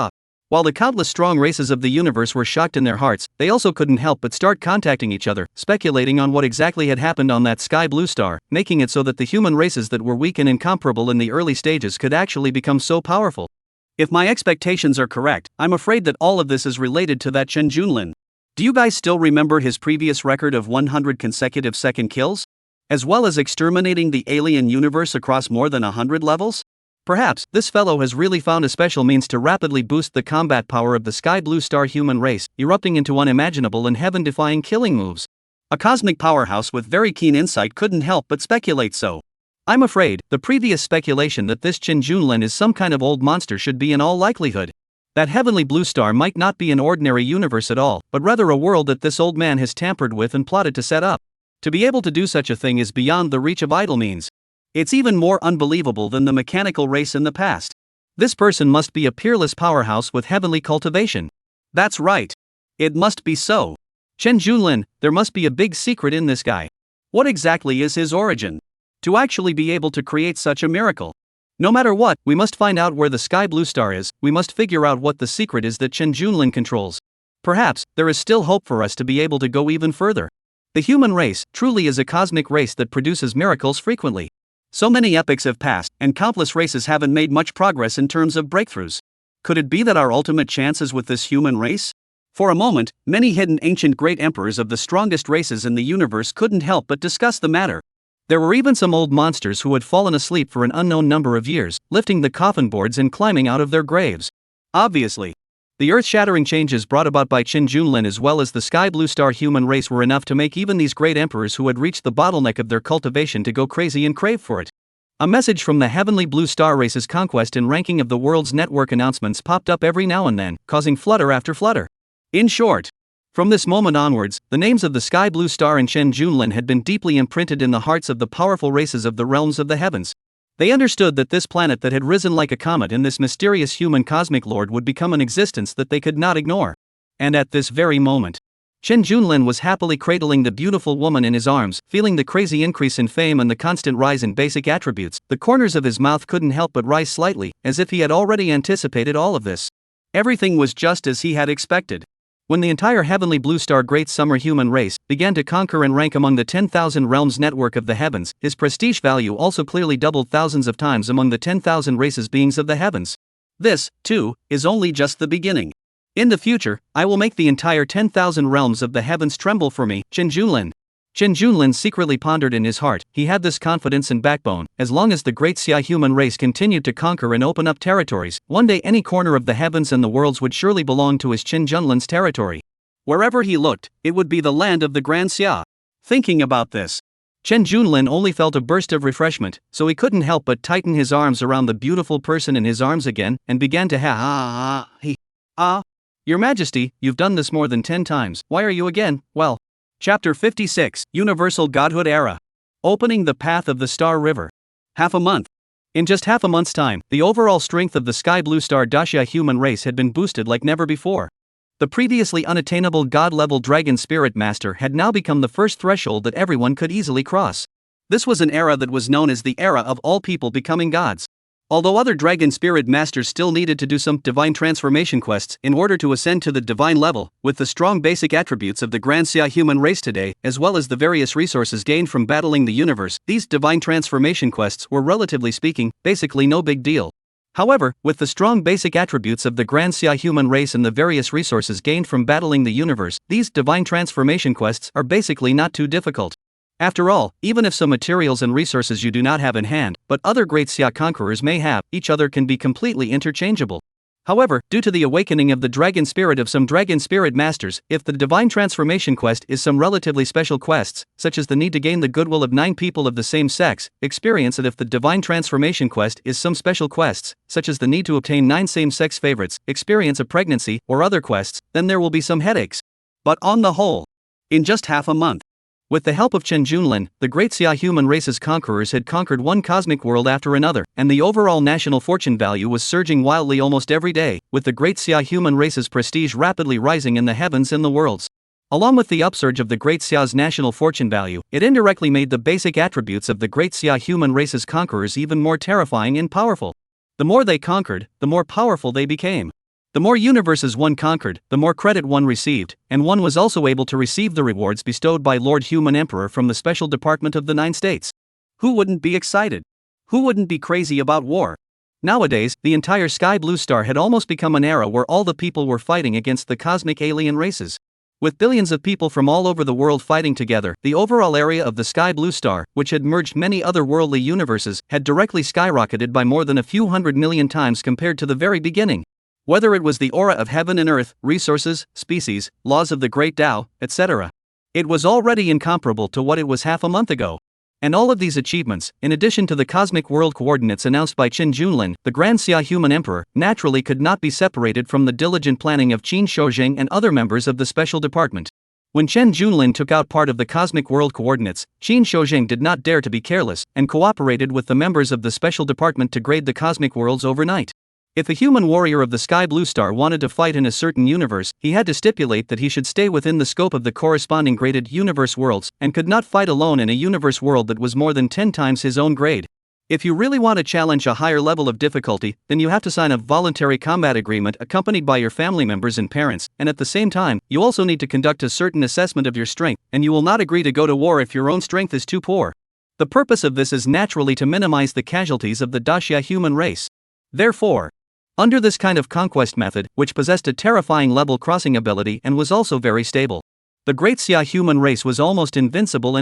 While the countless strong races of the universe were shocked in their hearts, they also couldn't help but start contacting each other, speculating on what exactly had happened on that Sky Blue Star, making it so that the human races that were weak and incomparable in the early stages could actually become so powerful. If my expectations are correct, I'm afraid that all of this is related to that Chen Junlin. Do you guys still remember his previous record of 100 consecutive second kills? As well as exterminating the alien universe across more than 100 levels? Perhaps, this fellow has really found a special means to rapidly boost the combat power of the Sky Blue Star human race, erupting into unimaginable and heaven-defying killing moves. A cosmic powerhouse with very keen insight couldn't help but speculate so. I'm afraid, the previous speculation that this Chen Junlin is some kind of old monster should be in all likelihood. That heavenly blue star might not be an ordinary universe at all, but rather a world that this old man has tampered with and plotted to set up. To be able to do such a thing is beyond the reach of idle means. It's even more unbelievable than the mechanical race in the past. This person must be a peerless powerhouse with heavenly cultivation. That's right. It must be so. Chen Junlin, there must be a big secret in this guy. What exactly is his origin? To actually be able to create such a miracle. No matter what, we must find out where the Sky Blue Star is, we must figure out what the secret is that Chen Junlin controls. Perhaps, there is still hope for us to be able to go even further. The human race, truly is a cosmic race that produces miracles frequently. So many epochs have passed, and countless races haven't made much progress in terms of breakthroughs. Could it be that our ultimate chance is with this human race? For a moment, many hidden ancient great emperors of the strongest races in the universe couldn't help but discuss the matter. There were even some old monsters who had fallen asleep for an unknown number of years, lifting the coffin boards and climbing out of their graves. Obviously, the earth-shattering changes brought about by Chen Junlin as well as the Sky Blue Star human race were enough to make even these great emperors who had reached the bottleneck of their cultivation to go crazy and crave for it. A message from the heavenly blue star race's conquest and ranking of the world's network announcements popped up every now and then, causing flutter after flutter. In short, from this moment onwards, the names of the Sky Blue Star and Chen Junlin had been deeply imprinted in the hearts of the powerful races of the realms of the heavens. They understood that this planet that had risen like a comet and this mysterious human cosmic lord would become an existence that they could not ignore. And at this very moment, Chen Junlin was happily cradling the beautiful woman in his arms, feeling the crazy increase in fame and the constant rise in basic attributes. The corners of his mouth couldn't help but rise slightly, as if he had already anticipated all of this. Everything was just as he had expected. When the entire heavenly blue star great summer human race began to conquer and rank among the 10,000 realms network of the heavens, his prestige value also clearly doubled thousands of times among the 10,000 races beings of the heavens. This, too, is only just the beginning. In the future, I will make the entire 10,000 realms of the heavens tremble for me, Chen Junlin. Chen Junlin secretly pondered in his heart. He had this confidence and backbone. As long as the great Xia human race continued to conquer and open up territories, one day any corner of the heavens and the worlds would surely belong to his Chen Junlin's territory. Wherever he looked, it would be the land of the Grand Xia. Thinking about this, Chen Junlin only felt a burst of refreshment, so he couldn't help but tighten his arms around the beautiful person in his arms again, and began to Your Majesty, you've done this more than 10 times, why are you again, well, Chapter 56, Universal Godhood Era. Opening the Path of the Star River. Half a month. In just half a month's time, the overall strength of the Sky Blue Star Daxia human race had been boosted like never before. The previously unattainable god-level Dragon Spirit Master had now become the first threshold that everyone could easily cross. This was an era that was known as the era of all people becoming gods. Although other Dragon Spirit Masters still needed to do some divine transformation quests in order to ascend to the divine level, with the strong basic attributes of the Grand Xia human race today, as well as the various resources gained from battling the universe, these divine transformation quests were, relatively speaking, basically no big deal. However, with the strong basic attributes of the Grand Xia human race and the various resources gained from battling the universe, these divine transformation quests are basically not too difficult. After all, even if some materials and resources you do not have in hand, but other great Xia conquerors may have, each other can be completely interchangeable. However, due to the awakening of the dragon spirit of some Dragon Spirit Masters, if the divine transformation quest is some relatively special quests, such as the need to gain the goodwill of 9 people of the same sex, experience it. If the divine transformation quest is some special quests, such as the need to obtain 9 same-sex favorites, experience a pregnancy, or other quests, then there will be some headaches. But on the whole, in just half a month, with the help of Chen Junlin, the great Xia human race's conquerors had conquered one cosmic world after another, and the overall national fortune value was surging wildly almost every day, with the great Xia human race's prestige rapidly rising in the heavens and the worlds. Along with the upsurge of the great Xia's national fortune value, it indirectly made the basic attributes of the great Xia human race's conquerors even more terrifying and powerful. The more they conquered, the more powerful they became. The more universes one conquered, the more credit one received, and one was also able to receive the rewards bestowed by Lord Human Emperor from the Special Department of the 9 States. Who wouldn't be excited? Who wouldn't be crazy about war? Nowadays, the entire Sky Blue Star had almost become an era where all the people were fighting against the cosmic alien races. With billions of people from all over the world fighting together, the overall area of the Sky Blue Star, which had merged many otherworldly universes, had directly skyrocketed by more than a few 100 million times compared to the very beginning. Whether it was the aura of heaven and earth, resources, species, laws of the great Tao, etc. It was already incomparable to what it was half a month ago. And all of these achievements, in addition to the cosmic world coordinates announced by Chen Junlin, the Grand Xia human emperor, naturally could not be separated from the diligent planning of Qin Shoujing and other members of the special department. When Chen Junlin took out part of the cosmic world coordinates, Qin Shoujing did not dare to be careless, and cooperated with the members of the special department to grade the cosmic worlds overnight. If a human warrior of the Sky Blue Star wanted to fight in a certain universe, he had to stipulate that he should stay within the scope of the corresponding graded universe worlds, and could not fight alone in a universe world that was more than 10 times his own grade. If you really want to challenge a higher level of difficulty, then you have to sign a voluntary combat agreement accompanied by your family members and parents, and at the same time, you also need to conduct a certain assessment of your strength, and you will not agree to go to war if your own strength is too poor. The purpose of this is naturally to minimize the casualties of the Daxia human race. Therefore, under this kind of conquest method, which possessed a terrifying level crossing ability and was also very stable, the great Xia human race was almost invincible,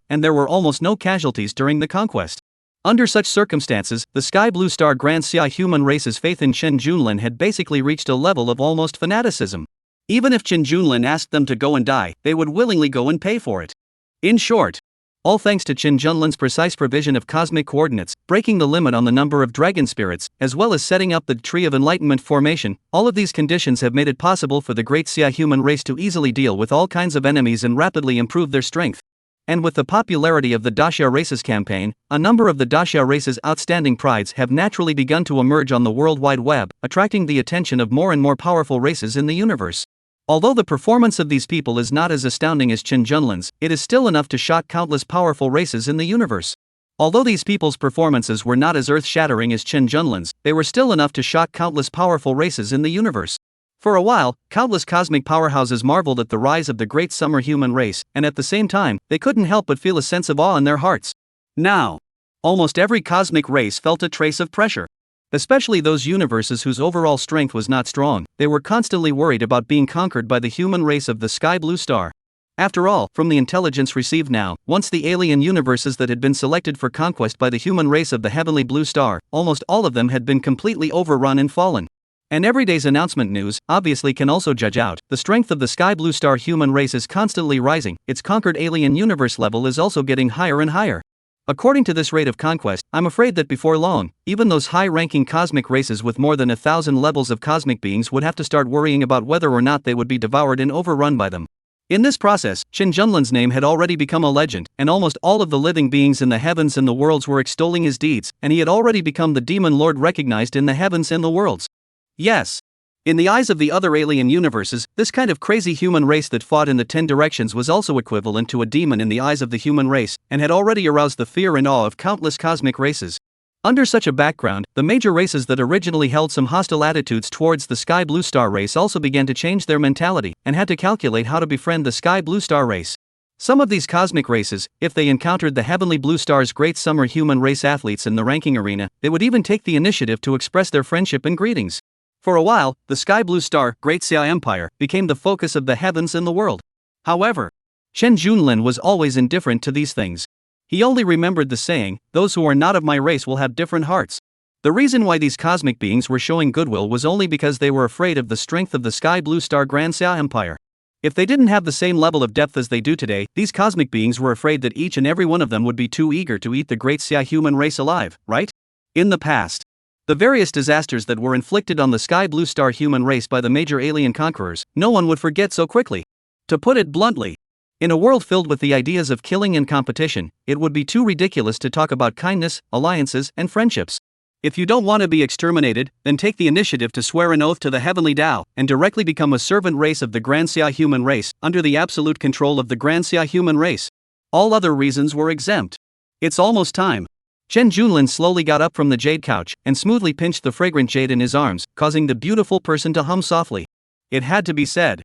and there were almost no casualties during the conquest. Under such circumstances, the Sky Blue Star Grand Xia human race's faith in Chen Junlin had basically reached a level of almost fanaticism. Even if Chen Junlin asked them to go and die, they would willingly go and pay for it. In short, all thanks to Chen Junlin's precise provision of cosmic coordinates, breaking the limit on the number of dragon spirits, as well as setting up the Tree of Enlightenment formation, all of these conditions have made it possible for the great Xia human race to easily deal with all kinds of enemies and rapidly improve their strength. And with the popularity of the Daxia Races campaign, a number of the Daxia Race's outstanding prides have naturally begun to emerge on the World Wide Web, attracting the attention of more and more powerful races in the universe. Although the performance of these people is not as astounding as Chen Junlin's, it is still enough to shock countless powerful races in the universe. Although these people's performances were not as earth-shattering as Chen Junlin's, they were still enough to shock countless powerful races in the universe. For a while, countless cosmic powerhouses marveled at the rise of the great summer human race, and at the same time, they couldn't help but feel a sense of awe in their hearts. Now, almost every cosmic race felt a trace of pressure. Especially those universes whose overall strength was not strong, they were constantly worried about being conquered by the human race of the Sky Blue Star. After all, from the intelligence received now, once the alien universes that had been selected for conquest by the human race of the Heavenly Blue Star, almost all of them had been completely overrun and fallen. And every day's announcement news, obviously can also judge out, the strength of the Sky Blue Star human race is constantly rising, its conquered alien universe level is also getting higher and higher. According to this rate of conquest, I'm afraid that before long, even those high-ranking cosmic races with more than 1,000 levels of cosmic beings would have to start worrying about whether or not they would be devoured and overrun by them. In this process, Chen Junlin's name had already become a legend, and almost all of the living beings in the heavens and the worlds were extolling his deeds, and he had already become the demon lord recognized in the heavens and the worlds. Yes. In the eyes of the other alien universes, this kind of crazy human race that fought in the 10 directions was also equivalent to a demon in the eyes of the human race, and had already aroused the fear and awe of countless cosmic races. Under such a background, the major races that originally held some hostile attitudes towards the Sky Blue Star race also began to change their mentality, and had to calculate how to befriend the Sky Blue Star race. Some of these cosmic races, if they encountered the Heavenly Blue Star's great summer human race athletes in the ranking arena, they would even take the initiative to express their friendship and greetings. For a while, the Sky Blue Star, Great Xia Empire, became the focus of the heavens and the world. However, Chen Junlin was always indifferent to these things. He only remembered the saying, "Those who are not of my race will have different hearts." The reason why these cosmic beings were showing goodwill was only because they were afraid of the strength of the Sky Blue Star Grand Xia Empire. If they didn't have the same level of depth as they do today, these cosmic beings were afraid that each and every one of them would be too eager to eat the Great Xia human race alive, right? In the past, the various disasters that were inflicted on the Sky Blue Star human race by the major alien conquerors, no one would forget so quickly. To put it bluntly, in a world filled with the ideas of killing and competition, it would be too ridiculous to talk about kindness, alliances, and friendships. If you don't want to be exterminated, then take the initiative to swear an oath to the Heavenly Tao, and directly become a servant race of the Grand Xia human race, under the absolute control of the Grand Xia human race. All other reasons were exempt. It's almost time. Chen Junlin slowly got up from the jade couch, and smoothly pinched the fragrant jade in his arms, causing the beautiful person to hum softly. It had to be said.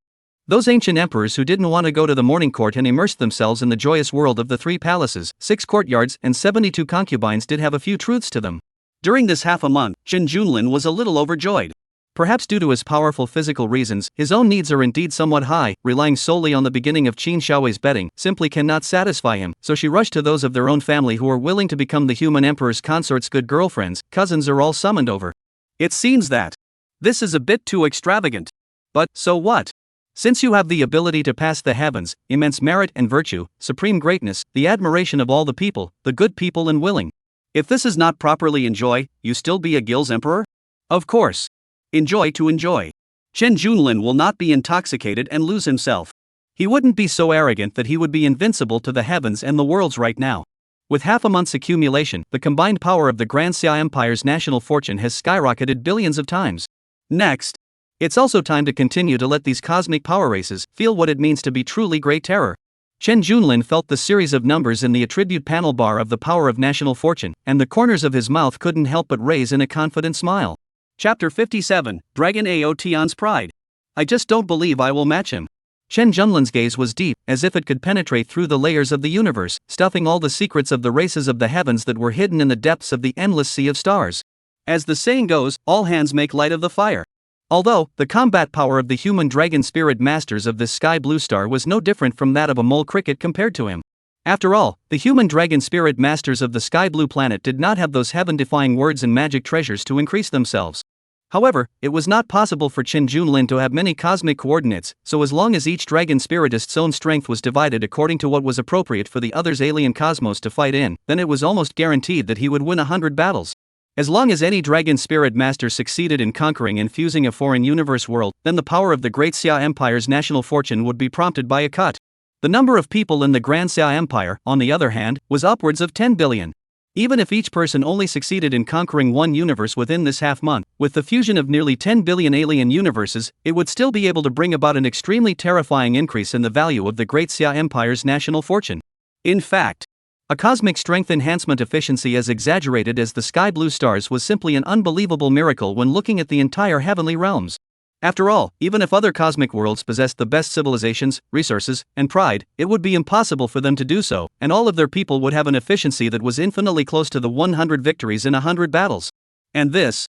Those ancient emperors who didn't want to go to the morning court and immerse themselves in the joyous world of the 3 palaces, 6 courtyards, and 72 concubines did have a few truths to them. During this half a month, Chen Junlin was a little overjoyed. Perhaps due to his powerful physical reasons, his own needs are indeed somewhat high, relying solely on the beginning of Qin Xiaowei's betting simply cannot satisfy him, so she rushed to those of their own family who are willing to become the human emperor's consort's good girlfriends. Cousins are all summoned over. It seems that this is a bit too extravagant. But, so what? Since you have the ability to pass the heavens, immense merit and virtue, supreme greatness, the admiration of all the people, the good people and willing. If this is not properly enjoy, you still be a Guild's emperor? Of course. Enjoy to enjoy. Chen Junlin will not be intoxicated and lose himself. He wouldn't be so arrogant that he would be invincible to the heavens and the worlds right now. With half a month's accumulation, the combined power of the Grand Xia Empire's national fortune has skyrocketed billions of times. Next, it's also time to continue to let these cosmic power races feel what it means to be truly great terror. Chen Junlin felt the series of numbers in the attribute panel bar of the power of national fortune, and the corners of his mouth couldn't help but raise in a confident smile. Chapter 57, Dragon Ao Tian's Pride. I just don't believe I will match him. Chen Junlin's gaze was deep, as if it could penetrate through the layers of the universe, stuffing all the secrets of the races of the heavens that were hidden in the depths of the endless sea of stars. As the saying goes, all hands make light of the fire. Although, the combat power of the human dragon spirit masters of this Sky Blue Star was no different from that of a mole cricket compared to him. After all, the human dragon spirit masters of the Sky Blue planet did not have those heaven-defying words and magic treasures to increase themselves. However, it was not possible for Chen Junlin to have many cosmic coordinates, so as long as each dragon spiritist's own strength was divided according to what was appropriate for the other's alien cosmos to fight in, then it was almost guaranteed that he would win 100 battles. As long as any dragon spirit master succeeded in conquering and fusing a foreign universe world, then the power of the Great Xia Empire's national fortune would be prompted by a cut. The number of people in the Grand Xia Empire, on the other hand, was upwards of 10 billion. Even if each person only succeeded in conquering one universe within this half-month, with the fusion of nearly 10 billion alien universes, it would still be able to bring about an extremely terrifying increase in the value of the Great Xia Empire's national fortune. In fact, a cosmic strength enhancement efficiency as exaggerated as the Sky Blue Stars was simply an unbelievable miracle when looking at the entire heavenly realms. After all, even if other cosmic worlds possessed the best civilizations, resources, and pride, it would be impossible for them to do so, and all of their people would have an efficiency that was infinitely close to the 100 victories in 100 battles. And this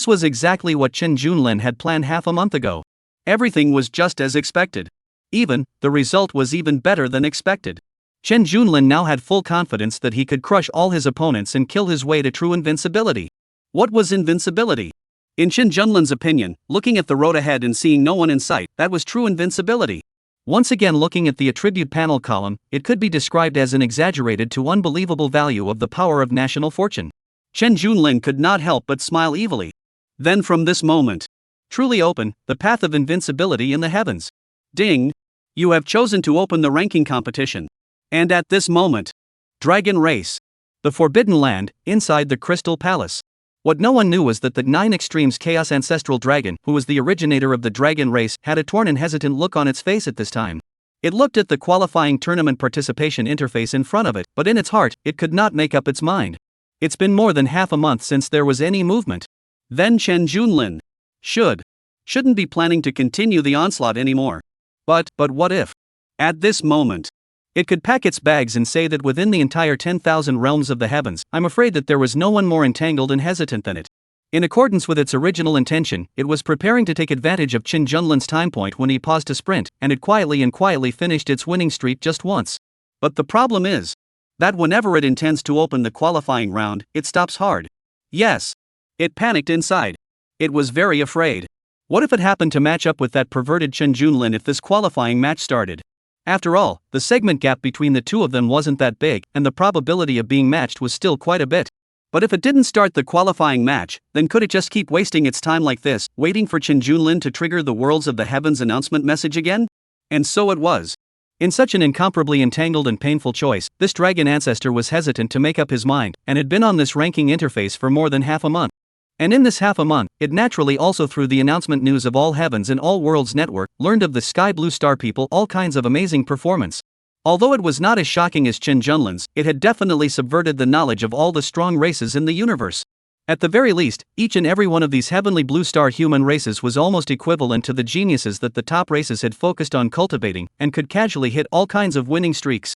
was exactly what Chen Junlin had planned half a month ago. Everything was just as expected. The result was even better than expected. Chen Junlin now had full confidence that he could crush all his opponents and kill his way to true invincibility. What was invincibility? In Chen Junlin's opinion, looking at the road ahead and seeing no one in sight, that was true invincibility. Once again looking at the attribute panel column, it could be described as an exaggerated to unbelievable value of the power of national fortune. Chen Junlin could not help but smile evilly. Then from this moment, truly open, the path of invincibility in the heavens. Ding! You have chosen to open the ranking competition. And at this moment, Dragon Race. The Forbidden Land, inside the Crystal Palace. What no one knew was that the 9 Extremes Chaos Ancestral Dragon, who was the originator of the Dragon Race, had a torn and hesitant look on its face at this time. It looked at the qualifying tournament participation interface in front of it, but in its heart, it could not make up its mind. It's been more than half a month since there was any movement. Then Chen Junlin shouldn't be planning to continue the onslaught anymore. But what if? At this moment, it could pack its bags and say that within the entire 10,000 realms of the heavens, I'm afraid that there was no one more entangled and hesitant than it. In accordance with its original intention, it was preparing to take advantage of Chen Junlin's time point when he paused to sprint, and it quietly finished its winning streak just once. But the problem is that whenever it intends to open the qualifying round, it stops hard. Yes. It panicked inside. It was very afraid. What if it happened to match up with that perverted Chen Junlin if this qualifying match started? After all, the segment gap between the two of them wasn't that big, and the probability of being matched was still quite a bit. But if it didn't start the qualifying match, then could it just keep wasting its time like this, waiting for Chen Junlin to trigger the Worlds of the Heavens announcement message again? And so it was. In such an incomparably entangled and painful choice, this dragon ancestor was hesitant to make up his mind, and had been on this ranking interface for more than half a month. And in this half a month, it naturally also through the announcement news of All Heavens and All Worlds Network, learned of the Sky Blue Star people all kinds of amazing performance. Although it was not as shocking as Chen Junlin's, it had definitely subverted the knowledge of all the strong races in the universe. At the very least, each and every one of these heavenly blue star human races was almost equivalent to the geniuses that the top races had focused on cultivating, and could casually hit all kinds of winning streaks.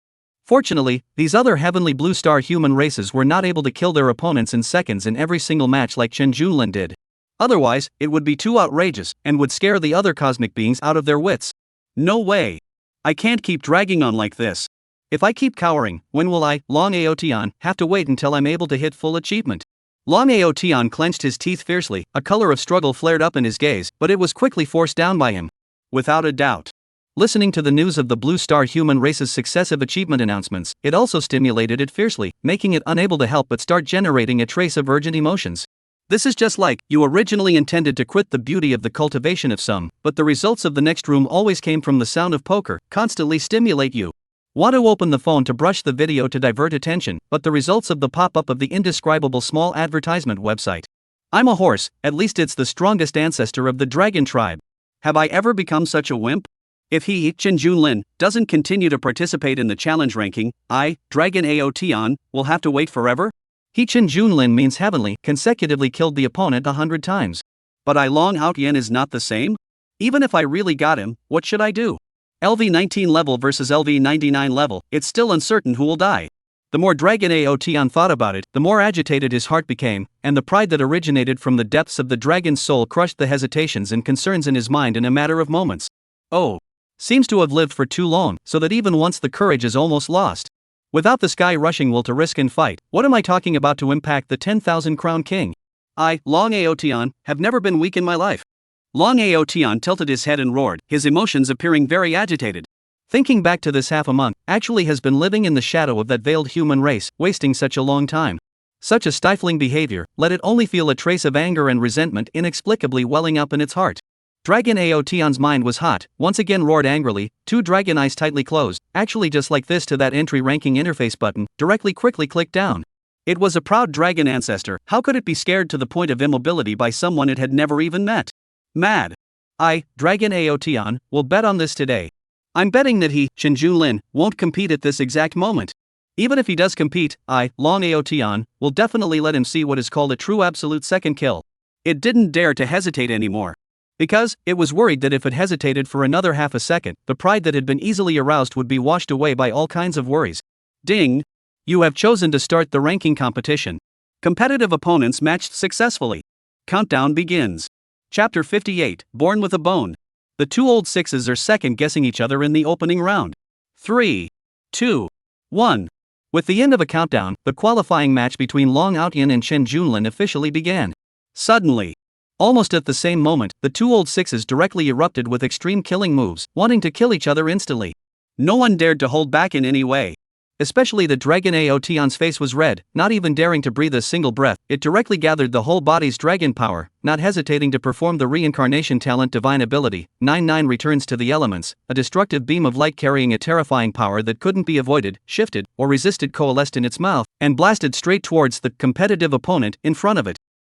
Fortunately, these other heavenly blue star human races were not able to kill their opponents in seconds in every single match like Chen Junlin did. Otherwise, it would be too outrageous, and would scare the other cosmic beings out of their wits. No way. I can't keep dragging on like this. If I keep cowering, when will I, Long Ao Tian, have to wait until I'm able to hit full achievement? Long Ao Tian clenched his teeth fiercely, a color of struggle flared up in his gaze, but it was quickly forced down by him. Without a doubt. Listening to the news of the Blue Star human race's successive achievement announcements, it also stimulated it fiercely, making it unable to help but start generating a trace of urgent emotions. This is just like, you originally intended to quit the beauty of the cultivation of some, but the results of the next room always came from the sound of poker, constantly stimulate you. Want to open the phone to brush the video to divert attention, but the results of the pop-up of the indescribable small advertisement website. I'm a horse, at least it's the strongest ancestor of the dragon tribe. Have I ever become such a wimp? If he, Chen Junlin, doesn't continue to participate in the challenge ranking, I, Dragon Ao Tian, will have to wait forever? He Chen Junlin means heavenly, consecutively killed the opponent 100 times. But I Long Ao Tian is not the same? Even if I really got him, what should I do? LV19 level versus LV99 level, it's still uncertain who will die. The more Dragon Ao Tian thought about it, the more agitated his heart became, and the pride that originated from the depths of the dragon's soul crushed the hesitations and concerns in his mind in a matter of moments. Oh. Seems to have lived for too long, so that even once the courage is almost lost. Without the sky rushing will to risk and fight, what am I talking about to impact the 10,000 crown king? I, Long Ao Tian, have never been weak in my life. Long Ao Tian tilted his head and roared, his emotions appearing very agitated. Thinking back to this half a month, actually has been living in the shadow of that veiled human race, wasting such a long time. Such a stifling behavior, let it only feel a trace of anger and resentment inexplicably welling up in its heart. Dragon Ao Tian's mind was hot, once again roared angrily, two dragon eyes tightly closed, actually just like this to that entry ranking interface button, directly quickly clicked down. It was a proud dragon ancestor, how could it be scared to the point of immobility by someone it had never even met? Mad. I, Dragon Ao Tian, will bet on this today. I'm betting that he, Chen Junlin, won't compete at this exact moment. Even if he does compete, I, Long Ao Tian, will definitely let him see what is called a true absolute second kill. It didn't dare to hesitate anymore. Because, it was worried that if it hesitated for another half a second, the pride that had been easily aroused would be washed away by all kinds of worries. Ding! You have chosen to start the ranking competition. Competitive opponents matched successfully. Countdown begins. Chapter 58, Born with a Bone. The two old sixes are second-guessing each other in the opening round. 3, 2, 1. With the end of a countdown, the qualifying match between Long Ao Tian and Chen Junlin officially began. Suddenly, almost at the same moment, the two old sixes directly erupted with extreme killing moves, wanting to kill each other instantly. No one dared to hold back in any way. Especially the dragon AO Tian's face was red, not even daring to breathe a single breath. It directly gathered the whole body's dragon power, not hesitating to perform the reincarnation talent divine ability. 9-9 returns to the elements, a destructive beam of light carrying a terrifying power that couldn't be avoided, shifted, or resisted coalesced in its mouth, and blasted straight towards the competitive opponent in front of it.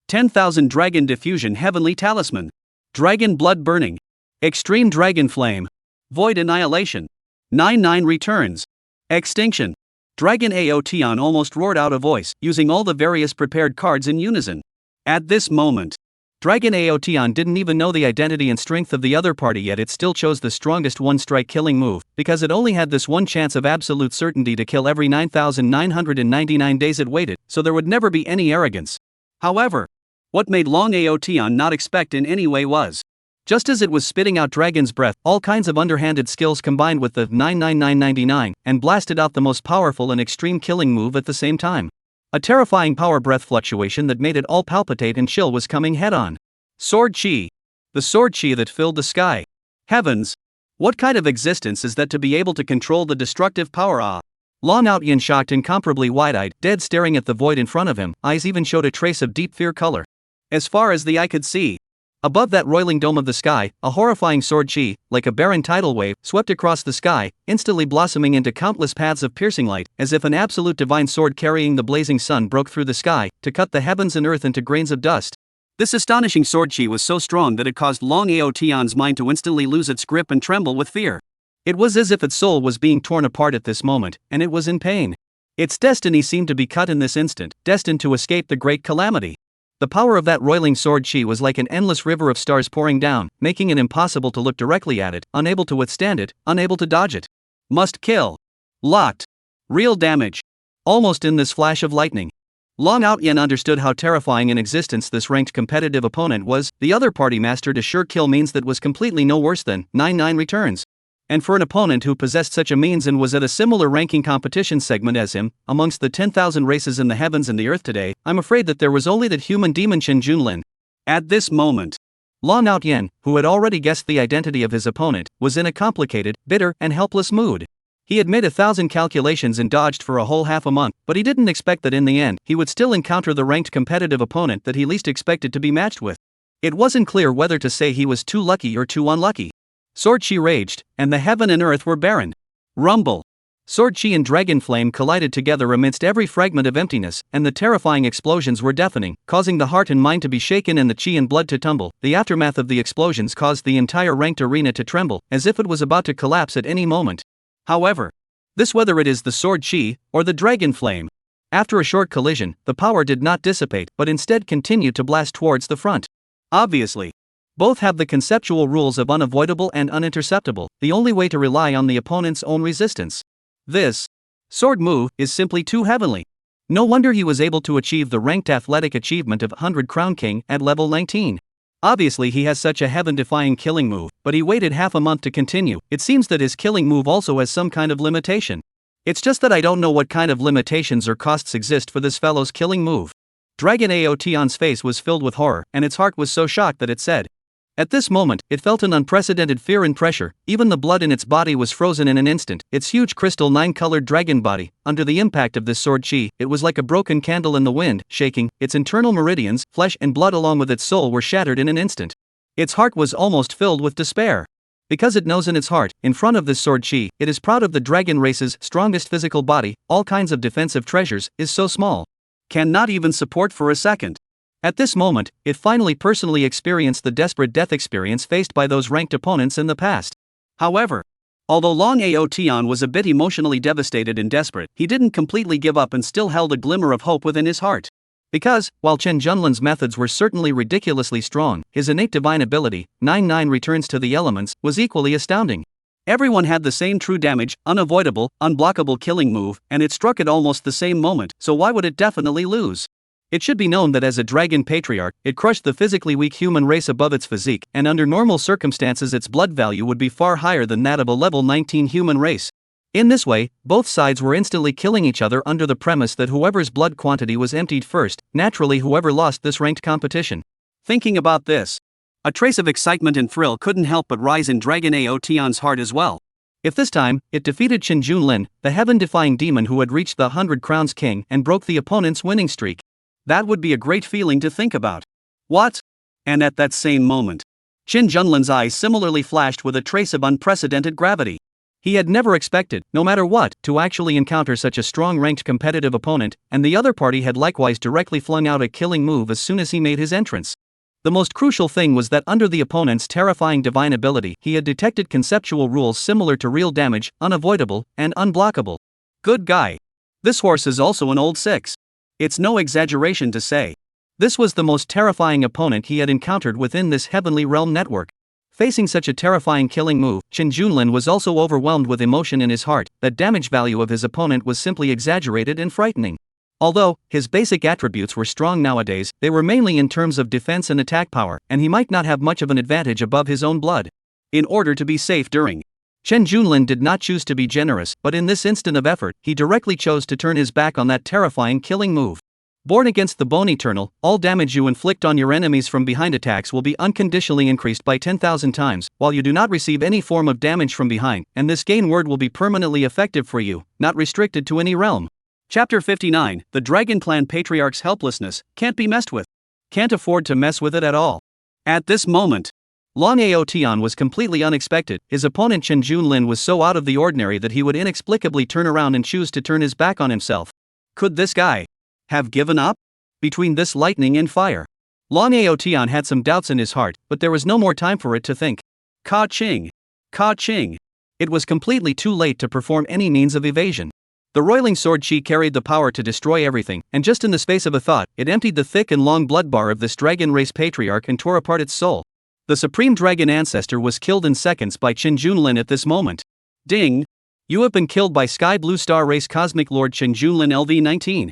10,000 Dragon Diffusion Heavenly Talisman. Dragon Blood Burning. Extreme Dragon Flame. Void Annihilation. 9-9 returns. Extinction. Dragon AO Tian almost roared out a voice, using all the various prepared cards in unison. At this moment, Dragon AO Tian didn't even know the identity and strength of the other party, yet it still chose the strongest one-strike killing move, because it only had this one chance of absolute certainty to kill every 9,999 days it waited, so there would never be any arrogance. However, what made Long AO Tian not expect in any way was, just as it was spitting out dragon's breath, all kinds of underhanded skills combined with the 99999 and blasted out the most powerful and extreme killing move at the same time. A terrifying power breath fluctuation that made it all palpitate and chill was coming head-on. Sword Chi. The sword chi that filled the sky. Heavens! What kind of existence is that to be able to control the destructive power? Long Out Yin shocked, incomparably wide-eyed, dead staring at the void in front of him, eyes even showed a trace of deep fear color. As far as the eye could see, above that roiling dome of the sky, a horrifying sword chi, like a barren tidal wave, swept across the sky, instantly blossoming into countless paths of piercing light, as if an absolute divine sword carrying the blazing sun broke through the sky, to cut the heavens and earth into grains of dust. This astonishing sword chi was so strong that it caused Long AO Tian's mind to instantly lose its grip and tremble with fear. It was as if its soul was being torn apart at this moment, and it was in pain. Its destiny seemed to be cut in this instant, destined to escape the great calamity. The power of that roiling sword chi was like an endless river of stars pouring down, making it impossible to look directly at it, unable to withstand it, unable to dodge it. Must kill. Locked. Real damage. Almost in this flash of lightning, Long Out Yin understood how terrifying in existence this ranked competitive opponent was. The other party mastered a sure kill means that was completely no worse than 9-9 returns. And for an opponent who possessed such a means and was at a similar ranking competition segment as him, amongst the 10,000 races in the heavens and the earth today, I'm afraid that there was only that human demon Chen Junlin. At this moment, Long Out Yin, who had already guessed the identity of his opponent, was in a complicated, bitter, and helpless mood. He had made 1,000 calculations and dodged for a whole half a month, but he didn't expect that in the end, he would still encounter the ranked competitive opponent that he least expected to be matched with. It wasn't clear whether to say he was too lucky or too unlucky. Sword Chi raged, and the heaven and earth were barren. Rumble. Sword Chi and Dragon Flame collided together amidst every fragment of emptiness, and the terrifying explosions were deafening, causing the heart and mind to be shaken and the chi and blood to tumble. The aftermath of the explosions caused the entire ranked arena to tremble, as if it was about to collapse at any moment. However, this whether it is the Sword Chi or the Dragon Flame, after a short collision, the power did not dissipate but instead continued to blast towards the front. Obviously, both have the conceptual rules of unavoidable and uninterceptable, the only way to rely on the opponent's own resistance. This sword move is simply too heavenly. No wonder he was able to achieve the ranked athletic achievement of 100 Crown King at level 19. Obviously he has such a heaven-defying killing move, but he waited half a month to continue. It seems that his killing move also has some kind of limitation. It's just that I don't know what kind of limitations or costs exist for this fellow's killing move. Dragon AO Tian's face was filled with horror, and its heart was so shocked that it said, at this moment, it felt an unprecedented fear and pressure. Even the blood in its body was frozen in an instant. Its huge crystal 9-colored dragon body, under the impact of this sword chi, it was like a broken candle in the wind, shaking. Its internal meridians, flesh and blood along with its soul were shattered in an instant. Its heart was almost filled with despair. Because it knows in its heart, in front of this sword chi, it is proud of the dragon race's strongest physical body, all kinds of defensive treasures, is so small. Cannot even support for a second. At this moment, it finally personally experienced the desperate death experience faced by those ranked opponents in the past. However, although Long AO Tian was a bit emotionally devastated and desperate, he didn't completely give up and still held a glimmer of hope within his heart. Because, while Chen Junlin's methods were certainly ridiculously strong, his innate divine ability, 9-9 returns to the elements, was equally astounding. Everyone had the same true damage, unavoidable, unblockable killing move, and it struck at almost the same moment, so why would it definitely lose? It should be known that as a dragon patriarch, it crushed the physically weak human race above its physique, and under normal circumstances its blood value would be far higher than that of a level 19 human race. In this way, both sides were instantly killing each other under the premise that whoever's blood quantity was emptied first, naturally whoever lost this ranked competition. Thinking about this, a trace of excitement and thrill couldn't help but rise in Dragon AO Tian's heart as well. If this time, it defeated Qin Junlin, the heaven-defying demon who had reached the 100 Crowns King and broke the opponent's winning streak. That would be a great feeling to think about. What? And at that same moment, Qin Junlin's eyes similarly flashed with a trace of unprecedented gravity. He had never expected, no matter what, to actually encounter such a strong ranked competitive opponent, and the other party had likewise directly flung out a killing move as soon as he made his entrance. The most crucial thing was that under the opponent's terrifying divine ability, he had detected conceptual rules similar to real damage, unavoidable, and unblockable. Good guy. This horse is also an old six. It's no exaggeration to say. This was the most terrifying opponent he had encountered within this heavenly realm network. Facing such a terrifying killing move, Qin Junlin was also overwhelmed with emotion in his heart. That damage value of his opponent was simply exaggerated and frightening. Although his basic attributes were strong nowadays, they were mainly in terms of defense and attack power, and he might not have much of an advantage above his own blood. In order to be safe during, Qin Junlin did not choose to be generous, but in this instant of effort, he directly chose to turn his back on that terrifying killing move. Born against the Bone Eternal, all damage you inflict on your enemies from behind attacks will be unconditionally increased by 10,000 times, while you do not receive any form of damage from behind, and this gain word will be permanently effective for you, not restricted to any realm. Chapter 59, The Dragon Clan Patriarch's Helplessness, Can't Be Messed With. Can't afford to mess with it at all. At this moment, Long Ao Tian was completely unexpected. His opponent Qin Junlin was so out of the ordinary that he would inexplicably turn around and choose to turn his back on himself. Could this guy have given up? Between this lightning and fire, Long Ao Tian had some doubts in his heart, but there was no more time for it to think. Ka-ching! Ka-ching! It was completely too late to perform any means of evasion. The roiling sword chi carried the power to destroy everything, and just in the space of a thought, it emptied the thick and long blood bar of this dragon race patriarch and tore apart its soul. The supreme dragon ancestor was killed in seconds by Qin Junlin at this moment. Ding! You have been killed by Sky Blue Star Race Cosmic Lord Qin Junlin LV-19.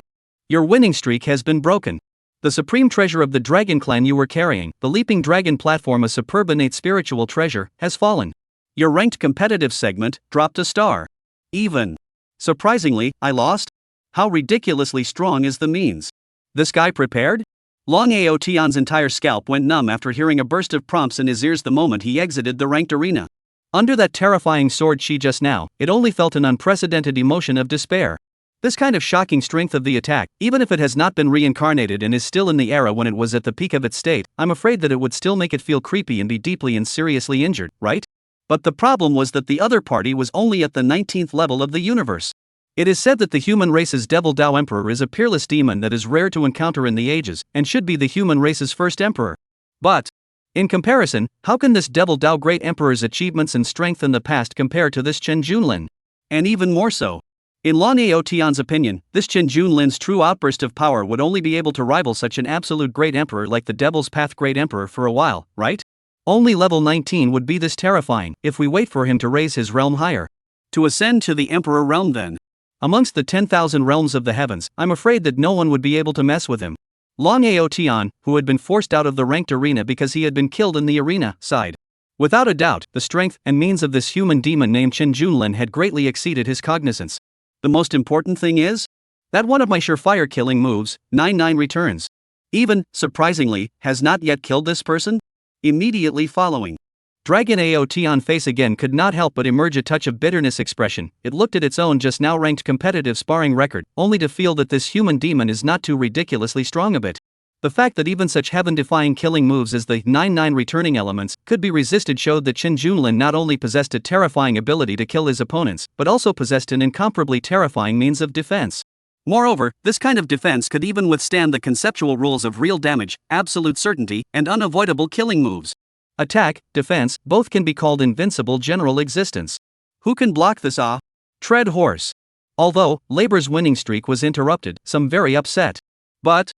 Your winning streak has been broken. The supreme treasure of the dragon clan you were carrying, the leaping dragon platform, a superb innate spiritual treasure, has fallen. Your ranked competitive segment dropped a star. Even. Surprisingly, I lost? How ridiculously strong is the means? This guy prepared? Long Ao Tian's entire scalp went numb after hearing a burst of prompts in his ears the moment he exited the ranked arena. Under that terrifying sword chi just now, it only felt an unprecedented emotion of despair. This kind of shocking strength of the attack, even if it has not been reincarnated and is still in the era when it was at the peak of its state, I'm afraid that it would still make it feel creepy and be deeply and seriously injured, right? But the problem was that the other party was only at the 19th level of the universe. It is said that the human race's Devil Dao Emperor is a peerless demon that is rare to encounter in the ages, and should be the human race's first emperor. But, in comparison, how can this Devil Dao Great Emperor's achievements and strength in the past compare to this Qin Junlin? And even more so. In Long Ao Tian's opinion, this Qin Junlin's true outburst of power would only be able to rival such an absolute great emperor like the Devil's Path Great Emperor for a while, right? Only level 19 would be this terrifying, if we wait for him to raise his realm higher. To ascend to the Emperor realm then. Amongst the 10,000 realms of the heavens, I'm afraid that no one would be able to mess with him. Long Ao Tian, who had been forced out of the ranked arena because he had been killed in the arena, sighed. Without a doubt, the strength and means of this human demon named Qin Junlin had greatly exceeded his cognizance. The most important thing is that one of my surefire killing moves, 9-9 returns. Even, surprisingly, has not yet killed this person? Immediately following, Dragon Ao Tian face again could not help but emerge a touch of bitterness expression. It looked at its own just now ranked competitive sparring record, only to feel that this human demon is not too ridiculously strong a bit. The fact that even such heaven-defying killing moves as the 9-9 returning elements could be resisted showed that Qin Junlin not only possessed a terrifying ability to kill his opponents, but also possessed an incomparably terrifying means of defense. Moreover, this kind of defense could even withstand the conceptual rules of real damage, absolute certainty, and unavoidable killing moves. Attack, defense, both can be called invincible general existence. Who can block this tread horse? Although, Labor's winning streak was interrupted, some very upset. But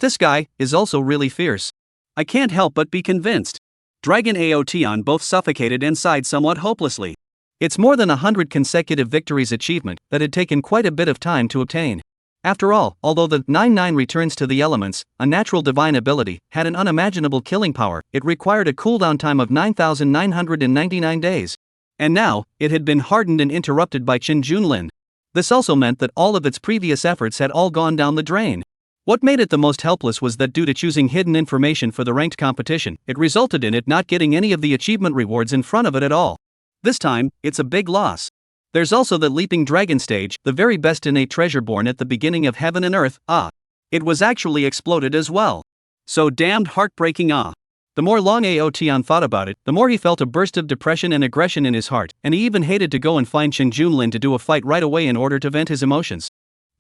this guy is also really fierce. I can't help but be convinced. Dragon Ao Tian both suffocated and sighed somewhat hopelessly. It's more than 100 consecutive victories achievement that had taken quite a bit of time to obtain. After all, although the 9-9 returns to the elements, a natural divine ability, had an unimaginable killing power, it required a cooldown time of 9,999 days. And now, it had been hardened and interrupted by Qin Junlin. This also meant that all of its previous efforts had all gone down the drain. What made it the most helpless was that due to choosing hidden information for the ranked competition, it resulted in it not getting any of the achievement rewards in front of it at all. This time, it's a big loss. There's also the leaping dragon stage, the very best innate treasure born at the beginning of heaven and earth. It was actually exploded as well. So damned heartbreaking. The more Long Tian thought about it, the more he felt a burst of depression and aggression in his heart, and he even hated to go and find Chen Junlin to do a fight right away in order to vent his emotions.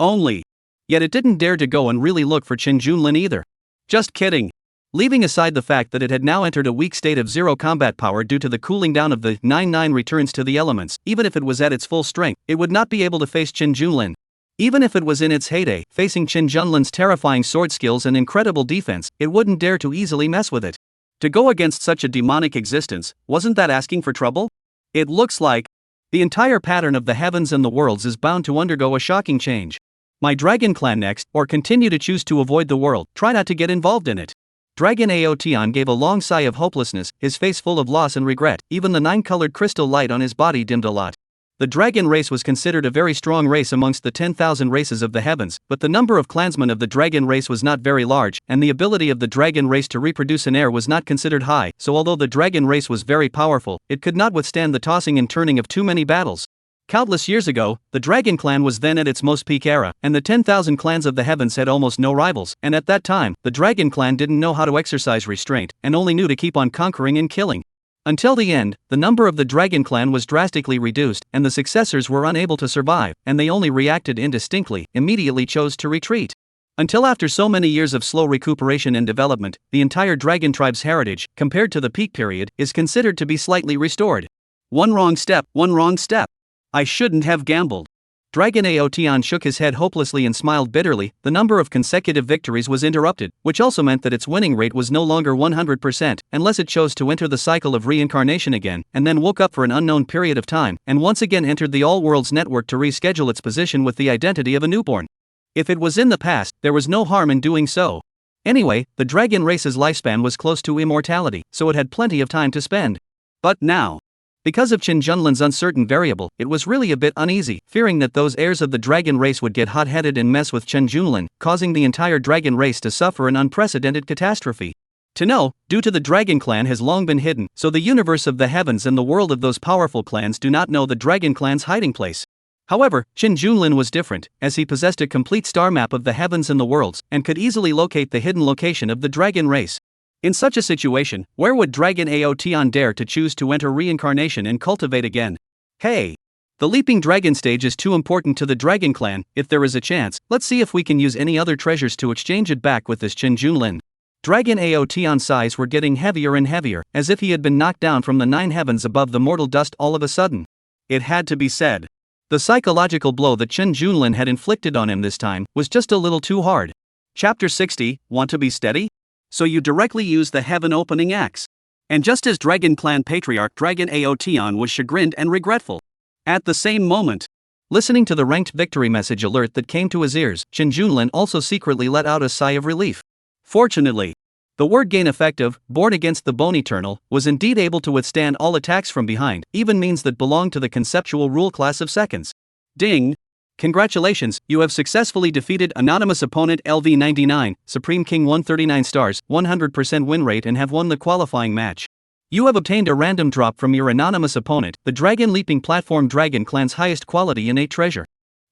Yet it didn't dare to go and really look for Chen Junlin either. Just kidding. Leaving aside the fact that it had now entered a weak state of zero combat power due to the cooling down of the 9-9 returns to the elements, even if it was at its full strength, it would not be able to face Chen Junlin. Even if it was in its heyday, facing Chen Junlin's terrifying sword skills and incredible defense, it wouldn't dare to easily mess with it. To go against such a demonic existence, wasn't that asking for trouble? It looks like the entire pattern of the heavens and the worlds is bound to undergo a shocking change. My Dragon Clan next, or continue to choose to avoid the world, try not to get involved in it. Dragon Tian gave a long sigh of hopelessness, his face full of loss and regret. Even the 9-colored crystal light on his body dimmed a lot. The dragon race was considered a very strong race amongst the 10,000 races of the heavens, but the number of clansmen of the dragon race was not very large, and the ability of the dragon race to reproduce an heir was not considered high, so although the dragon race was very powerful, it could not withstand the tossing and turning of too many battles. Countless years ago, the Dragon Clan was then at its most peak era, and the 10,000 clans of the heavens had almost no rivals, and at that time, the Dragon Clan didn't know how to exercise restraint, and only knew to keep on conquering and killing. Until the end, the number of the Dragon Clan was drastically reduced, and the successors were unable to survive, and they only reacted indistinctly, immediately chose to retreat. Until after so many years of slow recuperation and development, the entire Dragon tribe's heritage, compared to the peak period, is considered to be slightly restored. One wrong step. I shouldn't have gambled. Dragon Tian shook his head hopelessly and smiled bitterly. The number of consecutive victories was interrupted, which also meant that its winning rate was no longer 100%, unless it chose to enter the cycle of reincarnation again, and then woke up for an unknown period of time, and once again entered the All-Worlds network to reschedule its position with the identity of a newborn. If it was in the past, there was no harm in doing so. Anyway, the dragon race's lifespan was close to immortality, so it had plenty of time to spend. But now, because of Chen Junlin's uncertain variable, it was really a bit uneasy, fearing that those heirs of the dragon race would get hot-headed and mess with Chen Junlin, causing the entire dragon race to suffer an unprecedented catastrophe. To know, due to the Dragon Clan has long been hidden, so the universe of the heavens and the world of those powerful clans do not know the Dragon Clan's hiding place. However, Chen Junlin was different, as he possessed a complete star map of the heavens and the worlds, and could easily locate the hidden location of the dragon race. In such a situation, where would Dragon Tian dare to choose to enter reincarnation and cultivate again? Hey! The leaping dragon stage is too important to the Dragon Clan. If there is a chance, let's see if we can use any other treasures to exchange it back with this Chen Junlin. Dragon Tian's sighs were getting heavier and heavier, as if he had been knocked down from the 9 heavens above the mortal dust all of a sudden. It had to be said. The psychological blow that Chen Junlin had inflicted on him this time was just a little too hard. Chapter 60, Want to be steady? So you directly use the heaven opening axe. And just as Dragon Clan Patriarch Dragon Tian was chagrined and regretful. At the same moment, listening to the ranked victory message alert that came to his ears, Chen Junlin also secretly let out a sigh of relief. Fortunately, the word gain effective, born against the bone eternal, was indeed able to withstand all attacks from behind, even means that belonged to the conceptual rule class of seconds. Ding! Congratulations, you have successfully defeated anonymous opponent LV99, Supreme King 139 stars, 100% win rate and have won the qualifying match. You have obtained a random drop from your anonymous opponent, the Dragon Leaping Platform Dragon Clan's highest quality innate treasure.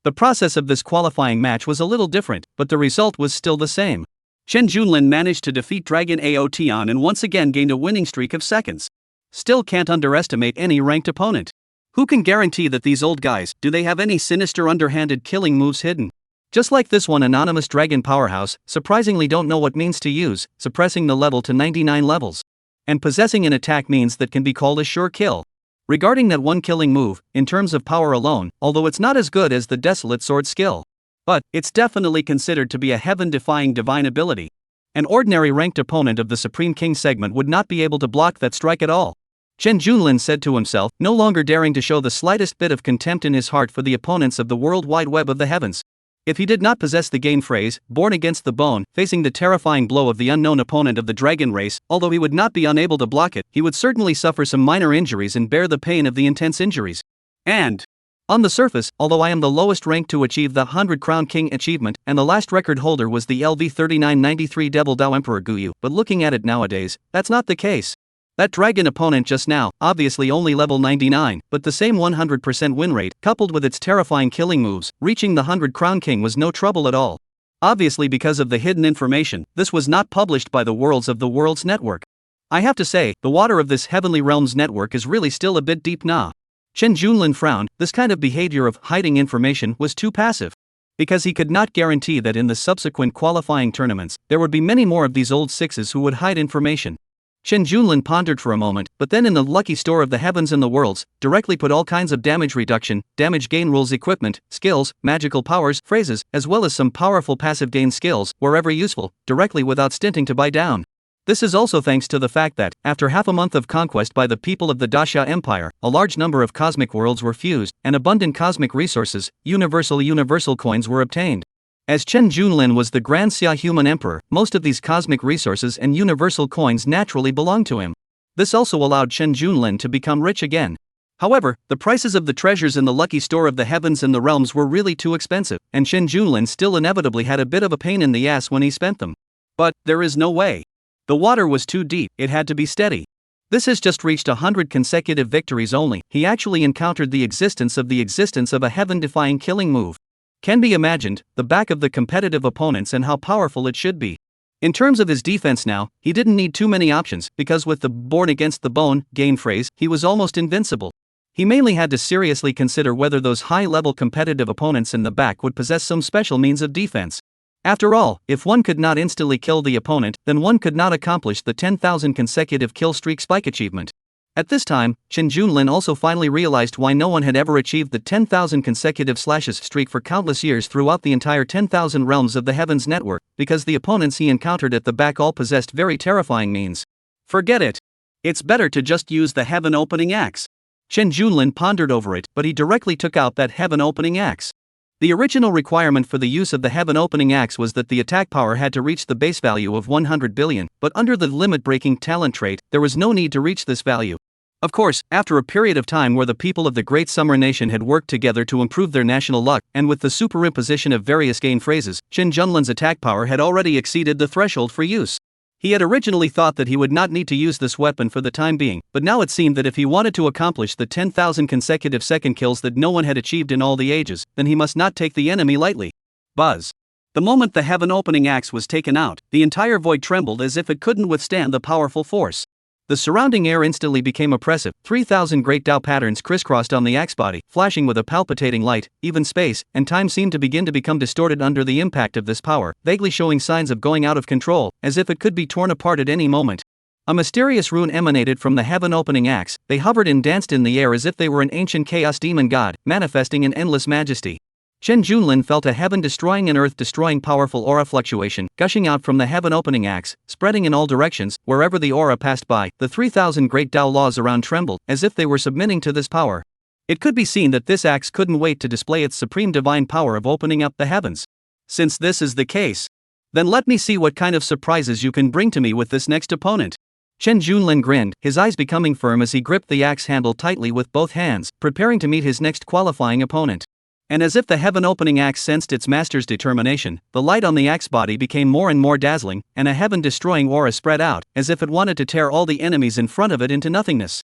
The process of this qualifying match was a little different, but the result was still the same. Chen Junlin managed to defeat Dragon Tian and once again gained a winning streak of seconds. Still can't underestimate any ranked opponent. Who can guarantee that these old guys, do they have any sinister underhanded killing moves hidden? Just like this one anonymous dragon powerhouse, surprisingly don't know what means to use, suppressing the level to 99 levels. And possessing an attack means that can be called a sure kill. Regarding that one killing move, in terms of power alone, although it's not as good as the Desolate Sword skill. But, it's definitely considered to be a heaven-defying divine ability. An ordinary ranked opponent of the Supreme King segment would not be able to block that strike at all. Chen Junlin said to himself, no longer daring to show the slightest bit of contempt in his heart for the opponents of the world wide web of the heavens. If he did not possess the gain phrase, born against the bone, facing the terrifying blow of the unknown opponent of the dragon race, although he would not be unable to block it, he would certainly suffer some minor injuries and bear the pain of the intense injuries. And, on the surface, although I am the lowest rank to achieve the 100 Crown King achievement, and the last record holder was the LV 3993 Devil Dao Emperor Guyu, but looking at it nowadays, that's not the case. That dragon opponent just now, obviously only level 99, but the same 100% win rate, coupled with its terrifying killing moves, reaching the 100 Crown King was no trouble at all. Obviously because of the hidden information, this was not published by the Worlds of the Worlds network. I have to say, the water of this Heavenly Realms network is really still a bit deep nah. Chen Junlin frowned. This kind of behavior of hiding information was too passive. Because he could not guarantee that in the subsequent qualifying tournaments, there would be many more of these old sixes who would hide information. Chen Junlin pondered for a moment, but then in the lucky store of the heavens and the worlds, directly put all kinds of damage reduction, damage gain rules, equipment, skills, magical powers, phrases, as well as some powerful passive gain skills, wherever useful, directly without stinting to buy down. This is also thanks to the fact that, after half a month of conquest by the people of the Dasha Empire, a large number of cosmic worlds were fused, and abundant cosmic resources, universal coins were obtained. As Chen Junlin was the Grand Xia human emperor, most of these cosmic resources and universal coins naturally belonged to him. This also allowed Chen Junlin to become rich again. However, the prices of the treasures in the lucky store of the heavens and the realms were really too expensive, and Chen Junlin still inevitably had a bit of a pain in the ass when he spent them. But there is no way. The water was too deep, it had to be steady. This has just reached 100 consecutive victories only. He actually encountered the existence of a heaven-defying killing move. Can be imagined, the back of the competitive opponents and how powerful it should be. In terms of his defense now, he didn't need too many options, because with the born against the bone gain phrase, he was almost invincible. He mainly had to seriously consider whether those high-level competitive opponents in the back would possess some special means of defense. After all, if one could not instantly kill the opponent, then one could not accomplish the 10,000 consecutive kill streak spike achievement. At this time, Chen Junlin also finally realized why no one had ever achieved the 10,000 consecutive slashes streak for countless years throughout the entire 10,000 realms of the heavens network, because the opponents he encountered at the back all possessed very terrifying means. Forget it. It's better to just use the heaven opening axe. Chen Junlin pondered over it, but he directly took out that heaven opening axe. The original requirement for the use of the heaven opening axe was that the attack power had to reach the base value of 100 billion, but under the limit-breaking talent trait, there was no need to reach this value. Of course, after a period of time where the people of the Great Summer Nation had worked together to improve their national luck, and with the superimposition of various gain phrases, Chen Junlin's attack power had already exceeded the threshold for use. He had originally thought that he would not need to use this weapon for the time being, but now it seemed that if he wanted to accomplish the 10,000 consecutive second kills that no one had achieved in all the ages, then he must not take the enemy lightly. Buzz. The moment the heaven opening axe was taken out, the entire void trembled as if it couldn't withstand the powerful force. The surrounding air instantly became oppressive. 3,000 great Tao patterns crisscrossed on the axe body, flashing with a palpitating light. Even space and time seemed to begin to become distorted under the impact of this power, vaguely showing signs of going out of control, as if it could be torn apart at any moment. A mysterious rune emanated from the heaven opening axe. They hovered and danced in the air as if they were an ancient chaos demon god, manifesting in endless majesty. Chen Junlin felt a heaven-destroying and earth-destroying powerful aura fluctuation, gushing out from the heaven-opening axe, spreading in all directions. Wherever the aura passed by, the 3,000 great Tao laws around trembled, as if they were submitting to this power. It could be seen that this axe couldn't wait to display its supreme divine power of opening up the heavens. Since this is the case, then let me see what kind of surprises you can bring to me with this next opponent. Chen Junlin grinned, his eyes becoming firm as he gripped the axe handle tightly with both hands, preparing to meet his next qualifying opponent. And as if the heaven-opening axe sensed its master's determination, the light on the axe body became more and more dazzling, and a heaven-destroying aura spread out, as if it wanted to tear all the enemies in front of it into nothingness.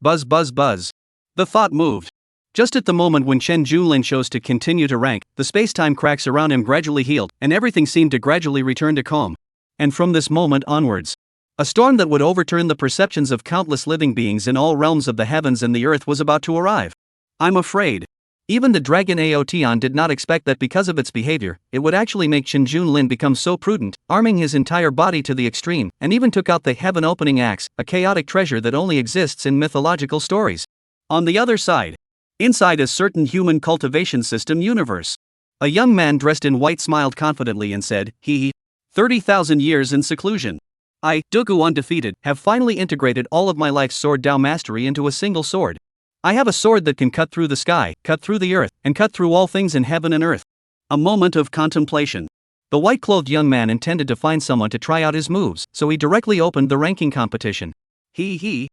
Buzz buzz buzz. The thought moved. Just at the moment when Chen Junlin chose to continue to rank, the space-time cracks around him gradually healed, and everything seemed to gradually return to calm. And from this moment onwards, a storm that would overturn the perceptions of countless living beings in all realms of the heavens and the earth was about to arrive. I'm afraid. Even the dragon Tian did not expect that because of its behavior, it would actually make Chen Junlin become so prudent, arming his entire body to the extreme, and even took out the heaven-opening axe, a chaotic treasure that only exists in mythological stories. On the other side, inside a certain human cultivation system universe, a young man dressed in white smiled confidently and said, 30,000 years in seclusion. I, Dugu Undefeated, have finally integrated all of my life's sword Dao mastery into a single sword. I have a sword that can cut through the sky, cut through the earth, and cut through all things in heaven and earth. A moment of contemplation. The white-clothed young man intended to find someone to try out his moves, so he directly opened the ranking competition. To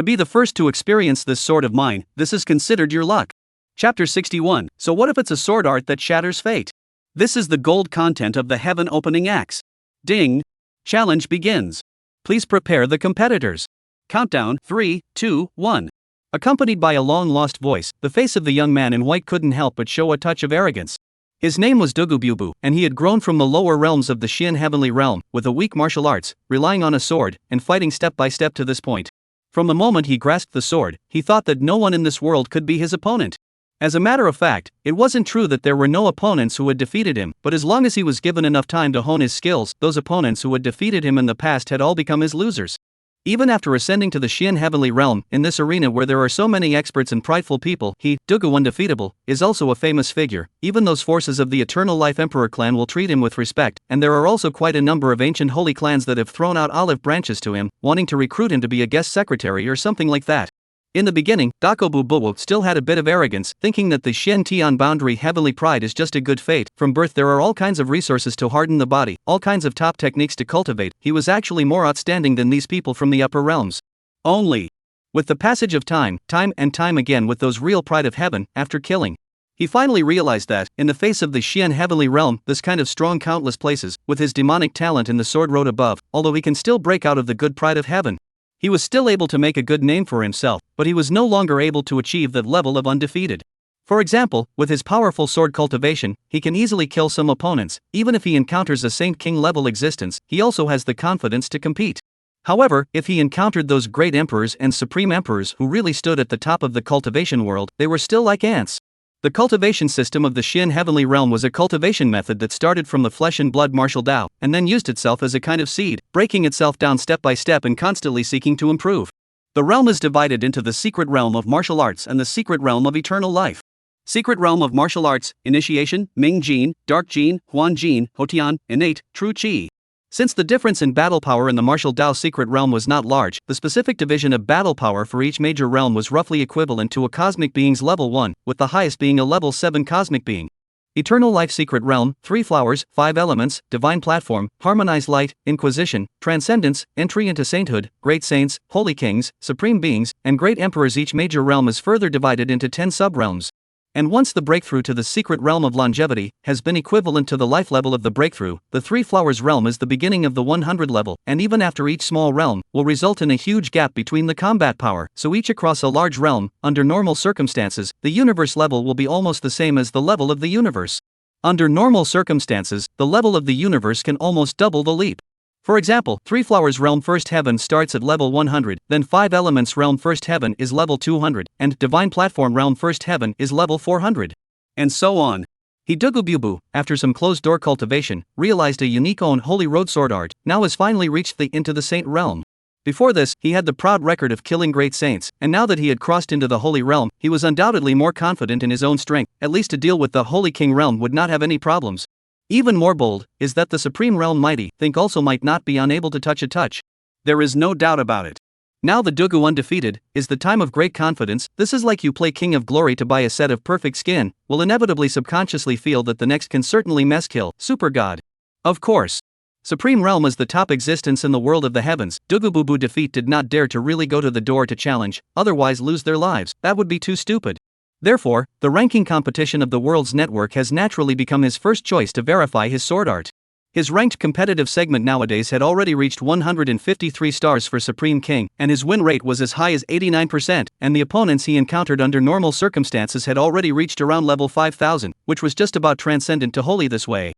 be the first to experience this sword of mine, this is considered your luck. Chapter 61. So what if it's a sword art that shatters fate? This is the gold content of the heaven opening axe. Ding! Challenge begins. Please prepare the competitors. Countdown, 3, 2, 1. Accompanied by a long-lost voice, the face of the young man in white couldn't help but show a touch of arrogance. His name was Dugububu, and he had grown from the lower realms of the Xian heavenly realm, with a weak martial arts, relying on a sword, and fighting step by step to this point. From the moment he grasped the sword, he thought that no one in this world could be his opponent. As a matter of fact, it wasn't true that there were no opponents who had defeated him, but as long as he was given enough time to hone his skills, those opponents who had defeated him in the past had all become his losers. Even after ascending to the Xian heavenly realm, in this arena where there are so many experts and prideful people, he, Dugu Undefeatable, is also a famous figure. Even those forces of the Eternal Life Emperor clan will treat him with respect, and there are also quite a number of ancient holy clans that have thrown out olive branches to him, wanting to recruit him to be a guest secretary or something like that. In the beginning, Dakobubuwu still had a bit of arrogance, thinking that the Xian Tian boundary heavenly pride is just a good fate. From birth there are all kinds of resources to harden the body, all kinds of top techniques to cultivate. He was actually more outstanding than these people from the upper realms. Only, with the passage of time and time again with those real pride of heaven, after killing, he finally realized that, in the face of the Xian heavenly realm, this kind of strong countless places, with his demonic talent in the sword road above, although he can still break out of the good pride of heaven, he was still able to make a good name for himself, but he was no longer able to achieve that level of undefeated. For example, with his powerful sword cultivation, he can easily kill some opponents. Even if he encounters a Saint King level existence, he also has the confidence to compete. However, if he encountered those great emperors and supreme emperors who really stood at the top of the cultivation world, they were still like ants. The cultivation system of the Xian heavenly realm was a cultivation method that started from the flesh and blood martial Dao, and then used itself as a kind of seed, breaking itself down step by step and constantly seeking to improve. The realm is divided into the secret realm of martial arts and the secret realm of eternal life. Secret realm of martial arts, initiation, Ming Jin, Dark Jin, Huan Jin, Hotian, innate, true Qi. Since the difference in battle power in the martial Dao secret realm was not large, the specific division of battle power for each major realm was roughly equivalent to a cosmic being's level 1, with the highest being a level 7 cosmic being. Eternal life secret realm, 3 flowers, 5 elements, divine platform, harmonized light, inquisition, transcendence, entry into sainthood, great saints, holy kings, supreme beings, and great emperors. Each major realm is further divided into 10 sub-realms. And once the breakthrough to the secret realm of longevity has been equivalent to the life level of the breakthrough, the 3 flowers realm is the beginning of the 100 level, and even after each small realm, will result in a huge gap between the combat power, so each across a large realm. Under normal circumstances, the universe level will be almost the same as the level of the universe. Under normal circumstances, the level of the universe can almost double the leap. For example, 3 flowers realm first heaven starts at level 100, then 5 elements realm first heaven is level 200, and divine platform realm first heaven is level 400. And so on. Hidugububu, after some closed door cultivation, realized a unique own holy road sword art, now has finally reached into the saint realm. Before this, he had the proud record of killing great saints, and now that he had crossed into the holy realm, he was undoubtedly more confident in his own strength, at least to deal with the holy king realm would not have any problems. Even more bold, is that the supreme realm mighty think also might not be unable to touch a touch. There is no doubt about it. Now the Dugu undefeated, is the time of great confidence. This is like you play King of Glory to buy a set of perfect skin, will inevitably subconsciously feel that the next can certainly mess kill, super god. Of course. Supreme realm is the top existence in the world of the heavens. Dugububu defeat did not dare to really go to the door to challenge, otherwise lose their lives, that would be too stupid. Therefore, the ranking competition of the world's network has naturally become his first choice to verify his sword art. His ranked competitive segment nowadays had already reached 153 stars for Supreme King, and his win rate was as high as 89%, and the opponents he encountered under normal circumstances had already reached around level 5000, which was just about transcendent to holy this way.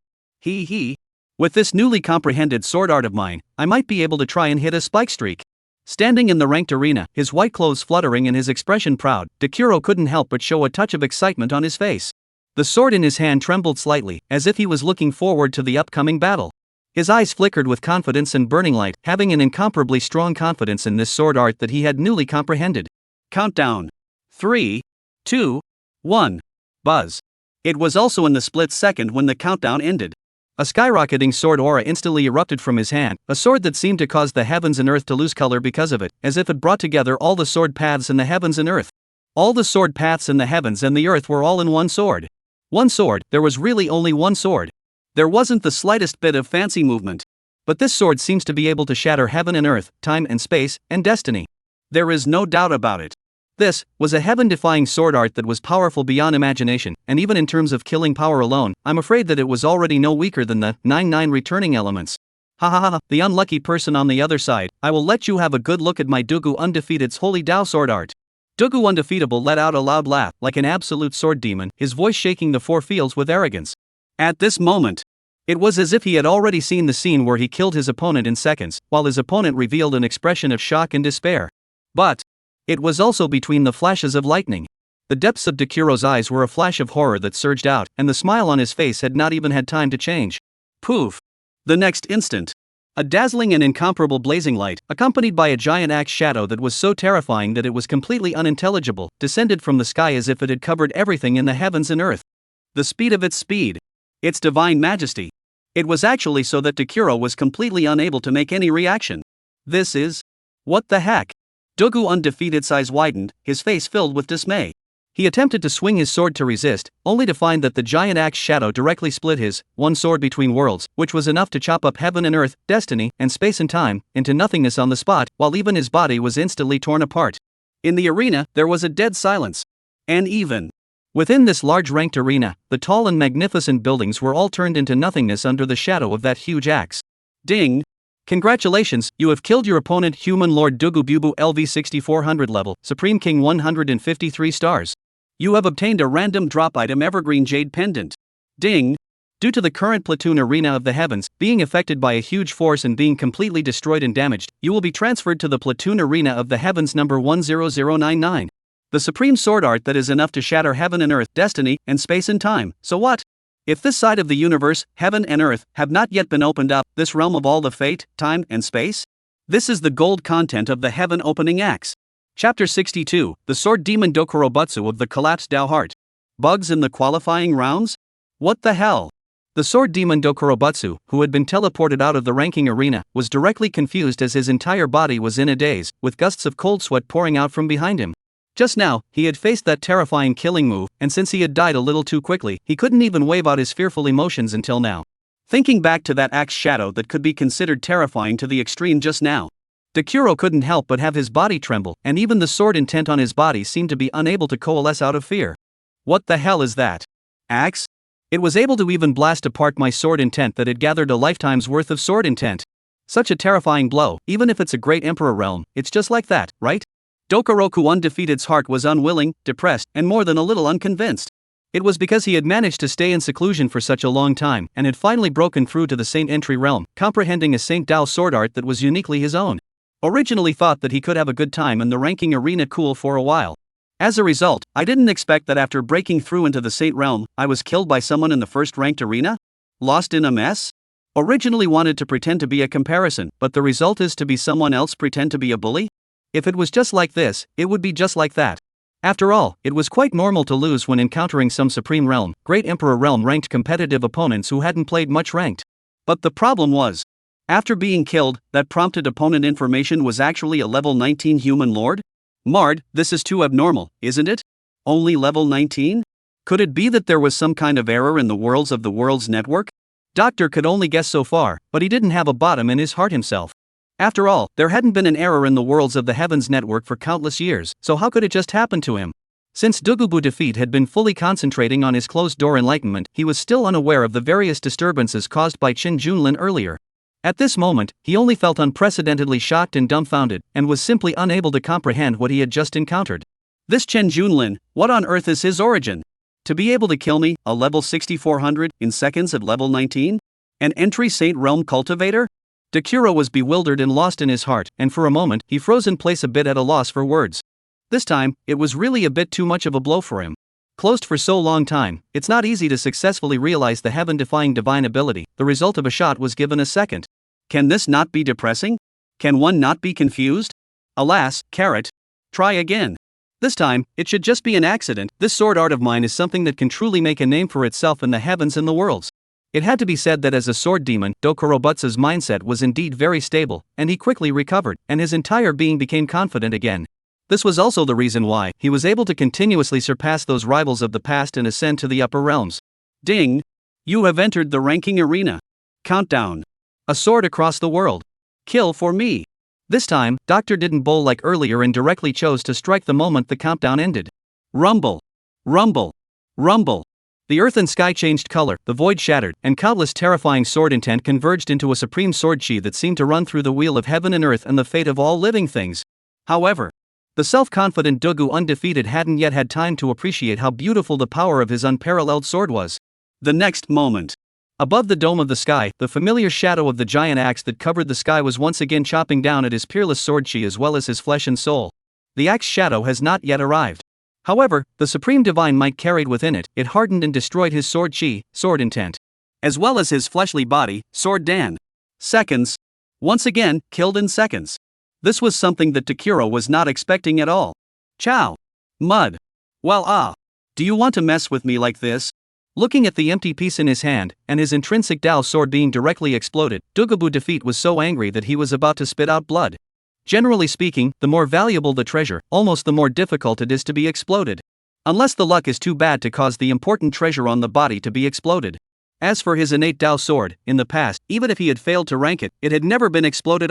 With this newly comprehended sword art of mine, I might be able to try and hit a spike streak. Standing in the ranked arena, his white clothes fluttering and his expression proud, Dekuro couldn't help but show a touch of excitement on his face. The sword in his hand trembled slightly, as if he was looking forward to the upcoming battle. His eyes flickered with confidence and burning light, having an incomparably strong confidence in this sword art that he had newly comprehended. Countdown. 3, 2, 1. Buzz. It was also in the split second when the countdown ended. A skyrocketing sword aura instantly erupted from his hand, a sword that seemed to cause the heavens and earth to lose color because of it, as if it brought together all the sword paths in the heavens and earth. All the sword paths in the heavens and the earth were all in one sword. One sword, there was really only one sword. There wasn't the slightest bit of fancy movement. But this sword seems to be able to shatter heaven and earth, time and space, and destiny. There is no doubt about it. This was a heaven-defying sword art that was powerful beyond imagination, and even in terms of killing power alone, I'm afraid that it was already no weaker than the 99 returning elements. Ha ha ha, the unlucky person on the other side, I will let you have a good look at my Dugu Undefeated's holy Dao sword art. Dugu Undefeatable let out a loud laugh, like an absolute sword demon, his voice shaking the four fields with arrogance. At this moment, it was as if he had already seen the scene where he killed his opponent in seconds, while his opponent revealed an expression of shock and despair. But it was also between the flashes of lightning. The depths of Dakuro's eyes were a flash of horror that surged out, and the smile on his face had not even had time to change. Poof! The next instant, a dazzling and incomparable blazing light, accompanied by a giant axe shadow that was so terrifying that it was completely unintelligible, descended from the sky as if it had covered everything in the heavens and earth. The speed of its speed. Its divine majesty. It was actually so that Dakuro was completely unable to make any reaction. This is... what the heck? Dugu Undefeated's eyes widened, his face filled with dismay. He attempted to swing his sword to resist, only to find that the giant axe shadow directly split his one sword between worlds, which was enough to chop up heaven and earth, destiny, and space and time, into nothingness on the spot, while even his body was instantly torn apart. In the arena, there was a dead silence. And even within this large ranked arena, the tall and magnificent buildings were all turned into nothingness under the shadow of that huge axe. Ding! Congratulations, you have killed your opponent, Human Lord Dugu Bubu LV 6400 level, Supreme King 153 stars. You have obtained a random drop item Evergreen Jade Pendant. Ding! Due to the current platoon arena of the heavens being affected by a huge force and being completely destroyed and damaged, you will be transferred to the platoon arena of the heavens number 10099. The supreme sword art that is enough to shatter heaven and earth, destiny, and space and time. So what? If this side of the universe, heaven and earth, have not yet been opened up, this realm of all the fate, time, and space? This is the gold content of the heaven opening axe. Chapter 62, The Sword Demon Dokurobutsu of the Collapsed Dao Heart. Bugs in the qualifying rounds? What the hell? The Sword Demon Dokurobutsu, who had been teleported out of the ranking arena, was directly confused as his entire body was in a daze, with gusts of cold sweat pouring out from behind him. Just now, he had faced that terrifying killing move, and since he had died a little too quickly, he couldn't even wave out his fearful emotions until now. Thinking back to that axe shadow that could be considered terrifying to the extreme just now, Dakuro couldn't help but have his body tremble, and even the sword intent on his body seemed to be unable to coalesce out of fear. What the hell is that? Axe? It was able to even blast apart my sword intent that had gathered a lifetime's worth of sword intent. Such a terrifying blow, even if it's a great emperor realm, it's just like that, right? Dokuroku Undefeated's heart was unwilling, depressed, and more than a little unconvinced. It was because he had managed to stay in seclusion for such a long time, and had finally broken through to the Saint Entry realm, comprehending a Saint Dao sword art that was uniquely his own. Originally thought that he could have a good time in the ranking arena cool for a while. As a result, I didn't expect that after breaking through into the Saint realm, I was killed by someone in the first ranked arena? Lost in a mess? Originally wanted to pretend to be a comparison, but the result is to be someone else pretend to be a bully? If it was just like this, it would be just like that. After all, it was quite normal to lose when encountering some Supreme Realm, Great Emperor Realm ranked competitive opponents who hadn't played much ranked. But the problem was, after being killed, that prompted opponent information was actually a level 19 human lord? Mard, this is too abnormal, isn't it? Only level 19? Could it be that there was some kind of error in the worlds of the world's network? Doctor could only guess so far, but he didn't have a bottom in his heart himself. After all, there hadn't been an error in the worlds of the heavens network for countless years, so how could it just happen to him? Since Dugubu defeat had been fully concentrating on his closed-door enlightenment, he was still unaware of the various disturbances caused by Qin Junlin earlier. At this moment, he only felt unprecedentedly shocked and dumbfounded, and was simply unable to comprehend what he had just encountered. This Chen Junlin, what on earth is his origin? To be able to kill me, a level 6400, in seconds at level 19? An entry Saint Realm cultivator? Dakuro was bewildered and lost in his heart, and for a moment, he froze in place a bit at a loss for words. This time, it was really a bit too much of a blow for him. Closed for so long time, it's not easy to successfully realize the heaven-defying divine ability. The result of a shot was given a second. Can this not be depressing? Can one not be confused? Alas, carrot. Try again. This time, it should just be an accident. This sword art of mine is something that can truly make a name for itself in the heavens and the worlds. It had to be said that as a sword demon, Dokurobutsu's mindset was indeed very stable, and he quickly recovered, and his entire being became confident again. This was also the reason why he was able to continuously surpass those rivals of the past and ascend to the upper realms. Ding! You have entered the ranking arena. Countdown. A sword across the world. Kill for me. This time, Doctor didn't bowl like earlier and directly chose to strike the moment the countdown ended. Rumble. Rumble. Rumble. The earth and sky changed color, the void shattered, and countless terrifying sword intent converged into a supreme sword chi that seemed to run through the wheel of heaven and earth and the fate of all living things. However, the self-confident Dugu undefeated hadn't yet had time to appreciate how beautiful the power of his unparalleled sword was. The next moment, above the dome of the sky, the familiar shadow of the giant axe that covered the sky was once again chopping down at his peerless sword chi as well as his flesh and soul. The axe shadow has not yet arrived. However, the supreme divine might carried within it, it hardened and destroyed his sword chi, sword intent, as well as his fleshly body, sword Dan. Seconds. Once again, killed in seconds. This was something that Takuro was not expecting at all. Chow. Mud. Well do you want to mess with me like this? Looking at the empty piece in his hand, and his intrinsic Dao sword being directly exploded, Dugubu's defeat was so angry that he was about to spit out blood. Generally speaking, the more valuable the treasure, almost the more difficult it is to be exploded. Unless the luck is too bad to cause the important treasure on the body to be exploded. As for his innate Dao sword, in the past, even if he had failed to rank it, it had never been exploded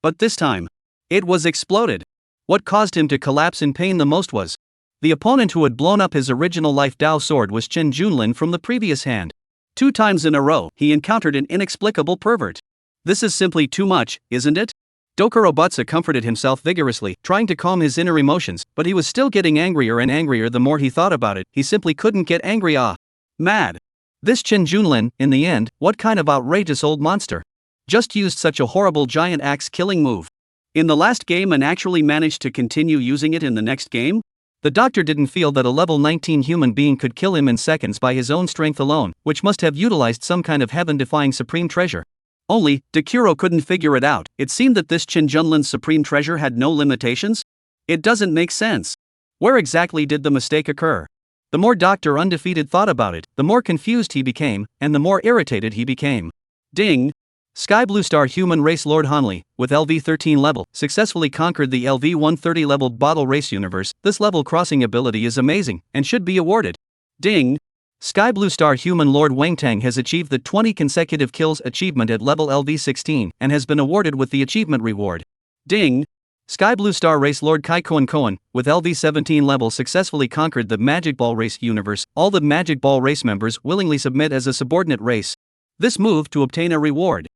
But this time, it was exploded. What caused him to collapse in pain the most was the opponent who had blown up his original life Dao sword was Chen Junlin from the previous hand. 2 times in a row, he encountered an inexplicable pervert. This is simply too much, isn't it? Dokurobutsu comforted himself vigorously, trying to calm his inner emotions, but he was still getting angrier and angrier the more he thought about it. He simply couldn't get angry mad. This Chen Junlin, in the end, what kind of outrageous old monster? Just used such a horrible giant axe killing move in the last game and actually managed to continue using it in the next game? The doctor didn't feel that a level 19 human being could kill him in seconds by his own strength alone, which must have utilized some kind of heaven-defying supreme treasure. Only, Takuro couldn't figure it out. It seemed that this Chen Junlin's supreme treasure had no limitations? It doesn't make sense. Where exactly did the mistake occur? The more Dr. Undefeated thought about it, the more confused he became, and the more irritated he became. Ding! Sky Blue Star Human Race Lord Hanley, with LV-13 level, successfully conquered the LV-130 level Bottle Race Universe. This level crossing ability is amazing, and should be awarded. Ding! Sky Blue Star Human Lord Wang Tang has achieved the 20 consecutive kills achievement at level LV-16, and has been awarded with the achievement reward. Ding! Sky Blue Star Race Lord Kai Koen, with LV-17 level successfully conquered the Magic Ball Race Universe. All the Magic Ball Race members willingly submit as a subordinate race. This move to obtain a reward.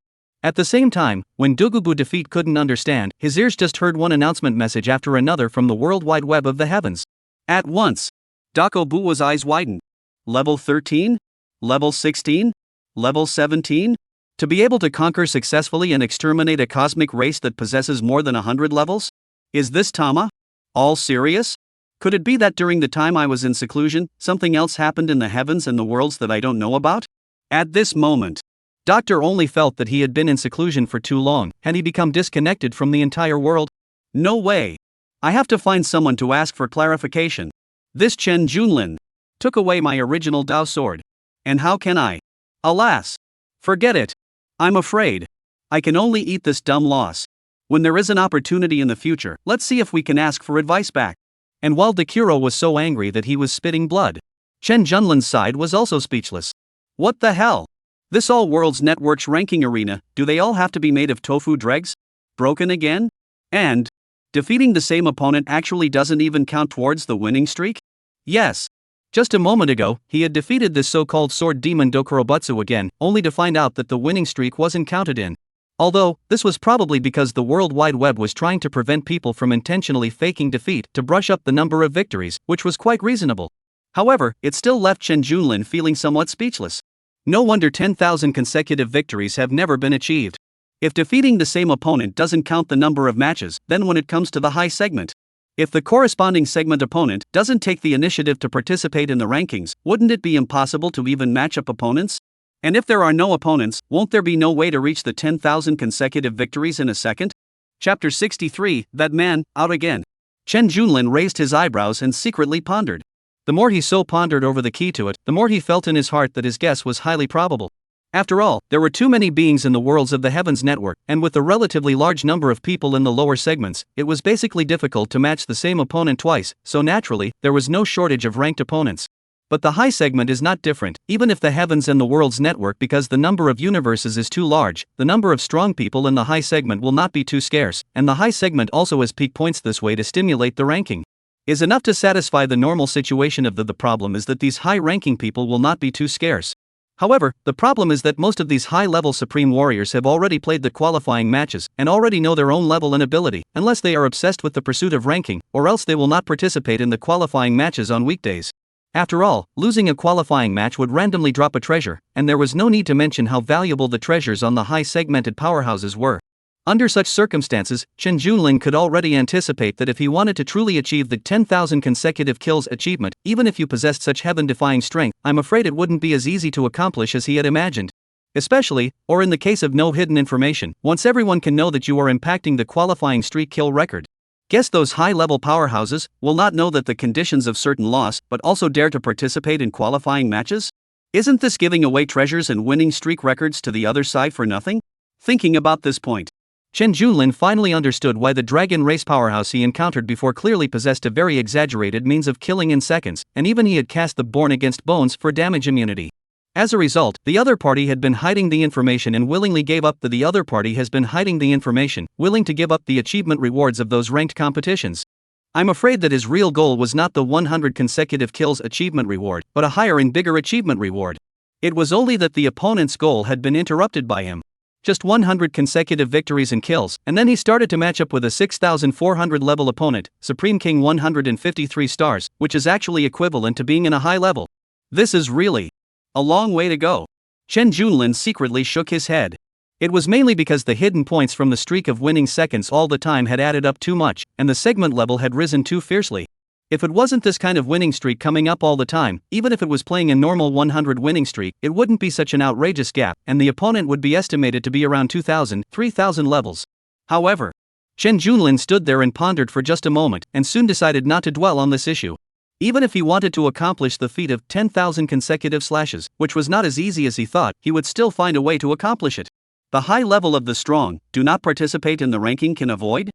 At the same time, when Dugubu defeat couldn't understand, his ears just heard one announcement message after another from the World Wide Web of the heavens. At once, Dakobu's eyes widened. Level 13? Level 16? Level 17? To be able to conquer successfully and exterminate a cosmic race that possesses more than 100 levels? Is this Tama? All serious? Could it be that during the time I was in seclusion, something else happened in the heavens and the worlds that I don't know about? At this moment, Doctor only felt that he had been in seclusion for too long. Had he become disconnected from the entire world? No way. I have to find someone to ask for clarification. This Chen Junlin took away my original Dao sword. And how can I? Alas. Forget it. I'm afraid. I can only eat this dumb loss. When there is an opportunity in the future, let's see if we can ask for advice back. And while Takuro was so angry that he was spitting blood, Chen Junlin's side was also speechless. What the hell? This All Worlds Network's ranking arena, do they all have to be made of tofu dregs? Broken again? And defeating the same opponent actually doesn't even count towards the winning streak? Yes. Just a moment ago, he had defeated this so-called sword demon Dokurobutsu again, only to find out that the winning streak wasn't counted in. Although, this was probably because the World Wide Web was trying to prevent people from intentionally faking defeat to brush up the number of victories, which was quite reasonable. However, it still left Chen Junlin feeling somewhat speechless. No wonder 10,000 consecutive victories have never been achieved. If defeating the same opponent doesn't count the number of matches, then when it comes to the high segment, if the corresponding segment opponent doesn't take the initiative to participate in the rankings, wouldn't it be impossible to even match up opponents? And if there are no opponents, won't there be no way to reach the 10,000 consecutive victories in a second? Chapter 63, That Man, Out Again. Chen Junlin raised his eyebrows and secretly pondered. The more he so pondered over the key to it, the more he felt in his heart that his guess was highly probable. After all, there were too many beings in the worlds of the Heavens Network, and with a relatively large number of people in the lower segments, it was basically difficult to match the same opponent twice, so naturally, there was no shortage of ranked opponents. But the high segment is not different, even if the Heavens and the Worlds Network, because the number of universes is too large, the number of strong people in the high segment will not be too scarce, and the high segment also has peak points this way to stimulate the ranking. is enough to satisfy the normal situation of the problem is that these high-ranking people will not be too scarce. However, the problem is that most of these high-level Supreme Warriors have already played the qualifying matches and already know their own level and ability, unless they are obsessed with the pursuit of ranking, or else they will not participate in the qualifying matches on weekdays. After all, losing a qualifying match would randomly drop a treasure, and there was no need to mention how valuable the treasures on the high-segmented powerhouses were. Under such circumstances, Chen Junlin could already anticipate that if he wanted to truly achieve the 10,000 consecutive kills achievement, even if you possessed such heaven-defying strength, I'm afraid it wouldn't be as easy to accomplish as he had imagined. Especially, or in the case of no hidden information, once everyone can know that you are impacting the qualifying streak kill record. Guess those high-level powerhouses will not know that the conditions of certain loss, but also dare to participate in qualifying matches? Isn't this giving away treasures and winning streak records to the other side for nothing? Thinking about this point, Chen Junlin finally understood why the dragon race powerhouse he encountered before clearly possessed a very exaggerated means of killing in seconds, and even he had cast the Born Against Bones for damage immunity. As a result, the other party had been hiding the information and willingly gave up the other party has been hiding the information, willing to give up the achievement rewards of those ranked competitions. I'm afraid that his real goal was not the 100 consecutive kills achievement reward, but a higher and bigger achievement reward. It was only that the opponent's goal had been interrupted by him. Just 100 consecutive victories and kills, and then he started to match up with a 6,400 level opponent, Supreme King 153 stars, which is actually equivalent to being in a high level. This is really a long way to go. Chen Junlin secretly shook his head. It was mainly because the hidden points from the streak of winning seconds all the time had added up too much, and the segment level had risen too fiercely. If it wasn't this kind of winning streak coming up all the time, even if it was playing a normal 100 winning streak, it wouldn't be such an outrageous gap, and the opponent would be estimated to be around 2,000, 3,000 levels. However, Chen Junlin stood there and pondered for just a moment, and soon decided not to dwell on this issue. Even if he wanted to accomplish the feat of 10,000 consecutive slashes, which was not as easy as he thought, he would still find a way to accomplish it. The high level of the strong do not participate in the ranking can avoid?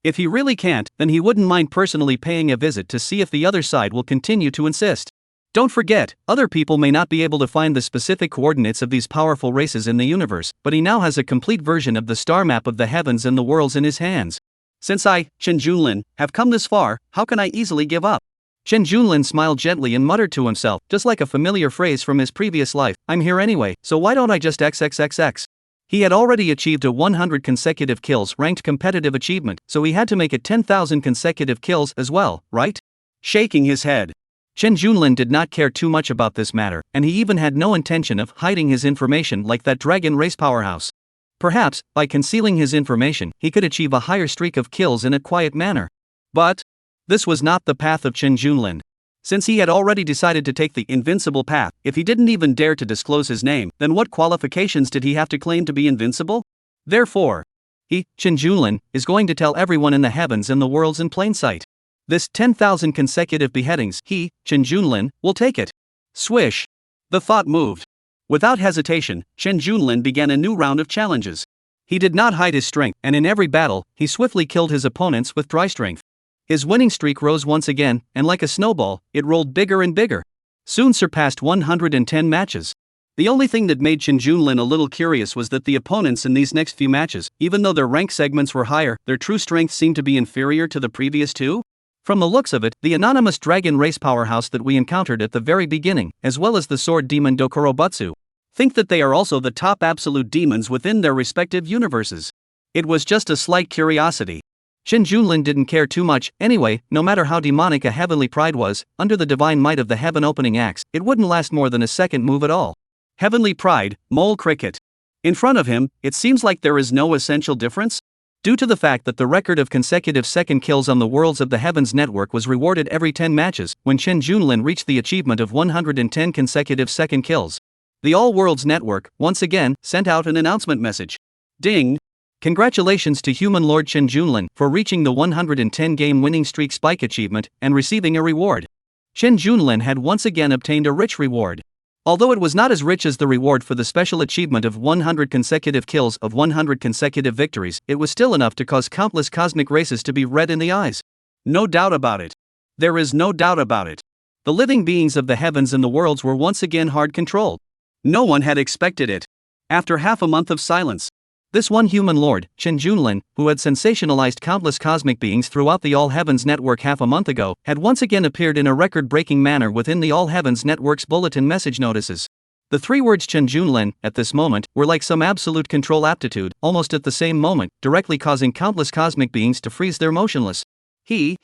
If he really can't, then he wouldn't mind personally paying a visit to see if the other side will continue to insist. Don't forget, other people may not be able to find the specific coordinates of these powerful races in the universe, but he now has a complete version of the star map of the heavens and the worlds in his hands. Since I, Chen Junlin, have come this far, how can I easily give up? Chen Junlin smiled gently and muttered to himself, just like a familiar phrase from his previous life, I'm here anyway, so why don't I just XXXX? He had already achieved a 100 consecutive kills ranked competitive achievement, so he had to make it 10,000 consecutive kills as well, right? Shaking his head, Chen Junlin did not care too much about this matter, and he even had no intention of hiding his information like that dragon race powerhouse. Perhaps, by concealing his information, he could achieve a higher streak of kills in a quiet manner. But this was not the path of Chen Junlin. Since he had already decided to take the invincible path, if he didn't even dare to disclose his name, then what qualifications did he have to claim to be invincible? Therefore, he, Chen Junlin, is going to tell everyone in the heavens and the worlds in plain sight. This 10,000 consecutive beheadings, he, Chen Junlin, will take it. Swish! The thought moved. Without hesitation, Chen Junlin began a new round of challenges. He did not hide his strength, and in every battle, he swiftly killed his opponents with dry strength. His winning streak rose once again, and like a snowball, it rolled bigger and bigger. Soon surpassed 110 matches. The only thing that made Chen Junlin a little curious was that the opponents in these next few matches, even though their rank segments were higher, their true strength seemed to be inferior to the previous two. From the looks of it, the anonymous dragon race powerhouse that we encountered at the very beginning, as well as the sword demon Dokorobutsu, think that they are also the top absolute demons within their respective universes. It was just a slight curiosity. Chen Junlin didn't care too much, anyway, no matter how demonic a heavenly pride was, under the divine might of the heaven opening axe, it wouldn't last more than a second move at all. Heavenly pride, mole cricket. In front of him, it seems like there is no essential difference. Due to the fact that the record of consecutive second kills on the Worlds of the Heavens network was rewarded every 10 matches, when Chen Junlin reached the achievement of 110 consecutive second kills. The All Worlds network, once again, sent out an announcement message. Ding! Congratulations to Human Lord Chen Junlin for reaching the 110 game winning streak spike achievement and receiving a reward. Chen Junlin had once again obtained a rich reward. Although it was not as rich as the reward for the special achievement of 100 consecutive kills of 100 consecutive victories, it was still enough to cause countless cosmic races to be red in the eyes. No doubt about it. There is no doubt about it. The living beings of the heavens and the worlds were once again hard controlled. No one had expected it. After half a month of silence, This one human lord, Chen Junlin, who had sensationalized countless cosmic beings throughout the All Heavens Network half a month ago, had once again appeared in a record-breaking manner within the All Heavens Network's bulletin message notices. The three words Chen Junlin, at this moment, were like some absolute control aptitude, almost at the same moment, directly causing countless cosmic beings to freeze there motionless. He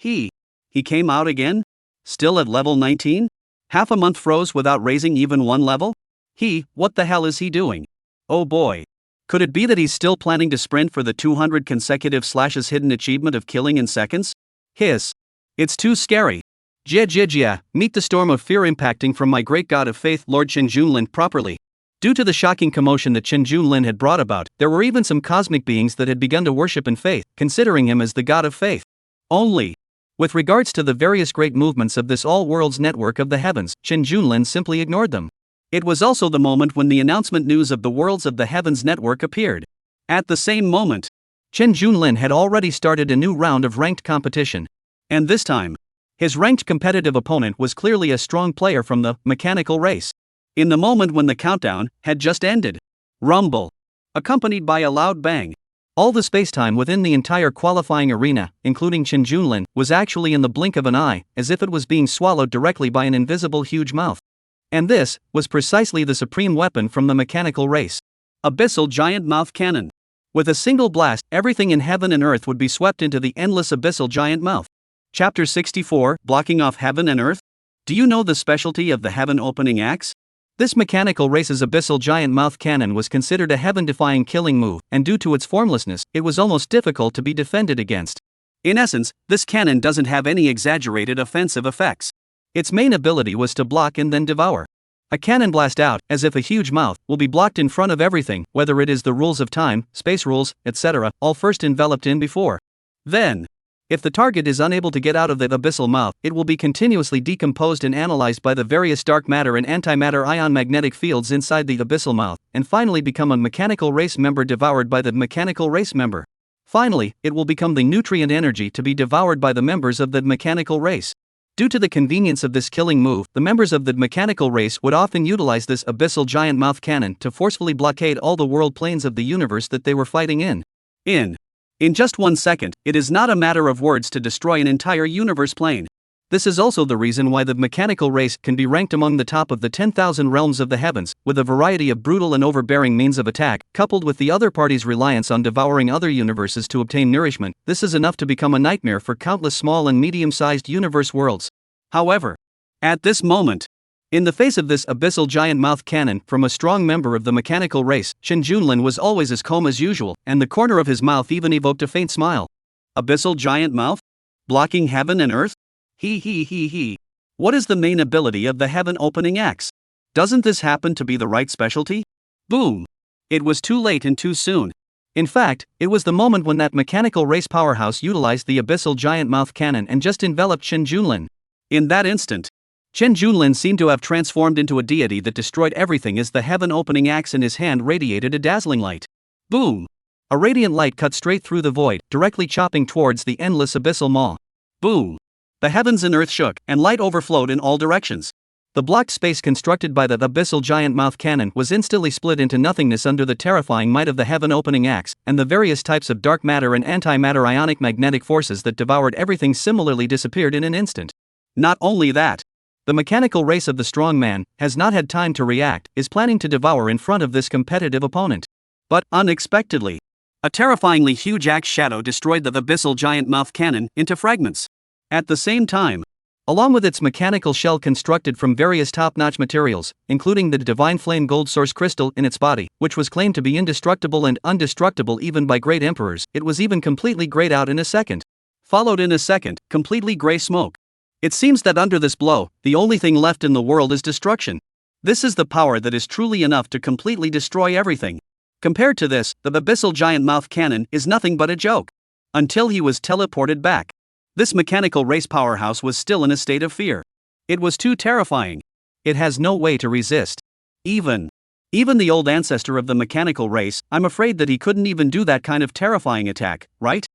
came out again? Still at level 19? Half a month froze without raising even one level? What the hell is he doing? Oh boy. Could it be that he's still planning to sprint for the 200 consecutive slashes hidden achievement of killing in seconds? Hiss. It's too scary. Jia, meet the storm of fear impacting from my great god of faith Lord Chen Junlin properly. Due to the shocking commotion that Chen Junlin had brought about, there were even some cosmic beings that had begun to worship in faith, considering him as the god of faith. Only. With regards to the various great movements of this all-worlds network of the heavens, Chen Junlin simply ignored them. It was also the moment when the announcement news of the Worlds of the Heavens network appeared. At the same moment, Chen Junlin had already started a new round of ranked competition. And this time, his ranked competitive opponent was clearly a strong player from the mechanical race. In the moment when the countdown had just ended, rumble, accompanied by a loud bang. All the spacetime within the entire qualifying arena, including Chen Junlin, was actually in the blink of an eye, as if it was being swallowed directly by an invisible huge mouth. And this was precisely the supreme weapon from the mechanical race. Abyssal Giant Mouth Cannon. With a single blast, everything in heaven and earth would be swept into the endless abyssal giant mouth. Chapter 64, Blocking Off Heaven and Earth? Do you know the specialty of the heaven opening axe? This mechanical race's abyssal giant mouth cannon was considered a heaven-defying killing move, and due to its formlessness, it was almost difficult to be defended against. In essence, this cannon doesn't have any exaggerated offensive effects. Its main ability was to block and then devour. A cannon blast out, as if a huge mouth, will be blocked in front of everything, whether it is the rules of time, space rules, etc., all first enveloped in before. Then, if the target is unable to get out of the abyssal mouth, it will be continuously decomposed and analyzed by the various dark matter and antimatter ion magnetic fields inside the abyssal mouth, and finally become a mechanical race member devoured by the mechanical race member. Finally, it will become the nutrient energy to be devoured by the members of the mechanical race. Due to the convenience of this killing move, the members of the mechanical race would often utilize this abyssal giant mouth cannon to forcefully blockade all the world planes of the universe that they were fighting in. In just 1 second, it is not a matter of words to destroy an entire universe plane. This is also the reason why the mechanical race can be ranked among the top of the 10,000 realms of the heavens, with a variety of brutal and overbearing means of attack, coupled with the other party's reliance on devouring other universes to obtain nourishment. This is enough to become a nightmare for countless small and medium-sized universe worlds. However, at this moment, in the face of this abyssal giant mouth cannon from a strong member of the mechanical race, Chen Junlin was always as calm as usual, and the corner of his mouth even evoked a faint smile. Abyssal giant mouth? Blocking heaven and earth? What is the main ability of the heaven opening axe? Doesn't this happen to be the right specialty? Boom! It was too late and too soon. In fact, it was the moment when that mechanical race powerhouse utilized the abyssal giant mouth cannon and just enveloped Chen Junlin. In that instant, Chen Junlin seemed to have transformed into a deity that destroyed everything as the heaven opening axe in his hand radiated a dazzling light. Boom! A radiant light cut straight through the void, directly chopping towards the endless abyssal maw. Boom! The heavens and earth shook, and light overflowed in all directions. The blocked space constructed by the abyssal giant mouth cannon was instantly split into nothingness under the terrifying might of the heaven opening axe, and the various types of dark matter and antimatter ionic magnetic forces that devoured everything similarly disappeared in an instant. Not only that, the mechanical race of the strong man has not had time to react, is planning to devour in front of this competitive opponent. But, unexpectedly, a terrifyingly huge axe shadow destroyed the abyssal giant mouth cannon into fragments. At the same time, along with its mechanical shell constructed from various top-notch materials, including the divine flame gold source crystal in its body, which was claimed to be indestructible and undestructible even by great emperors, it was even completely grayed out in a second. Followed in a second, completely gray smoke. It seems that under this blow, the only thing left in the world is destruction. This is the power that is truly enough to completely destroy everything. Compared to this, the abyssal giant mouth cannon is nothing but a joke. Until he was teleported back. This mechanical race powerhouse was still in a state of fear. It was too terrifying. It has no way to resist. Even the old ancestor of the mechanical race, I'm afraid that he couldn't even do that kind of terrifying attack, right?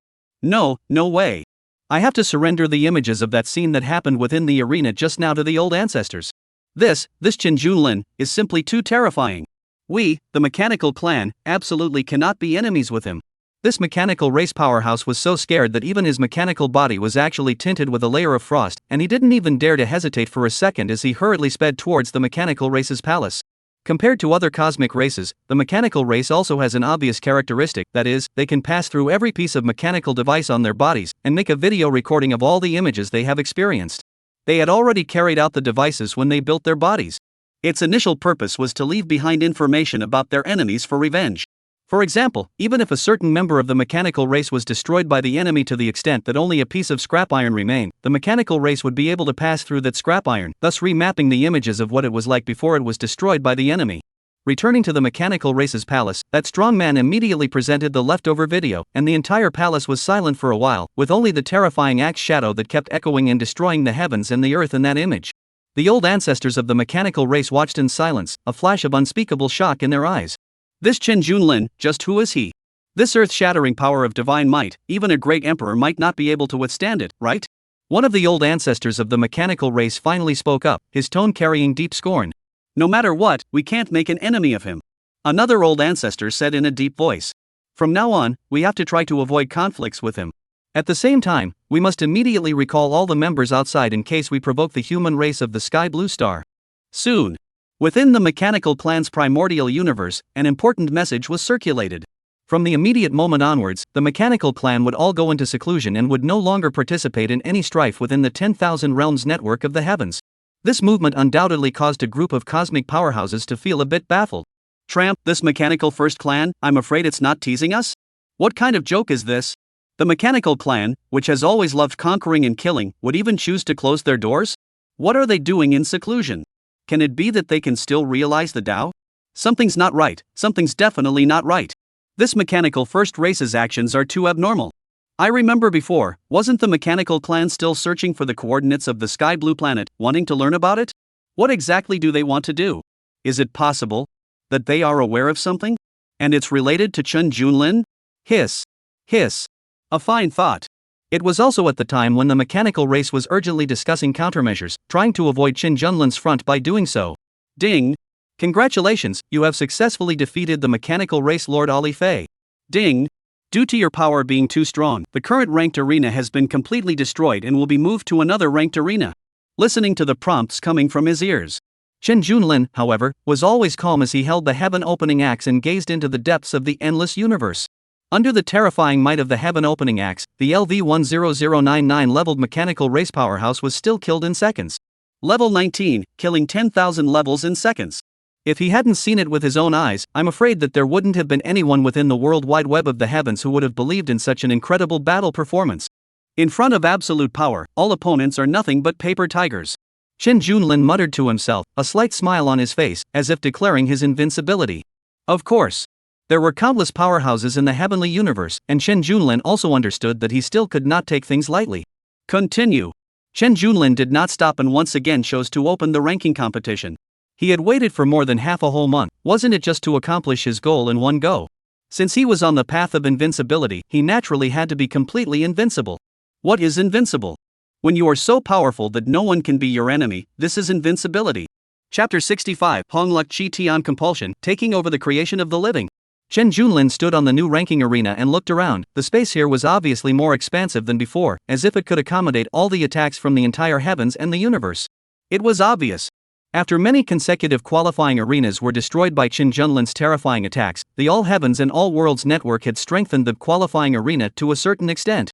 No way. I have to surrender the images of that scene that happened within the arena just now to the old ancestors. This Chen Junlin, is simply too terrifying. We, the mechanical clan, absolutely cannot be enemies with him. This mechanical race powerhouse was so scared that even his mechanical body was actually tinted with a layer of frost, and he didn't even dare to hesitate for a second as he hurriedly sped towards the mechanical race's palace. Compared to other cosmic races, the mechanical race also has an obvious characteristic, that is, they can pass through every piece of mechanical device on their bodies and make a video recording of all the images they have experienced. They had already carried out the devices when they built their bodies. Its initial purpose was to leave behind information about their enemies for revenge. For example, even if a certain member of the mechanical race was destroyed by the enemy to the extent that only a piece of scrap iron remained, the mechanical race would be able to pass through that scrap iron, thus remapping the images of what it was like before it was destroyed by the enemy. Returning to the mechanical race's palace, that strong man immediately presented the leftover video, and the entire palace was silent for a while, with only the terrifying axe shadow that kept echoing and destroying the heavens and the earth in that image. The old ancestors of the mechanical race watched in silence, a flash of unspeakable shock in their eyes. This Chen Junlin, just who is he? This earth-shattering power of divine might, even a great emperor might not be able to withstand it, right? One of the old ancestors of the mechanical race finally spoke up, his tone carrying deep scorn. No matter what, we can't make an enemy of him. Another old ancestor said in a deep voice. From now on, we have to try to avoid conflicts with him. At the same time, we must immediately recall all the members outside in case we provoke the human race of the Sky Blue Star. Soon. Within the mechanical clan's primordial universe, an important message was circulated. From the immediate moment onwards, the mechanical clan would all go into seclusion and would no longer participate in any strife within the 10,000 realms network of the heavens. This movement undoubtedly caused a group of cosmic powerhouses to feel a bit baffled. Tramp, this mechanical first clan, I'm afraid it's not teasing us? What kind of joke is this? The mechanical clan, which has always loved conquering and killing, would even choose to close their doors? What are they doing in seclusion? Can it be that they can still realize the Tao? Something's not right, something's definitely not right. This mechanical first race's actions are too abnormal. I remember before, wasn't the mechanical clan still searching for the coordinates of the sky blue planet, wanting to learn about it? What exactly do they want to do? Is it possible that they are aware of something? And it's related to Chen Junlin? Hiss. Hiss. A fine thought. It was also at the time when the mechanical race was urgently discussing countermeasures, trying to avoid Chen Junlin's front by doing so. Ding. Congratulations, you have successfully defeated the mechanical race Lord Ali Fei. Ding. Due to your power being too strong, the current ranked arena has been completely destroyed and will be moved to another ranked arena. Listening to the prompts coming from his ears. Chen Junlin, however, was always calm as he held the heaven-opening axe and gazed into the depths of the endless universe. Under the terrifying might of the heaven-opening axe, the LV-10099 leveled mechanical race powerhouse was still killed in seconds. Level 19, killing 10,000 levels in seconds. If he hadn't seen it with his own eyes, I'm afraid that there wouldn't have been anyone within the world wide web of the heavens who would have believed in such an incredible battle performance. In front of absolute power, all opponents are nothing but paper tigers. Chen Junlin muttered to himself, a slight smile on his face, as if declaring his invincibility. Of course. There were countless powerhouses in the heavenly universe, and Chen Junlin also understood that he still could not take things lightly. Continue. Chen Junlin did not stop and once again chose to open the ranking competition. He had waited for more than half a whole month, wasn't it just to accomplish his goal in one go? Since he was on the path of invincibility, he naturally had to be completely invincible. What is invincible? When you are so powerful that no one can be your enemy, this is invincibility. Chapter 65, Huang Luck Chi Tian Compulsion, taking over the creation of the living. Chen Junlin stood on the new ranking arena and looked around. The space here was obviously more expansive than before, as if it could accommodate all the attacks from the entire heavens and the universe. It was obvious. After many consecutive qualifying arenas were destroyed by Chen Junlin's terrifying attacks, the All Heavens and All Worlds network had strengthened the qualifying arena to a certain extent.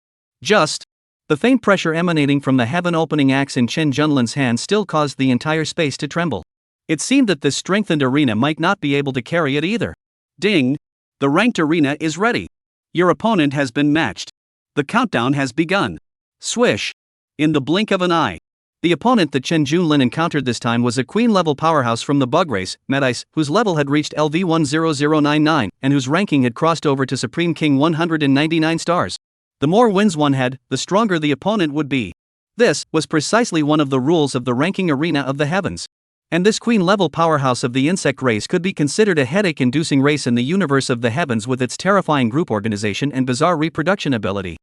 The faint pressure emanating from the heaven-opening axe in Chen Junlin's hand still caused the entire space to tremble. It seemed that this strengthened arena might not be able to carry it either. Ding! The ranked arena is ready. Your opponent has been matched. The countdown has begun. Swish! In the blink of an eye. The opponent that Chen Junlin encountered this time was a queen-level powerhouse from the bug race, Medice, whose level had reached LV-10099, and whose ranking had crossed over to Supreme King 199 stars. The more wins one had, the stronger the opponent would be. This was precisely one of the rules of the ranking arena of the heavens. And this queen-level powerhouse of the insect race could be considered a headache-inducing race in the universe of the heavens with its terrifying group organization and bizarre reproduction ability.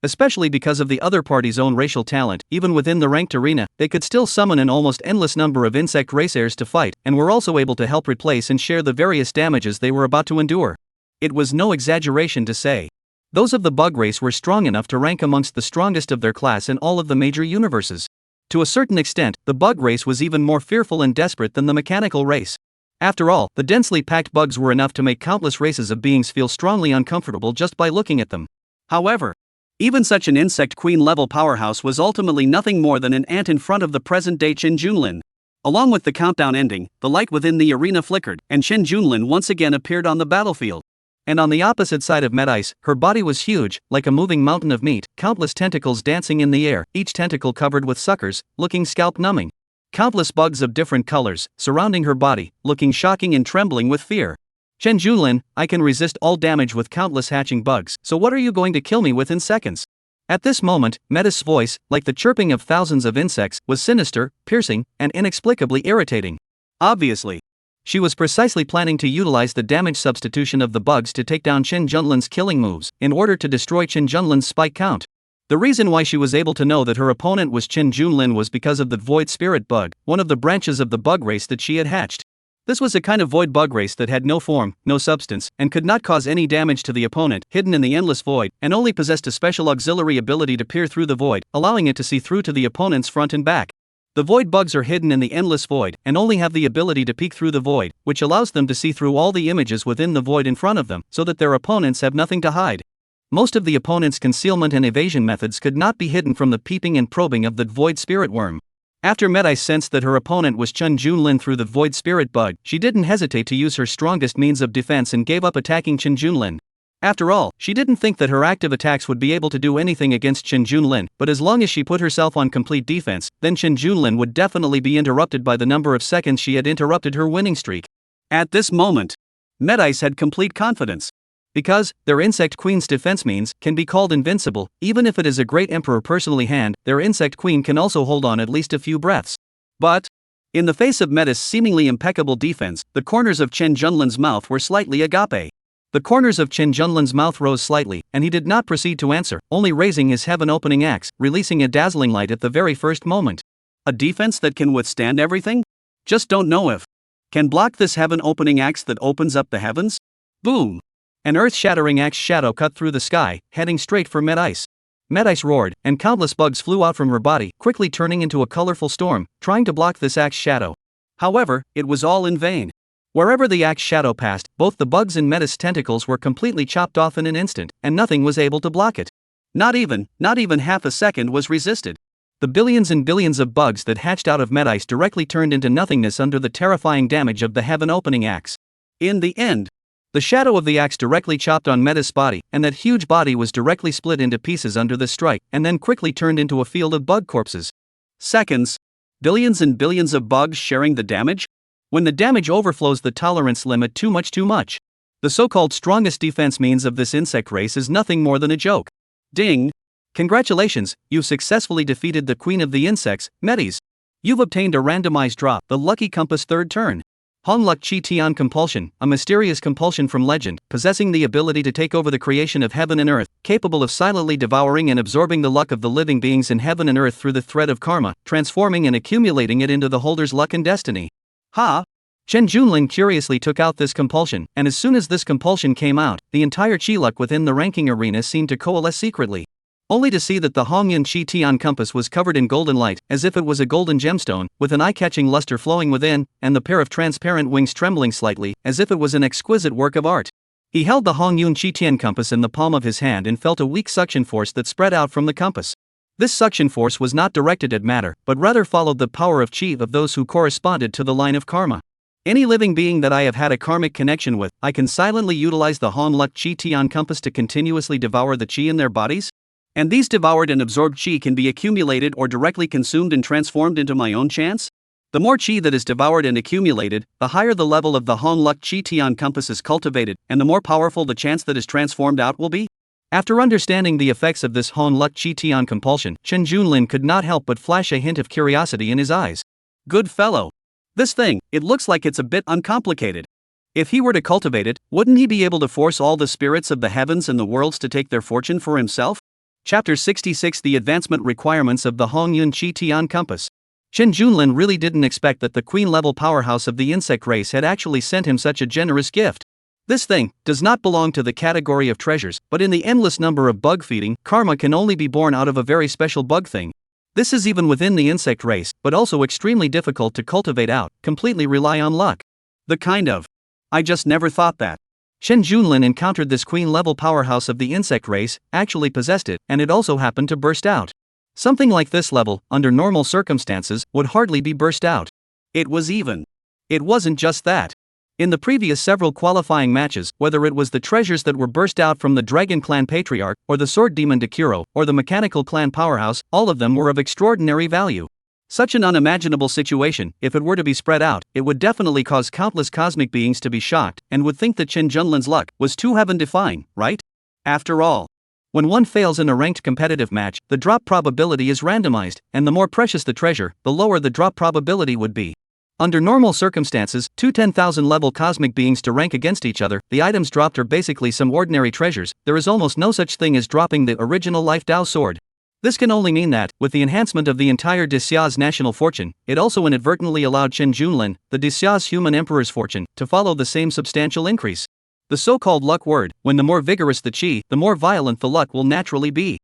Especially because of the other party's own racial talent, even within the ranked arena, they could still summon an almost endless number of insect race heirs to fight, and were also able to help replace and share the various damages they were about to endure. It was no exaggeration to say, those of the bug race were strong enough to rank amongst the strongest of their class in all of the major universes. To a certain extent, the bug race was even more fearful and desperate than the mechanical race. After all, the densely packed bugs were enough to make countless races of beings feel strongly uncomfortable just by looking at them. However, even such an insect queen level powerhouse was ultimately nothing more than an ant in front of the present day Chen Junlin. Along with the countdown ending, the light within the arena flickered, and Chen Junlin once again appeared on the battlefield. And on the opposite side of Medice, her body was huge, like a moving mountain of meat, countless tentacles dancing in the air, each tentacle covered with suckers, looking scalp-numbing. Countless bugs of different colors, surrounding her body, looking shocking and trembling with fear. Chen Junlin, I can resist all damage with countless hatching bugs, so what are you going to kill me with in seconds? At this moment, Medice's voice, like the chirping of thousands of insects, was sinister, piercing, and inexplicably irritating. Obviously, she was precisely planning to utilize the damage substitution of the bugs to take down Chen Junlin's killing moves, in order to destroy Chen Junlin's spike count. The reason why she was able to know that her opponent was Chen Junlin was because of the Void Spirit bug, one of the branches of the bug race that she had hatched. This was a kind of void bug race that had no form, no substance, and could not cause any damage to the opponent, hidden in the endless void, and only possessed a special auxiliary ability to peer through the void, allowing it to see through to the opponent's front and back. The void bugs are hidden in the endless void, and only have the ability to peek through the void, which allows them to see through all the images within the void in front of them, so that their opponents have nothing to hide. Most of the opponent's concealment and evasion methods could not be hidden from the peeping and probing of the void spirit worm. After Medice sensed that her opponent was Chen Junlin through the void spirit bug, she didn't hesitate to use her strongest means of defense and gave up attacking Chen Junlin. After all, she didn't think that her active attacks would be able to do anything against Chen Junlin, but as long as she put herself on complete defense, then Chen Junlin would definitely be interrupted by the number of seconds she had interrupted her winning streak. At this moment, Medice had complete confidence. Because their insect queen's defense means can be called invincible, even if it is a great emperor personally hand, their insect queen can also hold on at least a few breaths. But, in the face of Medice's seemingly impeccable defense, the corners of Chen Junlin's mouth were slightly agape. The corners of Chen Junlin's mouth rose slightly, and he did not proceed to answer, only raising his heaven-opening axe, releasing a dazzling light at the very first moment. A defense that can withstand everything? Just don't know if can block this heaven-opening axe that opens up the heavens? Boom! An earth-shattering axe shadow cut through the sky, heading straight for Medice. Medice roared, and countless bugs flew out from her body, quickly turning into a colorful storm, trying to block this axe shadow. However, it was all in vain. Wherever the axe shadow passed, both the bugs and Medice's tentacles were completely chopped off in an instant, and nothing was able to block it. Not even half a second was resisted. The billions and billions of bugs that hatched out of Medice directly turned into nothingness under the terrifying damage of the heaven-opening axe. In the end, the shadow of the axe directly chopped on Medice's body, and that huge body was directly split into pieces under the strike, and then quickly turned into a field of bug corpses. Seconds. Billions and billions of bugs sharing the damage? When the damage overflows the tolerance limit too much. The so-called strongest defense means of this insect race is nothing more than a joke. Ding! Congratulations, you've successfully defeated the queen of the insects, Medice. You've obtained a randomized drop, the lucky compass third turn. Huang Luck Chi Tian compulsion, a mysterious compulsion from legend, possessing the ability to take over the creation of heaven and earth, capable of silently devouring and absorbing the luck of the living beings in heaven and earth through the thread of karma, transforming and accumulating it into the holder's luck and destiny. Ha! Chen Junlin curiously took out this compulsion, and as soon as this compulsion came out, the entire chi luck within the ranking arena seemed to coalesce secretly. Only to see that the Hongyun Chi Tian compass was covered in golden light, as if it was a golden gemstone, with an eye-catching luster flowing within, and the pair of transparent wings trembling slightly, as if it was an exquisite work of art. He held the Hongyun Chi Tian compass in the palm of his hand and felt a weak suction force that spread out from the compass. This suction force was not directed at matter, but rather followed the power of chi of those who corresponded to the line of karma. Any living being that I have had a karmic connection with, I can silently utilize the Hong Luck Chi Tian compass to continuously devour the chi in their bodies? And these devoured and absorbed chi can be accumulated or directly consumed and transformed into my own chance? The more chi that is devoured and accumulated, the higher the level of the Hong Luck Chi Tian compass is cultivated, and the more powerful the chance that is transformed out will be? After understanding the effects of this Hong Luck Chi Tian compulsion, Chen Junlin could not help but flash a hint of curiosity in his eyes. Good fellow. This thing, it looks like it's a bit uncomplicated. If he were to cultivate it, wouldn't he be able to force all the spirits of the heavens and the worlds to take their fortune for himself? Chapter 66: The Advancement Requirements of the Huang Tian Compass. Chen Junlin really didn't expect that the queen-level powerhouse of the insect race had actually sent him such a generous gift. This thing does not belong to the category of treasures, but in the endless number of bug feeding, karma can only be born out of a very special bug thing. This is even within the insect race, but also extremely difficult to cultivate out, completely rely on luck. The kind of. I just never thought that. Chen Junlin encountered this queen-level powerhouse of the insect race, actually possessed it, and it also happened to burst out. Something like this level, under normal circumstances, would hardly be burst out. It wasn't just that. In the previous several qualifying matches, whether it was the treasures that were burst out from the Dragon Clan Patriarch, or the Sword Demon Dekuro, or the Mechanical Clan Powerhouse, all of them were of extraordinary value. Such an unimaginable situation, if it were to be spread out, it would definitely cause countless cosmic beings to be shocked, and would think that Chen Junlin's luck was too heaven-defying, right? After all, when one fails in a ranked competitive match, the drop probability is randomized, and the more precious the treasure, the lower the drop probability would be. Under normal circumstances, two 10,000 level cosmic beings to rank against each other, the items dropped are basically some ordinary treasures. There is almost no such thing as dropping the original Life Dao sword. This can only mean that, with the enhancement of the entire Dixia's national fortune, it also inadvertently allowed Chen Junlin, the Dixia's human emperor's fortune, to follow the same substantial increase. The so-called luck word: when the more vigorous the qi, the more violent the luck will naturally be.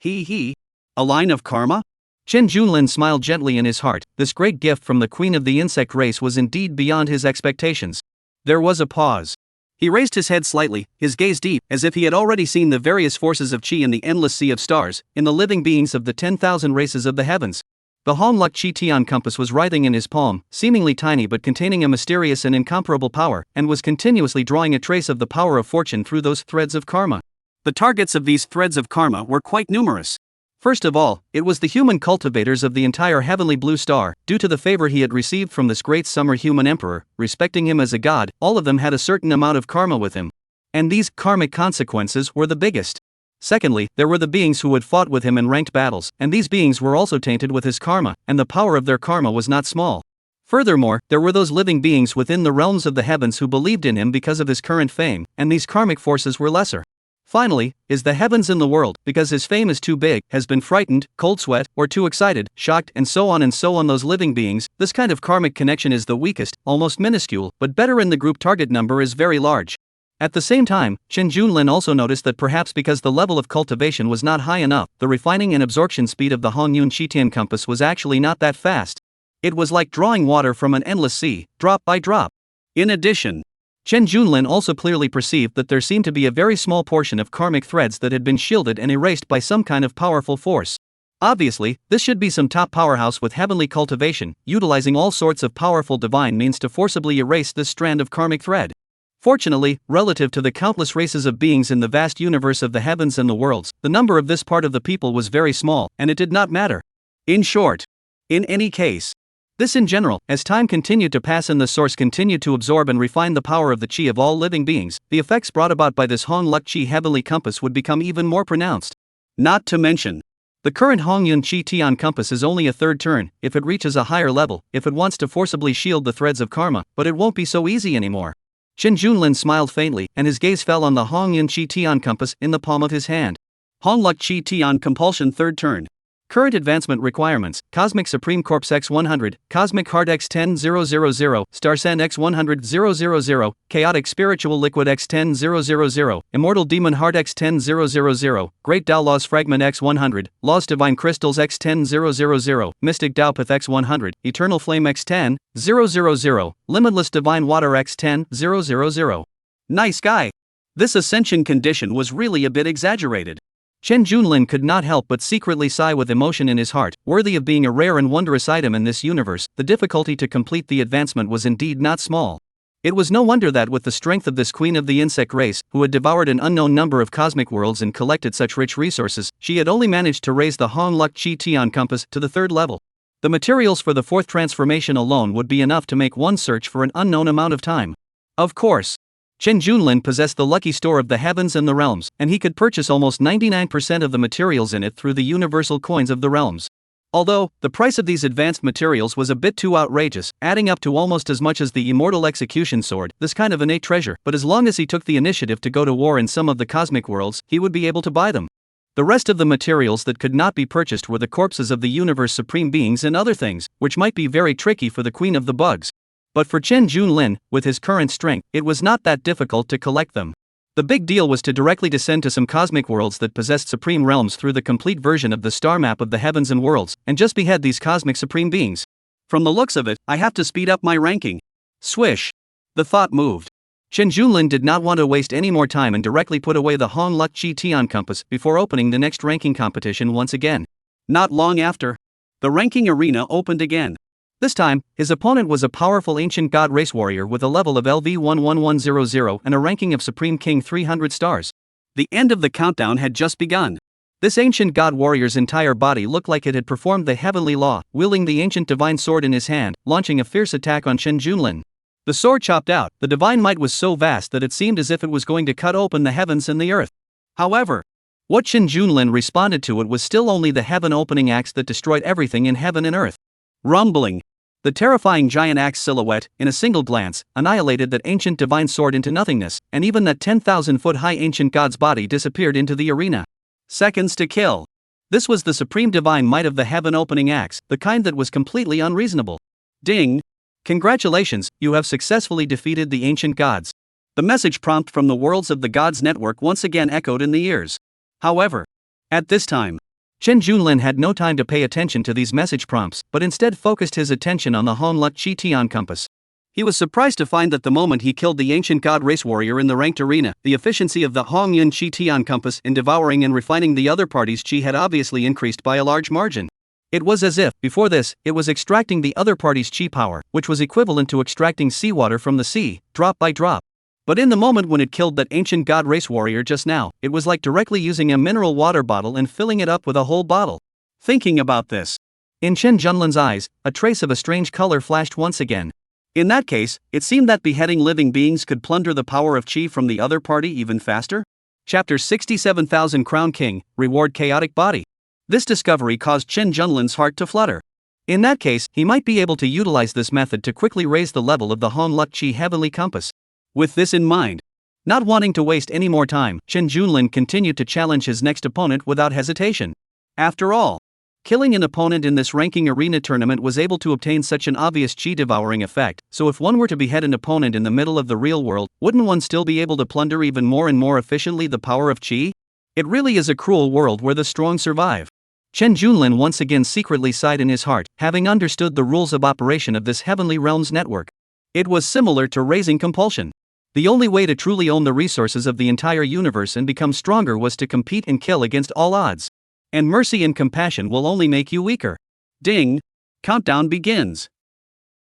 A line of karma? Chen Junlin smiled gently in his heart. This great gift from the queen of the insect race was indeed beyond his expectations. There was a pause. He raised his head slightly, his gaze deep, as if he had already seen the various forces of qi in the endless sea of stars, in the living beings of the 10,000 races of the heavens. The Huang Tian compass was writhing in his palm, seemingly tiny but containing a mysterious and incomparable power, and was continuously drawing a trace of the power of fortune through those threads of karma. The targets of these threads of karma were quite numerous. First of all, it was the human cultivators of the entire heavenly blue star. Due to the favor he had received from this great summer human emperor, respecting him as a god, all of them had a certain amount of karma with him. And these karmic consequences were the biggest. Secondly, there were the beings who had fought with him in ranked battles, and these beings were also tainted with his karma, and the power of their karma was not small. Furthermore, there were those living beings within the realms of the heavens who believed in him because of his current fame, and these karmic forces were lesser. Finally, is the heavens in the world, because his fame is too big, has been frightened, cold sweat, or too excited, shocked, and so on. Those living beings, this kind of karmic connection is the weakest, almost minuscule, but better in the group target number is very large. At the same time, Chen Junlin also noticed that perhaps because the level of cultivation was not high enough, the refining and absorption speed of the Huang Tian compass was actually not that fast. It was like drawing water from an endless sea, drop by drop. In addition, Chen Junlin also clearly perceived that there seemed to be a very small portion of karmic threads that had been shielded and erased by some kind of powerful force. Obviously, this should be some top powerhouse with heavenly cultivation, utilizing all sorts of powerful divine means to forcibly erase this strand of karmic thread. Fortunately, relative to the countless races of beings in the vast universe of the heavens and the worlds, the number of this part of the people was very small, and it did not matter. In short, in any case, this in general, as time continued to pass and the source continued to absorb and refine the power of the qi of all living beings, the effects brought about by this Huang Qi heavenly compass would become even more pronounced. Not to mention, the current Huang Tian compass is only a third turn. If it reaches a higher level, if it wants to forcibly shield the threads of karma, but it won't be so easy anymore. Chen Junlin smiled faintly, and his gaze fell on the Huang Tian compass in the palm of his hand. Huang Tian compulsion third turn. Current advancement requirements: Cosmic Supreme Corpse X100, Cosmic Heart X10000, Starsen X10000, Chaotic Spiritual Liquid X10000, Immortal Demon Heart X10000, Great Dao Laws Fragment X100, Laws Divine Crystals X10000, Mystic Dao Path X100, Eternal Flame X10000, Limitless Divine Water X10000. Nice guy. This ascension condition was really a bit exaggerated. Chen Junlin could not help but secretly sigh with emotion in his heart. Worthy of being a rare and wondrous item in this universe, the difficulty to complete the advancement was indeed not small. It was no wonder that with the strength of this queen of the insect race, who had devoured an unknown number of cosmic worlds and collected such rich resources, she had only managed to raise the Huang Tian compass to the third level. The materials for the fourth transformation alone would be enough to make one search for an unknown amount of time. Of course, Chen Junlin possessed the lucky store of the heavens and the realms, and he could purchase almost 99% of the materials in it through the universal coins of the realms. Although, the price of these advanced materials was a bit too outrageous, adding up to almost as much as the immortal execution sword, this kind of innate treasure, but as long as he took the initiative to go to war in some of the cosmic worlds, he would be able to buy them. The rest of the materials that could not be purchased were the corpses of the universe supreme beings and other things, which might be very tricky for the queen of the bugs. But for Chen Junlin, with his current strength, it was not that difficult to collect them. The big deal was to directly descend to some cosmic worlds that possessed supreme realms through the complete version of the star map of the heavens and worlds, and just behead these cosmic supreme beings. From the looks of it, I have to speed up my ranking. Swish. The thought moved. Chen Junlin did not want to waste any more time and directly put away the Hong Luck Chi Tian compass before opening the next ranking competition once again. Not long after, the ranking arena opened again. This time, his opponent was a powerful ancient god race warrior with a level of LV 11100 and a ranking of Supreme King 300 stars. The end of the countdown had just begun. This ancient god warrior's entire body looked like it had performed the heavenly law, wielding the ancient divine sword in his hand, launching a fierce attack on Chen Junlin. The sword chopped out, the divine might was so vast that it seemed as if it was going to cut open the heavens and the earth. However, what Chen Junlin responded to it was still only the heaven-opening axe that destroyed everything in heaven and earth. Rumbling. The terrifying giant axe silhouette, in a single glance, annihilated that ancient divine sword into nothingness, and even that 10,000-foot-high ancient god's body disappeared into the arena. Seconds to kill. This was the supreme divine might of the heaven-opening axe, the kind that was completely unreasonable. Ding! Congratulations, you have successfully defeated the ancient gods. The message prompt from the Worlds of the Gods network once again echoed in the ears. However, at this time, Chen Junlin had no time to pay attention to these message prompts, but instead focused his attention on the Hong Luck Chi Tian compass. He was surprised to find that the moment he killed the ancient god race warrior in the ranked arena, the efficiency of the Hong Yun Chi Tian compass in devouring and refining the other party's chi had obviously increased by a large margin. It was as if, before this, it was extracting the other party's chi power, which was equivalent to extracting seawater from the sea, drop by drop. But in the moment when it killed that ancient god race warrior just now, it was like directly using a mineral water bottle and filling it up with a whole bottle. Thinking about this, in Chen Junlin's eyes, a trace of a strange color flashed once again. In that case, it seemed that beheading living beings could plunder the power of chi from the other party even faster? Chapter 67,000 Crown King, Reward Chaotic Body. This discovery caused Chen Junlin's heart to flutter. In that case, he might be able to utilize this method to quickly raise the level of the Hong Luck Chi Heavenly Compass. With this in mind, not wanting to waste any more time, Chen Junlin continued to challenge his next opponent without hesitation. After all, killing an opponent in this ranking arena tournament was able to obtain such an obvious chi-devouring effect, so if one were to behead an opponent in the middle of the real world, wouldn't one still be able to plunder even more and more efficiently the power of chi? It really is a cruel world where the strong survive. Chen Junlin once again secretly sighed in his heart, having understood the rules of operation of this Heavenly Realms network. It was similar to raising compulsion. The only way to truly own the resources of the entire universe and become stronger was to compete and kill against all odds. And mercy and compassion will only make you weaker. Ding! Countdown begins.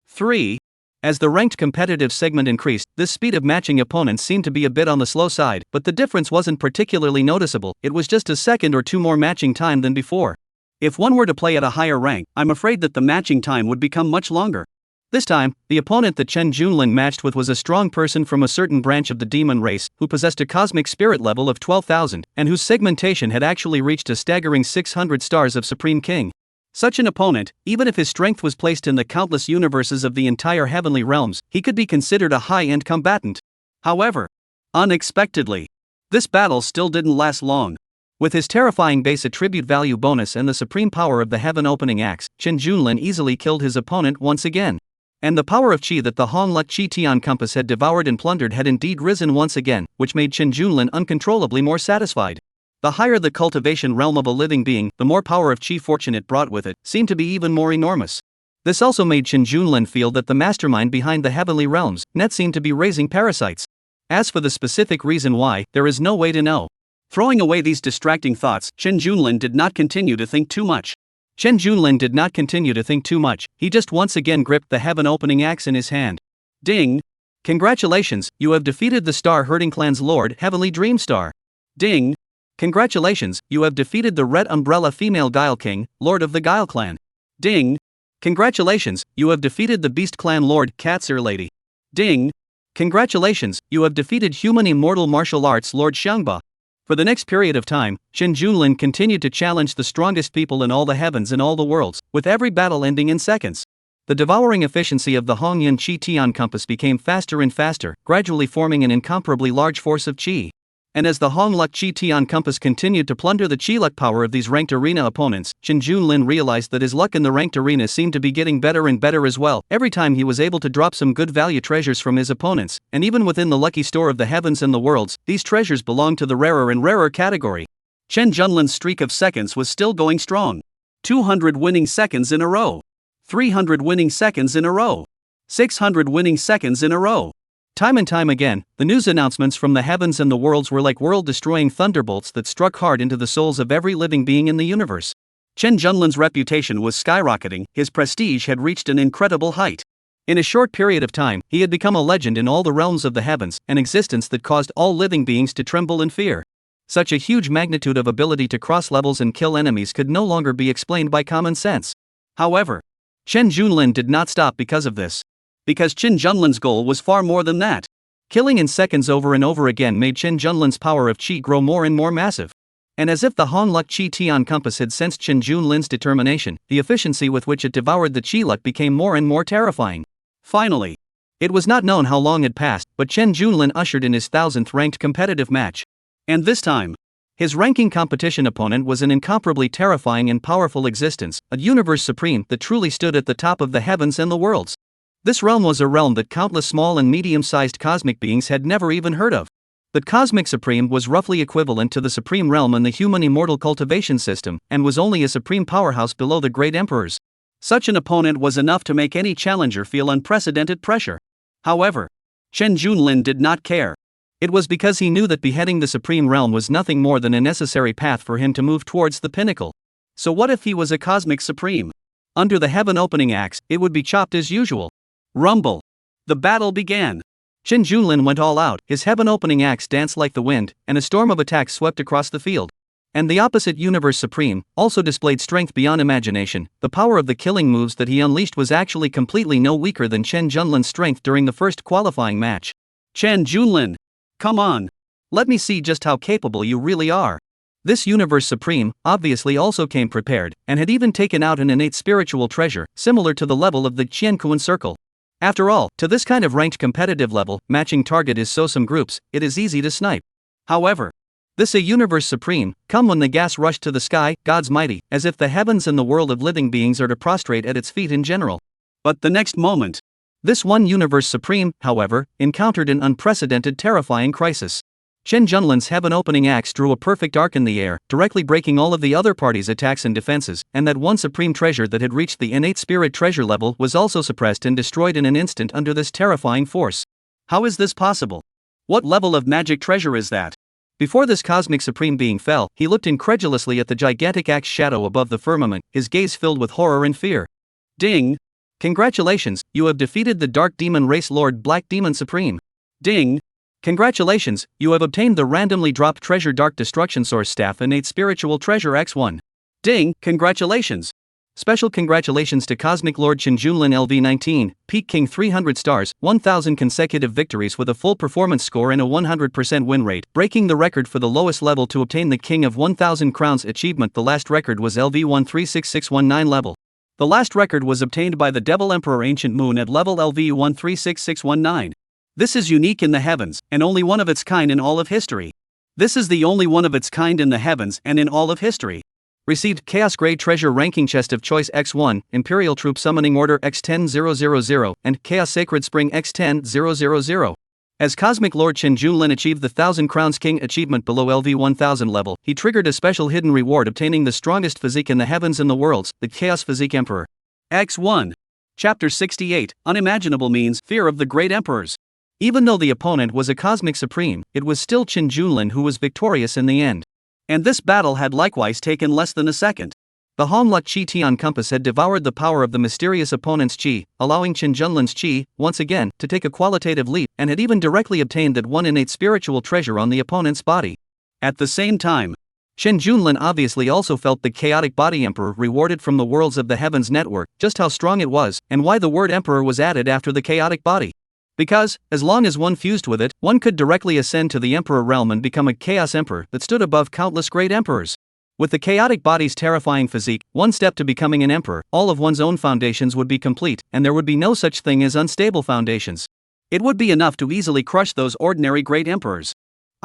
3. As the ranked competitive segment increased, this speed of matching opponents seemed to be a bit on the slow side, but the difference wasn't particularly noticeable, it was just a second or two more matching time than before. If one were to play at a higher rank, I'm afraid that the matching time would become much longer. This time, the opponent that Chen Junlin matched with was a strong person from a certain branch of the demon race, who possessed a cosmic spirit level of 12,000, and whose segmentation had actually reached a staggering 600 stars of Supreme King. Such an opponent, even if his strength was placed in the countless universes of the entire heavenly realms, he could be considered a high-end combatant. However, unexpectedly, this battle still didn't last long. With his terrifying base attribute value bonus and the supreme power of the heaven-opening axe, Chen Junlin easily killed his opponent once again. And the power of chi that the Hong Luck Chi Tian compass had devoured and plundered had indeed risen once again, which made Chen Junlin uncontrollably more satisfied. The higher the cultivation realm of a living being, the more power of chi fortune it brought with it, seemed to be even more enormous. This also made Chen Junlin feel that the mastermind behind the heavenly realms, net seemed to be raising parasites. As for the specific reason why, there is no way to know. Throwing away these distracting thoughts, Chen Junlin did not continue to think too much. Chen Junlin did not continue to think too much, he just once again gripped the heaven-opening axe in his hand. Ding! Congratulations, you have defeated the Star Herding Clan's Lord, Heavenly Dream Star. Ding! Congratulations, you have defeated the Red Umbrella Female Guile King, Lord of the Guile Clan. Ding! Congratulations, you have defeated the Beast Clan Lord, Katsir Lady. Ding! Congratulations, you have defeated Human Immortal Martial Arts Lord Xiangba. For the next period of time, Chen Junlin continued to challenge the strongest people in all the heavens and all the worlds, with every battle ending in seconds. The devouring efficiency of the Hong Yun Chi Tian compass became faster and faster, gradually forming an incomparably large force of chi. And as the Hong Tian compass continued to plunder the chi luck power of these ranked arena opponents, Chen Junlin realized that his luck in the ranked arena seemed to be getting better and better as well. Every time he was able to drop some good value treasures from his opponents, and even within the lucky store of the heavens and the worlds, these treasures belonged to the rarer and rarer category. Chen Junlin's streak of seconds was still going strong. 200 winning seconds in a row. 300 winning seconds in a row. 600 winning seconds in a row. Time and time again, the news announcements from the heavens and the worlds were like world-destroying thunderbolts that struck hard into the souls of every living being in the universe. Chen Junlin's reputation was skyrocketing, his prestige had reached an incredible height. In a short period of time, he had become a legend in all the realms of the heavens, an existence that caused all living beings to tremble in fear. Such a huge magnitude of ability to cross levels and kill enemies could no longer be explained by common sense. However, Chen Junlin did not stop because of this. Because Chen Junlin's goal was far more than that. Killing in seconds over and over again made Chen Junlin's power of qi grow more and more massive. And as if the Hong Qi Tian compass had sensed Chen Junlin's determination, the efficiency with which it devoured the qi luck became more and more terrifying. Finally, it was not known how long had passed, but Chen Junlin ushered in his 1000th ranked competitive match. And this time, his ranking competition opponent was an incomparably terrifying and powerful existence, a universe supreme that truly stood at the top of the heavens and the worlds. This realm was a realm that countless small and medium-sized cosmic beings had never even heard of. The Cosmic Supreme was roughly equivalent to the Supreme Realm in the human immortal cultivation system, and was only a supreme powerhouse below the great emperors. Such an opponent was enough to make any challenger feel unprecedented pressure. However, Chen Junlin did not care. It was because he knew that beheading the Supreme Realm was nothing more than a necessary path for him to move towards the pinnacle. So what if he was a Cosmic Supreme? Under the heaven opening axe, it would be chopped as usual. Rumble. The battle began. Chen Junlin went all out, his heaven-opening axe danced like the wind, and a storm of attacks swept across the field. And the opposite Universe Supreme also displayed strength beyond imagination. The power of the killing moves that he unleashed was actually completely no weaker than Chen Junlin's strength during the first qualifying match. Chen Junlin, come on. Let me see just how capable you really are. This Universe Supreme obviously also came prepared, and had even taken out an innate spiritual treasure, similar to the level of the Qiankuan circle. After all, to this kind of ranked competitive level, matching target is so some groups, it is easy to snipe. However, this a Universe Supreme, come when the gas rushed to the sky, God's mighty, as if the heavens and the world of living beings are to prostrate at its feet in general. But the next moment, this one Universe Supreme, however, encountered an unprecedented terrifying crisis. Chen Junlin's heaven-opening axe drew a perfect arc in the air, directly breaking all of the other parties' attacks and defenses, and that one supreme treasure that had reached the innate spirit treasure level was also suppressed and destroyed in an instant under this terrifying force. How is this possible? What level of magic treasure is that? Before this cosmic supreme being fell, he looked incredulously at the gigantic axe shadow above the firmament, his gaze filled with horror and fear. Ding! Congratulations, you have defeated the Dark Demon Race Lord Black Demon Supreme. Ding! Congratulations, you have obtained the randomly dropped treasure Dark Destruction Source Staff Innate Spiritual Treasure X1. Ding, congratulations! Special congratulations to Cosmic Lord Chen Junlin LV19, Peak King 300 stars, 1000 consecutive victories with a full performance score and a 100% win rate, breaking the record for the lowest level to obtain the King of 1000 Crowns achievement. The last record was LV136619 level. The last record was obtained by the Devil Emperor Ancient Moon at level LV136619. This is unique in the heavens, and only one of its kind in all of history. This is the only one of its kind in the heavens and in all of history. Received Chaos Grade Treasure Ranking Chest of Choice X1, Imperial Troop Summoning Order X10000, and Chaos Sacred Spring X10000. As Cosmic Lord Chen Junlin achieved the 1000 Crowns King achievement below LV1000 level, he triggered a special hidden reward obtaining the strongest physique in the heavens and the worlds, the Chaos Physique Emperor. X1. Chapter 68, Unimaginable Means, Fear of the Great Emperors. Even though the opponent was a Cosmic Supreme, it was still Chen Junlin who was victorious in the end. And this battle had likewise taken less than a second. The Hong Qi Tian compass had devoured the power of the mysterious opponent's qi, allowing Chen Junlin's qi, once again, to take a qualitative leap, and had even directly obtained that one innate spiritual treasure on the opponent's body. At the same time, Chen Junlin obviously also felt the chaotic body emperor rewarded from the worlds of the heavens network, just how strong it was, and why the word emperor was added after the chaotic body. Because, as long as one fused with it, one could directly ascend to the Emperor realm and become a Chaos Emperor that stood above countless great emperors. With the chaotic body's terrifying physique, one step to becoming an emperor, all of one's own foundations would be complete, and there would be no such thing as unstable foundations. It would be enough to easily crush those ordinary great emperors.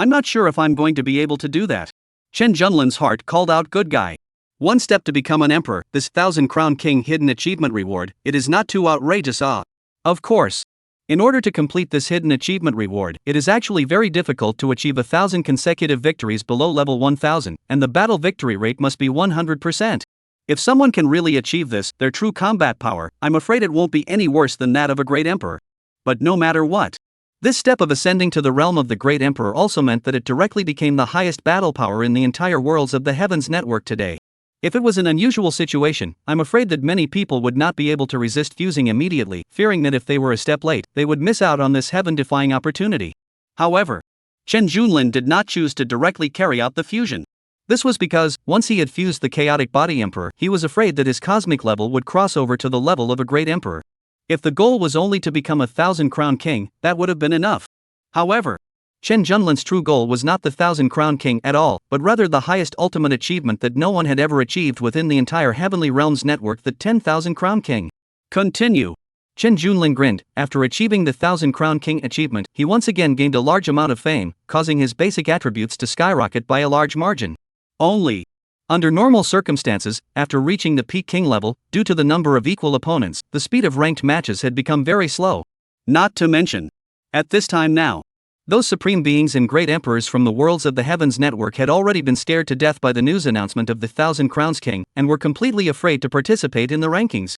I'm not sure if I'm going to be able to do that. Chen Junlin's heart called out, good guy. One step to become an emperor, this 1,000-crown king hidden achievement reward, it is not too outrageous. Of course. In order to complete this hidden achievement reward, it is actually very difficult to achieve 1,000 consecutive victories below level 1,000, and the battle victory rate must be 100%. If someone can really achieve this, their true combat power, I'm afraid it won't be any worse than that of a great emperor. But no matter what, this step of ascending to the realm of the great emperor also meant that it directly became the highest battle power in the entire worlds of the heavens network today. If it was an unusual situation, I'm afraid that many people would not be able to resist fusing immediately, fearing that if they were a step late, they would miss out on this heaven-defying opportunity. However, Chen Junlin did not choose to directly carry out the fusion. This was because, once he had fused the chaotic body emperor, he was afraid that his cosmic level would cross over to the level of a great emperor. If the goal was only to become 1,000-crown king, that would have been enough. However, Chen Junlin's true goal was not the 1,000-crown king at all, but rather the highest ultimate achievement that no one had ever achieved within the entire Heavenly Realms network, the 10,000-crown king. Continue. Chen Junlin grinned. After achieving the 1,000-crown king achievement, he once again gained a large amount of fame, causing his basic attributes to skyrocket by a large margin. Only. Under normal circumstances, after reaching the peak king level, due to the number of equal opponents, the speed of ranked matches had become very slow. Not to mention, at this time now, those supreme beings and great emperors from the worlds of the heavens network had already been scared to death by the news announcement of the 1,000 Crowns King, and were completely afraid to participate in the rankings.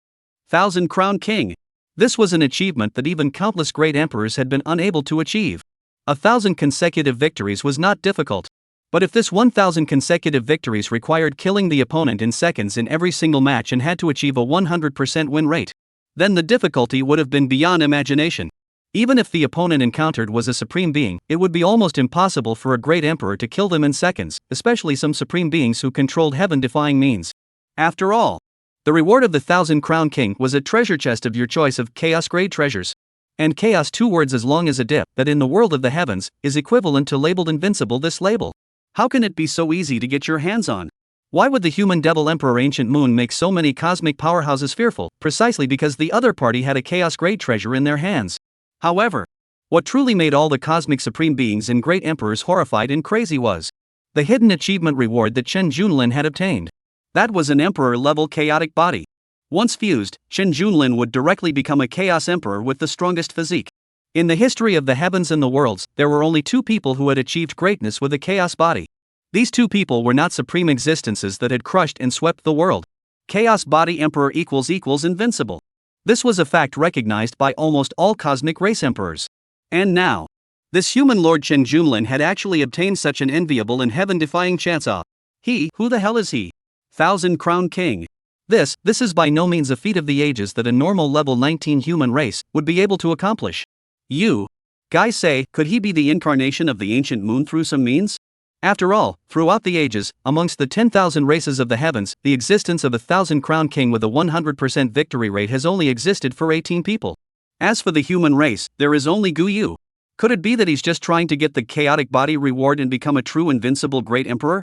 1,000 Crown King. This was an achievement that even countless great emperors had been unable to achieve. 1,000 consecutive victories was not difficult. But if this 1,000 consecutive victories required killing the opponent in seconds in every single match and had to achieve a 100% win rate, then the difficulty would have been beyond imagination. Even if the opponent encountered was a supreme being, it would be almost impossible for a great emperor to kill them in seconds, especially some supreme beings who controlled heaven-defying means. After all, the reward of the 1,000 Crown King was a treasure chest of your choice of chaos-grade treasures. And chaos, 2 words as long as a dip, that in the world of the heavens, is equivalent to labeled invincible. This label. How can it be so easy to get your hands on? Why would the human devil emperor Ancient Moon make so many cosmic powerhouses fearful? Precisely because the other party had a chaos-grade treasure in their hands. However, what truly made all the cosmic supreme beings and great emperors horrified and crazy was the hidden achievement reward that Chen Junlin had obtained. That was an emperor-level chaotic body. Once fused, Chen Junlin would directly become a chaos emperor with the strongest physique. In the history of the heavens and the worlds, there were only 2 people who had achieved greatness with a chaos body. These 2 people were not supreme existences that had crushed and swept the world. Chaos body emperor equals invincible. This was a fact recognized by almost all cosmic race emperors. And now, this human lord Chen Junlin had actually obtained such an enviable and heaven-defying chance. Who the hell is he? 1,000 Crown King. This is by no means a feat of the ages that a normal level 19 human race would be able to accomplish. You guys say, could he be the incarnation of the ancient moon through some means? After all, throughout the ages, amongst the 10,000 races of the heavens, the existence of a 1,000 Crown King with a 100% victory rate has only existed for 18 people. As for the human race, there is only Gu Yu. Could it be that he's just trying to get the chaotic body reward and become a true invincible great emperor?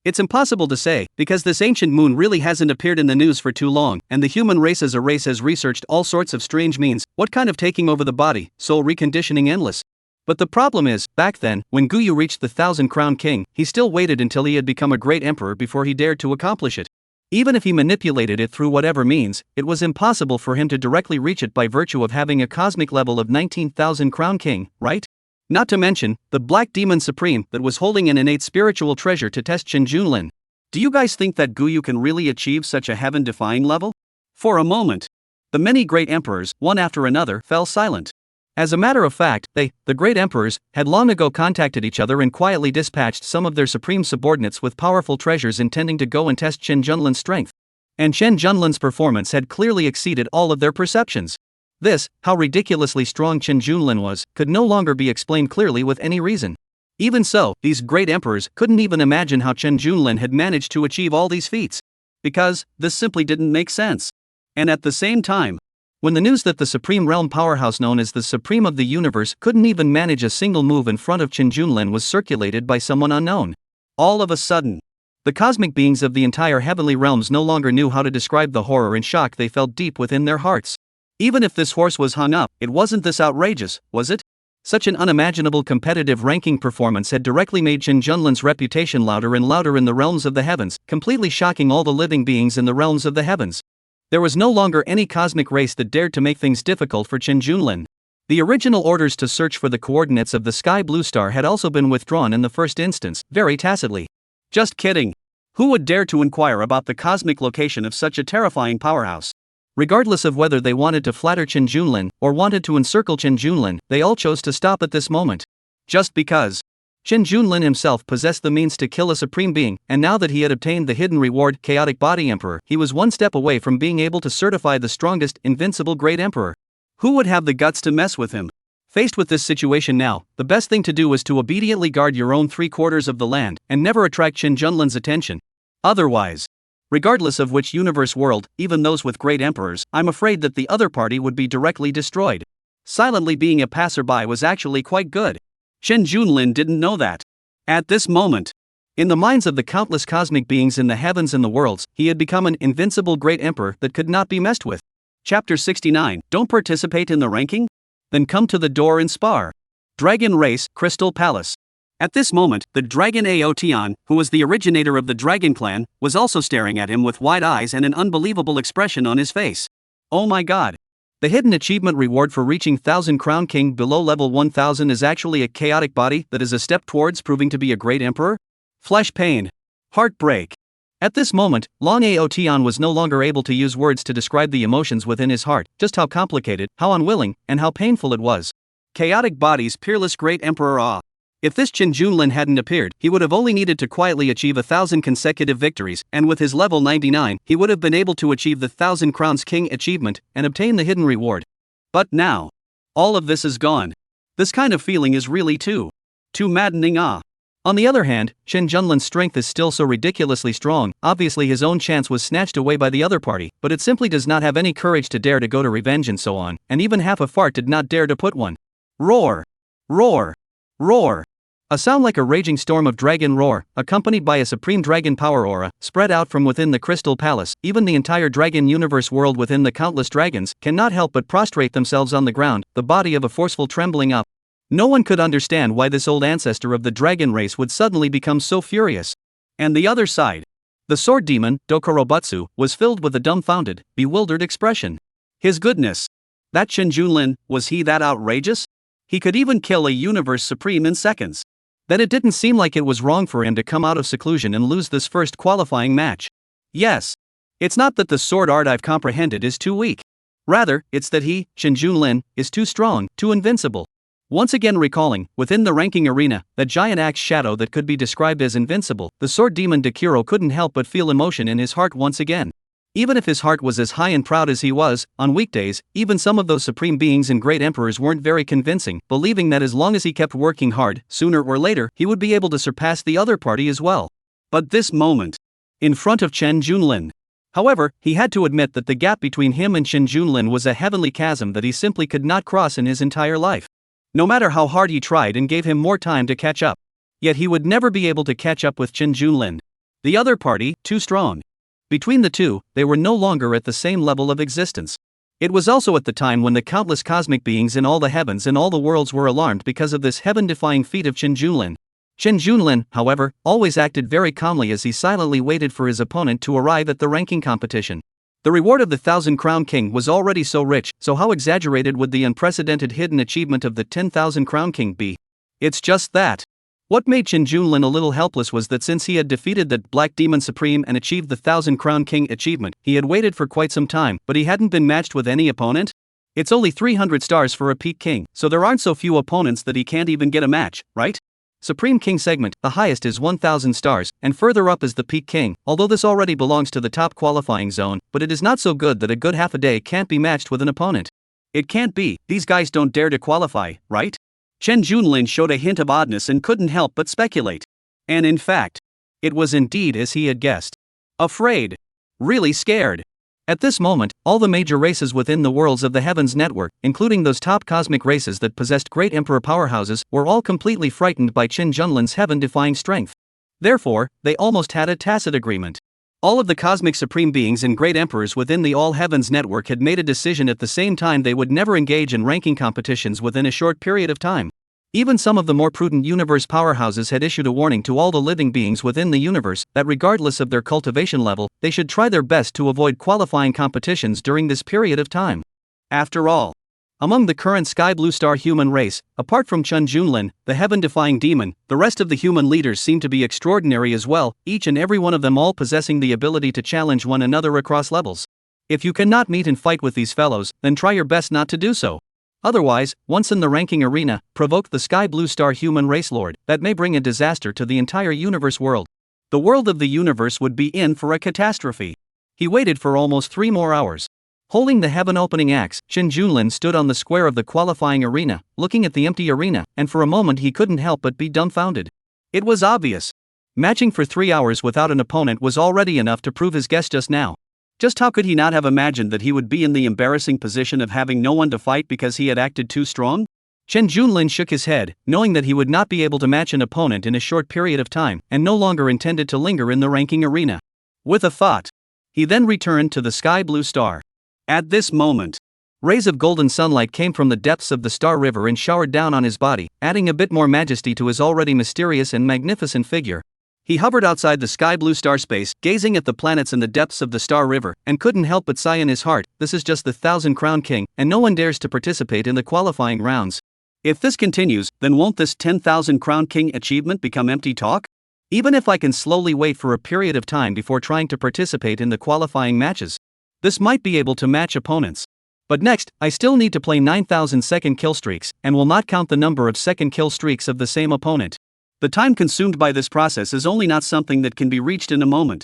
It's impossible to say, because this ancient moon really hasn't appeared in the news for too long, and the human race as a race has researched all sorts of strange means, what kind of taking over the body, soul reconditioning endless. But the problem is, back then, when Gu Yu reached the 1,000 Crown King, he still waited until he had become a great emperor before he dared to accomplish it. Even if he manipulated it through whatever means, it was impossible for him to directly reach it by virtue of having a cosmic level of 19,000 Crown King, right? Not to mention, the Black Demon Supreme that was holding an innate spiritual treasure to test Chen Junlin. Do you guys think that Gu Yu can really achieve such a heaven-defying level? For a moment, the many great emperors, one after another, fell silent. As a matter of fact, the great emperors, had long ago contacted each other and quietly dispatched some of their supreme subordinates with powerful treasures intending to go and test Chen Junlin's strength. And Chen Junlin's performance had clearly exceeded all of their perceptions. This, how ridiculously strong Chen Junlin was, could no longer be explained clearly with any reason. Even so, these great emperors couldn't even imagine how Chen Junlin had managed to achieve all these feats. Because, this simply didn't make sense. And at the same time, when the news that the supreme realm powerhouse known as the Supreme of the Universe couldn't even manage a single move in front of Chen Junlin was circulated by someone unknown, all of a sudden, the cosmic beings of the entire heavenly realms no longer knew how to describe the horror and shock they felt deep within their hearts. Even if this horse was hung up, it wasn't this outrageous, was it? Such an unimaginable competitive ranking performance had directly made Qin Junlin's reputation louder and louder in the realms of the heavens, completely shocking all the living beings in the realms of the heavens. There was no longer any cosmic race that dared to make things difficult for Qin Junlin. The original orders to search for the coordinates of the sky blue star had also been withdrawn in the first instance, very tacitly. Just kidding. Who would dare to inquire about the cosmic location of such a terrifying powerhouse? Regardless of whether they wanted to flatter Qin Junlin or wanted to encircle Qin Junlin, they all chose to stop at this moment. Just because. Qin Junlin himself possessed the means to kill a supreme being, and now that he had obtained the hidden reward, Chaotic Body Emperor, he was one step away from being able to certify the strongest, invincible Great Emperor. Who would have the guts to mess with him? Faced with this situation now, the best thing to do was to obediently guard your own 3/4 of the land, and never attract Qin Junlin's attention. Otherwise, regardless of which universe world, even those with great emperors, I'm afraid that the other party would be directly destroyed. Silently being a passerby was actually quite good. Qin Junlin didn't know that. At this moment, in the minds of the countless cosmic beings in the heavens and the worlds, he had become an invincible great emperor that could not be messed with. Chapter 69. Don't participate in the ranking? Then come to the door and spar. Dragon Race, Crystal Palace. At this moment, the dragon Ao Tian, who was the originator of the dragon clan, was also staring at him with wide eyes and an unbelievable expression on his face. Oh my god. The hidden achievement reward for reaching 1000 Crown King below level 1000 is actually a chaotic body that is a step towards proving to be a great emperor? Flesh pain. Heartbreak. At this moment, Long Ao Tian was no longer able to use words to describe the emotions within his heart, just how complicated, how unwilling, and how painful it was. Chaotic bodies, peerless great emperor. If this Qin Junlin hadn't appeared, he would have only needed to quietly achieve 1000 consecutive victories, and with his level 99, he would have been able to achieve the 1000 Crowns King achievement and obtain the hidden reward. But now, all of this is gone. This kind of feeling is really too maddening. On the other hand, Qin Junlin's strength is still so ridiculously strong. Obviously his own chance was snatched away by the other party, but it simply does not have any courage to dare to go to revenge and so on, and even half a fart did not dare to put one. Roar! Roar! Roar! A sound like a raging storm of dragon roar, accompanied by a supreme dragon power aura, spread out from within the Crystal Palace. Even the entire dragon universe world within the countless dragons cannot help but prostrate themselves on the ground, the body of a forceful trembling up. No one could understand why this old ancestor of the dragon race would suddenly become so furious. And the other side. The sword demon, Dokorobutsu, was filled with a dumbfounded, bewildered expression. His goodness. That Qin Junlin, was he that outrageous? He could even kill a universe supreme in seconds. Then it didn't seem like it was wrong for him to come out of seclusion and lose this first qualifying match. Yes. It's not that the sword art I've comprehended is too weak. Rather, it's that he, Qin Junlin, is too strong, too invincible. Once again recalling, within the ranking arena, that giant axe shadow that could be described as invincible, the sword demon Dekuro couldn't help but feel emotion in his heart once again. Even if his heart was as high and proud as he was, on weekdays, even some of those supreme beings and great emperors weren't very convincing, believing that as long as he kept working hard, sooner or later, he would be able to surpass the other party as well. But this moment, in front of Qin Junlin. However, he had to admit that the gap between him and Qin Junlin was a heavenly chasm that he simply could not cross in his entire life. No matter how hard he tried and gave him more time to catch up. Yet he would never be able to catch up with Qin Junlin. The other party, too strong. Between the two, they were no longer at the same level of existence. It was also at the time when the countless cosmic beings in all the heavens and all the worlds were alarmed because of this heaven-defying feat of Qin Junlin. Qin Junlin, however, always acted very calmly as he silently waited for his opponent to arrive at the ranking competition. The reward of the 1000 Crown King was already so rich, so how exaggerated would the unprecedented hidden achievement of the 10,000 Crown King be? It's just that. What made Qin Junlin a little helpless was that since he had defeated that Black Demon Supreme and achieved the 1000 Crown King achievement, he had waited for quite some time, but he hadn't been matched with any opponent? It's only 300 stars for a Peak King, so there aren't so few opponents that he can't even get a match, right? Supreme King segment, the highest is 1000 stars, and further up is the Peak King, although this already belongs to the top qualifying zone, but it is not so good that a good half a day can't be matched with an opponent. It can't be, these guys don't dare to qualify, right? Qin Junlin showed a hint of oddness and couldn't help but speculate. And in fact, it was indeed as he had guessed. Afraid. Really scared. At this moment, all the major races within the worlds of the Heavens Network, including those top cosmic races that possessed great emperor powerhouses, were all completely frightened by Qin Junlin's heaven-defying strength. Therefore, they almost had a tacit agreement. All of the cosmic supreme beings and great emperors within the All Heavens network had made a decision at the same time they would never engage in ranking competitions within a short period of time. Even some of the more prudent universe powerhouses had issued a warning to all the living beings within the universe that regardless of their cultivation level, they should try their best to avoid qualifying competitions during this period of time. After all, among the current Sky Blue Star human race, apart from Chen Junlin, the heaven-defying demon, the rest of the human leaders seem to be extraordinary as well, each and every one of them all possessing the ability to challenge one another across levels. If you cannot meet and fight with these fellows, then try your best not to do so. Otherwise, once in the ranking arena, provoke the Sky Blue Star human race lord, that may bring a disaster to the entire universe world. The world of the universe would be in for a catastrophe. He waited for almost 3 more hours. Holding the heaven-opening axe, Chen Junlin stood on the square of the qualifying arena, looking at the empty arena, and for a moment he couldn't help but be dumbfounded. It was obvious. Matching for 3 hours without an opponent was already enough to prove his guess just now. Just how could he not have imagined that he would be in the embarrassing position of having no one to fight because he had acted too strong? Chen Junlin shook his head, knowing that he would not be able to match an opponent in a short period of time, and no longer intended to linger in the ranking arena. With a thought, he then returned to the Sky Blue Star. At this moment, rays of golden sunlight came from the depths of the Star River and showered down on his body, adding a bit more majesty to his already mysterious and magnificent figure. He hovered outside the Sky Blue Star space, gazing at the planets in the depths of the Star River, and couldn't help but sigh in his heart, this is just the 1,000-crown king, and no one dares to participate in the qualifying rounds. If this continues, then won't this 10,000-crown king achievement become empty talk? Even if I can slowly wait for a period of time before trying to participate in the qualifying matches, this might be able to match opponents. But next, I still need to play 9,000 second kill streaks, and will not count the number of second kill streaks of the same opponent. The time consumed by this process is only not something that can be reached in a moment.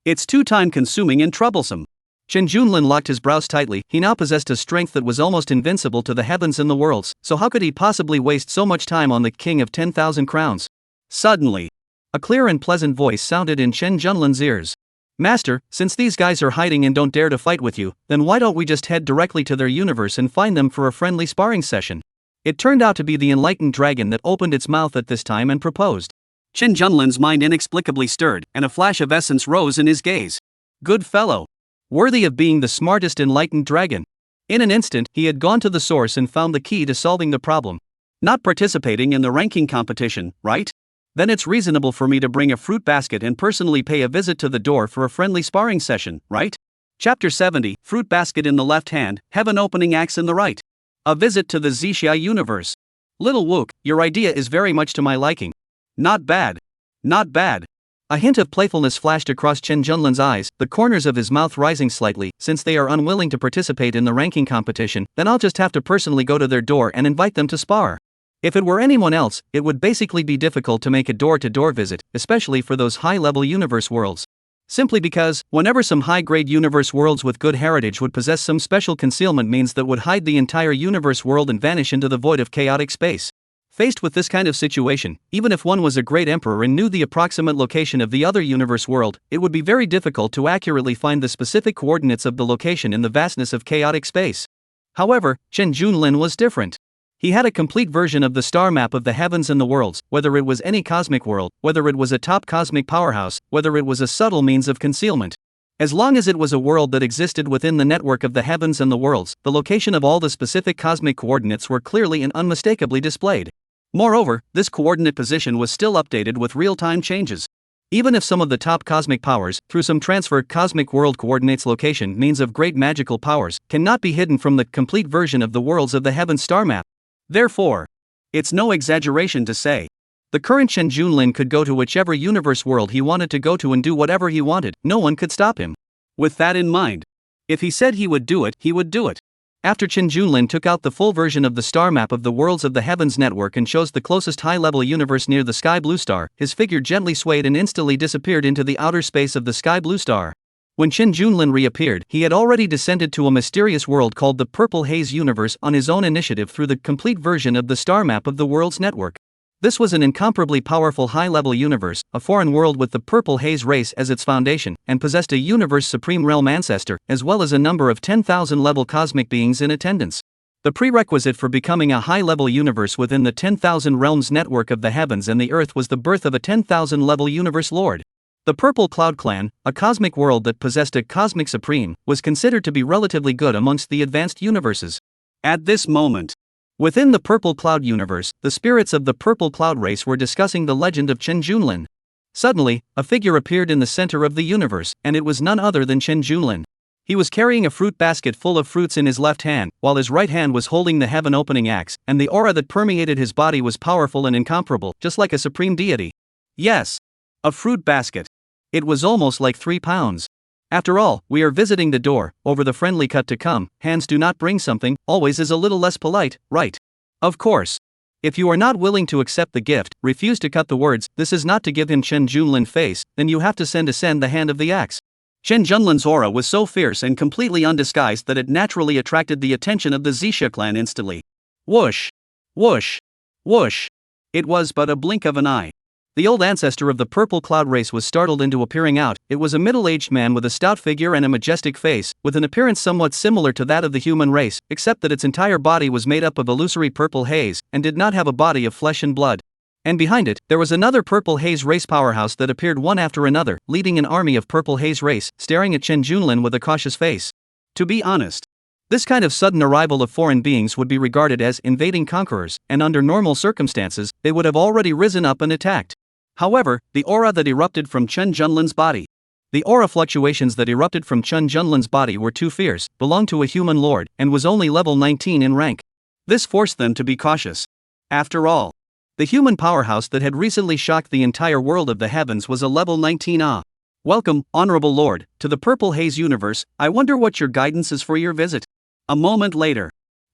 It's too time-consuming and troublesome. Chen Junlin locked his brows tightly. He now possessed a strength that was almost invincible to the heavens and the worlds, so how could he possibly waste so much time on the king of 10,000 crowns? Suddenly, a clear and pleasant voice sounded in Chen Junlin's ears. Master, since these guys are hiding and don't dare to fight with you, then why don't we just head directly to their universe and find them for a friendly sparring session? It turned out to be the enlightened dragon that opened its mouth at this time and proposed. Chen Junlin's mind inexplicably stirred, and a flash of essence rose in his gaze. Good fellow. Worthy of being the smartest enlightened dragon. In an instant, he had gone to the source and found the key to solving the problem. Not participating in the ranking competition, right? Then it's reasonable for me to bring a fruit basket and personally pay a visit to the door for a friendly sparring session, right? Chapter 70, Fruit Basket in the left hand, Heaven Opening Axe in the right. A visit to the Zixia universe. Little Wook, your idea is very much to my liking. Not bad. Not bad. A hint of playfulness flashed across Chen Junlin's eyes, the corners of his mouth rising slightly. Since they are unwilling to participate in the ranking competition, then I'll just have to personally go to their door and invite them to spar. If it were anyone else, it would basically be difficult to make a door-to-door visit, especially for those high-level universe worlds. Simply because, whenever some high-grade universe worlds with good heritage would possess some special concealment means that would hide the entire universe world and vanish into the void of chaotic space. Faced with this kind of situation, even if one was a great emperor and knew the approximate location of the other universe world, it would be very difficult to accurately find the specific coordinates of the location in the vastness of chaotic space. However, Chen Junlin was different. He had a complete version of the star map of the heavens and the worlds, whether it was any cosmic world, whether it was a top cosmic powerhouse, whether it was a subtle means of concealment. As long as it was a world that existed within the network of the heavens and the worlds, the location of all the specific cosmic coordinates were clearly and unmistakably displayed. Moreover, this coordinate position was still updated with real-time changes. Even if some of the top cosmic powers, through some transferred cosmic world coordinates location means of great magical powers, cannot be hidden from the complete version of the worlds of the heaven star map. Therefore, it's no exaggeration to say, the current Chen Junlin could go to whichever universe world he wanted to go to and do whatever he wanted, no one could stop him. With that in mind, if he said he would do it, he would do it. After Chen Junlin took out the full version of the star map of the worlds of the heavens network and chose the closest high-level universe near the Sky Blue Star, his figure gently swayed and instantly disappeared into the outer space of the Sky Blue Star. When Chen Junlin reappeared, he had already descended to a mysterious world called the Purple Haze Universe on his own initiative through the complete version of the star map of the world's network. This was an incomparably powerful high-level universe, a foreign world with the Purple Haze race as its foundation, and possessed a universe supreme realm ancestor, as well as a number of 10,000 level cosmic beings in attendance. The prerequisite for becoming a high-level universe within the 10,000 realms network of the heavens and the earth was the birth of a 10,000 level universe lord. The Purple Cloud Clan, a cosmic world that possessed a cosmic supreme, was considered to be relatively good amongst the advanced universes. At this moment, within the Purple Cloud universe, the spirits of the Purple Cloud race were discussing the legend of Chen Junlin. Suddenly, a figure appeared in the center of the universe, and it was none other than Chen Junlin. He was carrying a fruit basket full of fruits in his left hand, while his right hand was holding the heaven-opening axe, and the aura that permeated his body was powerful and incomparable, just like a supreme deity. Yes, a fruit basket. It was almost like 3 pounds. After all, we are visiting the door, over the friendly cut to come, hands do not bring something, always is a little less polite, right? Of course. If you are not willing to accept the gift, refuse to cut the words, this is not to give him Chen Junlin face, then you have to send the hand of the axe. Chen Junlin's aura was so fierce and completely undisguised that it naturally attracted the attention of the Zixia clan instantly. Whoosh! Whoosh! Whoosh! It was but a blink of an eye. The old ancestor of the Purple Cloud race was startled into appearing out. It was a middle-aged man with a stout figure and a majestic face, with an appearance somewhat similar to that of the human race, except that its entire body was made up of illusory purple haze, and did not have a body of flesh and blood. And behind it, there was another purple haze race powerhouse that appeared one after another, leading an army of purple haze race, staring at Chen Junlin with a cautious face. To be honest, this kind of sudden arrival of foreign beings would be regarded as invading conquerors, and under normal circumstances, they would have already risen up and attacked. However, the aura that erupted from Chen Junlin's body. The aura fluctuations that erupted from Chen Junlin's body were too fierce, belonged to a human lord, and was only level 19 in rank. This forced them to be cautious. After all, the human powerhouse that had recently shocked the entire world of the heavens was a level 19. Welcome, Honorable Lord, to the Purple Haze universe. I wonder what your guidance is for your visit. A moment later,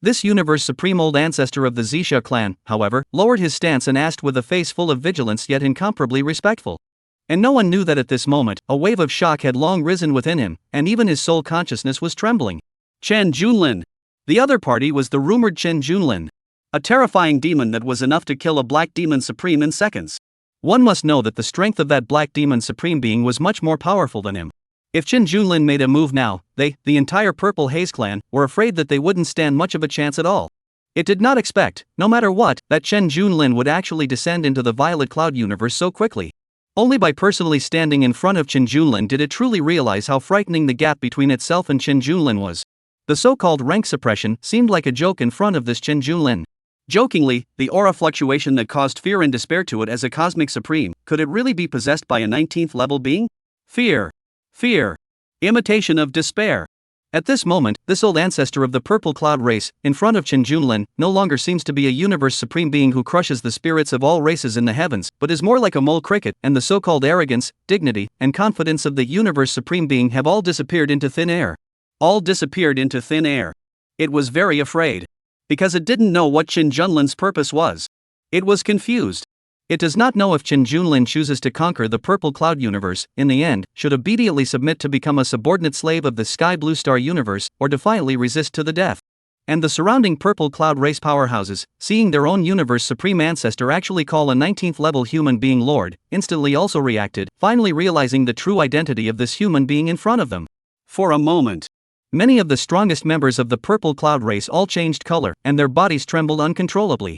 this universe supreme old ancestor of the Zixia clan, however, lowered his stance and asked with a face full of vigilance yet incomparably respectful. And no one knew that at this moment, a wave of shock had long risen within him, and even his soul consciousness was trembling. Chen Junlin. The other party was the rumored Chen Junlin, a terrifying demon that was enough to kill a black demon supreme in seconds. One must know that the strength of that black demon supreme being was much more powerful than him. If Chen Junlin made a move now, the entire Purple Haze clan, were afraid that they wouldn't stand much of a chance at all. It did not expect, no matter what, that Chen Junlin would actually descend into the Violet Cloud universe so quickly. Only by personally standing in front of Chen Junlin did it truly realize how frightening the gap between itself and Chen Junlin was. The so-called rank suppression seemed like a joke in front of this Chen Junlin. Jokingly, the aura fluctuation that caused fear and despair to it as a cosmic supreme, could it really be possessed by a 19th level being? Fear. Fear. Imitation of despair. At this moment, this old ancestor of the Purple Cloud race, in front of Chen Junlin, no longer seems to be a universe supreme being who crushes the spirits of all races in the heavens, but is more like a mole cricket, and the so-called arrogance, dignity, and confidence of the universe supreme being have all disappeared into thin air. All disappeared into thin air. It was very afraid. Because it didn't know what Chen Junlin's purpose was. It was confused. It does not know if Chen Junlin chooses to conquer the Purple Cloud universe, in the end, should obediently submit to become a subordinate slave of the Sky Blue Star universe, or defiantly resist to the death. And the surrounding Purple Cloud race powerhouses, seeing their own universe supreme ancestor actually call a 19th level human being Lord, instantly also reacted, finally realizing the true identity of this human being in front of them. For a moment, many of the strongest members of the Purple Cloud race all changed color, and their bodies trembled uncontrollably.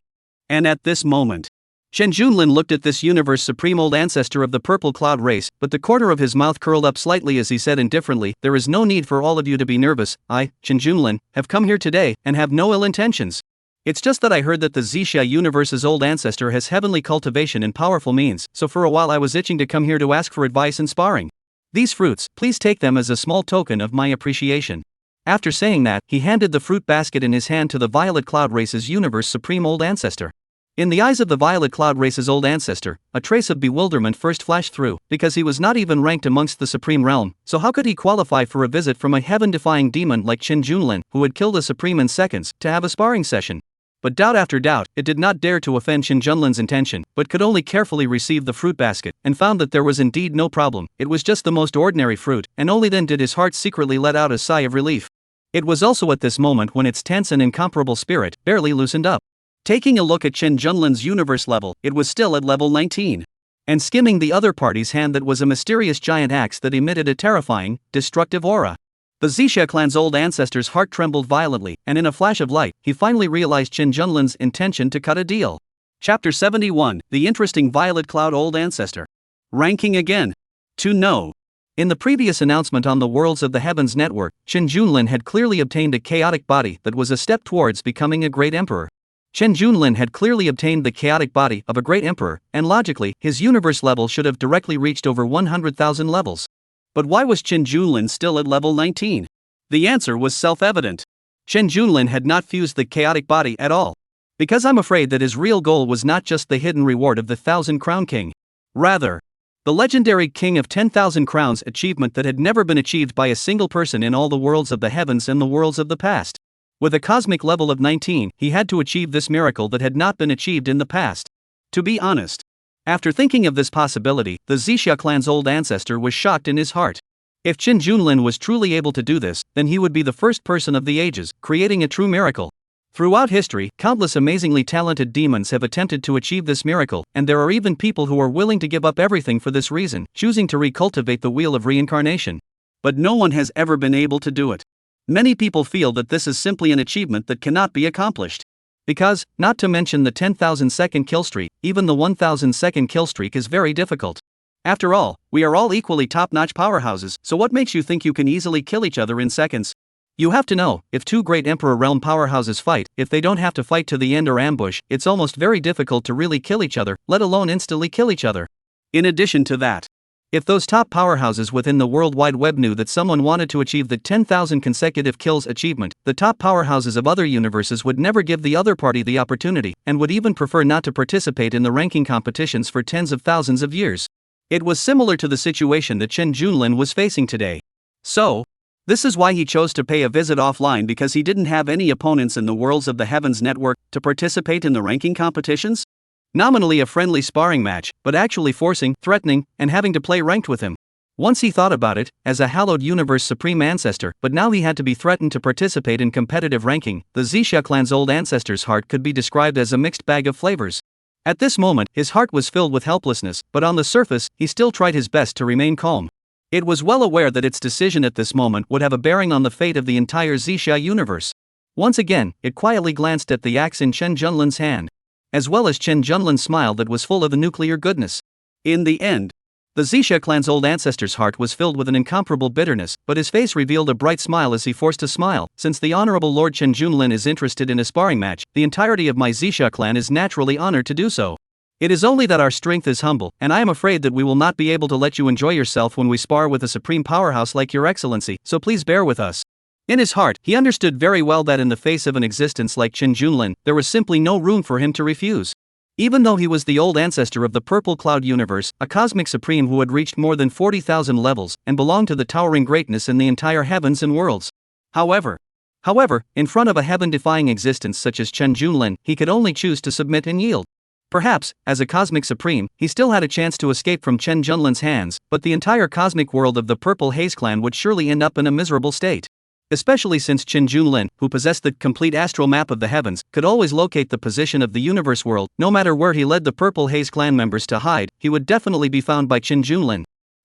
And at this moment, Chen Junlin looked at this universe supreme old ancestor of the Purple Cloud race, but the corner of his mouth curled up slightly as he said indifferently, "There is no need for all of you to be nervous. I, Chen Junlin, have come here today, and have no ill intentions. It's just that I heard that the Zixia universe's old ancestor has heavenly cultivation and powerful means, so for a while I was itching to come here to ask for advice and sparring. These fruits, please take them as a small token of my appreciation." After saying that, he handed the fruit basket in his hand to the Violet Cloud race's universe supreme old ancestor. In the eyes of the Violet Cloud race's old ancestor, a trace of bewilderment first flashed through, because he was not even ranked amongst the supreme realm, so how could he qualify for a visit from a heaven-defying demon like Chen Junlin, who had killed a supreme in seconds, to have a sparring session? But doubt after doubt, it did not dare to offend Chen Junlin's intention, but could only carefully receive the fruit basket, and found that there was indeed no problem. It was just the most ordinary fruit, and only then did his heart secretly let out a sigh of relief. It was also at this moment when its tense and incomparable spirit barely loosened up. Taking a look at Chen Junlin's universe level, it was still at level 19. And skimming the other party's hand that was a mysterious giant axe that emitted a terrifying, destructive aura. The Zixia clan's old ancestor's heart trembled violently, and in a flash of light, he finally realized Chen Junlin's intention to cut a deal. Chapter 71, The Interesting Violet Cloud Old Ancestor. Ranking again. To know. In the previous announcement on the Worlds of the Heavens network, Chen Junlin had clearly obtained a chaotic body that was a step towards becoming a great emperor. Chen Junlin had clearly obtained the chaotic body of a great emperor, and logically, his universe level should have directly reached over 100,000 levels. But why was Chen Junlin still at level 19? The answer was self-evident. Chen Junlin had not fused the chaotic body at all. Because I'm afraid that his real goal was not just the hidden reward of the 1,000 Crown King. Rather, the legendary King of 10,000 Crowns achievement that had never been achieved by a single person in all the worlds of the heavens and the worlds of the past. With a cosmic level of 19, he had to achieve this miracle that had not been achieved in the past. To be honest, after thinking of this possibility, the Zixia clan's old ancestor was shocked in his heart. If Chen Junlin was truly able to do this, then he would be the first person of the ages, creating a true miracle. Throughout history, countless amazingly talented demons have attempted to achieve this miracle, and there are even people who are willing to give up everything for this reason, choosing to recultivate the wheel of reincarnation. But no one has ever been able to do it. Many people feel that this is simply an achievement that cannot be accomplished. Because, not to mention the 10,000 second kill streak, even the 1,000 second kill streak is very difficult. After all, we are all equally top-notch powerhouses, so what makes you think you can easily kill each other in seconds? You have to know, if two great Emperor Realm powerhouses fight, if they don't have to fight to the end or ambush, it's almost very difficult to really kill each other, let alone instantly kill each other. In addition to that, if those top powerhouses within the World Wide Web knew that someone wanted to achieve the 10,000 consecutive kills achievement, the top powerhouses of other universes would never give the other party the opportunity, and would even prefer not to participate in the ranking competitions for tens of thousands of years. It was similar to the situation that Chen Junlin was facing today. So, this is why he chose to pay a visit offline, because he didn't have any opponents in the Worlds of the Heavens network to participate in the ranking competitions? Nominally a friendly sparring match, but actually forcing, threatening, and having to play ranked with him. Once he thought about it, as a hallowed universe supreme ancestor, but now he had to be threatened to participate in competitive ranking. The Zixia clan's old ancestor's heart could be described as a mixed bag of flavors. At this moment, his heart was filled with helplessness, but on the surface, he still tried his best to remain calm. It was well aware that its decision at this moment would have a bearing on the fate of the entire Zixia universe. Once again, it quietly glanced at the axe in Chen Junlin's hand, as well as Chen Junlin's smile that was full of a nuclear goodness. In the end, the Zixia clan's old ancestor's heart was filled with an incomparable bitterness, but his face revealed a bright smile as he forced a smile. Since the Honorable Lord Chen Junlin is interested in a sparring match, the entirety of my Zixia clan is naturally honored to do so. It is only that our strength is humble, and I am afraid that we will not be able to let you enjoy yourself when we spar with a supreme powerhouse like your excellency, so please bear with us. In his heart, he understood very well that in the face of an existence like Chen Junlin, there was simply no room for him to refuse. Even though he was the old ancestor of the Purple Cloud universe, a cosmic supreme who had reached more than 40,000 levels, and belonged to the towering greatness in the entire heavens and worlds. However, in front of a heaven-defying existence such as Chen Junlin, he could only choose to submit and yield. Perhaps, as a cosmic supreme, he still had a chance to escape from Chen Junlin's hands, but the entire cosmic world of the Purple Haze clan would surely end up in a miserable state. Especially since Chen Junlin, who possessed the complete astral map of the heavens, could always locate the position of the universe world. No matter where he led the Purple Haze clan members to hide, he would definitely be found by Chen Junlin.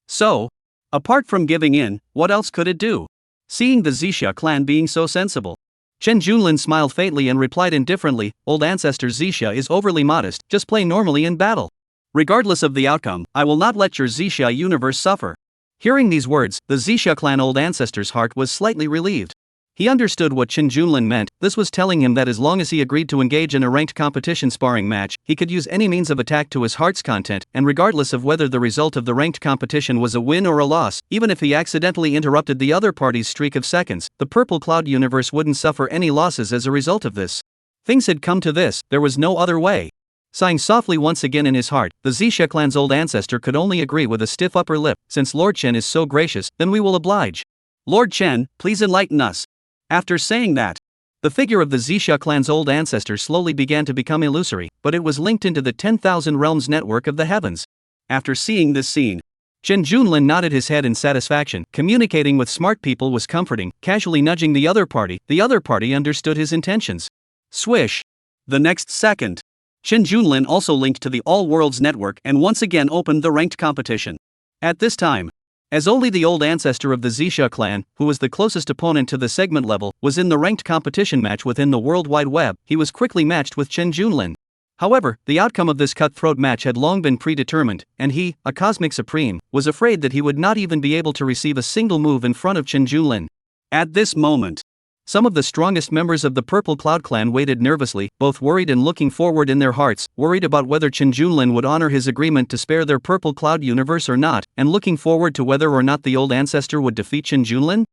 So, apart from giving in, what else could it do? Seeing the Zixia clan being so sensible, Chen Junlin smiled faintly and replied indifferently, "Old ancestor Zixia is overly modest, just play normally in battle. Regardless of the outcome, I will not let your Zixia universe suffer." Hearing these words, the Zixia clan old ancestor's heart was slightly relieved. He understood what Chen Junlin meant. This was telling him that as long as he agreed to engage in a ranked competition sparring match, he could use any means of attack to his heart's content, and regardless of whether the result of the ranked competition was a win or a loss, even if he accidentally interrupted the other party's streak of seconds, the Purple Cloud universe wouldn't suffer any losses as a result of this. Things had come to this, there was no other way. Sighing softly once again in his heart, the Zixia clan's old ancestor could only agree with a stiff upper lip. "Since Lord Chen is so gracious, then we will oblige. Lord Chen, please enlighten us." After saying that, the figure of the Zixia clan's old ancestor slowly began to become illusory, but it was linked into the 10,000 realms network of the heavens. After seeing this scene, Chen Junlin nodded his head in satisfaction. Communicating with smart people was comforting. Casually nudging the other party understood his intentions. Swish! The next second, Chen Junlin also linked to the All Worlds network and once again opened the ranked competition. At this time, as only the old ancestor of the Zixia clan, who was the closest opponent to the segment level, was in the ranked competition match within the World Wide Web, he was quickly matched with Chen Junlin. However, the outcome of this cutthroat match had long been predetermined, and he, a cosmic supreme, was afraid that he would not even be able to receive a single move in front of Chen Junlin. At this moment, some of the strongest members of the Purple Cloud clan waited nervously, both worried and looking forward in their hearts, worried about whether Chen Junlin would honor his agreement to spare their Purple Cloud universe or not, and looking forward to whether or not the old ancestor would defeat Chen Junlin.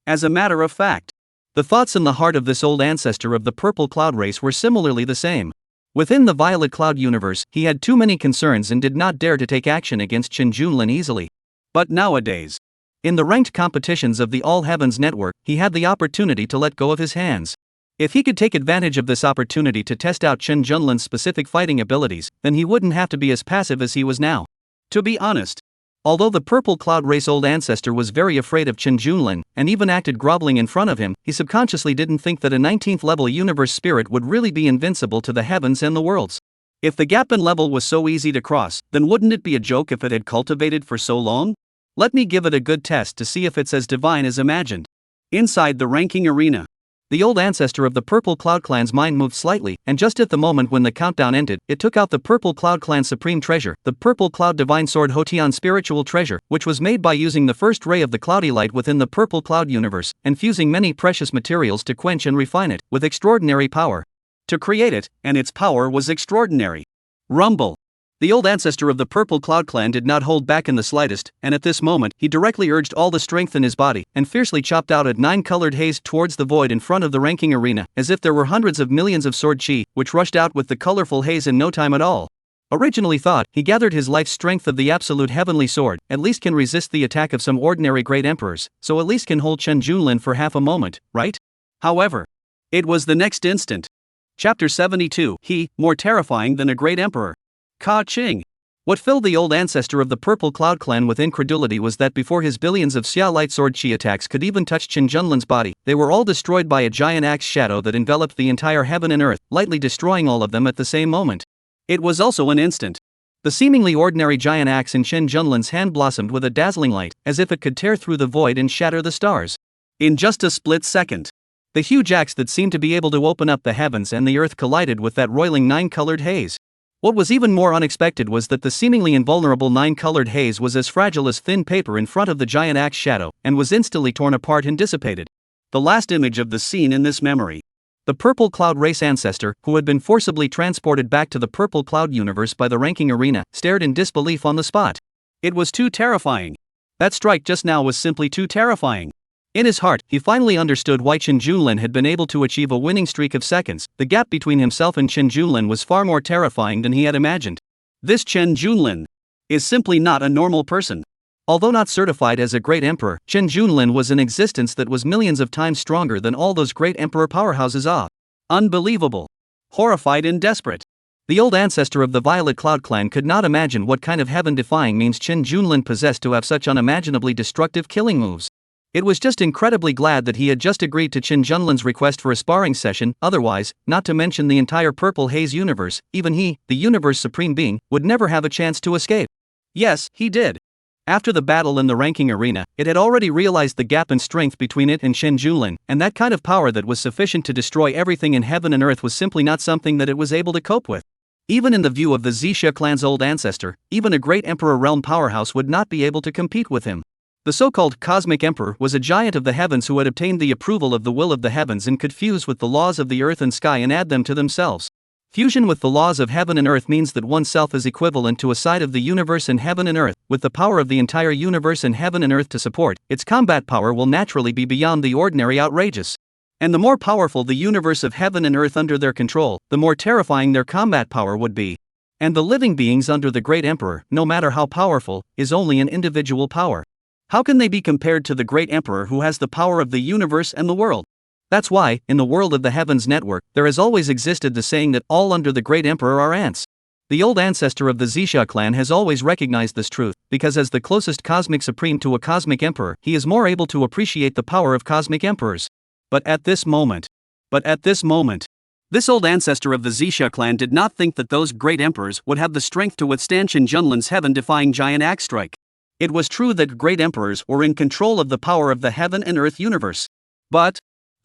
As a matter of fact, the thoughts in the heart of this old ancestor of the Purple Cloud race were similarly the same. Within the Violet Cloud universe, he had too many concerns and did not dare to take action against Chen Junlin easily. But nowadays, in the ranked competitions of the All Heavens Network, he had the opportunity to let go of his hands. If he could take advantage of this opportunity to test out Chen Junlin's specific fighting abilities, then he wouldn't have to be as passive as he was now. To be honest, although the Purple Cloud race old ancestor was very afraid of Chen Junlin, and even acted groveling in front of him, he subconsciously didn't think that a 19th level universe spirit would really be invincible to the heavens and the worlds. If the gap in level was so easy to cross, then wouldn't it be a joke if it had cultivated for so long? Let me give it a good test to see if it's as divine as imagined. Inside the ranking arena, the old ancestor of the Purple Cloud clan's mind moved slightly, and just at the moment when the countdown ended, it took out the Purple Cloud clan's supreme treasure, the Purple Cloud Divine Sword Tian spiritual treasure, which was made by using the first ray of the cloudy light within the Purple Cloud universe, and fusing many precious materials to quench and refine it, with extraordinary power. To create it, and its power was extraordinary. Rumble. The old ancestor of the Purple Cloud clan did not hold back in the slightest, and at this moment, he directly urged all the strength in his body, and fiercely chopped out a 9-colored haze towards the void in front of the ranking arena, as if there were hundreds of millions of sword chi, which rushed out with the colorful haze in no time at all. Originally thought, he gathered his life's strength of the absolute heavenly sword, at least can resist the attack of some ordinary great emperors, so at least can hold Chen Junlin for half a moment, right? However, it was the next instant. Chapter 72, he, more terrifying than a great emperor. Ka-ching. What filled the old ancestor of the Purple Cloud clan with incredulity was that before his billions of Xia Light Sword Chi attacks could even touch Chen Junlin's body, they were all destroyed by a giant axe shadow that enveloped the entire heaven and earth, lightly destroying all of them at the same moment. It was also an instant. The seemingly ordinary giant axe in Chen Junlin's hand blossomed with a dazzling light, as if it could tear through the void and shatter the stars. In just a split second, the huge axe that seemed to be able to open up the heavens and the earth collided with that roiling 9-colored haze. What was even more unexpected was that the seemingly invulnerable 9-colored haze was as fragile as thin paper in front of the giant axe shadow, and was instantly torn apart and dissipated. The last image of the scene in this memory. The Purple Cloud race ancestor, who had been forcibly transported back to the Purple Cloud universe by the ranking arena, stared in disbelief on the spot. It was too terrifying. That strike just now was simply too terrifying. In his heart, he finally understood why Chen Junlin had been able to achieve a winning streak of seconds. The gap between himself and Chen Junlin was far more terrifying than he had imagined. This Chen Junlin is simply not a normal person. Although not certified as a great emperor, Chen Junlin was an existence that was millions of times stronger than all those great emperor powerhouses are. Unbelievable. Horrified and desperate, the old ancestor of the Violet Cloud clan could not imagine what kind of heaven-defying means Chen Junlin possessed to have such unimaginably destructive killing moves. It was just incredibly glad that he had just agreed to Chen Junlin's request for a sparring session, otherwise, not to mention the entire Purple Haze universe, even he, the universe supreme being, would never have a chance to escape. Yes, he did. After the battle in the ranking arena, it had already realized the gap in strength between it and Chen Junlin, and that kind of power that was sufficient to destroy everything in heaven and earth was simply not something that it was able to cope with. Even in the view of the Zixia clan's old ancestor, even a great emperor realm powerhouse would not be able to compete with him. The so-called Cosmic Emperor was a giant of the heavens who had obtained the approval of the will of the heavens and could fuse with the laws of the earth and sky and add them to themselves. Fusion with the laws of heaven and earth means that oneself is equivalent to a side of the universe and heaven and earth, with the power of the entire universe and heaven and earth to support. Its combat power will naturally be beyond the ordinary outrageous. And the more powerful the universe of heaven and earth under their control, the more terrifying their combat power would be. And the living beings under the Great Emperor, no matter how powerful, is only an individual power. How can they be compared to the Great Emperor who has the power of the universe and the world? That's why, in the world of the Heavens Network, there has always existed the saying that all under the Great Emperor are ants. The old ancestor of the Zixia clan has always recognized this truth, because as the closest cosmic supreme to a cosmic emperor, he is more able to appreciate the power of cosmic emperors. But at this moment, this old ancestor of the Zixia clan did not think that those great emperors would have the strength to withstand Chen Junlin's heaven-defying giant axe strike. It was true that great emperors were in control of the power of the heaven and earth universe. But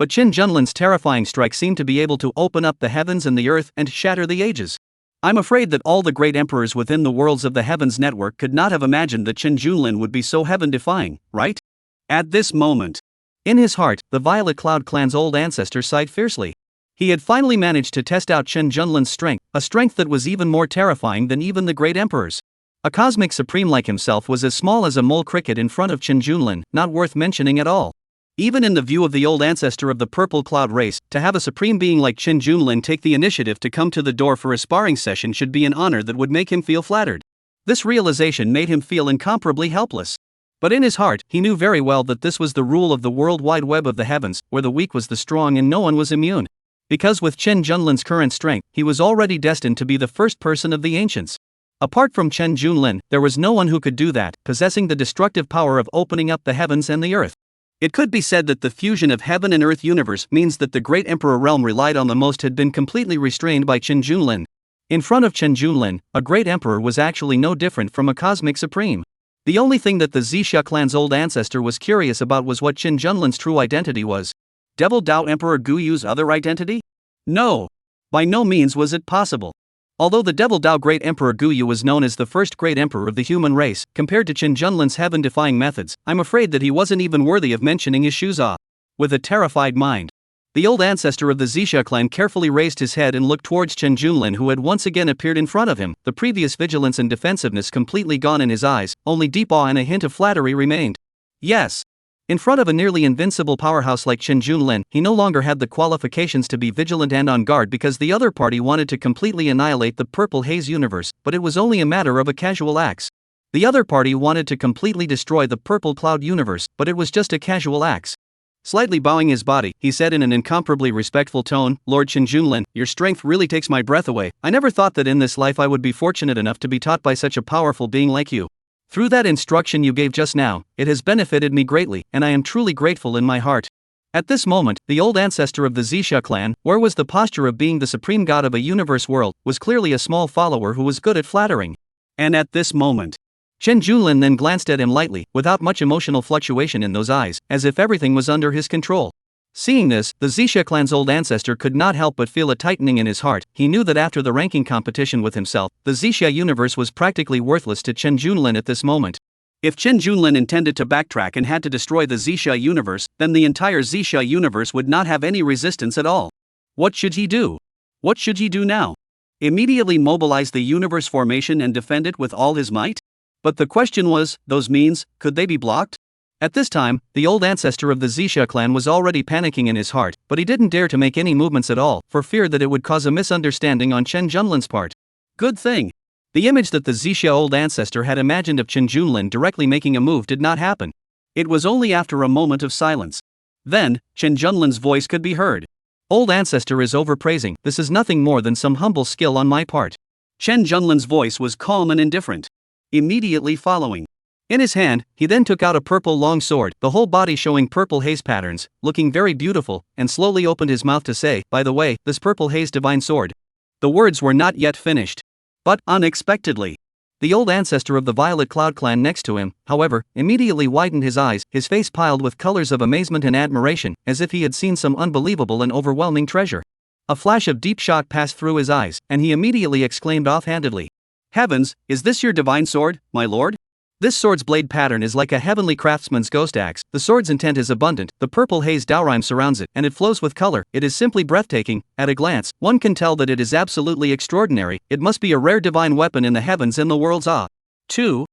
Chen Junlin's terrifying strike seemed to be able to open up the heavens and the earth and shatter the ages. I'm afraid that all the great emperors within the worlds of the Heavens Network could not have imagined that Chen Junlin would be so heaven-defying, right? At this moment. In his heart, the Violet Cloud clan's old ancestor sighed fiercely. He had finally managed to test out Chen Junlin's strength, a strength that was even more terrifying than even the great emperors. A cosmic supreme like himself was as small as a mole cricket in front of Chen Junlin, not worth mentioning at all. Even in the view of the old ancestor of the Purple Cloud race, to have a supreme being like Chen Junlin take the initiative to come to the door for a sparring session should be an honor that would make him feel flattered. This realization made him feel incomparably helpless. But in his heart, he knew very well that this was the rule of the world wide web of the heavens, where the weak was the strong and no one was immune. Because with Chen Junlin's current strength, he was already destined to be the first person of the ancients. Apart from Chen Junlin, there was no one who could do that, possessing the destructive power of opening up the heavens and the earth. It could be said that the fusion of heaven and earth universe means that the great emperor realm relied on the most had been completely restrained by Chen Junlin. In front of Chen Junlin, a great emperor was actually no different from a cosmic supreme. The only thing that the Zixia clan's old ancestor was curious about was what Chen Junlin's true identity was. Devil Dao Emperor Guyu's other identity? No. By no means was it possible. Although the Devil Dao Great Emperor Guyu was known as the first great emperor of the human race, compared to Chen Junlin's heaven-defying methods, I'm afraid that he wasn't even worthy of mentioning his Shuza. With a terrified mind, the old ancestor of the Zixia clan carefully raised his head and looked towards Chen Junlin, who had once again appeared in front of him, the previous vigilance and defensiveness completely gone in his eyes, only deep awe and a hint of flattery remained. Yes. In front of a nearly invincible powerhouse like Chen Junlin, he no longer had the qualifications to be vigilant and on guard because the other party wanted to completely annihilate the Purple Haze universe, but it was only a matter of a casual axe. The other party wanted to completely destroy the Purple Cloud universe, but it was just a casual axe. Slightly bowing his body, he said in an incomparably respectful tone, "Lord Chen Junlin, your strength really takes my breath away. I never thought that in this life I would be fortunate enough to be taught by such a powerful being like you. Through that instruction you gave just now, it has benefited me greatly, and I am truly grateful in my heart." At this moment, the old ancestor of the Zixia clan, where was the posture of being the supreme god of a universe world, was clearly a small follower who was good at flattering. And at this moment, Chen Junlin then glanced at him lightly, without much emotional fluctuation in those eyes, as if everything was under his control. Seeing this, the Zixia clan's old ancestor could not help but feel a tightening in his heart. He knew that after the ranking competition with himself, the Zixia universe was practically worthless to Chen Junlin at this moment. If Chen Junlin intended to backtrack and had to destroy the Zixia universe, then the entire Zixia universe would not have any resistance at all. What should he do? What should he do now? Immediately mobilize the universe formation and defend it with all his might? But the question was, those means, could they be blocked? At this time, the old ancestor of the Zixia clan was already panicking in his heart, but he didn't dare to make any movements at all, for fear that it would cause a misunderstanding on Chen Junlin's part. Good thing. The image that the Zixia old ancestor had imagined of Chen Junlin directly making a move did not happen. It was only after a moment of silence. Then, Chen Junlin's voice could be heard. "Old ancestor is overpraising, this is nothing more than some humble skill on my part." Chen Junlin's voice was calm and indifferent. Immediately following, in his hand, he then took out a purple long sword, the whole body showing purple haze patterns, looking very beautiful, and slowly opened his mouth to say, "By the way, this purple haze divine sword." The words were not yet finished. But, unexpectedly, the old ancestor of the Violet Cloud clan next to him, however, immediately widened his eyes, his face piled with colors of amazement and admiration, as if he had seen some unbelievable and overwhelming treasure. A flash of deep shock passed through his eyes, and he immediately exclaimed offhandedly, "Heavens, is this your divine sword, my lord? This sword's blade pattern is like a heavenly craftsman's ghost axe. The sword's intent is abundant, the purple haze Daorime surrounds it, and it flows with color. It is simply breathtaking. At a glance, one can tell that it is absolutely extraordinary. It must be a rare divine weapon in the heavens and the world's awe. Too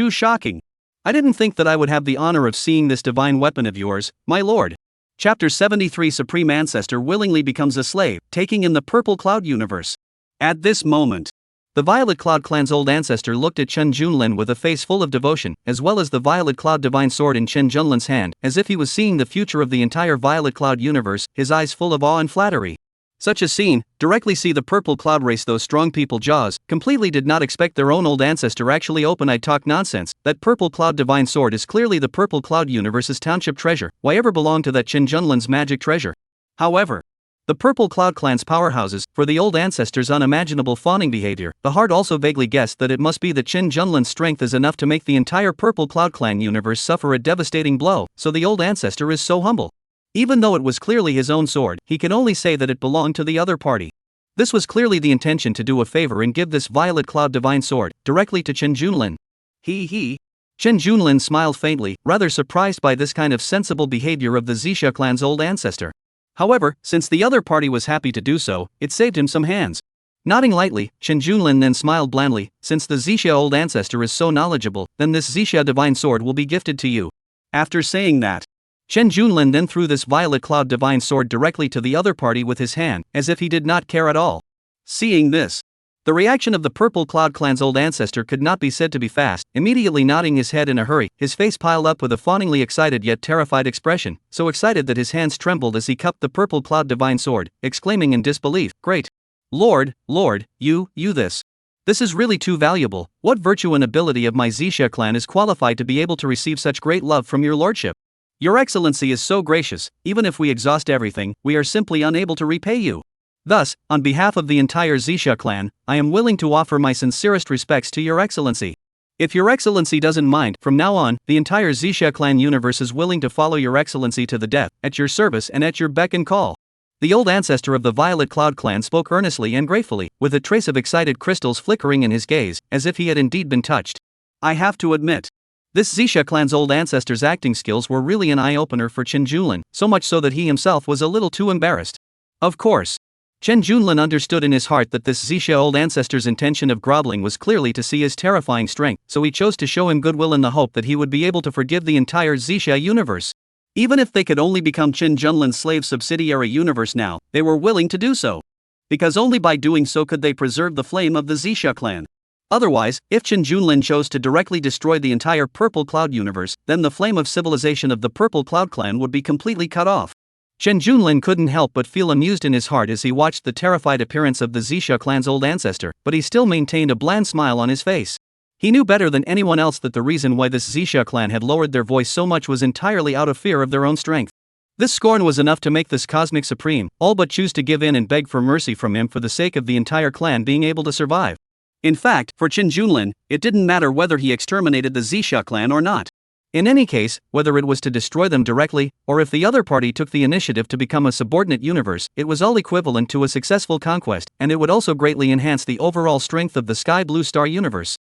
shocking. I didn't think that I would have the honor of seeing this divine weapon of yours, my lord." Chapter 73 Supreme Ancestor willingly becomes a slave, taking in the Purple Cloud universe. At this moment, the Violet Cloud clan's old ancestor looked at Chen Junlin with a face full of devotion, as well as the Violet Cloud divine sword in Chen Junlin's hand, as if he was seeing the future of the entire Violet Cloud universe, his eyes full of awe and flattery. Such a scene, directly see the Purple Cloud race, those strong people jaws, completely did not expect their own old ancestor actually open-eyed talk nonsense. That Purple Cloud divine sword is clearly the Purple Cloud universe's township treasure. Why ever belong to that Chen Junlin's magic treasure? However, the Purple Cloud clan's powerhouses, for the old ancestor's unimaginable fawning behavior, the heart also vaguely guessed that it must be that Chen Junlin's strength is enough to make the entire Purple Cloud clan universe suffer a devastating blow, so the old ancestor is so humble. Even though it was clearly his own sword, he can only say that it belonged to the other party. This was clearly the intention to do a favor and give this violet cloud divine sword directly to Chen Junlin. He. Chen Junlin smiled faintly, rather surprised by this kind of sensible behavior of the Zixia clan's old ancestor. However, since the other party was happy to do so, it saved him some hands. Nodding lightly, Chen Junlin then smiled blandly, since the Zixia old ancestor is so knowledgeable, then this Zixia divine sword will be gifted to you. After saying that, Chen Junlin then threw this violet cloud divine sword directly to the other party with his hand, as if he did not care at all. Seeing this, the reaction of the Purple Cloud clan's old ancestor could not be said to be fast. Immediately nodding his head in a hurry, his face piled up with a fawningly excited yet terrified expression, so excited that his hands trembled as he cupped the Purple Cloud divine sword, exclaiming in disbelief, "Great! Lord, you this. This is really too valuable. What virtue and ability of my Zixia clan is qualified to be able to receive such great love from your lordship? Your excellency is so gracious, even if we exhaust everything, we are simply unable to repay you. Thus, on behalf of the entire Zixia clan, I am willing to offer my sincerest respects to your excellency. If your excellency doesn't mind, from now on, the entire Zixia clan universe is willing to follow your excellency to the death, at your service and at your beck and call." The old ancestor of the Violet Cloud clan spoke earnestly and gratefully, with a trace of excited crystals flickering in his gaze, as if he had indeed been touched. I have to admit, this Zixia clan's old ancestor's acting skills were really an eye-opener for Chen Junlin, so much so that he himself was a little too embarrassed. Of course, Chen Junlin understood in his heart that this Zixia old ancestor's intention of groveling was clearly to see his terrifying strength, so he chose to show him goodwill in the hope that he would be able to forgive the entire Zixia universe. Even if they could only become Chen Junlin's slave subsidiary universe now, they were willing to do so. Because only by doing so could they preserve the flame of the Zixia clan. Otherwise, if Chen Junlin chose to directly destroy the entire Purple Cloud universe, then the flame of civilization of the Purple Cloud clan would be completely cut off. Chen Junlin couldn't help but feel amused in his heart as he watched the terrified appearance of the Zixia clan's old ancestor, but he still maintained a bland smile on his face. He knew better than anyone else that the reason why this Zixia clan had lowered their voice so much was entirely out of fear of their own strength. This scorn was enough to make this cosmic supreme all but choose to give in and beg for mercy from him for the sake of the entire clan being able to survive. In fact, for Chen Junlin, it didn't matter whether he exterminated the Zixia clan or not. In any case, whether it was to destroy them directly, or if the other party took the initiative to become a subordinate universe, it was all equivalent to a successful conquest, and it would also greatly enhance the overall strength of the Sky Blue Star universe.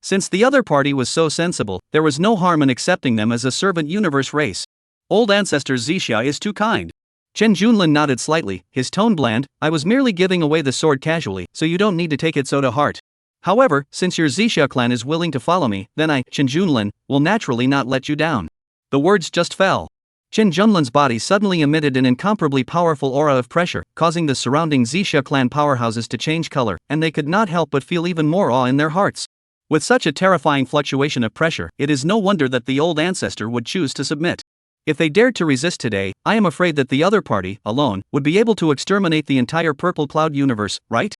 Since the other party was so sensible, there was no harm in accepting them as a servant universe race. Old ancestor Zixia is too kind. Chen Junlin nodded slightly, his tone bland. I was merely giving away the sword casually, so you don't need to take it so to heart. However, since your Zixia clan is willing to follow me, then I, Chen Junlin, will naturally not let you down. The words just fell. Chen Junlin's body suddenly emitted an incomparably powerful aura of pressure, causing the surrounding Zixia clan powerhouses to change color, and they could not help but feel even more awe in their hearts. With such a terrifying fluctuation of pressure, it is no wonder that the old ancestor would choose to submit. If they dared to resist today, I am afraid that the other party, alone, would be able to exterminate the entire Purple Cloud universe, right?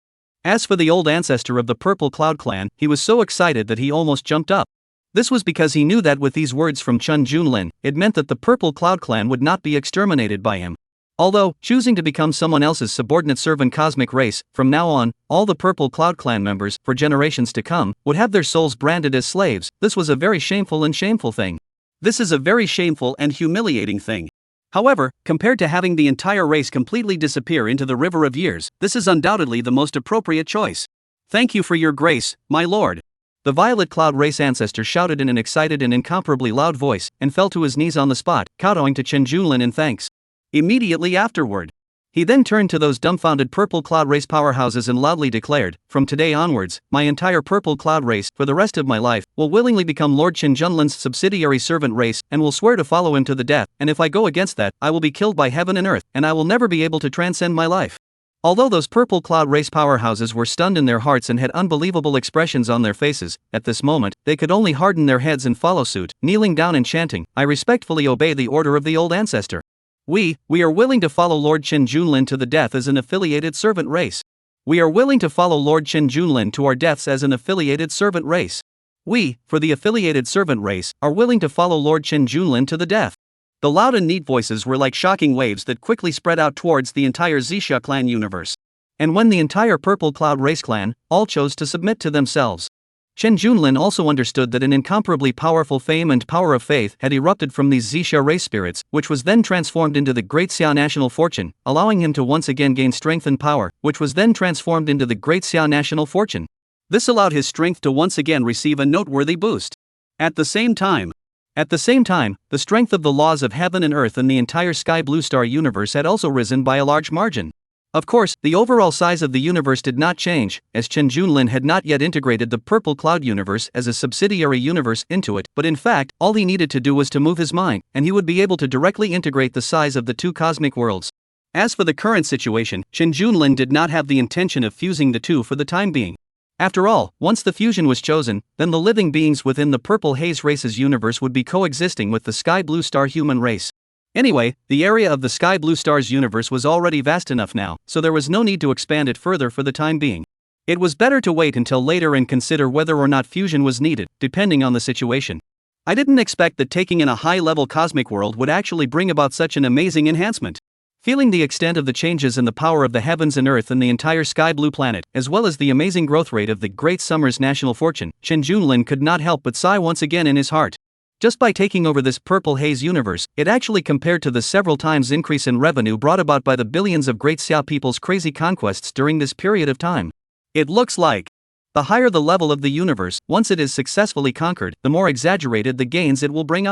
As for the old ancestor of the Purple Cloud clan, he was so excited that he almost jumped up. This was because he knew that with these words from Chen Junlin, it meant that the Purple Cloud clan would not be exterminated by him. Although, choosing to become someone else's subordinate servant cosmic race, from now on, all the Purple Cloud clan members, for generations to come, would have their souls branded as slaves. This was a very shameful thing. This is a very shameful and humiliating thing. However, compared to having the entire race completely disappear into the river of years, this is undoubtedly the most appropriate choice. Thank you for your grace, my lord. The Violet Cloud race ancestor shouted in an excited and incomparably loud voice, and fell to his knees on the spot, kowtowing to Chen Junlin in thanks. Immediately afterward, he then turned to those dumbfounded Purple Cloud race powerhouses and loudly declared, from today onwards, my entire Purple Cloud race, for the rest of my life, will willingly become Lord Chen Junlin's subsidiary servant race, and will swear to follow him to the death, and if I go against that, I will be killed by heaven and earth, and I will never be able to transcend my life. Although those Purple Cloud race powerhouses were stunned in their hearts and had unbelievable expressions on their faces, at this moment, they could only harden their heads and follow suit, kneeling down and chanting, I respectfully obey the order of the old ancestor. We are willing to follow Lord Chen Junlin to the death as an affiliated servant race. We are willing to follow Lord Chen Junlin to our deaths as an affiliated servant race. We, for the affiliated servant race, are willing to follow Lord Chen Junlin to the death. The loud and neat voices were like shocking waves that quickly spread out towards the entire Zixia clan universe. And when the entire Purple Cloud race clan, all chose to submit to themselves. Chen Junlin also understood that an incomparably powerful fame and power of faith had erupted from these Xixia race spirits, which was then transformed into the Great Xia national fortune, allowing him to once again gain strength and power, which was then transformed into the Great Xia national fortune. This allowed his strength to once again receive a noteworthy boost. At the same time, the strength of the laws of heaven and earth and the entire Sky Blue Star universe had also risen by a large margin. Of course, the overall size of the universe did not change, as Chen Junlin had not yet integrated the Purple Cloud universe as a subsidiary universe into it, but in fact, all he needed to do was to move his mind, and he would be able to directly integrate the size of the two cosmic worlds. As for the current situation, Chen Junlin did not have the intention of fusing the two for the time being. After all, once the fusion was chosen, then the living beings within the Purple Haze race's universe would be coexisting with the Sky Blue Star human race. Anyway, the area of the Sky Blue Star's universe was already vast enough now, so there was no need to expand it further for the time being. It was better to wait until later and consider whether or not fusion was needed, depending on the situation. I didn't expect that taking in a high-level cosmic world would actually bring about such an amazing enhancement. Feeling the extent of the changes in the power of the heavens and earth and the entire Sky Blue planet, as well as the amazing growth rate of the Great Summer's national fortune, Chen Junlin could not help but sigh once again in his heart. Just by taking over this Purple Haze universe, it actually compared to the several times increase in revenue brought about by the billions of Great Xia people's crazy conquests during this period of time. It looks like the higher the level of the universe, once it is successfully conquered, the more exaggerated the gains it will bring.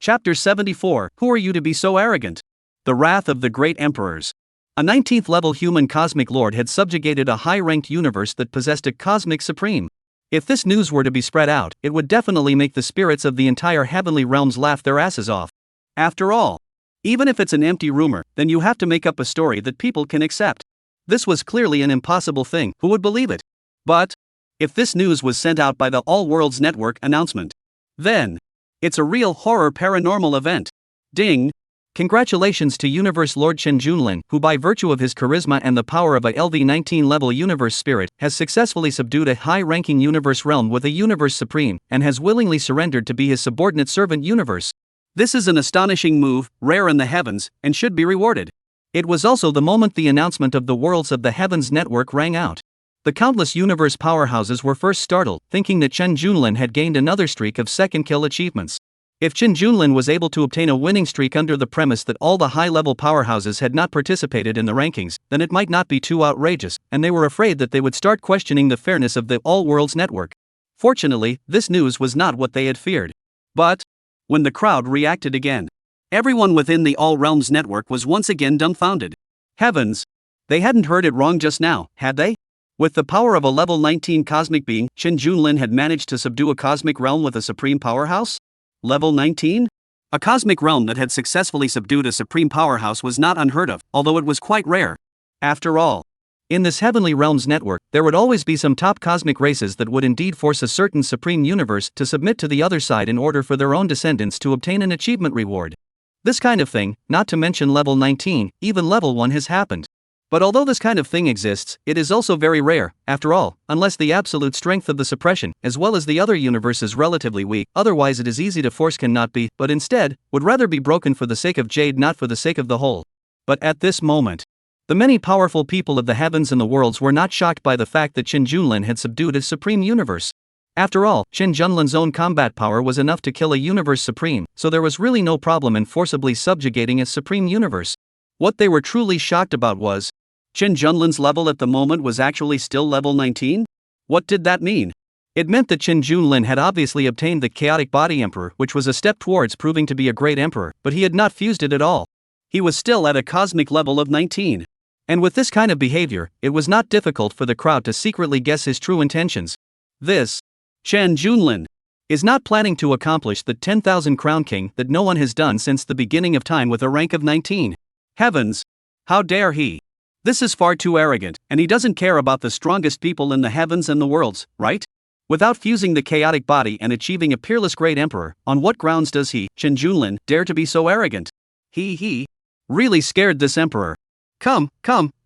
Chapter 74, Who are you to be so arrogant? The Wrath of the Great Emperors. A 19th level human cosmic lord had subjugated a high-ranked universe that possessed a cosmic supreme. If this news were to be spread out, it would definitely make the spirits of the entire heavenly realms laugh their asses off. After all, even if it's an empty rumor, then you have to make up a story that people can accept. This was clearly an impossible thing, who would believe it? But if this news was sent out by the All Worlds Network announcement, then it's a real horror paranormal event. Ding! Congratulations to Universe Lord Chen Junlin, who by virtue of his charisma and the power of a LV-19 level universe spirit, has successfully subdued a high-ranking universe realm with a universe supreme, and has willingly surrendered to be his subordinate servant universe. This is an astonishing move, rare in the heavens, and should be rewarded. It was also the moment the announcement of the Worlds of the Heavens network rang out. The countless universe powerhouses were first startled, thinking that Chen Junlin had gained another streak of second kill achievements. If Chen Junlin was able to obtain a winning streak under the premise that all the high-level powerhouses had not participated in the rankings, then it might not be too outrageous, and they were afraid that they would start questioning the fairness of the All Worlds Network. Fortunately, this news was not what they had feared. But when the crowd reacted again, everyone within the All Realms Network was once again dumbfounded. Heavens! They hadn't heard it wrong just now, had they? With the power of a level 19 cosmic being, Chen Junlin had managed to subdue a cosmic realm with a supreme powerhouse? Level 19? A cosmic realm that had successfully subdued a supreme powerhouse was not unheard of, although it was quite rare. After all, in this Heavenly Realms network, there would always be some top cosmic races that would indeed force a certain supreme universe to submit to the other side in order for their own descendants to obtain an achievement reward. This kind of thing, not to mention level 19, even level 1 has happened. But although this kind of thing exists, it is also very rare, after all, unless the absolute strength of the suppression, as well as the other universe is relatively weak, otherwise it is easy to force cannot be, but instead, would rather be broken for the sake of Jade not for the sake of the whole. But at this moment, the many powerful people of the heavens and the worlds were not shocked by the fact that Chen Junlin had subdued a supreme universe. After all, Chen Junlin's own combat power was enough to kill a universe supreme, so there was really no problem in forcibly subjugating a supreme universe. What they were truly shocked about was, Chen Junlin's level at the moment was actually still level 19? What did that mean? It meant that Chen Junlin had obviously obtained the Chaotic Body Emperor, which was a step towards proving to be a great emperor, but he had not fused it at all. He was still at a cosmic level of 19. And with this kind of behavior, it was not difficult for the crowd to secretly guess his true intentions. This Chen Junlin is not planning to accomplish the 10,000 Crown King that no one has done since the beginning of time with a rank of 19. Heavens! How dare he? This is far too arrogant, and he doesn't care about the strongest people in the heavens and the worlds, right? Without fusing the chaotic body and achieving a peerless great emperor, on what grounds does he, Chen Junlin, dare to be so arrogant? He really scared this emperor. Come,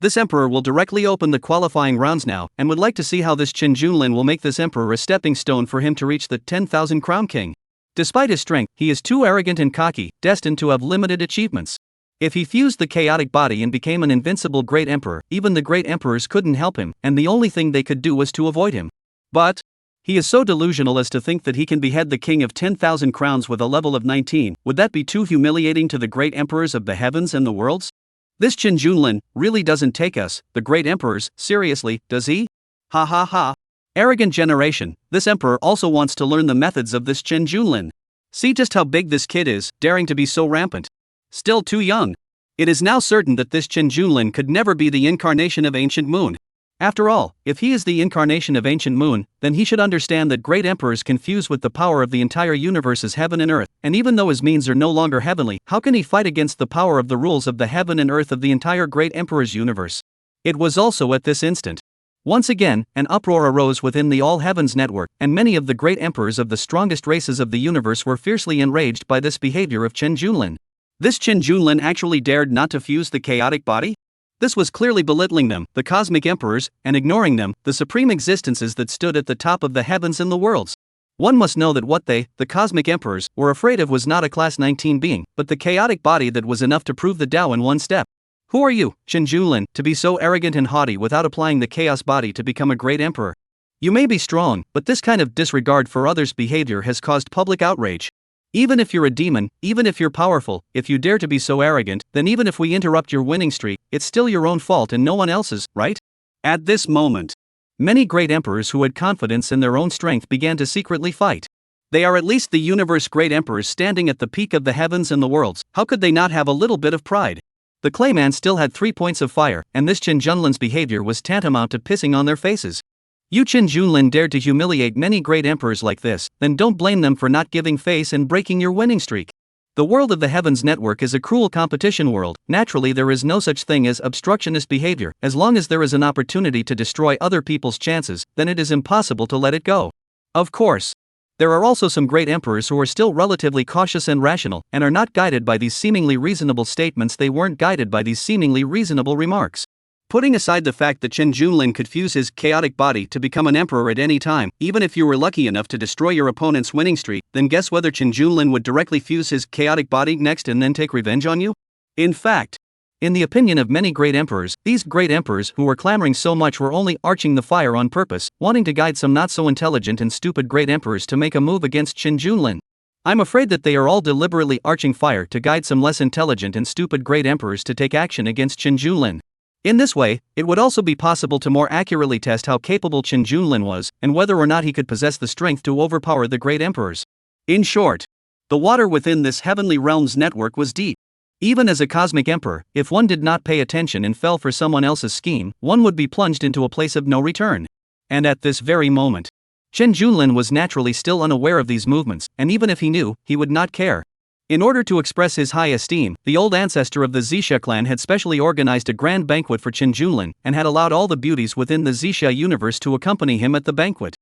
this emperor will directly open the qualifying rounds now, and would like to see how this Chen Junlin will make this emperor a stepping stone for him to reach the 10,000 Crown King. Despite his strength, he is too arrogant and cocky, destined to have limited achievements. If he fused the chaotic body and became an invincible great emperor, even the great emperors couldn't help him, and the only thing they could do was to avoid him. But He is so delusional as to think that he can behead the king of 10,000 crowns with a level of 19. Would that be too humiliating to the great emperors of the heavens and the worlds? This Qin Junlin really doesn't take us, the great emperors, seriously, does he? Ha ha ha. Arrogant generation, this emperor also wants to learn the methods of this Qin Junlin. See just how big this kid is, daring to be so rampant. Still too young. It is now certain that this Qin Junlin could never be the incarnation of ancient moon. After all, if he is the incarnation of ancient moon, then he should understand that great emperors confuse with the power of the entire universe as heaven and earth, and even though his means are no longer heavenly, how can he fight against the power of the rules of the heaven and earth of the entire great emperor's universe? It was also at this instant. Once again, an uproar arose within the All Heavens network, and many of the great emperors of the strongest races of the universe were fiercely enraged by this behavior of Qin Junlin. This Qin Junlin actually dared not to fuse the chaotic body? This was clearly belittling them, the cosmic emperors, and ignoring them, the supreme existences that stood at the top of the heavens and the worlds. One must know that what they, the cosmic emperors, were afraid of was not a class 19 being, but the chaotic body that was enough to prove the Tao in one step. Who are you, Qin Junlin, to be so arrogant and haughty without applying the chaos body to become a great emperor? You may be strong, but this kind of disregard for others' behavior has caused public outrage. Even if you're a demon, even if you're powerful, if you dare to be so arrogant, then even if we interrupt your winning streak, it's still your own fault and no one else's, right? At this moment, many great emperors who had confidence in their own strength began to secretly fight. They are at least the universe great emperors standing at the peak of the heavens and the worlds, how could they not have a little bit of pride? The Clayman still had 3 points of fire, and this Qin Junlin's behavior was tantamount to pissing on their faces. You Qin Junlin dared to humiliate many great emperors like this, then don't blame them for not giving face and breaking your winning streak. The world of the Heavens Network is a cruel competition world. Naturally there is no such thing as obstructionist behavior. As long as there is an opportunity to destroy other people's chances, then it is impossible to let it go. Of course. There are also some great emperors who are still relatively cautious and rational, and are not guided by these seemingly reasonable statements. They weren't guided by these seemingly reasonable remarks. Putting aside the fact that Qin Junlin could fuse his chaotic body to become an emperor at any time, even if you were lucky enough to destroy your opponent's winning streak, then guess whether Qin Junlin would directly fuse his chaotic body next and then take revenge on you? In fact, in the opinion of many great emperors, these great emperors who were clamoring so much were only arching the fire on purpose, wanting to guide some not so intelligent and stupid great emperors to make a move against Qin Junlin. I'm afraid that they are all deliberately arching fire to guide some less intelligent and stupid great emperors to take action against Qin Junlin. In this way, it would also be possible to more accurately test how capable Qin Junlin was, and whether or not he could possess the strength to overpower the great emperors. In short, the water within this heavenly realms network was deep. Even as a cosmic emperor, if one did not pay attention and fell for someone else's scheme, one would be plunged into a place of no return. And at this very moment, Qin Junlin was naturally still unaware of these movements, and even if he knew, he would not care. In order to express his high esteem, the old ancestor of the Zixia clan had specially organized a grand banquet for Qin Junlin, and had allowed all the beauties within the Zixia universe to accompany him at the banquet.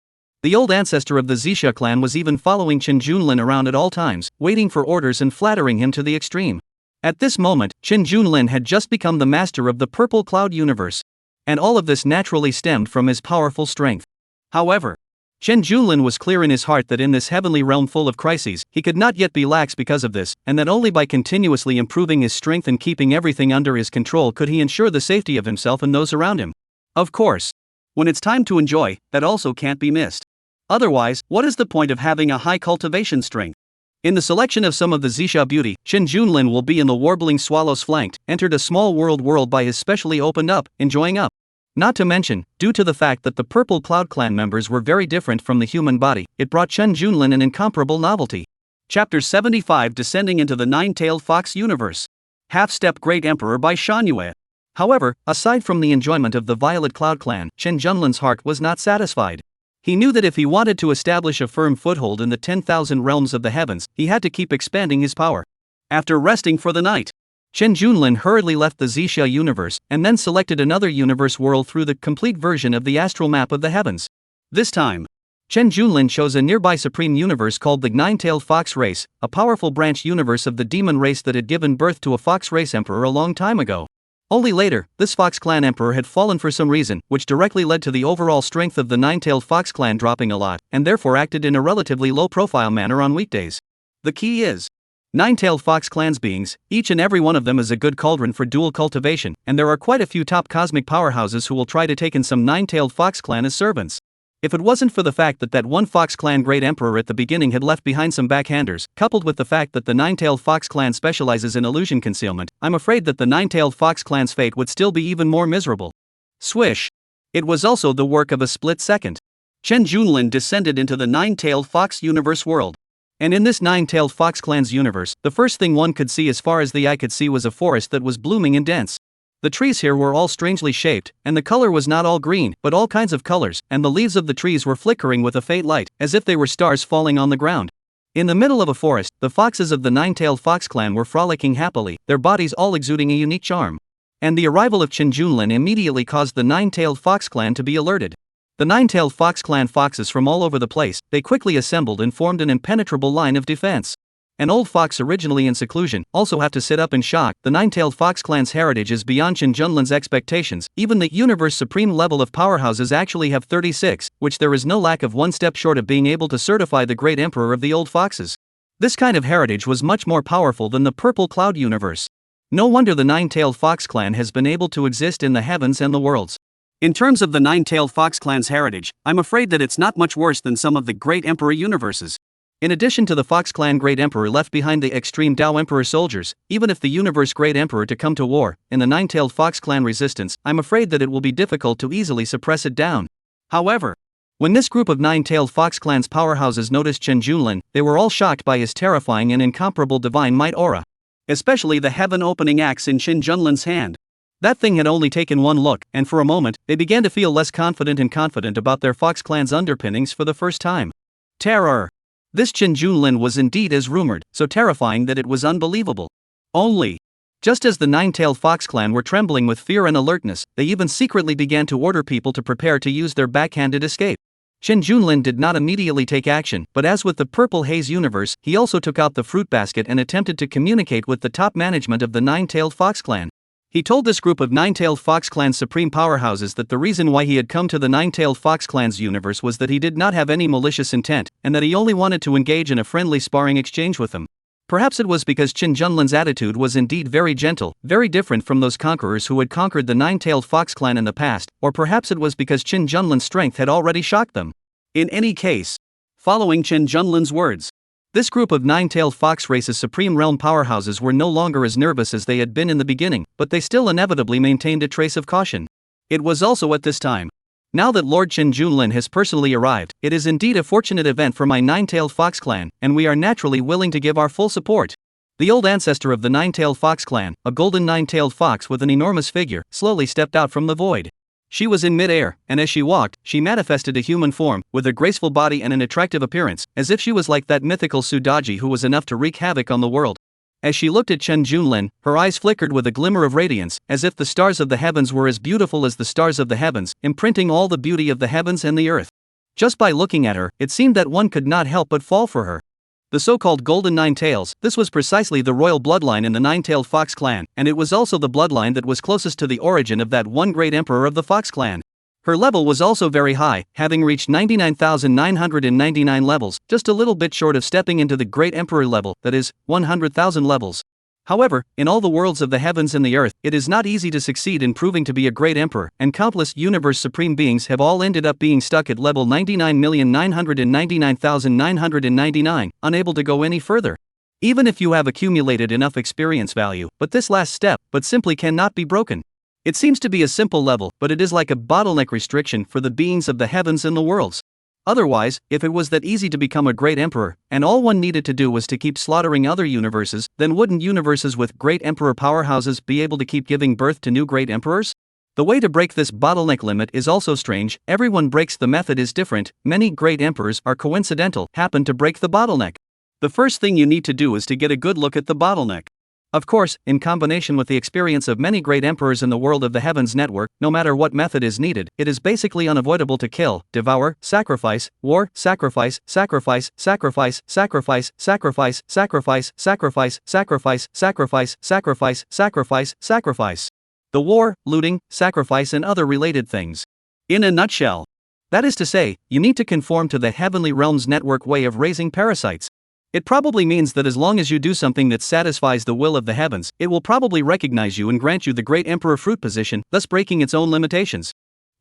The old ancestor of the Zixia clan was even following Qin Junlin around at all times, waiting for orders and flattering him to the extreme. At this moment, Qin Junlin had just become the master of the purple cloud universe. And all of this naturally stemmed from his powerful strength. However, Qin Junlin was clear in his heart that in this heavenly realm full of crises, he could not yet be lax because of this, and that only by continuously improving his strength and keeping everything under his control could he ensure the safety of himself and those around him. Of course, when it's time to enjoy, that also can't be missed. Otherwise, what is the point of having a high cultivation strength? In the selection of some of the Zixia beauty, Qin Junlin will be in the warbling swallow's flanked, entered a small world by his specially opened up, enjoying up. Not to mention, due to the fact that the Purple Cloud Clan members were very different from the human body, it brought Qin Junlin an incomparable novelty. Chapter 75 Descending into the Nine-Tailed Fox Universe. Half-Step Great Emperor by Shan. However, aside from the enjoyment of the Violet Cloud Clan, Qin Junlin's heart was not satisfied. He knew that if he wanted to establish a firm foothold in the 10,000 realms of the heavens, he had to keep expanding his power. After resting for the night, Qin Junlin hurriedly left the Zixia universe, and then selected another universe world through the complete version of the astral map of the heavens. This time, Qin Junlin chose a nearby supreme universe called the Nine-Tailed Fox race, a powerful branch universe of the demon race that had given birth to a fox race emperor a long time ago. Only later, this Fox Clan Emperor had fallen for some reason, which directly led to the overall strength of the Nine-Tailed Fox Clan dropping a lot, and therefore acted in a relatively low-profile manner on weekdays. The key is, Nine-Tailed Fox Clan's beings, each and every one of them is a good cauldron for dual cultivation, and there are quite a few top cosmic powerhouses who will try to take in some Nine-Tailed Fox Clan as servants. If it wasn't for the fact that one Fox clan great emperor at the beginning had left behind some backhanders, coupled with the fact that the nine-tailed Fox clan specializes in illusion concealment, I'm afraid that the nine-tailed Fox clan's fate would still be even more miserable. Swish. It was also the work of a split second. Chen Junlin descended into the nine-tailed Fox universe world. And in this nine-tailed Fox clan's universe, the first thing one could see as far as the eye could see was a forest that was blooming and dense. The trees here were all strangely shaped, and the color was not all green, but all kinds of colors, and the leaves of the trees were flickering with a faint light, as if they were stars falling on the ground. In the middle of a forest, the foxes of the nine-tailed Fox clan were frolicking happily, their bodies all exuding a unique charm. And the arrival of Chen Junlin immediately caused the nine-tailed Fox clan to be alerted. The nine-tailed Fox clan foxes from all over the place, they quickly assembled and formed an impenetrable line of defense. An old fox originally in seclusion, also have to sit up in shock. The nine-tailed Fox clan's heritage is beyond Chen Junlin's expectations. Even the universe supreme level of powerhouses actually have 36, which there is no lack of one step short of being able to certify the great emperor of the old foxes. This kind of heritage was much more powerful than the purple cloud universe. No wonder the nine-tailed Fox clan has been able to exist in the heavens and the worlds. In terms of the nine-tailed Fox clan's heritage, I'm afraid that it's not much worse than some of the great emperor universes. In addition to the Fox clan great emperor left behind the extreme Tao emperor soldiers, even if the universe great emperor to come to war, in the nine-tailed Fox clan resistance, I'm afraid that it will be difficult to easily suppress it down. However, when this group of nine-tailed Fox clan's powerhouses noticed Chen Junlin, they were all shocked by his terrifying and incomparable divine might aura. Especially the heaven-opening axe in Chen Junlin's hand. That thing had only taken one look, and for a moment, they began to feel less confident about their Fox clan's underpinnings for the first time. Terror. This Chen Junlin was indeed as rumored, so terrifying that it was unbelievable. Only, just as the nine-tailed Fox clan were trembling with fear and alertness, they even secretly began to order people to prepare to use their backhanded escape. Chen Junlin did not immediately take action, but as with the Purple Haze universe, he also took out the fruit basket and attempted to communicate with the top management of the nine-tailed Fox clan. He told this group of nine-tailed Fox clan's supreme powerhouses that the reason why he had come to the nine-tailed Fox clan's universe was that he did not have any malicious intent, and that he only wanted to engage in a friendly sparring exchange with them. Perhaps it was because Chen Junlin's attitude was indeed very gentle, very different from those conquerors who had conquered the nine-tailed Fox clan in the past, or perhaps it was because Chen Junlin's strength had already shocked them. In any case, following Chen Junlin's words, this group of nine-tailed Fox race's supreme realm powerhouses were no longer as nervous as they had been in the beginning, but they still inevitably maintained a trace of caution. It was also at this time. Now that Lord Chen Junlin has personally arrived, it is indeed a fortunate event for my nine-tailed Fox clan, and we are naturally willing to give our full support. The old ancestor of the nine-tailed Fox clan, a golden nine-tailed fox with an enormous figure, slowly stepped out from the void. She was in mid-air, and as she walked, she manifested a human form, with a graceful body and an attractive appearance, as if she was like that mythical Sudaji who was enough to wreak havoc on the world. As she looked at Chen Junlin, her eyes flickered with a glimmer of radiance, as if the stars of the heavens were as beautiful as the stars of the heavens, imprinting all the beauty of the heavens and the earth. Just by looking at her, it seemed that one could not help but fall for her. The so-called Golden Nine Tails, this was precisely the royal bloodline in the nine-tailed Fox clan, and it was also the bloodline that was closest to the origin of that one great emperor of the Fox clan. Her level was also very high, having reached 99,999 levels, just a little bit short of stepping into the great emperor level, that is, 100,000 levels. However, in all the worlds of the heavens and the earth, it is not easy to succeed in proving to be a great emperor, and countless universe supreme beings have all ended up being stuck at level 99,999,999, unable to go any further. Even if you have accumulated enough experience value, but this last step, simply cannot be broken. It seems to be a simple level, but it is like a bottleneck restriction for the beings of the heavens and the worlds. Otherwise, if it was that easy to become a great emperor, and all one needed to do was to keep slaughtering other universes, then wouldn't universes with great emperor powerhouses be able to keep giving birth to new great emperors? The way to break this bottleneck limit is also strange. Everyone breaks the method is different. Many great emperors are coincidental, happen to break the bottleneck. The first thing you need to do is to get a good look at the bottleneck. Of course, in combination with the experience of many great emperors in the world of the Heavens Network, no matter what method is needed, it is basically unavoidable to kill, devour, sacrifice, war, sacrifice, sacrifice, sacrifice, sacrifice, sacrifice, sacrifice, sacrifice, sacrifice, sacrifice, sacrifice, sacrifice, sacrifice. The war, looting, sacrifice and other related things. In a nutshell. That is to say, you need to conform to the Heavenly Realms Network way of raising parasites. It probably means that as long as you do something that satisfies the will of the heavens, it will probably recognize you and grant you the Great Emperor fruit position, thus breaking its own limitations.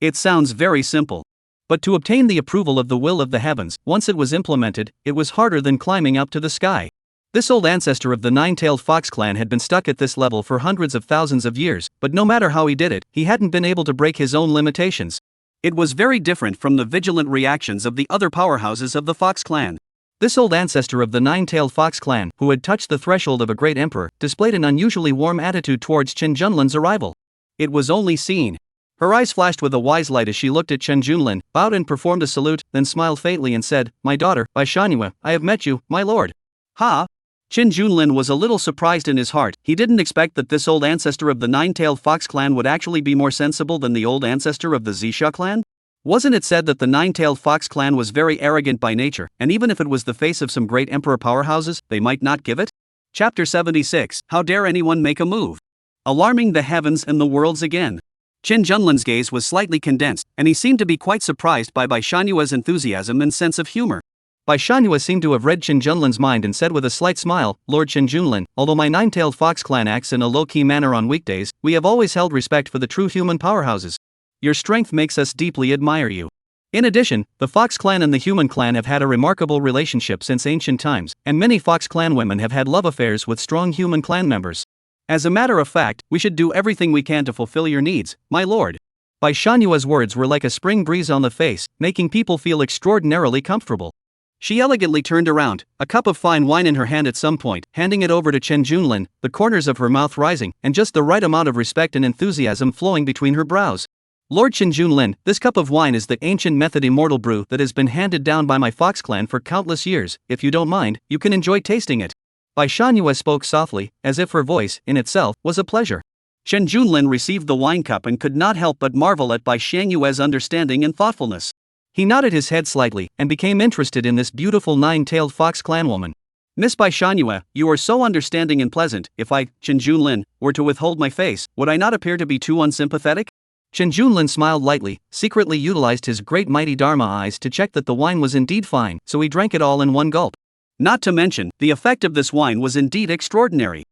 It sounds very simple. But to obtain the approval of the will of the heavens, once it was implemented, it was harder than climbing up to the sky. This old ancestor of the nine-tailed fox clan had been stuck at this level for hundreds of thousands of years, but no matter how he did it, he hadn't been able to break his own limitations. It was very different from the vigilant reactions of the other powerhouses of the fox clan. This old ancestor of the nine-tailed fox clan, who had touched the threshold of a great emperor, displayed an unusually warm attitude towards Chen Junlin's arrival. It was only seen. Her eyes flashed with a wise light as she looked at Chen Junlin, bowed and performed a salute, then smiled faintly and said, "My daughter, by Shanhua, I have met you, my lord." Ha! Chen Junlin was a little surprised in his heart. He didn't expect that this old ancestor of the nine-tailed fox clan would actually be more sensible than the old ancestor of the Zixia clan. Wasn't it said that the nine-tailed fox clan was very arrogant by nature, and even if it was the face of some great emperor powerhouses, they might not give it? Chapter 76, How Dare Anyone Make a Move? Alarming the heavens and the worlds again. Chen Junlin's gaze was slightly condensed, and he seemed to be quite surprised by Shanhua's enthusiasm and sense of humor. Shanhua seemed to have read Chen Junlin's mind and said with a slight smile, "Lord Chen Junlin, although my nine-tailed fox clan acts in a low-key manner on weekdays, we have always held respect for the true human powerhouses. Your strength makes us deeply admire you." In addition, the fox clan and the human clan have had a remarkable relationship since ancient times, and many fox clan women have had love affairs with strong human clan members. As a matter of fact, we should do everything we can to fulfill your needs, my lord. Shanhua's words were like a spring breeze on the face, making people feel extraordinarily comfortable. She elegantly turned around, a cup of fine wine in her hand at some point, handing it over to Chen Junlin, the corners of her mouth rising, and just the right amount of respect and enthusiasm flowing between her brows. "Lord Chen Junlin, this cup of wine is the ancient method immortal brew that has been handed down by my fox clan for countless years. If you don't mind, you can enjoy tasting it." Shanhua spoke softly, as if her voice, in itself, was a pleasure. Chen Junlin received the wine cup and could not help but marvel at Shanhua's understanding and thoughtfulness. He nodded his head slightly, and became interested in this beautiful nine-tailed fox clan woman. "Miss Shanhua, you are so understanding and pleasant. If I, Chen Junlin, were to withhold my face, would I not appear to be too unsympathetic?" Chen Junlin smiled lightly, secretly utilized his great mighty Dharma eyes to check that the wine was indeed fine, so he drank it all in one gulp. Not to mention, the effect of this wine was indeed extraordinary.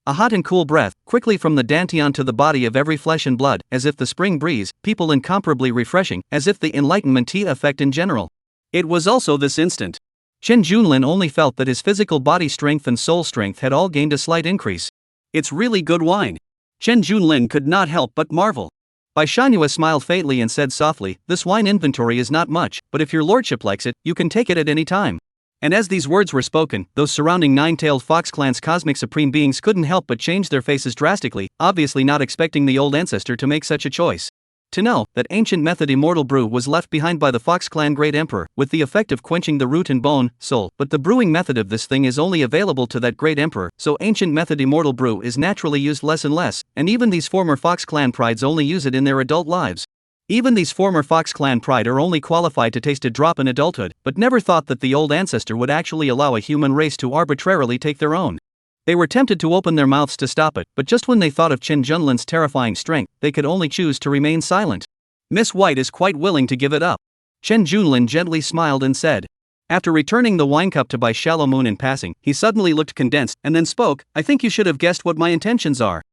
A hot and cool breath, quickly from the dantian to the body of every flesh and blood, as if the spring breeze, people incomparably refreshing, as if the enlightenment tea effect in general. It was also this instant. Chen Junlin only felt that his physical body strength and soul strength had all gained a slight increase. "It's really good wine." Chen Junlin could not help but marvel. Shanhua smiled faintly and said softly, "This wine inventory is not much, but if your lordship likes it, you can take it at any time." And as these words were spoken, those surrounding nine-tailed fox clan's cosmic supreme beings couldn't help but change their faces drastically, obviously not expecting the old ancestor to make such a choice. To know that ancient method immortal brew was left behind by the fox clan great emperor, with the effect of quenching the root and bone, soul, but the brewing method of this thing is only available to that great emperor, so ancient method immortal brew is naturally used less and less, and even these former fox clan prides only use it in their adult lives. Even these former fox clan pride are only qualified to taste a drop in adulthood, but never thought that the old ancestor would actually allow a human race to arbitrarily take their own. They were tempted to open their mouths to stop it, but just when they thought of Chen Junlin's terrifying strength, they could only choose to remain silent. Miss White is quite willing to give it up. Chen Junlin gently smiled and said. After returning the wine cup to Shallow Moon in passing, he suddenly looked condensed, and then spoke, "I think you should have guessed what my intentions are."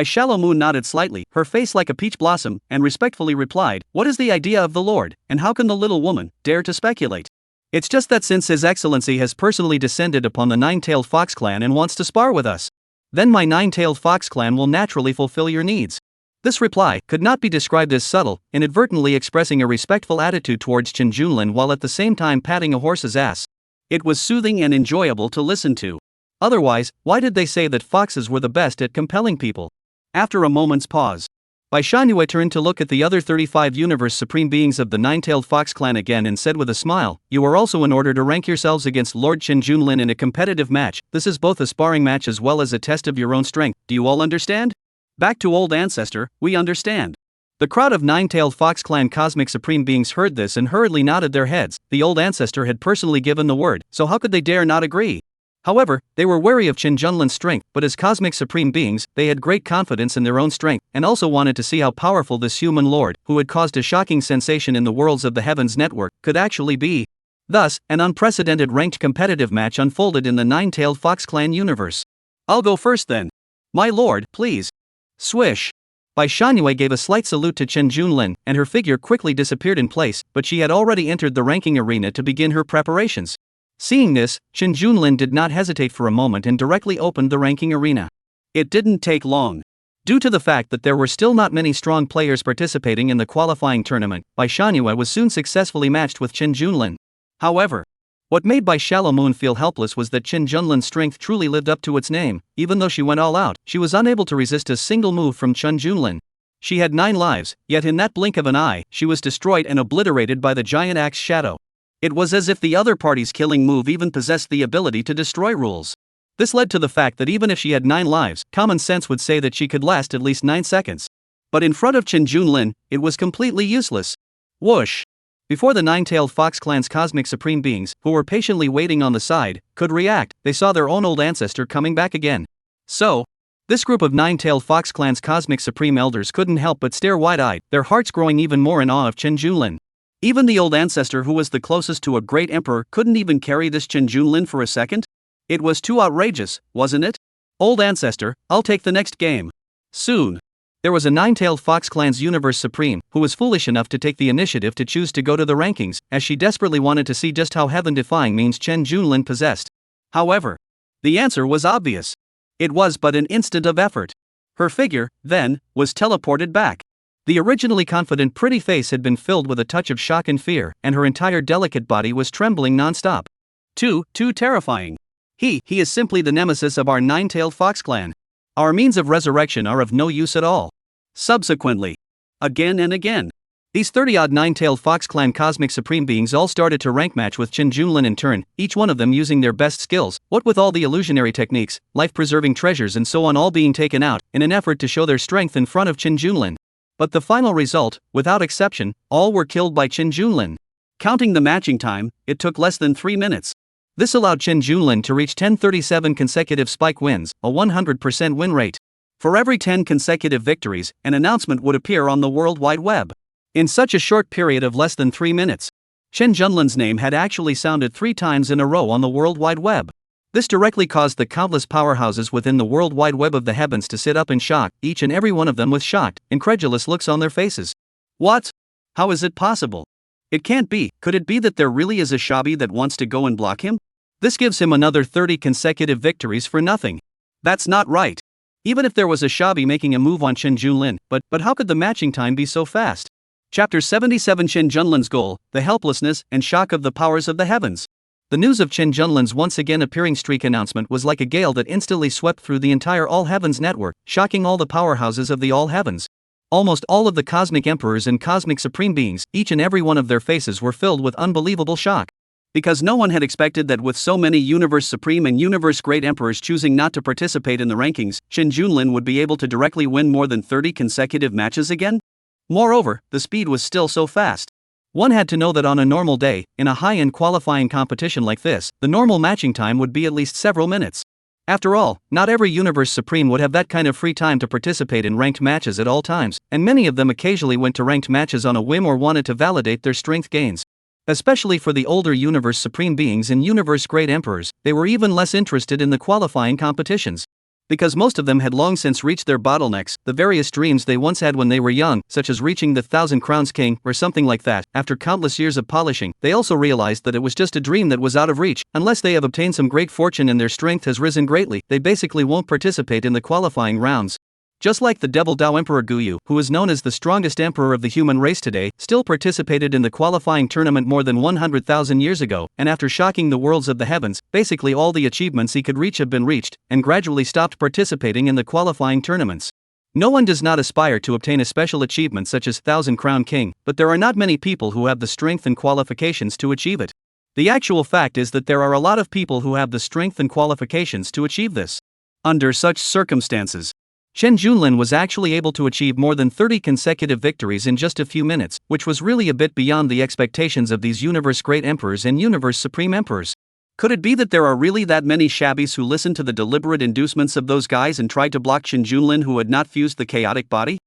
Shallow Moon nodded slightly, her face like a peach blossom, and respectfully replied, "What is the idea of the Lord, and how can the little woman dare to speculate? It's just that since His Excellency has personally descended upon the nine-tailed fox clan and wants to spar with us, then my nine-tailed fox clan will naturally fulfill your needs." This reply could not be described as subtle, inadvertently expressing a respectful attitude towards Chen Junlin while at the same time patting a horse's ass. It was soothing and enjoyable to listen to. Otherwise, why did they say that foxes were the best at compelling people? After a moment's pause, Shanhua turned to look at the other 35 universe supreme beings of the nine-tailed fox clan again and said with a smile, "You are also in order to rank yourselves against Lord Chen Junlin in a competitive match. This is both a sparring match as well as a test of your own strength. Do you all understand?" Back to old ancestor, "We understand." The crowd of nine-tailed fox clan cosmic supreme beings heard this and hurriedly nodded their heads. The old ancestor had personally given the word, so how could they dare not agree? However, they were wary of Chen Junlin's strength, but as cosmic supreme beings, they had great confidence in their own strength, and also wanted to see how powerful this human lord, who had caused a shocking sensation in the worlds of the heavens network, could actually be. Thus, an unprecedented ranked competitive match unfolded in the nine-tailed fox clan universe. "I'll go first then. My lord, please." Swish. Bai Shangyue gave a slight salute to Chen Junlin, and her figure quickly disappeared in place, but she had already entered the ranking arena to begin her preparations. Seeing this, Chen Junlin did not hesitate for a moment and directly opened the ranking arena. It didn't take long. Due to the fact that there were still not many strong players participating in the qualifying tournament, Bai Shangyue was soon successfully matched with Chen Junlin. However, what made Bai Shallow feel helpless was that Chen Junlin's strength truly lived up to its name. Even though she went all out, she was unable to resist a single move from Chen Junlin. She had 9 lives, yet in that blink of an eye, she was destroyed and obliterated by the giant axe shadow. It was as if the other party's killing move even possessed the ability to destroy rules. This led to the fact that even if she had 9 lives, common sense would say that she could last at least 9 seconds. But in front of Chen Junlin, it was completely useless. Whoosh! Before the Nine-Tailed Fox Clan's cosmic supreme beings, who were patiently waiting on the side, could react, they saw their own old ancestor coming back again. So, this group of Nine-Tailed Fox Clan's cosmic supreme elders couldn't help but stare wide-eyed, their hearts growing even more in awe of Chen Junlin. Even the old ancestor who was the closest to a great emperor couldn't even carry this Chen Junlin for a second? It was too outrageous, wasn't it? Old ancestor, I'll take the next game. Soon. There was a Nine-Tailed Fox Clan's Universe Supreme, who was foolish enough to take the initiative to choose to go to the rankings, as she desperately wanted to see just how heaven-defying means Chen Junlin possessed. However, the answer was obvious. It was but an instant of effort. Her figure, then, was teleported back. The originally confident pretty face had been filled with a touch of shock and fear, and her entire delicate body was trembling non-stop. Too terrifying. He is simply the nemesis of our Nine-Tailed Fox Clan. Our means of resurrection are of no use at all. Subsequently, again and again, these 30-odd Nine-Tailed Fox Clan cosmic supreme beings all started to rank match with Chen Junlin in turn, each one of them using their best skills, what with all the illusionary techniques, life-preserving treasures and so on all being taken out, in an effort to show their strength in front of Chen Junlin. But the final result, without exception, all were killed by Chen Junlin. Counting the matching time, it took less than 3 minutes. This allowed Chen Junlin to reach 1037 consecutive spike wins, a 100% win rate. For every 10 consecutive victories, an announcement would appear on the World Wide Web. In such a short period of less than 3 minutes, Chen Junlin's name had actually sounded 3 times in a row on the World Wide Web. This directly caused the countless powerhouses within the World Wide Web of the heavens to sit up in shock, each and every one of them with shocked, incredulous looks on their faces. What? How is it possible? It can't be. Could it be that there really is a Shabi that wants to go and block him? This gives him another 30 consecutive victories for nothing. That's not right. Even if there was a Shabi making a move on Chen Junlin, but how could the matching time be so fast? Chapter 77 Chen Junlin's Goal, the Helplessness and Shock of the Powers of the Heavens. The news of Chen Junlin's once again appearing streak announcement was like a gale that instantly swept through the entire All Heavens network, shocking all the powerhouses of the All Heavens. Almost all of the cosmic emperors and cosmic supreme beings, each and every one of their faces were filled with unbelievable shock. Because no one had expected that with so many Universe Supreme and Universe Great Emperors choosing not to participate in the rankings, Chen Junlin would be able to directly win more than 30 consecutive matches again? Moreover, the speed was still so fast. One had to know that on a normal day, in a high-end qualifying competition like this, the normal matching time would be at least several minutes. After all, not every Universe Supreme would have that kind of free time to participate in ranked matches at all times, and many of them occasionally went to ranked matches on a whim or wanted to validate their strength gains. Especially for the older Universe Supreme beings and Universe Great Emperors, they were even less interested in the qualifying competitions. Because most of them had long since reached their bottlenecks, the various dreams they once had when they were young, such as reaching the 1,000 Crowns King or something like that. After countless years of polishing, they also realized that it was just a dream that was out of reach. Unless they have obtained some great fortune and their strength has risen greatly, they basically won't participate in the qualifying rounds. Just like the Devil Dao Emperor Guyu, who is known as the strongest emperor of the human race today, still participated in the qualifying tournament more than 100,000 years ago, and after shocking the worlds of the heavens, basically all the achievements he could reach have been reached, and gradually stopped participating in the qualifying tournaments. No one does not aspire to obtain a special achievement such as 1,000 Crown King, but there are not many people who have the strength and qualifications to achieve it. The actual fact is that there are a lot of people who have the strength and qualifications to achieve this. Under such circumstances, Chen Junlin was actually able to achieve more than 30 consecutive victories in just a few minutes, which was really a bit beyond the expectations of these Universe Great Emperors and Universe Supreme Emperors. Could it be that there are really that many shabbies who listened to the deliberate inducements of those guys and tried to block Chen Junlin who had not fused the chaotic body?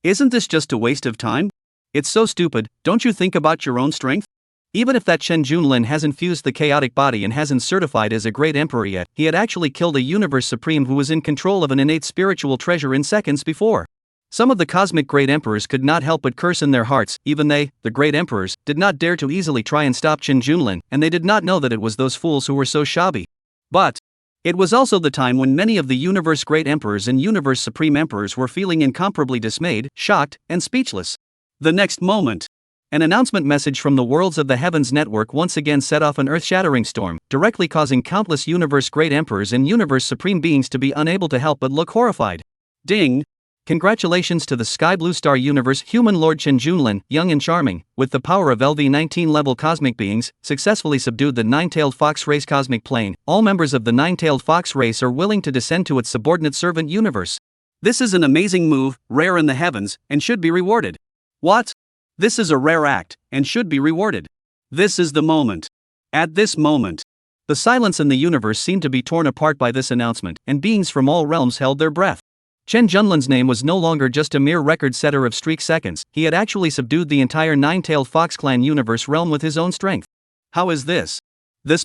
Isn't this just a waste of time? It's so stupid, don't you think about your own strength? Even if that Chen Junlin hasn't fused the chaotic body and hasn't certified as a great emperor yet, he had actually killed a Universe Supreme who was in control of an innate spiritual treasure in seconds before. Some of the cosmic great emperors could not help but curse in their hearts. Even they, the great emperors, did not dare to easily try and stop Qin Junlin, and they did not know that it was those fools who were so shabby. But it was also the time when many of the universe great emperors and universe supreme emperors were feeling incomparably dismayed, shocked, and speechless. The next moment, an announcement message from the Worlds of the Heavens network once again set off an earth-shattering storm, directly causing countless universe great emperors and universe supreme beings to be unable to help but look horrified. Ding! Congratulations to the Sky Blue Star Universe human Lord Qin Junlin, young and charming, with the power of LV-19 level cosmic beings, successfully subdued the nine-tailed fox race cosmic plane. All members of the nine-tailed fox race are willing to descend to its subordinate servant universe. This is an amazing move, rare in the heavens, and should be rewarded. What? This is a rare act, and should be rewarded. This is the moment. At this moment, the silence in the universe seemed to be torn apart by this announcement, and beings from all realms held their breath. Qin Junlin's name was no longer just a mere record-setter of streak seconds, he had actually subdued the entire nine-tailed fox clan universe realm with his own strength. How is this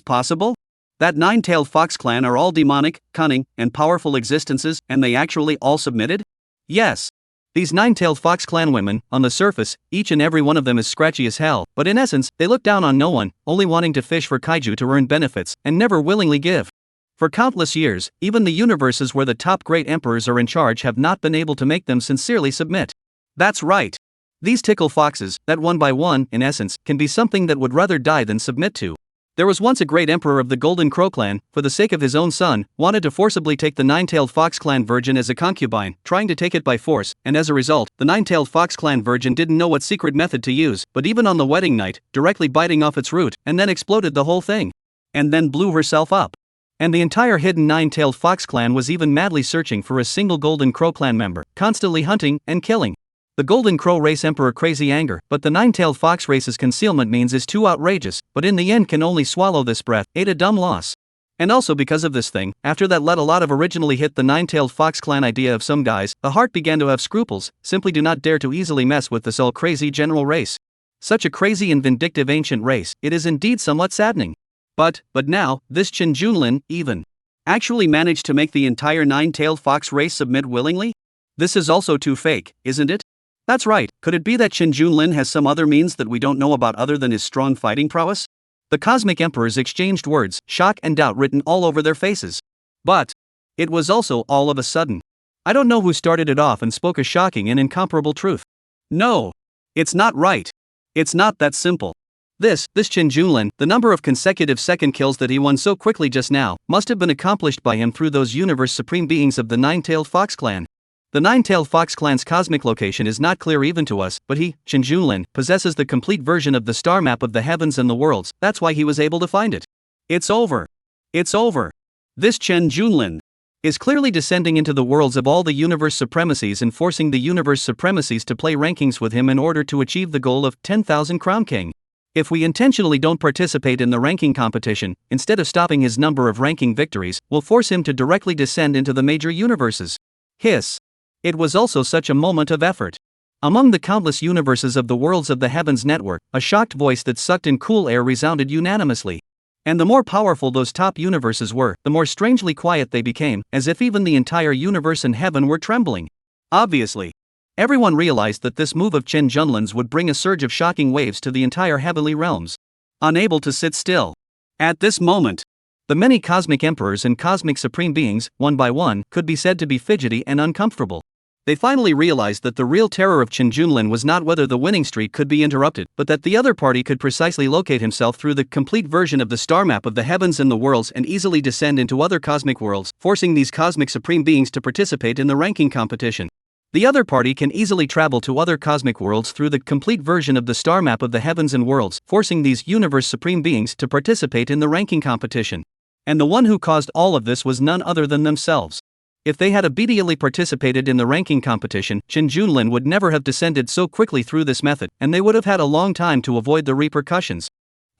possible? That nine-tailed fox clan are all demonic, cunning, and powerful existences, and they actually all submitted? Yes. These nine-tailed fox clan women, on the surface, each and every one of them is scratchy as hell, but in essence, they look down on no one, only wanting to fish for kaiju to earn benefits, and never willingly give. For countless years, even the universes where the top great emperors are in charge have not been able to make them sincerely submit. That's right. These tickle foxes, that one by one, in essence, can be something that would rather die than submit to. There was once a great emperor of the Golden Crow clan, for the sake of his own son, wanted to forcibly take the nine-tailed fox clan virgin as a concubine, trying to take it by force, and as a result, the nine-tailed fox clan virgin didn't know what secret method to use, but even on the wedding night, directly biting off its root, and then exploded the whole thing. And then blew herself up. And the entire hidden nine-tailed fox clan was even madly searching for a single Golden Crow clan member, constantly hunting and killing. The Golden Crow race emperor crazy anger, but the nine-tailed fox race's concealment means is too outrageous, but in the end can only swallow this breath, ate a dumb loss. And also because of this thing, after that let a lot of originally hit the nine-tailed fox clan idea of some guys, the heart began to have scruples, simply do not dare to easily mess with this all crazy general race. Such a crazy and vindictive ancient race, it is indeed somewhat saddening. But now, this Qin Junlin, even, actually managed to make the entire nine-tailed fox race submit willingly? This is also too fake, isn't it? That's right, could it be that Qin Junlin has some other means that we don't know about other than his strong fighting prowess? The cosmic emperors exchanged words, shock and doubt written all over their faces. But it was also all of a sudden. I don't know who started it off and spoke a shocking and incomparable truth. No, it's not right. It's not that simple. This Qin Junlin, the number of consecutive second kills that he won so quickly just now, must have been accomplished by him through those universe supreme beings of the nine-tailed fox clan. The nine-tailed fox clan's cosmic location is not clear even to us, but he, Qin Junlin, possesses the complete version of the star map of the heavens and the worlds, that's why he was able to find it. It's over. It's over. This Qin Junlin is clearly descending into the worlds of all the universe supremacies and forcing the universe supremacies to play rankings with him in order to achieve the goal of 10,000 Crown King. If we intentionally don't participate in the ranking competition, instead of stopping his number of ranking victories, we'll force him to directly descend into the major universes. Hiss. It was also such a moment of effort. Among the countless universes of the Worlds of the Heavens network, a shocked voice that sucked in cool air resounded unanimously. And the more powerful those top universes were, the more strangely quiet they became, as if even the entire universe and heaven were trembling. Obviously, everyone realized that this move of Qin Junlin's would bring a surge of shocking waves to the entire heavenly realms. Unable to sit still. At this moment, the many cosmic emperors and cosmic supreme beings, one by one, could be said to be fidgety and uncomfortable. They finally realized that the real terror of Qin Junlin was not whether the winning streak could be interrupted, but that the other party could precisely locate himself through the complete version of the star map of the heavens and the worlds and easily descend into other cosmic worlds, forcing these cosmic supreme beings to participate in the ranking competition. The other party can easily travel to other cosmic worlds through the complete version of the star map of the heavens and worlds, forcing these universe supreme beings to participate in the ranking competition. And the one who caused all of this was none other than themselves. If they had obediently participated in the ranking competition, Qin Junlin would never have descended so quickly through this method, and they would have had a long time to avoid the repercussions.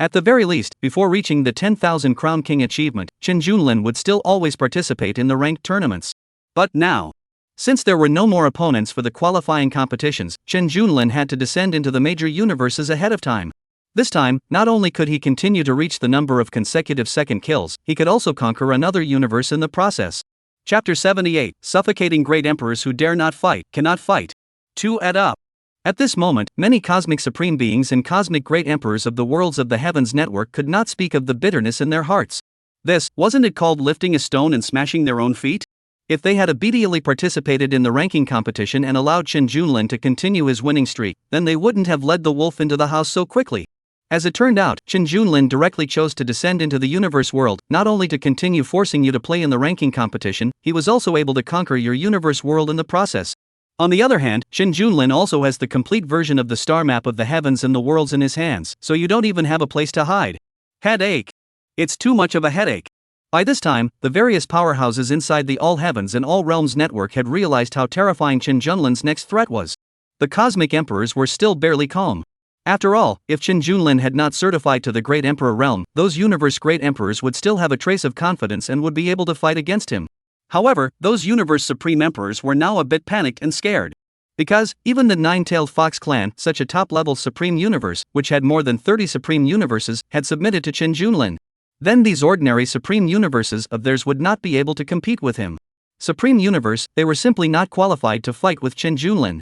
At the very least, before reaching the 10,000 Crown King achievement, Qin Junlin would still always participate in the ranked tournaments. But now, since there were no more opponents for the qualifying competitions, Qin Junlin had to descend into the major universes ahead of time. This time, not only could he continue to reach the number of consecutive second kills, he could also conquer another universe in the process. Chapter 78, Suffocating Great Emperors Who Dare Not Fight, Cannot Fight. 2 Add up. At this moment, many cosmic supreme beings and cosmic great emperors of the worlds of the heavens network could not speak of the bitterness in their hearts. Wasn't it called lifting a stone and smashing their own feet? If they had obediently participated in the ranking competition and allowed Chen Junlin to continue his winning streak, then they wouldn't have led the wolf into the house so quickly. As it turned out, Chen Junlin directly chose to descend into the universe world, not only to continue forcing you to play in the ranking competition, he was also able to conquer your universe world in the process. On the other hand, Chen Junlin also has the complete version of the star map of the heavens and the worlds in his hands, so you don't even have a place to hide. Headache. It's too much of a headache. By this time, the various powerhouses inside the All Heavens and All Realms network had realized how terrifying Chen Junlin's next threat was. The cosmic emperors were still barely calm. After all, if Chen Junlin had not certified to the Great Emperor realm, those universe great emperors would still have a trace of confidence and would be able to fight against him. However, those universe supreme emperors were now a bit panicked and scared. Because, even the Nine-Tailed Fox clan, such a top-level supreme universe, which had more than 30 supreme universes, had submitted to Chen Junlin. Then these ordinary supreme universes of theirs would not be able to compete with him. Supreme universe, they were simply not qualified to fight with Chen Junlin.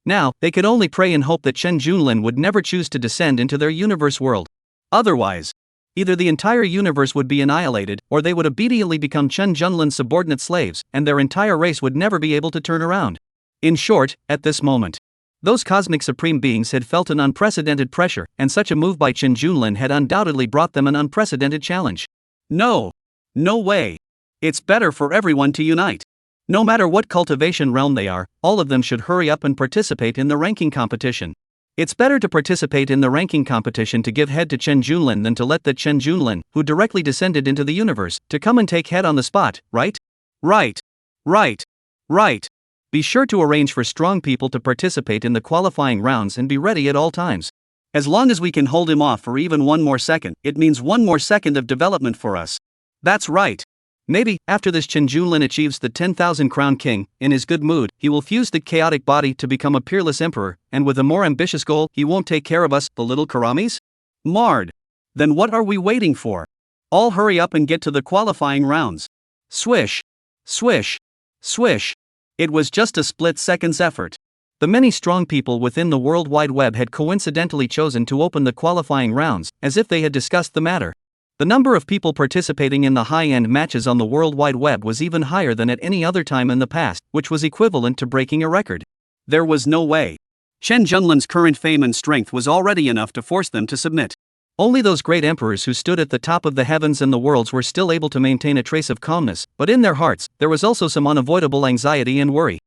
Now, they could only pray and hope that Chen Junlin would never choose to descend into their universe world. Otherwise, either the entire universe would be annihilated, or they would obediently become Chen Junlin's subordinate slaves, and their entire race would never be able to turn around. In short, at this moment, those cosmic supreme beings had felt an unprecedented pressure, and such a move by Chen Junlin had undoubtedly brought them an unprecedented challenge. No way. It's better for everyone to unite. No matter what cultivation realm they are, all of them should hurry up and participate in the ranking competition. It's better to participate in the ranking competition to give head to Chen Junlin than to let that Chen Junlin, who directly descended into the universe, to come and take head on the spot, right? Right. Be sure to arrange for strong people to participate in the qualifying rounds and be ready at all times. As long as we can hold him off for even one more second, it means one more second of development for us. That's right. Maybe, after this Chen Junlin achieves the 10,000 crown king, in his good mood, he will fuse the chaotic body to become a peerless emperor, and with a more ambitious goal, he won't take care of us, the little Karamis? Marred. Then what are we waiting for? All hurry up and get to the qualifying rounds. Swish. It was just a split-second's effort. The many strong people within the World Wide Web had coincidentally chosen to open the qualifying rounds, as if they had discussed the matter. The number of people participating in the high-end matches on the World Wide Web was even higher than at any other time in the past, which was equivalent to breaking a record. There was no way. Chen Junlin's current fame and strength was already enough to force them to submit. Only those great emperors who stood at the top of the heavens and the worlds were still able to maintain a trace of calmness, but in their hearts, there was also some unavoidable anxiety and worry.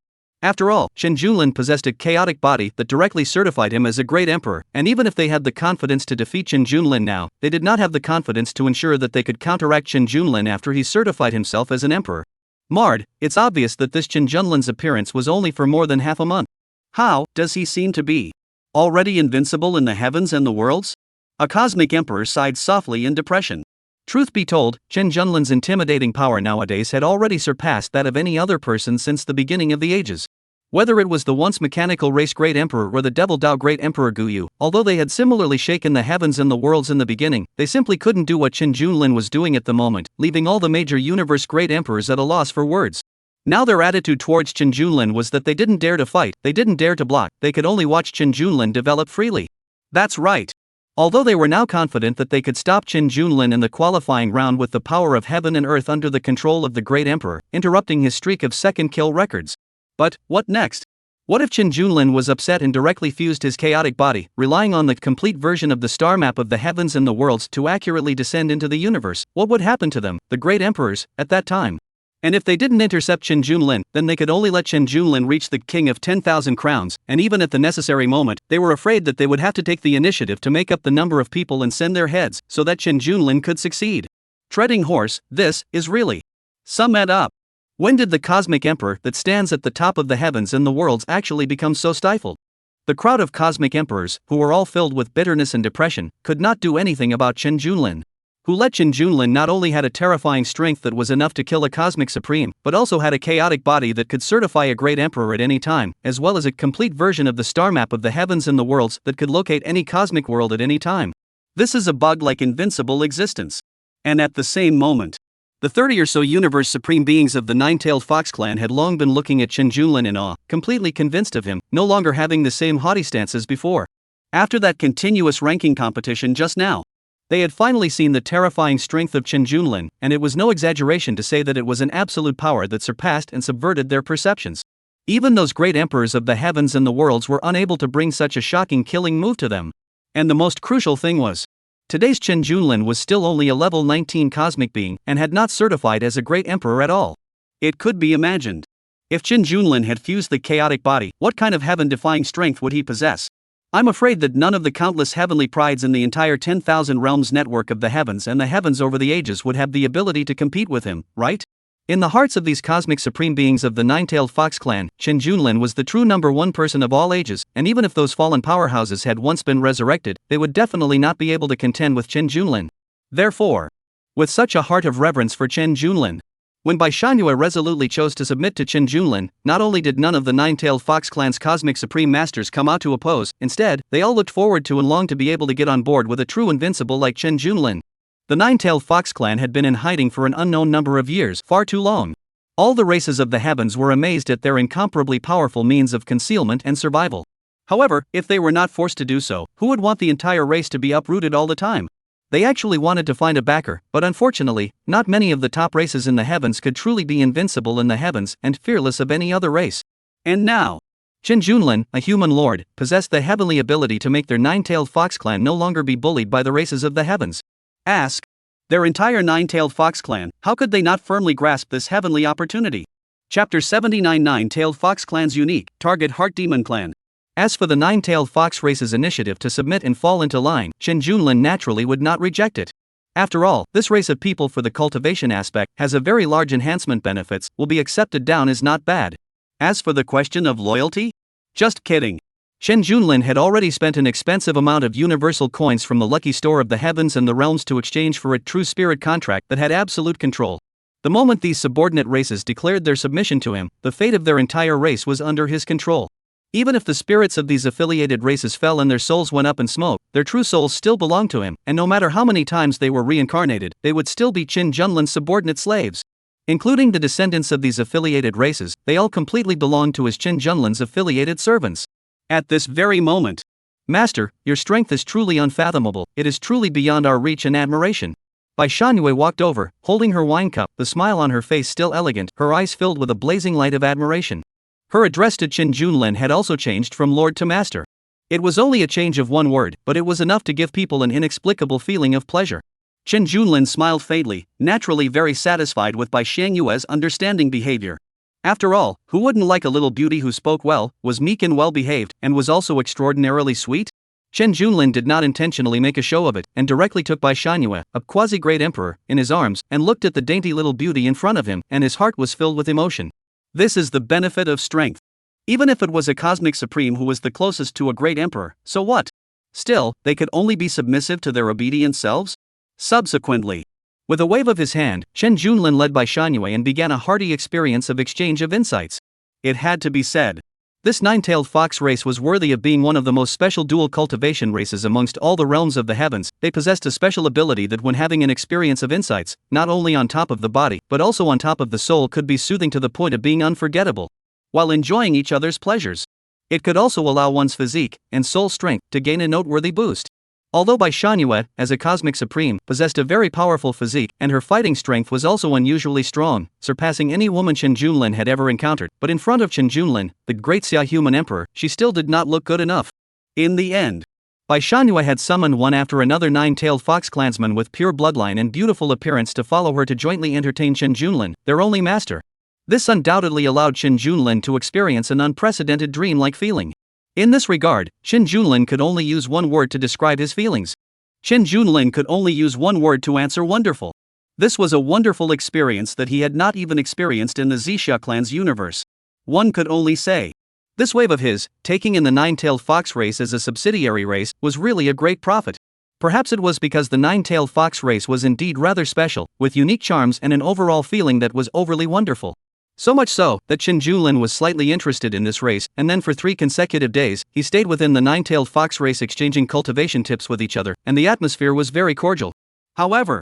After all, Chen Junlin possessed a chaotic body that directly certified him as a great emperor, and even if they had the confidence to defeat Chen Junlin now, they did not have the confidence to ensure that they could counteract Chen Junlin after he certified himself as an emperor. Marred, it's obvious that this Chen Junlin's appearance was only for more than half a month. How does he seem to be? Already invincible in the heavens and the worlds? A cosmic emperor sighed softly in depression. Truth be told, Chen Junlin's intimidating power nowadays had already surpassed that of any other person since the beginning of the ages. Whether it was the once mechanical race great emperor or the devil Dao great emperor Guyu, although they had similarly shaken the heavens and the worlds in the beginning, they simply couldn't do what Chen Junlin was doing at the moment, leaving all the major universe great emperors at a loss for words. Now their attitude towards Chen Junlin was that they didn't dare to fight, they didn't dare to block, they could only watch Chen Junlin develop freely. That's right. Although they were now confident that they could stop Chen Junlin in the qualifying round with the power of heaven and earth under the control of the great emperor, interrupting his streak of second kill records. But, what next? What if Chen Junlin was upset and directly fused his chaotic body, relying on the complete version of the star map of the heavens and the worlds to accurately descend into the universe? What would happen to them, the great emperors, at that time? And if they didn't intercept Chen Junlin, then they could only let Chen Junlin reach the king of 10,000 crowns, and even at the necessary moment, they were afraid that they would have to take the initiative to make up the number of people and send their heads, so that Chen Junlin could succeed. Treading horse, this is really. Sum it up. When did the cosmic emperor that stands at the top of the heavens and the worlds actually become so stifled? The crowd of cosmic emperors, who were all filled with bitterness and depression, could not do anything about Chen Junlin. Who let Chen Junlin not only had a terrifying strength that was enough to kill a cosmic supreme, but also had a chaotic body that could certify a great emperor at any time, as well as a complete version of the star map of the heavens and the worlds that could locate any cosmic world at any time. This is a bug-like invincible existence. And at the same moment, The 30 or so universe supreme beings of the nine-tailed fox clan had long been looking at Chen Junlin in awe, completely convinced of him, no longer having the same haughty stance as before. After that continuous ranking competition just now, they had finally seen the terrifying strength of Chen Junlin, and it was no exaggeration to say that it was an absolute power that surpassed and subverted their perceptions. Even those great emperors of the heavens and the worlds were unable to bring such a shocking killing move to them. And the most crucial thing was, today's Chen Junlin was still only a level 19 cosmic being and had not certified as a great emperor at all. It could be imagined. If Chen Junlin had fused the chaotic body, what kind of heaven-defying strength would he possess? I'm afraid that none of the countless heavenly prides in the entire 10,000 realms network of the heavens and the heavens over the ages would have the ability to compete with him, right? In the hearts of these cosmic supreme beings of the nine-tailed fox clan, Chen Junlin was the true number one person of all ages, and even if those fallen powerhouses had once been resurrected, they would definitely not be able to contend with Chen Junlin. Therefore, with such a heart of reverence for Chen Junlin, when Bai Shangyue resolutely chose to submit to Chen Junlin, not only did none of the nine-tailed fox clan's cosmic supreme masters come out to oppose, instead, they all looked forward to and longed to be able to get on board with a true invincible like Chen Junlin. The nine-tailed fox clan had been in hiding for an unknown number of years, far too long. All the races of the heavens were amazed at their incomparably powerful means of concealment and survival. However, if they were not forced to do so, who would want the entire race to be uprooted all the time? They actually wanted to find a backer, but unfortunately, not many of the top races in the heavens could truly be invincible in the heavens and fearless of any other race. And now, Chen Junlin, a human lord, possessed the heavenly ability to make their nine-tailed fox clan no longer be bullied by the races of the heavens. Ask their entire nine-tailed fox clan, how could they not firmly grasp this heavenly opportunity? Chapter 79 Nine-tailed fox clan's unique, target Heart Demon clan. As for the nine-tailed fox race's initiative to submit and fall into line, Chen Junlin naturally would not reject it. After all, this race of people for the cultivation aspect has a very large enhancement benefits, will be accepted down is not bad. As for the question of loyalty? Just kidding. Chen Junlin had already spent an expensive amount of universal coins from the lucky store of the heavens and the realms to exchange for a true spirit contract that had absolute control. The moment these subordinate races declared their submission to him, the fate of their entire race was under his control. Even if the spirits of these affiliated races fell and their souls went up in smoke, their true souls still belonged to him, and no matter how many times they were reincarnated, they would still be Chen Junlin's subordinate slaves. Including the descendants of these affiliated races, they all completely belonged to his Chen Junlin's affiliated servants. At this very moment, Master, your strength is truly unfathomable, it is truly beyond our reach and admiration. Bai Shangyue walked over, holding her wine cup, the smile on her face still elegant, her eyes filled with a blazing light of admiration. Her address to Chen Junlin had also changed from lord to master. It was only a change of one word, but it was enough to give people an inexplicable feeling of pleasure. Chen Junlin smiled faintly, naturally very satisfied with Bai Shangyue's understanding behavior. After all, who wouldn't like a little beauty who spoke well, was meek and well-behaved, and was also extraordinarily sweet? Chen Junlin did not intentionally make a show of it, and directly took Bai Shangyue, a quasi-great emperor, in his arms, and looked at the dainty little beauty in front of him, and his heart was filled with emotion. This is the benefit of strength. Even if it was a cosmic supreme who was the closest to a great emperor, so what? Still, they could only be submissive to their obedient selves? Subsequently, with a wave of his hand, Chen Junlin led Bai Shangyue and began a hearty experience of exchange of insights. It had to be said. This nine-tailed fox race was worthy of being one of the most special dual cultivation races amongst all the realms of the heavens. They possessed a special ability that when having an experience of insights, not only on top of the body, but also on top of the soul could be soothing to the point of being unforgettable. While enjoying each other's pleasures, it could also allow one's physique and soul strength to gain a noteworthy boost. Although Bai Shangyue, as a cosmic supreme, possessed a very powerful physique, and her fighting strength was also unusually strong, surpassing any woman Chen Junlin had ever encountered, but in front of Chen Junlin, the great Xia human emperor, she still did not look good enough. In the end, Bai Shangyue had summoned one after another nine-tailed fox clansman with pure bloodline and beautiful appearance to follow her to jointly entertain Chen Junlin, their only master. This undoubtedly allowed Chen Junlin to experience an unprecedented dream-like feeling. In this regard, Chen Junlin could only use one word to describe his feelings. Chen Junlin could only use one word to answer wonderful. This was a wonderful experience that he had not even experienced in the Zixia clan's universe. One could only say, this wave of his, taking in the nine-tailed fox race as a subsidiary race, was really a great profit. Perhaps it was because the nine-tailed fox race was indeed rather special, with unique charms and an overall feeling that was overly wonderful. So much so, that Chen Junlin was slightly interested in this race, and then for 3 consecutive days, he stayed within the nine-tailed fox race exchanging cultivation tips with each other, and the atmosphere was very cordial. However,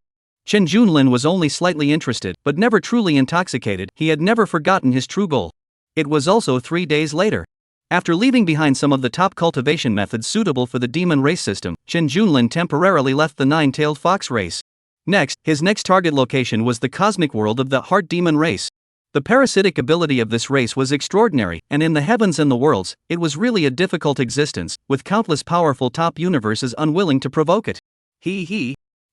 Chen Junlin was only slightly interested, but never truly intoxicated. He had never forgotten his true goal. It was also 3 days later. After leaving behind some of the top cultivation methods suitable for the demon race system, Chen Junlin temporarily left the nine-tailed fox race. Next, his next target location was the cosmic world of the heart demon race. The parasitic ability of this race was extraordinary, and in the heavens and the worlds, it was really a difficult existence, with countless powerful top universes unwilling to provoke it.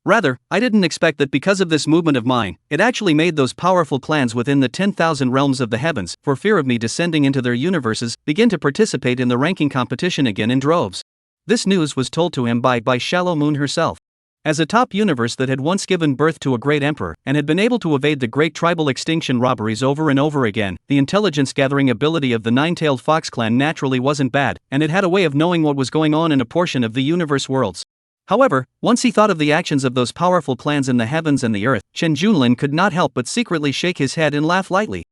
Rather, I didn't expect that because of this movement of mine, it actually made those powerful clans within the 10,000 realms of the heavens, for fear of me descending into their universes, begin to participate in the ranking competition again in droves. This news was told to him by Shallow Moon herself. As a top universe that had once given birth to a great emperor, and had been able to evade the great tribal extinction robberies over and over again, the intelligence-gathering ability of the nine-tailed fox clan naturally wasn't bad, and it had a way of knowing what was going on in a portion of the universe worlds. However, once he thought of the actions of those powerful clans in the heavens and the earth, Chen Junlin could not help but secretly shake his head and laugh lightly.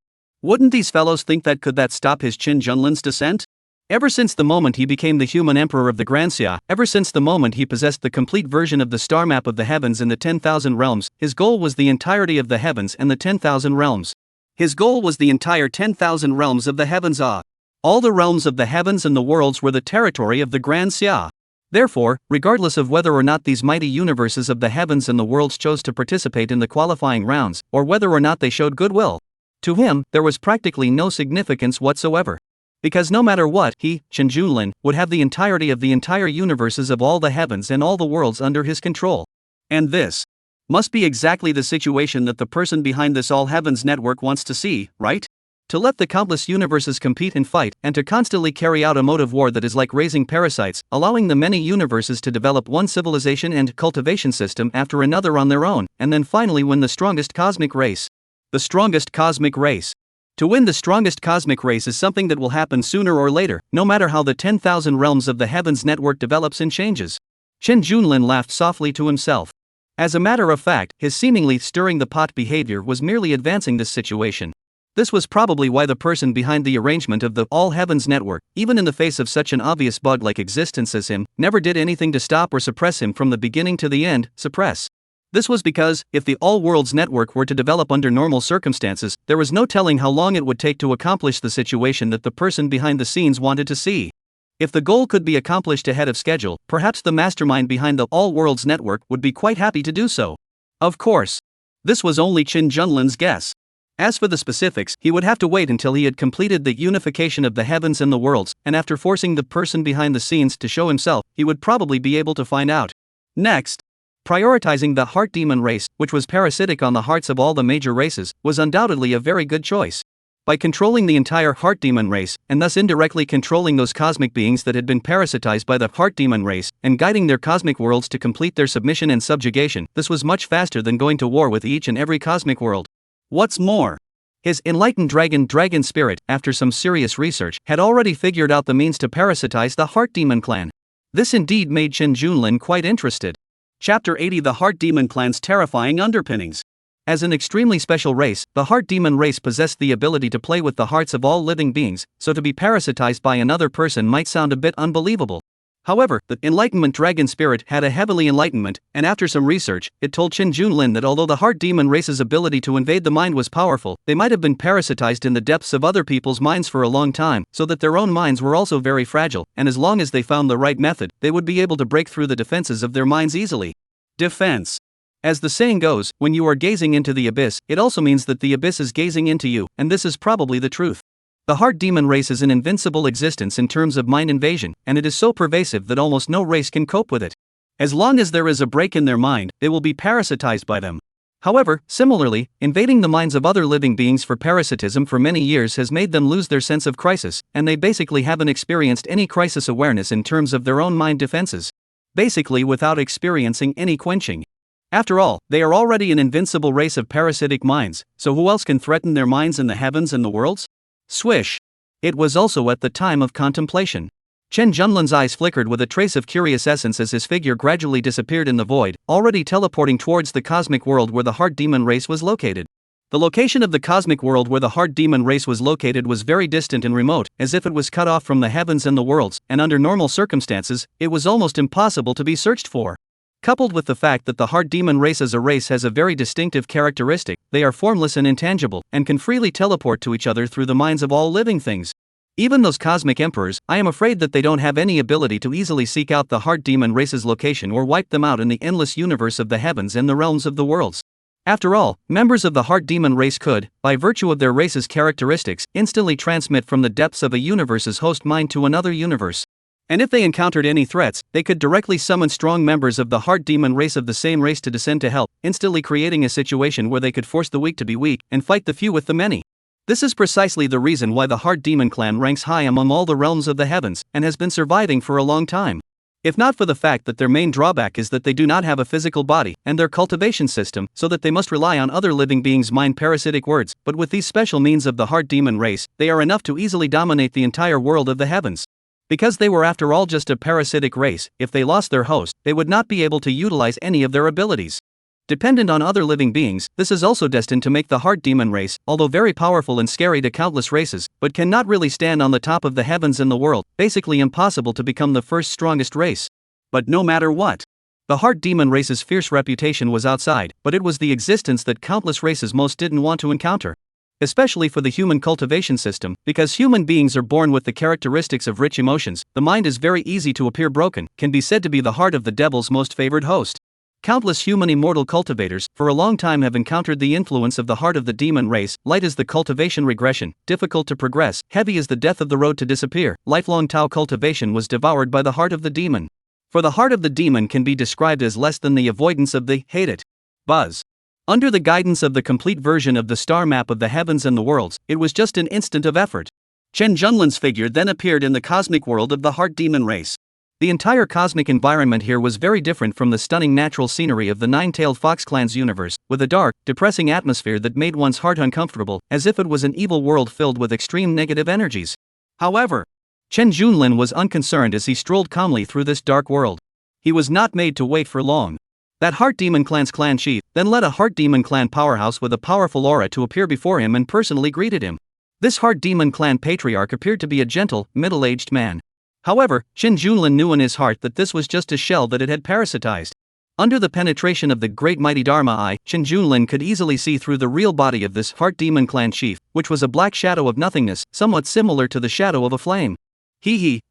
Wouldn't these fellows think that could stop his Chen Junlin's descent? Ever since the moment he became the human emperor of the Grand Xia, ever since the moment he possessed the complete version of the star map of the heavens in the 10,000 realms, his goal was the entirety of the heavens and the 10,000 realms. His goal was the entire 10,000 realms of the heavens. All the realms of the heavens and the worlds were the territory of the Grand Xia. Therefore, regardless of whether or not these mighty universes of the heavens and the worlds chose to participate in the qualifying rounds, or whether or not they showed goodwill, to him, there was practically no significance whatsoever. Because no matter what, he, Chen Junlin, would have the entirety of the entire universes of all the heavens and all the worlds under his control. And this must be exactly the situation that the person behind this all heavens network wants to see, right? To let the countless universes compete and fight, and to constantly carry out a mode of war that is like raising parasites, allowing the many universes to develop one civilization and cultivation system after another on their own, and then finally win the strongest cosmic race. The strongest cosmic race. To win the strongest cosmic race is something that will happen sooner or later, no matter how the 10,000 realms of the heavens network develops and changes. Chen Junlin laughed softly to himself. As a matter of fact, his seemingly stirring the pot behavior was merely advancing this situation. This was probably why the person behind the arrangement of the All Heavens network, even in the face of such an obvious bug-like existence as him, never did anything to stop or suppress him from the beginning to the end. Suppress. This was because, if the All Worlds network were to develop under normal circumstances, there was no telling how long it would take to accomplish the situation that the person behind the scenes wanted to see. If the goal could be accomplished ahead of schedule, perhaps the mastermind behind the All Worlds network would be quite happy to do so. Of course. This was only Chen Junlin's guess. As for the specifics, he would have to wait until he had completed the unification of the heavens and the worlds, and after forcing the person behind the scenes to show himself, he would probably be able to find out. Next, prioritizing the heart demon race, which was parasitic on the hearts of all the major races, was undoubtedly a very good choice. By controlling the entire heart demon race, and thus indirectly controlling those cosmic beings that had been parasitized by the heart demon race, and guiding their cosmic worlds to complete their submission and subjugation, this was much faster than going to war with each and every cosmic world. What's more, his enlightened dragon spirit, after some serious research, had already figured out the means to parasitize the heart demon clan. This indeed made Chen Junlin quite interested. Chapter 80: The Heart Demon Clan's Terrifying Underpinnings. As an extremely special race, the Heart Demon race possessed the ability to play with the hearts of all living beings, so to be parasitized by another person might sound a bit unbelievable. However, the Enlightenment Dragon Spirit had a heavenly enlightenment, and after some research, it told Chen Junlin that although the Heart Demon race's ability to invade the mind was powerful, they might have been parasitized in the depths of other people's minds for a long time, so that their own minds were also very fragile, and as long as they found the right method, they would be able to break through the defenses of their minds easily. Defense. As the saying goes, when you are gazing into the abyss, it also means that the abyss is gazing into you, and this is probably the truth. The heart demon race is an invincible existence in terms of mind invasion, and it is so pervasive that almost no race can cope with it. As long as there is a break in their mind, they will be parasitized by them. However, similarly, invading the minds of other living beings for parasitism for many years has made them lose their sense of crisis, and they basically haven't experienced any crisis awareness in terms of their own mind defenses. Basically without experiencing any quenching. After all, they are already an invincible race of parasitic minds, so who else can threaten their minds in the heavens and the worlds? Swish! It was also at the time of contemplation. Chen Junlin's eyes flickered with a trace of curious essence as his figure gradually disappeared in the void, already teleporting towards the cosmic world where the heart demon race was located. The location of the cosmic world where the heart demon race was located was very distant and remote, as if it was cut off from the heavens and the worlds, and under normal circumstances, it was almost impossible to be searched for. Coupled with the fact that the Heart Demon race as a race has a very distinctive characteristic, they are formless and intangible, and can freely teleport to each other through the minds of all living things. Even those cosmic emperors, I am afraid that they don't have any ability to easily seek out the Heart Demon race's location or wipe them out in the endless universe of the heavens and the realms of the worlds. After all, members of the Heart Demon race could, by virtue of their race's characteristics, instantly transmit from the depths of a universe's host mind to another universe. And if they encountered any threats, they could directly summon strong members of the Heart Demon race of the same race to descend to help, instantly creating a situation where they could force the weak to be weak and fight the few with the many. This is precisely the reason why the Heart Demon clan ranks high among all the realms of the heavens and has been surviving for a long time. If not for the fact that their main drawback is that they do not have a physical body and their cultivation system, so that they must rely on other living beings' mind parasitic words, but with these special means of the Heart Demon race, they are enough to easily dominate the entire world of the heavens. Because they were after all just a parasitic race, if they lost their host, they would not be able to utilize any of their abilities. Dependent on other living beings, this is also destined to make the Heart Demon race, although very powerful and scary to countless races, but cannot really stand on the top of the heavens and the world, basically impossible to become the first strongest race. But no matter what, the Heart Demon race's fierce reputation was outside, but it was the existence that countless races most didn't want to encounter. Especially for the human cultivation system, because human beings are born with the characteristics of rich emotions, the mind is very easy to appear broken, can be said to be the heart of the devil's most favored host. Countless human immortal cultivators, for a long time have encountered the influence of the heart of the demon race. Light is the cultivation regression, difficult to progress, heavy is the death of the road to disappear. Lifelong Tao cultivation was devoured by the heart of the demon. For the heart of the demon can be described as less than the avoidance of the hate it buzz. Under the guidance of the complete version of the star map of the heavens and the worlds, it was just an instant of effort. Chen Junlin's figure then appeared in the cosmic world of the Heart Demon race. The entire cosmic environment here was very different from the stunning natural scenery of the Nine-Tailed Fox Clan's universe, with a dark, depressing atmosphere that made one's heart uncomfortable, as if it was an evil world filled with extreme negative energies. However, Chen Junlin was unconcerned as he strolled calmly through this dark world. He was not made to wait for long. That Heart Demon clan's clan chief then led a Heart Demon clan powerhouse with a powerful aura to appear before him and personally greeted him. This Heart Demon clan patriarch appeared to be a gentle, middle-aged man. However, Chen Junlin knew in his heart that this was just a shell that it had parasitized. Under the penetration of the great mighty Dharma eye, Chen Junlin could easily see through the real body of this Heart Demon clan chief, which was a black shadow of nothingness, somewhat similar to the shadow of a flame.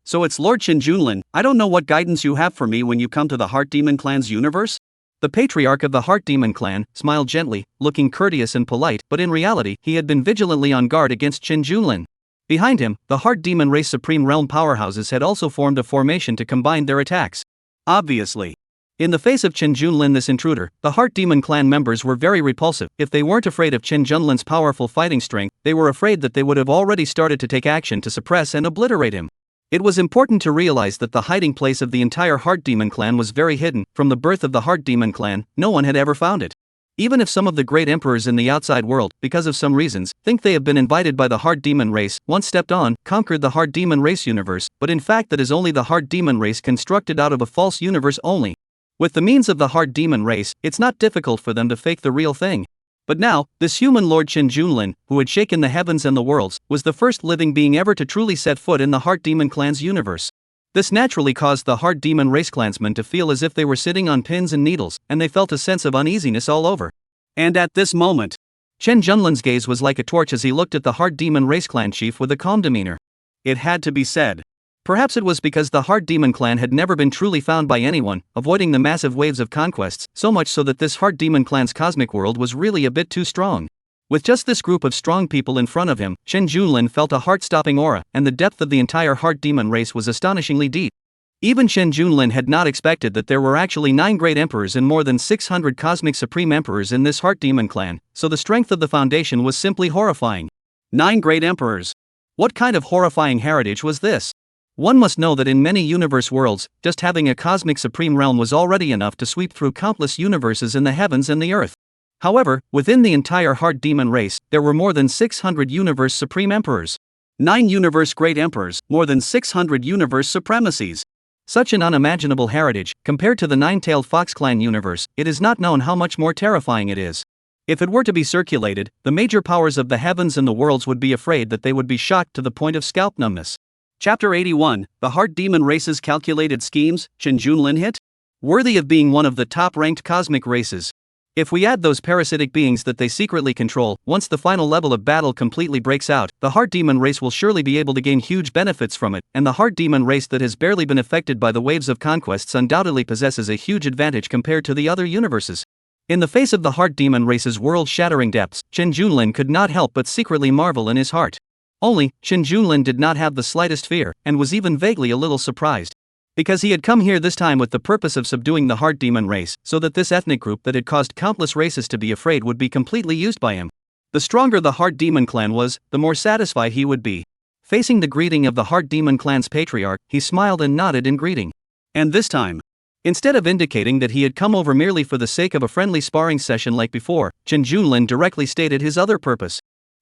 So it's Lord Chen Junlin. I don't know what guidance you have for me when you come to the Heart Demon clan's universe? The patriarch of the Heart Demon clan smiled gently, looking courteous and polite, but in reality, he had been vigilantly on guard against Chen Junlin. Behind him, the Heart Demon race Supreme Realm powerhouses had also formed a formation to combine their attacks. Obviously. In the face of Chen Junlin, this intruder, the Heart Demon clan members were very repulsive. If they weren't afraid of Chen Junlin's powerful fighting strength, they were afraid that they would have already started to take action to suppress and obliterate him. It was important to realize that the hiding place of the entire Heart Demon clan was very hidden. From the birth of the Heart Demon clan, no one had ever found it. Even if some of the great emperors in the outside world, because of some reasons, think they have been invited by the Heart Demon race, once stepped on, conquered the Heart Demon race universe, but in fact that is only the Heart Demon race constructed out of a false universe only. With the means of the Heart Demon race, it's not difficult for them to fake the real thing. But now, this human Lord Chen Junlin, who had shaken the heavens and the worlds, was the first living being ever to truly set foot in the Heart Demon clan's universe. This naturally caused the Heart Demon race clansmen to feel as if they were sitting on pins and needles, and they felt a sense of uneasiness all over. And at this moment, Chen Junlin's gaze was like a torch as he looked at the Heart Demon race clan chief with a calm demeanor. It had to be said. Perhaps it was because the Heart Demon clan had never been truly found by anyone, avoiding the massive waves of conquests, so much so that this Heart Demon clan's cosmic world was really a bit too strong. With just this group of strong people in front of him, Chen Junlin felt a heart-stopping aura, and the depth of the entire Heart Demon race was astonishingly deep. Even Chen Junlin had not expected that there were actually 9 great emperors and more than 600 cosmic supreme emperors in this Heart Demon clan, so the strength of the foundation was simply horrifying. 9 great emperors. What kind of horrifying heritage was this? One must know that in many universe worlds, just having a cosmic supreme realm was already enough to sweep through countless universes in the heavens and the earth. However, within the entire Heart Demon race, there were more than 600 universe supreme emperors. 9 universe great emperors, more than 600 universe supremacies. Such an unimaginable heritage, compared to the Nine-Tailed Fox Clan universe, it is not known how much more terrifying it is. If it were to be circulated, the major powers of the heavens and the worlds would be afraid that they would be shocked to the point of scalp numbness. Chapter 81, The Heart Demon Race's Calculated Schemes, Chen Junlin hit? worthy of being one of the top-ranked cosmic races. If we add those parasitic beings that they secretly control, once the final level of battle completely breaks out, the heart demon race will surely be able to gain huge benefits from it, and the heart demon race that has barely been affected by the waves of conquests undoubtedly possesses a huge advantage compared to the other universes. In the face of the heart demon race's world-shattering depths, Chen Junlin could not help but secretly marvel in his heart. Only, Chen Junlin did not have the slightest fear, and was even vaguely a little surprised. Because he had come here this time with the purpose of subduing the heart demon race, so that this ethnic group that had caused countless races to be afraid would be completely used by him. The stronger the heart demon clan was, the more satisfied he would be. Facing the greeting of the heart demon clan's patriarch, he smiled and nodded in greeting. And this time, instead of indicating that he had come over merely for the sake of a friendly sparring session like before, Chen Junlin directly stated his other purpose.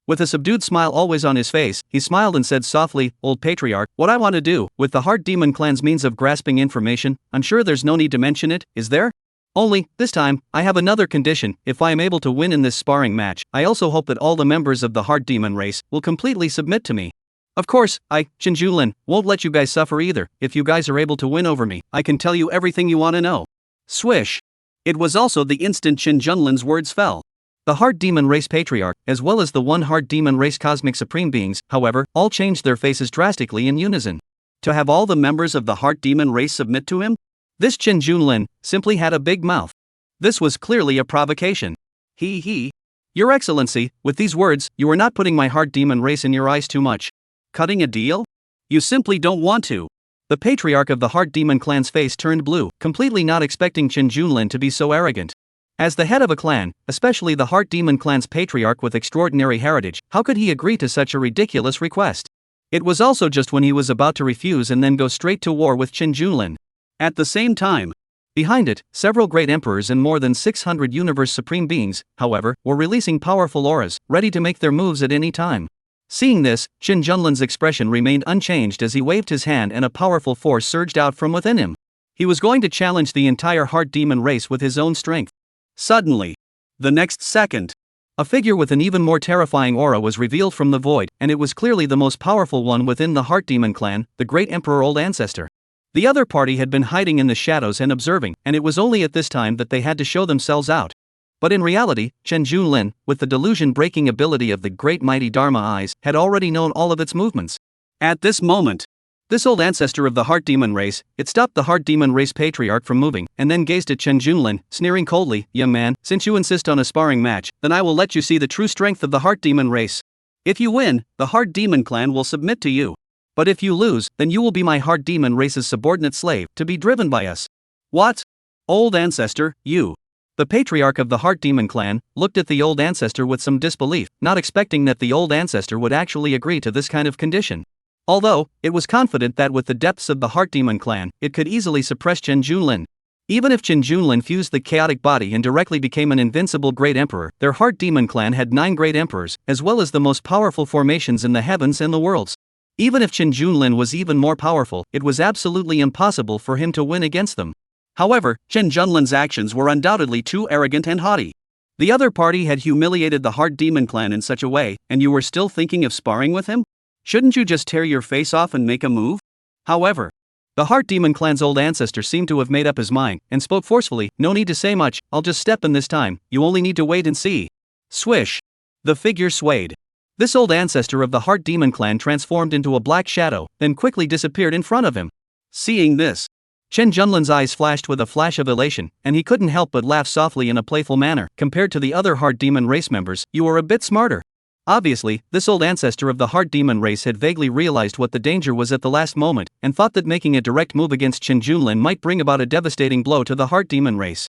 With a subdued smile always on his face, he smiled and said softly, "Old patriarch, what I want to do, with the heart demon clan's means of grasping information, I'm sure there's no need to mention it, is there? Only, this time, I have another condition. If I am able to win in this sparring match, I also hope that all the members of the heart demon race will completely submit to me. Of course, Chen Junlin, won't let you guys suffer either. If you guys are able to win over me, I can tell you everything you want to know." Swish! It was also the instant Chen Junlin's words fell. The heart demon race patriarch, as well as the one heart demon race cosmic supreme beings, however, all changed their faces drastically in unison. To have all the members of the heart demon race submit to him? This Chen Junlin simply had a big mouth. This was clearly a provocation. He. Your Excellency, with these words, you are not putting my heart demon race in your eyes too much. Cutting a deal? You simply don't want to. The patriarch of the heart demon clan's face turned blue, completely not expecting Chen Junlin to be so arrogant. As the head of a clan, especially the heart demon clan's patriarch with extraordinary heritage, how could he agree to such a ridiculous request? It was also just when he was about to refuse and then go straight to war with Chen Junlin. At the same time, behind it, several great emperors and more than 600 universe supreme beings, however, were releasing powerful auras, ready to make their moves at any time. Seeing this, Chen Junlin's expression remained unchanged as he waved his hand and a powerful force surged out from within him. He was going to challenge the entire heart demon race with his own strength. Suddenly, the next second, a figure with an even more terrifying aura was revealed from the void, and it was clearly the most powerful one within the Heart Demon clan, the great Emperor Old Ancestor. The other party had been hiding in the shadows and observing, and it was only at this time that they had to show themselves out. But in reality, Chen Junlin, with the delusion-breaking ability of the great mighty Dharma eyes, had already known all of its movements. At this moment, this old ancestor of the heart demon race, it stopped the heart demon race patriarch from moving, and then gazed at Chen Junlin, sneering coldly, "Young man, since you insist on a sparring match, then I will let you see the true strength of the heart demon race. If you win, the heart demon clan will submit to you. But if you lose, then you will be my heart demon race's subordinate slave, to be driven by us." What? Old ancestor, you? The patriarch of the heart demon clan looked at the old ancestor with some disbelief, not expecting that the old ancestor would actually agree to this kind of condition. Although, it was confident that with the depths of the Heart Demon clan, it could easily suppress Chen Junlin. Even if Chen Junlin fused the chaotic body and directly became an invincible great emperor, their Heart Demon clan had 9 great emperors, as well as the most powerful formations in the heavens and the worlds. Even if Chen Junlin was even more powerful, it was absolutely impossible for him to win against them. However, Chen Junlin's actions were undoubtedly too arrogant and haughty. The other party had humiliated the Heart Demon clan in such a way, and you were still thinking of sparring with him? Shouldn't you just tear your face off and make a move? However, the Heart Demon clan's old ancestor seemed to have made up his mind, and spoke forcefully, "No need to say much, I'll just step in this time, you only need to wait and see." Swish! The figure swayed. This old ancestor of the Heart Demon clan transformed into a black shadow, then quickly disappeared in front of him. Seeing this, Chen Junlin's eyes flashed with a flash of elation, and he couldn't help but laugh softly in a playful manner. Compared to the other Heart Demon race members, you are a bit smarter. Obviously, this old ancestor of the Heart Demon race had vaguely realized what the danger was at the last moment, and thought that making a direct move against Chen Junlin might bring about a devastating blow to the Heart Demon race.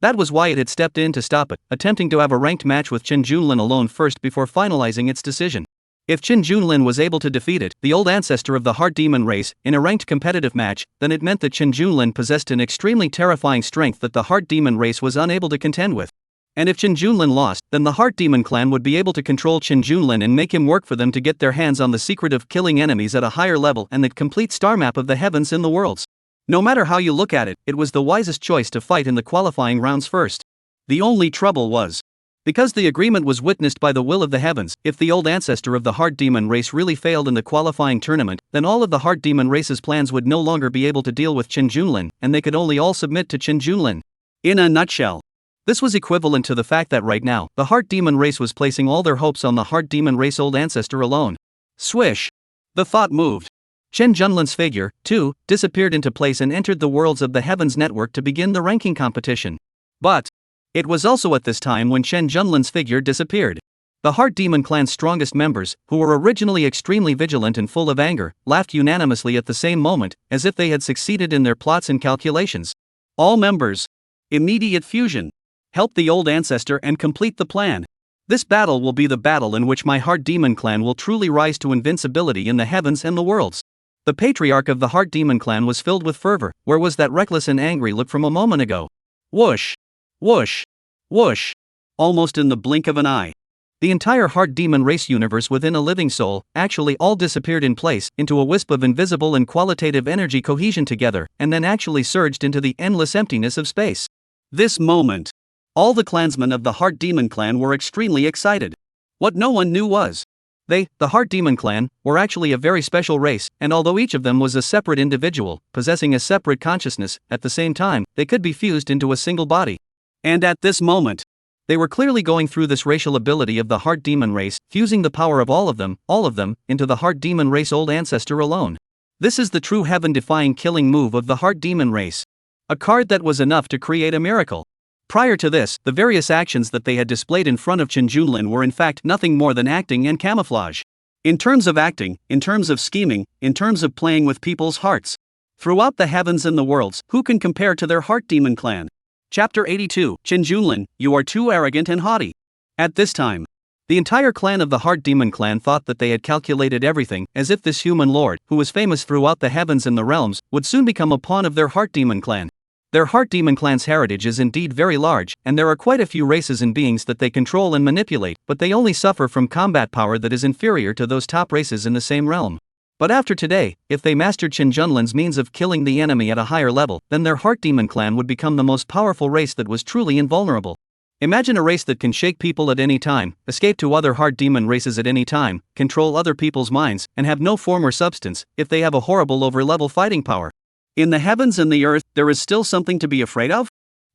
That was why it had stepped in to stop it, attempting to have a ranked match with Chen Junlin alone first before finalizing its decision. If Chen Junlin was able to defeat it, the old ancestor of the Heart Demon race, in a ranked competitive match, then it meant that Chen Junlin possessed an extremely terrifying strength that the Heart Demon race was unable to contend with. And if Chen Junlin lost, then the Heart Demon clan would be able to control Chen Junlin and make him work for them to get their hands on the secret of killing enemies at a higher level and the complete star map of the heavens and the worlds. No matter how you look at it, it was the wisest choice to fight in the qualifying rounds first. The only trouble was, Because the agreement was witnessed by the will of the heavens, if the old ancestor of the heart demon race really failed in the qualifying tournament, then all of the heart demon race's plans would no longer be able to deal with Qin Junlin, and they could only all submit to Qin Junlin. In a nutshell, this was equivalent to the fact that right now, the heart demon race was placing all their hopes on the heart demon race old ancestor alone. Swish! The thought moved. Qin Junlin's figure, too, disappeared into place and entered the worlds of the heavens network to begin the ranking competition. But it was also at this time when Qin Junlin's figure disappeared. The Heart Demon Clan's strongest members, who were originally extremely vigilant and full of anger, laughed unanimously at the same moment, as if they had succeeded in their plots and calculations. All members. Immediate fusion. Help the old ancestor and complete the plan. This battle will be the battle in which my Heart Demon Clan will truly rise to invincibility in the heavens and the worlds. The patriarch of the Heart Demon Clan was filled with fervor. Where was that reckless and angry look from a moment ago? Whoosh! Whoosh! Whoosh! Almost in the blink of an eye, the entire Heart Demon race universe within a living soul actually all disappeared in place into a wisp of invisible and qualitative energy cohesion together, and then actually surged into the endless emptiness of space. This moment, all the clansmen of the Heart Demon Clan were extremely excited. What no one knew was, they, the Heart Demon Clan, were actually a very special race, and although each of them was a separate individual, possessing a separate consciousness, at the same time, they could be fused into a single body. And at this moment, they were clearly going through this racial ability of the Heart Demon race, fusing the power of all of them, into the Heart Demon race old ancestor alone. This is the true heaven-defying killing move of the Heart Demon race. A card that was enough to create a miracle. Prior to this, the various actions that they had displayed in front of Qin Junlin were in fact nothing more than acting and camouflage. In terms of acting, in terms of scheming, in terms of playing with people's hearts. Throughout the heavens and the worlds, who can compare to their Heart Demon Clan? Chapter 82, Qin Junlin, you are too arrogant and haughty. At this time, the entire clan of the Heart Demon Clan thought that they had calculated everything, as if this human lord, who was famous throughout the heavens and the realms, would soon become a pawn of their Heart Demon Clan. Their Heart Demon Clan's heritage is indeed very large, and there are quite a few races and beings that they control and manipulate, but they only suffer from combat power that is inferior to those top races in the same realm. But after today, if they mastered Qin Junlin's means of killing the enemy at a higher level, then their Heart Demon Clan would become the most powerful race that was truly invulnerable. Imagine a race that can shake people at any time, escape to other Heart Demon races at any time, control other people's minds, and have no form or substance, if they have a horrible over-level fighting power. In the heavens and the earth, there is still something to be afraid of?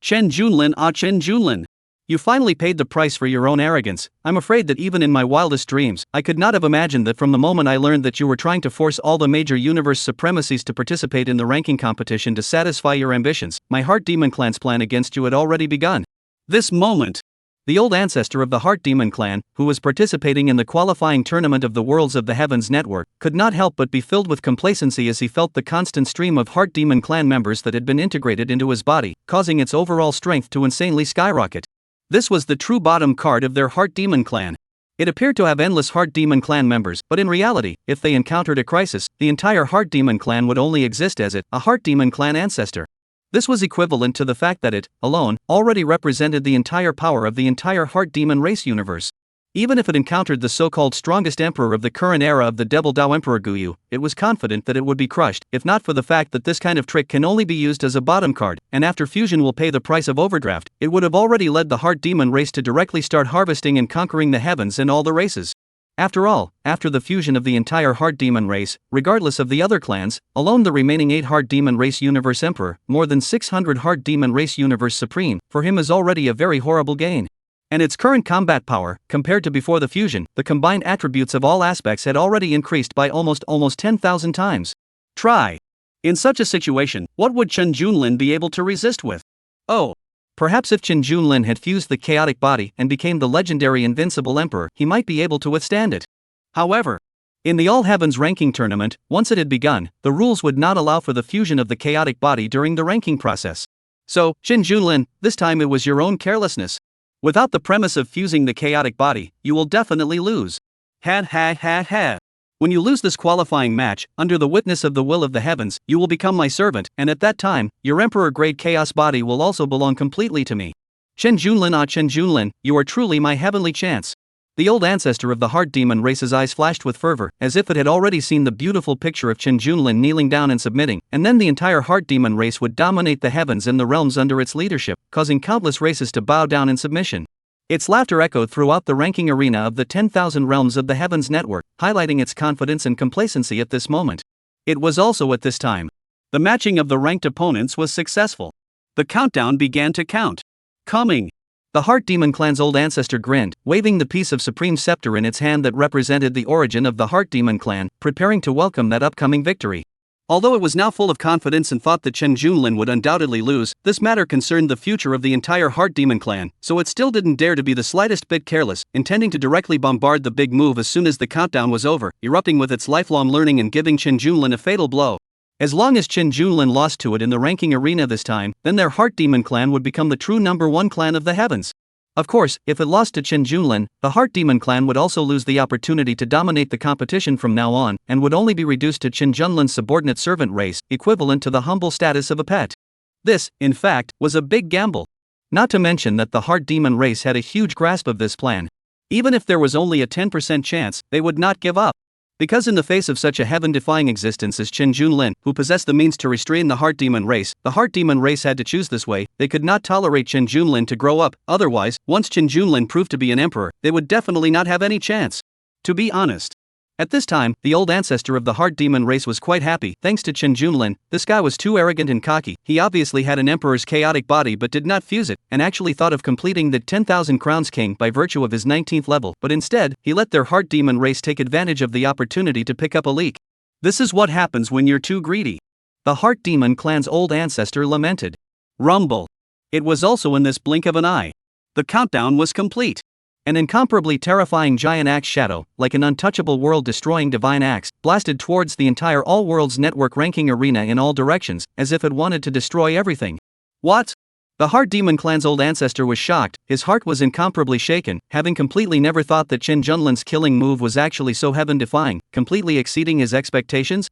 Qin Junlin, Qin Junlin. You finally paid the price for your own arrogance. I'm afraid that even in my wildest dreams, I could not have imagined that from the moment I learned that you were trying to force all the major universe supremacies to participate in the ranking competition to satisfy your ambitions, my Heart Demon Clan's plan against you had already begun. This moment, the old ancestor of the Heart Demon Clan, who was participating in the qualifying tournament of the Worlds of the Heavens network, could not help but be filled with complacency as he felt the constant stream of Heart Demon Clan members that had been integrated into his body, causing its overall strength to insanely skyrocket. This was the true bottom card of their Heart Demon Clan. It appeared to have endless Heart Demon Clan members, but in reality, if they encountered a crisis, the entire Heart Demon Clan would only exist as a Heart Demon Clan ancestor. This was equivalent to the fact that it, alone, already represented the entire power of the entire Heart Demon race universe. Even if it encountered the so-called strongest emperor of the current era of the Devil Dao Emperor Guyu, it was confident that it would be crushed, if not for the fact that this kind of trick can only be used as a bottom card, and after fusion will pay the price of overdraft, it would have already led the Heart Demon race to directly start harvesting and conquering the heavens and all the races. After all, after the fusion of the entire Heart Demon race, regardless of the other clans, alone the remaining 8 Heart Demon race universe emperor, more than 600 Heart Demon race universe supreme, for him is already a very horrible gain. And its current combat power, compared to before the fusion, the combined attributes of all aspects had already increased by almost 10,000 times. Try. In such a situation, what would Qin Junlin be able to resist with? Oh. Perhaps if Qin Junlin had fused the chaotic body and became the legendary invincible emperor, he might be able to withstand it. However, in the All Heavens ranking tournament, once it had begun, the rules would not allow for the fusion of the chaotic body during the ranking process. So, Qin Junlin, this time it was your own carelessness. Without the premise of fusing the chaotic body, you will definitely lose. Ha ha ha ha. When you lose this qualifying match, under the witness of the will of the heavens, you will become my servant, and at that time, your emperor-grade chaos body will also belong completely to me. Qin Junlin, Qin Junlin, you are truly my heavenly chance. The old ancestor of the Heart Demon race's eyes flashed with fervor, as if it had already seen the beautiful picture of Qin Junlin kneeling down and submitting, and then the entire Heart Demon race would dominate the heavens and the realms under its leadership, causing countless races to bow down in submission. Its laughter echoed throughout the ranking arena of the 10,000 Realms of the Heavens network, highlighting its confidence and complacency at this moment. It was also at this time. The matching of the ranked opponents was successful. The countdown began to count. Coming. The Heart Demon Clan's old ancestor grinned, waving the piece of supreme scepter in its hand that represented the origin of the Heart Demon Clan, preparing to welcome that upcoming victory. Although it was now full of confidence and thought that Chen Junlin would undoubtedly lose, this matter concerned the future of the entire Heart Demon Clan, so it still didn't dare to be the slightest bit careless, intending to directly bombard the big move as soon as the countdown was over, erupting with its lifelong learning and giving Chen Junlin a fatal blow. As long as Chen Junlin lost to it in the ranking arena this time, then their Heart Demon Clan would become the true #1 clan of the heavens. Of course, if it lost to Chen Junlin, the Heart Demon Clan would also lose the opportunity to dominate the competition from now on, and would only be reduced to Chen Junlin's subordinate servant race, equivalent to the humble status of a pet. This, in fact, was a big gamble. Not to mention that the Heart Demon race had a huge grasp of this plan. Even if there was only a 10% chance, they would not give up. Because in the face of such a heaven-defying existence as Chen Junlin, who possessed the means to restrain the Heart Demon race, the Heart Demon race had to choose this way. They could not tolerate Chen Junlin to grow up, otherwise, once Chen Junlin proved to be an emperor, they would definitely not have any chance. To be honest. At this time, the old ancestor of the Heart Demon race was quite happy, thanks to Chen Junlin. This guy was too arrogant and cocky. He obviously had an emperor's chaotic body but did not fuse it, and actually thought of completing the 10,000 Crowns King by virtue of his 19th level, but instead, he let their Heart Demon race take advantage of the opportunity to pick up a leak. This is what happens when you're too greedy. The Heart Demon Clan's old ancestor lamented. Rumble. It was also in this blink of an eye. The countdown was complete. An incomparably terrifying giant axe shadow, like an untouchable world-destroying divine axe, blasted towards the entire All-Worlds network ranking arena in all directions, as if it wanted to destroy everything. What? The Heart Demon Clan's old ancestor was shocked. His heart was incomparably shaken, having completely never thought that Chen Junlin's killing move was actually so heaven-defying, completely exceeding his expectations.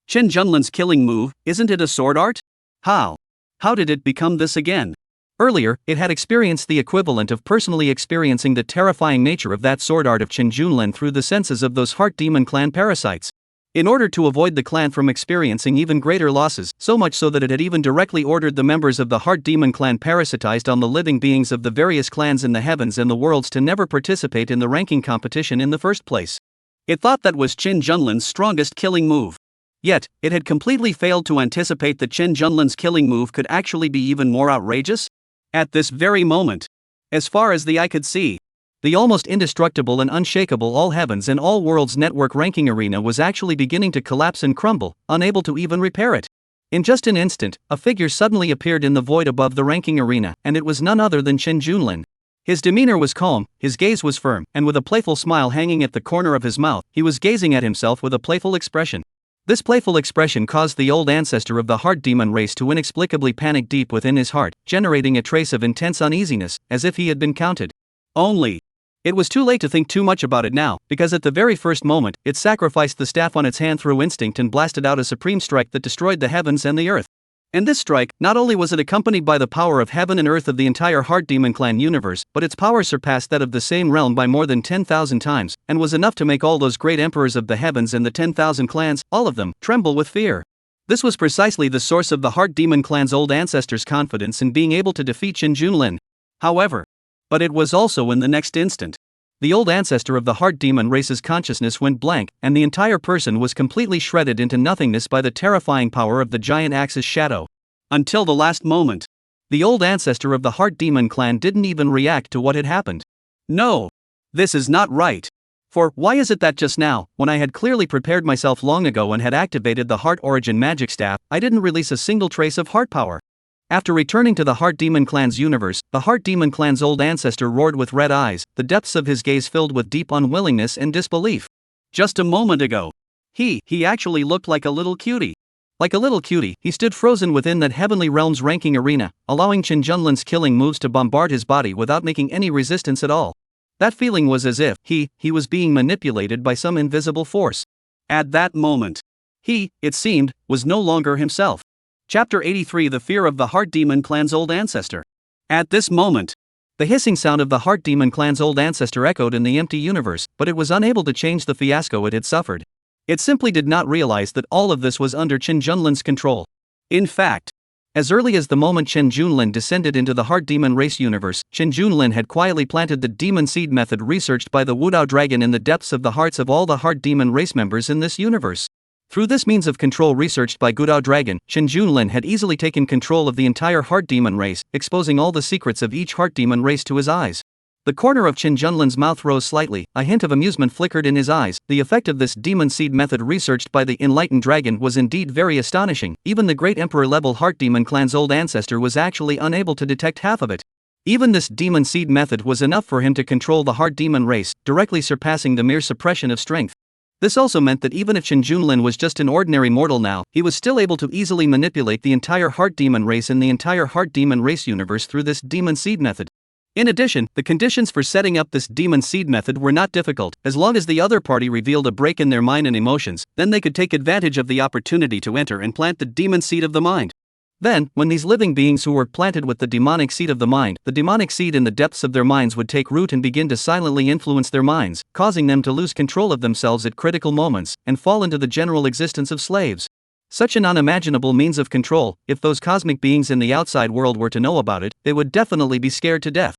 Chen Junlin's killing move, isn't it a sword art? How? How did it become this again? Earlier, it had experienced the equivalent of personally experiencing the terrifying nature of that sword art of Chen Junlin through the senses of those Heart Demon Clan parasites. In order to avoid the clan from experiencing even greater losses, so much so that it had even directly ordered the members of the Heart Demon Clan parasitized on the living beings of the various clans in the heavens and the worlds to never participate in the ranking competition in the first place. It thought that was Chen Junlin's strongest killing move. Yet, it had completely failed to anticipate that Chen Junlin's killing move could actually be even more outrageous. At this very moment, as far as the eye could see, the almost indestructible and unshakable All Heavens and All Worlds network ranking arena was actually beginning to collapse and crumble, unable to even repair it. In just an instant, a figure suddenly appeared in the void above the ranking arena, and it was none other than Chen Junlin. His demeanor was calm, his gaze was firm, and with a playful smile hanging at the corner of his mouth, he was gazing at himself with a playful expression. This playful expression caused the old ancestor of the Heart Demon race to inexplicably panic deep within his heart, generating a trace of intense uneasiness, as if he had been counted. Only. It was too late to think too much about it now, because at the very first moment, it sacrificed the staff on its hand through instinct and blasted out a supreme strike that destroyed the heavens and the earth. And this strike, not only was it accompanied by the power of heaven and earth of the entire Heart Demon Clan universe, but its power surpassed that of the same realm by more than 10,000 times, and was enough to make all those great emperors of the heavens and the 10,000 clans, all of them, tremble with fear. This was precisely the source of the Heart Demon Clan's old ancestors' confidence in being able to defeat Chen Junlin. However, but it was also in the next instant. The old ancestor of the Heart Demon race's consciousness went blank, and the entire person was completely shredded into nothingness by the terrifying power of the giant axe's shadow. Until the last moment, the old ancestor of the Heart Demon Clan didn't even react to what had happened. No, this is not right. For why is it that just now, when I had clearly prepared myself long ago and had activated the Heart Origin magic staff, I didn't release a single trace of heart power? After returning to the Heart Demon Clan's universe, the Heart Demon Clan's old ancestor roared with red eyes, the depths of his gaze filled with deep unwillingness and disbelief. Just a moment ago, he actually looked like a little cutie. Like a little cutie, he stood frozen within that Heavenly Realms ranking arena, allowing Chen Junlin's killing moves to bombard his body without making any resistance at all. That feeling was as if he was being manipulated by some invisible force. At that moment, he, it seemed, was no longer himself. Chapter 83: The Fear of the Heart Demon Clan's Old Ancestor. At this moment, the hissing sound of the Heart Demon Clan's old ancestor echoed in the empty universe, but it was unable to change the fiasco it had suffered. It simply did not realize that all of this was under Chen Junlin's control. In fact, As early as the moment Chen Junlin descended into the heart demon race universe, Chen Junlin had quietly planted the demon seed method researched by the Wudao dragon in the depths of the hearts of all the heart demon race members in this universe. Through this means of control researched by Gudao Dragon, Chen Junlin had easily taken control of the entire heart demon race, exposing all the secrets of each heart demon race to his eyes. The corner of Chen Junlin's mouth rose slightly, a hint of amusement flickered in his eyes. The effect of this demon seed method researched by the enlightened dragon was indeed very astonishing. Even the great emperor-level heart demon clan's old ancestor was actually unable to detect half of it. Even this demon seed method was enough for him to control the heart demon race, directly surpassing the mere suppression of strength. This also meant that even if Chen Junlin was just an ordinary mortal now, he was still able to easily manipulate the entire heart demon race and the entire heart demon race universe through this demon seed method. In addition, the conditions for setting up this demon seed method were not difficult. As long as the other party revealed a break in their mind and emotions, then they could take advantage of the opportunity to enter and plant the demon seed of the mind. Then, when these living beings who were planted with the demonic seed of the mind, the demonic seed in the depths of their minds would take root and begin to silently influence their minds, causing them to lose control of themselves at critical moments, and fall into the general existence of slaves. Such an unimaginable means of control, if those cosmic beings in the outside world were to know about it, they would definitely be scared to death.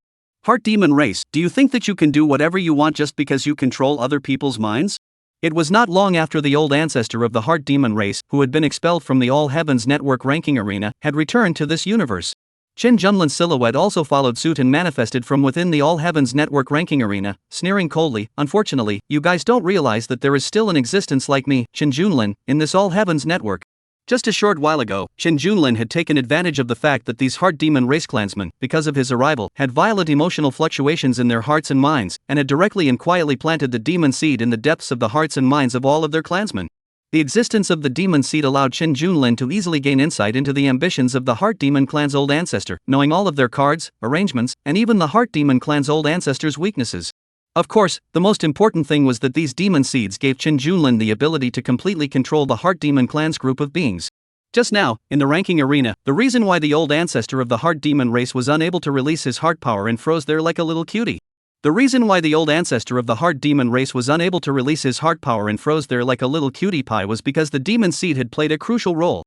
Heart demon race, do you think that you can do whatever you want just because you control other people's minds? It was not long after the old ancestor of the heart demon race, who had been expelled from the All Heavens Network ranking arena, had returned to this universe. Chen Junlin's silhouette also followed suit and manifested from within the All Heavens Network ranking arena, sneering coldly. Unfortunately, you guys don't realize that there is still an existence like me, Chen Junlin, in this All Heavens Network. Just a short while ago, Chen Junlin had taken advantage of the fact that these heart demon race clansmen, because of his arrival, had violent emotional fluctuations in their hearts and minds, and had directly and quietly planted the demon seed in the depths of the hearts and minds of all of their clansmen. The existence of the demon seed allowed Chen Junlin to easily gain insight into the ambitions of the heart demon clan's old ancestor, knowing all of their cards, arrangements, and even the heart demon clan's old ancestor's weaknesses. Of course, the most important thing was that these demon seeds gave Chen Junlin the ability to completely control the Heart Demon clan's group of beings. Just now, in the ranking arena, the reason why the old ancestor of the Heart Demon race was unable to release his heart power and froze there like a little cutie. The reason why the old ancestor of the Heart Demon race was unable to release his heart power and froze there like a little cutie pie was because the demon seed had played a crucial role.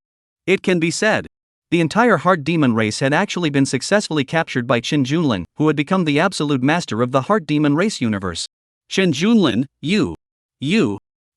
It can be said, the entire Heart Demon race had actually been successfully captured by Chen Junlin, who had become the absolute master of the Heart Demon race universe. Chen Junlin, you,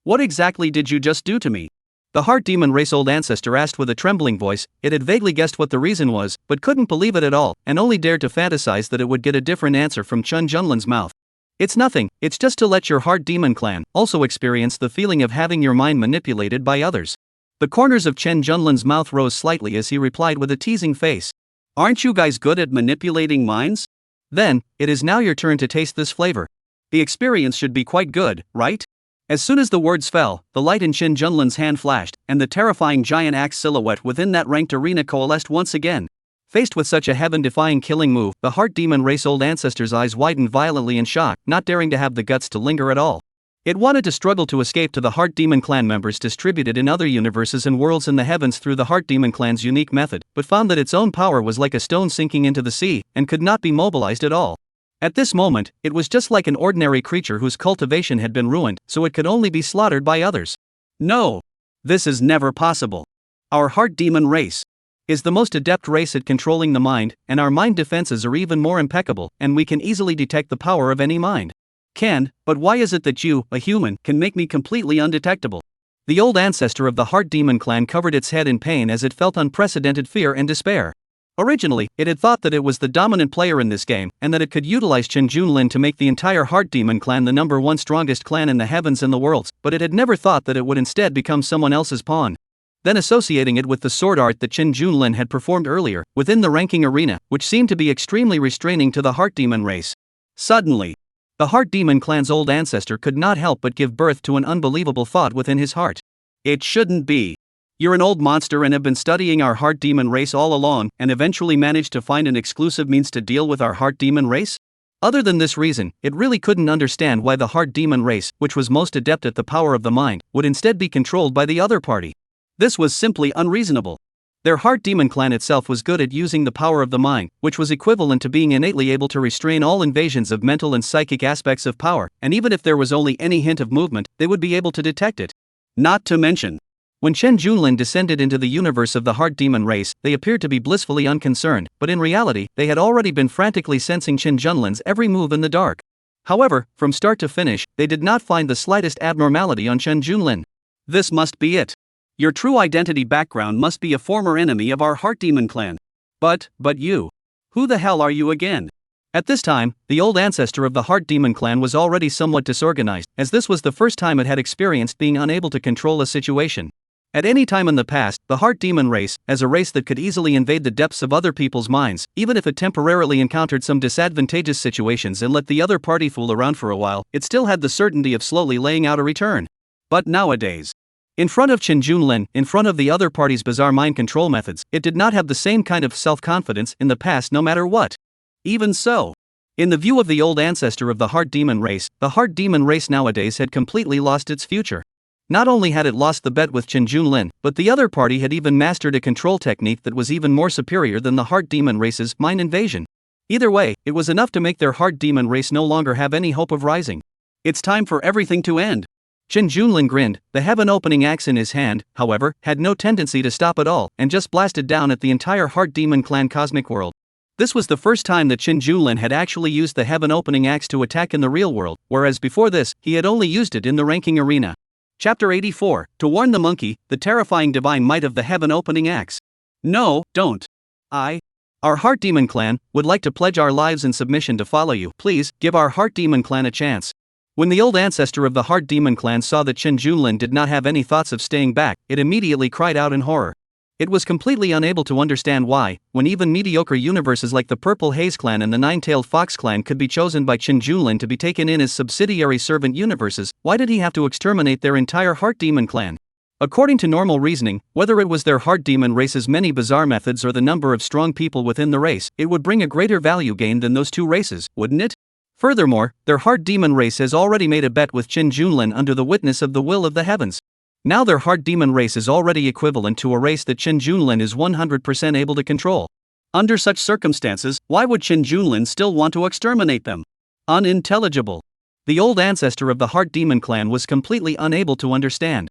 what exactly did you just do to me? The Heart Demon race old ancestor asked with a trembling voice. It had vaguely guessed what the reason was, but couldn't believe it at all, and only dared to fantasize that it would get a different answer from Chen Junlin's mouth. It's nothing, it's just to let your Heart Demon clan also experience the feeling of having your mind manipulated by others. The corners of Chen Junlin's mouth rose slightly as he replied with a teasing face. Aren't you guys good at manipulating minds? Then, it is now your turn to taste this flavor. The experience should be quite good, right? As soon as the words fell, the light in Chen Junlin's hand flashed, and the terrifying giant axe silhouette within that ranked arena coalesced once again. Faced with such a heaven-defying killing move, the Heart Demon race old ancestor's eyes widened violently in shock, not daring to have the guts to linger at all. It wanted to struggle to escape to the Heart Demon clan members distributed in other universes and worlds in the heavens through the Heart Demon clan's unique method, but found that its own power was like a stone sinking into the sea, and could not be mobilized at all. At this moment, it was just like an ordinary creature whose cultivation had been ruined, so it could only be slaughtered by others. No! This is never possible. Our Heart Demon race is the most adept race at controlling the mind, and our mind defenses are even more impeccable, and we can easily detect the power of any mind. But why is it that you, a human, can make me completely undetectable? The old ancestor of the Heart Demon clan covered its head in pain as it felt unprecedented fear and despair. Originally, it had thought that it was the dominant player in this game, and that it could utilize Chen Junlin to make the entire Heart Demon clan the #1 strongest clan in the heavens and the worlds, but it had never thought that it would instead become someone else's pawn. Then associating it with the sword art that Chen Junlin had performed earlier, within the ranking arena, which seemed to be extremely restraining to the Heart Demon race. Suddenly, the Heart Demon clan's old ancestor could not help but give birth to an unbelievable thought within his heart. It shouldn't be. You're an old monster and have been studying our Heart Demon race all along, and eventually managed to find an exclusive means to deal with our Heart Demon race? Other than this reason, it really couldn't understand why the Heart Demon race, which was most adept at the power of the mind, would instead be controlled by the other party. This was simply unreasonable. Their Heart Demon clan itself was good at using the power of the mind, which was equivalent to being innately able to restrain all invasions of mental and psychic aspects of power, and even if there was only any hint of movement, they would be able to detect it. Not to mention, When Chen Junlin descended into the universe of the heart demon race, they appeared to be blissfully unconcerned, but in reality, they had already been frantically sensing Chen Junlin's every move in the dark. However, from start to finish, they did not find the slightest abnormality on Chen Junlin. This must be it. Your true identity background must be a former enemy of our heart demon clan. But you. Who the hell are you again? At this time, the old ancestor of the Heart Demon clan was already somewhat disorganized, as this was the first time it had experienced being unable to control a situation. At any time in the past, the Heart Demon race, as a race that could easily invade the depths of other people's minds, even if it temporarily encountered some disadvantageous situations and let the other party fool around for a while, it still had the certainty of slowly laying out a return. But nowadays, in front of Chen Junlin, in front of the other party's bizarre mind control methods, it did not have the same kind of self-confidence in the past no matter what. Even so, in the view of the old ancestor of the Heart Demon race, the Heart Demon race nowadays had completely lost its future. Not only had it lost the bet with Chen Junlin, but the other party had even mastered a control technique that was even more superior than the Heart Demon race's mind invasion. Either way, it was enough to make their Heart Demon race no longer have any hope of rising. It's time for everything to end. Chen Junlin grinned. The heaven-opening axe in his hand, however, had no tendency to stop at all, and just blasted down at the entire Heart Demon clan cosmic world. This was the first time that Chen Junlin had actually used the heaven-opening axe to attack in the real world, whereas before this, he had only used it in the ranking arena. Chapter 84, To Warn the Monkey, the Terrifying Divine Might of the Heaven-Opening Axe. No, don't. Our Heart Demon clan, would like to pledge our lives in submission to follow you. Please, give our Heart Demon clan a chance. When the old ancestor of the Heart Demon clan saw that Chen Junlin did not have any thoughts of staying back, it immediately cried out in horror. It was completely unable to understand why, when even mediocre universes like the Purple Haze clan and the Nine-Tailed Fox clan could be chosen by Chen Junlin to be taken in as subsidiary servant universes, why did he have to exterminate their entire Heart Demon clan? According to normal reasoning, whether it was their Heart Demon race's many bizarre methods or the number of strong people within the race, it would bring a greater value gain than those two races, wouldn't it? Furthermore, their Heart Demon race has already made a bet with Chen Junlin under the witness of the will of the heavens. Now their Heart Demon race is already equivalent to a race that Chen Junlin is 100% able to control. Under such circumstances, why would Chen Junlin still want to exterminate them? Unintelligible. The old ancestor of the Heart Demon clan was completely unable to understand.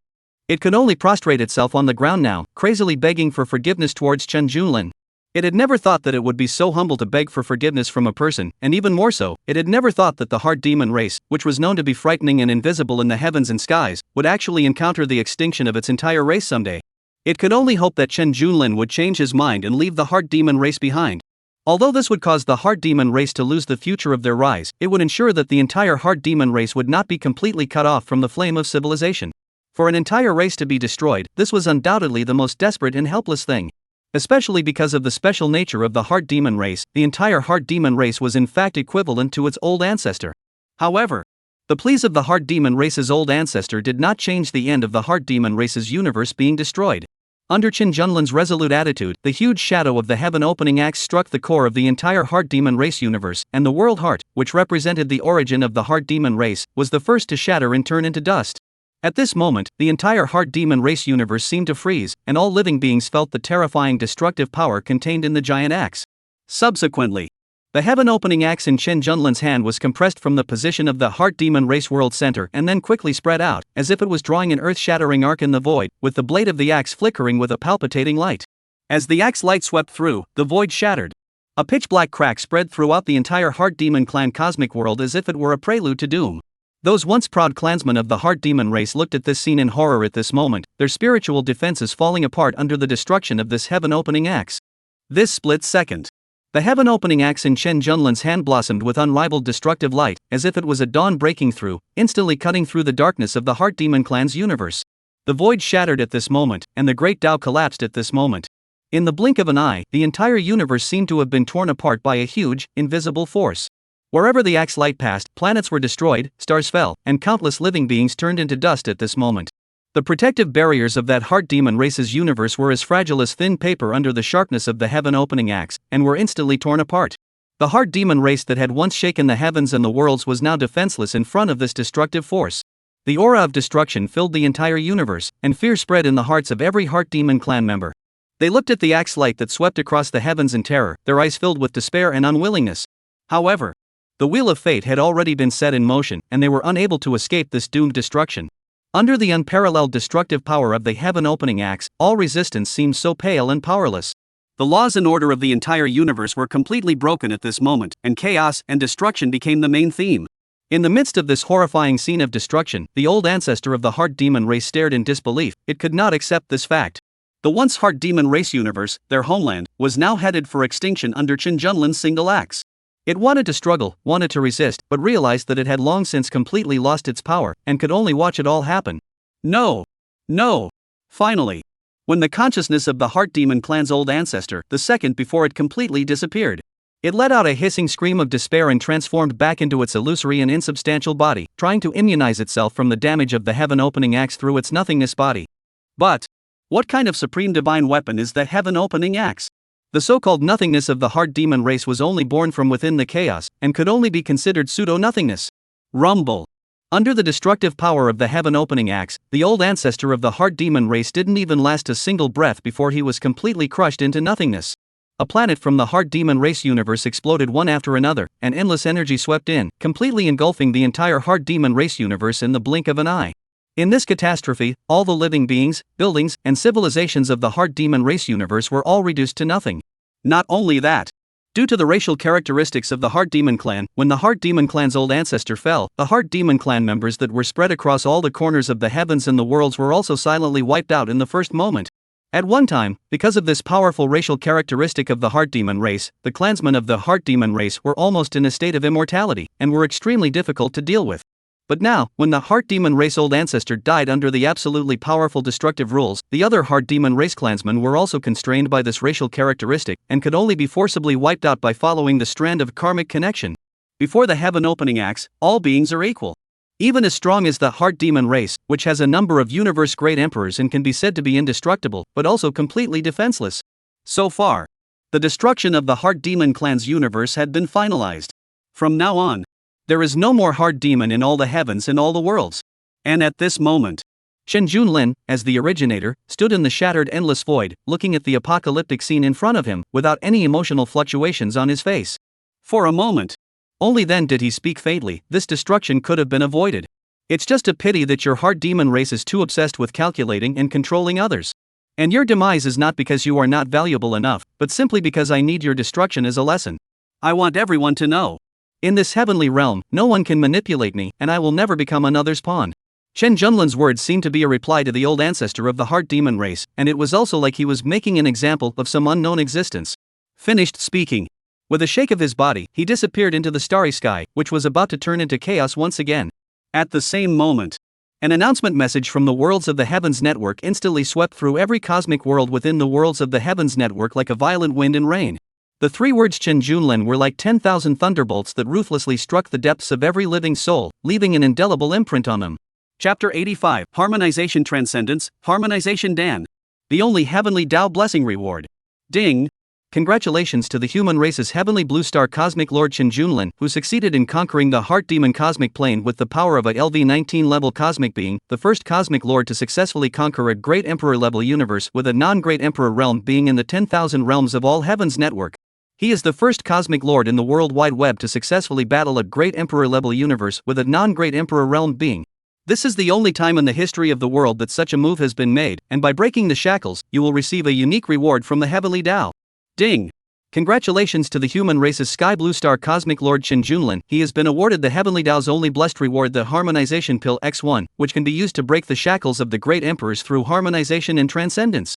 It could only prostrate itself on the ground now, crazily begging for forgiveness towards Chen Junlin. It had never thought that it would be so humble to beg for forgiveness from a person, and even more so, it had never thought that the Heart Demon race, which was known to be frightening and invisible in the heavens and skies, would actually encounter the extinction of its entire race someday. It could only hope that Chen Junlin would change his mind and leave the Heart Demon race behind. Although this would cause the Heart Demon race to lose the future of their rise, it would ensure that the entire Heart Demon race would not be completely cut off from the flame of civilization. For an entire race to be destroyed, this was undoubtedly the most desperate and helpless thing. Especially because of the special nature of the Heart Demon race, the entire Heart Demon race was in fact equivalent to its old ancestor. However, the pleas of the Heart Demon race's old ancestor did not change the end of the Heart Demon race's universe being destroyed. Under Chen Junlin's resolute attitude, the huge shadow of the heaven-opening axe struck the core of the entire Heart Demon race universe, and the World Heart, which represented the origin of the Heart Demon race, was the first to shatter and turn into dust. At this moment, the entire Heart Demon race universe seemed to freeze, and all living beings felt the terrifying destructive power contained in the giant axe. Subsequently, the heaven-opening axe in Chen Junlin's hand was compressed from the position of the Heart Demon race world center and then quickly spread out, as if it was drawing an earth-shattering arc in the void, with the blade of the axe flickering with a palpitating light. As the axe light swept through, the void shattered. A pitch-black crack spread throughout the entire Heart Demon clan cosmic world as if it were a prelude to doom. Those once proud clansmen of the Heart Demon race looked at this scene in horror at this moment, their spiritual defenses falling apart under the destruction of this heaven-opening axe. This split second, the heaven-opening axe in Chen Junlin's hand blossomed with unrivaled destructive light, as if it was a dawn breaking through, instantly cutting through the darkness of the Heart Demon clan's universe. The void shattered at this moment, and the great Tao collapsed at this moment. In the blink of an eye, the entire universe seemed to have been torn apart by a huge, invisible force. Wherever the axe light passed, planets were destroyed, stars fell, and countless living beings turned into dust at this moment. The protective barriers of that Heart Demon race's universe were as fragile as thin paper under the sharpness of the heaven-opening axe, and were instantly torn apart. The Heart Demon race that had once shaken the heavens and the worlds was now defenseless in front of this destructive force. The aura of destruction filled the entire universe, and fear spread in the hearts of every Heart Demon clan member. They looked at the axe light that swept across the heavens in terror, their eyes filled with despair and unwillingness. However, the wheel of fate had already been set in motion, and they were unable to escape this doomed destruction. Under the unparalleled destructive power of the heaven-opening axe, all resistance seemed so pale and powerless. The laws and order of the entire universe were completely broken at this moment, and chaos and destruction became the main theme. In the midst of this horrifying scene of destruction, the old ancestor of the heart demon race stared in disbelief. It could not accept this fact. The once heart demon race universe, their homeland, was now headed for extinction under Chen Junlin's single axe. It wanted to struggle, wanted to resist, but realized that it had long since completely lost its power, and could only watch it all happen. No! No! Finally! When the consciousness of the heart demon clan's old ancestor, the second before it completely disappeared. It let out a hissing scream of despair and transformed back into its illusory and insubstantial body, trying to immunize itself from the damage of the heaven-opening axe through its nothingness body. But what kind of supreme divine weapon is the heaven-opening axe? The so-called nothingness of the heart demon race was only born from within the chaos, and could only be considered pseudo-nothingness. Rumble. Under the destructive power of the heaven-opening axe, the old ancestor of the heart demon race didn't even last a single breath before he was completely crushed into nothingness. A planet from the heart demon race universe exploded one after another, and endless energy swept in, completely engulfing the entire heart demon race universe in the blink of an eye. In this catastrophe, all the living beings, buildings, and civilizations of the heart demon race universe were all reduced to nothing. Not only that. Due to the racial characteristics of the heart demon clan, when the heart demon clan's old ancestor fell, the heart demon clan members that were spread across all the corners of the heavens and the worlds were also silently wiped out in the first moment. At one time, because of this powerful racial characteristic of the heart demon race, the clansmen of the heart demon race were almost in a state of immortality, and were extremely difficult to deal with. But now, when the heart demon race old ancestor died under the absolutely powerful destructive rules, the other heart demon race clansmen were also constrained by this racial characteristic, and could only be forcibly wiped out by following the strand of karmic connection. Before the heaven-opening axe, all beings are equal. Even as strong as the heart demon race, which has a number of universe-great emperors and can be said to be indestructible, but also completely defenseless. So far, the destruction of the heart demon clan's universe had been finalized. From now on, there is no more heart demon in all the heavens and all the worlds. And at this moment, Chen Junlin, as the originator, stood in the shattered endless void, looking at the apocalyptic scene in front of him, without any emotional fluctuations on his face. For a moment. Only then did he speak faintly. This destruction could have been avoided. It's just a pity that your heart demon race is too obsessed with calculating and controlling others. And your demise is not because you are not valuable enough, but simply because I need your destruction as a lesson. I want everyone to know. In this heavenly realm, no one can manipulate me, and I will never become another's pawn. Chen Junlin's words seemed to be a reply to the old ancestor of the heart demon race, and it was also like he was making an example of some unknown existence. Finished speaking. With a shake of his body, he disappeared into the starry sky, which was about to turn into chaos once again. At the same moment, an announcement message from the Worlds of the Heavens network instantly swept through every cosmic world within the Worlds of the Heavens network like a violent wind and rain. The three words Chen Junlin were like 10,000 thunderbolts that ruthlessly struck the depths of every living soul, leaving an indelible imprint on them. Chapter 85, Harmonization Transcendence, Harmonization Dan. The only heavenly Tao blessing reward. Ding! Congratulations to the human race's heavenly blue star cosmic lord Chen Junlin, who succeeded in conquering the heart demon cosmic plane with the power of a LV-19 level cosmic being, the first cosmic lord to successfully conquer a great emperor level universe with a non-great emperor realm being in the 10,000 realms of all heavens network. He is the first cosmic lord in the World Wide Web to successfully battle a great emperor-level universe with a non-great emperor realm being. This is the only time in the history of the world that such a move has been made, and by breaking the shackles, you will receive a unique reward from the heavenly Tao. Ding! Congratulations to the human race's sky blue star cosmic lord Chen Junlin. He has been awarded the heavenly Tao's only blessed reward, the Harmonization Pill X1, which can be used to break the shackles of the great emperors through harmonization and transcendence.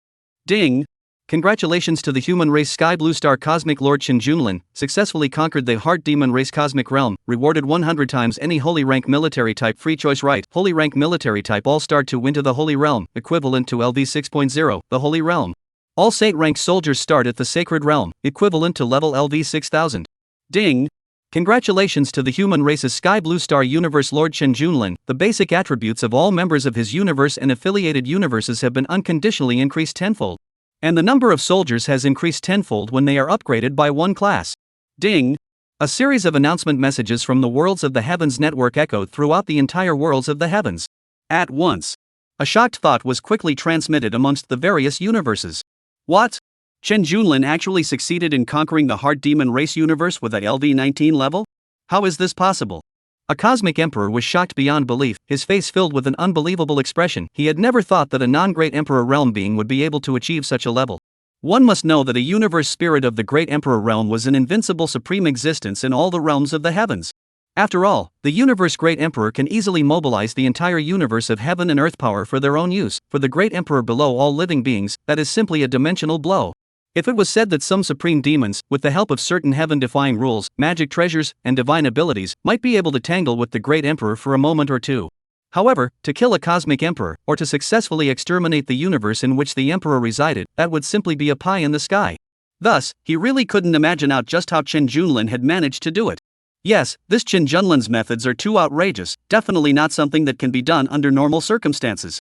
Ding! Congratulations to the human race sky blue star cosmic lord Chen Junlin, successfully conquered the heart demon race cosmic realm, rewarded 100 times any holy rank military type free choice right, holy rank military type all-star to win to the holy realm, equivalent to LV 6.0, the holy realm. All Saint rank soldiers start at the sacred realm, equivalent to level LV 6000. Ding! Congratulations to the human race's sky blue star universe lord Chen Junlin, the basic attributes of all members of his universe and affiliated universes have been unconditionally increased tenfold. And the number of soldiers has increased tenfold when they are upgraded by one class. Ding! A series of announcement messages from the Worlds of the Heavens network echoed throughout the entire Worlds of the Heavens. At once, a shocked thought was quickly transmitted amongst the various universes. What? Chen Junlin actually succeeded in conquering the heart demon race universe with a LV-19 level? How is this possible? A cosmic emperor was shocked beyond belief, his face filled with an unbelievable expression. He had never thought that a non-great emperor realm being would be able to achieve such a level. One must know that a universe spirit of the great emperor realm was an invincible supreme existence in all the realms of the heavens. After all, the universe great emperor can easily mobilize the entire universe of heaven and earth power for their own use. For the great emperor below all living beings, that is simply a dimensional blow. If it was said that some supreme demons, with the help of certain heaven-defying rules, magic treasures, and divine abilities, might be able to tangle with the great emperor for a moment or two. However, to kill a cosmic emperor, or to successfully exterminate the universe in which the emperor resided, that would simply be a pie in the sky. Thus, he really couldn't imagine out just how Chen Junlin had managed to do it. Yes, this Chen Junlin's methods are too outrageous, definitely not something that can be done under normal circumstances.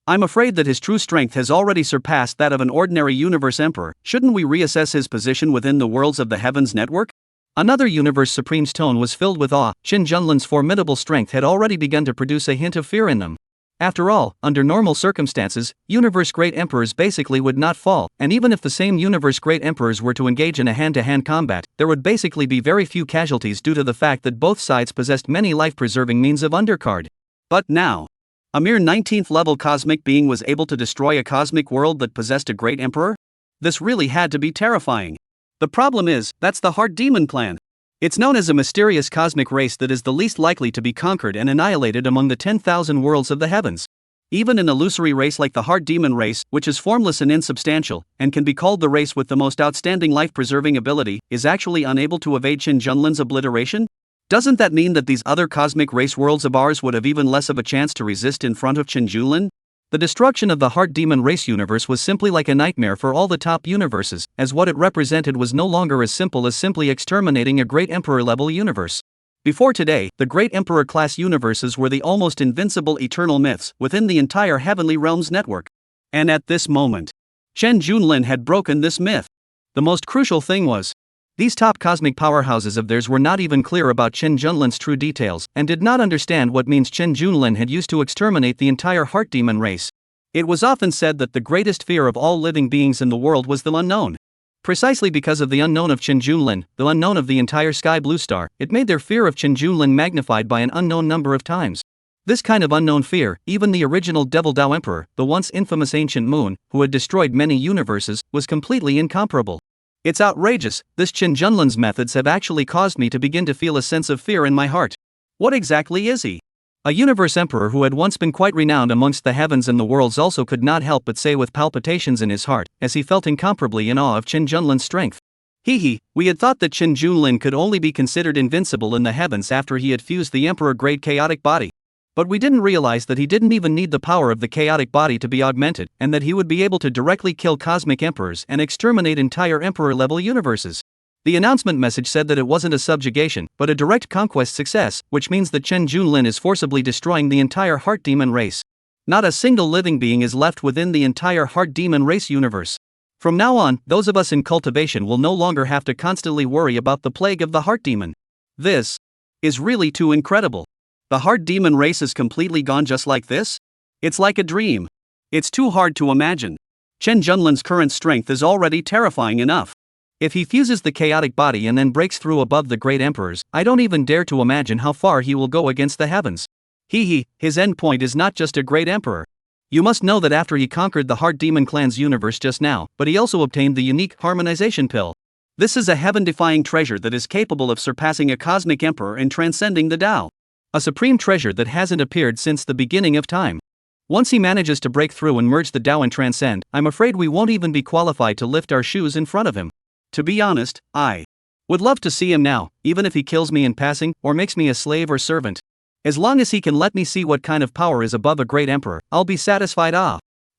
I'm afraid that his true strength has already surpassed that of an ordinary universe emperor. Shouldn't we reassess his position within the worlds of the heavens network? Another universe supreme's tone was filled with awe. Chen Junlin's formidable strength had already begun to produce a hint of fear in them. After all, under normal circumstances, universe great emperors basically would not fall, and even if the same universe great emperors were to engage in a hand-to-hand combat, there would basically be very few casualties due to the fact that both sides possessed many life-preserving means of undercard. But now, a mere 19th level cosmic being was able to destroy a cosmic world that possessed a great emperor? This really had to be terrifying. The problem is, that's the Heart Demon clan. It's known as a mysterious cosmic race that is the least likely to be conquered and annihilated among the 10,000 worlds of the heavens. Even an illusory race like the Heart Demon race, which is formless and insubstantial, and can be called the race with the most outstanding life-preserving ability, is actually unable to evade Chen Junlin's obliteration? Doesn't that mean that these other cosmic race worlds of ours would have even less of a chance to resist in front of Chen Junlin? The destruction of the Heart Demon race universe was simply like a nightmare for all the top universes, as what it represented was no longer as simple as simply exterminating a great emperor-level universe. Before today, the great emperor-class universes were the almost invincible eternal myths within the entire Heavenly Realms network. And at this moment, Chen Junlin had broken this myth. The most crucial thing was, these top cosmic powerhouses of theirs were not even clear about Chen Junlin's true details, and did not understand what means Chen Junlin had used to exterminate the entire Heart Demon race. It was often said that the greatest fear of all living beings in the world was the unknown. Precisely because of the unknown of Chen Junlin, the unknown of the entire Sky Blue Star, it made their fear of Chen Junlin magnified by an unknown number of times. This kind of unknown fear, even the original Devil Dao Emperor, the once infamous Ancient Moon, who had destroyed many universes, was completely incomparable. It's outrageous, this Chen Junlin's methods have actually caused me to begin to feel a sense of fear in my heart. What exactly is he? A universe emperor who had once been quite renowned amongst the heavens and the worlds also could not help but say with palpitations in his heart, as he felt incomparably in awe of Chen Junlin's strength. We had thought that Chen Junlin could only be considered invincible in the heavens after he had fused the emperor-grade chaotic body. But we didn't realize that he didn't even need the power of the chaotic body to be augmented, and that he would be able to directly kill cosmic emperors and exterminate entire emperor-level universes. The announcement message said that it wasn't a subjugation, but a direct conquest success, which means that Chen Junlin is forcibly destroying the entire Heart Demon race. Not a single living being is left within the entire Heart Demon race universe. From now on, those of us in cultivation will no longer have to constantly worry about the plague of the Heart Demon. This is really too incredible. The Heart Demon race is completely gone just like this? It's like a dream. It's too hard to imagine. Chen Junlin's current strength is already terrifying enough. If he fuses the chaotic body and then breaks through above the great emperors, I don't even dare to imagine how far he will go against the heavens. His endpoint is not just a great emperor. You must know that after he conquered the Heart Demon clan's universe just now, but he also obtained the unique harmonization pill. This is a heaven-defying treasure that is capable of surpassing a cosmic emperor and transcending the Tao. A supreme treasure that hasn't appeared since the beginning of time. Once he manages to break through and merge the Tao and transcend, I'm afraid we won't even be qualified to lift our shoes in front of him. To be honest, I would love to see him now, even if he kills me in passing, or makes me a slave or servant. As long as he can let me see what kind of power is above a great emperor, I'll be satisfied.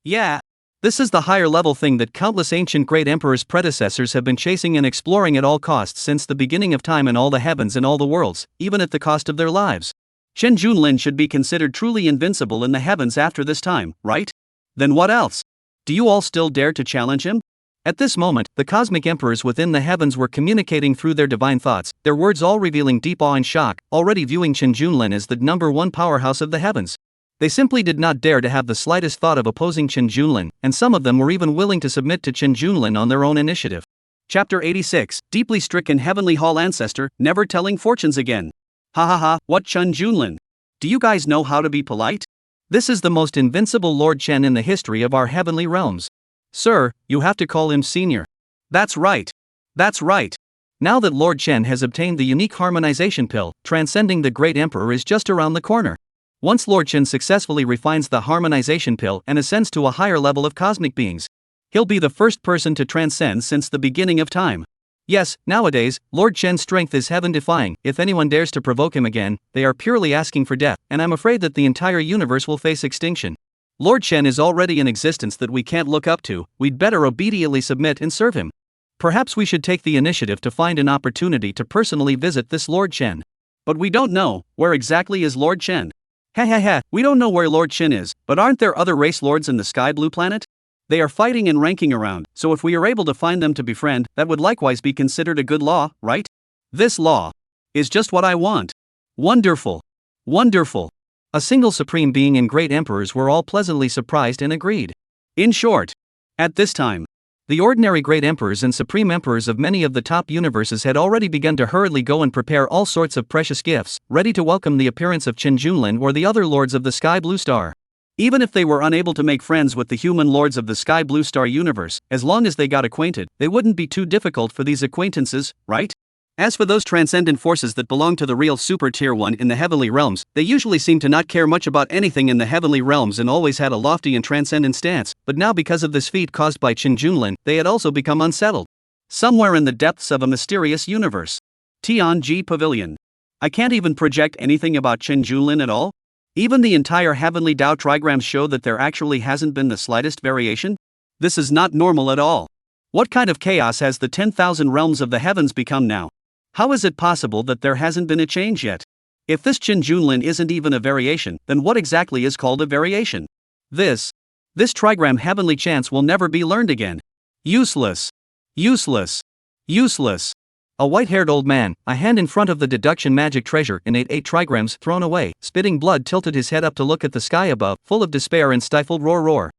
Yeah. This is the higher level thing that countless ancient great emperors' predecessors have been chasing and exploring at all costs since the beginning of time in all the heavens and all the worlds, even at the cost of their lives. Chen Junlin should be considered truly invincible in the heavens after this time, right? Then what else? Do you all still dare to challenge him? At this moment, the cosmic emperors within the heavens were communicating through their divine thoughts, their words all revealing deep awe and shock, already viewing Chen Junlin as the #1 powerhouse of the heavens. They simply did not dare to have the slightest thought of opposing Chen Junlin, and some of them were even willing to submit to Chen Junlin on their own initiative. Chapter 86, Deeply Stricken Heavenly Hall Ancestor, Never Telling Fortunes Again. Ha ha ha, what Chen Junlin? Do you guys know how to be polite? This is the most invincible Lord Chen in the history of our heavenly realms. Sir, you have to call him senior. That's right. That's right. Now that Lord Chen has obtained the unique harmonization pill, transcending the Great Emperor is just around the corner. Once Lord Chen successfully refines the harmonization pill and ascends to a higher level of cosmic beings, he'll be the first person to transcend since the beginning of time. Yes, nowadays, Lord Chen's strength is heaven-defying. If anyone dares to provoke him again, they are purely asking for death, and I'm afraid that the entire universe will face extinction. Lord Chen is already an existence that we can't look up to, we'd better obediently submit and serve him. Perhaps we should take the initiative to find an opportunity to personally visit this Lord Chen. But we don't know, where exactly is Lord Chen? We don't know where Lord Chen is, but aren't there other race lords in the Sky Blue planet? They are fighting and ranking around, so if we are able to find them to befriend, that would likewise be considered a good law, right? This law is just what I want. Wonderful. Wonderful. A single supreme being and great emperors were all pleasantly surprised and agreed. In short, at this time, the ordinary great emperors and supreme emperors of many of the top universes had already begun to hurriedly go and prepare all sorts of precious gifts, ready to welcome the appearance of Chen Junlin or the other lords of the Sky Blue Star. Even if they were unable to make friends with the human lords of the Sky Blue Star universe, as long as they got acquainted, they wouldn't be too difficult for these acquaintances, right? As for those transcendent forces that belong to the real super tier 1 in the heavenly realms, they usually seem to not care much about anything in the heavenly realms and always had a lofty and transcendent stance, but now because of this feat caused by Chen Junlin, they had also become unsettled. Somewhere in the depths of a mysterious universe. Tian Pavilion. I can't even project anything about Chen Junlin at all? Even the entire heavenly Tao trigrams show that there actually hasn't been the slightest variation? This is not normal at all. What kind of chaos has the 10,000 realms of the heavens become now? How is it possible that there hasn't been a change yet? If this Chen Junlin isn't even a variation, then what exactly is called a variation? This trigram heavenly chance will never be learned again. Useless. Useless. Useless. A white-haired old man, a hand in front of the deduction magic treasure in 8 trigrams thrown away, spitting blood, tilted his head up to look at the sky above, full of despair and stifled roar.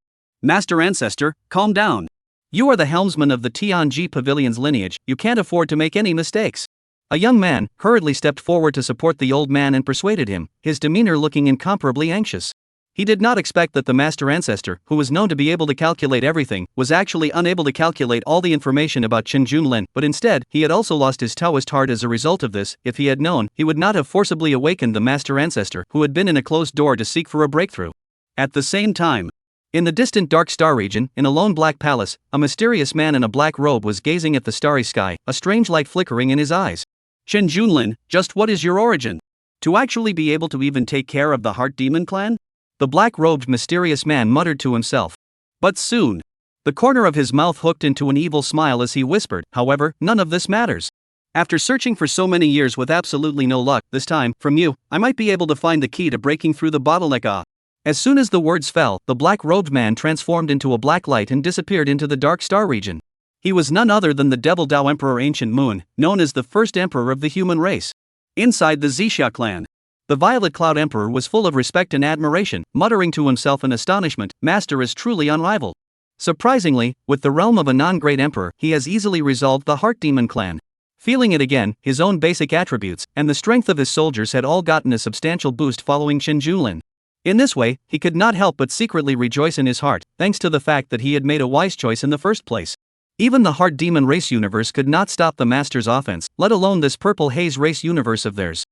Master Ancestor, calm down. You are the helmsman of the Tian Pavilion's lineage, you can't afford to make any mistakes. A young man hurriedly stepped forward to support the old man and persuaded him, his demeanor looking incomparably anxious. He did not expect that the Master Ancestor, who was known to be able to calculate everything, was actually unable to calculate all the information about Chen Junlin, but instead, he had also lost his Taoist heart as a result of this. If he had known, he would not have forcibly awakened the Master Ancestor, who had been in a closed door to seek for a breakthrough. At the same time, in the distant dark star region, in a lone black palace, a mysterious man in a black robe was gazing at the starry sky, a strange light flickering in his eyes. Chen Junlin, just what is your origin? To actually be able to even take care of the Heart Demon clan? The black-robed mysterious man muttered to himself. But soon, the corner of his mouth hooked into an evil smile as he whispered, however, none of this matters. After searching for so many years with absolutely no luck, this time, from you, I might be able to find the key to breaking through the bottleneck. As soon as the words fell, the black-robed man transformed into a black light and disappeared into the dark star region. He was none other than the Devil Dao Emperor Ancient Moon, known as the first emperor of the human race. Inside the Zixia clan, the Violet Cloud Emperor was full of respect and admiration, muttering to himself in astonishment, Master is truly unrivaled. Surprisingly, with the realm of a non-great emperor, he has easily resolved the Heart Demon clan. Feeling it again, his own basic attributes, and the strength of his soldiers had all gotten a substantial boost following Chen Junlin. In this way, he could not help but secretly rejoice in his heart, thanks to the fact that he had made a wise choice in the first place. Even the Heart Demon race universe could not stop the Master's offense, let alone this purple haze race universe of theirs.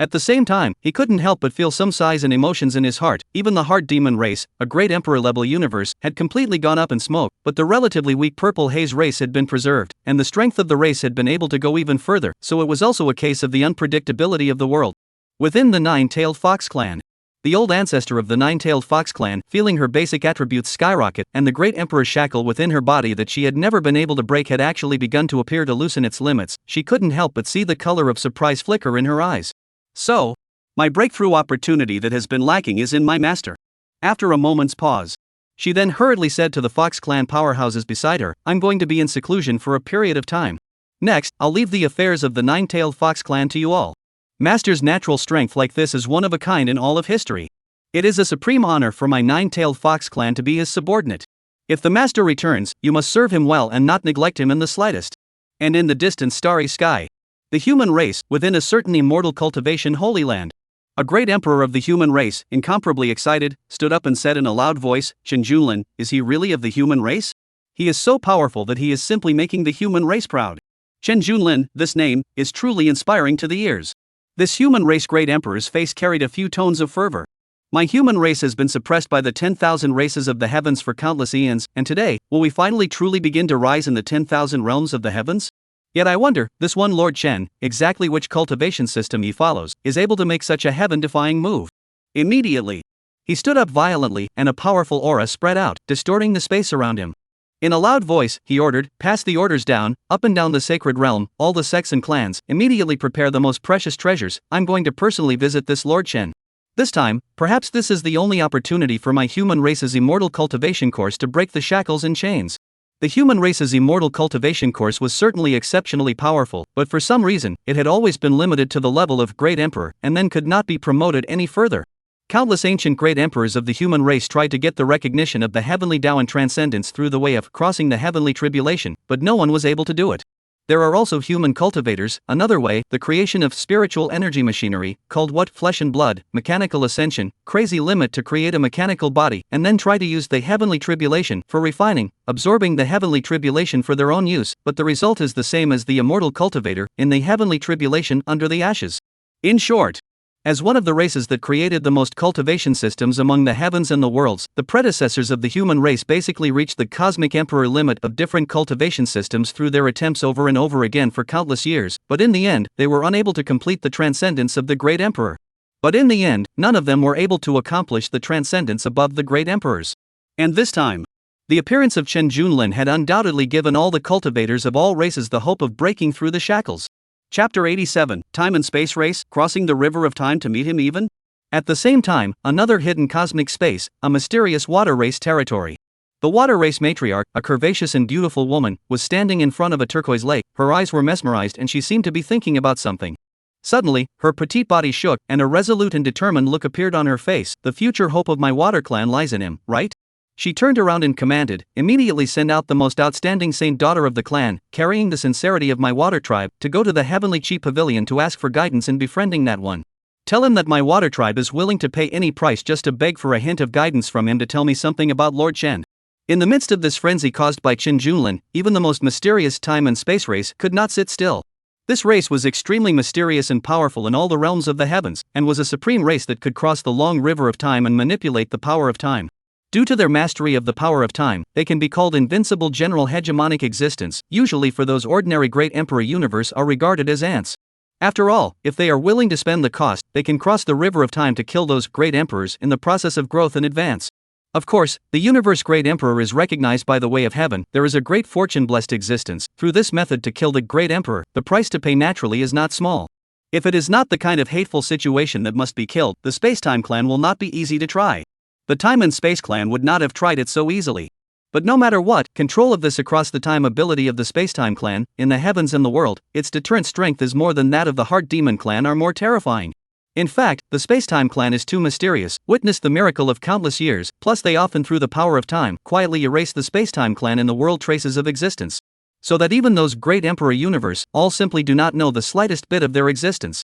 At the same time, he couldn't help but feel some sighs and emotions in his heart. Even the Heart Demon race, a great emperor-level universe, had completely gone up in smoke, but the relatively weak purple haze race had been preserved, and the strength of the race had been able to go even further, so it was also a case of the unpredictability of the world. Within the Nine-Tailed Fox clan, the old ancestor of the Nine-Tailed Fox clan, feeling her basic attributes skyrocket, and the great emperor's shackle within her body that she had never been able to break had actually begun to appear to loosen its limits, she couldn't help but see the color of surprise flicker in her eyes. So, my breakthrough opportunity that has been lacking is in my master. After a moment's pause, she then hurriedly said to the Fox clan powerhouses beside her, I'm going to be in seclusion for a period of time. Next, I'll leave the affairs of the Nine-Tailed Fox clan to you all. Master's natural strength like this is one of a kind in all of history. It is a supreme honor for my Nine-Tailed Fox clan to be his subordinate. If the master returns, you must serve him well and not neglect him in the slightest. And in the distant starry sky, The human race, within a certain immortal cultivation holy land. A great emperor of the human race, incomparably excited, stood up and said in a loud voice, Chen Junlin, is he really of the human race? He is so powerful that he is simply making the human race proud. Chen Junlin, this name, is truly inspiring to the ears. This human race great emperor's face carried a few tones of fervor. My human race has been suppressed by the 10,000 races of the heavens for countless eons, and today, will we finally truly begin to rise in the 10,000 realms of the heavens? Yet I wonder, this one Lord Chen, exactly which cultivation system he follows, is able to make such a heaven-defying move. Immediately, he stood up violently, and a powerful aura spread out, distorting the space around him. In a loud voice, he ordered, pass the orders down, up and down the sacred realm, all the sects and clans, immediately prepare the most precious treasures, I'm going to personally visit this Lord Chen. This time, perhaps this is the only opportunity for my human race's immortal cultivation course to break the shackles and chains. The human race's immortal cultivation course was certainly exceptionally powerful, but for some reason, it had always been limited to the level of Great Emperor and then could not be promoted any further. Countless ancient great emperors of the human race tried to get the recognition of the heavenly Tao and transcendence through the way of crossing the heavenly tribulation, but no one was able to do it. There are also human cultivators, another way, the creation of spiritual energy machinery, called what flesh and blood, mechanical ascension, crazy limit to create a mechanical body, and then try to use the heavenly tribulation for refining, absorbing the heavenly tribulation for their own use, but the result is the same as the immortal cultivator, in the heavenly tribulation under the ashes. In short, as one of the races that created the most cultivation systems among the heavens and the worlds, the predecessors of the human race basically reached the cosmic emperor limit of different cultivation systems through their attempts over and over again for countless years, but in the end, they were unable to complete the transcendence of the great emperor. But in the end, none of them were able to accomplish the transcendence above the great emperors. And this time, the appearance of Chen Junlin had undoubtedly given all the cultivators of all races the hope of breaking through the shackles. Chapter 87, Time and Space Race, Crossing the River of Time to Meet Him Even? At the same time, another hidden cosmic space, a mysterious water race territory. The water race matriarch, a curvaceous and beautiful woman, was standing in front of a turquoise lake, her eyes were mesmerized and she seemed to be thinking about something. Suddenly, her petite body shook, and a resolute and determined look appeared on her face, the future hope of my water clan lies in him, right? She turned around and commanded, immediately send out the most outstanding saint daughter of the clan, carrying the sincerity of my water tribe, to go to the heavenly chi pavilion to ask for guidance in befriending that one. Tell him that my water tribe is willing to pay any price just to beg for a hint of guidance from him to tell me something about Lord Chen. In the midst of this frenzy caused by Chen Junlin, even the most mysterious time and space race could not sit still. This race was extremely mysterious and powerful in all the realms of the heavens, and was a supreme race that could cross the long river of time and manipulate the power of time. Due to their mastery of the power of time, they can be called invincible general hegemonic existence, usually for those ordinary great emperor universe are regarded as ants. After all, if they are willing to spend the cost, they can cross the river of time to kill those great emperors in the process of growth and advance. Of course, the universe great emperor is recognized by the way of heaven, there is a great fortune-blessed existence, through this method to kill the great emperor, the price to pay naturally is not small. If it is not the kind of hateful situation that must be killed, the Space-Time Clan will not be easy to try. The Time and Space Clan would not have tried it so easily. But no matter what, control of this across the time ability of the Space-Time Clan, in the heavens and the world, its deterrent strength is more than that of the Heart Demon Clan are more terrifying. In fact, the Space-Time Clan is too mysterious, witnessed the miracle of countless years, plus they often through the power of time, quietly erase the Space-Time Clan in the world traces of existence. So that even those great Emperor universe, all simply do not know the slightest bit of their existence.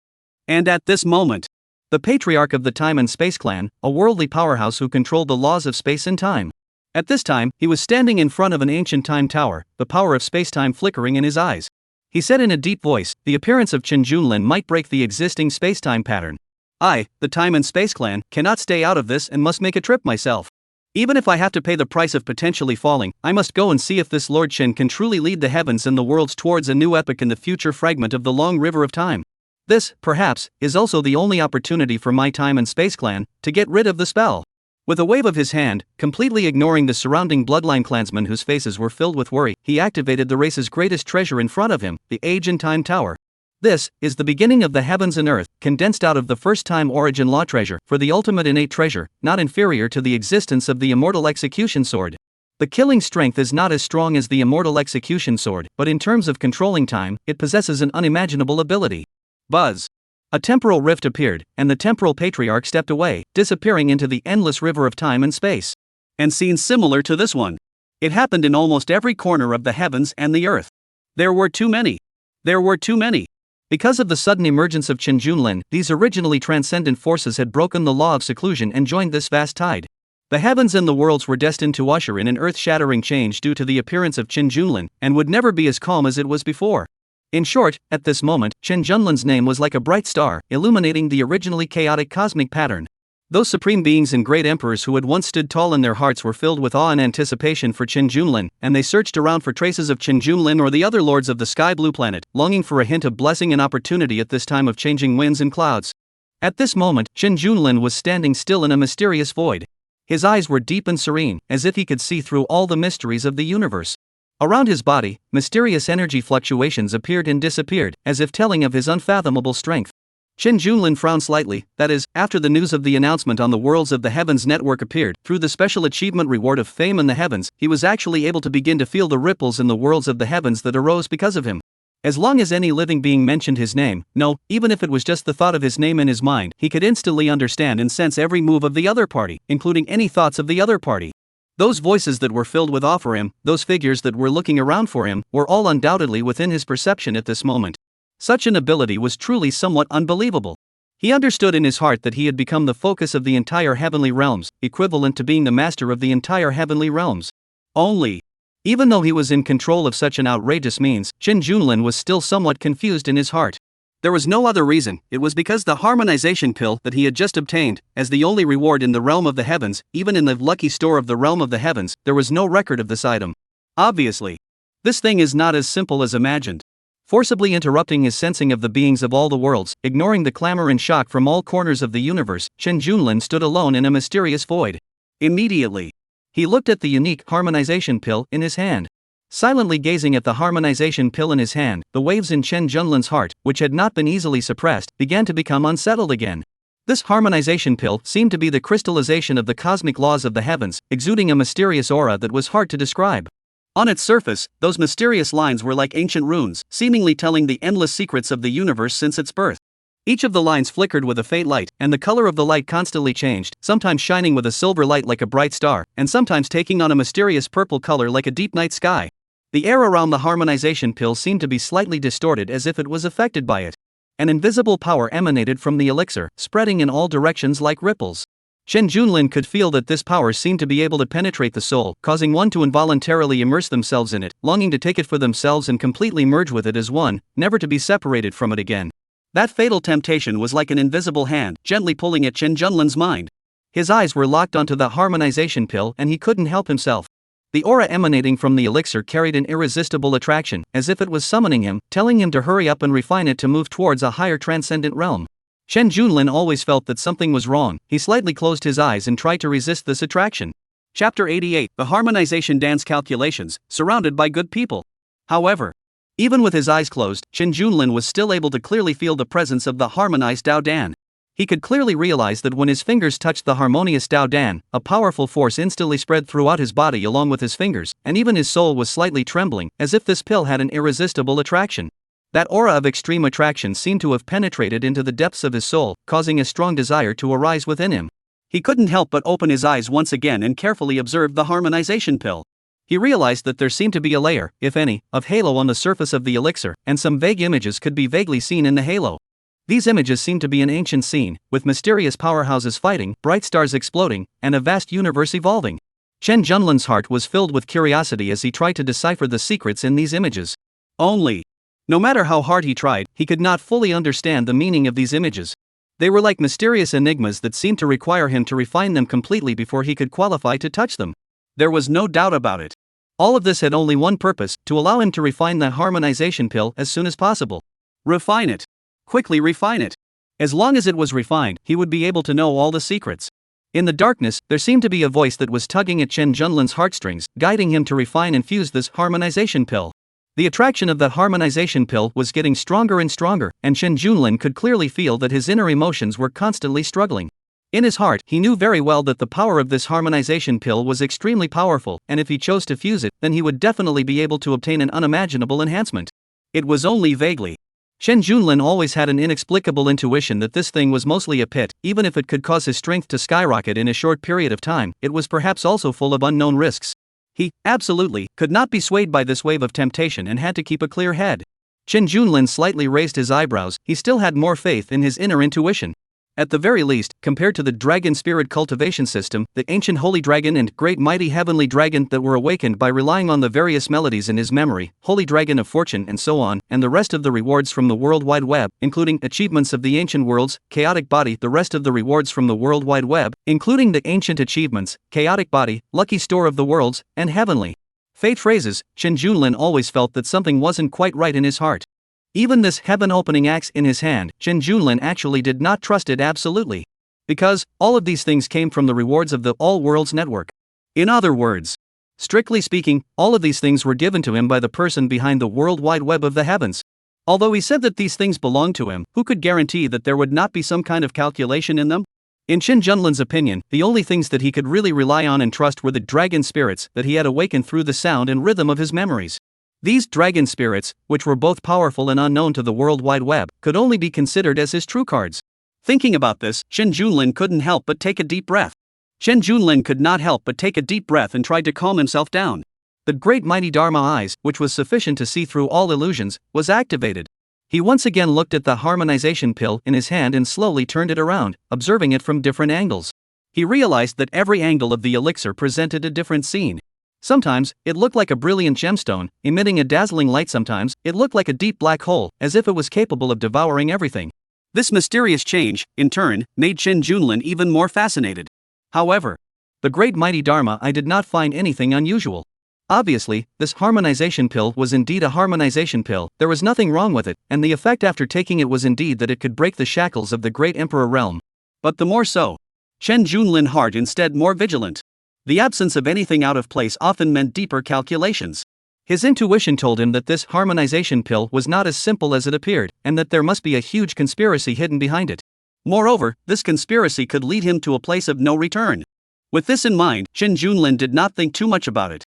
And at this moment, the patriarch of the Time and Space Clan, a worldly powerhouse who controlled the laws of space and time. At this time, he was standing in front of an ancient time tower, the power of space-time flickering in his eyes. He said in a deep voice, the appearance of Chen Junlin might break the existing space-time pattern. I, the Time and Space Clan, cannot stay out of this and must make a trip myself. Even if I have to pay the price of potentially falling, I must go and see if this Lord Chen can truly lead the heavens and the worlds towards a new epoch in the future fragment of the long river of time. This, perhaps, is also the only opportunity for my Time and Space Clan to get rid of the spell. With a wave of his hand, completely ignoring the surrounding bloodline clansmen whose faces were filled with worry, he activated the race's greatest treasure in front of him, the Age and Time Tower. This is the beginning of the heavens and earth, condensed out of the first time origin law treasure, for the ultimate innate treasure, not inferior to the existence of the immortal execution sword. The killing strength is not as strong as the immortal execution sword, but in terms of controlling time, it possesses an unimaginable ability. Buzz. A temporal rift appeared, and the temporal patriarch stepped away, disappearing into the endless river of time and space. And scenes similar to this one. It happened in almost every corner of the heavens and the earth. There were too many. There were too many. Because of the sudden emergence of Chen Junlin, these originally transcendent forces had broken the law of seclusion and joined this vast tide. The heavens and the worlds were destined to usher in an earth-shattering change due to the appearance of Chen Junlin, and would never be as calm as it was before. In short, at this moment, Chen Junlin's name was like a bright star, illuminating the originally chaotic cosmic pattern. Those supreme beings and great emperors who had once stood tall in their hearts were filled with awe and anticipation for Chen Junlin, and they searched around for traces of Chen Junlin or the other lords of the sky blue planet, longing for a hint of blessing and opportunity at this time of changing winds and clouds. At this moment, Chen Junlin was standing still in a mysterious void. His eyes were deep and serene, as if he could see through all the mysteries of the universe. Around his body, mysterious energy fluctuations appeared and disappeared, as if telling of his unfathomable strength. Chen Junlin frowned slightly, that is, after the news of the announcement on the Worlds of the Heavens network appeared, through the special achievement reward of Fame in the Heavens, he was actually able to begin to feel the ripples in the Worlds of the Heavens that arose because of him. As long as any living being mentioned his name, no, even if it was just the thought of his name in his mind, he could instantly understand and sense every move of the other party, including any thoughts of the other party. Those voices that were filled with awe for him, those figures that were looking around for him, were all undoubtedly within his perception at this moment. Such an ability was truly somewhat unbelievable. He understood in his heart that he had become the focus of the entire heavenly realms, equivalent to being the master of the entire heavenly realms. Only, even though he was in control of such an outrageous means, Chen Junlin was still somewhat confused in his heart. There was no other reason, it was because the harmonization pill that he had just obtained, as the only reward in the realm of the heavens, even in the lucky store of the realm of the heavens, there was no record of this item. Obviously, this thing is not as simple as imagined. Forcibly interrupting his sensing of the beings of all the worlds, ignoring the clamor and shock from all corners of the universe, Chen Junlin stood alone in a mysterious void. Immediately, he looked at the unique harmonization pill in his hand. Silently gazing at the harmonization pill in his hand, the waves in Chen Junlin's heart, which had not been easily suppressed, began to become unsettled again. This harmonization pill seemed to be the crystallization of the cosmic laws of the heavens, exuding a mysterious aura that was hard to describe. On its surface, those mysterious lines were like ancient runes, seemingly telling the endless secrets of the universe since its birth. Each of the lines flickered with a faint light, and the color of the light constantly changed, sometimes shining with a silver light like a bright star, and sometimes taking on a mysterious purple color like a deep night sky. The air around the harmonization pill seemed to be slightly distorted as if it was affected by it. An invisible power emanated from the elixir, spreading in all directions like ripples. Chen Junlin could feel that this power seemed to be able to penetrate the soul, causing one to involuntarily immerse themselves in it, longing to take it for themselves and completely merge with it as one, never to be separated from it again. That fatal temptation was like an invisible hand, gently pulling at Chen Junlin's mind. His eyes were locked onto the harmonization pill and he couldn't help himself. The aura emanating from the elixir carried an irresistible attraction, as if it was summoning him, telling him to hurry up and refine it to move towards a higher transcendent realm. Chen Junlin always felt that something was wrong. He slightly closed his eyes and tried to resist this attraction. Chapter 88: The Harmonization Dance Calculations, surrounded by good people. However, even with his eyes closed, Chen Junlin was still able to clearly feel the presence of the harmonized Dao Dan. He could clearly realize that when his fingers touched the harmonious Dao Dan, a powerful force instantly spread throughout his body along with his fingers, and even his soul was slightly trembling, as if this pill had an irresistible attraction. That aura of extreme attraction seemed to have penetrated into the depths of his soul, causing a strong desire to arise within him. He couldn't help but open his eyes once again and carefully observed the harmonization pill. He realized that there seemed to be a layer, if any, of halo on the surface of the elixir, and some vague images could be vaguely seen in the halo. These images seemed to be an ancient scene, with mysterious powerhouses fighting, bright stars exploding, and a vast universe evolving. Chen Junlin's heart was filled with curiosity as he tried to decipher the secrets in these images. Only, no matter how hard he tried, he could not fully understand the meaning of these images. They were like mysterious enigmas that seemed to require him to refine them completely before he could qualify to touch them. There was no doubt about it. All of this had only one purpose: to allow him to refine the harmonization pill as soon as possible. Refine it. Quickly refine it. As long as it was refined, he would be able to know all the secrets. In the darkness, there seemed to be a voice that was tugging at Chen Junlin's heartstrings, guiding him to refine and fuse this harmonization pill. The attraction of that harmonization pill was getting stronger and stronger, and Chen Junlin could clearly feel that his inner emotions were constantly struggling. In his heart, he knew very well that the power of this harmonization pill was extremely powerful, and if he chose to fuse it, then he would definitely be able to obtain an unimaginable enhancement. It was only vaguely. Chen Junlin always had an inexplicable intuition that this thing was mostly a pit. Even if it could cause his strength to skyrocket in a short period of time, it was perhaps also full of unknown risks. He, absolutely, could not be swayed by this wave of temptation and had to keep a clear head. Chen Junlin slightly raised his eyebrows. He still had more faith in his inner intuition. At the very least, compared to the dragon spirit cultivation system, the ancient holy dragon and great mighty heavenly dragon that were awakened by relying on the various melodies in his memory, holy dragon of fortune and so on, and the rest of the rewards from the World Wide Web, including achievements of the ancient worlds, chaotic body, the rest of the rewards from the World Wide Web, including the ancient achievements, chaotic body, lucky store of the worlds, and heavenly fate phrases, Chen Junlin always felt that something wasn't quite right in his heart. Even this heaven-opening axe in his hand, Chen Junlin actually did not trust it absolutely. Because, all of these things came from the rewards of the All Worlds Network. In other words, strictly speaking, all of these things were given to him by the person behind the World Wide Web of the heavens. Although he said that these things belonged to him, who could guarantee that there would not be some kind of calculation in them? In Chen Junlin's opinion, the only things that he could really rely on and trust were the dragon spirits that he had awakened through the sound and rhythm of his memories. These dragon spirits, which were both powerful and unknown to the World Wide Web, could only be considered as his true cards. Thinking about this, Chen Junlin couldn't help but take a deep breath. Chen Junlin could not help but take a deep breath and tried to calm himself down. The great mighty Dharma eyes, which was sufficient to see through all illusions, was activated. He once again looked at the harmonization pill in his hand and slowly turned it around, observing it from different angles. He realized that every angle of the elixir presented a different scene. Sometimes, it looked like a brilliant gemstone, emitting a dazzling light. Sometimes, it looked like a deep black hole, as if it was capable of devouring everything. This mysterious change, in turn, made Chen Junlin even more fascinated. However, the great mighty Dharma Eye did not find anything unusual. Obviously, this harmonization pill was indeed a harmonization pill, there was nothing wrong with it, and the effect after taking it was indeed that it could break the shackles of the great emperor realm. But the more so, Chen Junlin heart instead more vigilant. The absence of anything out of place often meant deeper calculations. His intuition told him that this harmonization pill was not as simple as it appeared, and that there must be a huge conspiracy hidden behind it. Moreover, this conspiracy could lead him to a place of no return. With this in mind, Chen Junlin did not think too much about it.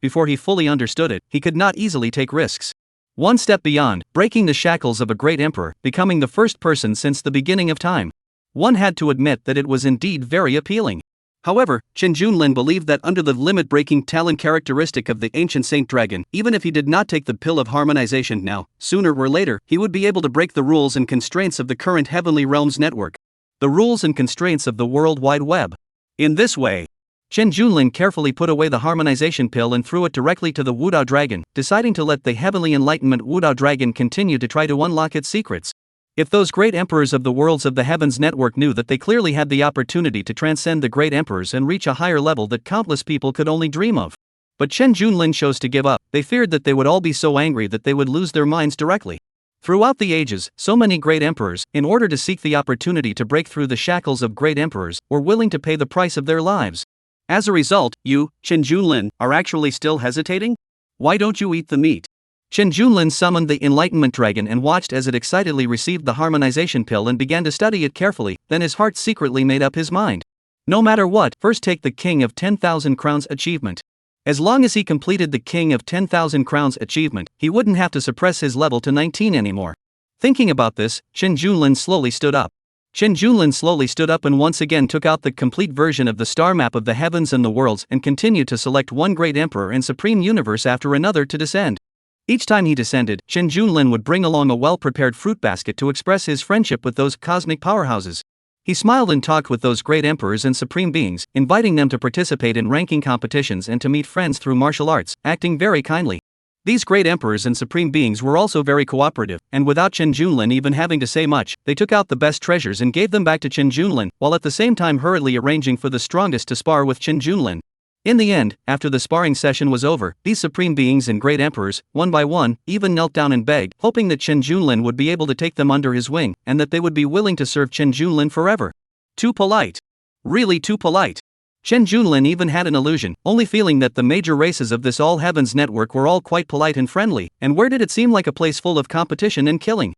Before he fully understood it, he could not easily take risks. One step beyond, breaking the shackles of a great emperor, becoming the first person since the beginning of time. One had to admit that it was indeed very appealing. However, Chen Junlin believed that under the limit-breaking talent characteristic of the ancient Saint Dragon, even if he did not take the pill of harmonization now, sooner or later, he would be able to break the rules and constraints of the current Heavenly Realms network. The rules and constraints of the World Wide Web. In this way, Chen Junlin carefully put away the harmonization pill and threw it directly to the Wudao Dragon, deciding to let the Heavenly Enlightenment Wudao Dragon continue to try to unlock its secrets. If those great emperors of the worlds of the heavens network knew that they clearly had the opportunity to transcend the great emperors and reach a higher level that countless people could only dream of. But Chen Junlin chose to give up. They feared that they would all be so angry that they would lose their minds directly. Throughout the ages, so many great emperors, in order to seek the opportunity to break through the shackles of great emperors, were willing to pay the price of their lives. As a result, you, Chen Junlin, are actually still hesitating? Why don't you eat the meat? Chen Junlin summoned the Enlightenment Dragon and watched as it excitedly received the harmonization pill and began to study it carefully. Then his heart secretly made up his mind. No matter what, first take the King of 10,000 Crowns achievement. As long as he completed the King of 10,000 Crowns achievement, he wouldn't have to suppress his level to 19 anymore. Thinking about this, Chen Junlin slowly stood up. And once again took out the complete version of the star map of the heavens and the worlds and continued to select one great emperor and supreme universe after another to descend. Each time he descended, Chen Junlin would bring along a well-prepared fruit basket to express his friendship with those cosmic powerhouses. He smiled and talked with those great emperors and supreme beings, inviting them to participate in ranking competitions and to meet friends through martial arts, acting very kindly. These great emperors and supreme beings were also very cooperative, and without Chen Junlin even having to say much, they took out the best treasures and gave them back to Chen Junlin, while at the same time hurriedly arranging for the strongest to spar with Chen Junlin. In the end, after the sparring session was over, these supreme beings and great emperors, one by one, even knelt down and begged, hoping that Chen Junlin would be able to take them under his wing, and that they would be willing to serve Chen Junlin forever. Too polite. Really too polite. Chen Junlin even had an illusion, only feeling that the major races of this All Heavens network were all quite polite and friendly, and where did it seem like a place full of competition and killing?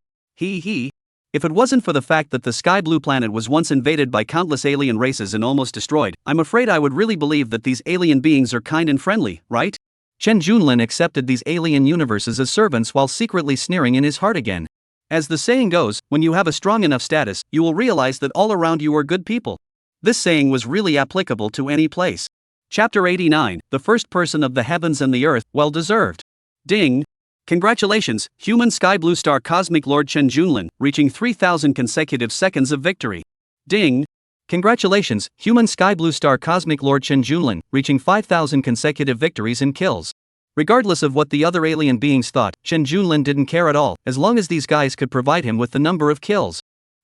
If it wasn't for the fact that the sky blue planet was once invaded by countless alien races and almost destroyed, I'm afraid I would really believe that these alien beings are kind and friendly, right? Chen Junlin accepted these alien universes as servants while secretly sneering in his heart again. As the saying goes, when you have a strong enough status, you will realize that all around you are good people. This saying was really applicable to any place. Chapter 89, the first person of the heavens and the earth, well deserved. Ding! Congratulations, human sky blue star cosmic lord Chen Junlin, reaching 3,000 consecutive seconds of victory. Ding! Congratulations, human sky blue star cosmic lord Chen Junlin, reaching 5,000 consecutive victories and kills. Regardless of what the other alien beings thought, Chen Junlin didn't care at all, as long as these guys could provide him with the number of kills.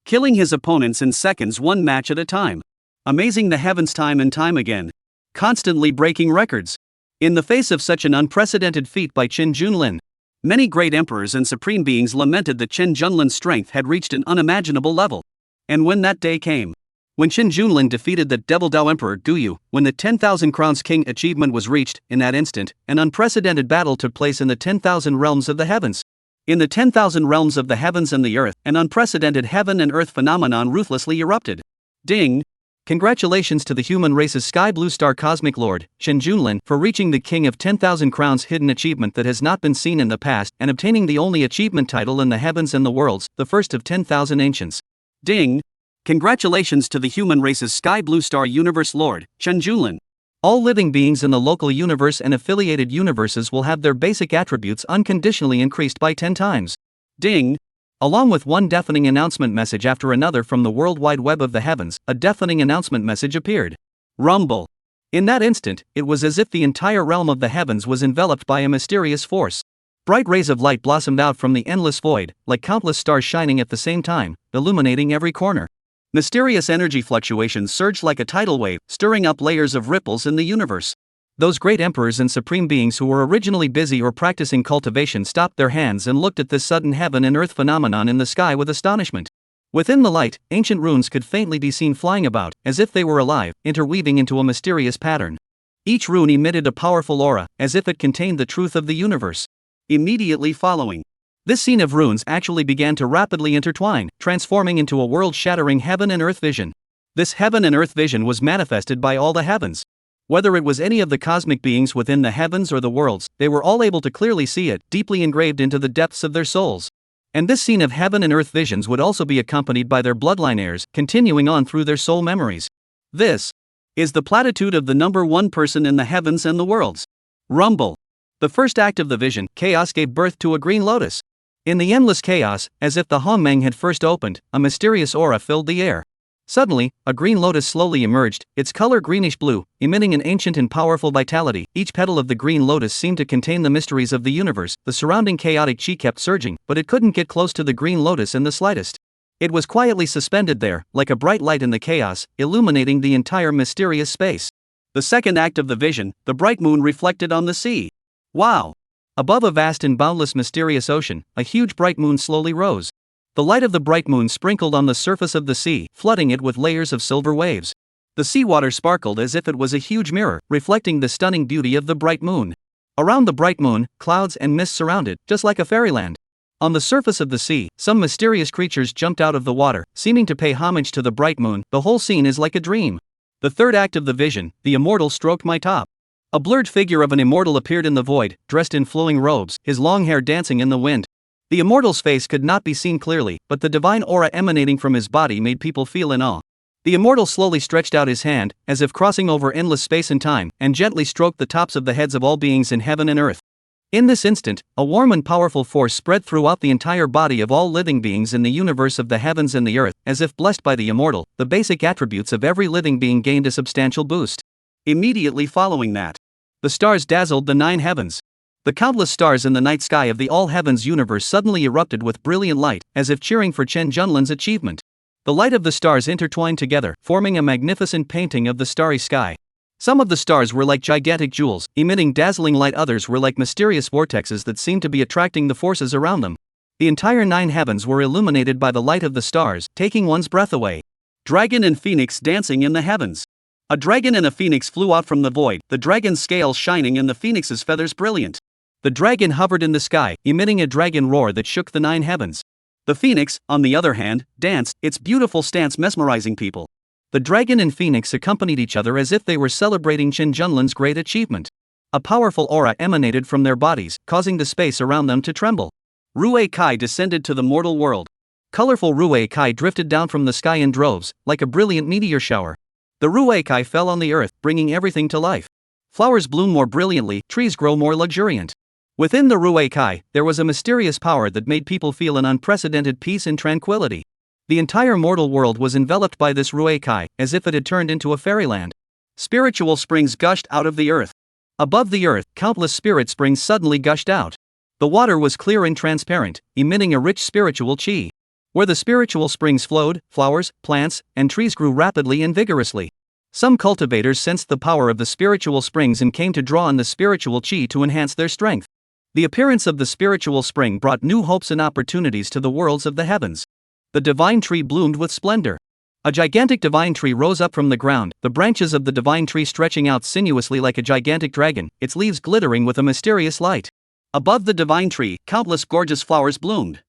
Killing his opponents in seconds, one match at a time. Amazing the heavens time and time again. Constantly breaking records. In the face of such an unprecedented feat by Chen Junlin, many great emperors and supreme beings lamented that Chen Junlin's strength had reached an unimaginable level. And when that day came, when Chen Junlin defeated the Devil Dao Emperor Guyu, when the 10,000 Crowns King achievement was reached, in that instant, an unprecedented battle took place in the 10,000 realms of the heavens. In the 10,000 realms of the heavens and the earth, an unprecedented heaven and earth phenomenon ruthlessly erupted. Ding! Congratulations to the human race's sky blue star cosmic lord, Chen Junlin, for reaching the King of 10,000 Crowns hidden achievement that has not been seen in the past and obtaining the only achievement title in the heavens and the worlds, the first of 10,000 ancients. Ding! Congratulations to the human race's sky blue star universe lord, Chen Junlin. All living beings in the local universe and affiliated universes will have their basic attributes unconditionally increased by 10 times. Ding! Along with one deafening announcement message after another from the World Wide Web of the heavens, a deafening announcement message appeared. Rumble! In that instant, it was as if the entire realm of the heavens was enveloped by a mysterious force. Bright rays of light blossomed out from the endless void, like countless stars shining at the same time, illuminating every corner. Mysterious energy fluctuations surged like a tidal wave, stirring up layers of ripples in the universe. Those great emperors and supreme beings who were originally busy or practicing cultivation stopped their hands and looked at this sudden heaven and earth phenomenon in the sky with astonishment. Within the light, ancient runes could faintly be seen flying about, as if they were alive, interweaving into a mysterious pattern. Each rune emitted a powerful aura, as if it contained the truth of the universe. Immediately following, this scene of runes actually began to rapidly intertwine, transforming into a world-shattering heaven and earth vision. This heaven and earth vision was manifested by all the heavens. Whether it was any of the cosmic beings within the heavens or the worlds, they were all able to clearly see it, deeply engraved into the depths of their souls. And this scene of heaven and earth visions would also be accompanied by their bloodline heirs, continuing on through their soul memories. This is the platitude of the number one person in the heavens and the worlds. Rumble! The first act of the vision, chaos, gave birth to a green lotus. In the endless chaos, as if the Huang had first opened, a mysterious aura filled the air. Suddenly, a green lotus slowly emerged, its color greenish-blue, emitting an ancient and powerful vitality. Each petal of the green lotus seemed to contain the mysteries of the universe. The surrounding chaotic chi kept surging, but it couldn't get close to the green lotus in the slightest. It was quietly suspended there, like a bright light in the chaos, illuminating the entire mysterious space. The second act of the vision, the bright moon reflected on the sea. Wow! Above a vast and boundless mysterious ocean, a huge bright moon slowly rose. The light of the bright moon sprinkled on the surface of the sea, flooding it with layers of silver waves. The seawater sparkled as if it was a huge mirror, reflecting the stunning beauty of the bright moon. Around the bright moon, clouds and mist surrounded, just like a fairyland. On the surface of the sea, some mysterious creatures jumped out of the water, seeming to pay homage to the bright moon. The whole scene is like a dream. The third act of the vision, the immortal stroked my top. A blurred figure of an immortal appeared in the void, dressed in flowing robes, his long hair dancing in the wind. The immortal's face could not be seen clearly, but the divine aura emanating from his body made people feel in awe. The immortal slowly stretched out his hand, as if crossing over endless space and time, and gently stroked the tops of the heads of all beings in heaven and earth. In this instant, a warm and powerful force spread throughout the entire body of all living beings in the universe of the heavens and the earth. As if blessed by the immortal, the basic attributes of every living being gained a substantial boost. Immediately following that, the stars dazzled the 9 heavens. The countless stars in the night sky of the all-heavens universe suddenly erupted with brilliant light, as if cheering for Chen Junlin's achievement. The light of the stars intertwined together, forming a magnificent painting of the starry sky. Some of the stars were like gigantic jewels, emitting dazzling light. Others were like mysterious vortexes that seemed to be attracting the forces around them. The entire 9 heavens were illuminated by the light of the stars, taking one's breath away. Dragon and phoenix dancing in the heavens. A dragon and a phoenix flew out from the void, the dragon's scales shining and the phoenix's feathers brilliant. The dragon hovered in the sky, emitting a dragon roar that shook the 9 heavens. The phoenix, on the other hand, danced, its beautiful stance mesmerizing people. The dragon and phoenix accompanied each other as if they were celebrating Chen Junlin's great achievement. A powerful aura emanated from their bodies, causing the space around them to tremble. Rue Kai descended to the mortal world. Colorful Rue Kai drifted down from the sky in droves, like a brilliant meteor shower. The Rue Kai fell on the earth, bringing everything to life. Flowers bloom more brilliantly, trees grow more luxuriant. Within the Ruei Kai, there was a mysterious power that made people feel an unprecedented peace and tranquility. The entire mortal world was enveloped by this Ruei Kai, as if it had turned into a fairyland. Spiritual springs gushed out of the earth. Above the earth, countless spirit springs suddenly gushed out. The water was clear and transparent, emitting a rich spiritual qi. Where the spiritual springs flowed, flowers, plants, and trees grew rapidly and vigorously. Some cultivators sensed the power of the spiritual springs and came to draw on the spiritual qi to enhance their strength. The appearance of the spiritual spring brought new hopes and opportunities to the worlds of the heavens. The divine tree bloomed with splendor. A gigantic divine tree rose up from the ground, the branches of the divine tree stretching out sinuously like a gigantic dragon, its leaves glittering with a mysterious light. Above the divine tree, countless gorgeous flowers bloomed,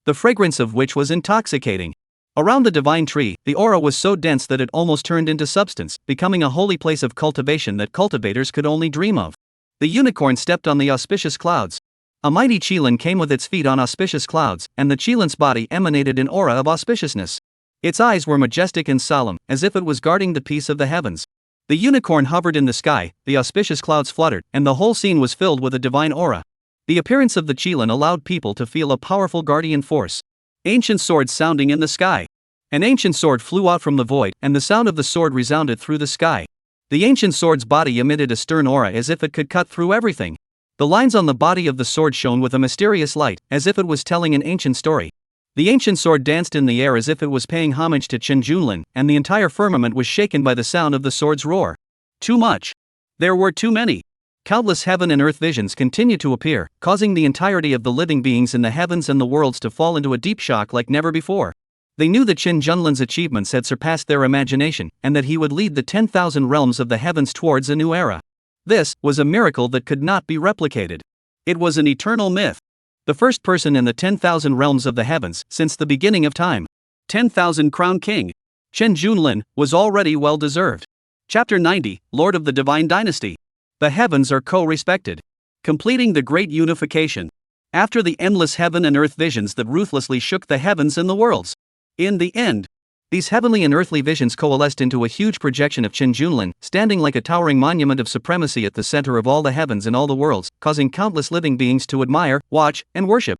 the fragrance of which was intoxicating. Around the divine tree, the aura was so dense that it almost turned into substance, becoming a holy place of cultivation that cultivators could only dream of. The unicorn stepped on the auspicious clouds. A mighty Qilin came with its feet on auspicious clouds, and the Qilin's body emanated an aura of auspiciousness. Its eyes were majestic and solemn, as if it was guarding the peace of the heavens. The unicorn hovered in the sky, the auspicious clouds fluttered, and the whole scene was filled with a divine aura. The appearance of the Qilin allowed people to feel a powerful guardian force. Ancient swords sounding in the sky. An ancient sword flew out from the void, and the sound of the sword resounded through the sky. The ancient sword's body emitted a stern aura as if it could cut through everything. The lines on the body of the sword shone with a mysterious light, as if it was telling an ancient story. The ancient sword danced in the air as if it was paying homage to Chen Junlin, and the entire firmament was shaken by the sound of the sword's roar. Too much. There were too many. Countless heaven and earth visions continued to appear, causing the entirety of the living beings in the heavens and the worlds to fall into a deep shock like never before. They knew that Chen Junlin's achievements had surpassed their imagination, and that he would lead the 10,000 realms of the heavens towards a new era. This was a miracle that could not be replicated. It was an eternal myth. The first person in the 10,000 realms of the heavens since the beginning of time. 10,000 Crown King. Chen Junlin was already well deserved. Chapter 90, Lord of the Divine Dynasty. The heavens are co-respected. Completing the great unification. After the endless heaven and earth visions that ruthlessly shook the heavens and the worlds. In the end, these heavenly and earthly visions coalesced into a huge projection of Chen Junlin, standing like a towering monument of supremacy at the center of all the heavens and all the worlds, causing countless living beings to admire, watch, and worship.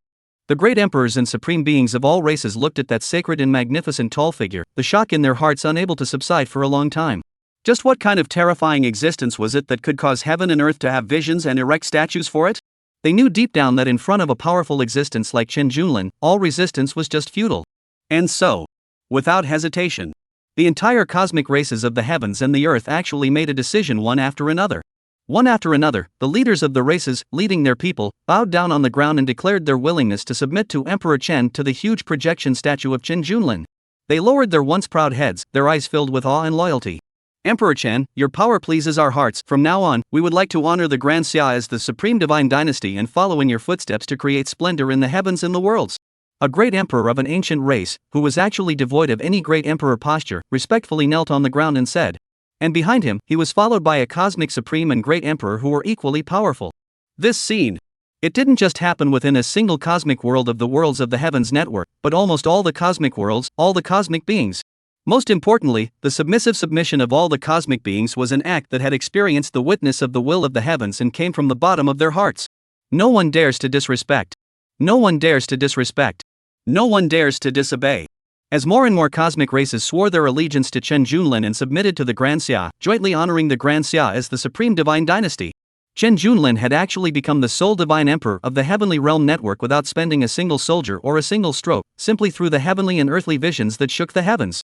The great emperors and supreme beings of all races looked at that sacred and magnificent tall figure, the shock in their hearts unable to subside for a long time. Just what kind of terrifying existence was it that could cause heaven and earth to have visions and erect statues for it? They knew deep down that in front of a powerful existence like Chen Junlin, all resistance was just futile. And so, without hesitation, the entire cosmic races of the heavens and the earth actually made a decision one after another. One after another, the leaders of the races, leading their people, bowed down on the ground and declared their willingness to submit to Emperor Chen to the huge projection statue of Chen Junlin. They lowered their once proud heads, their eyes filled with awe and loyalty. Emperor Chen, your power pleases our hearts. From now on, we would like to honor the Grand Xia as the supreme divine dynasty and follow in your footsteps to create splendor in the heavens and the worlds. A great emperor of an ancient race, who was actually devoid of any great emperor posture, respectfully knelt on the ground and said. And behind him, he was followed by a cosmic supreme and great emperor who were equally powerful. This scene. It didn't just happen within a single cosmic world of the worlds of the heavens network, but almost all the cosmic worlds, all the cosmic beings. Most importantly, the submissive submission of all the cosmic beings was an act that had experienced the witness of the will of the heavens and came from the bottom of their hearts. No one dares to disrespect. No one dares to disrespect. No one dares to disobey. As more and more cosmic races swore their allegiance to Chen Junlin and submitted to the Grand Xia, jointly honoring the Grand Xia as the supreme divine dynasty, Chen Junlin had actually become the sole divine emperor of the heavenly realm network without spending a single soldier or a single stroke, simply through the heavenly and earthly visions that shook the heavens.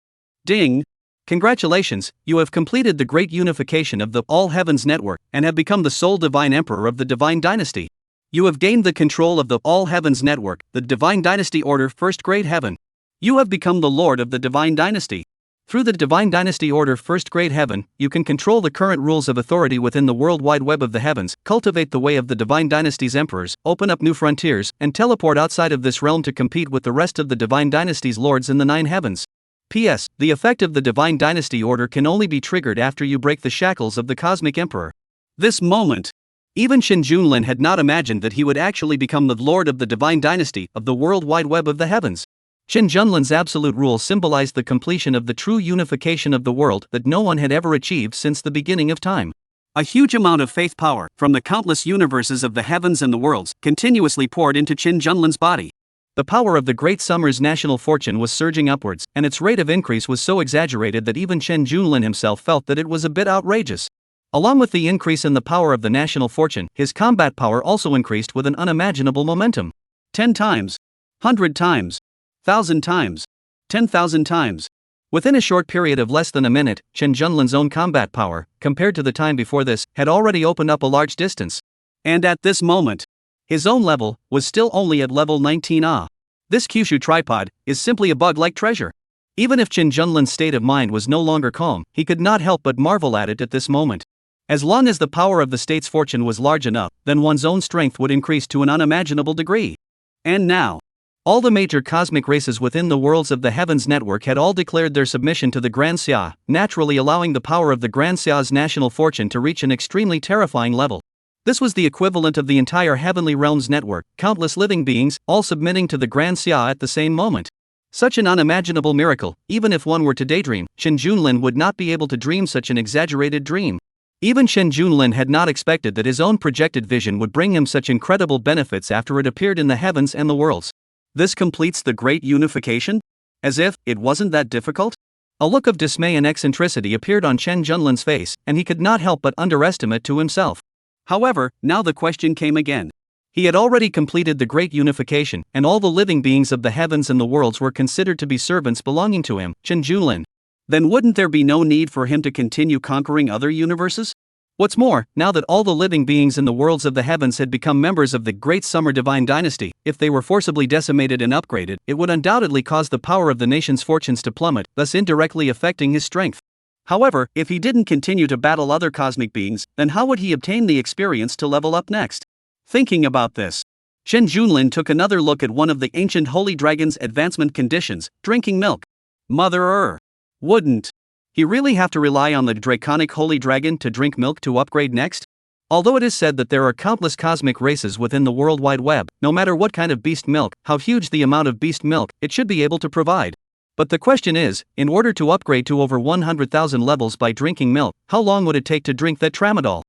Ding! Congratulations, you have completed the great unification of the All Heavens network and have become the sole divine emperor of the divine dynasty. You have gained the control of the All Heavens network, the Divine Dynasty Order First Grade Heaven. You have become the Lord of the Divine Dynasty. Through the Divine Dynasty Order First Grade Heaven, you can control the current rules of authority within the world wide web of the heavens, cultivate the way of the Divine Dynasty's emperors, open up new frontiers, and teleport outside of this realm to compete with the rest of the Divine Dynasty's lords in the 9 heavens. P.S. The effect of the Divine Dynasty Order can only be triggered after you break the shackles of the Cosmic Emperor. This moment. Even Chen Junlin had not imagined that he would actually become the Lord of the Divine Dynasty of the world wide web of the heavens. Chen Junlin's absolute rule symbolized the completion of the true unification of the world that no one had ever achieved since the beginning of time. A huge amount of faith power, from the countless universes of the heavens and the worlds, continuously poured into Qin Junlin's body. The power of the Great Summer's national fortune was surging upwards, and its rate of increase was so exaggerated that even Chen Junlin himself felt that it was a bit outrageous. Along with the increase in the power of the national fortune, his combat power also increased with an unimaginable momentum. 10 times. 100 times. 1,000 times. 10,000 times. Within a short period of less than a minute, Chen Junlin's own combat power, compared to the time before this, had already opened up a large distance. And at this moment, his own level was still only at level 19. This Kyushu tripod is simply a bug-like treasure. Even if Chen Junlin's state of mind was no longer calm, he could not help but marvel at it at this moment. As long as the power of the state's fortune was large enough, then one's own strength would increase to an unimaginable degree. And now, all the major cosmic races within the worlds of the Heavens Network had all declared their submission to the Grand Xia, naturally allowing the power of the Grand Xia's national fortune to reach an extremely terrifying level. This was the equivalent of the entire Heavenly Realms network, countless living beings, all submitting to the Grand Xia at the same moment. Such an unimaginable miracle, even if one were to daydream, Chen Junlin would not be able to dream such an exaggerated dream. Even Chen Junlin had not expected that his own projected vision would bring him such incredible benefits after it appeared in the heavens and the worlds. This completes the great unification? As if it wasn't that difficult? A look of dismay and eccentricity appeared on Chen Junlin's face, and he could not help but underestimate to himself. However, now the question came again. He had already completed the great unification, and all the living beings of the heavens and the worlds were considered to be servants belonging to him, Chen Junlin. Then wouldn't there be no need for him to continue conquering other universes? What's more, now that all the living beings in the worlds of the heavens had become members of the Great Summer Divine Dynasty, if they were forcibly decimated and upgraded, it would undoubtedly cause the power of the nation's fortunes to plummet, thus indirectly affecting his strength. However, if he didn't continue to battle other cosmic beings, then how would he obtain the experience to level up next? Thinking about this, Chen Junlin took another look at one of the ancient holy dragon's advancement conditions, drinking milk. Wouldn't he really have to rely on the draconic holy dragon to drink milk to upgrade next? Although it is said that there are countless cosmic races within the World Wide Web, no matter what kind of beast milk, how huge the amount of beast milk, it should be able to provide. But the question is, in order to upgrade to over 100,000 levels by drinking milk, how long would it take to drink that tramadol?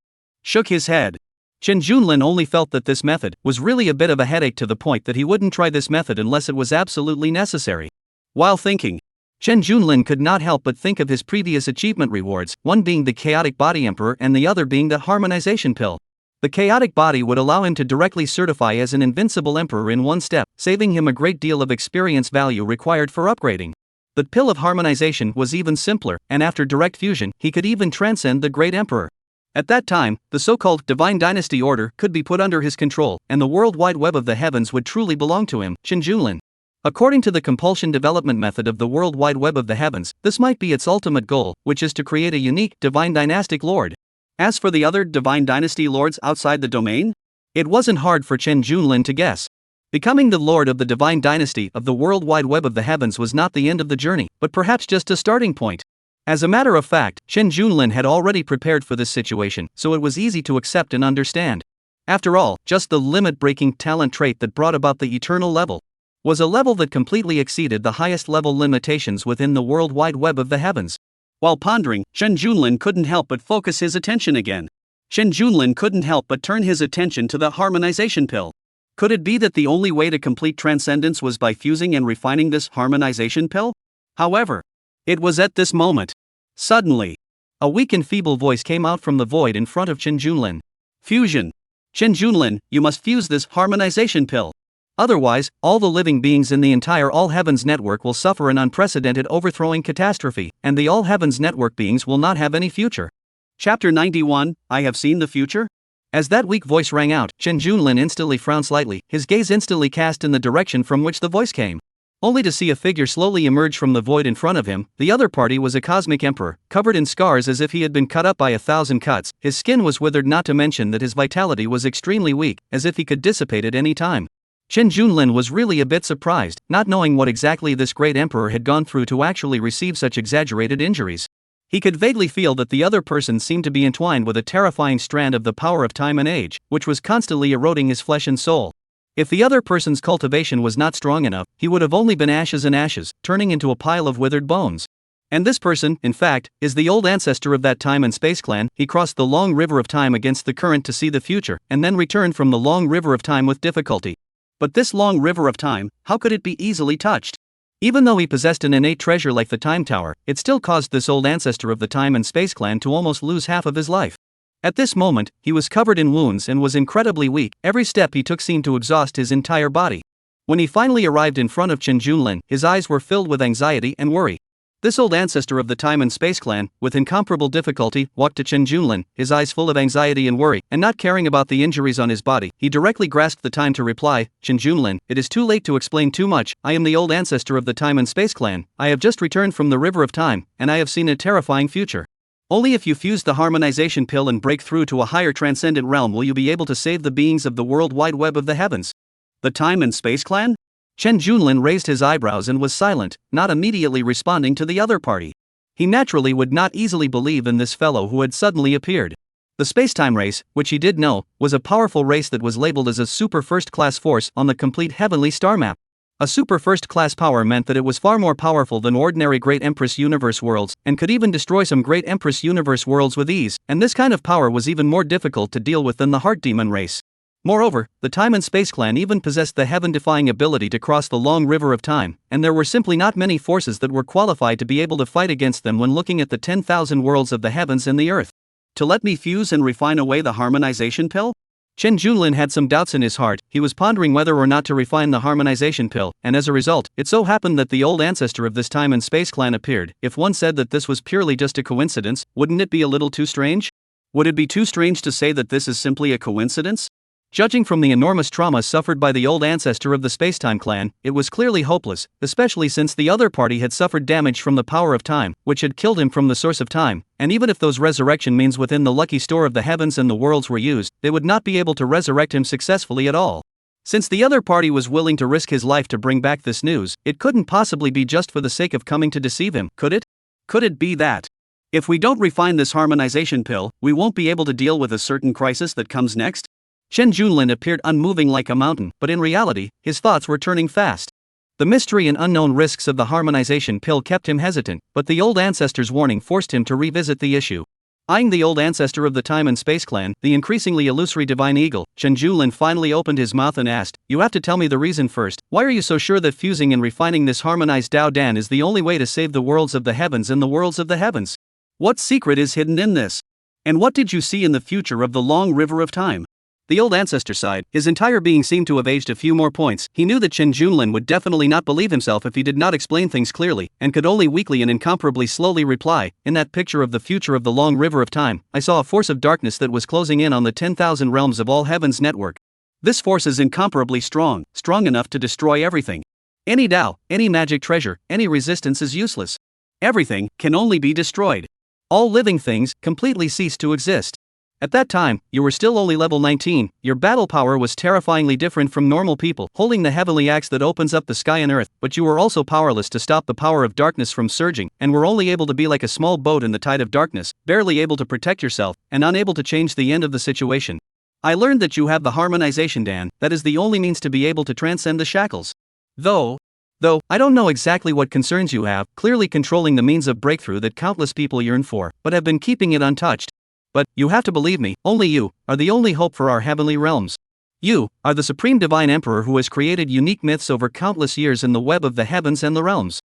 Shook his head. Chen Junlin only felt that this method was really a bit of a headache, to the point that he wouldn't try this method unless it was absolutely necessary. While thinking, Chen Junlin could not help but think of his previous achievement rewards, one being the Chaotic Body Emperor and the other being the Harmonization Pill. The Chaotic Body would allow him to directly certify as an invincible emperor in one step, saving him a great deal of experience value required for upgrading. The Pill of Harmonization was even simpler, and after direct fusion, he could even transcend the Great Emperor. At that time, the so-called Divine Dynasty Order could be put under his control, and the World Wide Web of the heavens would truly belong to him, Chen Junlin. According to the compulsion development method of the World Wide Web of the heavens, this might be its ultimate goal, which is to create a unique, divine dynastic lord. As for the other divine dynasty lords outside the domain, it wasn't hard for Chen Junlin to guess. Becoming the lord of the divine dynasty of the World Wide Web of the heavens was not the end of the journey, but perhaps just a starting point. As a matter of fact, Chen Junlin had already prepared for this situation, so it was easy to accept and understand. After all, just the limit-breaking talent trait that brought about the eternal level was a level that completely exceeded the highest level limitations within the World Wide Web of the heavens. While pondering, Chen Junlin couldn't help but focus his attention again. Chen Junlin couldn't help but turn his attention to the Harmonization Pill. Could it be that the only way to complete transcendence was by fusing and refining this Harmonization Pill? However, it was at this moment. Suddenly, a weak and feeble voice came out from the void in front of Chen Junlin. Fusion. Chen Junlin, you must fuse this Harmonization Pill. Otherwise, all the living beings in the entire All Heavens Network will suffer an unprecedented overthrowing catastrophe, and the All Heavens Network beings will not have any future. Chapter 91, I have seen the future? As that weak voice rang out, Chen Junlin instantly frowned slightly, his gaze instantly cast in the direction from which the voice came. Only to see a figure slowly emerge from the void in front of him. The other party was a cosmic emperor, covered in scars as if he had been cut up by 1,000 cuts. His skin was withered, not to mention that his vitality was extremely weak, as if he could dissipate at any time. Chen Junlin was really a bit surprised, not knowing what exactly this great emperor had gone through to actually receive such exaggerated injuries. He could vaguely feel that the other person seemed to be entwined with a terrifying strand of the power of time and age, which was constantly eroding his flesh and soul. If the other person's cultivation was not strong enough, he would have only been ashes and ashes, turning into a pile of withered bones. And this person, in fact, is the old ancestor of that time and space clan. He crossed the long river of time against the current to see the future, and then returned from the long river of time with difficulty. But this long river of time, how could it be easily touched? Even though he possessed an innate treasure like the time tower, it still caused this old ancestor of the time and space clan to almost lose half of his life. At this moment, he was covered in wounds and was incredibly weak. Every step he took seemed to exhaust his entire body. When he finally arrived in front of Chen Junlin, his eyes were filled with anxiety and worry. This old ancestor of the time and space clan, with incomparable difficulty, walked to Chen Junlin, his eyes full of anxiety and worry, and not caring about the injuries on his body. He directly grasped the time to reply, "Chen Junlin, it is too late to explain too much. I am the old ancestor of the time and space clan. I have just returned from the river of time, and I have seen a terrifying future. Only if you fuse the harmonization pill and break through to a higher transcendent realm will you be able to save the beings of the world wide web of the heavens." The time and space clan? Chen Junlin raised his eyebrows and was silent, not immediately responding to the other party. He naturally would not easily believe in this fellow who had suddenly appeared. The space-time race, which he did know, was a powerful race that was labeled as a super first-class force on the complete heavenly star map. A super first-class power meant that it was far more powerful than ordinary Great Empress Universe worlds, and could even destroy some Great Empress Universe worlds with ease, and this kind of power was even more difficult to deal with than the Heart Demon race. Moreover, the Time and Space Clan even possessed the heaven-defying ability to cross the long river of time, and there were simply not many forces that were qualified to be able to fight against them when looking at the 10,000 worlds of the heavens and the earth. To let me fuse and refine away the harmonization pill? Chen Junlin had some doubts in his heart. He was pondering whether or not to refine the harmonization pill, and as a result, it so happened that the old ancestor of this Time and Space Clan appeared. If one said that this was purely just a coincidence, wouldn't it be a little too strange? Would it be too strange to say that this is simply a coincidence? Judging from the enormous trauma suffered by the old ancestor of the Spacetime clan, it was clearly hopeless, especially since the other party had suffered damage from the power of time, which had killed him from the source of time, and even if those resurrection means within the lucky store of the heavens and the worlds were used, they would not be able to resurrect him successfully at all. Since the other party was willing to risk his life to bring back this news, it couldn't possibly be just for the sake of coming to deceive him, could it? Could it be that if we don't refine this harmonization pill, we won't be able to deal with a certain crisis that comes next? Chen Junlin appeared unmoving like a mountain, but in reality, his thoughts were turning fast. The mystery and unknown risks of the harmonization pill kept him hesitant, but the old ancestor's warning forced him to revisit the issue. Eyeing the old ancestor of the Time and Space Clan, the increasingly illusory Divine Eagle, Chen Junlin finally opened his mouth and asked, "You have to tell me the reason first. Why are you so sure that fusing and refining this harmonized Dao Dan is the only way to save the worlds of the heavens and the worlds of the heavens? What secret is hidden in this? And what did you see in the future of the long river of time?" The old ancestor sighed. His entire being seemed to have aged a few more points. He knew that Chen Junlin would definitely not believe himself if he did not explain things clearly, and could only weakly and incomparably slowly reply, "In that picture of the future of the long river of time, I saw a force of darkness that was closing in on the 10,000 realms of all heavens network. This force is incomparably strong, strong enough to destroy everything. Any Dao, any magic treasure, any resistance is useless. Everything can only be destroyed. All living things completely cease to exist. At that time, you were still only level 19, your battle power was terrifyingly different from normal people, holding the heavenly axe that opens up the sky and earth, but you were also powerless to stop the power of darkness from surging, and were only able to be like a small boat in the tide of darkness, barely able to protect yourself, and unable to change the end of the situation. I learned that you have the harmonization Dan, that is the only means to be able to transcend the shackles. Though, I don't know exactly what concerns you have, clearly controlling the means of breakthrough that countless people yearn for, but have been keeping it untouched. But, you have to believe me, only you are the only hope for our heavenly realms. You are the supreme divine emperor who has created unique myths over countless years in the web of the heavens and the realms.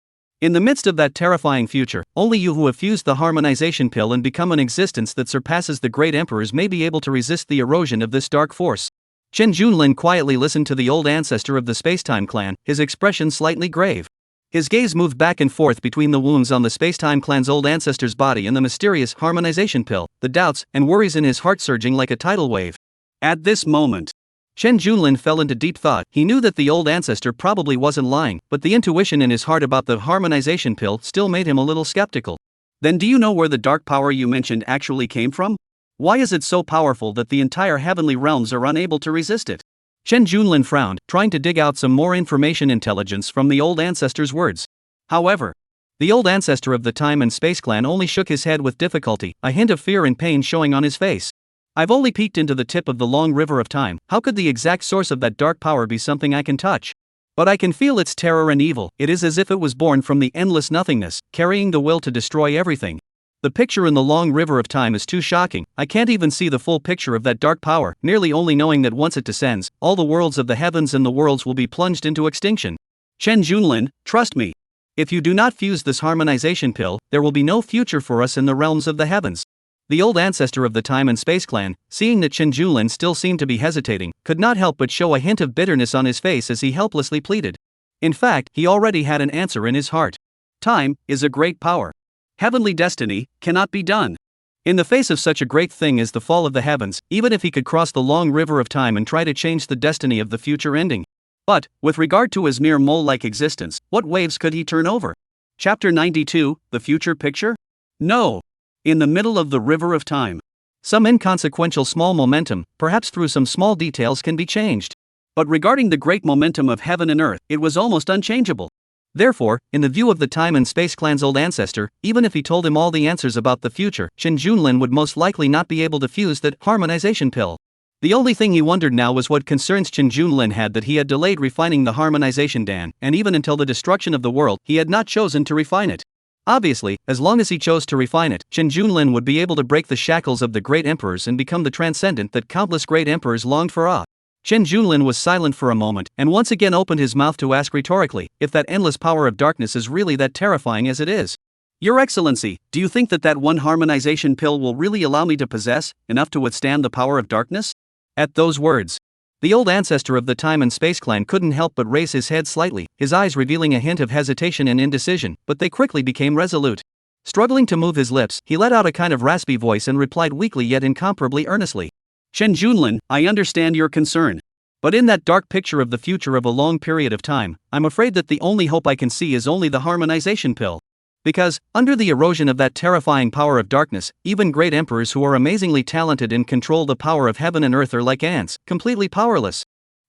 In the midst of that terrifying future, only you who have fused the harmonization pill and become an existence that surpasses the great emperors may be able to resist the erosion of this dark force." Chen Junlin quietly listened to the old ancestor of the Spacetime clan, his expression slightly grave. His gaze moved back and forth between the wounds on the Spacetime clan's old ancestor's body and the mysterious harmonization pill, the doubts and worries in his heart surging like a tidal wave. At this moment, Chen Junlin fell into deep thought. He knew that the old ancestor probably wasn't lying, but the intuition in his heart about the harmonization pill still made him a little skeptical. "Then do you know where the dark power you mentioned actually came from? Why is it so powerful that the entire heavenly realms are unable to resist it?" Chen Junlin frowned, trying to dig out some more intelligence from the old ancestor's words. However, the old ancestor of the Time and Space Clan only shook his head with difficulty, a hint of fear and pain showing on his face. "I've only peeked into the tip of the long river of time. How could the exact source of that dark power be something I can touch? But I can feel its terror and evil. It is as if it was born from the endless nothingness, carrying the will to destroy everything. The picture in the long river of time is too shocking. I can't even see the full picture of that dark power, merely only knowing that once it descends, all the worlds of the heavens and the worlds will be plunged into extinction. Chen Junlin, trust me. If you do not fuse this harmonization pill, there will be no future for us in the realms of the heavens. The old ancestor of the Time and Space Clan, seeing that Chen Junlin still seemed to be hesitating, could not help but show a hint of bitterness on his face as he helplessly pleaded. In fact, he already had an answer in his heart. Time is a great power. Heavenly destiny cannot be done. In the face of such a great thing as the fall of the heavens, even if he could cross the long river of time and try to change the destiny of the future ending. But, with regard to his mere mole-like existence, what waves could he turn over? Chapter 92, The Future Picture? No. In the middle of the river of time. Some inconsequential small momentum, perhaps through some small details, can be changed. But regarding the great momentum of heaven and earth, it was almost unchangeable. Therefore, in the view of the Time and Space Clan's old ancestor, even if he told him all the answers about the future, Chen Junlin would most likely not be able to fuse that harmonization pill. The only thing he wondered now was what concerns Chen Junlin had that he had delayed refining the harmonization dan, and even until the destruction of the world, he had not chosen to refine it. Obviously, as long as he chose to refine it, Chen Junlin would be able to break the shackles of the great emperors and become the transcendent that countless great emperors longed for. Chen Junlin was silent for a moment, and once again opened his mouth to ask rhetorically, if that endless power of darkness is really that terrifying as it is. Your Excellency, do you think that one harmonization pill will really allow me to possess enough to withstand the power of darkness? At those words, the old ancestor of the Time and Space Clan couldn't help but raise his head slightly, his eyes revealing a hint of hesitation and indecision, but they quickly became resolute. Struggling to move his lips, he let out a kind of raspy voice and replied weakly yet incomparably earnestly. Chen Junlin, I understand your concern. But in that dark picture of the future of a long period of time, I'm afraid that the only hope I can see is only the harmonization pill. Because, under the erosion of that terrifying power of darkness, even great emperors who are amazingly talented and control the power of heaven and earth are like ants, completely powerless.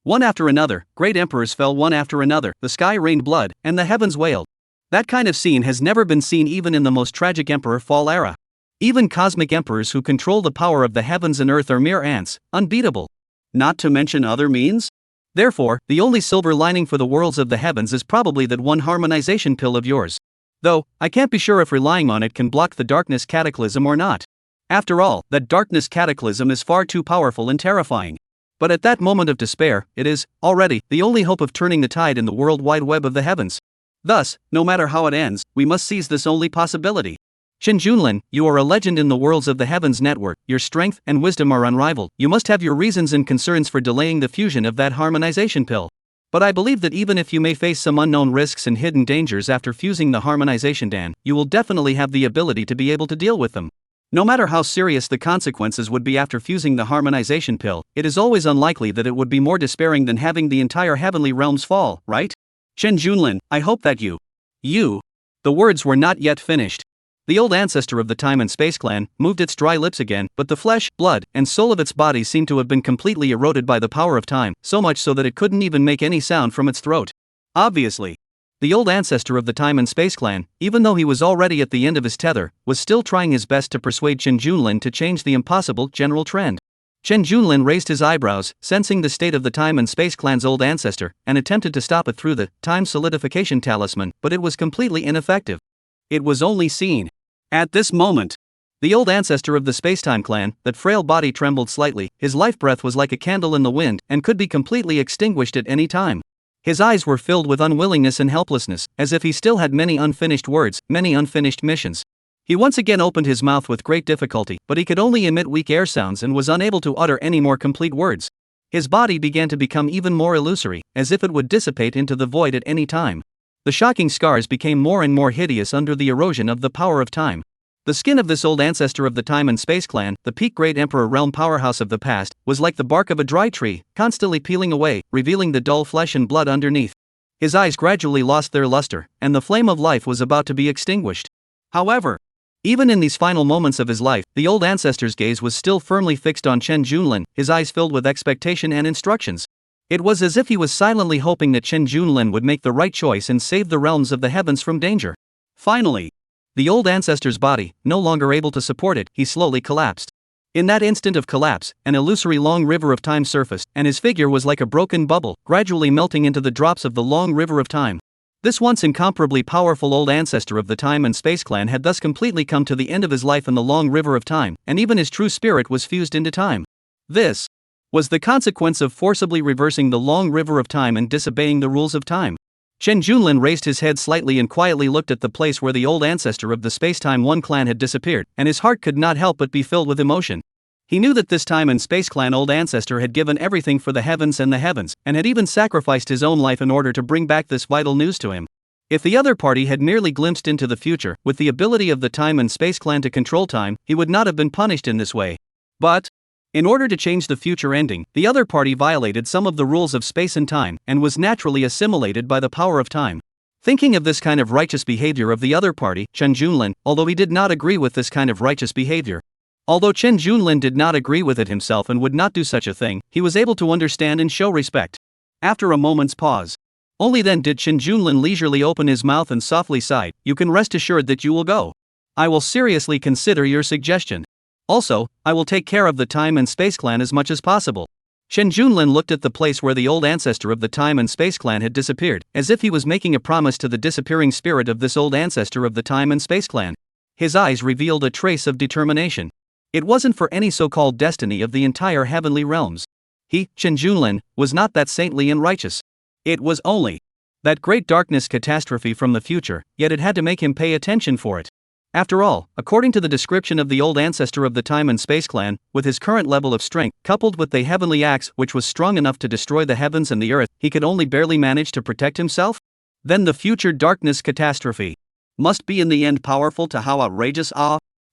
One after another, great emperors fell one after another, the sky rained blood, and the heavens wailed. That kind of scene has never been seen even in the most tragic emperor fall era. Even cosmic emperors who control the power of the heavens and earth are mere ants, unbeatable. Not to mention other means? Therefore, the only silver lining for the worlds of the heavens is probably that one harmonization pill of yours. Though, I can't be sure if relying on it can block the darkness cataclysm or not. After all, that darkness cataclysm is far too powerful and terrifying. But at that moment of despair, it is, already, the only hope of turning the tide in the world wide web of the heavens. Thus, no matter how it ends, we must seize this only possibility. Chen Junlin, you are a legend in the worlds of the heavens network, your strength and wisdom are unrivaled, you must have your reasons and concerns for delaying the fusion of that harmonization pill. But I believe that even if you may face some unknown risks and hidden dangers after fusing the harmonization dan, you will definitely have the ability to be able to deal with them. No matter how serious the consequences would be after fusing the harmonization pill, it is always unlikely that it would be more despairing than having the entire heavenly realms fall, right? Chen Junlin, I hope that you. The words were not yet finished. The old ancestor of the Time and Space Clan moved its dry lips again, but the flesh, blood, and soul of its body seemed to have been completely eroded by the power of time, so much so that it couldn't even make any sound from its throat. Obviously, the old ancestor of the Time and Space Clan, even though he was already at the end of his tether, was still trying his best to persuade Chen Junlin to change the impossible general trend. Chen Junlin raised his eyebrows, sensing the state of the Time and Space Clan's old ancestor, and attempted to stop it through the time solidification talisman, but it was completely ineffective. It was only seen. At this moment, the old ancestor of the Spacetime Clan, that frail body trembled slightly, his life breath was like a candle in the wind, and could be completely extinguished at any time. His eyes were filled with unwillingness and helplessness, as if he still had many unfinished words, many unfinished missions. He once again opened his mouth with great difficulty, but he could only emit weak air sounds and was unable to utter any more complete words. His body began to become even more illusory, as if it would dissipate into the void at any time. The shocking scars became more and more hideous under the erosion of the power of time. The skin of this old ancestor of the Time and Space Clan, the peak great emperor realm powerhouse of the past, was like the bark of a dry tree, constantly peeling away, revealing the dull flesh and blood underneath. His eyes gradually lost their luster, and the flame of life was about to be extinguished. However, even in these final moments of his life, the old ancestor's gaze was still firmly fixed on Chen Junlin, his eyes filled with expectation and instructions. It was as if he was silently hoping that Chen Junlin would make the right choice and save the realms of the heavens from danger. Finally, the old ancestor's body, no longer able to support it, he slowly collapsed. In that instant of collapse, an illusory long river of time surfaced, and his figure was like a broken bubble, gradually melting into the drops of the long river of time. This once incomparably powerful old ancestor of the Time and Space Clan had thus completely come to the end of his life in the long river of time, and even his true spirit was fused into time. This was the consequence of forcibly reversing the long river of time and disobeying the rules of time. Chen Junlin raised his head slightly and quietly looked at the place where the old ancestor of the Space-Time One clan had disappeared, and his heart could not help but be filled with emotion. He knew that this Time and Space Clan old ancestor had given everything for the heavens, and had even sacrificed his own life in order to bring back this vital news to him. If the other party had merely glimpsed into the future, with the ability of the Time and Space Clan to control time, he would not have been punished in this way. But, in order to change the future ending, the other party violated some of the rules of space and time, and was naturally assimilated by the power of time. Thinking of this kind of righteous behavior of the other party, Chen Junlin, although he did not agree with this kind of righteous behavior. Although Chen Junlin did not agree with it himself and would not do such a thing, he was able to understand and show respect. After a moment's pause, only then did Chen Junlin leisurely open his mouth and softly sighed, "You can rest assured that you will go. I will seriously consider your suggestion. Also, I will take care of the Time and Space Clan as much as possible." Chen Junlin looked at the place where the old ancestor of the Time and Space Clan had disappeared, as if he was making a promise to the disappearing spirit of this old ancestor of the Time and Space Clan. His eyes revealed a trace of determination. It wasn't for any so-called destiny of the entire heavenly realms. He, Chen Junlin, was not that saintly and righteous. It was only that great darkness catastrophe from the future, yet it had to make him pay attention for it. After all, according to the description of the old ancestor of the Time and Space Clan, with his current level of strength, coupled with the heavenly axe which was strong enough to destroy the heavens and the earth, he could only barely manage to protect himself? Then the future darkness catastrophe must be in the end powerful to how outrageous.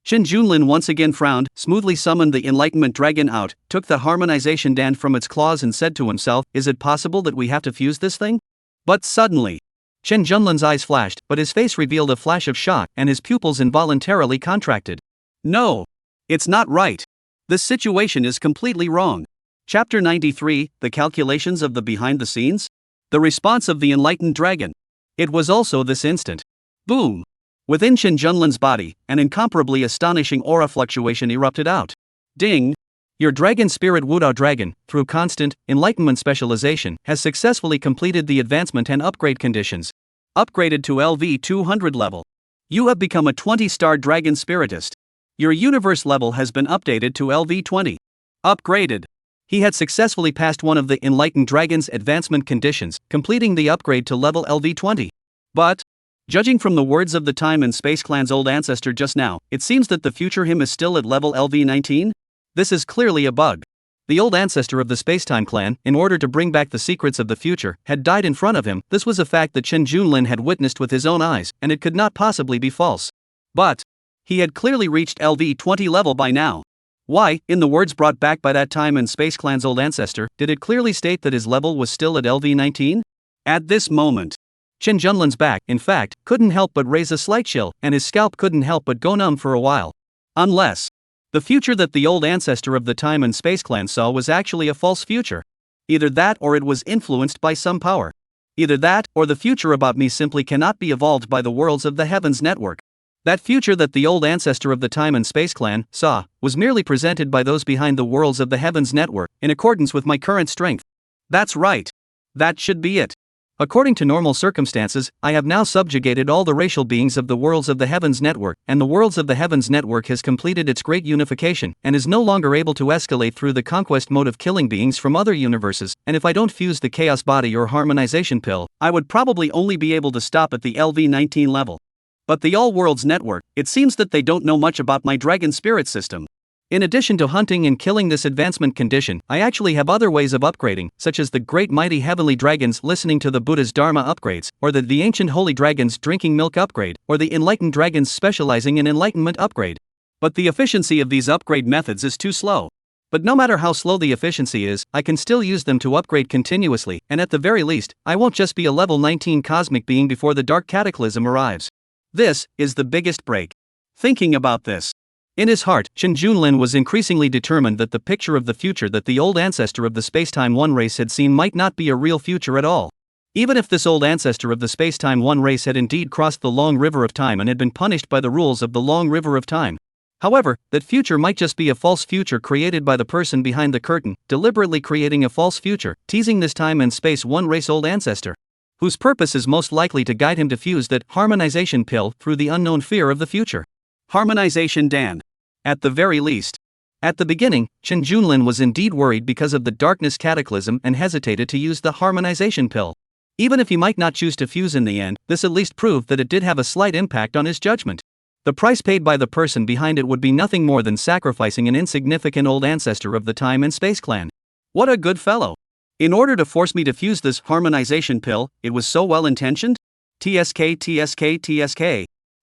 Chen Junlin once again frowned, smoothly summoned the Enlightenment Dragon out, took the Harmonization Dand from its claws and said to himself, "Is it possible that we have to fuse this thing?" But suddenly, Chen Junlin's eyes flashed, but his face revealed a flash of shock, and his pupils involuntarily contracted. "No! It's not right! This situation is completely wrong." Chapter 93, The Calculations of the Behind the Scenes? The response of the Enlightened Dragon. It was also this instant. Boom! Within Chen Junlin's body, an incomparably astonishing aura fluctuation erupted out. Ding! Your dragon spirit Wudao Dragon, through constant enlightenment specialization, has successfully completed the advancement and upgrade conditions. Upgraded to LV 200 level. You have become a 20-star dragon spiritist. Your universe level has been updated to LV 20. Upgraded. He had successfully passed one of the enlightened dragon's advancement conditions, completing the upgrade to level LV 20. But, judging from the words of the Time and Space Clan's old ancestor just now, it seems that the future him is still at level LV 19? This is clearly a bug. The old ancestor of the Space-Time Clan, in order to bring back the secrets of the future, had died in front of him. This was a fact that Chen Junlin had witnessed with his own eyes, and it could not possibly be false. But he had clearly reached LV 20 level by now. Why, in the words brought back by that Time and Space Clan's old ancestor, did it clearly state that his level was still at LV 19? At this moment, Chen Junlin's back, in fact, couldn't help but raise a slight chill, and his scalp couldn't help but go numb for a while. Unless the future that the old ancestor of the Time and Space Clan saw was actually a false future. Either that or it was influenced by some power. Either that, or the future about me simply cannot be evolved by the worlds of the Heavens Network. That future that the old ancestor of the Time and Space Clan saw was merely presented by those behind the worlds of the Heavens Network, in accordance with my current strength. That's right. That should be it. According to normal circumstances, I have now subjugated all the racial beings of the worlds of the Heavens Network, and the worlds of the Heavens Network has completed its great unification, and is no longer able to escalate through the conquest mode of killing beings from other universes, and if I don't fuse the Chaos Body or Harmonization Pill, I would probably only be able to stop at the LV 19 level. But the All Worlds Network, it seems that they don't know much about my Dragon Spirit system. In addition to hunting and killing this advancement condition, I actually have other ways of upgrading, such as the great mighty heavenly dragons listening to the Buddha's Dharma upgrades, or the ancient holy dragons drinking milk upgrade, or the enlightened dragons specializing in enlightenment upgrade. But the efficiency of these upgrade methods is too slow. But no matter how slow the efficiency is, I can still use them to upgrade continuously, and at the very least, I won't just be a level 19 cosmic being before the dark cataclysm arrives. This is the biggest break. Thinking about this, in his heart, Chen Junlin was increasingly determined that the picture of the future that the old ancestor of the Space-Time One race had seen might not be a real future at all. Even if this old ancestor of the Space-Time One race had indeed crossed the long river of time and had been punished by the rules of the long river of time, However, that future might just be a false future created by the person behind the curtain, deliberately creating a false future, teasing this time and space one race-old ancestor, whose purpose is most likely to guide him to fuse that harmonization pill through the unknown fear of the future. Harmonization Dan. At the very least. At the beginning, Chen Junlin was indeed worried because of the darkness cataclysm and hesitated to use the harmonization pill. Even if he might not choose to fuse in the end, this at least proved that it did have a slight impact on his judgment. The price paid by the person behind it would be nothing more than sacrificing an insignificant old ancestor of the time and space clan. What a good fellow. In order to force me to fuse this harmonization pill, it was so well intentioned? TSK.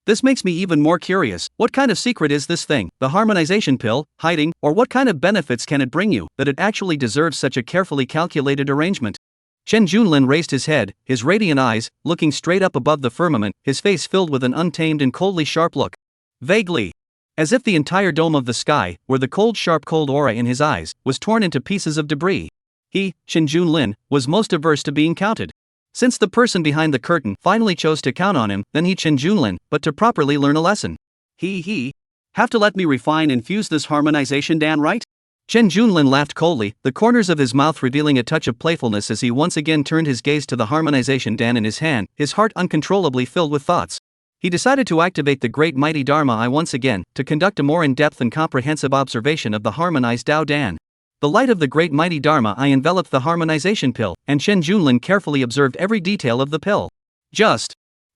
This makes me even more curious. What kind of secret is this thing, the harmonization pill, hiding, or what kind of benefits can it bring you, that it actually deserves such a carefully calculated arrangement? Chen Junlin raised his head, his radiant eyes, looking straight up above the firmament, his face filled with an untamed and coldly sharp look. Vaguely. As if the entire dome of the sky, where the cold aura in his eyes, was torn into pieces of debris. He, Chen Junlin, was most averse to being counted. Since the person behind the curtain finally chose to count on him, then he Chen Junlin, but to properly learn a lesson. Have to let me refine and fuse this harmonization Dan, right? Chen Junlin laughed coldly, the corners of his mouth revealing a touch of playfulness as he once again turned his gaze to the harmonization Dan in his hand, his heart uncontrollably filled with thoughts. He decided to activate the great mighty Dharma Eye once again, to conduct a more in-depth and comprehensive observation of the harmonized Dao Dan. The light of the great mighty Dharma Eye enveloped the harmonization pill, and Chen Junlin carefully observed every detail of the pill.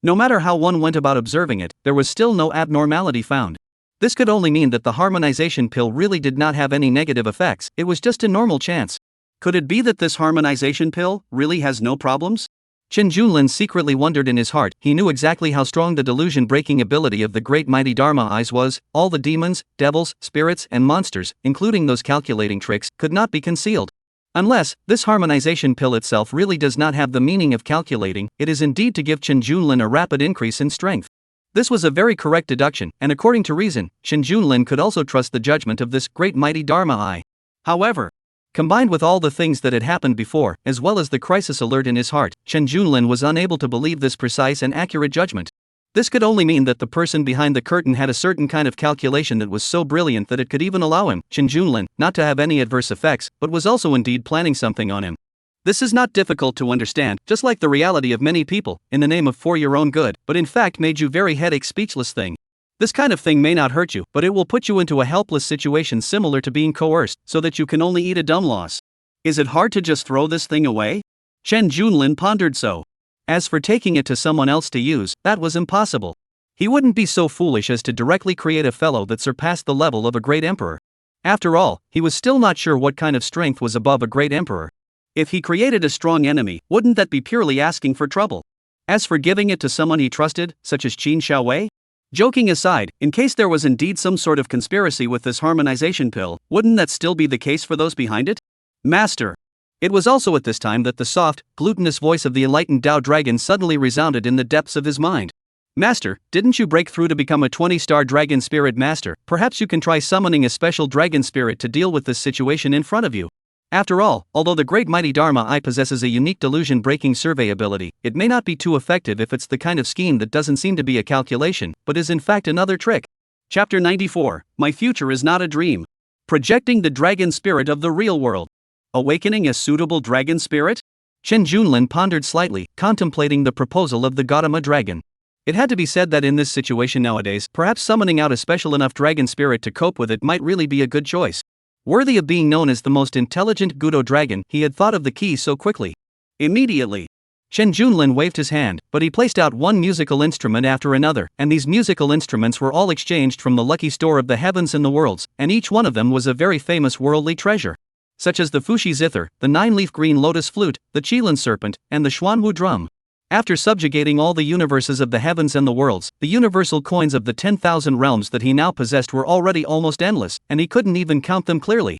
No matter how one went about observing it, there was still no abnormality found. This could only mean that the harmonization pill really did not have any negative effects, it was just a normal chance. Could it be that this harmonization pill really has no problems? Chen Junlin secretly wondered in his heart. He knew exactly how strong the delusion-breaking ability of the great mighty Dharma Eyes was. All the demons, devils, spirits, and monsters, including those calculating tricks, could not be concealed. Unless, this harmonization pill itself really does not have the meaning of calculating, it is indeed to give Chen Junlin a rapid increase in strength. This was a very correct deduction, and according to reason, Chen Junlin could also trust the judgment of this great mighty Dharma Eye. However, combined with all the things that had happened before, as well as the crisis alert in his heart, Chen Junlin was unable to believe this precise and accurate judgment. This could only mean that the person behind the curtain had a certain kind of calculation that was so brilliant that it could even allow him, Chen Junlin, not to have any adverse effects, but was also indeed planning something on him. This is not difficult to understand, just like the reality of many people, in the name of for your own good, but in fact made you very headache speechless thing. This kind of thing may not hurt you, but it will put you into a helpless situation similar to being coerced, so that you can only eat a dumb loss. Is it hard to just throw this thing away? Chen Junlin pondered so. As for taking it to someone else to use, that was impossible. He wouldn't be so foolish as to directly create a fellow that surpassed the level of a great emperor. After all, he was still not sure what kind of strength was above a great emperor. If he created a strong enemy, wouldn't that be purely asking for trouble? As for giving it to someone he trusted, such as Qin Xiaowei? Joking aside, in case there was indeed some sort of conspiracy with this harmonization pill, wouldn't that still be the case for those behind it? Master. It was also at this time that the soft, glutinous voice of the enlightened Dao Dragon suddenly resounded in the depths of his mind. Master, didn't you break through to become a 20-star Dragon Spirit Master? Perhaps you can try summoning a special Dragon Spirit to deal with this situation in front of you. After all, although the great mighty Dharma Eye possesses a unique delusion-breaking survey ability, it may not be too effective if it's the kind of scheme that doesn't seem to be a calculation, but is in fact another trick. Chapter 94, My Future is Not a Dream. Projecting the Dragon Spirit of the Real World. Awakening a suitable Dragon Spirit? Chen Junlin pondered slightly, contemplating the proposal of the Gautama Dragon. It had to be said that in this situation nowadays, perhaps summoning out a special enough Dragon Spirit to cope with it might really be a good choice. Worthy of being known as the most intelligent Gudo dragon, he had thought of the key so quickly. Immediately, Chen Junlin waved his hand, but he placed out one musical instrument after another, and these musical instruments were all exchanged from the lucky store of the heavens and the worlds, and each one of them was a very famous worldly treasure, such as the Fuxi zither, the 9-leaf green lotus flute, the Qilin serpent, and the Xuanwu drum. After subjugating all the universes of the heavens and the worlds, the universal coins of the 10,000 realms that he now possessed were already almost endless, and he couldn't even count them clearly.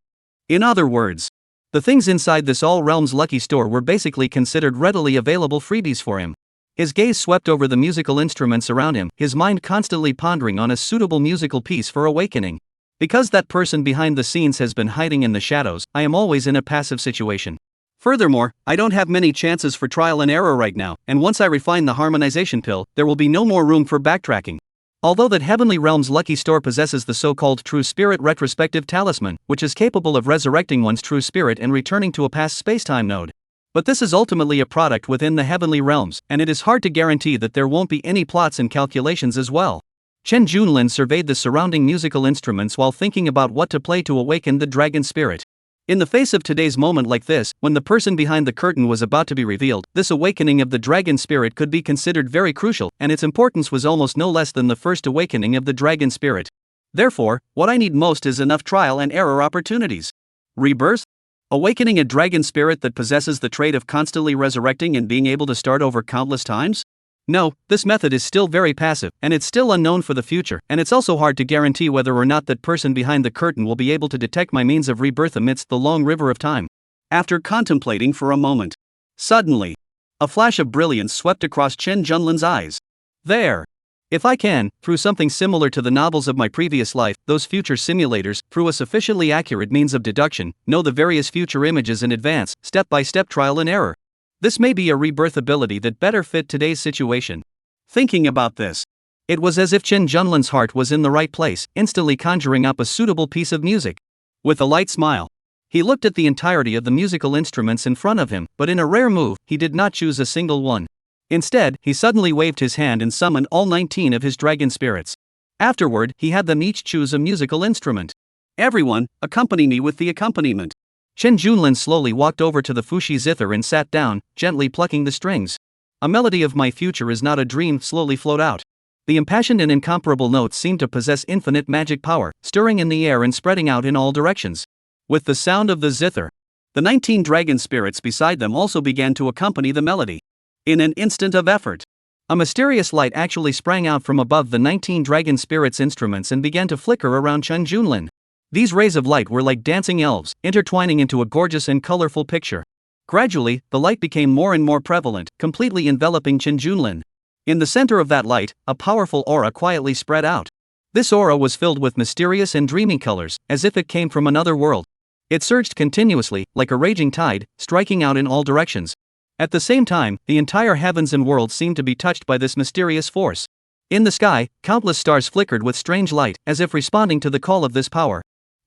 In other words, the things inside this all-realms lucky store were basically considered readily available freebies for him. His gaze swept over the musical instruments around him, his mind constantly pondering on a suitable musical piece for awakening. Because that person behind the scenes has been hiding in the shadows, I am always in a passive situation. Furthermore, I don't have many chances for trial and error right now, and once I refine the harmonization pill, there will be no more room for backtracking. Although that Heavenly Realm's lucky store possesses the so-called True Spirit Retrospective Talisman, which is capable of resurrecting one's true spirit and returning to a past spacetime node. But this is ultimately a product within the Heavenly Realms, and it is hard to guarantee that there won't be any plots and calculations as well. Chen Junlin surveyed the surrounding musical instruments while thinking about what to play to awaken the dragon spirit. In the face of today's moment like this, when the person behind the curtain was about to be revealed, this awakening of the dragon spirit could be considered very crucial, and its importance was almost no less than the first awakening of the dragon spirit. Therefore, what I need most is enough trial and error opportunities. Rebirth? Awakening a dragon spirit that possesses the trait of constantly resurrecting and being able to start over countless times? No, this method is still very passive, and it's still unknown for the future, and it's also hard to guarantee whether or not that person behind the curtain will be able to detect my means of rebirth amidst the long river of time. After contemplating for a moment, suddenly, a flash of brilliance swept across Chen Junlin's eyes. There! If I can, through something similar to the novels of my previous life, those future simulators, through a sufficiently accurate means of deduction, know the various future images in advance, step-by-step trial and error. This may be a rebirth ability that better fit today's situation. Thinking about this, it was as if Chen Junlin's heart was in the right place, instantly conjuring up a suitable piece of music. With a light smile, he looked at the entirety of the musical instruments in front of him, but in a rare move, he did not choose a single one. Instead, he suddenly waved his hand and summoned all 19 of his dragon spirits. Afterward, he had them each choose a musical instrument. Everyone, accompany me with the accompaniment. Chen Junlin slowly walked over to the Fushi zither and sat down, gently plucking the strings. A melody of my future is not a dream slowly flowed out. The impassioned and incomparable notes seemed to possess infinite magic power, stirring in the air and spreading out in all directions. With the sound of the zither, the 19 dragon spirits beside them also began to accompany the melody. In an instant of effort, a mysterious light actually sprang out from above the 19 dragon spirits' instruments and began to flicker around Chen Junlin. These rays of light were like dancing elves, intertwining into a gorgeous and colorful picture. Gradually, the light became more and more prevalent, completely enveloping Chen Junlin. In the center of that light, a powerful aura quietly spread out. This aura was filled with mysterious and dreamy colors, as if it came from another world. It surged continuously, like a raging tide, striking out in all directions. At the same time, the entire heavens and world seemed to be touched by this mysterious force. In the sky, countless stars flickered with strange light, as if responding to the call of this power.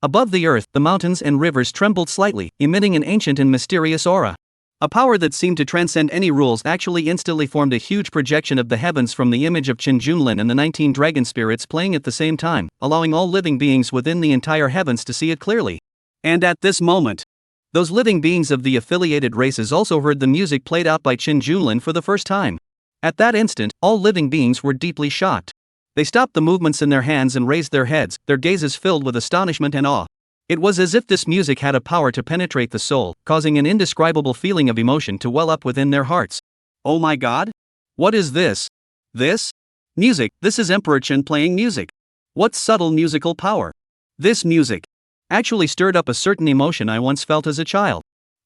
Above the earth, the mountains and rivers trembled slightly, emitting an ancient and mysterious aura. A power that seemed to transcend any rules actually instantly formed a huge projection of the heavens from the image of Chen Junlin and the 19 dragon spirits playing at the same time, allowing all living beings within the entire heavens to see it clearly. And at this moment, those living beings of the affiliated races also heard the music played out by Chen Junlin for the first time. At that instant, all living beings were deeply shocked. They stopped the movements in their hands and raised their heads, their gazes filled with astonishment and awe. It was as if this music had a power to penetrate the soul, causing an indescribable feeling of emotion to well up within their hearts. Oh my god? What is this? This? Music, this is Emperor Chen playing music. What subtle musical power? This music actually stirred up a certain emotion I once felt as a child.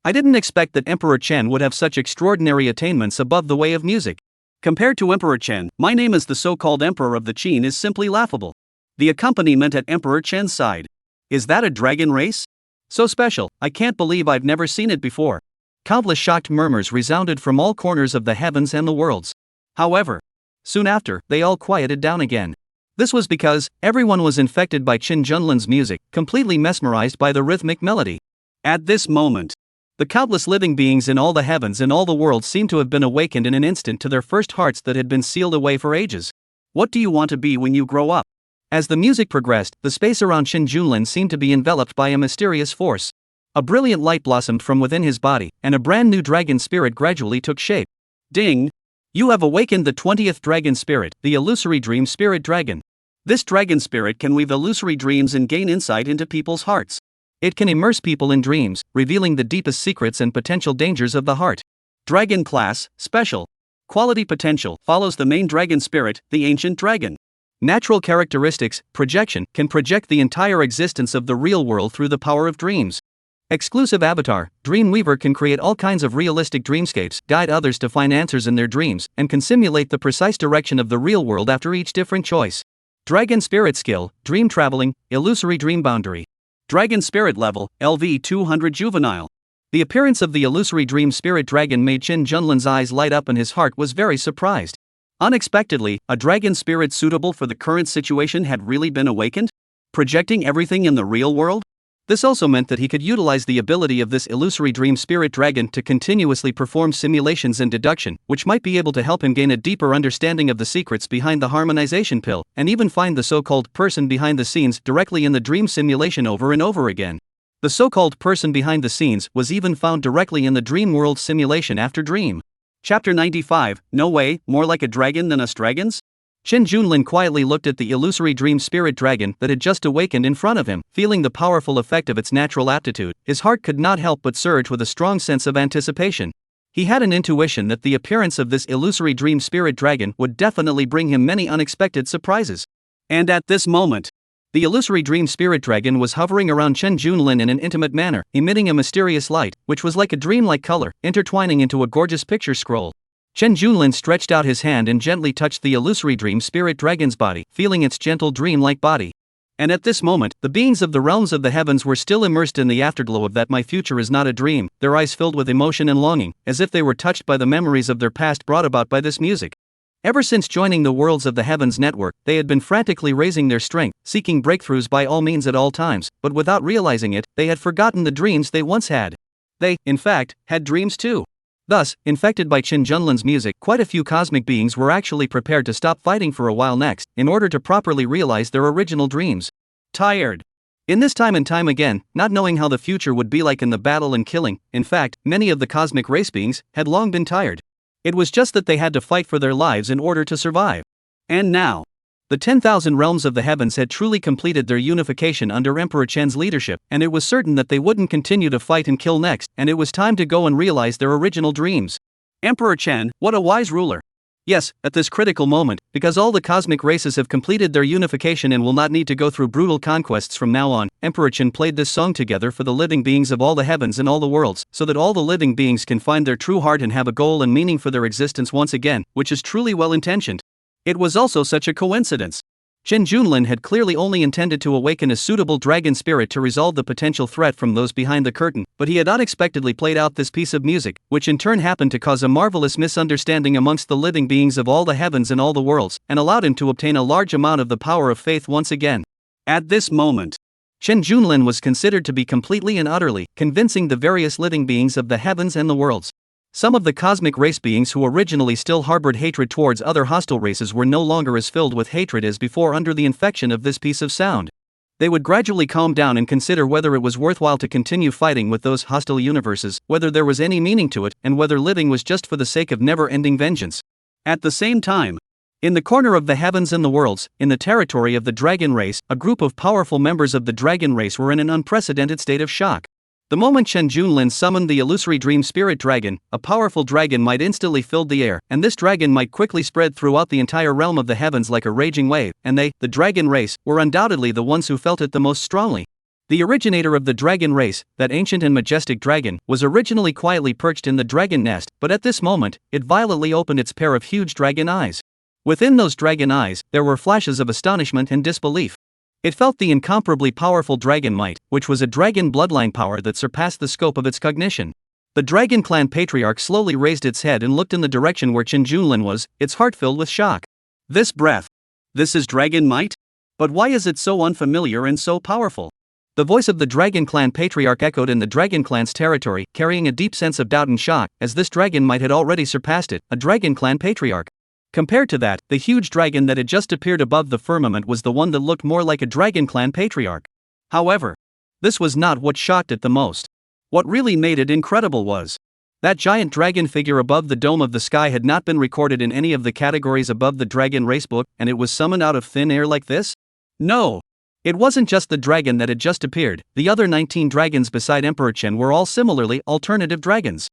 I didn't expect that Emperor Chen would have such extraordinary attainments above the way of music. Compared to Emperor Chen, my name as the so-called Emperor of the Qin is simply laughable. The accompaniment at Emperor Chen's side. Is that a dragon race? So special, I can't believe I've never seen it before. Countless shocked murmurs resounded from all corners of the heavens and the worlds. However, soon after, they all quieted down again. This was because everyone was infected by Chen Junlin's music, completely mesmerized by the rhythmic melody. At this moment, the countless living beings in all the heavens and all the worlds seemed to have been awakened in an instant to their first hearts that had been sealed away for ages. What do you want to be when you grow up? As the music progressed, the space around Chen Junlin seemed to be enveloped by a mysterious force. A brilliant light blossomed from within his body, and a brand new dragon spirit gradually took shape. Ding! You have awakened the 20th dragon spirit, the illusory dream spirit dragon. This dragon spirit can weave illusory dreams and gain insight into people's hearts. It can immerse people in dreams, revealing the deepest secrets and potential dangers of the heart. Dragon class, special. Quality potential, follows the main dragon spirit, the ancient dragon. Natural characteristics, projection, can project the entire existence of the real world through the power of dreams. Exclusive avatar, Dreamweaver can create all kinds of realistic dreamscapes, guide others to find answers in their dreams, and can simulate the precise direction of the real world after each different choice. Dragon spirit skill, dream traveling, illusory dream boundary. Dragon spirit level, LV 200 juvenile. The appearance of the illusory dream spirit dragon made Chen Junlin's eyes light up and his heart was very surprised. Unexpectedly, a dragon spirit suitable for the current situation had really been awakened, projecting everything in the real world? This also meant that he could utilize the ability of this illusory dream spirit dragon to continuously perform simulations and deduction, which might be able to help him gain a deeper understanding of the secrets behind the harmonization pill, and even find the so-called person behind the scenes directly in the dream simulation over and over again. The so-called person behind the scenes was even found directly in the dream world simulation after dream. Chapter 95, No Way, More Like a Dragon Than Us Dragons? Chen Junlin quietly looked at the illusory dream spirit dragon that had just awakened in front of him, feeling the powerful effect of its natural aptitude. His heart could not help but surge with a strong sense of anticipation. He had an intuition that the appearance of this illusory dream spirit dragon would definitely bring him many unexpected surprises. And at this moment, the illusory dream spirit dragon was hovering around Chen Junlin in an intimate manner, emitting a mysterious light, which was like a dreamlike color, intertwining into a gorgeous picture scroll. Chen Junlin stretched out his hand and gently touched the illusory dream spirit dragon's body, feeling its gentle dream-like body. And at this moment, the beings of the realms of the heavens were still immersed in the afterglow of that my future is not a dream, their eyes filled with emotion and longing, as if they were touched by the memories of their past brought about by this music. Ever since joining the Worlds of the Heavens network, they had been frantically raising their strength, seeking breakthroughs by all means at all times, but without realizing it, they had forgotten the dreams they once had. They, in fact, had dreams too. Thus, infected by Chen Junlin's music, quite a few cosmic beings were actually prepared to stop fighting for a while next, in order to properly realize their original dreams. Tired. In this time and time again, not knowing how the future would be like in the battle and killing, in fact, many of the cosmic race beings had long been tired. It was just that they had to fight for their lives in order to survive. And now, the 10,000 realms of the heavens had truly completed their unification under Emperor Chen's leadership, and it was certain that they wouldn't continue to fight and kill next, and it was time to go and realize their original dreams. Emperor Chen, what a wise ruler. Yes, at this critical moment, because all the cosmic races have completed their unification and will not need to go through brutal conquests from now on, Emperor Chen played this song together for the living beings of all the heavens and all the worlds, so that all the living beings can find their true heart and have a goal and meaning for their existence once again, which is truly well-intentioned. It was also such a coincidence. Chen Junlin had clearly only intended to awaken a suitable dragon spirit to resolve the potential threat from those behind the curtain, but he had unexpectedly played out this piece of music, which in turn happened to cause a marvelous misunderstanding amongst the living beings of all the heavens and all the worlds, and allowed him to obtain a large amount of the power of faith once again. At this moment, Chen Junlin was considered to be completely and utterly convincing the various living beings of the heavens and the worlds. Some of the cosmic race beings who originally still harbored hatred towards other hostile races were no longer as filled with hatred as before under the infection of this piece of sound. They would gradually calm down and consider whether it was worthwhile to continue fighting with those hostile universes, whether there was any meaning to it, and whether living was just for the sake of never-ending vengeance. At the same time, in the corner of the heavens and the worlds, in the territory of the dragon race, a group of powerful members of the dragon race were in an unprecedented state of shock. The moment Chen Junlin summoned the illusory dream spirit dragon, a powerful dragon might instantly fill the air, and this dragon might quickly spread throughout the entire realm of the heavens like a raging wave, and they, the dragon race, were undoubtedly the ones who felt it the most strongly. The originator of the dragon race, that ancient and majestic dragon, was originally quietly perched in the dragon nest, but at this moment, it violently opened its pair of huge dragon eyes. Within those dragon eyes, there were flashes of astonishment and disbelief. It felt the incomparably powerful dragon might, which was a dragon bloodline power that surpassed the scope of its cognition. The dragon clan patriarch slowly raised its head and looked in the direction where Chen Junlin was, its heart filled with shock. This breath. This is dragon might? But why is it so unfamiliar and so powerful? The voice of the dragon clan patriarch echoed in the dragon clan's territory, carrying a deep sense of doubt and shock, as this dragon might had already surpassed it, a dragon clan patriarch. Compared to that, the huge dragon that had just appeared above the firmament was the one that looked more like a dragon clan patriarch. However, this was not what shocked it the most. What really made it incredible was that giant dragon figure above the dome of the sky had not been recorded in any of the categories above the dragon race book, and it was summoned out of thin air like this? No! It wasn't just the dragon that had just appeared, the other 19 dragons beside Emperor Chen were all similarly alternative dragons.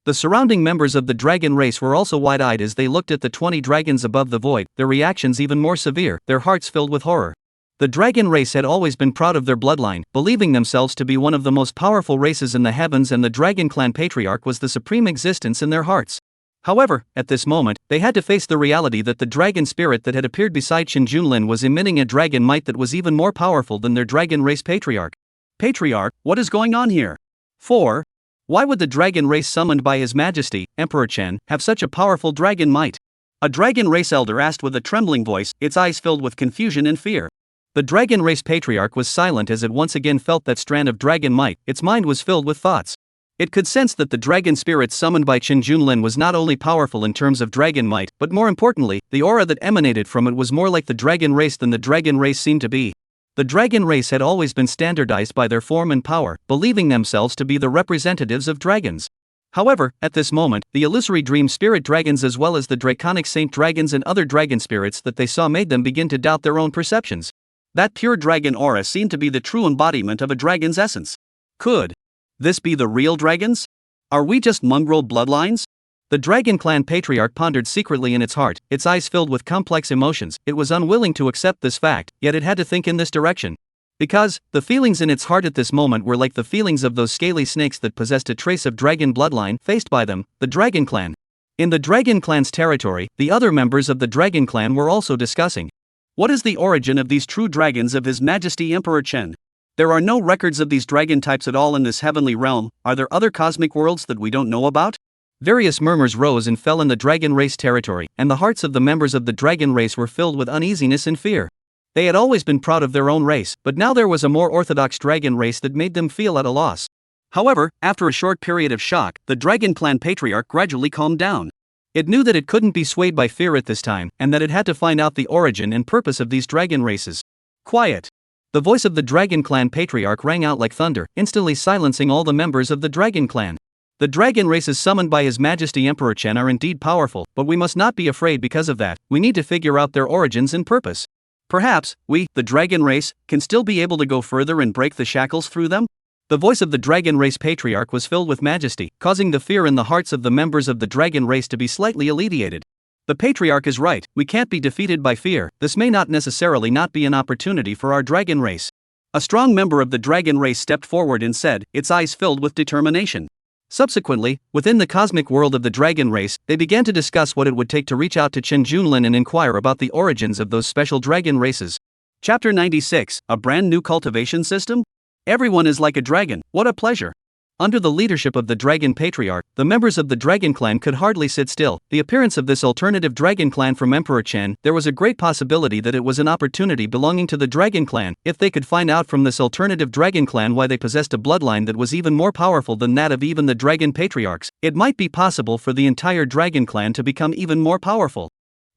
The surrounding members of the dragon race were also wide-eyed as they looked at the 20 dragons above the void, their reactions even more severe, their hearts filled with horror. The dragon race had always been proud of their bloodline, believing themselves to be one of the most powerful races in the heavens, and the dragon clan patriarch was the supreme existence in their hearts. However, at this moment, they had to face the reality that the dragon spirit that had appeared beside Chen Junlin was emitting a dragon might that was even more powerful than their dragon race patriarch. Patriarch, what is going on here? 4. Why would the dragon race summoned by His Majesty, Emperor Chen, have such a powerful dragon might? A dragon race elder asked with a trembling voice, its eyes filled with confusion and fear. The dragon race patriarch was silent as it once again felt that strand of dragon might. Its mind was filled with thoughts. It could sense that the dragon spirit summoned by Chen Junlin was not only powerful in terms of dragon might, but more importantly, the aura that emanated from it was more like the dragon race than the dragon race seemed to be. The dragon race had always been standardized by their form and power, believing themselves to be the representatives of dragons. However, at this moment, the illusory dream spirit dragons as well as the draconic saint dragons and other dragon spirits that they saw made them begin to doubt their own perceptions. That pure dragon aura seemed to be the true embodiment of a dragon's essence. Could this be the real dragons? Are we just mongrel bloodlines? The dragon clan patriarch pondered secretly in its heart, its eyes filled with complex emotions. It was unwilling to accept this fact, yet it had to think in this direction. Because the feelings in its heart at this moment were like the feelings of those scaly snakes that possessed a trace of dragon bloodline faced by them, the dragon clan. In the dragon clan's territory, the other members of the dragon clan were also discussing. What is the origin of these true dragons of His Majesty Emperor Chen? There are no records of these dragon types at all in this heavenly realm. Are there other cosmic worlds that we don't know about? Various murmurs rose and fell in the dragon race territory, and the hearts of the members of the dragon race were filled with uneasiness and fear. They had always been proud of their own race, but now there was a more orthodox dragon race that made them feel at a loss. However, after a short period of shock, the dragon clan patriarch gradually calmed down. It knew that it couldn't be swayed by fear at this time, and that it had to find out the origin and purpose of these dragon races. Quiet. The voice of the dragon clan patriarch rang out like thunder, instantly silencing all the members of the dragon clan. The dragon races summoned by His Majesty Emperor Chen are indeed powerful, but we must not be afraid because of that. We need to figure out their origins and purpose. Perhaps, we, the dragon race, can still be able to go further and break the shackles through them? The voice of the dragon race patriarch was filled with majesty, causing the fear in the hearts of the members of the dragon race to be slightly alleviated. The patriarch is right, we can't be defeated by fear. This may not necessarily not be an opportunity for our dragon race. A strong member of the dragon race stepped forward and said, its eyes filled with determination. Subsequently, within the cosmic world of the dragon race, they began to discuss what it would take to reach out to Chen Junlin and inquire about the origins of those special dragon races. Chapter 96, a brand new cultivation system? Everyone is like a dragon, what a pleasure. Under the leadership of the dragon patriarch, the members of the dragon clan could hardly sit still. The appearance of this alternative dragon clan from Emperor Chen, there was a great possibility that it was an opportunity belonging to the dragon clan. If they could find out from this alternative dragon clan why they possessed a bloodline that was even more powerful than that of even the dragon patriarchs, it might be possible for the entire dragon clan to become even more powerful.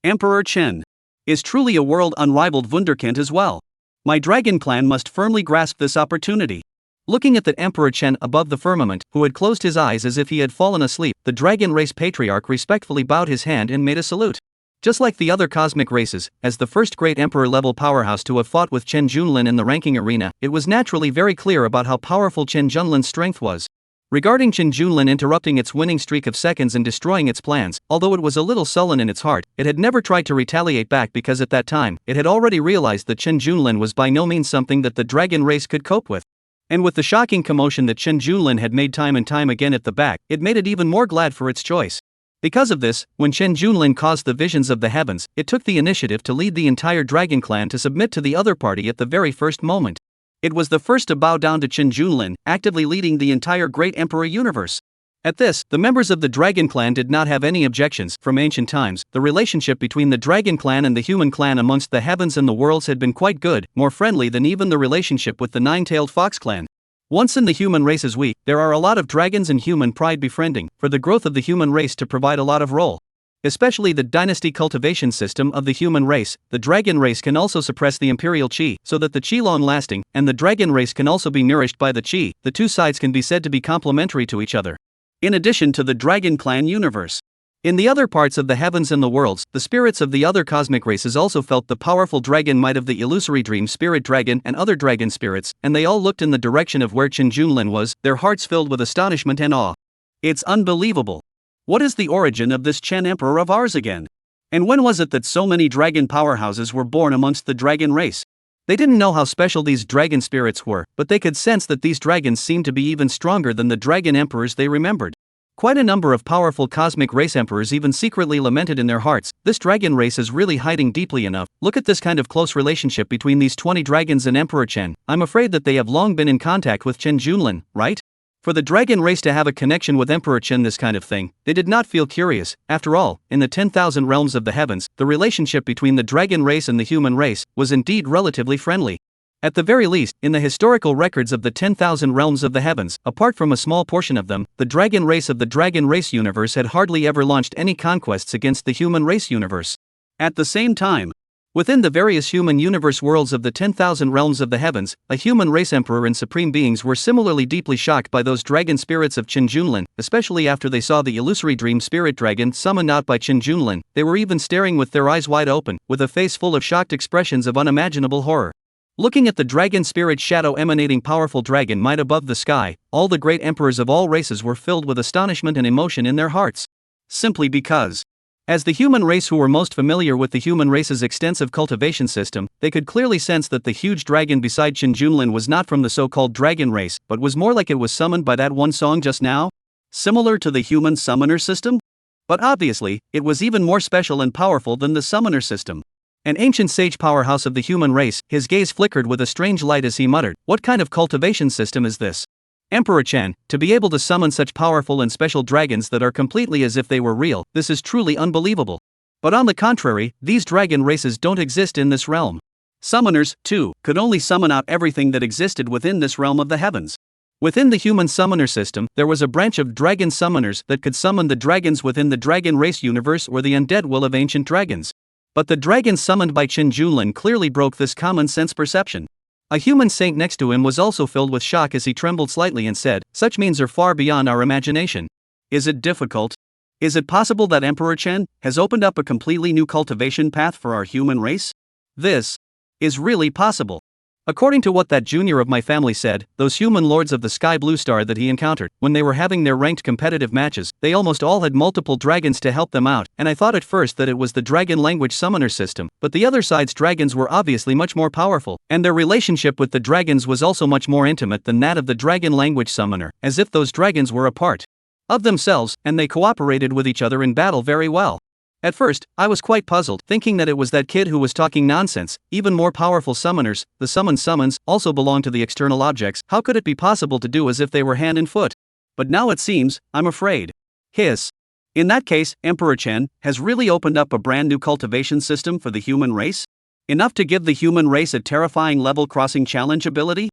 Emperor Chen is truly a world unrivaled wunderkind as well. My dragon clan must firmly grasp this opportunity. Looking at the Emperor Chen above the firmament, who had closed his eyes as if he had fallen asleep, the dragon race patriarch respectfully bowed his hand and made a salute. Just like the other cosmic races, as the first great emperor-level powerhouse to have fought with Chen Junlin in the ranking arena, it was naturally very clear about how powerful Chen Junlin's strength was. Regarding Chen Junlin interrupting its winning streak of seconds and destroying its plans, although it was a little sullen in its heart, it had never tried to retaliate back because at that time, it had already realized that Chen Junlin was by no means something that the dragon race could cope with. And with the shocking commotion that Chen Junlin had made time and time again at the back, it made it even more glad for its choice. Because of this, when Chen Junlin caused the visions of the heavens, it took the initiative to lead the entire dragon clan to submit to the other party at the very first moment. It was the first to bow down to Chen Junlin, actively leading the entire great emperor universe. At this, the members of the dragon clan did not have any objections. From ancient times, the relationship between the dragon clan and the human clan amongst the heavens and the worlds had been quite good, more friendly than even the relationship with the nine-tailed fox clan. Once in the human race as we, there are a lot of dragons and human pride befriending, for the growth of the human race to provide a lot of role. Especially the dynasty cultivation system of the human race, the dragon race can also suppress the imperial qi, so that the qi long-lasting, and the dragon race can also be nourished by the qi. The two sides can be said to be complementary to each other. In addition to the dragon clan universe. In the other parts of the heavens and the worlds, the spirits of the other cosmic races also felt the powerful dragon might of the illusory dream spirit dragon and other dragon spirits, and they all looked in the direction of where Chen Junlin was, their hearts filled with astonishment and awe. It's unbelievable. What is the origin of this Chen emperor of ours again? And when was it that so many dragon powerhouses were born amongst the dragon race? They didn't know how special these dragon spirits were, but they could sense that these dragons seemed to be even stronger than the dragon emperors they remembered. Quite a number of powerful cosmic race emperors even secretly lamented in their hearts, this dragon race is really hiding deeply enough. Look at this kind of close relationship between these 20 dragons and Emperor Chen. I'm afraid that they have long been in contact with Chen Junlin, right? For the dragon race to have a connection with Emperor Chen, this kind of thing, they did not feel curious. After all, in the 10,000 realms of the heavens, the relationship between the dragon race and the human race was indeed relatively friendly. At the very least, in the historical records of the 10,000 realms of the heavens, apart from a small portion of them, the dragon race of the dragon race universe had hardly ever launched any conquests against the human race universe. At the same time, within the various human universe worlds of the 10,000 realms of the heavens, a human race emperor and supreme beings were similarly deeply shocked by those dragon spirits of Qin Junlin, especially after they saw the illusory dream spirit dragon summoned out by Qin Junlin. They were even staring with their eyes wide open, with a face full of shocked expressions of unimaginable horror. Looking at the dragon spirit shadow emanating powerful dragon might above the sky, all the great emperors of all races were filled with astonishment and emotion in their hearts. Simply because, as the human race who were most familiar with the human race's extensive cultivation system, they could clearly sense that the huge dragon beside Qin Junlin was not from the so-called dragon race, but was more like it was summoned by that one song just now? Similar to the human summoner system? But obviously, it was even more special and powerful than the summoner system. An ancient sage powerhouse of the human race, his gaze flickered with a strange light as he muttered, "What kind of cultivation system is this? Emperor Chen, to be able to summon such powerful and special dragons that are completely as if they were real, this is truly unbelievable. But on the contrary, these dragon races don't exist in this realm. Summoners, too, could only summon out everything that existed within this realm of the heavens. Within the human summoner system, there was a branch of dragon summoners that could summon the dragons within the dragon race universe or the undead will of ancient dragons. But the dragon summoned by Qin Junlin clearly broke this common sense perception. A human saint next to him was also filled with shock as he trembled slightly and said, "Such means are far beyond our imagination. Is it difficult? Is it possible that Emperor Chen has opened up a completely new cultivation path for our human race? This is really possible." According to what that junior of my family said, those human lords of the sky blue star that he encountered, when they were having their ranked competitive matches, they almost all had multiple dragons to help them out, and I thought at first that it was the dragon language summoner system, but the other side's dragons were obviously much more powerful, and their relationship with the dragons was also much more intimate than that of the dragon language summoner, as if those dragons were a part of themselves, and they cooperated with each other in battle very well. At first, I was quite puzzled, thinking that it was that kid who was talking nonsense. Even more powerful summoners, the summoned summons, also belong to the external objects. How could it be possible to do as if they were hand and foot? But now it seems, I'm afraid. Hiss. In that case, Emperor Chen has really opened up a brand new cultivation system for the human race? Enough to give the human race a terrifying level crossing challenge ability?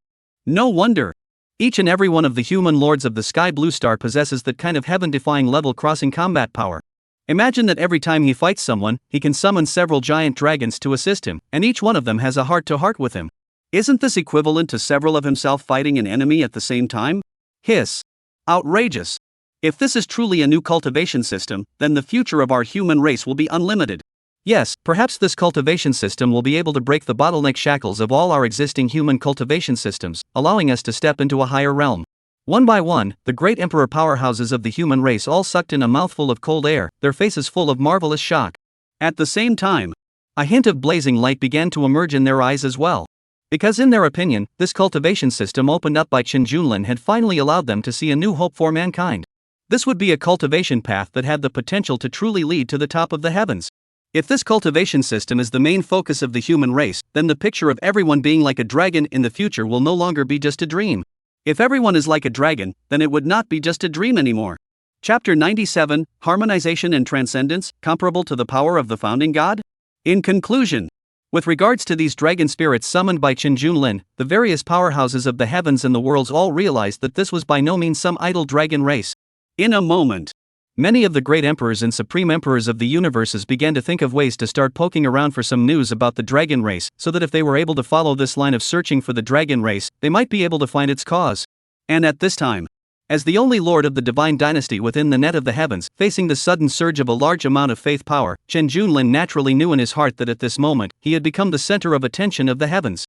No wonder. Each and every one of the human lords of the sky blue star possesses that kind of heaven-defying level crossing combat power. Imagine that every time he fights someone, he can summon several giant dragons to assist him, and each one of them has a heart-to-heart with him. Isn't this equivalent to several of himself fighting an enemy at the same time? Hiss. Outrageous. If this is truly a new cultivation system, then the future of our human race will be unlimited. Yes, perhaps this cultivation system will be able to break the bottleneck shackles of all our existing human cultivation systems, allowing us to step into a higher realm. One by one, the great emperor powerhouses of the human race all sucked in a mouthful of cold air, their faces full of marvelous shock. At the same time, a hint of blazing light began to emerge in their eyes as well. Because in their opinion, this cultivation system opened up by Qin Junlin had finally allowed them to see a new hope for mankind. This would be a cultivation path that had the potential to truly lead to the top of the heavens. If this cultivation system is the main focus of the human race, then the picture of everyone being like a dragon in the future will no longer be just a dream. If everyone is like a dragon, then it would not be just a dream anymore. Chapter 97, Harmonization and Transcendence, comparable to the power of the founding god? In conclusion, with regards to these dragon spirits summoned by Qin Junlin, the various powerhouses of the heavens and the worlds all realized that this was by no means some idle dragon race. In a moment, many of the great emperors and supreme emperors of the universes began to think of ways to start poking around for some news about the dragon race, so that if they were able to follow this line of searching for the dragon race, they might be able to find its cause. And at this time, as the only lord of the divine dynasty within the net of the heavens, facing the sudden surge of a large amount of faith power, Qin Junlin naturally knew in his heart that at this moment, he had become the center of attention of the heavens.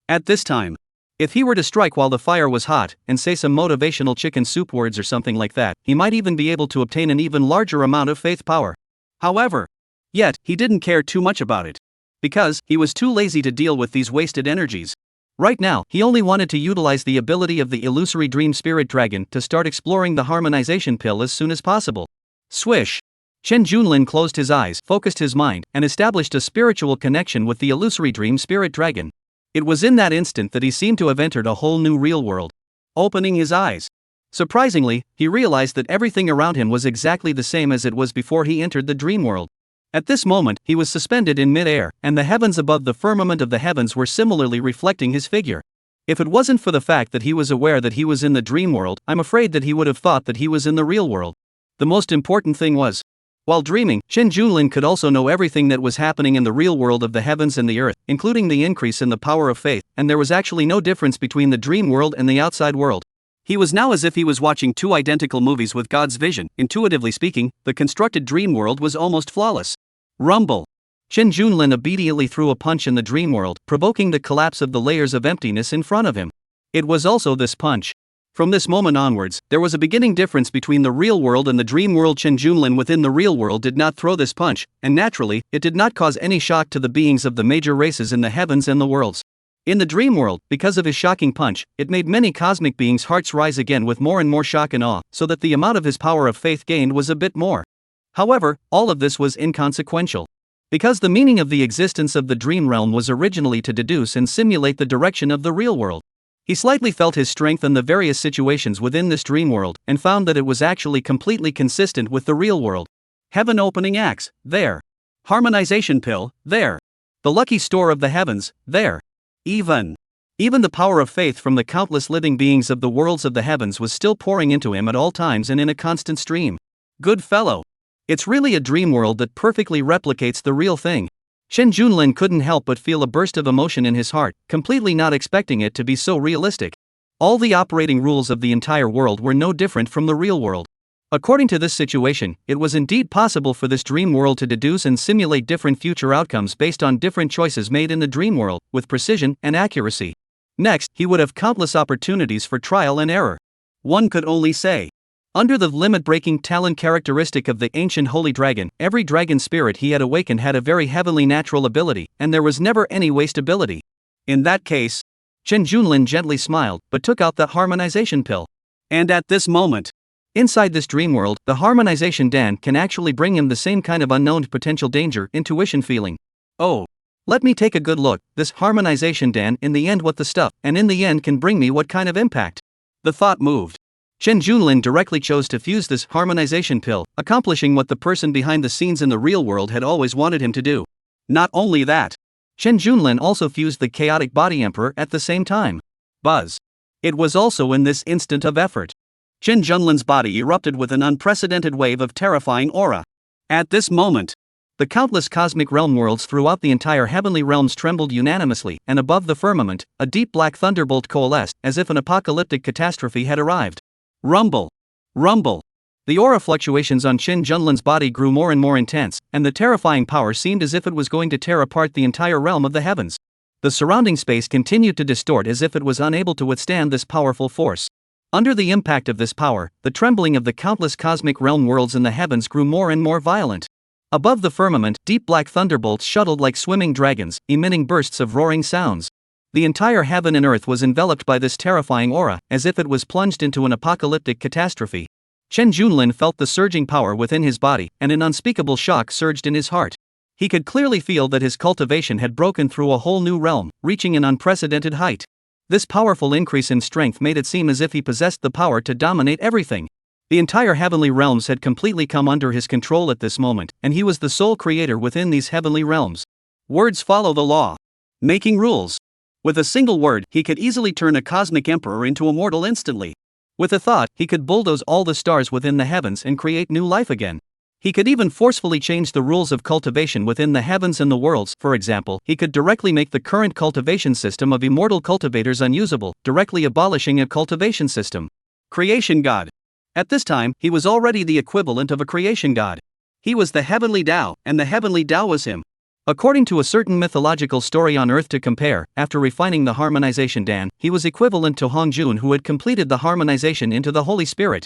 At this time, if he were to strike while the fire was hot, and say some motivational chicken soup words or something like that, he might even be able to obtain an even larger amount of faith power. However, yet, he didn't care too much about it. Because, he was too lazy to deal with these wasted energies. Right now, he only wanted to utilize the ability of the illusory dream spirit dragon to start exploring the harmonization pill as soon as possible. Swish! Qin Junlin closed his eyes, focused his mind, and established a spiritual connection with the illusory dream spirit dragon. It was in that instant that he seemed to have entered a whole new real world. Opening his eyes, Surprisingly, he realized that everything around him was exactly the same as it was before he entered the dream world. At this moment, he was suspended in mid-air, and the heavens above the firmament of the heavens were similarly reflecting his figure. If it wasn't for the fact that he was aware that he was in the dream world, I'm afraid that he would have thought that he was in the real world. The most important thing was, while dreaming, Chen Junlin could also know everything that was happening in the real world of the heavens and the earth, including the increase in the power of faith, and there was actually no difference between the dream world and the outside world. He was now as if he was watching two identical movies with God's vision. Intuitively speaking, the constructed dream world was almost flawless. Rumble. Chen Junlin immediately threw a punch in the dream world, provoking the collapse of the layers of emptiness in front of him. It was also this punch. From this moment onwards, there was a beginning difference between the real world and the dream world. Chen Junlin within the real world did not throw this punch, and naturally, it did not cause any shock to the beings of the major races in the heavens and the worlds. In the dream world, because of his shocking punch, it made many cosmic beings' hearts rise again with more and more shock and awe, so that the amount of his power of faith gained was a bit more. However, all of this was inconsequential. Because the meaning of the existence of the dream realm was originally to deduce and simulate the direction of the real world. He slightly felt his strength in the various situations within this dream world, and found that it was actually completely consistent with the real world. Heaven opening axe, there. Harmonization pill, there. The lucky store of the heavens, there. Even the power of faith from the countless living beings of the worlds of the heavens was still pouring into him at all times and in a constant stream. Good fellow. It's really a dream world that perfectly replicates the real thing. Chen Junlin couldn't help but feel a burst of emotion in his heart, completely not expecting it to be so realistic. All the operating rules of the entire world were no different from the real world. According to this situation, it was indeed possible for this dream world to deduce and simulate different future outcomes based on different choices made in the dream world, with precision and accuracy. Next, he would have countless opportunities for trial and error. One could only say, under the limit-breaking talent characteristic of the ancient holy dragon, every dragon spirit he had awakened had a very heavenly natural ability, and there was never any waste ability. In that case, Chen Junlin gently smiled, but took out the harmonization pill. And at this moment, inside this dream world, the harmonization Dan can actually bring him the same kind of unknown potential danger intuition feeling. Oh, let me take a good look. This harmonization Dan in the end what the stuff, and in the end can bring me what kind of impact. The thought moved. Chen Junlin directly chose to fuse this harmonization pill, accomplishing what the person behind the scenes in the real world had always wanted him to do. Not only that, Chen Junlin also fused the chaotic body emperor at the same time. Buzz. It was also in this instant of effort. Chen Junlin's body erupted with an unprecedented wave of terrifying aura. At this moment, the countless cosmic realm worlds throughout the entire heavenly realms trembled unanimously, and above the firmament, a deep black thunderbolt coalesced, as if an apocalyptic catastrophe had arrived. Rumble. Rumble. The aura fluctuations on Chen Junlin's body grew more and more intense, and the terrifying power seemed as if it was going to tear apart the entire realm of the heavens. The surrounding space continued to distort as if it was unable to withstand this powerful force. Under the impact of this power, the trembling of the countless cosmic realm worlds in the heavens grew more and more violent. Above the firmament, deep black thunderbolts shuttled like swimming dragons, emitting bursts of roaring sounds. The entire heaven and earth was enveloped by this terrifying aura, as if it was plunged into an apocalyptic catastrophe. Chen Junlin felt the surging power within his body, and an unspeakable shock surged in his heart. He could clearly feel that his cultivation had broken through a whole new realm, reaching an unprecedented height. This powerful increase in strength made it seem as if he possessed the power to dominate everything. The entire heavenly realms had completely come under his control at this moment, and he was the sole creator within these heavenly realms. Words follow the law. Making rules. With a single word, he could easily turn a cosmic emperor into a mortal instantly. With a thought, he could bulldoze all the stars within the heavens and create new life again. He could even forcefully change the rules of cultivation within the heavens and the worlds. For example, he could directly make the current cultivation system of immortal cultivators unusable, directly abolishing a cultivation system. Creation God. At this time, he was already the equivalent of a creation god. He was the heavenly Tao, and the heavenly Tao was him. According to a certain mythological story on Earth to compare, after refining the harmonization Dan, he was equivalent to Huang, who had completed the harmonization into the Holy Spirit.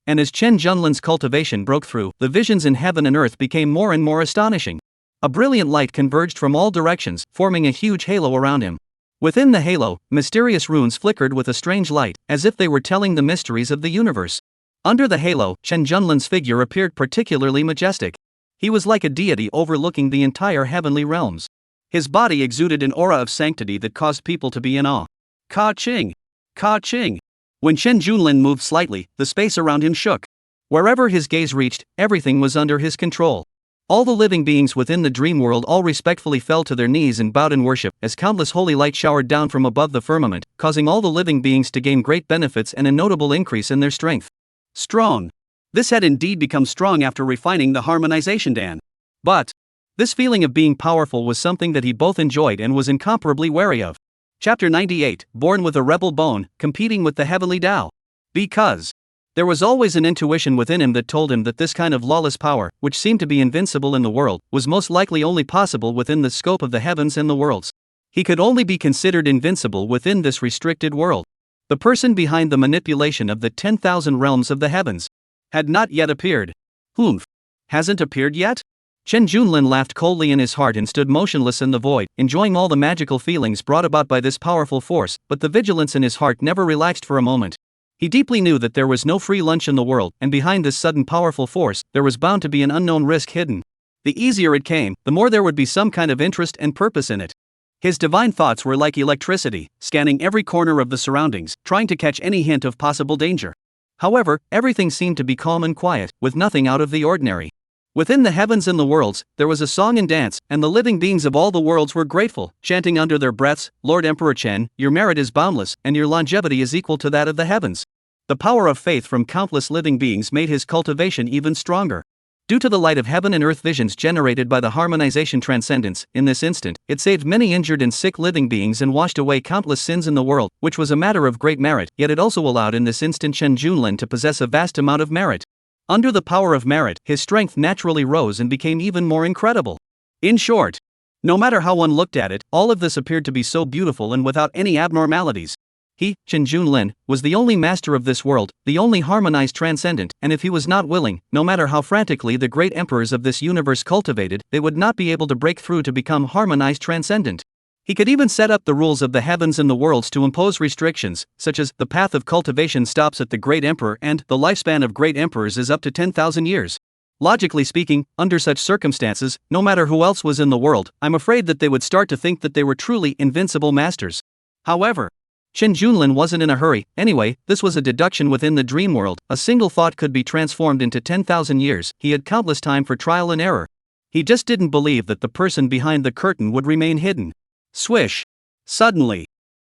And as Chen Junlin's cultivation broke through, the visions in heaven and earth became more and more astonishing. A brilliant light converged from all directions, forming a huge halo around him. Within the halo, mysterious runes flickered with a strange light, as if they were telling the mysteries of the universe. Under the halo, Chen Junlin's figure appeared particularly majestic. He was like a deity overlooking the entire heavenly realms. His body exuded an aura of sanctity that caused people to be in awe. Ka-ching! Ka-ching! When Chen Junlin moved slightly, the space around him shook. Wherever his gaze reached, everything was under his control. All the living beings within the dream world all respectfully fell to their knees and bowed in worship as countless holy light showered down from above the firmament, causing all the living beings to gain great benefits and a notable increase in their strength. Strong. This had indeed become strong after refining the harmonization Dan. But this feeling of being powerful was something that he both enjoyed and was incomparably wary of. Chapter 98, Born with a Rebel Bone, Competing with the Heavenly Tao. Because there was always an intuition within him that told him that this kind of lawless power, which seemed to be invincible in the world, was most likely only possible within the scope of the heavens and the worlds. He could only be considered invincible within this restricted world. The person behind the manipulation of the 10,000 realms of the heavens had not yet appeared. Humph. Hasn't appeared yet? Chen Junlin laughed coldly in his heart and stood motionless in the void, enjoying all the magical feelings brought about by this powerful force, but the vigilance in his heart never relaxed for a moment. He deeply knew that there was no free lunch in the world, and behind this sudden powerful force, there was bound to be an unknown risk hidden. The easier it came, the more there would be some kind of interest and purpose in it. His divine thoughts were like electricity, scanning every corner of the surroundings, trying to catch any hint of possible danger. However, everything seemed to be calm and quiet, with nothing out of the ordinary. Within the heavens and the worlds, there was a song and dance, and the living beings of all the worlds were grateful, chanting under their breaths, "Lord Emperor Chen, your merit is boundless, and your longevity is equal to that of the heavens." The power of faith from countless living beings made his cultivation even stronger. Due to the light of heaven and earth visions generated by the harmonization transcendence, in this instant, it saved many injured and sick living beings and washed away countless sins in the world, which was a matter of great merit, yet it also allowed in this instant Chen Junlin to possess a vast amount of merit. Under the power of merit, his strength naturally rose and became even more incredible. In short, no matter how one looked at it, all of this appeared to be so beautiful and without any abnormalities. He, Chen Junlin, was the only master of this world, the only harmonized transcendent, and if he was not willing, no matter how frantically the great emperors of this universe cultivated, they would not be able to break through to become harmonized transcendent. He could even set up the rules of the heavens and the worlds to impose restrictions, such as, the path of cultivation stops at the great emperor and, the lifespan of great emperors is up to 10,000 years. Logically speaking, under such circumstances, no matter who else was in the world, I'm afraid that they would start to think that they were truly invincible masters. However, Chen Junlin wasn't in a hurry. Anyway, this was a deduction within the dream world. A single thought could be transformed into 10,000 years. He had countless time for trial and error. He just didn't believe that the person behind the curtain would remain hidden. Swish! Suddenly,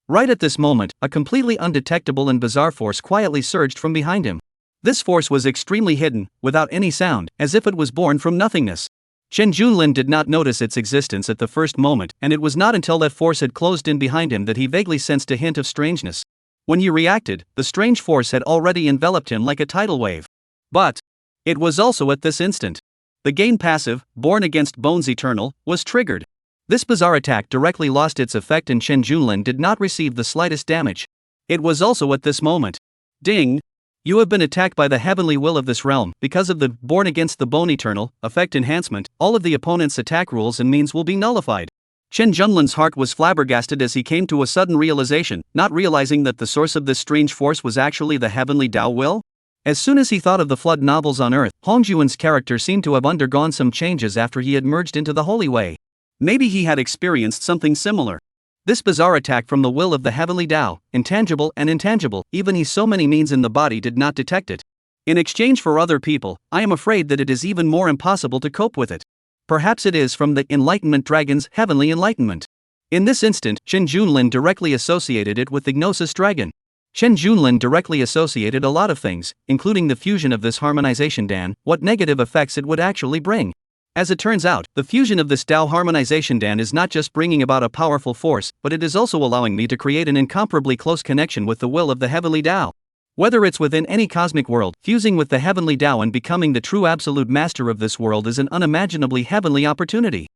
right at this moment, a completely undetectable and bizarre force quietly surged from behind him. This force was extremely hidden, without any sound, as if it was born from nothingness. Chen Junlin did not notice its existence at the first moment, and it was not until that force had closed in behind him that he vaguely sensed a hint of strangeness. When he reacted, the strange force had already enveloped him like a tidal wave. But it was also at this instant. The gain passive, Born Against Bones Eternal, was triggered. This bizarre attack directly lost its effect and Chen Junlin did not receive the slightest damage. It was also at this moment. Ding! You have been attacked by the heavenly will of this realm. Because of the Born Against the Bone Eternal effect enhancement, all of the opponent's attack rules and means will be nullified. Chen Junlin's heart was flabbergasted as he came to a sudden realization, not realizing that the source of this strange force was actually the heavenly Tao will. As soon as he thought of the flood novels on Earth, Hongjuan's character seemed to have undergone some changes after he had merged into the Holy Way. Maybe he had experienced something similar. This bizarre attack from the will of the heavenly Tao, intangible and intangible, even he so many means in the body did not detect it. In exchange for other people, I am afraid that it is even more impossible to cope with it. Perhaps it is from the Enlightenment Dragon's heavenly enlightenment. In this instant, Chen Junlin directly associated it with the Gnosis Dragon. Chen Junlin directly associated a lot of things, including the fusion of this harmonization Dan, what negative effects it would actually bring. As it turns out, the fusion of this Tao harmonization Dan is not just bringing about a powerful force, but it is also allowing me to create an incomparably close connection with the will of the heavenly Tao. Whether it's within any cosmic world, fusing with the heavenly Tao and becoming the true absolute master of this world is an unimaginably heavenly opportunity.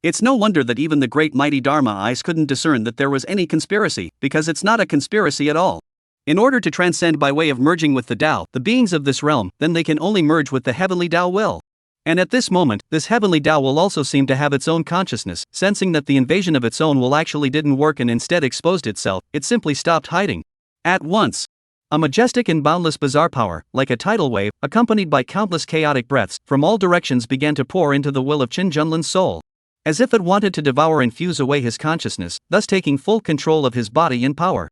It's no wonder that even the great mighty Dharma eyes couldn't discern that there was any conspiracy, because it's not a conspiracy at all. In order to transcend by way of merging with the Tao, the beings of this realm, then they can only merge with the heavenly Tao will. And at this moment, this heavenly Tao will also seem to have its own consciousness, sensing that the invasion of its own will actually didn't work and instead exposed itself, it simply stopped hiding. At once, a majestic and boundless bizarre power, like a tidal wave, accompanied by countless chaotic breaths, from all directions began to pour into the will of Chen Junlin's soul. As if it wanted to devour and fuse away his consciousness, thus taking full control of his body and power.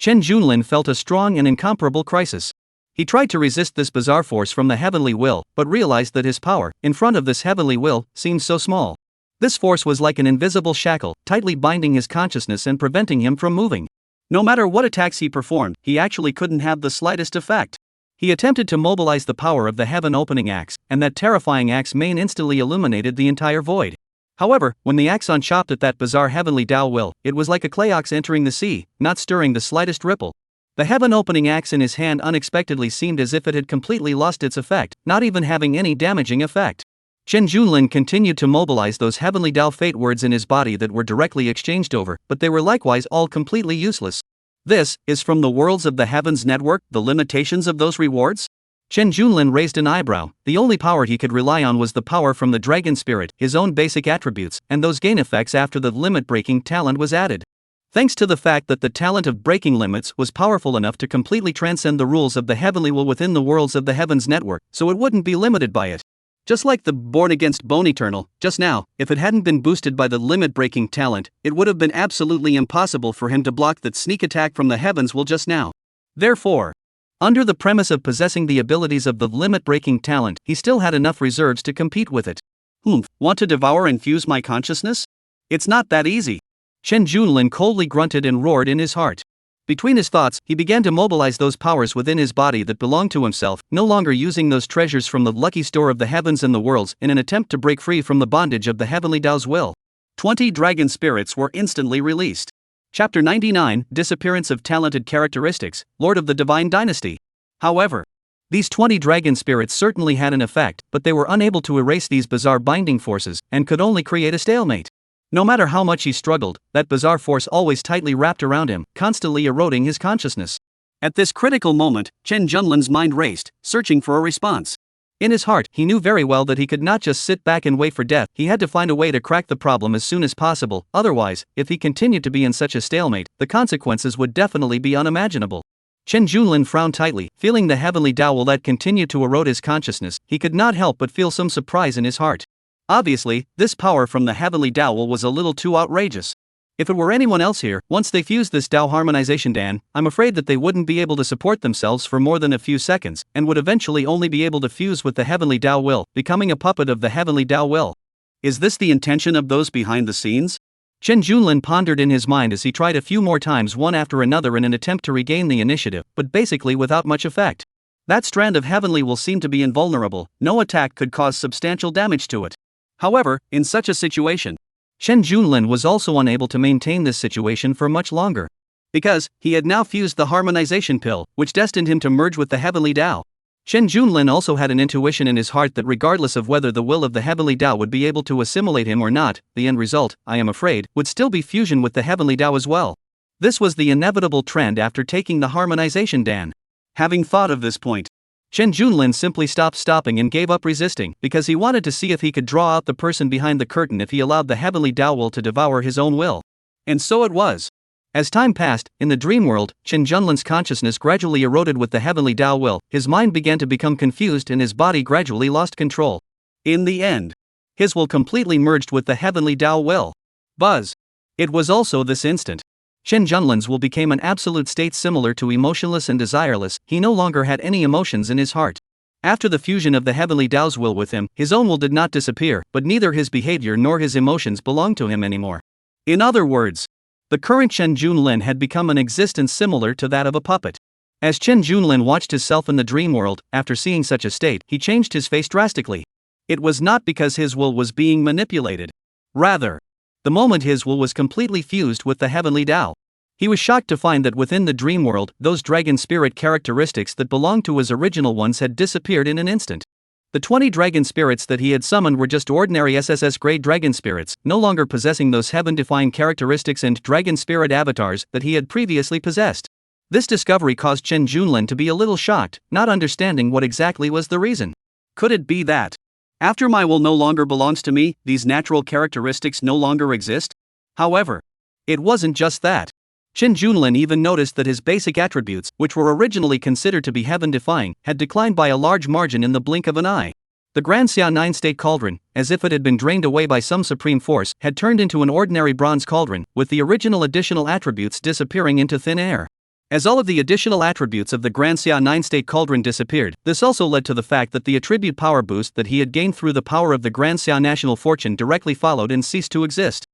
Chen Junlin felt a strong and incomparable crisis. He tried to resist this bizarre force from the heavenly will, but realized that his power, in front of this heavenly will, seemed so small. This force was like an invisible shackle, tightly binding his consciousness and preventing him from moving. No matter what attacks he performed, he actually couldn't have the slightest effect. He attempted to mobilize the power of the heaven-opening axe, and that terrifying axe main instantly illuminated the entire void. However, when the axe unchopped at that bizarre heavenly Tao will, it was like a clay ox entering the sea, not stirring the slightest ripple. The heaven-opening axe in his hand unexpectedly seemed as if it had completely lost its effect, not even having any damaging effect. Chen Junlin continued to mobilize those heavenly Tao fate words in his body that were directly exchanged over, but they were likewise all completely useless. This is from the Worlds of the Heavens network, the limitations of those rewards? Chen Junlin raised an eyebrow. The only power he could rely on was the power from the dragon spirit, his own basic attributes, and those gain effects after the limit-breaking talent was added. Thanks to the fact that the talent of breaking limits was powerful enough to completely transcend the rules of the heavenly will within the Worlds of the Heavens network, so it wouldn't be limited by it. Just like the Born Against Bone Eternal, just now, if it hadn't been boosted by the limit-breaking talent, it would have been absolutely impossible for him to block that sneak attack from the heavens will just now. Therefore, under the premise of possessing the abilities of the limit-breaking talent, he still had enough reserves to compete with it. Want to devour and fuse my consciousness? It's not that easy. Chen Junlin coldly grunted and roared in his heart. Between his thoughts, he began to mobilize those powers within his body that belonged to himself, no longer using those treasures from the lucky store of the heavens and the worlds in an attempt to break free from the bondage of the heavenly Tao's will. 20 dragon spirits were instantly released. Chapter 99, Disappearance of Talented Characteristics, Lord of the Divine Dynasty. However, these 20 dragon spirits certainly had an effect, but they were unable to erase these bizarre binding forces, and could only create a stalemate. No matter how much he struggled, that bizarre force always tightly wrapped around him, constantly eroding his consciousness. At this critical moment, Chen Junlin's mind raced, searching for a response. In his heart, he knew very well that he could not just sit back and wait for death. He had to find a way to crack the problem as soon as possible, otherwise, if he continued to be in such a stalemate, the consequences would definitely be unimaginable. Chen Junlin frowned tightly, feeling the heavenly Tao will that continue to erode his consciousness. He could not help but feel some surprise in his heart. Obviously, this power from the heavenly Tao was a little too outrageous. If it were anyone else here, once they fused this Tao harmonization Dan, I'm afraid that they wouldn't be able to support themselves for more than a few seconds, and would eventually only be able to fuse with the heavenly Tao will, becoming a puppet of the heavenly Tao will. Is this the intention of those behind the scenes? Chen Junlin pondered in his mind as he tried a few more times one after another in an attempt to regain the initiative, but basically without much effect. That strand of heavenly will seemed to be invulnerable, no attack could cause substantial damage to it. However, in such a situation, Chen Junlin was also unable to maintain this situation for much longer. Because, he had now fused the harmonization pill, which destined him to merge with the heavenly Tao. Chen Junlin also had an intuition in his heart that regardless of whether the will of the heavenly Tao would be able to assimilate him or not, the end result, I am afraid, would still be fusion with the heavenly Tao as well. This was the inevitable trend after taking the harmonization Dan. Having thought of this point, Chen Junlin simply stopped stopping and gave up resisting, because he wanted to see if he could draw out the person behind the curtain if he allowed the heavenly Tao will to devour his own will. And so it was. As time passed, in the dream world, Chen Junlin's consciousness gradually eroded with the heavenly Tao will, his mind began to become confused and his body gradually lost control. In the end, his will completely merged with the heavenly Tao will. Buzz. It was also this instant. Chen Junlin's will became an absolute state similar to emotionless and desireless. He no longer had any emotions in his heart. After the fusion of the heavenly Tao's will with him, his own will did not disappear, but neither his behavior nor his emotions belonged to him anymore. In other words, the current Chen Junlin had become an existence similar to that of a puppet. As Chen Junlin watched himself in the dream world, after seeing such a state, he changed his face drastically. It was not because his will was being manipulated. Rather, the moment his will was completely fused with the heavenly Tao, he was shocked to find that within the dream world, those dragon spirit characteristics that belonged to his original ones had disappeared in an instant. The 20 dragon spirits that he had summoned were just ordinary SSS grade dragon spirits, no longer possessing those heaven-defying characteristics and dragon spirit avatars that he had previously possessed. This discovery caused Chen Junlin to be a little shocked, not understanding what exactly was the reason. Could it be that, after my will no longer belongs to me, these natural characteristics no longer exist? However, it wasn't just that. Chen Junlin even noticed that his basic attributes, which were originally considered to be heaven-defying, had declined by a large margin in the blink of an eye. The Grand Xia 9-state cauldron, as if it had been drained away by some supreme force, had turned into an ordinary bronze cauldron, with the original additional attributes disappearing into thin air. As all of the additional attributes of the Grand Xia 9-state cauldron disappeared, this also led to the fact that the attribute power boost that he had gained through the power of the Grand Xia national fortune directly followed and ceased to exist.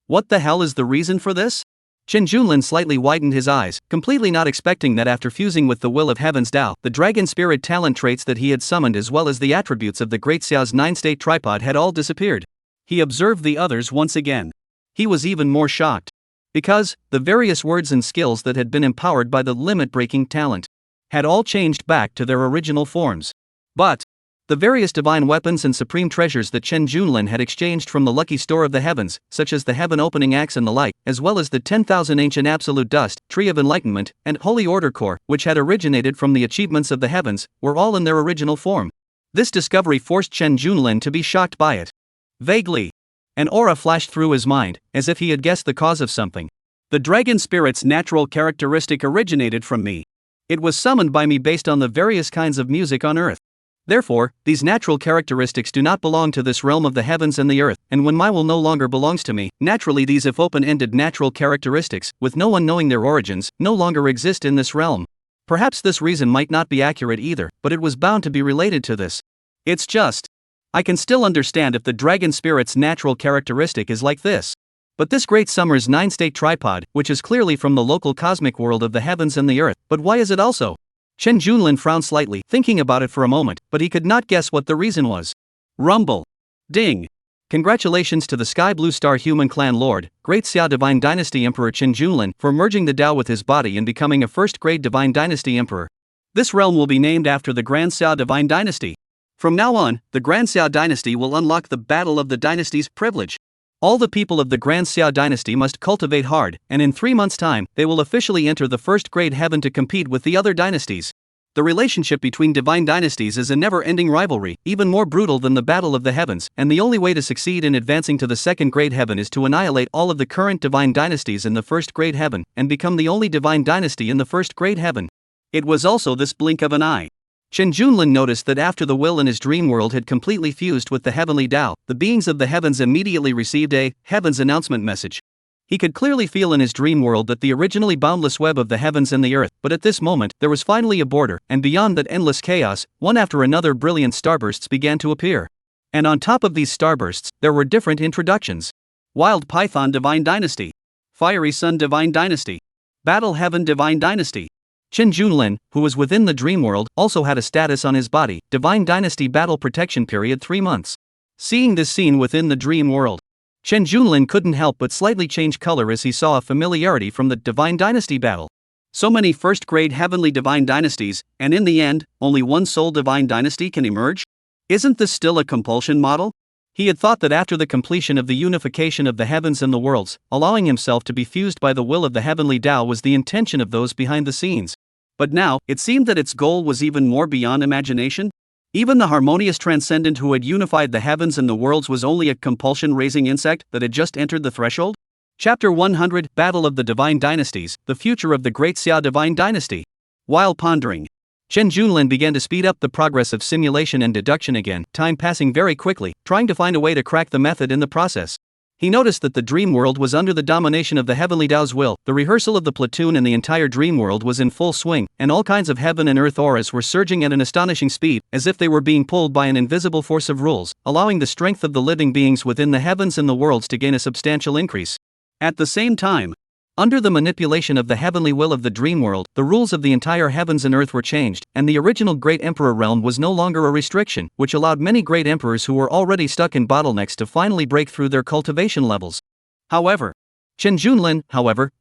What the hell is the reason for this? Chen Junlin slightly widened his eyes, completely not expecting that after fusing with the will of Heaven's Tao, the dragon spirit talent traits that he had summoned as well as the attributes of the Great Xiao's 9-state tripod had all disappeared. He observed the others once again. He was even more shocked. Because the various words and skills that had been empowered by the limit-breaking talent had all changed back to their original forms. But the various divine weapons and supreme treasures that Chen Junlin had exchanged from the lucky store of the heavens, such as the heaven-opening axe and the like, as well as the 10,000 ancient absolute dust, tree of enlightenment, and holy order core, which had originated from the achievements of the heavens, were all in their original form. This discovery forced Chen Junlin to be shocked by it. Vaguely, an aura flashed through his mind, as if he had guessed the cause of something. The dragon spirit's natural characteristic originated from me. It was summoned by me based on the various kinds of music on earth. Therefore, these natural characteristics do not belong to this realm of the heavens and the earth, and when my will no longer belongs to me, naturally these if open-ended natural characteristics, with no one knowing their origins, no longer exist in this realm. Perhaps this reason might not be accurate either, but it was bound to be related to this. It's just, I can still understand if the dragon spirit's natural characteristic is like this. But this great summer's 9-state tripod, which is clearly from the local cosmic world of the heavens and the earth, but why is it also? Chen Junlin frowned slightly, thinking about it for a moment, but he could not guess what the reason was. Rumble. Ding. Congratulations to the Sky Blue Star Human Clan Lord, Great Xia Divine Dynasty Emperor Chen Junlin, for merging the Tao with his body and becoming a first-grade Divine Dynasty Emperor. This realm will be named after the Grand Xia Divine Dynasty. From now on, the Grand Xia Dynasty will unlock the Battle of the Dynasties privilege. All the people of the Grand Xia Dynasty must cultivate hard, and in 3 months' time, they will officially enter the first-grade heaven to compete with the other dynasties. The relationship between divine dynasties is a never-ending rivalry, even more brutal than the Battle of the Heavens, and the only way to succeed in advancing to the second-grade heaven is to annihilate all of the current divine dynasties in the first-grade heaven, and become the only divine dynasty in the first-grade heaven. It was also this blink of an eye. Chen Junlin noticed that after the will in his dream world had completely fused with the heavenly Tao, the beings of the heavens immediately received a heaven's announcement message. He could clearly feel in his dream world that the originally boundless web of the heavens and the earth, but at this moment, there was finally a border, and beyond that endless chaos, one after another brilliant starbursts began to appear. And on top of these starbursts, there were different introductions. Wild Python Divine Dynasty. Fiery Sun Divine Dynasty. Battle Heaven Divine Dynasty. Chen Junlin, who was within the dream world, also had a status on his body, Divine Dynasty Battle Protection Period 3 months. Seeing this scene within the dream world, Chen Junlin couldn't help but slightly change color as he saw a familiarity from the Divine Dynasty battle. So many first-grade heavenly divine dynasties, and in the end, only one sole divine dynasty can emerge? Isn't this still a compulsion model? He had thought that after the completion of the unification of the heavens and the worlds, allowing himself to be fused by the will of the heavenly Tao was the intention of those behind the scenes. But now, it seemed that its goal was even more beyond imagination. Even the harmonious transcendent who had unified the heavens and the worlds was only a compulsion-raising insect that had just entered the threshold? Chapter 100, Battle of the Divine Dynasties, the future of the Great Xia Divine Dynasty. While pondering, Chen Junlin began to speed up the progress of simulation and deduction again, time passing very quickly, trying to find a way to crack the method in the process. He noticed that the dream world was under the domination of the heavenly Tao's will, the rehearsal of the platoon and the entire dream world was in full swing, and all kinds of heaven and earth auras were surging at an astonishing speed, as if they were being pulled by an invisible force of rules, allowing the strength of the living beings within the heavens and the worlds to gain a substantial increase. At the same time, under the manipulation of the heavenly will of the dream world, the rules of the entire heavens and earth were changed, and the original Great Emperor realm was no longer a restriction, which allowed many great emperors who were already stuck in bottlenecks to finally break through their cultivation levels. However, Chen Junlin,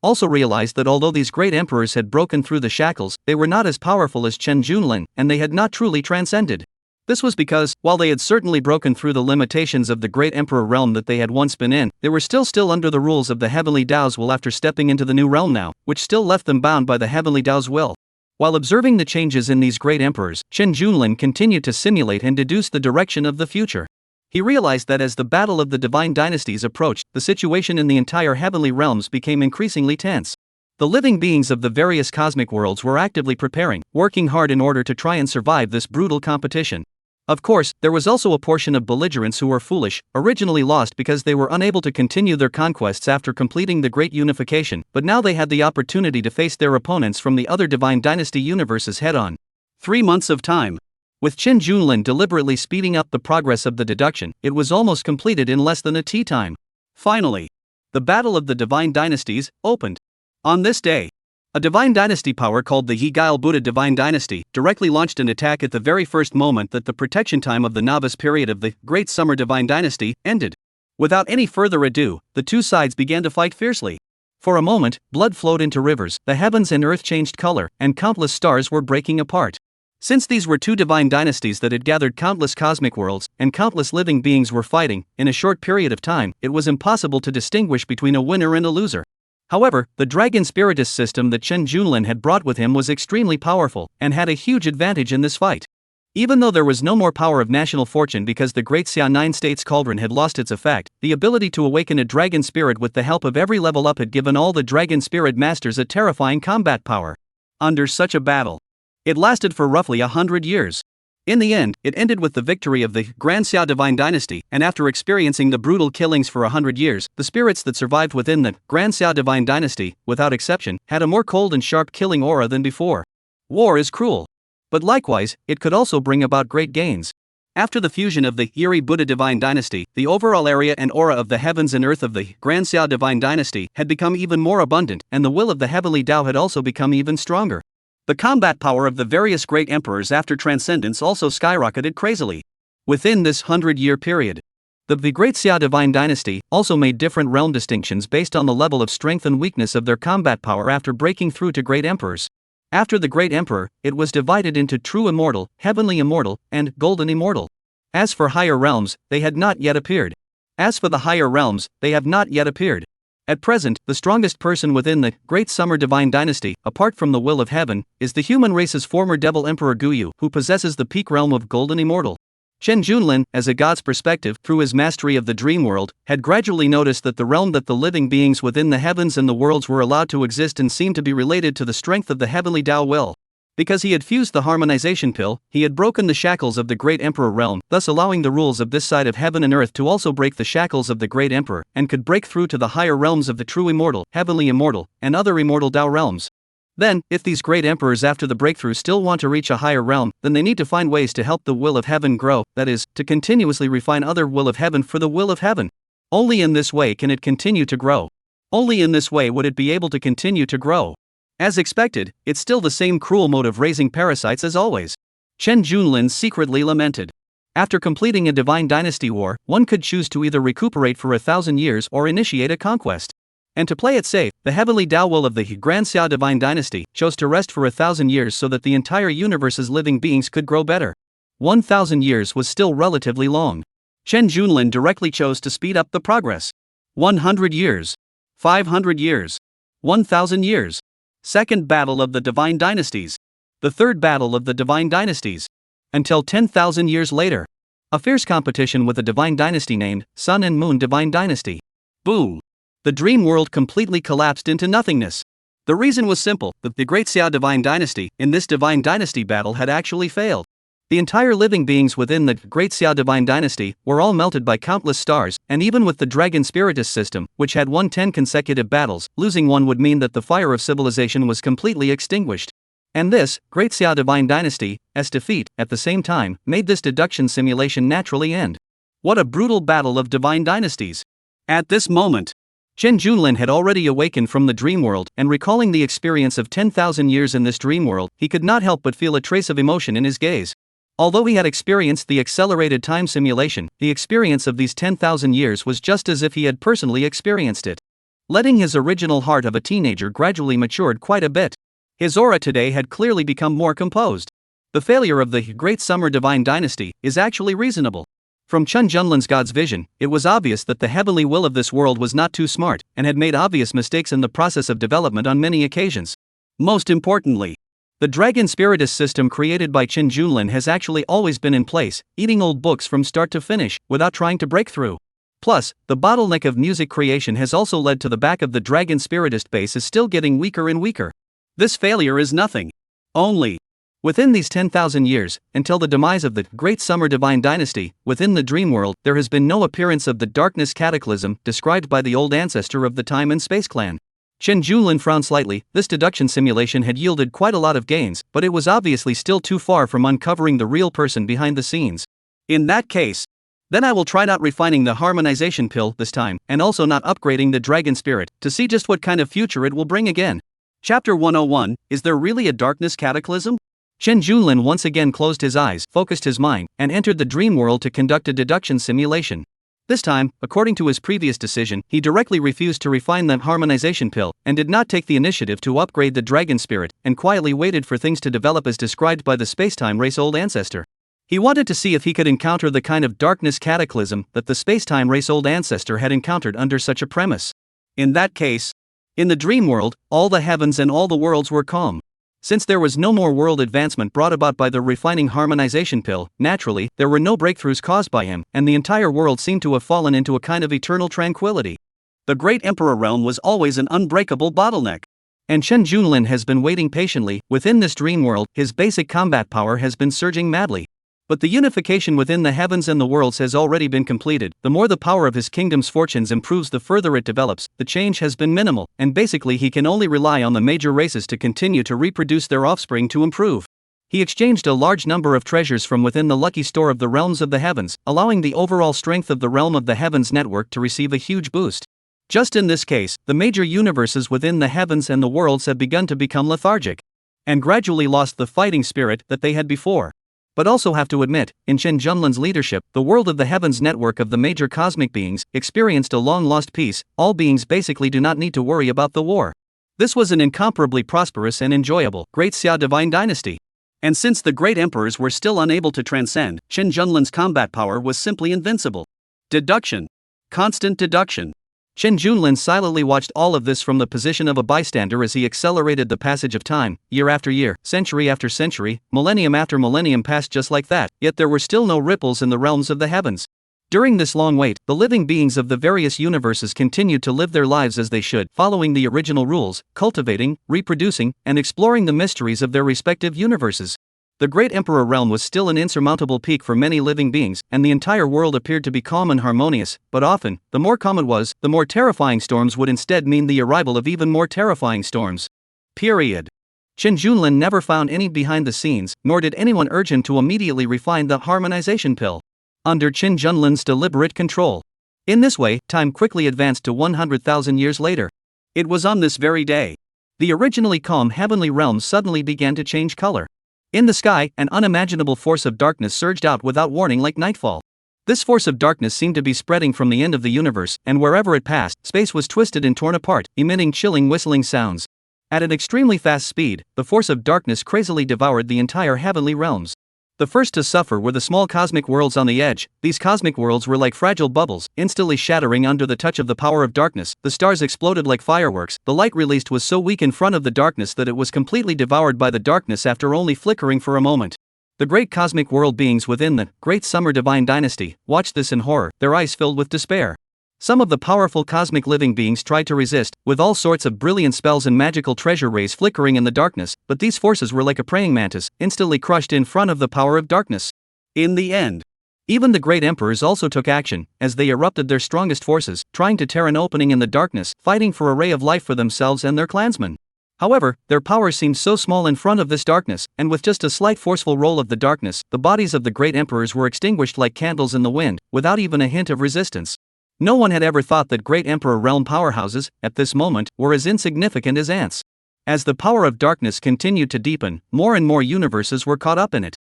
also realized that although these great emperors had broken through the shackles, they were not as powerful as Chen Junlin, and they had not truly transcended. This was because, while they had certainly broken through the limitations of the Great Emperor realm that they had once been in, they were still under the rules of the Heavenly Tao's will after stepping into the new realm now, which still left them bound by the Heavenly Tao's will. While observing the changes in these great emperors, Chen Junlin continued to simulate and deduce the direction of the future. He realized that as the battle of the divine dynasties approached, the situation in the entire heavenly realms became increasingly tense. The living beings of the various cosmic worlds were actively preparing, working hard in order to try and survive this brutal competition. Of course, there was also a portion of belligerents who were foolish, originally lost because they were unable to continue their conquests after completing the Great Unification, but now they had the opportunity to face their opponents from the other Divine Dynasty universes head-on. 3 months of time. With Qin Junlin deliberately speeding up the progress of the deduction, it was almost completed in less than a tea time. Finally, the Battle of the Divine Dynasties opened. On this day, a divine dynasty power called the He-Guile Buddha Divine Dynasty directly launched an attack at the very first moment that the protection time of the novice period of the Great Summer Divine Dynasty ended. Without any further ado, the two sides began to fight fiercely. For a moment, blood flowed into rivers, the heavens and earth changed color, and countless stars were breaking apart. Since these were two divine dynasties that had gathered countless cosmic worlds, and countless living beings were fighting, in a short period of time, it was impossible to distinguish between a winner and a loser. However, the dragon spiritist system that Qin Junlin had brought with him was extremely powerful, and had a huge advantage in this fight. Even though there was no more power of national fortune because the Great Xia 9 States Cauldron had lost its effect, the ability to awaken a dragon spirit with the help of every level up had given all the dragon spirit masters a terrifying combat power. Under such a battle, it lasted for roughly 100 years. In the end, it ended with the victory of the Grand Xia Divine Dynasty, and after experiencing the brutal killings for 100 years, the spirits that survived within the Grand Xia Divine Dynasty, without exception, had a more cold and sharp killing aura than before. War is cruel. But likewise, it could also bring about great gains. After the fusion of the Yiri Buddha Divine Dynasty, the overall area and aura of the heavens and earth of the Grand Xia Divine Dynasty had become even more abundant, and the will of the heavenly Tao had also become even stronger. The combat power of the various great emperors after transcendence also skyrocketed crazily. Within this 100-year period, the Great Xia Divine Dynasty also made different realm distinctions based on the level of strength and weakness of their combat power after breaking through to great emperors. After the Great Emperor, it was divided into True Immortal, Heavenly Immortal, and Golden Immortal. As for higher realms, they had not yet appeared. As for the higher realms, they have not yet appeared. At present, the strongest person within the Great Summer Divine Dynasty, apart from the will of heaven, is the human race's former devil Emperor Guyu, who possesses the peak realm of Golden Immortal. Qin Junlin, as a god's perspective, through his mastery of the dream world, had gradually noticed that the realm that the living beings within the heavens and the worlds were allowed to exist in seemed to be related to the strength of the heavenly Tao will. Because he had fused the harmonization pill, he had broken the shackles of the Great Emperor realm, thus allowing the rules of this side of heaven and earth to also break the shackles of the Great Emperor, and could break through to the higher realms of the True Immortal, Heavenly Immortal, and other immortal Tao realms. Then, if these great emperors after the breakthrough still want to reach a higher realm, then they need to find ways to help the will of heaven grow, that is, to continuously refine other will of heaven for the will of heaven. Only in this way can it continue to grow. Only in this way would it be able to continue to grow. As expected, it's still the same cruel mode of raising parasites as always. Qin Junlin secretly lamented. After completing a divine dynasty war, one could choose to either recuperate for 1,000 years or initiate a conquest. And to play it safe, the heavenly Tao will of the Grand Xia Divine Dynasty chose to rest for 1,000 years so that the entire universe's living beings could grow better. 1,000 years was still relatively long. Qin Junlin directly chose to speed up the progress. 100 years. 500 years. 1,000 years. Second Battle of the Divine Dynasties. The Third Battle of the Divine Dynasties. Until 10,000 years later. A fierce competition with a divine dynasty named Sun and Moon Divine Dynasty. Boom! The dream world completely collapsed into nothingness. The reason was simple, the Great Xia Divine Dynasty, in this divine dynasty battle had actually failed. The entire living beings within the Great Xia Divine Dynasty were all melted by countless stars, and even with the Dragon Spiritist system, which had won 10 consecutive battles, losing one would mean that the fire of civilization was completely extinguished. And this, Great Xia Divine Dynasty, as defeat, at the same time, made this deduction simulation naturally end. What a brutal battle of divine dynasties. At this moment, Qin Junlin had already awakened from the dream world, and recalling the experience of 10,000 years in this dream world, he could not help but feel a trace of emotion in his gaze. Although he had experienced the accelerated time simulation, the experience of these 10,000 years was just as if he had personally experienced it. Letting his original heart of a teenager gradually matured quite a bit. His aura today had clearly become more composed. The failure of the Great Summer Divine Dynasty is actually reasonable. From Qin Junlin's God's vision, it was obvious that the heavenly will of this world was not too smart, and had made obvious mistakes in the process of development on many occasions. Most importantly, the Dragon Spiritist system created by Qin Junlin has actually always been in place, eating old books from start to finish, without trying to break through. Plus, the bottleneck of music creation has also led to the back of the Dragon Spiritist base is still getting weaker and weaker. This failure is nothing. Only Within these 10,000 years, until the demise of the Great Summer Divine Dynasty, within the dream world, there has been no appearance of the darkness cataclysm described by the old ancestor of the Time and Space Clan. Chen Junlin frowned slightly. This deduction simulation had yielded quite a lot of gains, but it was obviously still too far from uncovering the real person behind the scenes. In that case, then I will try not refining the harmonization pill this time, and also not upgrading the dragon spirit, to see just what kind of future it will bring again. Chapter 101, Is there really a darkness cataclysm? Chen Junlin once again closed his eyes, focused his mind, and entered the dream world to conduct a deduction simulation. This time, according to his previous decision, he directly refused to refine the harmonization pill, and did not take the initiative to upgrade the dragon spirit, and quietly waited for things to develop as described by the spacetime race old ancestor. He wanted to see if he could encounter the kind of darkness cataclysm that the spacetime race old ancestor had encountered under such a premise. In that case, in the dream world, all the heavens and all the worlds were calm. Since there was no more world advancement brought about by the refining harmonization pill, naturally, there were no breakthroughs caused by him, and the entire world seemed to have fallen into a kind of eternal tranquility. The Great Emperor realm was always an unbreakable bottleneck. And Chen Junlin has been waiting patiently. Within this dream world, his basic combat power has been surging madly. But the unification within the heavens and the worlds has already been completed. The more the power of his kingdom's fortunes improves, the further it develops. The change has been minimal, and basically he can only rely on the major races to continue to reproduce their offspring to improve. He exchanged a large number of treasures from within the lucky store of the realms of the heavens, allowing the overall strength of the realm of the heavens network to receive a huge boost. Just in this case, the major universes within the heavens and the worlds have begun to become lethargic, and gradually lost the fighting spirit that they had before. But also have to admit, in Chen Junlin's leadership, the world of the heavens network of the major cosmic beings experienced a long-lost peace. All beings basically do not need to worry about the war. This was an incomparably prosperous and enjoyable Great Xia Divine Dynasty. And since the great emperors were still unable to transcend, Chen Junlin's combat power was simply invincible. Deduction. Constant deduction. Chen Junlin silently watched all of this from the position of a bystander as he accelerated the passage of time. Year after year, century after century, millennium after millennium passed just like that, yet there were still no ripples in the realms of the heavens. During this long wait, the living beings of the various universes continued to live their lives as they should, following the original rules, cultivating, reproducing, and exploring the mysteries of their respective universes. The Great Emperor realm was still an insurmountable peak for many living beings, and the entire world appeared to be calm and harmonious, but often, the more calm it was, the more terrifying storms would instead mean the arrival of even more terrifying storms. Period. Chen Junlin never found any behind the scenes, nor did anyone urge him to immediately refine the harmonization pill. Under Chen Junlin's deliberate control. In this way, time quickly advanced to 100,000 years later. It was on this very day. The originally calm heavenly realm suddenly began to change color. In the sky, an unimaginable force of darkness surged out without warning like nightfall. This force of darkness seemed to be spreading from the end of the universe, and wherever it passed, space was twisted and torn apart, emitting chilling whistling sounds. At an extremely fast speed, the force of darkness crazily devoured the entire heavenly realms. The first to suffer were the small cosmic worlds on the edge. These cosmic worlds were like fragile bubbles, instantly shattering under the touch of the power of darkness. The stars exploded like fireworks. The light released was so weak in front of the darkness that it was completely devoured by the darkness after only flickering for a moment. The great cosmic world beings within the Great Summer Divine Dynasty watched this in horror, their eyes filled with despair. Some of the powerful cosmic living beings tried to resist, with all sorts of brilliant spells and magical treasure rays flickering in the darkness, but these forces were like a praying mantis, instantly crushed in front of the power of darkness. In the end, even the great emperors also took action, as they erupted their strongest forces, trying to tear an opening in the darkness, fighting for a ray of life for themselves and their clansmen. However, their power seemed so small in front of this darkness, and with just a slight forceful roll of the darkness, the bodies of the great emperors were extinguished like candles in the wind, without even a hint of resistance. No one had ever thought that great emperor realm powerhouses, at this moment, were as insignificant as ants. As the power of darkness continued to deepen, more and more universes were caught up in it.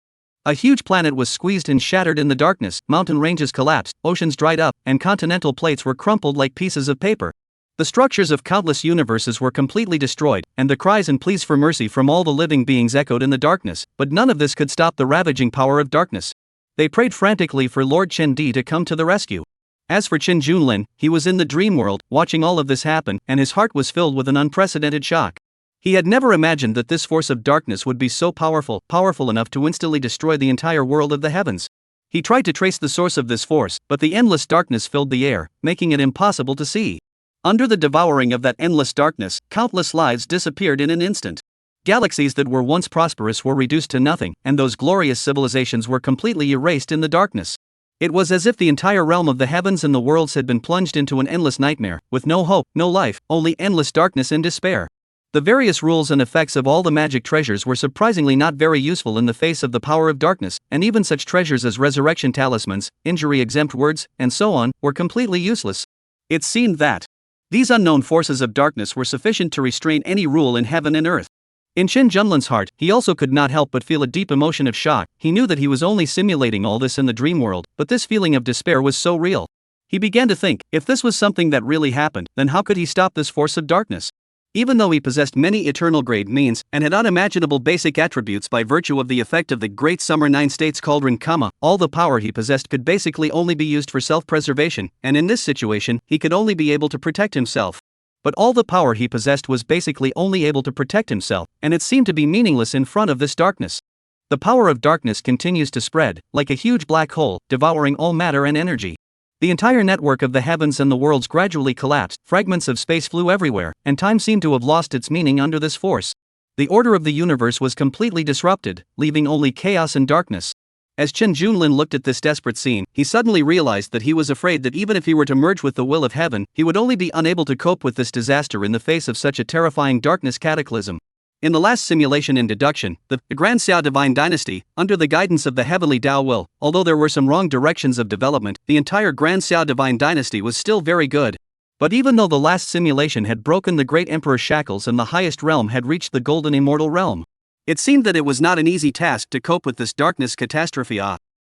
A huge planet was squeezed and shattered in the darkness, mountain ranges collapsed, oceans dried up, and continental plates were crumpled like pieces of paper. The structures of countless universes were completely destroyed, and the cries and pleas for mercy from all the living beings echoed in the darkness, but none of this could stop the ravaging power of darkness. They prayed frantically for Lord Chen Di to come to the rescue. As for Chen Junlin, he was in the dream world, watching all of this happen, and his heart was filled with an unprecedented shock. He had never imagined that this force of darkness would be so powerful enough to instantly destroy the entire world of the heavens. He tried to trace the source of this force, but the endless darkness filled the air, making it impossible to see. Under the devouring of that endless darkness, countless lives disappeared in an instant. Galaxies that were once prosperous were reduced to nothing, and those glorious civilizations were completely erased in the darkness. It was as if the entire realm of the heavens and the worlds had been plunged into an endless nightmare, with no hope, no life, only endless darkness and despair. The various rules and effects of all the magic treasures were surprisingly not very useful in the face of the power of darkness, and even such treasures as resurrection talismans, injury-exempt words, and so on, were completely useless. It seemed that these unknown forces of darkness were sufficient to restrain any rule in heaven and earth. In Chen Junlin's heart, he also could not help but feel a deep emotion of shock. He knew that he was only simulating all this in the dream world, but this feeling of despair was so real. He began to think, if this was something that really happened, then how could he stop this force of darkness? Even though he possessed many eternal grade means, and had unimaginable basic attributes by virtue of the effect of the Great Summer Nine States Cauldron, all the power he possessed could basically only be used for self-preservation, and in this situation, he could only be able to protect himself. But all the power he possessed was basically only able to protect himself, and it seemed to be meaningless in front of this darkness. The power of darkness continues to spread, like a huge black hole, devouring all matter and energy. The entire network of the heavens and the worlds gradually collapsed, fragments of space flew everywhere, and time seemed to have lost its meaning under this force. The order of the universe was completely disrupted, leaving only chaos and darkness. As Chen Junlin looked at this desperate scene, he suddenly realized that he was afraid that even if he were to merge with the will of heaven, he would only be unable to cope with this disaster in the face of such a terrifying darkness cataclysm. In the last simulation in deduction, the Grand Xiao Divine Dynasty, under the guidance of the Heavenly Dao Will, although there were some wrong directions of development, the entire Grand Xiao Divine Dynasty was still very good. But even though the last simulation had broken the Great Emperor's shackles and the highest realm had reached the Golden Immortal Realm, it seemed that it was not an easy task to cope with this darkness catastrophe.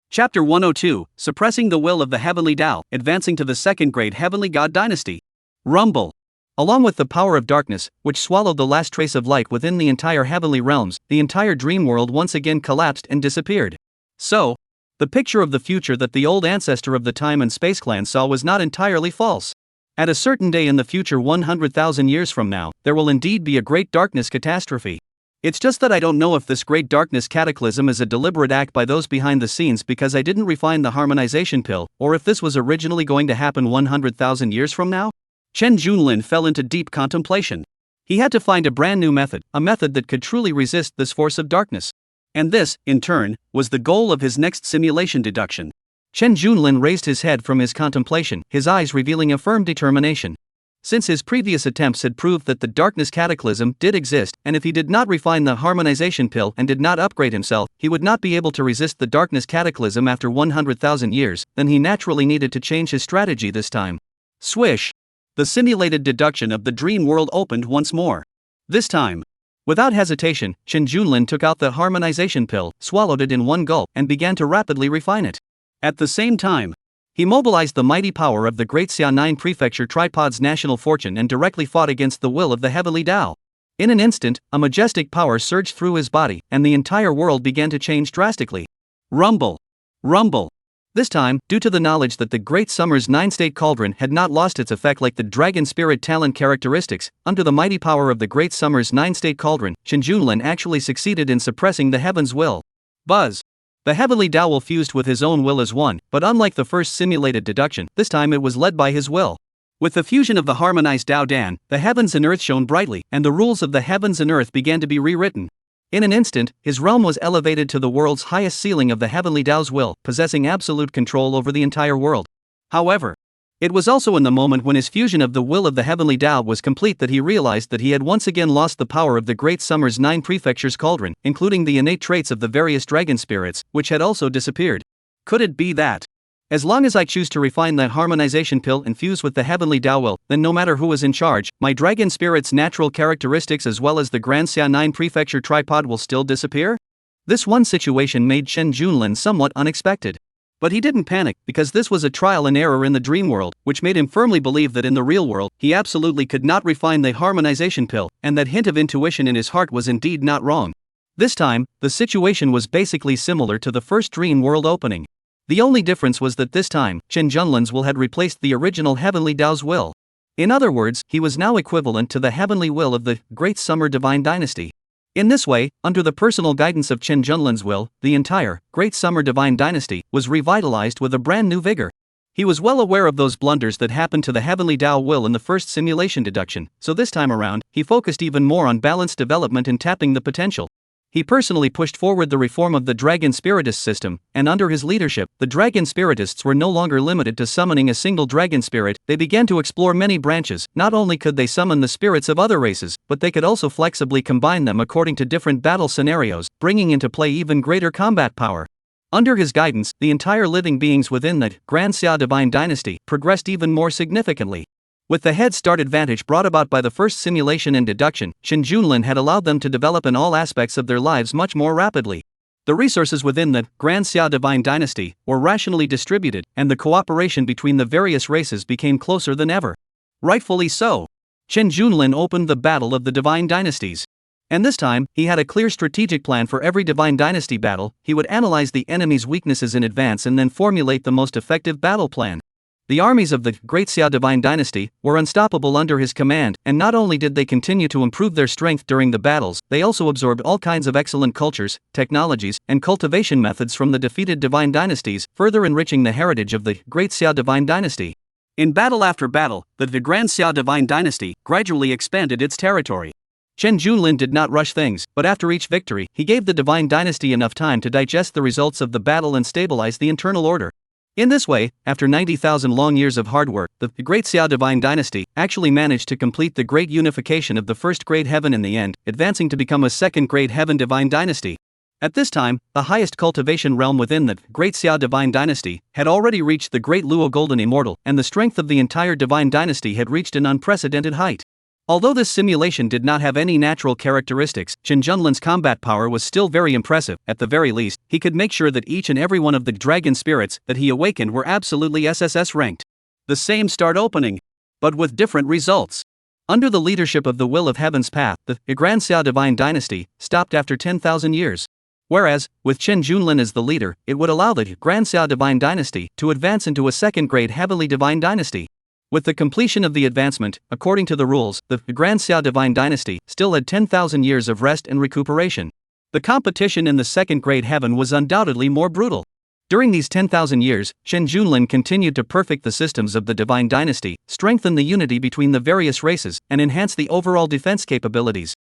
Chapter 102, Suppressing the Will of the Heavenly Dao, Advancing to the Second Grade Heavenly God Dynasty. Rumble. Along with the power of darkness, which swallowed the last trace of light within the entire heavenly realms, the entire dream world once again collapsed and disappeared. So, the picture of the future that the old ancestor of the time and space clan saw was not entirely false. At a certain day in the future 100,000 years from now, there will indeed be a great darkness catastrophe. It's just that I don't know if this great darkness cataclysm is a deliberate act by those behind the scenes because I didn't refine the harmonization pill, or if this was originally going to happen 100,000 years from now. Chen Junlin fell into deep contemplation. He had to find a brand new method, a method that could truly resist this force of darkness. And this, in turn, was the goal of his next simulation deduction. Chen Junlin raised his head from his contemplation, his eyes revealing a firm determination. Since his previous attempts had proved that the darkness cataclysm did exist, and if he did not refine the harmonization pill and did not upgrade himself, he would not be able to resist the darkness cataclysm after 100,000 years, then he naturally needed to change his strategy this time. Swish! The simulated deduction of the dream world opened once more. This time, without hesitation, Chen Junlin took out the harmonization pill, swallowed it in one gulp, and began to rapidly refine it. At the same time, he mobilized the mighty power of the Great Xiaonan Prefecture Tripod's national fortune and directly fought against the will of the Heavenly Dao. In an instant, a majestic power surged through his body, and the entire world began to change drastically. Rumble! Rumble! This time, due to the knowledge that the Great Summer's nine-state cauldron had not lost its effect like the dragon spirit talent characteristics, under the mighty power of the Great Summer's nine-state cauldron, Chen Junlin actually succeeded in suppressing the heaven's will. Buzz! The Heavenly Dao Will fused with his own will as one, but unlike the first simulated deduction, this time it was led by his will. With the fusion of the harmonized Dao Dan, the heavens and earth shone brightly, and the rules of the heavens and earth began to be rewritten. In an instant, his realm was elevated to the world's highest ceiling of the Heavenly Dao's will, possessing absolute control over the entire world. However, it was also in the moment when his fusion of the will of the Heavenly Dao was complete that he realized that he had once again lost the power of the Great Summer's 9 prefectures cauldron, including the innate traits of the various dragon spirits, which had also disappeared. Could it be that, as long as I choose to refine the harmonization pill and fuse with the Heavenly Dao Will, then no matter who is in charge, my dragon spirit's natural characteristics as well as the Grand Xiaonan Prefecture tripod will still disappear? This one situation made Chen Junlin somewhat unexpected. But he didn't panic, because this was a trial and error in the dream world, which made him firmly believe that in the real world, he absolutely could not refine the harmonization pill, and that hint of intuition in his heart was indeed not wrong. This time, the situation was basically similar to the first dream world opening. The only difference was that this time, Chen Junlin's will had replaced the original Heavenly Dao's will. In other words, he was now equivalent to the heavenly will of the Great Summer Divine Dynasty. In this way, under the personal guidance of Chen Junlin's will, the entire Great Summer Divine Dynasty was revitalized with a brand new vigor. He was well aware of those blunders that happened to the heavenly Tao will in the first simulation deduction, so this time around, he focused even more on balanced development and tapping the potential. He personally pushed forward the reform of the Dragon Spiritist system, and under his leadership, the Dragon Spiritists were no longer limited to summoning a single dragon spirit. They began to explore many branches. Not only could they summon the spirits of other races, but they could also flexibly combine them according to different battle scenarios, bringing into play even greater combat power. Under his guidance, the entire living beings within the Grand Xia Divine Dynasty progressed even more significantly. With the head start advantage brought about by the first simulation and deduction, Qin Junlin had allowed them to develop in all aspects of their lives much more rapidly. The resources within the Grand Xia Divine Dynasty were rationally distributed, and the cooperation between the various races became closer than ever. Rightfully so. Qin Junlin opened the battle of the Divine Dynasties. And this time, he had a clear strategic plan for every Divine Dynasty battle. He would analyze the enemy's weaknesses in advance and then formulate the most effective battle plan. The armies of the Great Xia Divine Dynasty were unstoppable under his command, and not only did they continue to improve their strength during the battles, they also absorbed all kinds of excellent cultures, technologies, and cultivation methods from the defeated Divine Dynasties, further enriching the heritage of the Great Xia Divine Dynasty. In battle after battle, the Grand Xia Divine Dynasty gradually expanded its territory. Qin Junlin did not rush things, but after each victory, he gave the Divine Dynasty enough time to digest the results of the battle and stabilize the internal order. In this way, after 90,000 long years of hard work, the Great Xia Divine Dynasty actually managed to complete the great unification of the first Great Heaven in the end, advancing to become a second Great Heaven Divine Dynasty. At this time, the highest cultivation realm within the Great Xia Divine Dynasty had already reached the Great Luo Golden Immortal, and the strength of the entire Divine Dynasty had reached an unprecedented height. Although this simulation did not have any natural characteristics, Qin Junlin's combat power was still very impressive. At the very least, he could make sure that each and every one of the dragon spirits that he awakened were absolutely SSS ranked. The same start opening, but with different results. Under the leadership of the Will of Heaven's Path, the Grand Xia Divine Dynasty stopped after 10,000 years. Whereas, with Qin Junlin as the leader, it would allow the Grand Xia Divine Dynasty to advance into a second-grade Heavenly Divine Dynasty. With the completion of the advancement, according to the rules, the Grand Xia Divine Dynasty still had 10,000 years of rest and recuperation. The competition in the second grade heaven was undoubtedly more brutal. During these 10,000 years, Qin Junlin continued to perfect the systems of the Divine Dynasty, strengthen the unity between the various races, and enhance the overall defense capabilities.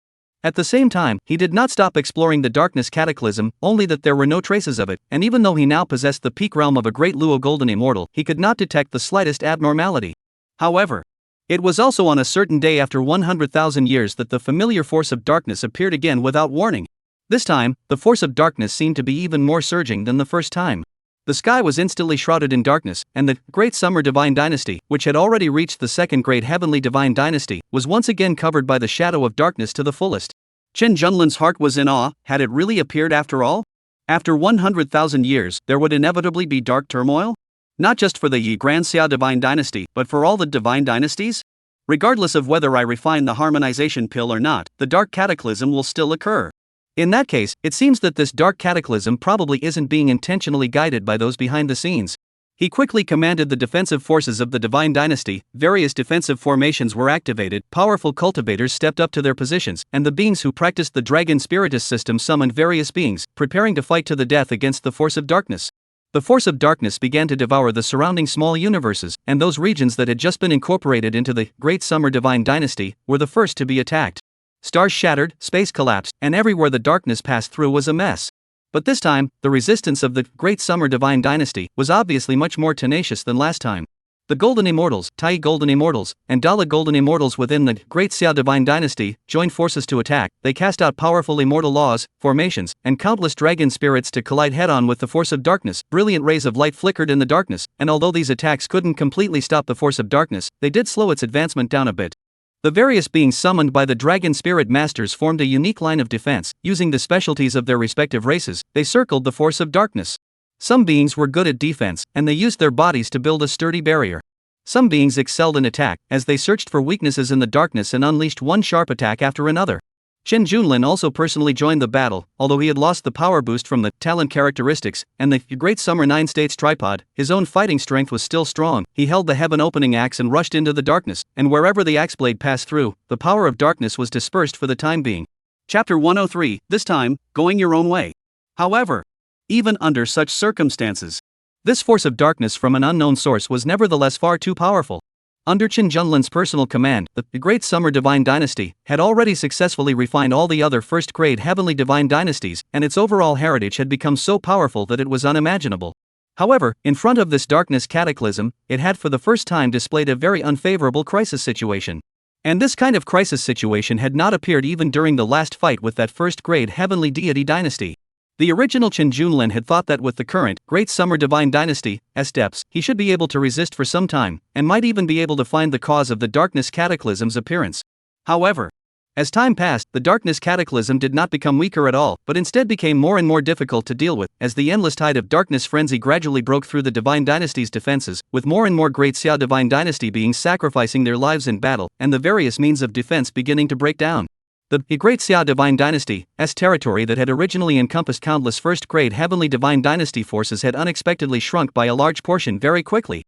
At the same time, he did not stop exploring the darkness cataclysm, only that there were no traces of it, and even though he now possessed the peak realm of a Great Luo Golden Immortal, he could not detect the slightest abnormality. However, it was also on a certain day after 100,000 years that the familiar force of darkness appeared again without warning. This time, the force of darkness seemed to be even more surging than the first time. The sky was instantly shrouded in darkness, and the Great Summer Divine Dynasty, which had already reached the second Great Heavenly Divine Dynasty, was once again covered by the shadow of darkness to the fullest. Qin Junlin's heart was in awe. Had it really appeared after all? After 100,000 years, there would inevitably be dark turmoil? Not just for the Yi Grand Xia Divine Dynasty, but for all the Divine Dynasties? Regardless of whether I refine the harmonization pill or not, the dark cataclysm will still occur. In that case, it seems that this dark cataclysm probably isn't being intentionally guided by those behind the scenes. He quickly commanded the defensive forces of the Divine Dynasty. Various defensive formations were activated, powerful cultivators stepped up to their positions, and the beings who practiced the Dragon Spiritist system summoned various beings, preparing to fight to the death against the force of darkness. The force of darkness began to devour the surrounding small universes, and those regions that had just been incorporated into the Great Summer Divine Dynasty were the first to be attacked. Stars shattered, space collapsed, and everywhere the darkness passed through was a mess. But this time, the resistance of the Great Summer Divine Dynasty was obviously much more tenacious than last time. The Golden Immortals, Tai Golden Immortals, and Dala Golden Immortals within the Great Xia Divine Dynasty joined forces to attack. They cast out powerful immortal laws, formations, and countless dragon spirits to collide head-on with the force of darkness. Brilliant rays of light flickered in the darkness, and although these attacks couldn't completely stop the force of darkness, they did slow its advancement down a bit. The various beings summoned by the Dragon Spirit Masters formed a unique line of defense. Using the specialties of their respective races, they circled the force of darkness. Some beings were good at defense, and they used their bodies to build a sturdy barrier. Some beings excelled in attack, as they searched for weaknesses in the darkness and unleashed one sharp attack after another. Qin Junlin also personally joined the battle. Although he had lost the power boost from the talent characteristics and the Great Summer Nine States tripod, his own fighting strength was still strong. He held the heaven-opening axe and rushed into the darkness, and wherever the axe blade passed through, the power of darkness was dispersed for the time being. Chapter 103, this time, going your own way. However, even under such circumstances, This force of darkness from an unknown source was nevertheless far too powerful. Under Qin Junlin's personal command, the Great Summer Divine Dynasty had already successfully refined all the other first-grade Heavenly Divine Dynasties, and its overall heritage had become so powerful that it was unimaginable. However, in front of this darkness cataclysm, it had for the first time displayed a very unfavorable crisis situation. And this kind of crisis situation had not appeared even during the last fight with that first-grade Heavenly Deity Dynasty. The original Qin Junlin had thought that with the current Great Summer Divine Dynasty's depths, he should be able to resist for some time, and might even be able to find the cause of the darkness cataclysm's appearance. However, as time passed, the darkness cataclysm did not become weaker at all, but instead became more and more difficult to deal with, as the endless tide of darkness frenzy gradually broke through the Divine Dynasty's defenses, with more and more Great Xia Divine Dynasty beings sacrificing their lives in battle, and the various means of defense beginning to break down. The Great Xia Divine Dynasty's territory that had originally encompassed countless first-grade Heavenly Divine Dynasty forces had unexpectedly shrunk by a large portion very quickly.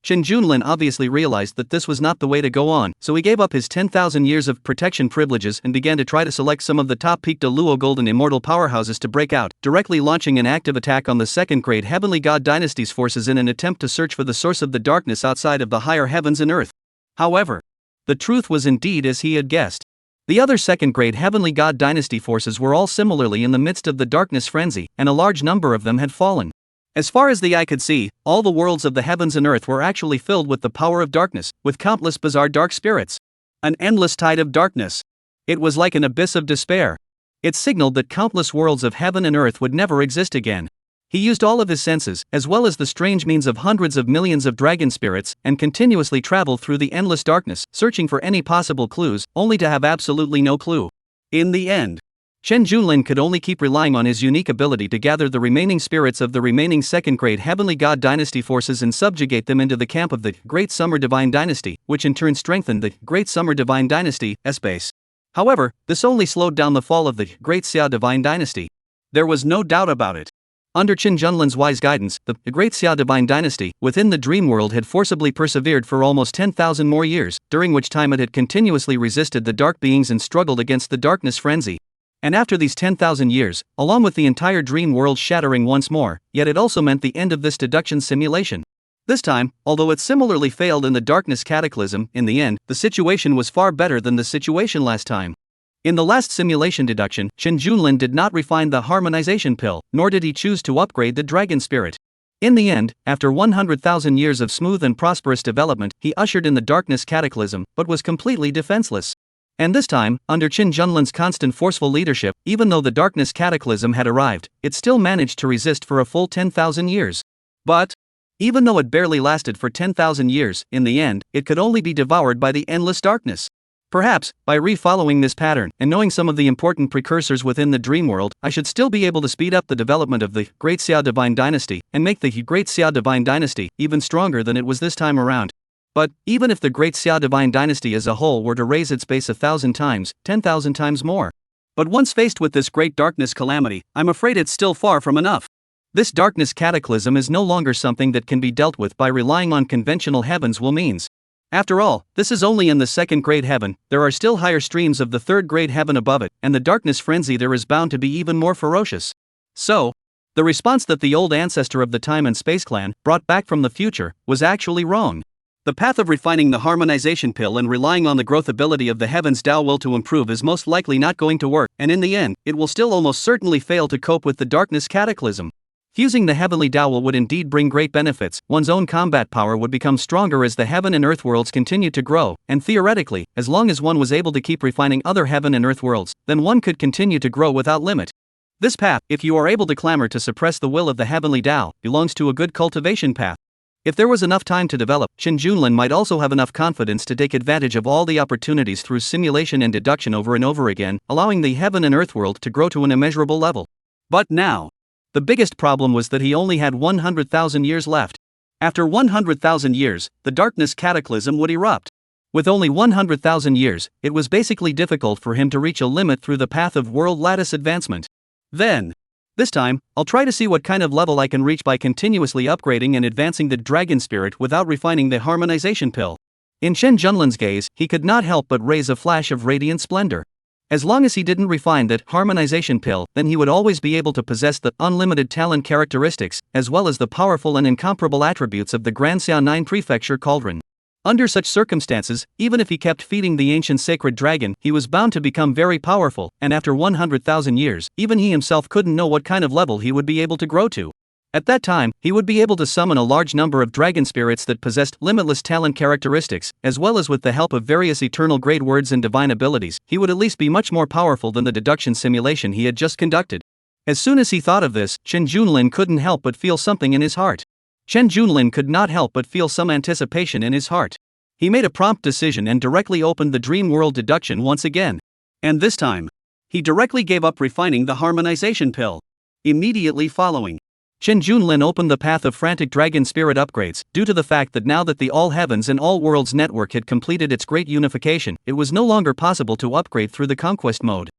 Qin Junlin obviously realized that this was not the way to go on, so he gave up his 10,000 years of protection privileges and began to try to select some of the top peak de Luo Golden Immortal powerhouses to break out, directly launching an active attack on the second-grade Heavenly God Dynasty's forces in an attempt to search for the source of the darkness outside of the higher heavens and earth. However, the truth was indeed as he had guessed. The other second-grade Heavenly God Dynasty forces were all similarly in the midst of the darkness frenzy, and a large number of them had fallen. As far as the eye could see, all the worlds of the heavens and earth were actually filled with the power of darkness, with countless bizarre dark spirits. An endless tide of darkness. It was like an abyss of despair. It signaled that countless worlds of heaven and earth would never exist again. He used all of his senses, as well as the strange means of hundreds of millions of dragon spirits, and continuously traveled through the endless darkness, searching for any possible clues, only to have absolutely no clue. In the end, Qin Junlin could only keep relying on his unique ability to gather the remaining spirits of the remaining second-grade Heavenly God Dynasty forces and subjugate them into the camp of the Great Summer Divine Dynasty, which in turn strengthened the Great Summer Divine Dynasty's base. However, this only slowed down the fall of the Great Xia Divine Dynasty. There was no doubt about it. Under Qin Junlin's wise guidance, the Great Xia Divine Dynasty, within the dream world, had forcibly persevered for almost 10,000 more years, during which time it had continuously resisted the dark beings and struggled against the darkness frenzy. And after these 10,000 years, along with the entire dream world shattering once more, yet it also meant the end of this deduction simulation. This time, although it similarly failed in the darkness cataclysm, in the end, the situation was far better than the situation last time. In the last simulation deduction, Qin Junlin did not refine the harmonization pill, nor did he choose to upgrade the dragon spirit. In the end, after 100,000 years of smooth and prosperous development, he ushered in the darkness cataclysm, but was completely defenseless. And this time, under Qin Junlin's constant forceful leadership, even though the darkness cataclysm had arrived, it still managed to resist for a full 10,000 years. But, even though it barely lasted for 10,000 years, in the end, it could only be devoured by the endless darkness. Perhaps, by re-following this pattern, and knowing some of the important precursors within the dream world, I should still be able to speed up the development of the Great Xia Divine Dynasty, and make the Great Xia Divine Dynasty even stronger than it was this time around. But, even if the Great Xia Divine Dynasty as a whole were to raise its base 1,000 times, 10,000 times more. But once faced with this great darkness calamity, I'm afraid it's still far from enough. This darkness cataclysm is no longer something that can be dealt with by relying on conventional heavens will means. After all, this is only in the second-grade heaven, there are still higher streams of the third-grade heaven above it, and the darkness frenzy there is bound to be even more ferocious. So, the response that the old ancestor of the Time and Space Clan brought back from the future was actually wrong. The path of refining the harmonization pill and relying on the growth ability of the heavens Tao will to improve is most likely not going to work, and in the end, it will still almost certainly fail to cope with the darkness cataclysm. Fusing the heavenly Tao would indeed bring great benefits. One's own combat power would become stronger as the heaven and earth worlds continued to grow, and theoretically, as long as one was able to keep refining other heaven and earth worlds, then one could continue to grow without limit. This path, if you are able to clamor to suppress the will of the heavenly Tao, belongs to a good cultivation path. If there was enough time to develop, Qin Junlin might also have enough confidence to take advantage of all the opportunities through simulation and deduction over and over again, allowing the heaven and earth world to grow to an immeasurable level. But now, the biggest problem was that he only had 100,000 years left. After 100,000 years, the darkness cataclysm would erupt. With only 100,000 years, it was basically difficult for him to reach a limit through the path of world lattice advancement. Then, this time, I'll try to see what kind of level I can reach by continuously upgrading and advancing the dragon spirit without refining the harmonization pill. In Qin Junlin's gaze, he could not help but raise a flash of radiant splendor. As long as he didn't refine that harmonization pill, then he would always be able to possess the unlimited talent characteristics, as well as the powerful and incomparable attributes of the Grand Xiao 9 Prefecture Cauldron. Under such circumstances, even if he kept feeding the ancient sacred dragon, he was bound to become very powerful, and after 100,000 years, even he himself couldn't know what kind of level he would be able to grow to. At that time, he would be able to summon a large number of dragon spirits that possessed limitless talent characteristics, as well as with the help of various eternal great words and divine abilities, he would at least be much more powerful than the deduction simulation he had just conducted. As soon as he thought of this, Chen Junlin couldn't help but feel something in his heart. Chen Junlin could not help but feel some anticipation in his heart. He made a prompt decision and directly opened the Dream World deduction once again. And this time, he directly gave up refining the harmonization pill. Immediately following, Chen Junlin opened the path of frantic dragon spirit upgrades, due to the fact that now that the All Heavens and All Worlds network had completed its great unification, it was no longer possible to upgrade through the conquest mode.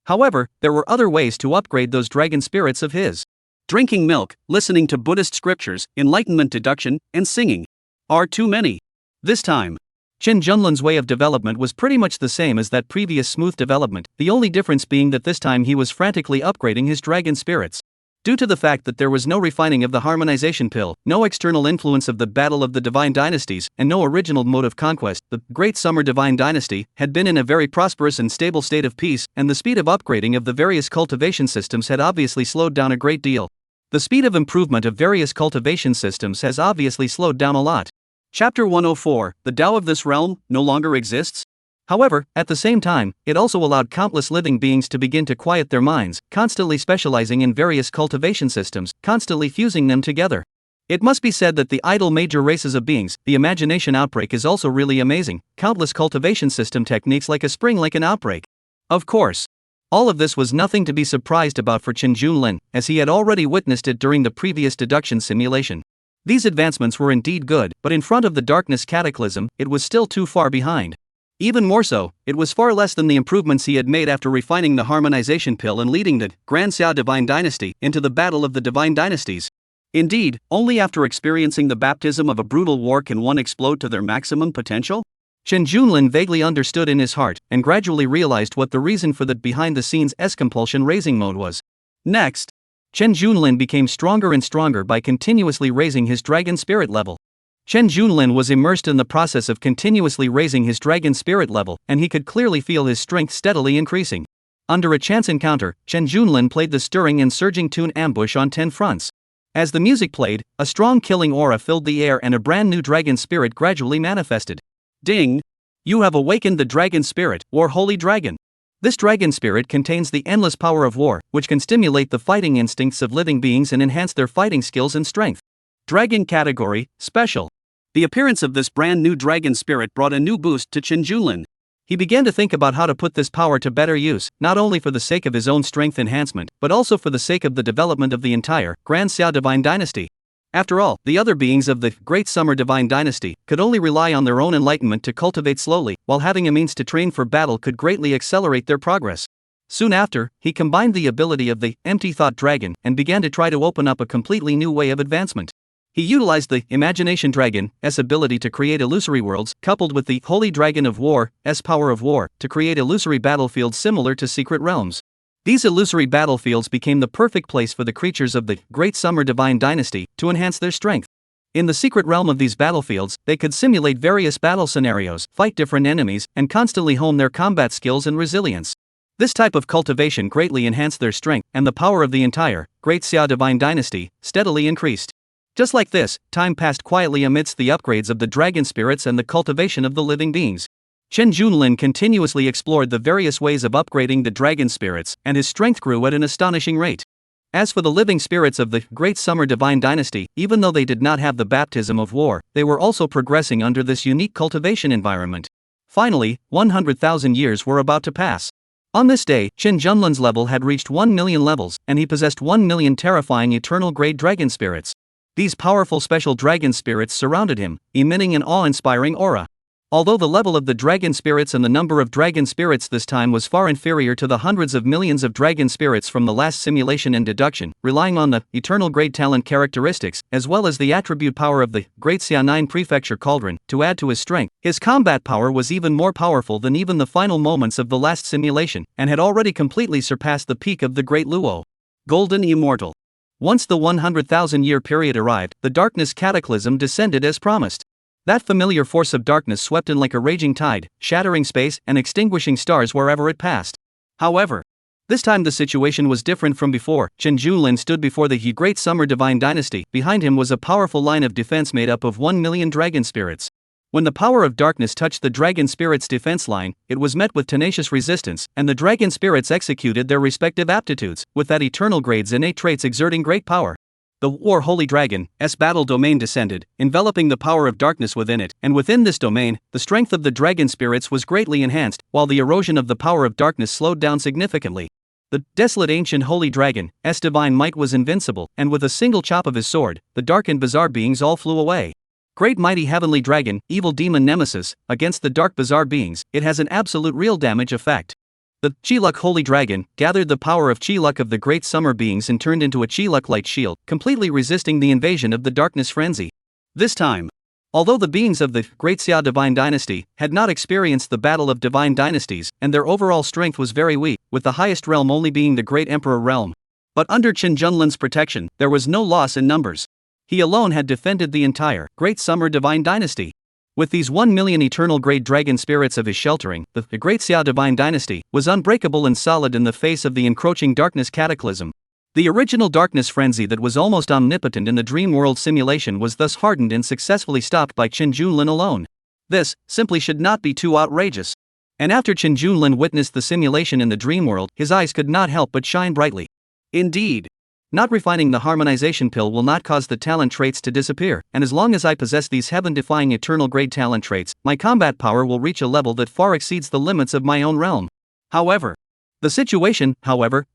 However, there were other ways to upgrade those dragon spirits of his. Drinking milk, listening to Buddhist scriptures, enlightenment deduction, and singing are too many. This time, Chen Junlin's way of development was pretty much the same as that previous smooth development, the only difference being that this time he was frantically upgrading his dragon spirits. Due to the fact that there was no refining of the harmonization pill, no external influence of the Battle of the Divine Dynasties, and no original mode of conquest, the Great Summer Divine Dynasty had been in a very prosperous and stable state of peace, and the speed of upgrading of the various cultivation systems had obviously slowed down a great deal. The speed of improvement of various cultivation systems has obviously slowed down a lot. Chapter 104, The Tao of this realm no longer exists? However, at the same time, it also allowed countless living beings to begin to quiet their minds, constantly specializing in various cultivation systems, constantly fusing them together. It must be said that the idle major races of beings, the imagination outbreak is also really amazing, countless cultivation system techniques like a spring like an outbreak. Of course, all of this was nothing to be surprised about for Chen Junlin, as he had already witnessed it during the previous deduction simulation. These advancements were indeed good, but in front of the darkness cataclysm, it was still too far behind. Even more so, it was far less than the improvements he had made after refining the harmonization pill and leading the Grand Xiao Divine Dynasty into the Battle of the Divine Dynasties. Indeed, only after experiencing the baptism of a brutal war can one explode to their maximum potential? Chen Junlin vaguely understood in his heart, and gradually realized what the reason for the behind-the-scenes S-compulsion raising mode was. Next, Chen Junlin became stronger and stronger by continuously raising his dragon spirit level. Chen Junlin was immersed in the process of continuously raising his dragon spirit level, and he could clearly feel his strength steadily increasing. Under a chance encounter, Chen Junlin played the stirring and surging tune Ambush on 10 fronts. As the music played, a strong killing aura filled the air and a brand new dragon spirit gradually manifested. Ding! You have awakened the dragon spirit, or holy dragon. This dragon spirit contains the endless power of war, which can stimulate the fighting instincts of living beings and enhance their fighting skills and strength. Dragon category, special. The appearance of this brand new dragon spirit brought a new boost to Chen Junlin. He began to think about how to put this power to better use, not only for the sake of his own strength enhancement, but also for the sake of the development of the entire Grand Xiao Divine Dynasty. After all, the other beings of the Great Summer Divine Dynasty could only rely on their own enlightenment to cultivate slowly, while having a means to train for battle could greatly accelerate their progress. Soon after, he combined the ability of the Empty Thought Dragon and began to try to open up a completely new way of advancement. He utilized the Imagination Dragon's ability to create illusory worlds, coupled with the Holy Dragon of War's power of war, to create illusory battlefields similar to secret realms. These illusory battlefields became the perfect place for the creatures of the Great Summer Divine Dynasty to enhance their strength. In the secret realm of these battlefields, they could simulate various battle scenarios, fight different enemies, and constantly hone their combat skills and resilience. This type of cultivation greatly enhanced their strength, and the power of the entire Great Xiao Divine Dynasty steadily increased. Just like this, time passed quietly amidst the upgrades of the dragon spirits and the cultivation of the living beings. Chen Junlin continuously explored the various ways of upgrading the dragon spirits, and his strength grew at an astonishing rate. As for the living spirits of the Great Summer Divine Dynasty, even though they did not have the baptism of war, they were also progressing under this unique cultivation environment. Finally, 100,000 years were about to pass. On this day, Chen Junlin's level had reached 1 million levels, and he possessed 1 million terrifying eternal-grade dragon spirits. These powerful special dragon spirits surrounded him, emitting an awe-inspiring aura. Although the level of the dragon spirits and the number of dragon spirits this time was far inferior to the hundreds of millions of dragon spirits from the last simulation and deduction, relying on the eternal great talent characteristics, as well as the attribute power of the Great Xianin Prefecture Cauldron, to add to his strength, his combat power was even more powerful than even the final moments of the last simulation, and had already completely surpassed the peak of the Great Luo. Golden Immortal. Once the 100,000-year period arrived, the darkness cataclysm descended as promised. That familiar force of darkness swept in like a raging tide, shattering space and extinguishing stars wherever it passed. However, this time the situation was different from before. Chen Junlin stood before the Great Summer Divine Dynasty. Behind him was a powerful line of defense made up of 1 million dragon spirits. When the power of darkness touched the dragon spirits' defense line, it was met with tenacious resistance, and the dragon spirits executed their respective aptitudes, with that eternal grade's innate traits exerting great power. The War Holy Dragon's battle domain descended, enveloping the power of darkness within it, and within this domain, the strength of the dragon spirits was greatly enhanced, while the erosion of the power of darkness slowed down significantly. The desolate ancient Holy Dragon's divine might was invincible, and with a single chop of his sword, the dark and bizarre beings all flew away. Great mighty heavenly dragon, evil demon nemesis, against the dark bizarre beings, it has an absolute real damage effect. The Qiluk Holy Dragon gathered the power of Qiluk of the great summer beings and turned into a Qiluk light shield, completely resisting the invasion of the darkness frenzy. This time, although the beings of the Great Xia Divine Dynasty had not experienced the battle of divine dynasties, and their overall strength was very weak, with the highest realm only being the Great Emperor realm. But under Chen Junlin's protection, there was no loss in numbers. He alone had defended the entire Great Summer Divine Dynasty. With these 1 million eternal great dragon spirits of his sheltering, the Great Xia Divine Dynasty was unbreakable and solid in the face of the encroaching darkness cataclysm. The original darkness frenzy that was almost omnipotent in the dream world simulation was thus hardened and successfully stopped by Chen Junlin alone. This simply should not be too outrageous. And after Chen Junlin witnessed the simulation in the dream world, his eyes could not help but shine brightly. Indeed, not refining the harmonization pill will not cause the talent traits to disappear, and as long as I possess these heaven-defying eternal grade talent traits, my combat power will reach a level that far exceeds the limits of my own realm. However, the situation,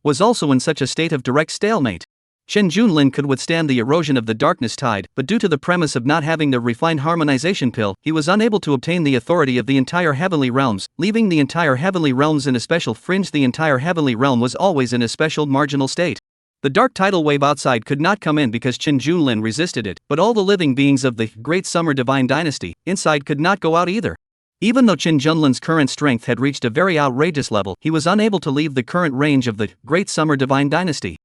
was also in such a state of direct stalemate. Chen Junlin could withstand the erosion of the darkness tide, but due to the premise of not having the refined harmonization pill, he was unable to obtain the authority of the entire heavenly realms, leaving the entire heavenly realms in a special fringe. The entire heavenly realm was always in a special marginal state. The dark tidal wave outside could not come in because Chen Junlin resisted it, but all the living beings of the Great Summer Divine Dynasty inside could not go out either. Even though Chen Junlin's current strength had reached a very outrageous level, he was unable to leave the current range of the Great Summer Divine Dynasty.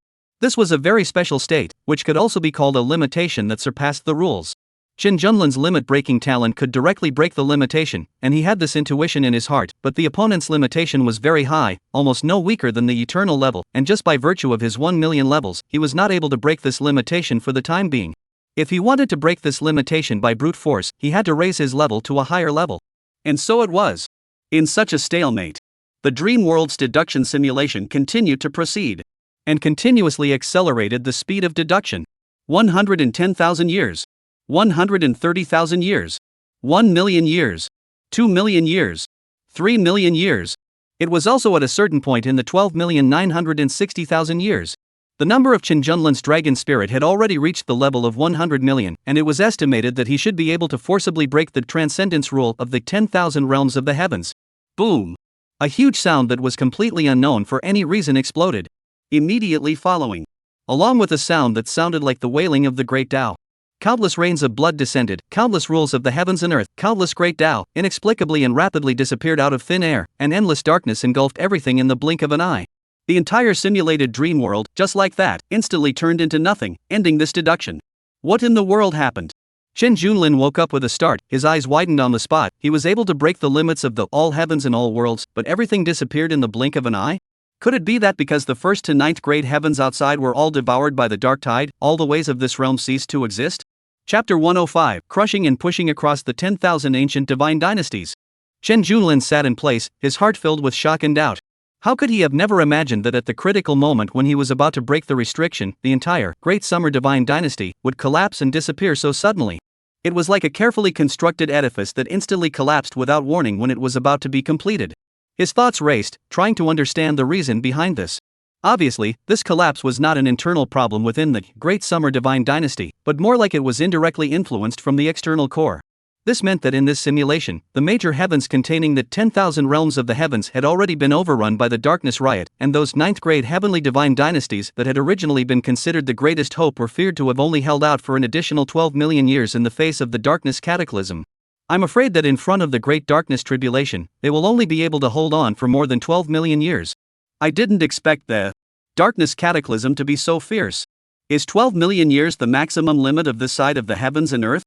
This was a very special state, which could also be called a limitation that surpassed the rules. Chen Junlin's limit-breaking talent could directly break the limitation, and he had this intuition in his heart, but the opponent's limitation was very high, almost no weaker than the eternal level, and just by virtue of his 1 million levels, he was not able to break this limitation for the time being. If he wanted to break this limitation by brute force, he had to raise his level to a higher level. And so it was. In such a stalemate, the dream world's deduction simulation continued to proceed, and continuously accelerated the speed of deduction. 110,000 years. 130,000 years, 1 million years, 2 million years, 3 million years. It was also at a certain point in the 12,960,000 years. The number of Chen Junlin's dragon spirit had already reached the level of 100 million, and it was estimated that he should be able to forcibly break the transcendence rule of the 10,000 realms of the heavens. Boom! A huge sound that was completely unknown for any reason exploded. Immediately following, along with a sound that sounded like the wailing of the great Tao, countless rains of blood descended, countless rules of the heavens and earth, countless great Tao, inexplicably and rapidly disappeared out of thin air, and endless darkness engulfed everything in the blink of an eye. The entire simulated dream world, just like that, instantly turned into nothing, ending this deduction. What in the world happened? Chen Junlin woke up with a start, his eyes widened on the spot. He was able to break the limits of the all heavens and all worlds, but everything disappeared in the blink of an eye? Could it be that because the 1st to 9th grade heavens outside were all devoured by the dark tide, all the ways of this realm ceased to exist? Chapter 105, Crushing and Pushing Across the 10,000 Ancient Divine Dynasties. Chen Junlin sat in place, his heart filled with shock and doubt. How could he have never imagined that at the critical moment when he was about to break the restriction, the entire Great Summer Divine Dynasty would collapse and disappear so suddenly? It was like a carefully constructed edifice that instantly collapsed without warning when it was about to be completed. His thoughts raced, trying to understand the reason behind this. Obviously, this collapse was not an internal problem within the Great Summer Divine Dynasty, but more like it was indirectly influenced from the external core. This meant that in this simulation, the major heavens containing the 10,000 realms of the heavens had already been overrun by the darkness riot, and those ninth-grade heavenly divine dynasties that had originally been considered the greatest hope were feared to have only held out for an additional 12 million years in the face of the darkness cataclysm. I'm afraid that in front of the great darkness tribulation, they will only be able to hold on for more than 12 million years. I didn't expect the darkness cataclysm to be so fierce. Is 12 million years the maximum limit of this side of the heavens and earth?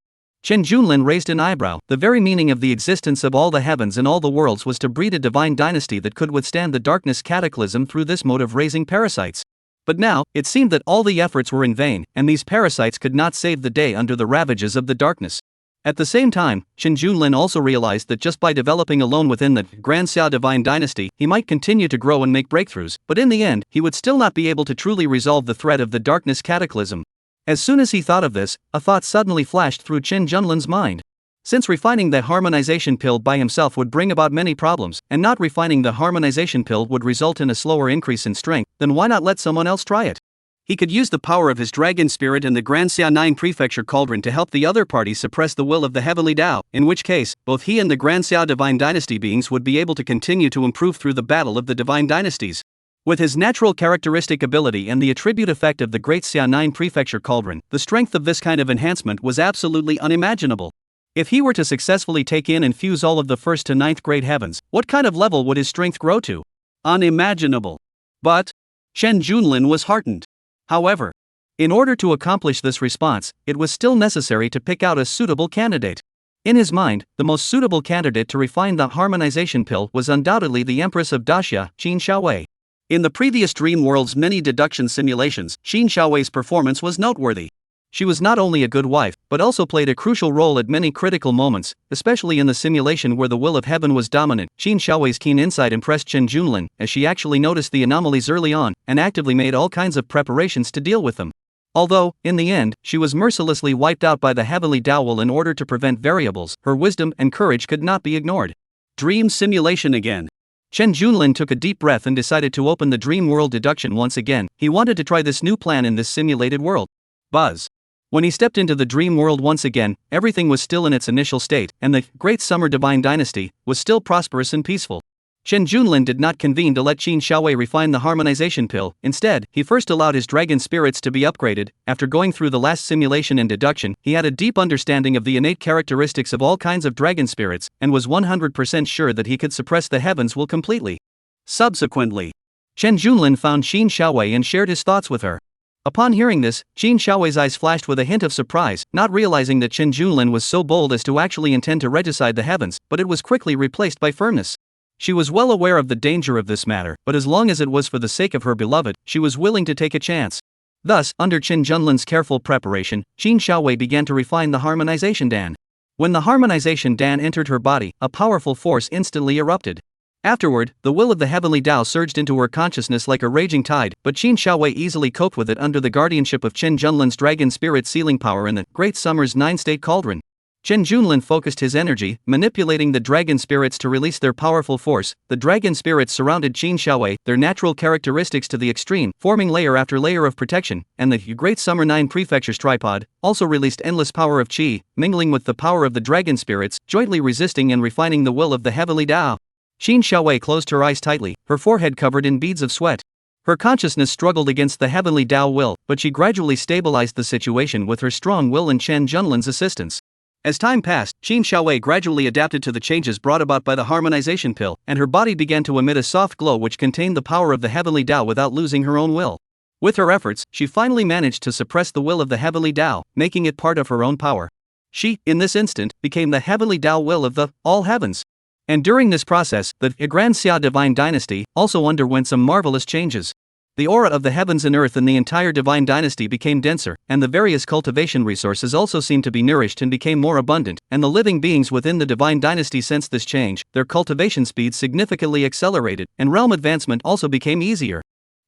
Chen Junlin raised an eyebrow. The very meaning of the existence of all the heavens and all the worlds was to breed a divine dynasty that could withstand the darkness cataclysm through this mode of raising parasites. But now, it seemed that all the efforts were in vain, and these parasites could not save the day under the ravages of the darkness. At the same time, Chen Junlin also realized that just by developing alone within the Grand Xia divine dynasty, he might continue to grow and make breakthroughs, but in the end, he would still not be able to truly resolve the threat of the darkness cataclysm. As soon as he thought of this, a thought suddenly flashed through Chen Junlin's mind. Since refining the harmonization pill by himself would bring about many problems, and not refining the harmonization pill would result in a slower increase in strength, then why not let someone else try it? He could use the power of his dragon spirit and the Grand Xia 9 Prefecture Cauldron to help the other party suppress the will of the Heavenly Tao, in which case, both he and the Grand Xia Divine Dynasty beings would be able to continue to improve through the battle of the Divine Dynasties. With his natural characteristic ability and the attribute effect of the Great Xia 9 Prefecture Cauldron, the strength of this kind of enhancement was absolutely unimaginable. If he were to successfully take in and fuse all of the 1st to 9th grade heavens, what kind of level would his strength grow to? Unimaginable. But Chen Junlin was heartened. However, in order to accomplish this response, it was still necessary to pick out a suitable candidate. In his mind, the most suitable candidate to refine the harmonization pill was undoubtedly the Empress of Daxia, Qin Xiaowei. In the previous Dream World's many deduction simulations, Qin Xiaowei's performance was noteworthy. She was not only a good wife, but also played a crucial role at many critical moments, especially in the simulation where the will of heaven was dominant. Qin Xiaowei's keen insight impressed Chen Junlin, as she actually noticed the anomalies early on, and actively made all kinds of preparations to deal with them. Although, in the end, she was mercilessly wiped out by the heavenly Tao will in order to prevent variables, her wisdom and courage could not be ignored. Dream simulation again. Chen Junlin took a deep breath and decided to open the dream world deduction once again. He wanted to try this new plan in this simulated world. Buzz. When he stepped into the dream world once again, everything was still in its initial state, and the Great Summer Divine Dynasty was still prosperous and peaceful. Chen Junlin did not convene to let Qin Xiaowei refine the harmonization pill. Instead, he first allowed his dragon spirits to be upgraded. After going through the last simulation and deduction, he had a deep understanding of the innate characteristics of all kinds of dragon spirits, and was 100% sure that he could suppress the heavens will completely. Subsequently, Chen Junlin found Qin Xiaowei and shared his thoughts with her. Upon hearing this, Qin Xiaowei's eyes flashed with a hint of surprise, not realizing that Chen Junlin was so bold as to actually intend to regicide the heavens, but it was quickly replaced by firmness. She was well aware of the danger of this matter, but as long as it was for the sake of her beloved, she was willing to take a chance. Thus, under Chen Junlin's careful preparation, Qin Xiaowei began to refine the harmonization dan. When the harmonization dan entered her body, a powerful force instantly erupted. Afterward, the will of the heavenly Tao surged into her consciousness like a raging tide, but Qin Xiaowei easily coped with it under the guardianship of Chen Junlin's dragon spirit sealing power in the Great Summer's 9-state cauldron. Chen Junlin focused his energy, manipulating the dragon spirits to release their powerful force. The dragon spirits surrounded Qin Xiaowei, their natural characteristics to the extreme, forming layer after layer of protection, and the Great Summer 9 Prefecture's tripod also released endless power of qi, mingling with the power of the dragon spirits, jointly resisting and refining the will of the heavenly Tao. Qin Xiaowei closed her eyes tightly, her forehead covered in beads of sweat. Her consciousness struggled against the heavenly Tao will, but she gradually stabilized the situation with her strong will and Chen Junlin's assistance. As time passed, Qin Xiaowei gradually adapted to the changes brought about by the harmonization pill, and her body began to emit a soft glow which contained the power of the heavenly Tao without losing her own will. With her efforts, she finally managed to suppress the will of the heavenly Tao, making it part of her own power. She, in this instant, became the heavenly Tao will of the all heavens. And during this process, the Grand Xia Divine Dynasty also underwent some marvelous changes. The aura of the heavens and earth in the entire divine dynasty became denser, and the various cultivation resources also seemed to be nourished and became more abundant, and the living beings within the divine dynasty sensed this change. Their cultivation speed significantly accelerated, and realm advancement also became easier.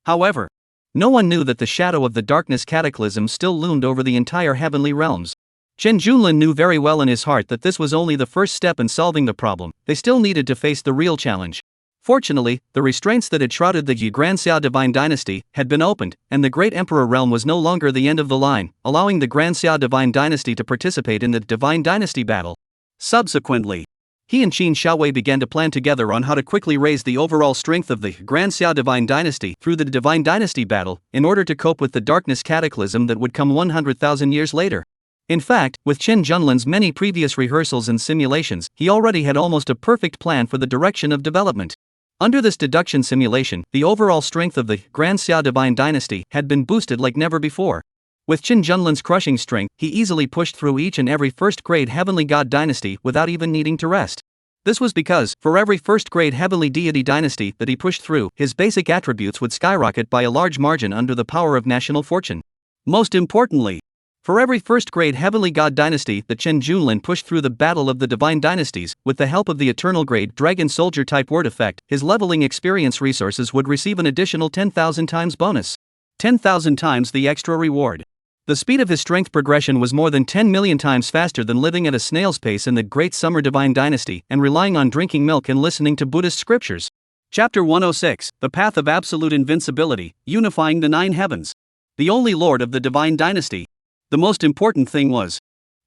However, no one knew that the shadow of the darkness cataclysm still loomed over the entire heavenly realms. Chen Junlin knew very well in his heart that this was only the first step in solving the problem. They still needed to face the real challenge. Fortunately, the restraints that had shrouded the Grand Xia Divine Dynasty had been opened, and the Great Emperor realm was no longer the end of the line, allowing the Grand Xia Divine Dynasty to participate in the Divine Dynasty battle. Subsequently, he and Qin Xiaowei began to plan together on how to quickly raise the overall strength of the Grand Xia Divine Dynasty through the Divine Dynasty battle in order to cope with the darkness cataclysm that would come 100,000 years later. In fact, with Chen Junlin's many previous rehearsals and simulations, he already had almost a perfect plan for the direction of development. Under this deduction simulation, the overall strength of the Grand Xia Divine Dynasty had been boosted like never before. With Chen Junlin's crushing strength, he easily pushed through each and every first-grade heavenly god dynasty without even needing to rest. This was because, for every first-grade heavenly deity dynasty that he pushed through, his basic attributes would skyrocket by a large margin under the power of national fortune. Most importantly, for every first-grade heavenly god dynasty that Chen Junlin pushed through the battle of the divine dynasties, with the help of the eternal grade dragon soldier type word effect, his leveling experience resources would receive an additional 10,000 times bonus. 10,000 times the extra reward. The speed of his strength progression was more than 10 million times faster than living at a snail's pace in the Great Summer Divine Dynasty and relying on drinking milk and listening to Buddhist scriptures. Chapter 106, The Path of Absolute Invincibility, Unifying the Nine Heavens. The only lord of the Divine Dynasty. The most important thing was,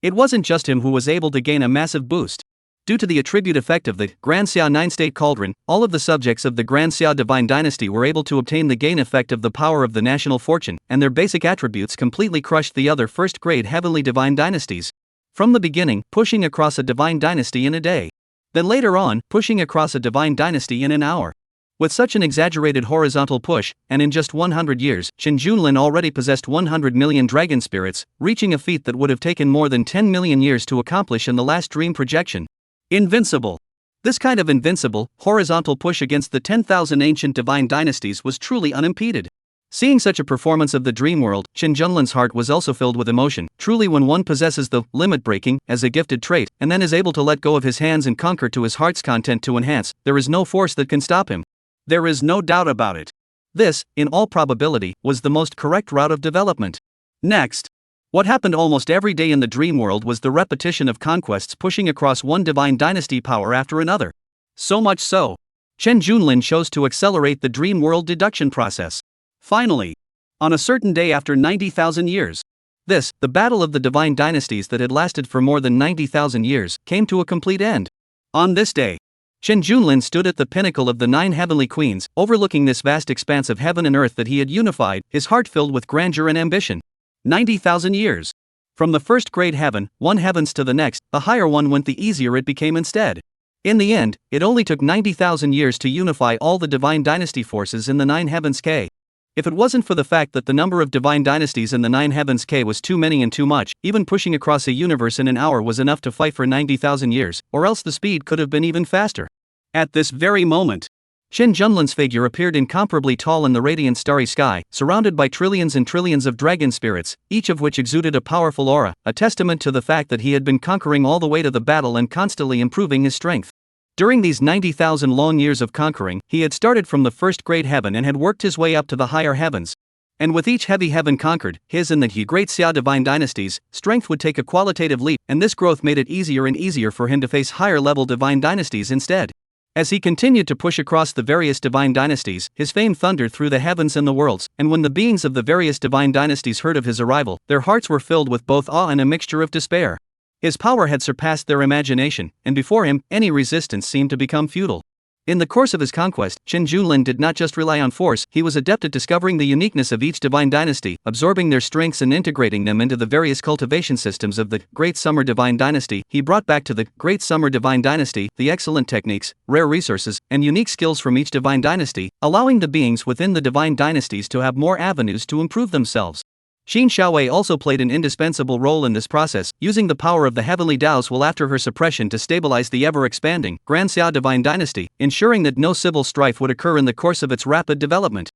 it wasn't just him who was able to gain a massive boost. Due to the attribute effect of the Grand Xia Nine-State Cauldron, all of the subjects of the Grand Xia Divine Dynasty were able to obtain the gain effect of the power of the national fortune, and their basic attributes completely crushed the other first-grade heavenly divine dynasties. From the beginning, pushing across a divine dynasty in a day. Then later on, pushing across a divine dynasty in an hour. With such an exaggerated horizontal push, and in just 100 years, Chen Junlin already possessed 100 million dragon spirits, reaching a feat that would have taken more than 10 million years to accomplish in the last dream projection. Invincible. This kind of invincible, horizontal push against the 10,000 ancient divine dynasties was truly unimpeded. Seeing such a performance of the dream world, Chen Junlin's heart was also filled with emotion. Truly, when one possesses the limit breaking as a gifted trait, and then is able to let go of his hands and conquer to his heart's content to enhance, there is no force that can stop him. There is no doubt about it. This, in all probability, was the most correct route of development. Next, what happened almost every day in the dream world was the repetition of conquests pushing across one divine dynasty power after another. So much so, Chen Junlin chose to accelerate the dream world deduction process. Finally, on a certain day after 90,000 years, the battle of the divine dynasties that had lasted for more than 90,000 years, came to a complete end. On this day, Chen Junlin stood at the pinnacle of the 9 heavenly queens, overlooking this vast expanse of heaven and earth that he had unified, his heart filled with grandeur and ambition. 90,000 years. From the first grade heaven, one heavens to the next, the higher one went the easier it became instead. In the end, it only took 90,000 years to unify all the divine dynasty forces in the 9 heavens K. If it wasn't for the fact that the number of divine dynasties in the 9 heavens K was too many and too much, even pushing across a universe in an hour was enough to fight for 90,000 years, or else the speed could have been even faster. At this very moment, Chen Junlin's figure appeared incomparably tall in the radiant starry sky, surrounded by trillions and trillions of dragon spirits, each of which exuded a powerful aura, a testament to the fact that he had been conquering all the way to the battle and constantly improving his strength. During these 90,000 long years of conquering, he had started from the first great heaven and had worked his way up to the higher heavens. And with each heavy heaven conquered, his and the Great Xia Divine Dynasties, strength would take a qualitative leap, and this growth made it easier and easier for him to face higher-level divine dynasties instead. As he continued to push across the various divine dynasties, his fame thundered through the heavens and the worlds, and when the beings of the various divine dynasties heard of his arrival, their hearts were filled with both awe and a mixture of despair. His power had surpassed their imagination, and before him, any resistance seemed to become futile. In the course of his conquest, Chen Junlin did not just rely on force, he was adept at discovering the uniqueness of each divine dynasty, absorbing their strengths and integrating them into the various cultivation systems of the Great Summer Divine Dynasty. He brought back to the Great Summer Divine Dynasty the excellent techniques, rare resources, and unique skills from each divine dynasty, allowing the beings within the divine dynasties to have more avenues to improve themselves. Qin Xiaowei also played an indispensable role in this process, using the power of the heavenly Tao's will after her suppression to stabilize the ever-expanding Grand Xia Divine Dynasty, ensuring that no civil strife would occur in the course of its rapid development.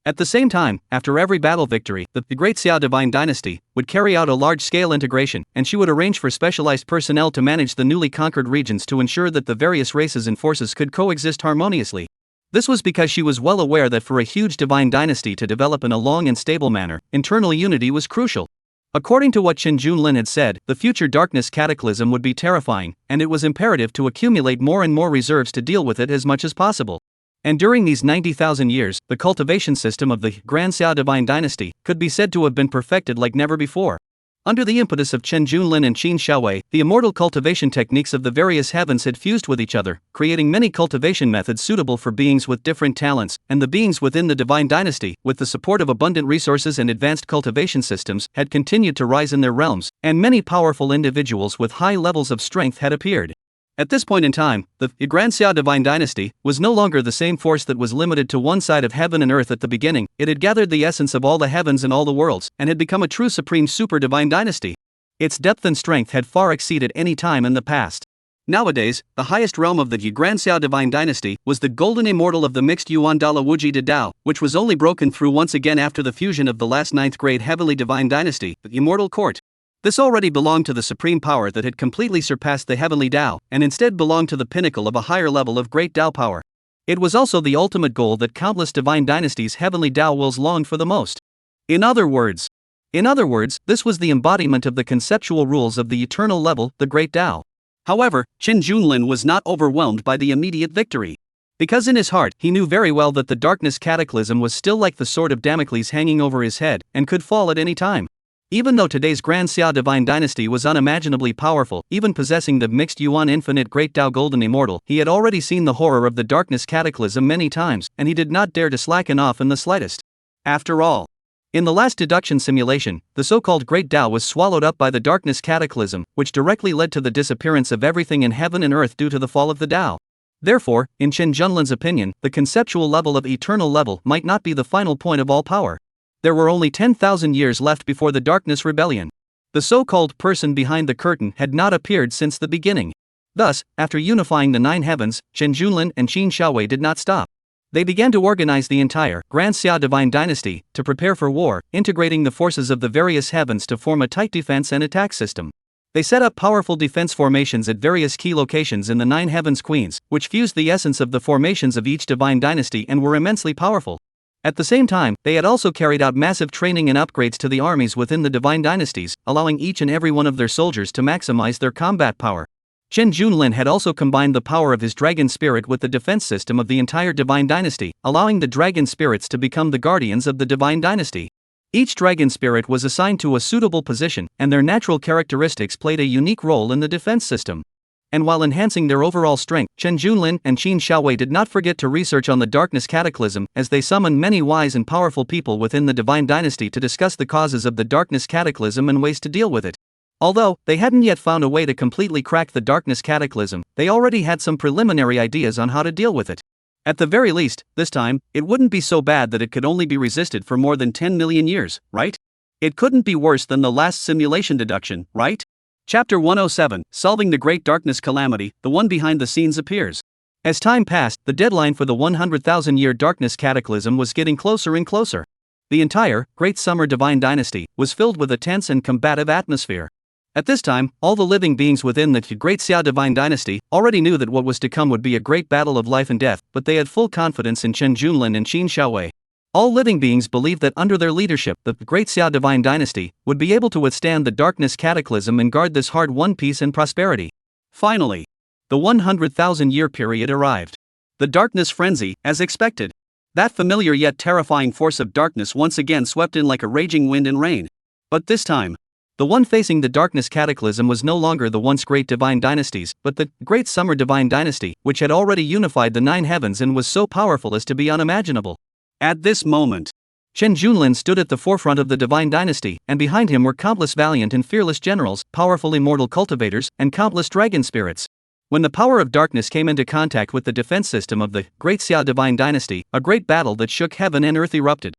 At the same time, after every battle victory, the Great Xia Divine Dynasty would carry out a large-scale integration, and she would arrange for specialized personnel to manage the newly conquered regions to ensure that the various races and forces could coexist harmoniously. This was because she was well aware that for a huge divine dynasty to develop in a long and stable manner, internal unity was crucial. According to what Chen Junlin had said, the future darkness cataclysm would be terrifying, and it was imperative to accumulate more and more reserves to deal with it as much as possible. And during these 90,000 years, the cultivation system of the Grand Xia Divine Dynasty could be said to have been perfected like never before. Under the impetus of Chen Junlin and Qin Xiaowei, the immortal cultivation techniques of the various heavens had fused with each other, creating many cultivation methods suitable for beings with different talents, and the beings within the divine dynasty, with the support of abundant resources and advanced cultivation systems, had continued to rise in their realms, and many powerful individuals with high levels of strength had appeared. At this point in time, the Yugranxia divine dynasty was no longer the same force that was limited to one side of heaven and earth at the beginning. It had gathered the essence of all the heavens and all the worlds, and had become a true supreme super divine dynasty. Its depth and strength had far exceeded any time in the past. Nowadays, the highest realm of the Yugranxia divine dynasty was the golden immortal of the mixed Yuan Dala Wuji de Dao, which was only broken through once again after the fusion of the last 9th grade heavenly divine dynasty, the immortal court. This already belonged to the supreme power that had completely surpassed the heavenly Tao, and instead belonged to the pinnacle of a higher level of great Tao power. It was also the ultimate goal that countless divine dynasties' heavenly Tao wills longed for the most. In other words, this was the embodiment of the conceptual rules of the eternal level, the great Tao. However, Chen Junlin was not overwhelmed by the immediate victory. Because in his heart he knew very well that the darkness cataclysm was still like the sword of Damocles hanging over his head, and could fall at any time. Even though today's Grand Xia divine dynasty was unimaginably powerful, even possessing the mixed Yuan infinite great Tao golden immortal, he had already seen the horror of the darkness cataclysm many times, and he did not dare to slacken off in the slightest. After all, in the last deduction simulation, the so-called great Tao was swallowed up by the darkness cataclysm, which directly led to the disappearance of everything in heaven and earth due to the fall of the Tao. Therefore, in Chen Junlin's opinion, the conceptual level of eternal level might not be the final point of all power. There were only 10,000 years left before the darkness rebellion. The so-called person behind the curtain had not appeared since the beginning. Thus, after unifying the 9 heavens, Chen Junlin and Qin Xiaowei did not stop. They began to organize the entire Grand Xia divine dynasty to prepare for war, integrating the forces of the various heavens to form a tight defense and attack system. They set up powerful defense formations at various key locations in the 9 heavens queens, which fused the essence of the formations of each divine dynasty and were immensely powerful. At the same time, they had also carried out massive training and upgrades to the armies within the divine dynasties, allowing each and every one of their soldiers to maximize their combat power. Chen Junlin had also combined the power of his dragon spirit with the defense system of the entire divine dynasty, allowing the dragon spirits to become the guardians of the divine dynasty. Each dragon spirit was assigned to a suitable position, and their natural characteristics played a unique role in the defense system. And while enhancing their overall strength, Chen Junlin and Qin Xiaowei did not forget to research on the darkness cataclysm, as they summoned many wise and powerful people within the divine dynasty to discuss the causes of the darkness cataclysm and ways to deal with it. Although they hadn't yet found a way to completely crack the darkness cataclysm, they already had some preliminary ideas on how to deal with it. At the very least, this time, it wouldn't be so bad that it could only be resisted for more than 10 million years, right? It couldn't be worse than the last simulation deduction, right? Chapter 107, Solving the Great Darkness Calamity, the one behind the scenes appears. As time passed, the deadline for the 100,000-year darkness cataclysm was getting closer and closer. The entire Great Summer Divine Dynasty was filled with a tense and combative atmosphere. At this time, all the living beings within the Great Xia Divine Dynasty already knew that what was to come would be a great battle of life and death, but they had full confidence in Chen Junlin and Qin Xiaowei. All living beings believed that under their leadership, the Great Xia Divine Dynasty would be able to withstand the darkness cataclysm and guard this hard-won peace and prosperity. Finally, the 100,000-year period arrived. The darkness frenzy, as expected. That familiar yet terrifying force of darkness once again swept in like a raging wind and rain. But this time, the one facing the darkness cataclysm was no longer the once great divine dynasties, but the Great Summer Divine Dynasty, which had already unified the 9 heavens and was so powerful as to be unimaginable. At this moment, Chen Junlin stood at the forefront of the divine dynasty, and behind him were countless valiant and fearless generals, powerful immortal cultivators, and countless dragon spirits. When the power of darkness came into contact with the defense system of the Great Xia Divine Dynasty, a great battle that shook heaven and earth erupted.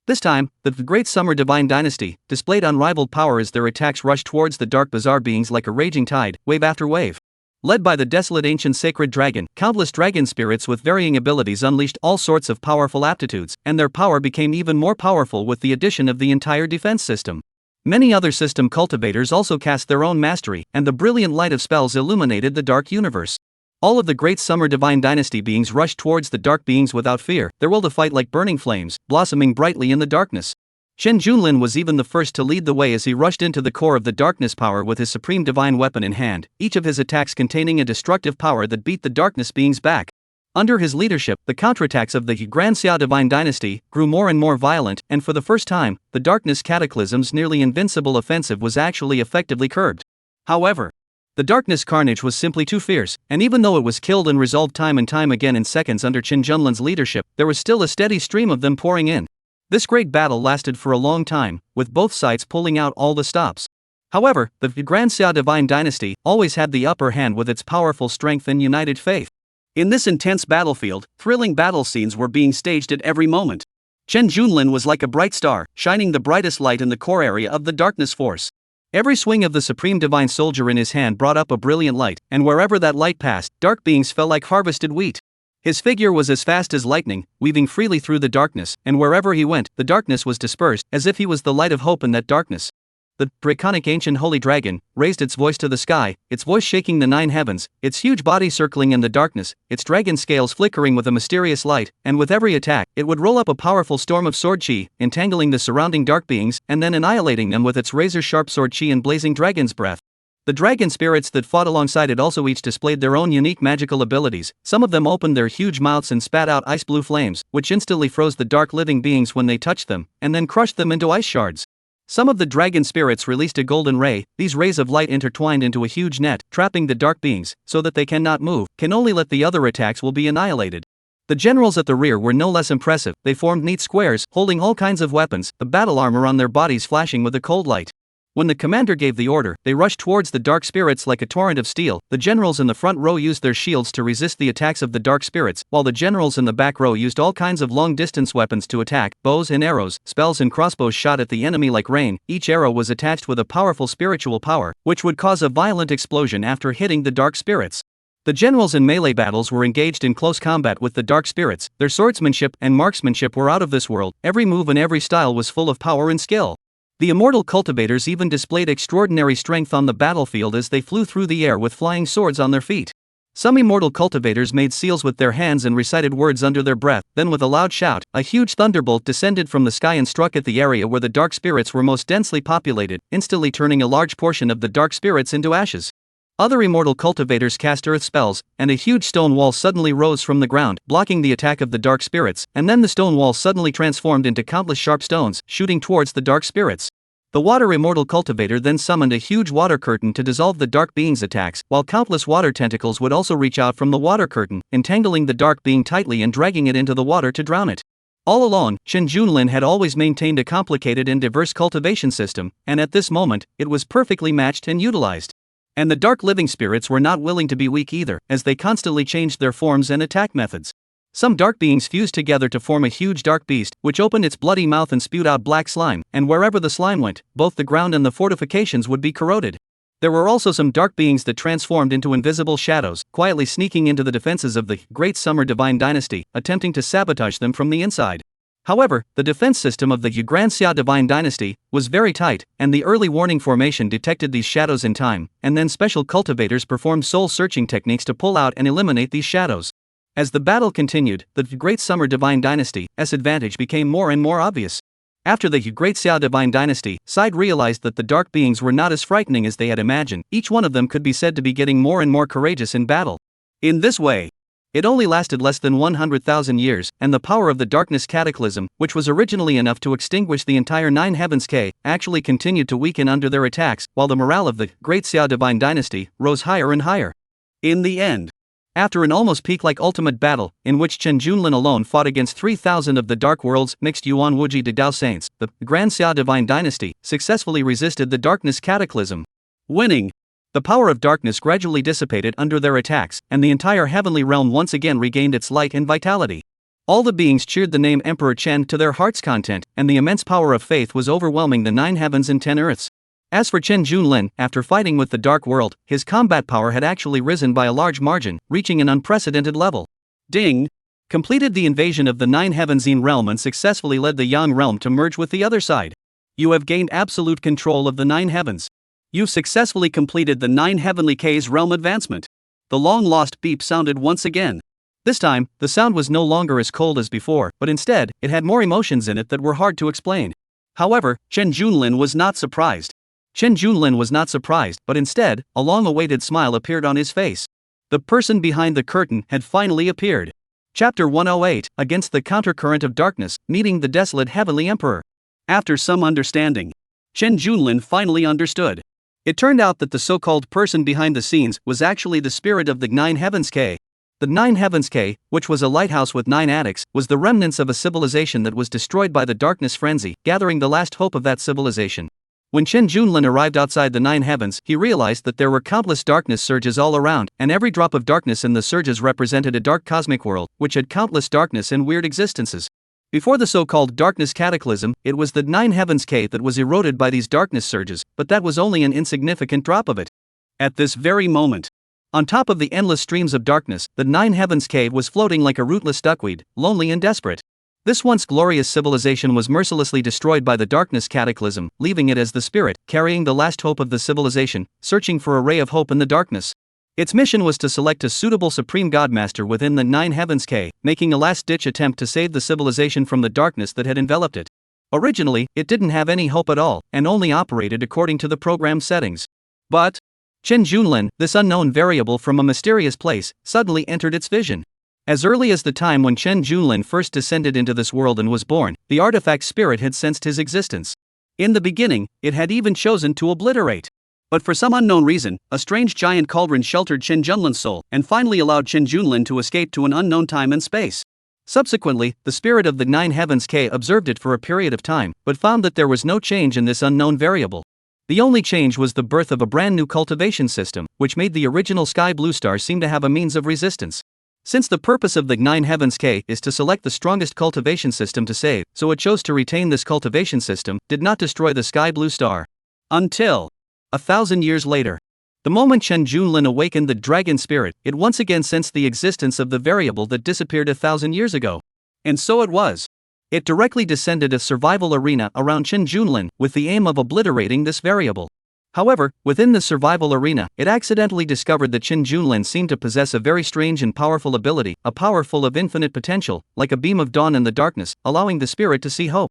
This time, the Great Summer Divine Dynasty displayed unrivaled power as their attacks rushed towards the dark bizarre beings like a raging tide, wave after wave. Led by the desolate ancient sacred dragon, countless dragon spirits with varying abilities unleashed all sorts of powerful aptitudes, and their power became even more powerful with the addition of the entire defense system. Many other system cultivators also cast their own mastery, and the brilliant light of spells illuminated the dark universe. All of the Great Summer Divine Dynasty beings rushed towards the dark beings without fear, their will to fight like burning flames, blossoming brightly in the darkness. Chen Junlin was even the first to lead the way as he rushed into the core of the darkness power with his supreme divine weapon in hand, each of his attacks containing a destructive power that beat the darkness beings back. Under his leadership, the counterattacks of the Grand Xia Divine Dynasty grew more and more violent, and for the first time, the Darkness Cataclysm's nearly invincible offensive was actually effectively curbed. However, the Darkness carnage was simply too fierce, and even though it was killed and resolved time and time again in seconds under Qin Junlin's leadership, there was still a steady stream of them pouring in. This great battle lasted for a long time, with both sides pulling out all the stops. However, the Grand Xia Divine Dynasty always had the upper hand with its powerful strength and united faith. In this intense battlefield, thrilling battle scenes were being staged at every moment. Qin Junlin was like a bright star, shining the brightest light in the core area of the Darkness Force. Every swing of the Supreme Divine Soldier in his hand brought up a brilliant light, and wherever that light passed, dark beings fell like harvested wheat. His figure was as fast as lightning, weaving freely through the darkness, and wherever he went, the darkness was dispersed, as if he was the light of hope in that darkness. The draconic ancient holy dragon raised its voice to the sky, its voice shaking the 9 heavens, its huge body circling in the darkness, its dragon scales flickering with a mysterious light, and with every attack, it would roll up a powerful storm of sword chi, entangling the surrounding dark beings, and then annihilating them with its razor-sharp sword chi and blazing dragon's breath. The dragon spirits that fought alongside it also each displayed their own unique magical abilities. Some of them opened their huge mouths and spat out ice blue flames, which instantly froze the dark living beings when they touched them, and then crushed them into ice shards. Some of the dragon spirits released a golden ray. These rays of light intertwined into a huge net, trapping the dark beings, so that they cannot move, can only let the other attacks will be annihilated. The generals at the rear were no less impressive. They formed neat squares, holding all kinds of weapons, the battle armor on their bodies flashing with a cold light. When the commander gave the order, they rushed towards the dark spirits like a torrent of steel. The generals in the front row used their shields to resist the attacks of the dark spirits, while the generals in the back row used all kinds of long-distance weapons to attack. Bows and arrows, spells and crossbows shot at the enemy like rain. Each arrow was attached with a powerful spiritual power, which would cause a violent explosion after hitting the dark spirits. The generals in melee battles were engaged in close combat with the dark spirits. Their swordsmanship and marksmanship were out of this world. Every move and every style was full of power and skill. The immortal cultivators even displayed extraordinary strength on the battlefield as they flew through the air with flying swords on their feet. Some immortal cultivators made seals with their hands and recited words under their breath. Then with a loud shout, a huge thunderbolt descended from the sky and struck at the area where the dark spirits were most densely populated, instantly turning a large portion of the dark spirits into ashes. Other immortal cultivators cast earth spells, and a huge stone wall suddenly rose from the ground, blocking the attack of the dark spirits, and then the stone wall suddenly transformed into countless sharp stones, shooting towards the dark spirits. The water immortal cultivator then summoned a huge water curtain to dissolve the dark being's attacks, while countless water tentacles would also reach out from the water curtain, entangling the dark being tightly and dragging it into the water to drown it. All along, Qin Junlin had always maintained a complicated and diverse cultivation system, and at this moment, it was perfectly matched and utilized. And the dark living spirits were not willing to be weak either, as they constantly changed their forms and attack methods. Some dark beings fused together to form a huge dark beast, which opened its bloody mouth and spewed out black slime, and wherever the slime went, both the ground and the fortifications would be corroded. There were also some dark beings that transformed into invisible shadows, quietly sneaking into the defenses of the Great Summer Divine Dynasty, attempting to sabotage them from the inside. However, the defense system of the Grand Xia Divine Dynasty was very tight, and the early warning formation detected these shadows in time, and then special cultivators performed soul-searching techniques to pull out and eliminate these shadows. As the battle continued, the Great Summer Divine Dynasty's advantage became more and more obvious. After the Great Xia Divine Dynasty side realized that the dark beings were not as frightening as they had imagined, each one of them could be said to be getting more and more courageous in battle. In this way, it only lasted less than 100,000 years, and the power of the Darkness Cataclysm, which was originally enough to extinguish the entire 9 heavens K, actually continued to weaken under their attacks, while the morale of the Great Xia Divine Dynasty rose higher and higher. In the end, after an almost peak-like ultimate battle, in which Qin Junlin alone fought against 3,000 of the Dark World's mixed Yuan Wuji de Dao Saints, the Grand Xia Divine Dynasty successfully resisted the Darkness Cataclysm, winning. The power of darkness gradually dissipated under their attacks, and the entire heavenly realm once again regained its light and vitality. All the beings cheered the name Emperor Chen to their heart's content, and the immense power of faith was overwhelming the 9 heavens and 10 earths. As for Qin Junlin, after fighting with the Dark World, his combat power had actually risen by a large margin, reaching an unprecedented level. Ding! Completed the invasion of the 9 heavensine realm and successfully led the Yang realm to merge with the other side. You have gained absolute control of the 9 heavens. You've successfully completed the 9 heavenly K's realm advancement. The long-lost beep sounded once again. This time, the sound was no longer as cold as before, but instead, it had more emotions in it that were hard to explain. However, Qin Junlin was not surprised. Qin Junlin was not surprised, but instead, a long-awaited smile appeared on his face. The person behind the curtain had finally appeared. Chapter 108, Against the Countercurrent of Darkness, Meeting the Desolate Heavenly Emperor. After some understanding, Chen Junlin finally understood. It turned out that the so-called person behind the scenes was actually the spirit of the Nine Heavens K. The Nine Heavens K, which was a lighthouse with 9 attics, was the remnants of a civilization that was destroyed by the darkness frenzy, gathering the last hope of that civilization. When Chen Junlin arrived outside the 9 heavens, he realized that there were countless darkness surges all around, and every drop of darkness in the surges represented a dark cosmic world, which had countless darkness and weird existences. Before the so-called darkness cataclysm, it was the 9 heavens K that was eroded by these darkness surges, but that was only an insignificant drop of it. At this very moment, on top of the endless streams of darkness, the 9 heavens cave was floating like a rootless duckweed, lonely and desperate. This once glorious civilization was mercilessly destroyed by the darkness cataclysm, leaving it as the spirit, carrying the last hope of the civilization, searching for a ray of hope in the darkness. Its mission was to select a suitable supreme godmaster within the 9 heavens K, making a last-ditch attempt to save the civilization from the darkness that had enveloped it. Originally, it didn't have any hope at all, and only operated according to the program settings. But Chen Junlin, this unknown variable from a mysterious place, suddenly entered its vision. As early as the time when Chen Junlin first descended into this world and was born, the artifact spirit had sensed his existence. In the beginning, it had even chosen to obliterate. But for some unknown reason, a strange giant cauldron sheltered Chen Junlin's soul and finally allowed Chen Junlin to escape to an unknown time and space. Subsequently, the spirit of the 9 heavens K observed it for a period of time, but found that there was no change in this unknown variable. The only change was the birth of a brand new cultivation system, which made the original sky blue star seem to have a means of resistance. Since the purpose of the 9 heavens K is to select the strongest cultivation system to save, so it chose to retain this cultivation system, did not destroy the sky blue star. Until 1,000 years later. The moment Chen Junlin awakened the dragon spirit, it once again sensed the existence of the variable that disappeared 1,000 years ago. And so it was. It directly descended a survival arena around Chen Junlin, with the aim of obliterating this variable. However, within the survival arena, it accidentally discovered that Chen Junlin seemed to possess a very strange and powerful ability, a power full of infinite potential, like a beam of dawn in the darkness, allowing the spirit to see hope.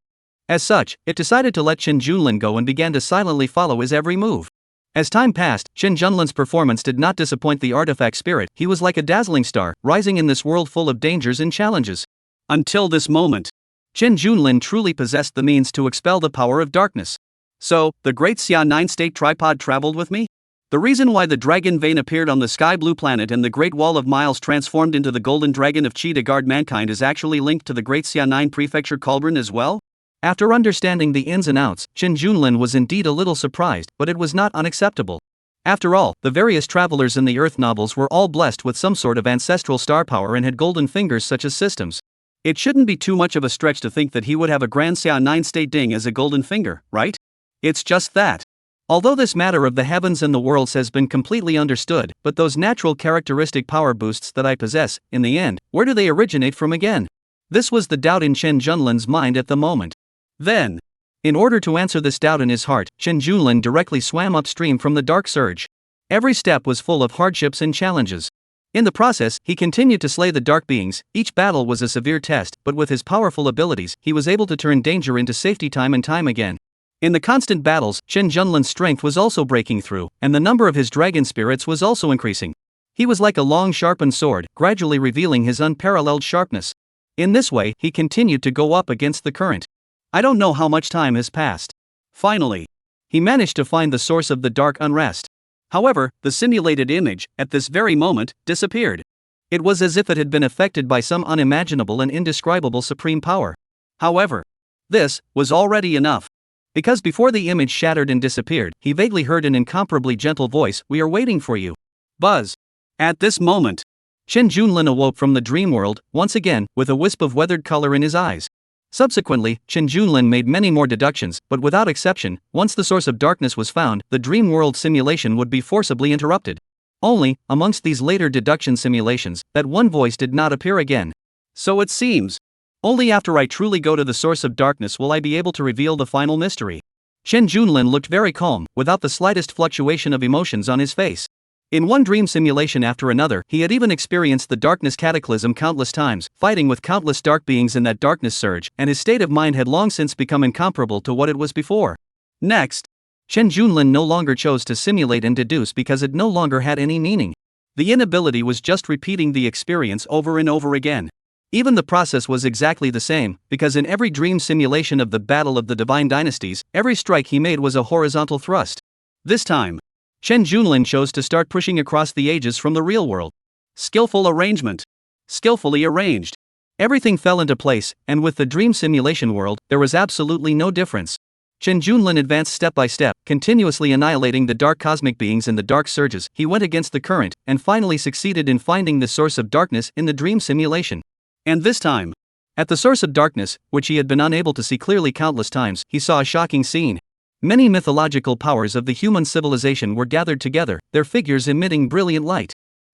As such, it decided to let Chen Junlin go and began to silently follow his every move. As time passed, Chen Junlin's performance did not disappoint the artifact spirit. He was like a dazzling star, rising in this world full of dangers and challenges. Until this moment, Chen Junlin truly possessed the means to expel the power of darkness. So, the great Xia 9-state tripod traveled with me? The reason why the dragon vein appeared on the sky blue planet and the Great Wall of Miles transformed into the golden dragon of Qi to guard mankind is actually linked to the great Xia 9 prefecture cauldron as well? After understanding the ins and outs, Chen Junlin was indeed a little surprised, but it was not unacceptable. After all, the various travelers in the Earth novels were all blessed with some sort of ancestral star power and had golden fingers such as systems. It shouldn't be too much of a stretch to think that he would have a Grand Xia 9-state ding as a golden finger, right? It's just that. Although this matter of the heavens and the worlds has been completely understood, but those natural characteristic power boosts that I possess, in the end, where do they originate from again? This was the doubt in Chen Junlin's mind at the moment. Then, in order to answer this doubt in his heart, Chen Junlin directly swam upstream from the dark surge. Every step was full of hardships and challenges. In the process, he continued to slay the dark beings. Each battle was a severe test, but with his powerful abilities, he was able to turn danger into safety time and time again. In the constant battles, Chen Junlin's strength was also breaking through, and the number of his dragon spirits was also increasing. He was like a long sharpened sword, gradually revealing his unparalleled sharpness. In this way, he continued to go up against the current. I don't know how much time has passed. Finally, he managed to find the source of the dark unrest. However, the simulated image, at this very moment, disappeared. It was as if it had been affected by some unimaginable and indescribable supreme power. However, this was already enough. Because before the image shattered and disappeared, he vaguely heard an incomparably gentle voice, "We are waiting for you." Buzz. At this moment, Chen Junlin awoke from the dream world, once again, with a wisp of weathered color in his eyes. Subsequently, Chen Junlin made many more deductions, but without exception, once the source of darkness was found, the dream world simulation would be forcibly interrupted. Only, amongst these later deduction simulations, that one voice did not appear again. So it seems. Only after I truly go to the source of darkness will I be able to reveal the final mystery. Chen Junlin looked very calm, without the slightest fluctuation of emotions on his face. In one dream simulation after another, he had even experienced the darkness cataclysm countless times, fighting with countless dark beings in that darkness surge, and his state of mind had long since become incomparable to what it was before. Next, Chen Junlin no longer chose to simulate and deduce because it no longer had any meaning. The inability was just repeating the experience over and over again. Even the process was exactly the same, because in every dream simulation of the Battle of the Divine Dynasties, every strike he made was a horizontal thrust. This time, Chen Junlin chose to start pushing across the ages from the real world. Skillful arrangement. Skillfully arranged. Everything fell into place, and with the dream simulation world, there was absolutely no difference. Chen Junlin advanced step by step, continuously annihilating the dark cosmic beings in the dark surges. He went against the current, and finally succeeded in finding the source of darkness in the dream simulation. And this time, at the source of darkness, which he had been unable to see clearly countless times, he saw a shocking scene. Many mythological powers of the human civilization were gathered together, their figures emitting brilliant light.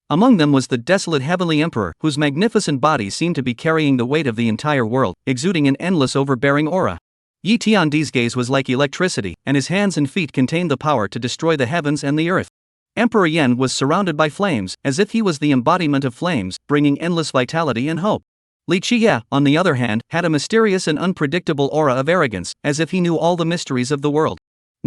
Among them was the desolate heavenly emperor, whose magnificent body seemed to be carrying the weight of the entire world, exuding an endless overbearing aura. Tian's gaze was like electricity, and his hands and feet contained the power to destroy the heavens and the earth. Emperor Yen was surrounded by flames, as if he was the embodiment of flames, bringing endless vitality and hope. Li Qie, on the other hand, had a mysterious and unpredictable aura of arrogance, as if he knew all the mysteries of the world.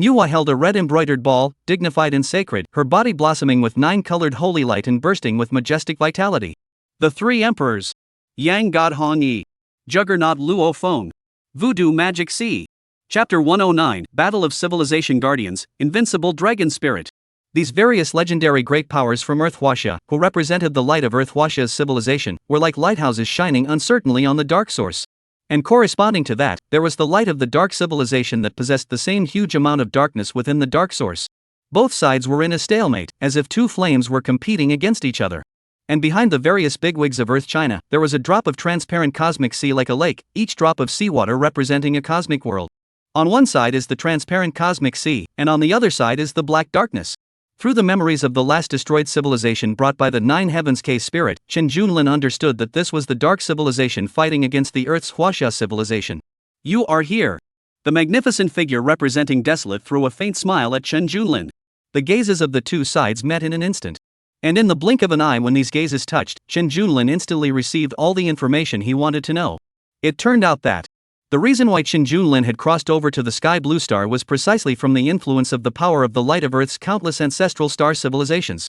Nuwa held a red embroidered ball, dignified and sacred, her body blossoming with 9-colored holy light and bursting with majestic vitality. The three emperors. Yang God Hong Yi. Juggernaut Luo Feng. Voodoo Magic Sea. Chapter 109, Battle of Civilization Guardians, Invincible Dragon Spirit. These various legendary great powers from Earth Huaxia, who represented the light of Earth Huaxia's civilization, were like lighthouses shining uncertainly on the dark source. And corresponding to that, there was the light of the dark civilization that possessed the same huge amount of darkness within the dark source. Both sides were in a stalemate, as if two flames were competing against each other. And behind the various bigwigs of Earth China, there was a drop of transparent cosmic sea like a lake, each drop of seawater representing a cosmic world. On one side is the transparent cosmic sea, and on the other side is the black darkness. Through the memories of the last destroyed civilization brought by the Nine Heavens K spirit, Chen Junlin understood that this was the dark civilization fighting against the Earth's Huaxia civilization. You are here. The magnificent figure representing Desolate threw a faint smile at Chen Junlin. The gazes of the two sides met in an instant. And in the blink of an eye, when these gazes touched, Chen Junlin instantly received all the information he wanted to know. It turned out that the reason why Chen Junlin had crossed over to the Sky Blue Star was precisely from the influence of the power of the light of Earth's countless ancestral star civilizations.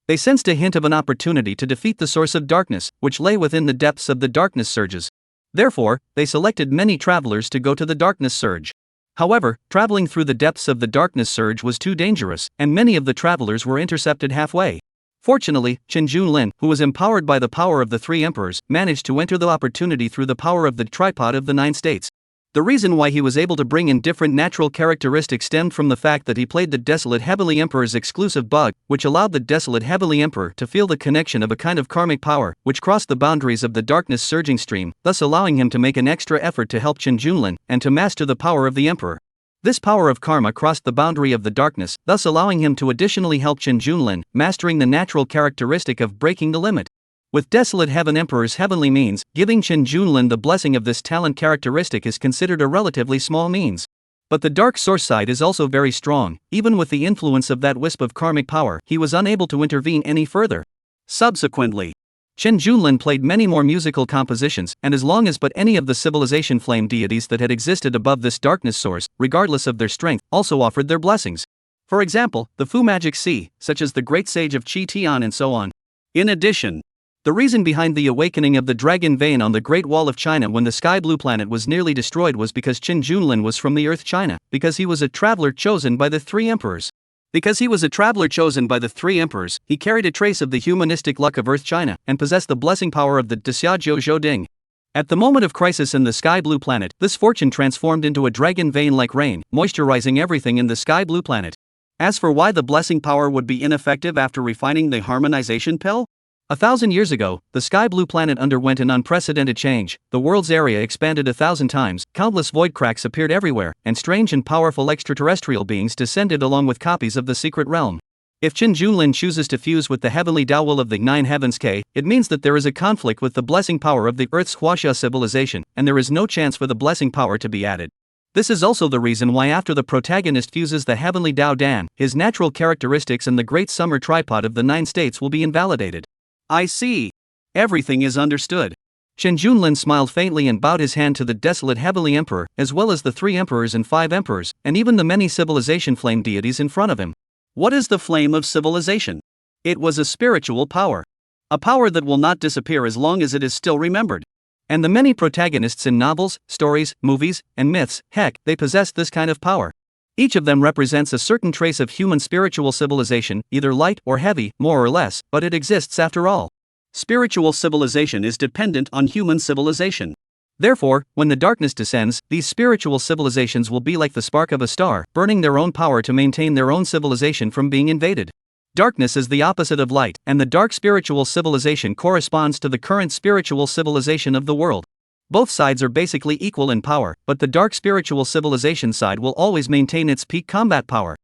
They sensed a hint of an opportunity to defeat the source of darkness, which lay within the depths of the darkness surges. Therefore, they selected many travelers to go to the darkness surge. However, traveling through the depths of the darkness surge was too dangerous, and many of the travelers were intercepted halfway. Fortunately, Chen Junlin, who was empowered by the power of the three emperors, managed to enter the opportunity through the power of the tripod of the 9 states. The reason why he was able to bring in different natural characteristics stemmed from the fact that he played the Desolate Heavenly Emperor's exclusive bug, which allowed the Desolate Heavenly Emperor to feel the connection of a kind of karmic power, which crossed the boundaries of the darkness surging stream, thus allowing him to make an extra effort to help Chen Junlin, and to master the power of the Emperor. This power of karma crossed the boundary of the darkness, thus allowing him to additionally help Chen Junlin, mastering the natural characteristic of breaking the limit. With Desolate Heaven Emperor's heavenly means, giving Chen Junlin the blessing of this talent characteristic is considered a relatively small means. But the dark source side is also very strong. Even with the influence of that wisp of karmic power, he was unable to intervene any further. Subsequently, Chen Junlin played many more musical compositions, and as long as but any of the civilization flame deities that had existed above this darkness source, regardless of their strength, also offered their blessings. For example, the Fu Magic Sea, such as the Great Sage of Qi Tian and so on. In addition, the reason behind the awakening of the dragon vein on the Great Wall of China when the Sky Blue Planet was nearly destroyed was because Chen Junlin was from the Earth China, because he was a traveler chosen by the three emperors. Because he was a traveler chosen by the three emperors, he carried a trace of the humanistic luck of Earth China, and possessed the blessing power of the Dexiajiu Zhou. At the moment of crisis in the Sky Blue Planet, this fortune transformed into a dragon vein like rain, moisturizing everything in the Sky Blue Planet. As for why the blessing power would be ineffective after refining the harmonization pill? 1,000 years ago, the Sky Blue Planet underwent an unprecedented change. The world's area expanded 1,000 times, countless void cracks appeared everywhere, and strange and powerful extraterrestrial beings descended along with copies of the secret realm. If Chen Junlin chooses to fuse with the heavenly Tao will of the 9 heavens K, it means that there is a conflict with the blessing power of the Earth's Huaxia civilization, and there is no chance for the blessing power to be added. This is also the reason why after the protagonist fuses the heavenly Tao Dan, his natural characteristics and the great summer tripod of the 9 states will be invalidated. I see. Everything is understood. Chen Junlin smiled faintly and bowed his hand to the Desolate Heavenly Emperor, as well as the 3 emperors and 5 emperors, and even the many civilization flame deities in front of him. What is the flame of civilization? It was a spiritual power. A power that will not disappear as long as it is still remembered. And the many protagonists in novels, stories, movies, and myths, heck, they possess this kind of power. Each of them represents a certain trace of human spiritual civilization, either light or heavy, more or less, but it exists after all. Spiritual civilization is dependent on human civilization. Therefore, when the darkness descends, these spiritual civilizations will be like the spark of a star, burning their own power to maintain their own civilization from being invaded. Darkness is the opposite of light, and the dark spiritual civilization corresponds to the current spiritual civilization of the world. Both sides are basically equal in power, but the dark spiritual civilization side will always maintain its peak combat power.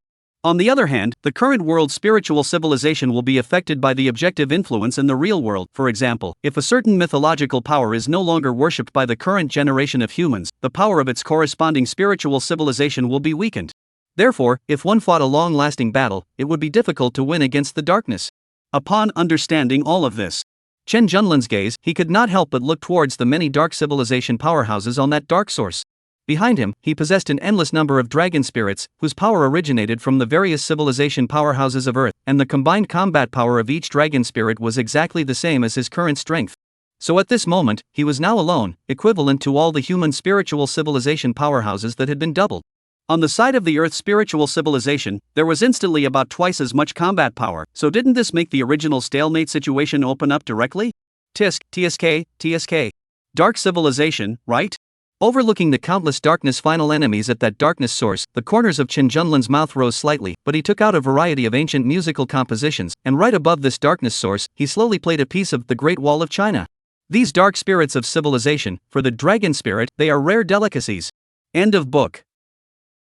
On the other hand, the current world spiritual civilization will be affected by the objective influence in the real world. For example, if a certain mythological power is no longer worshipped by the current generation of humans, the power of its corresponding spiritual civilization will be weakened. Therefore, if one fought a long-lasting battle, it would be difficult to win against the darkness. Upon understanding all of this, Chen Junlin's gaze, he could not help but look towards the many dark civilization powerhouses on that dark source. Behind him, he possessed an endless number of dragon spirits, whose power originated from the various civilization powerhouses of Earth, and the combined combat power of each dragon spirit was exactly the same as his current strength. So at this moment, he was now alone, equivalent to all the human spiritual civilization powerhouses that had been doubled. On the side of the Earth spiritual civilization, there was instantly about twice as much combat power, so didn't this make the original stalemate situation open up directly? TSK. Dark civilization, right? Overlooking the countless darkness final enemies at that darkness source, the corners of Chen Junlin's mouth rose slightly, but he took out a variety of ancient musical compositions, and right above this darkness source, he slowly played a piece of the Great Wall of China. These dark spirits of civilization, for the dragon spirit, they are rare delicacies. End of book.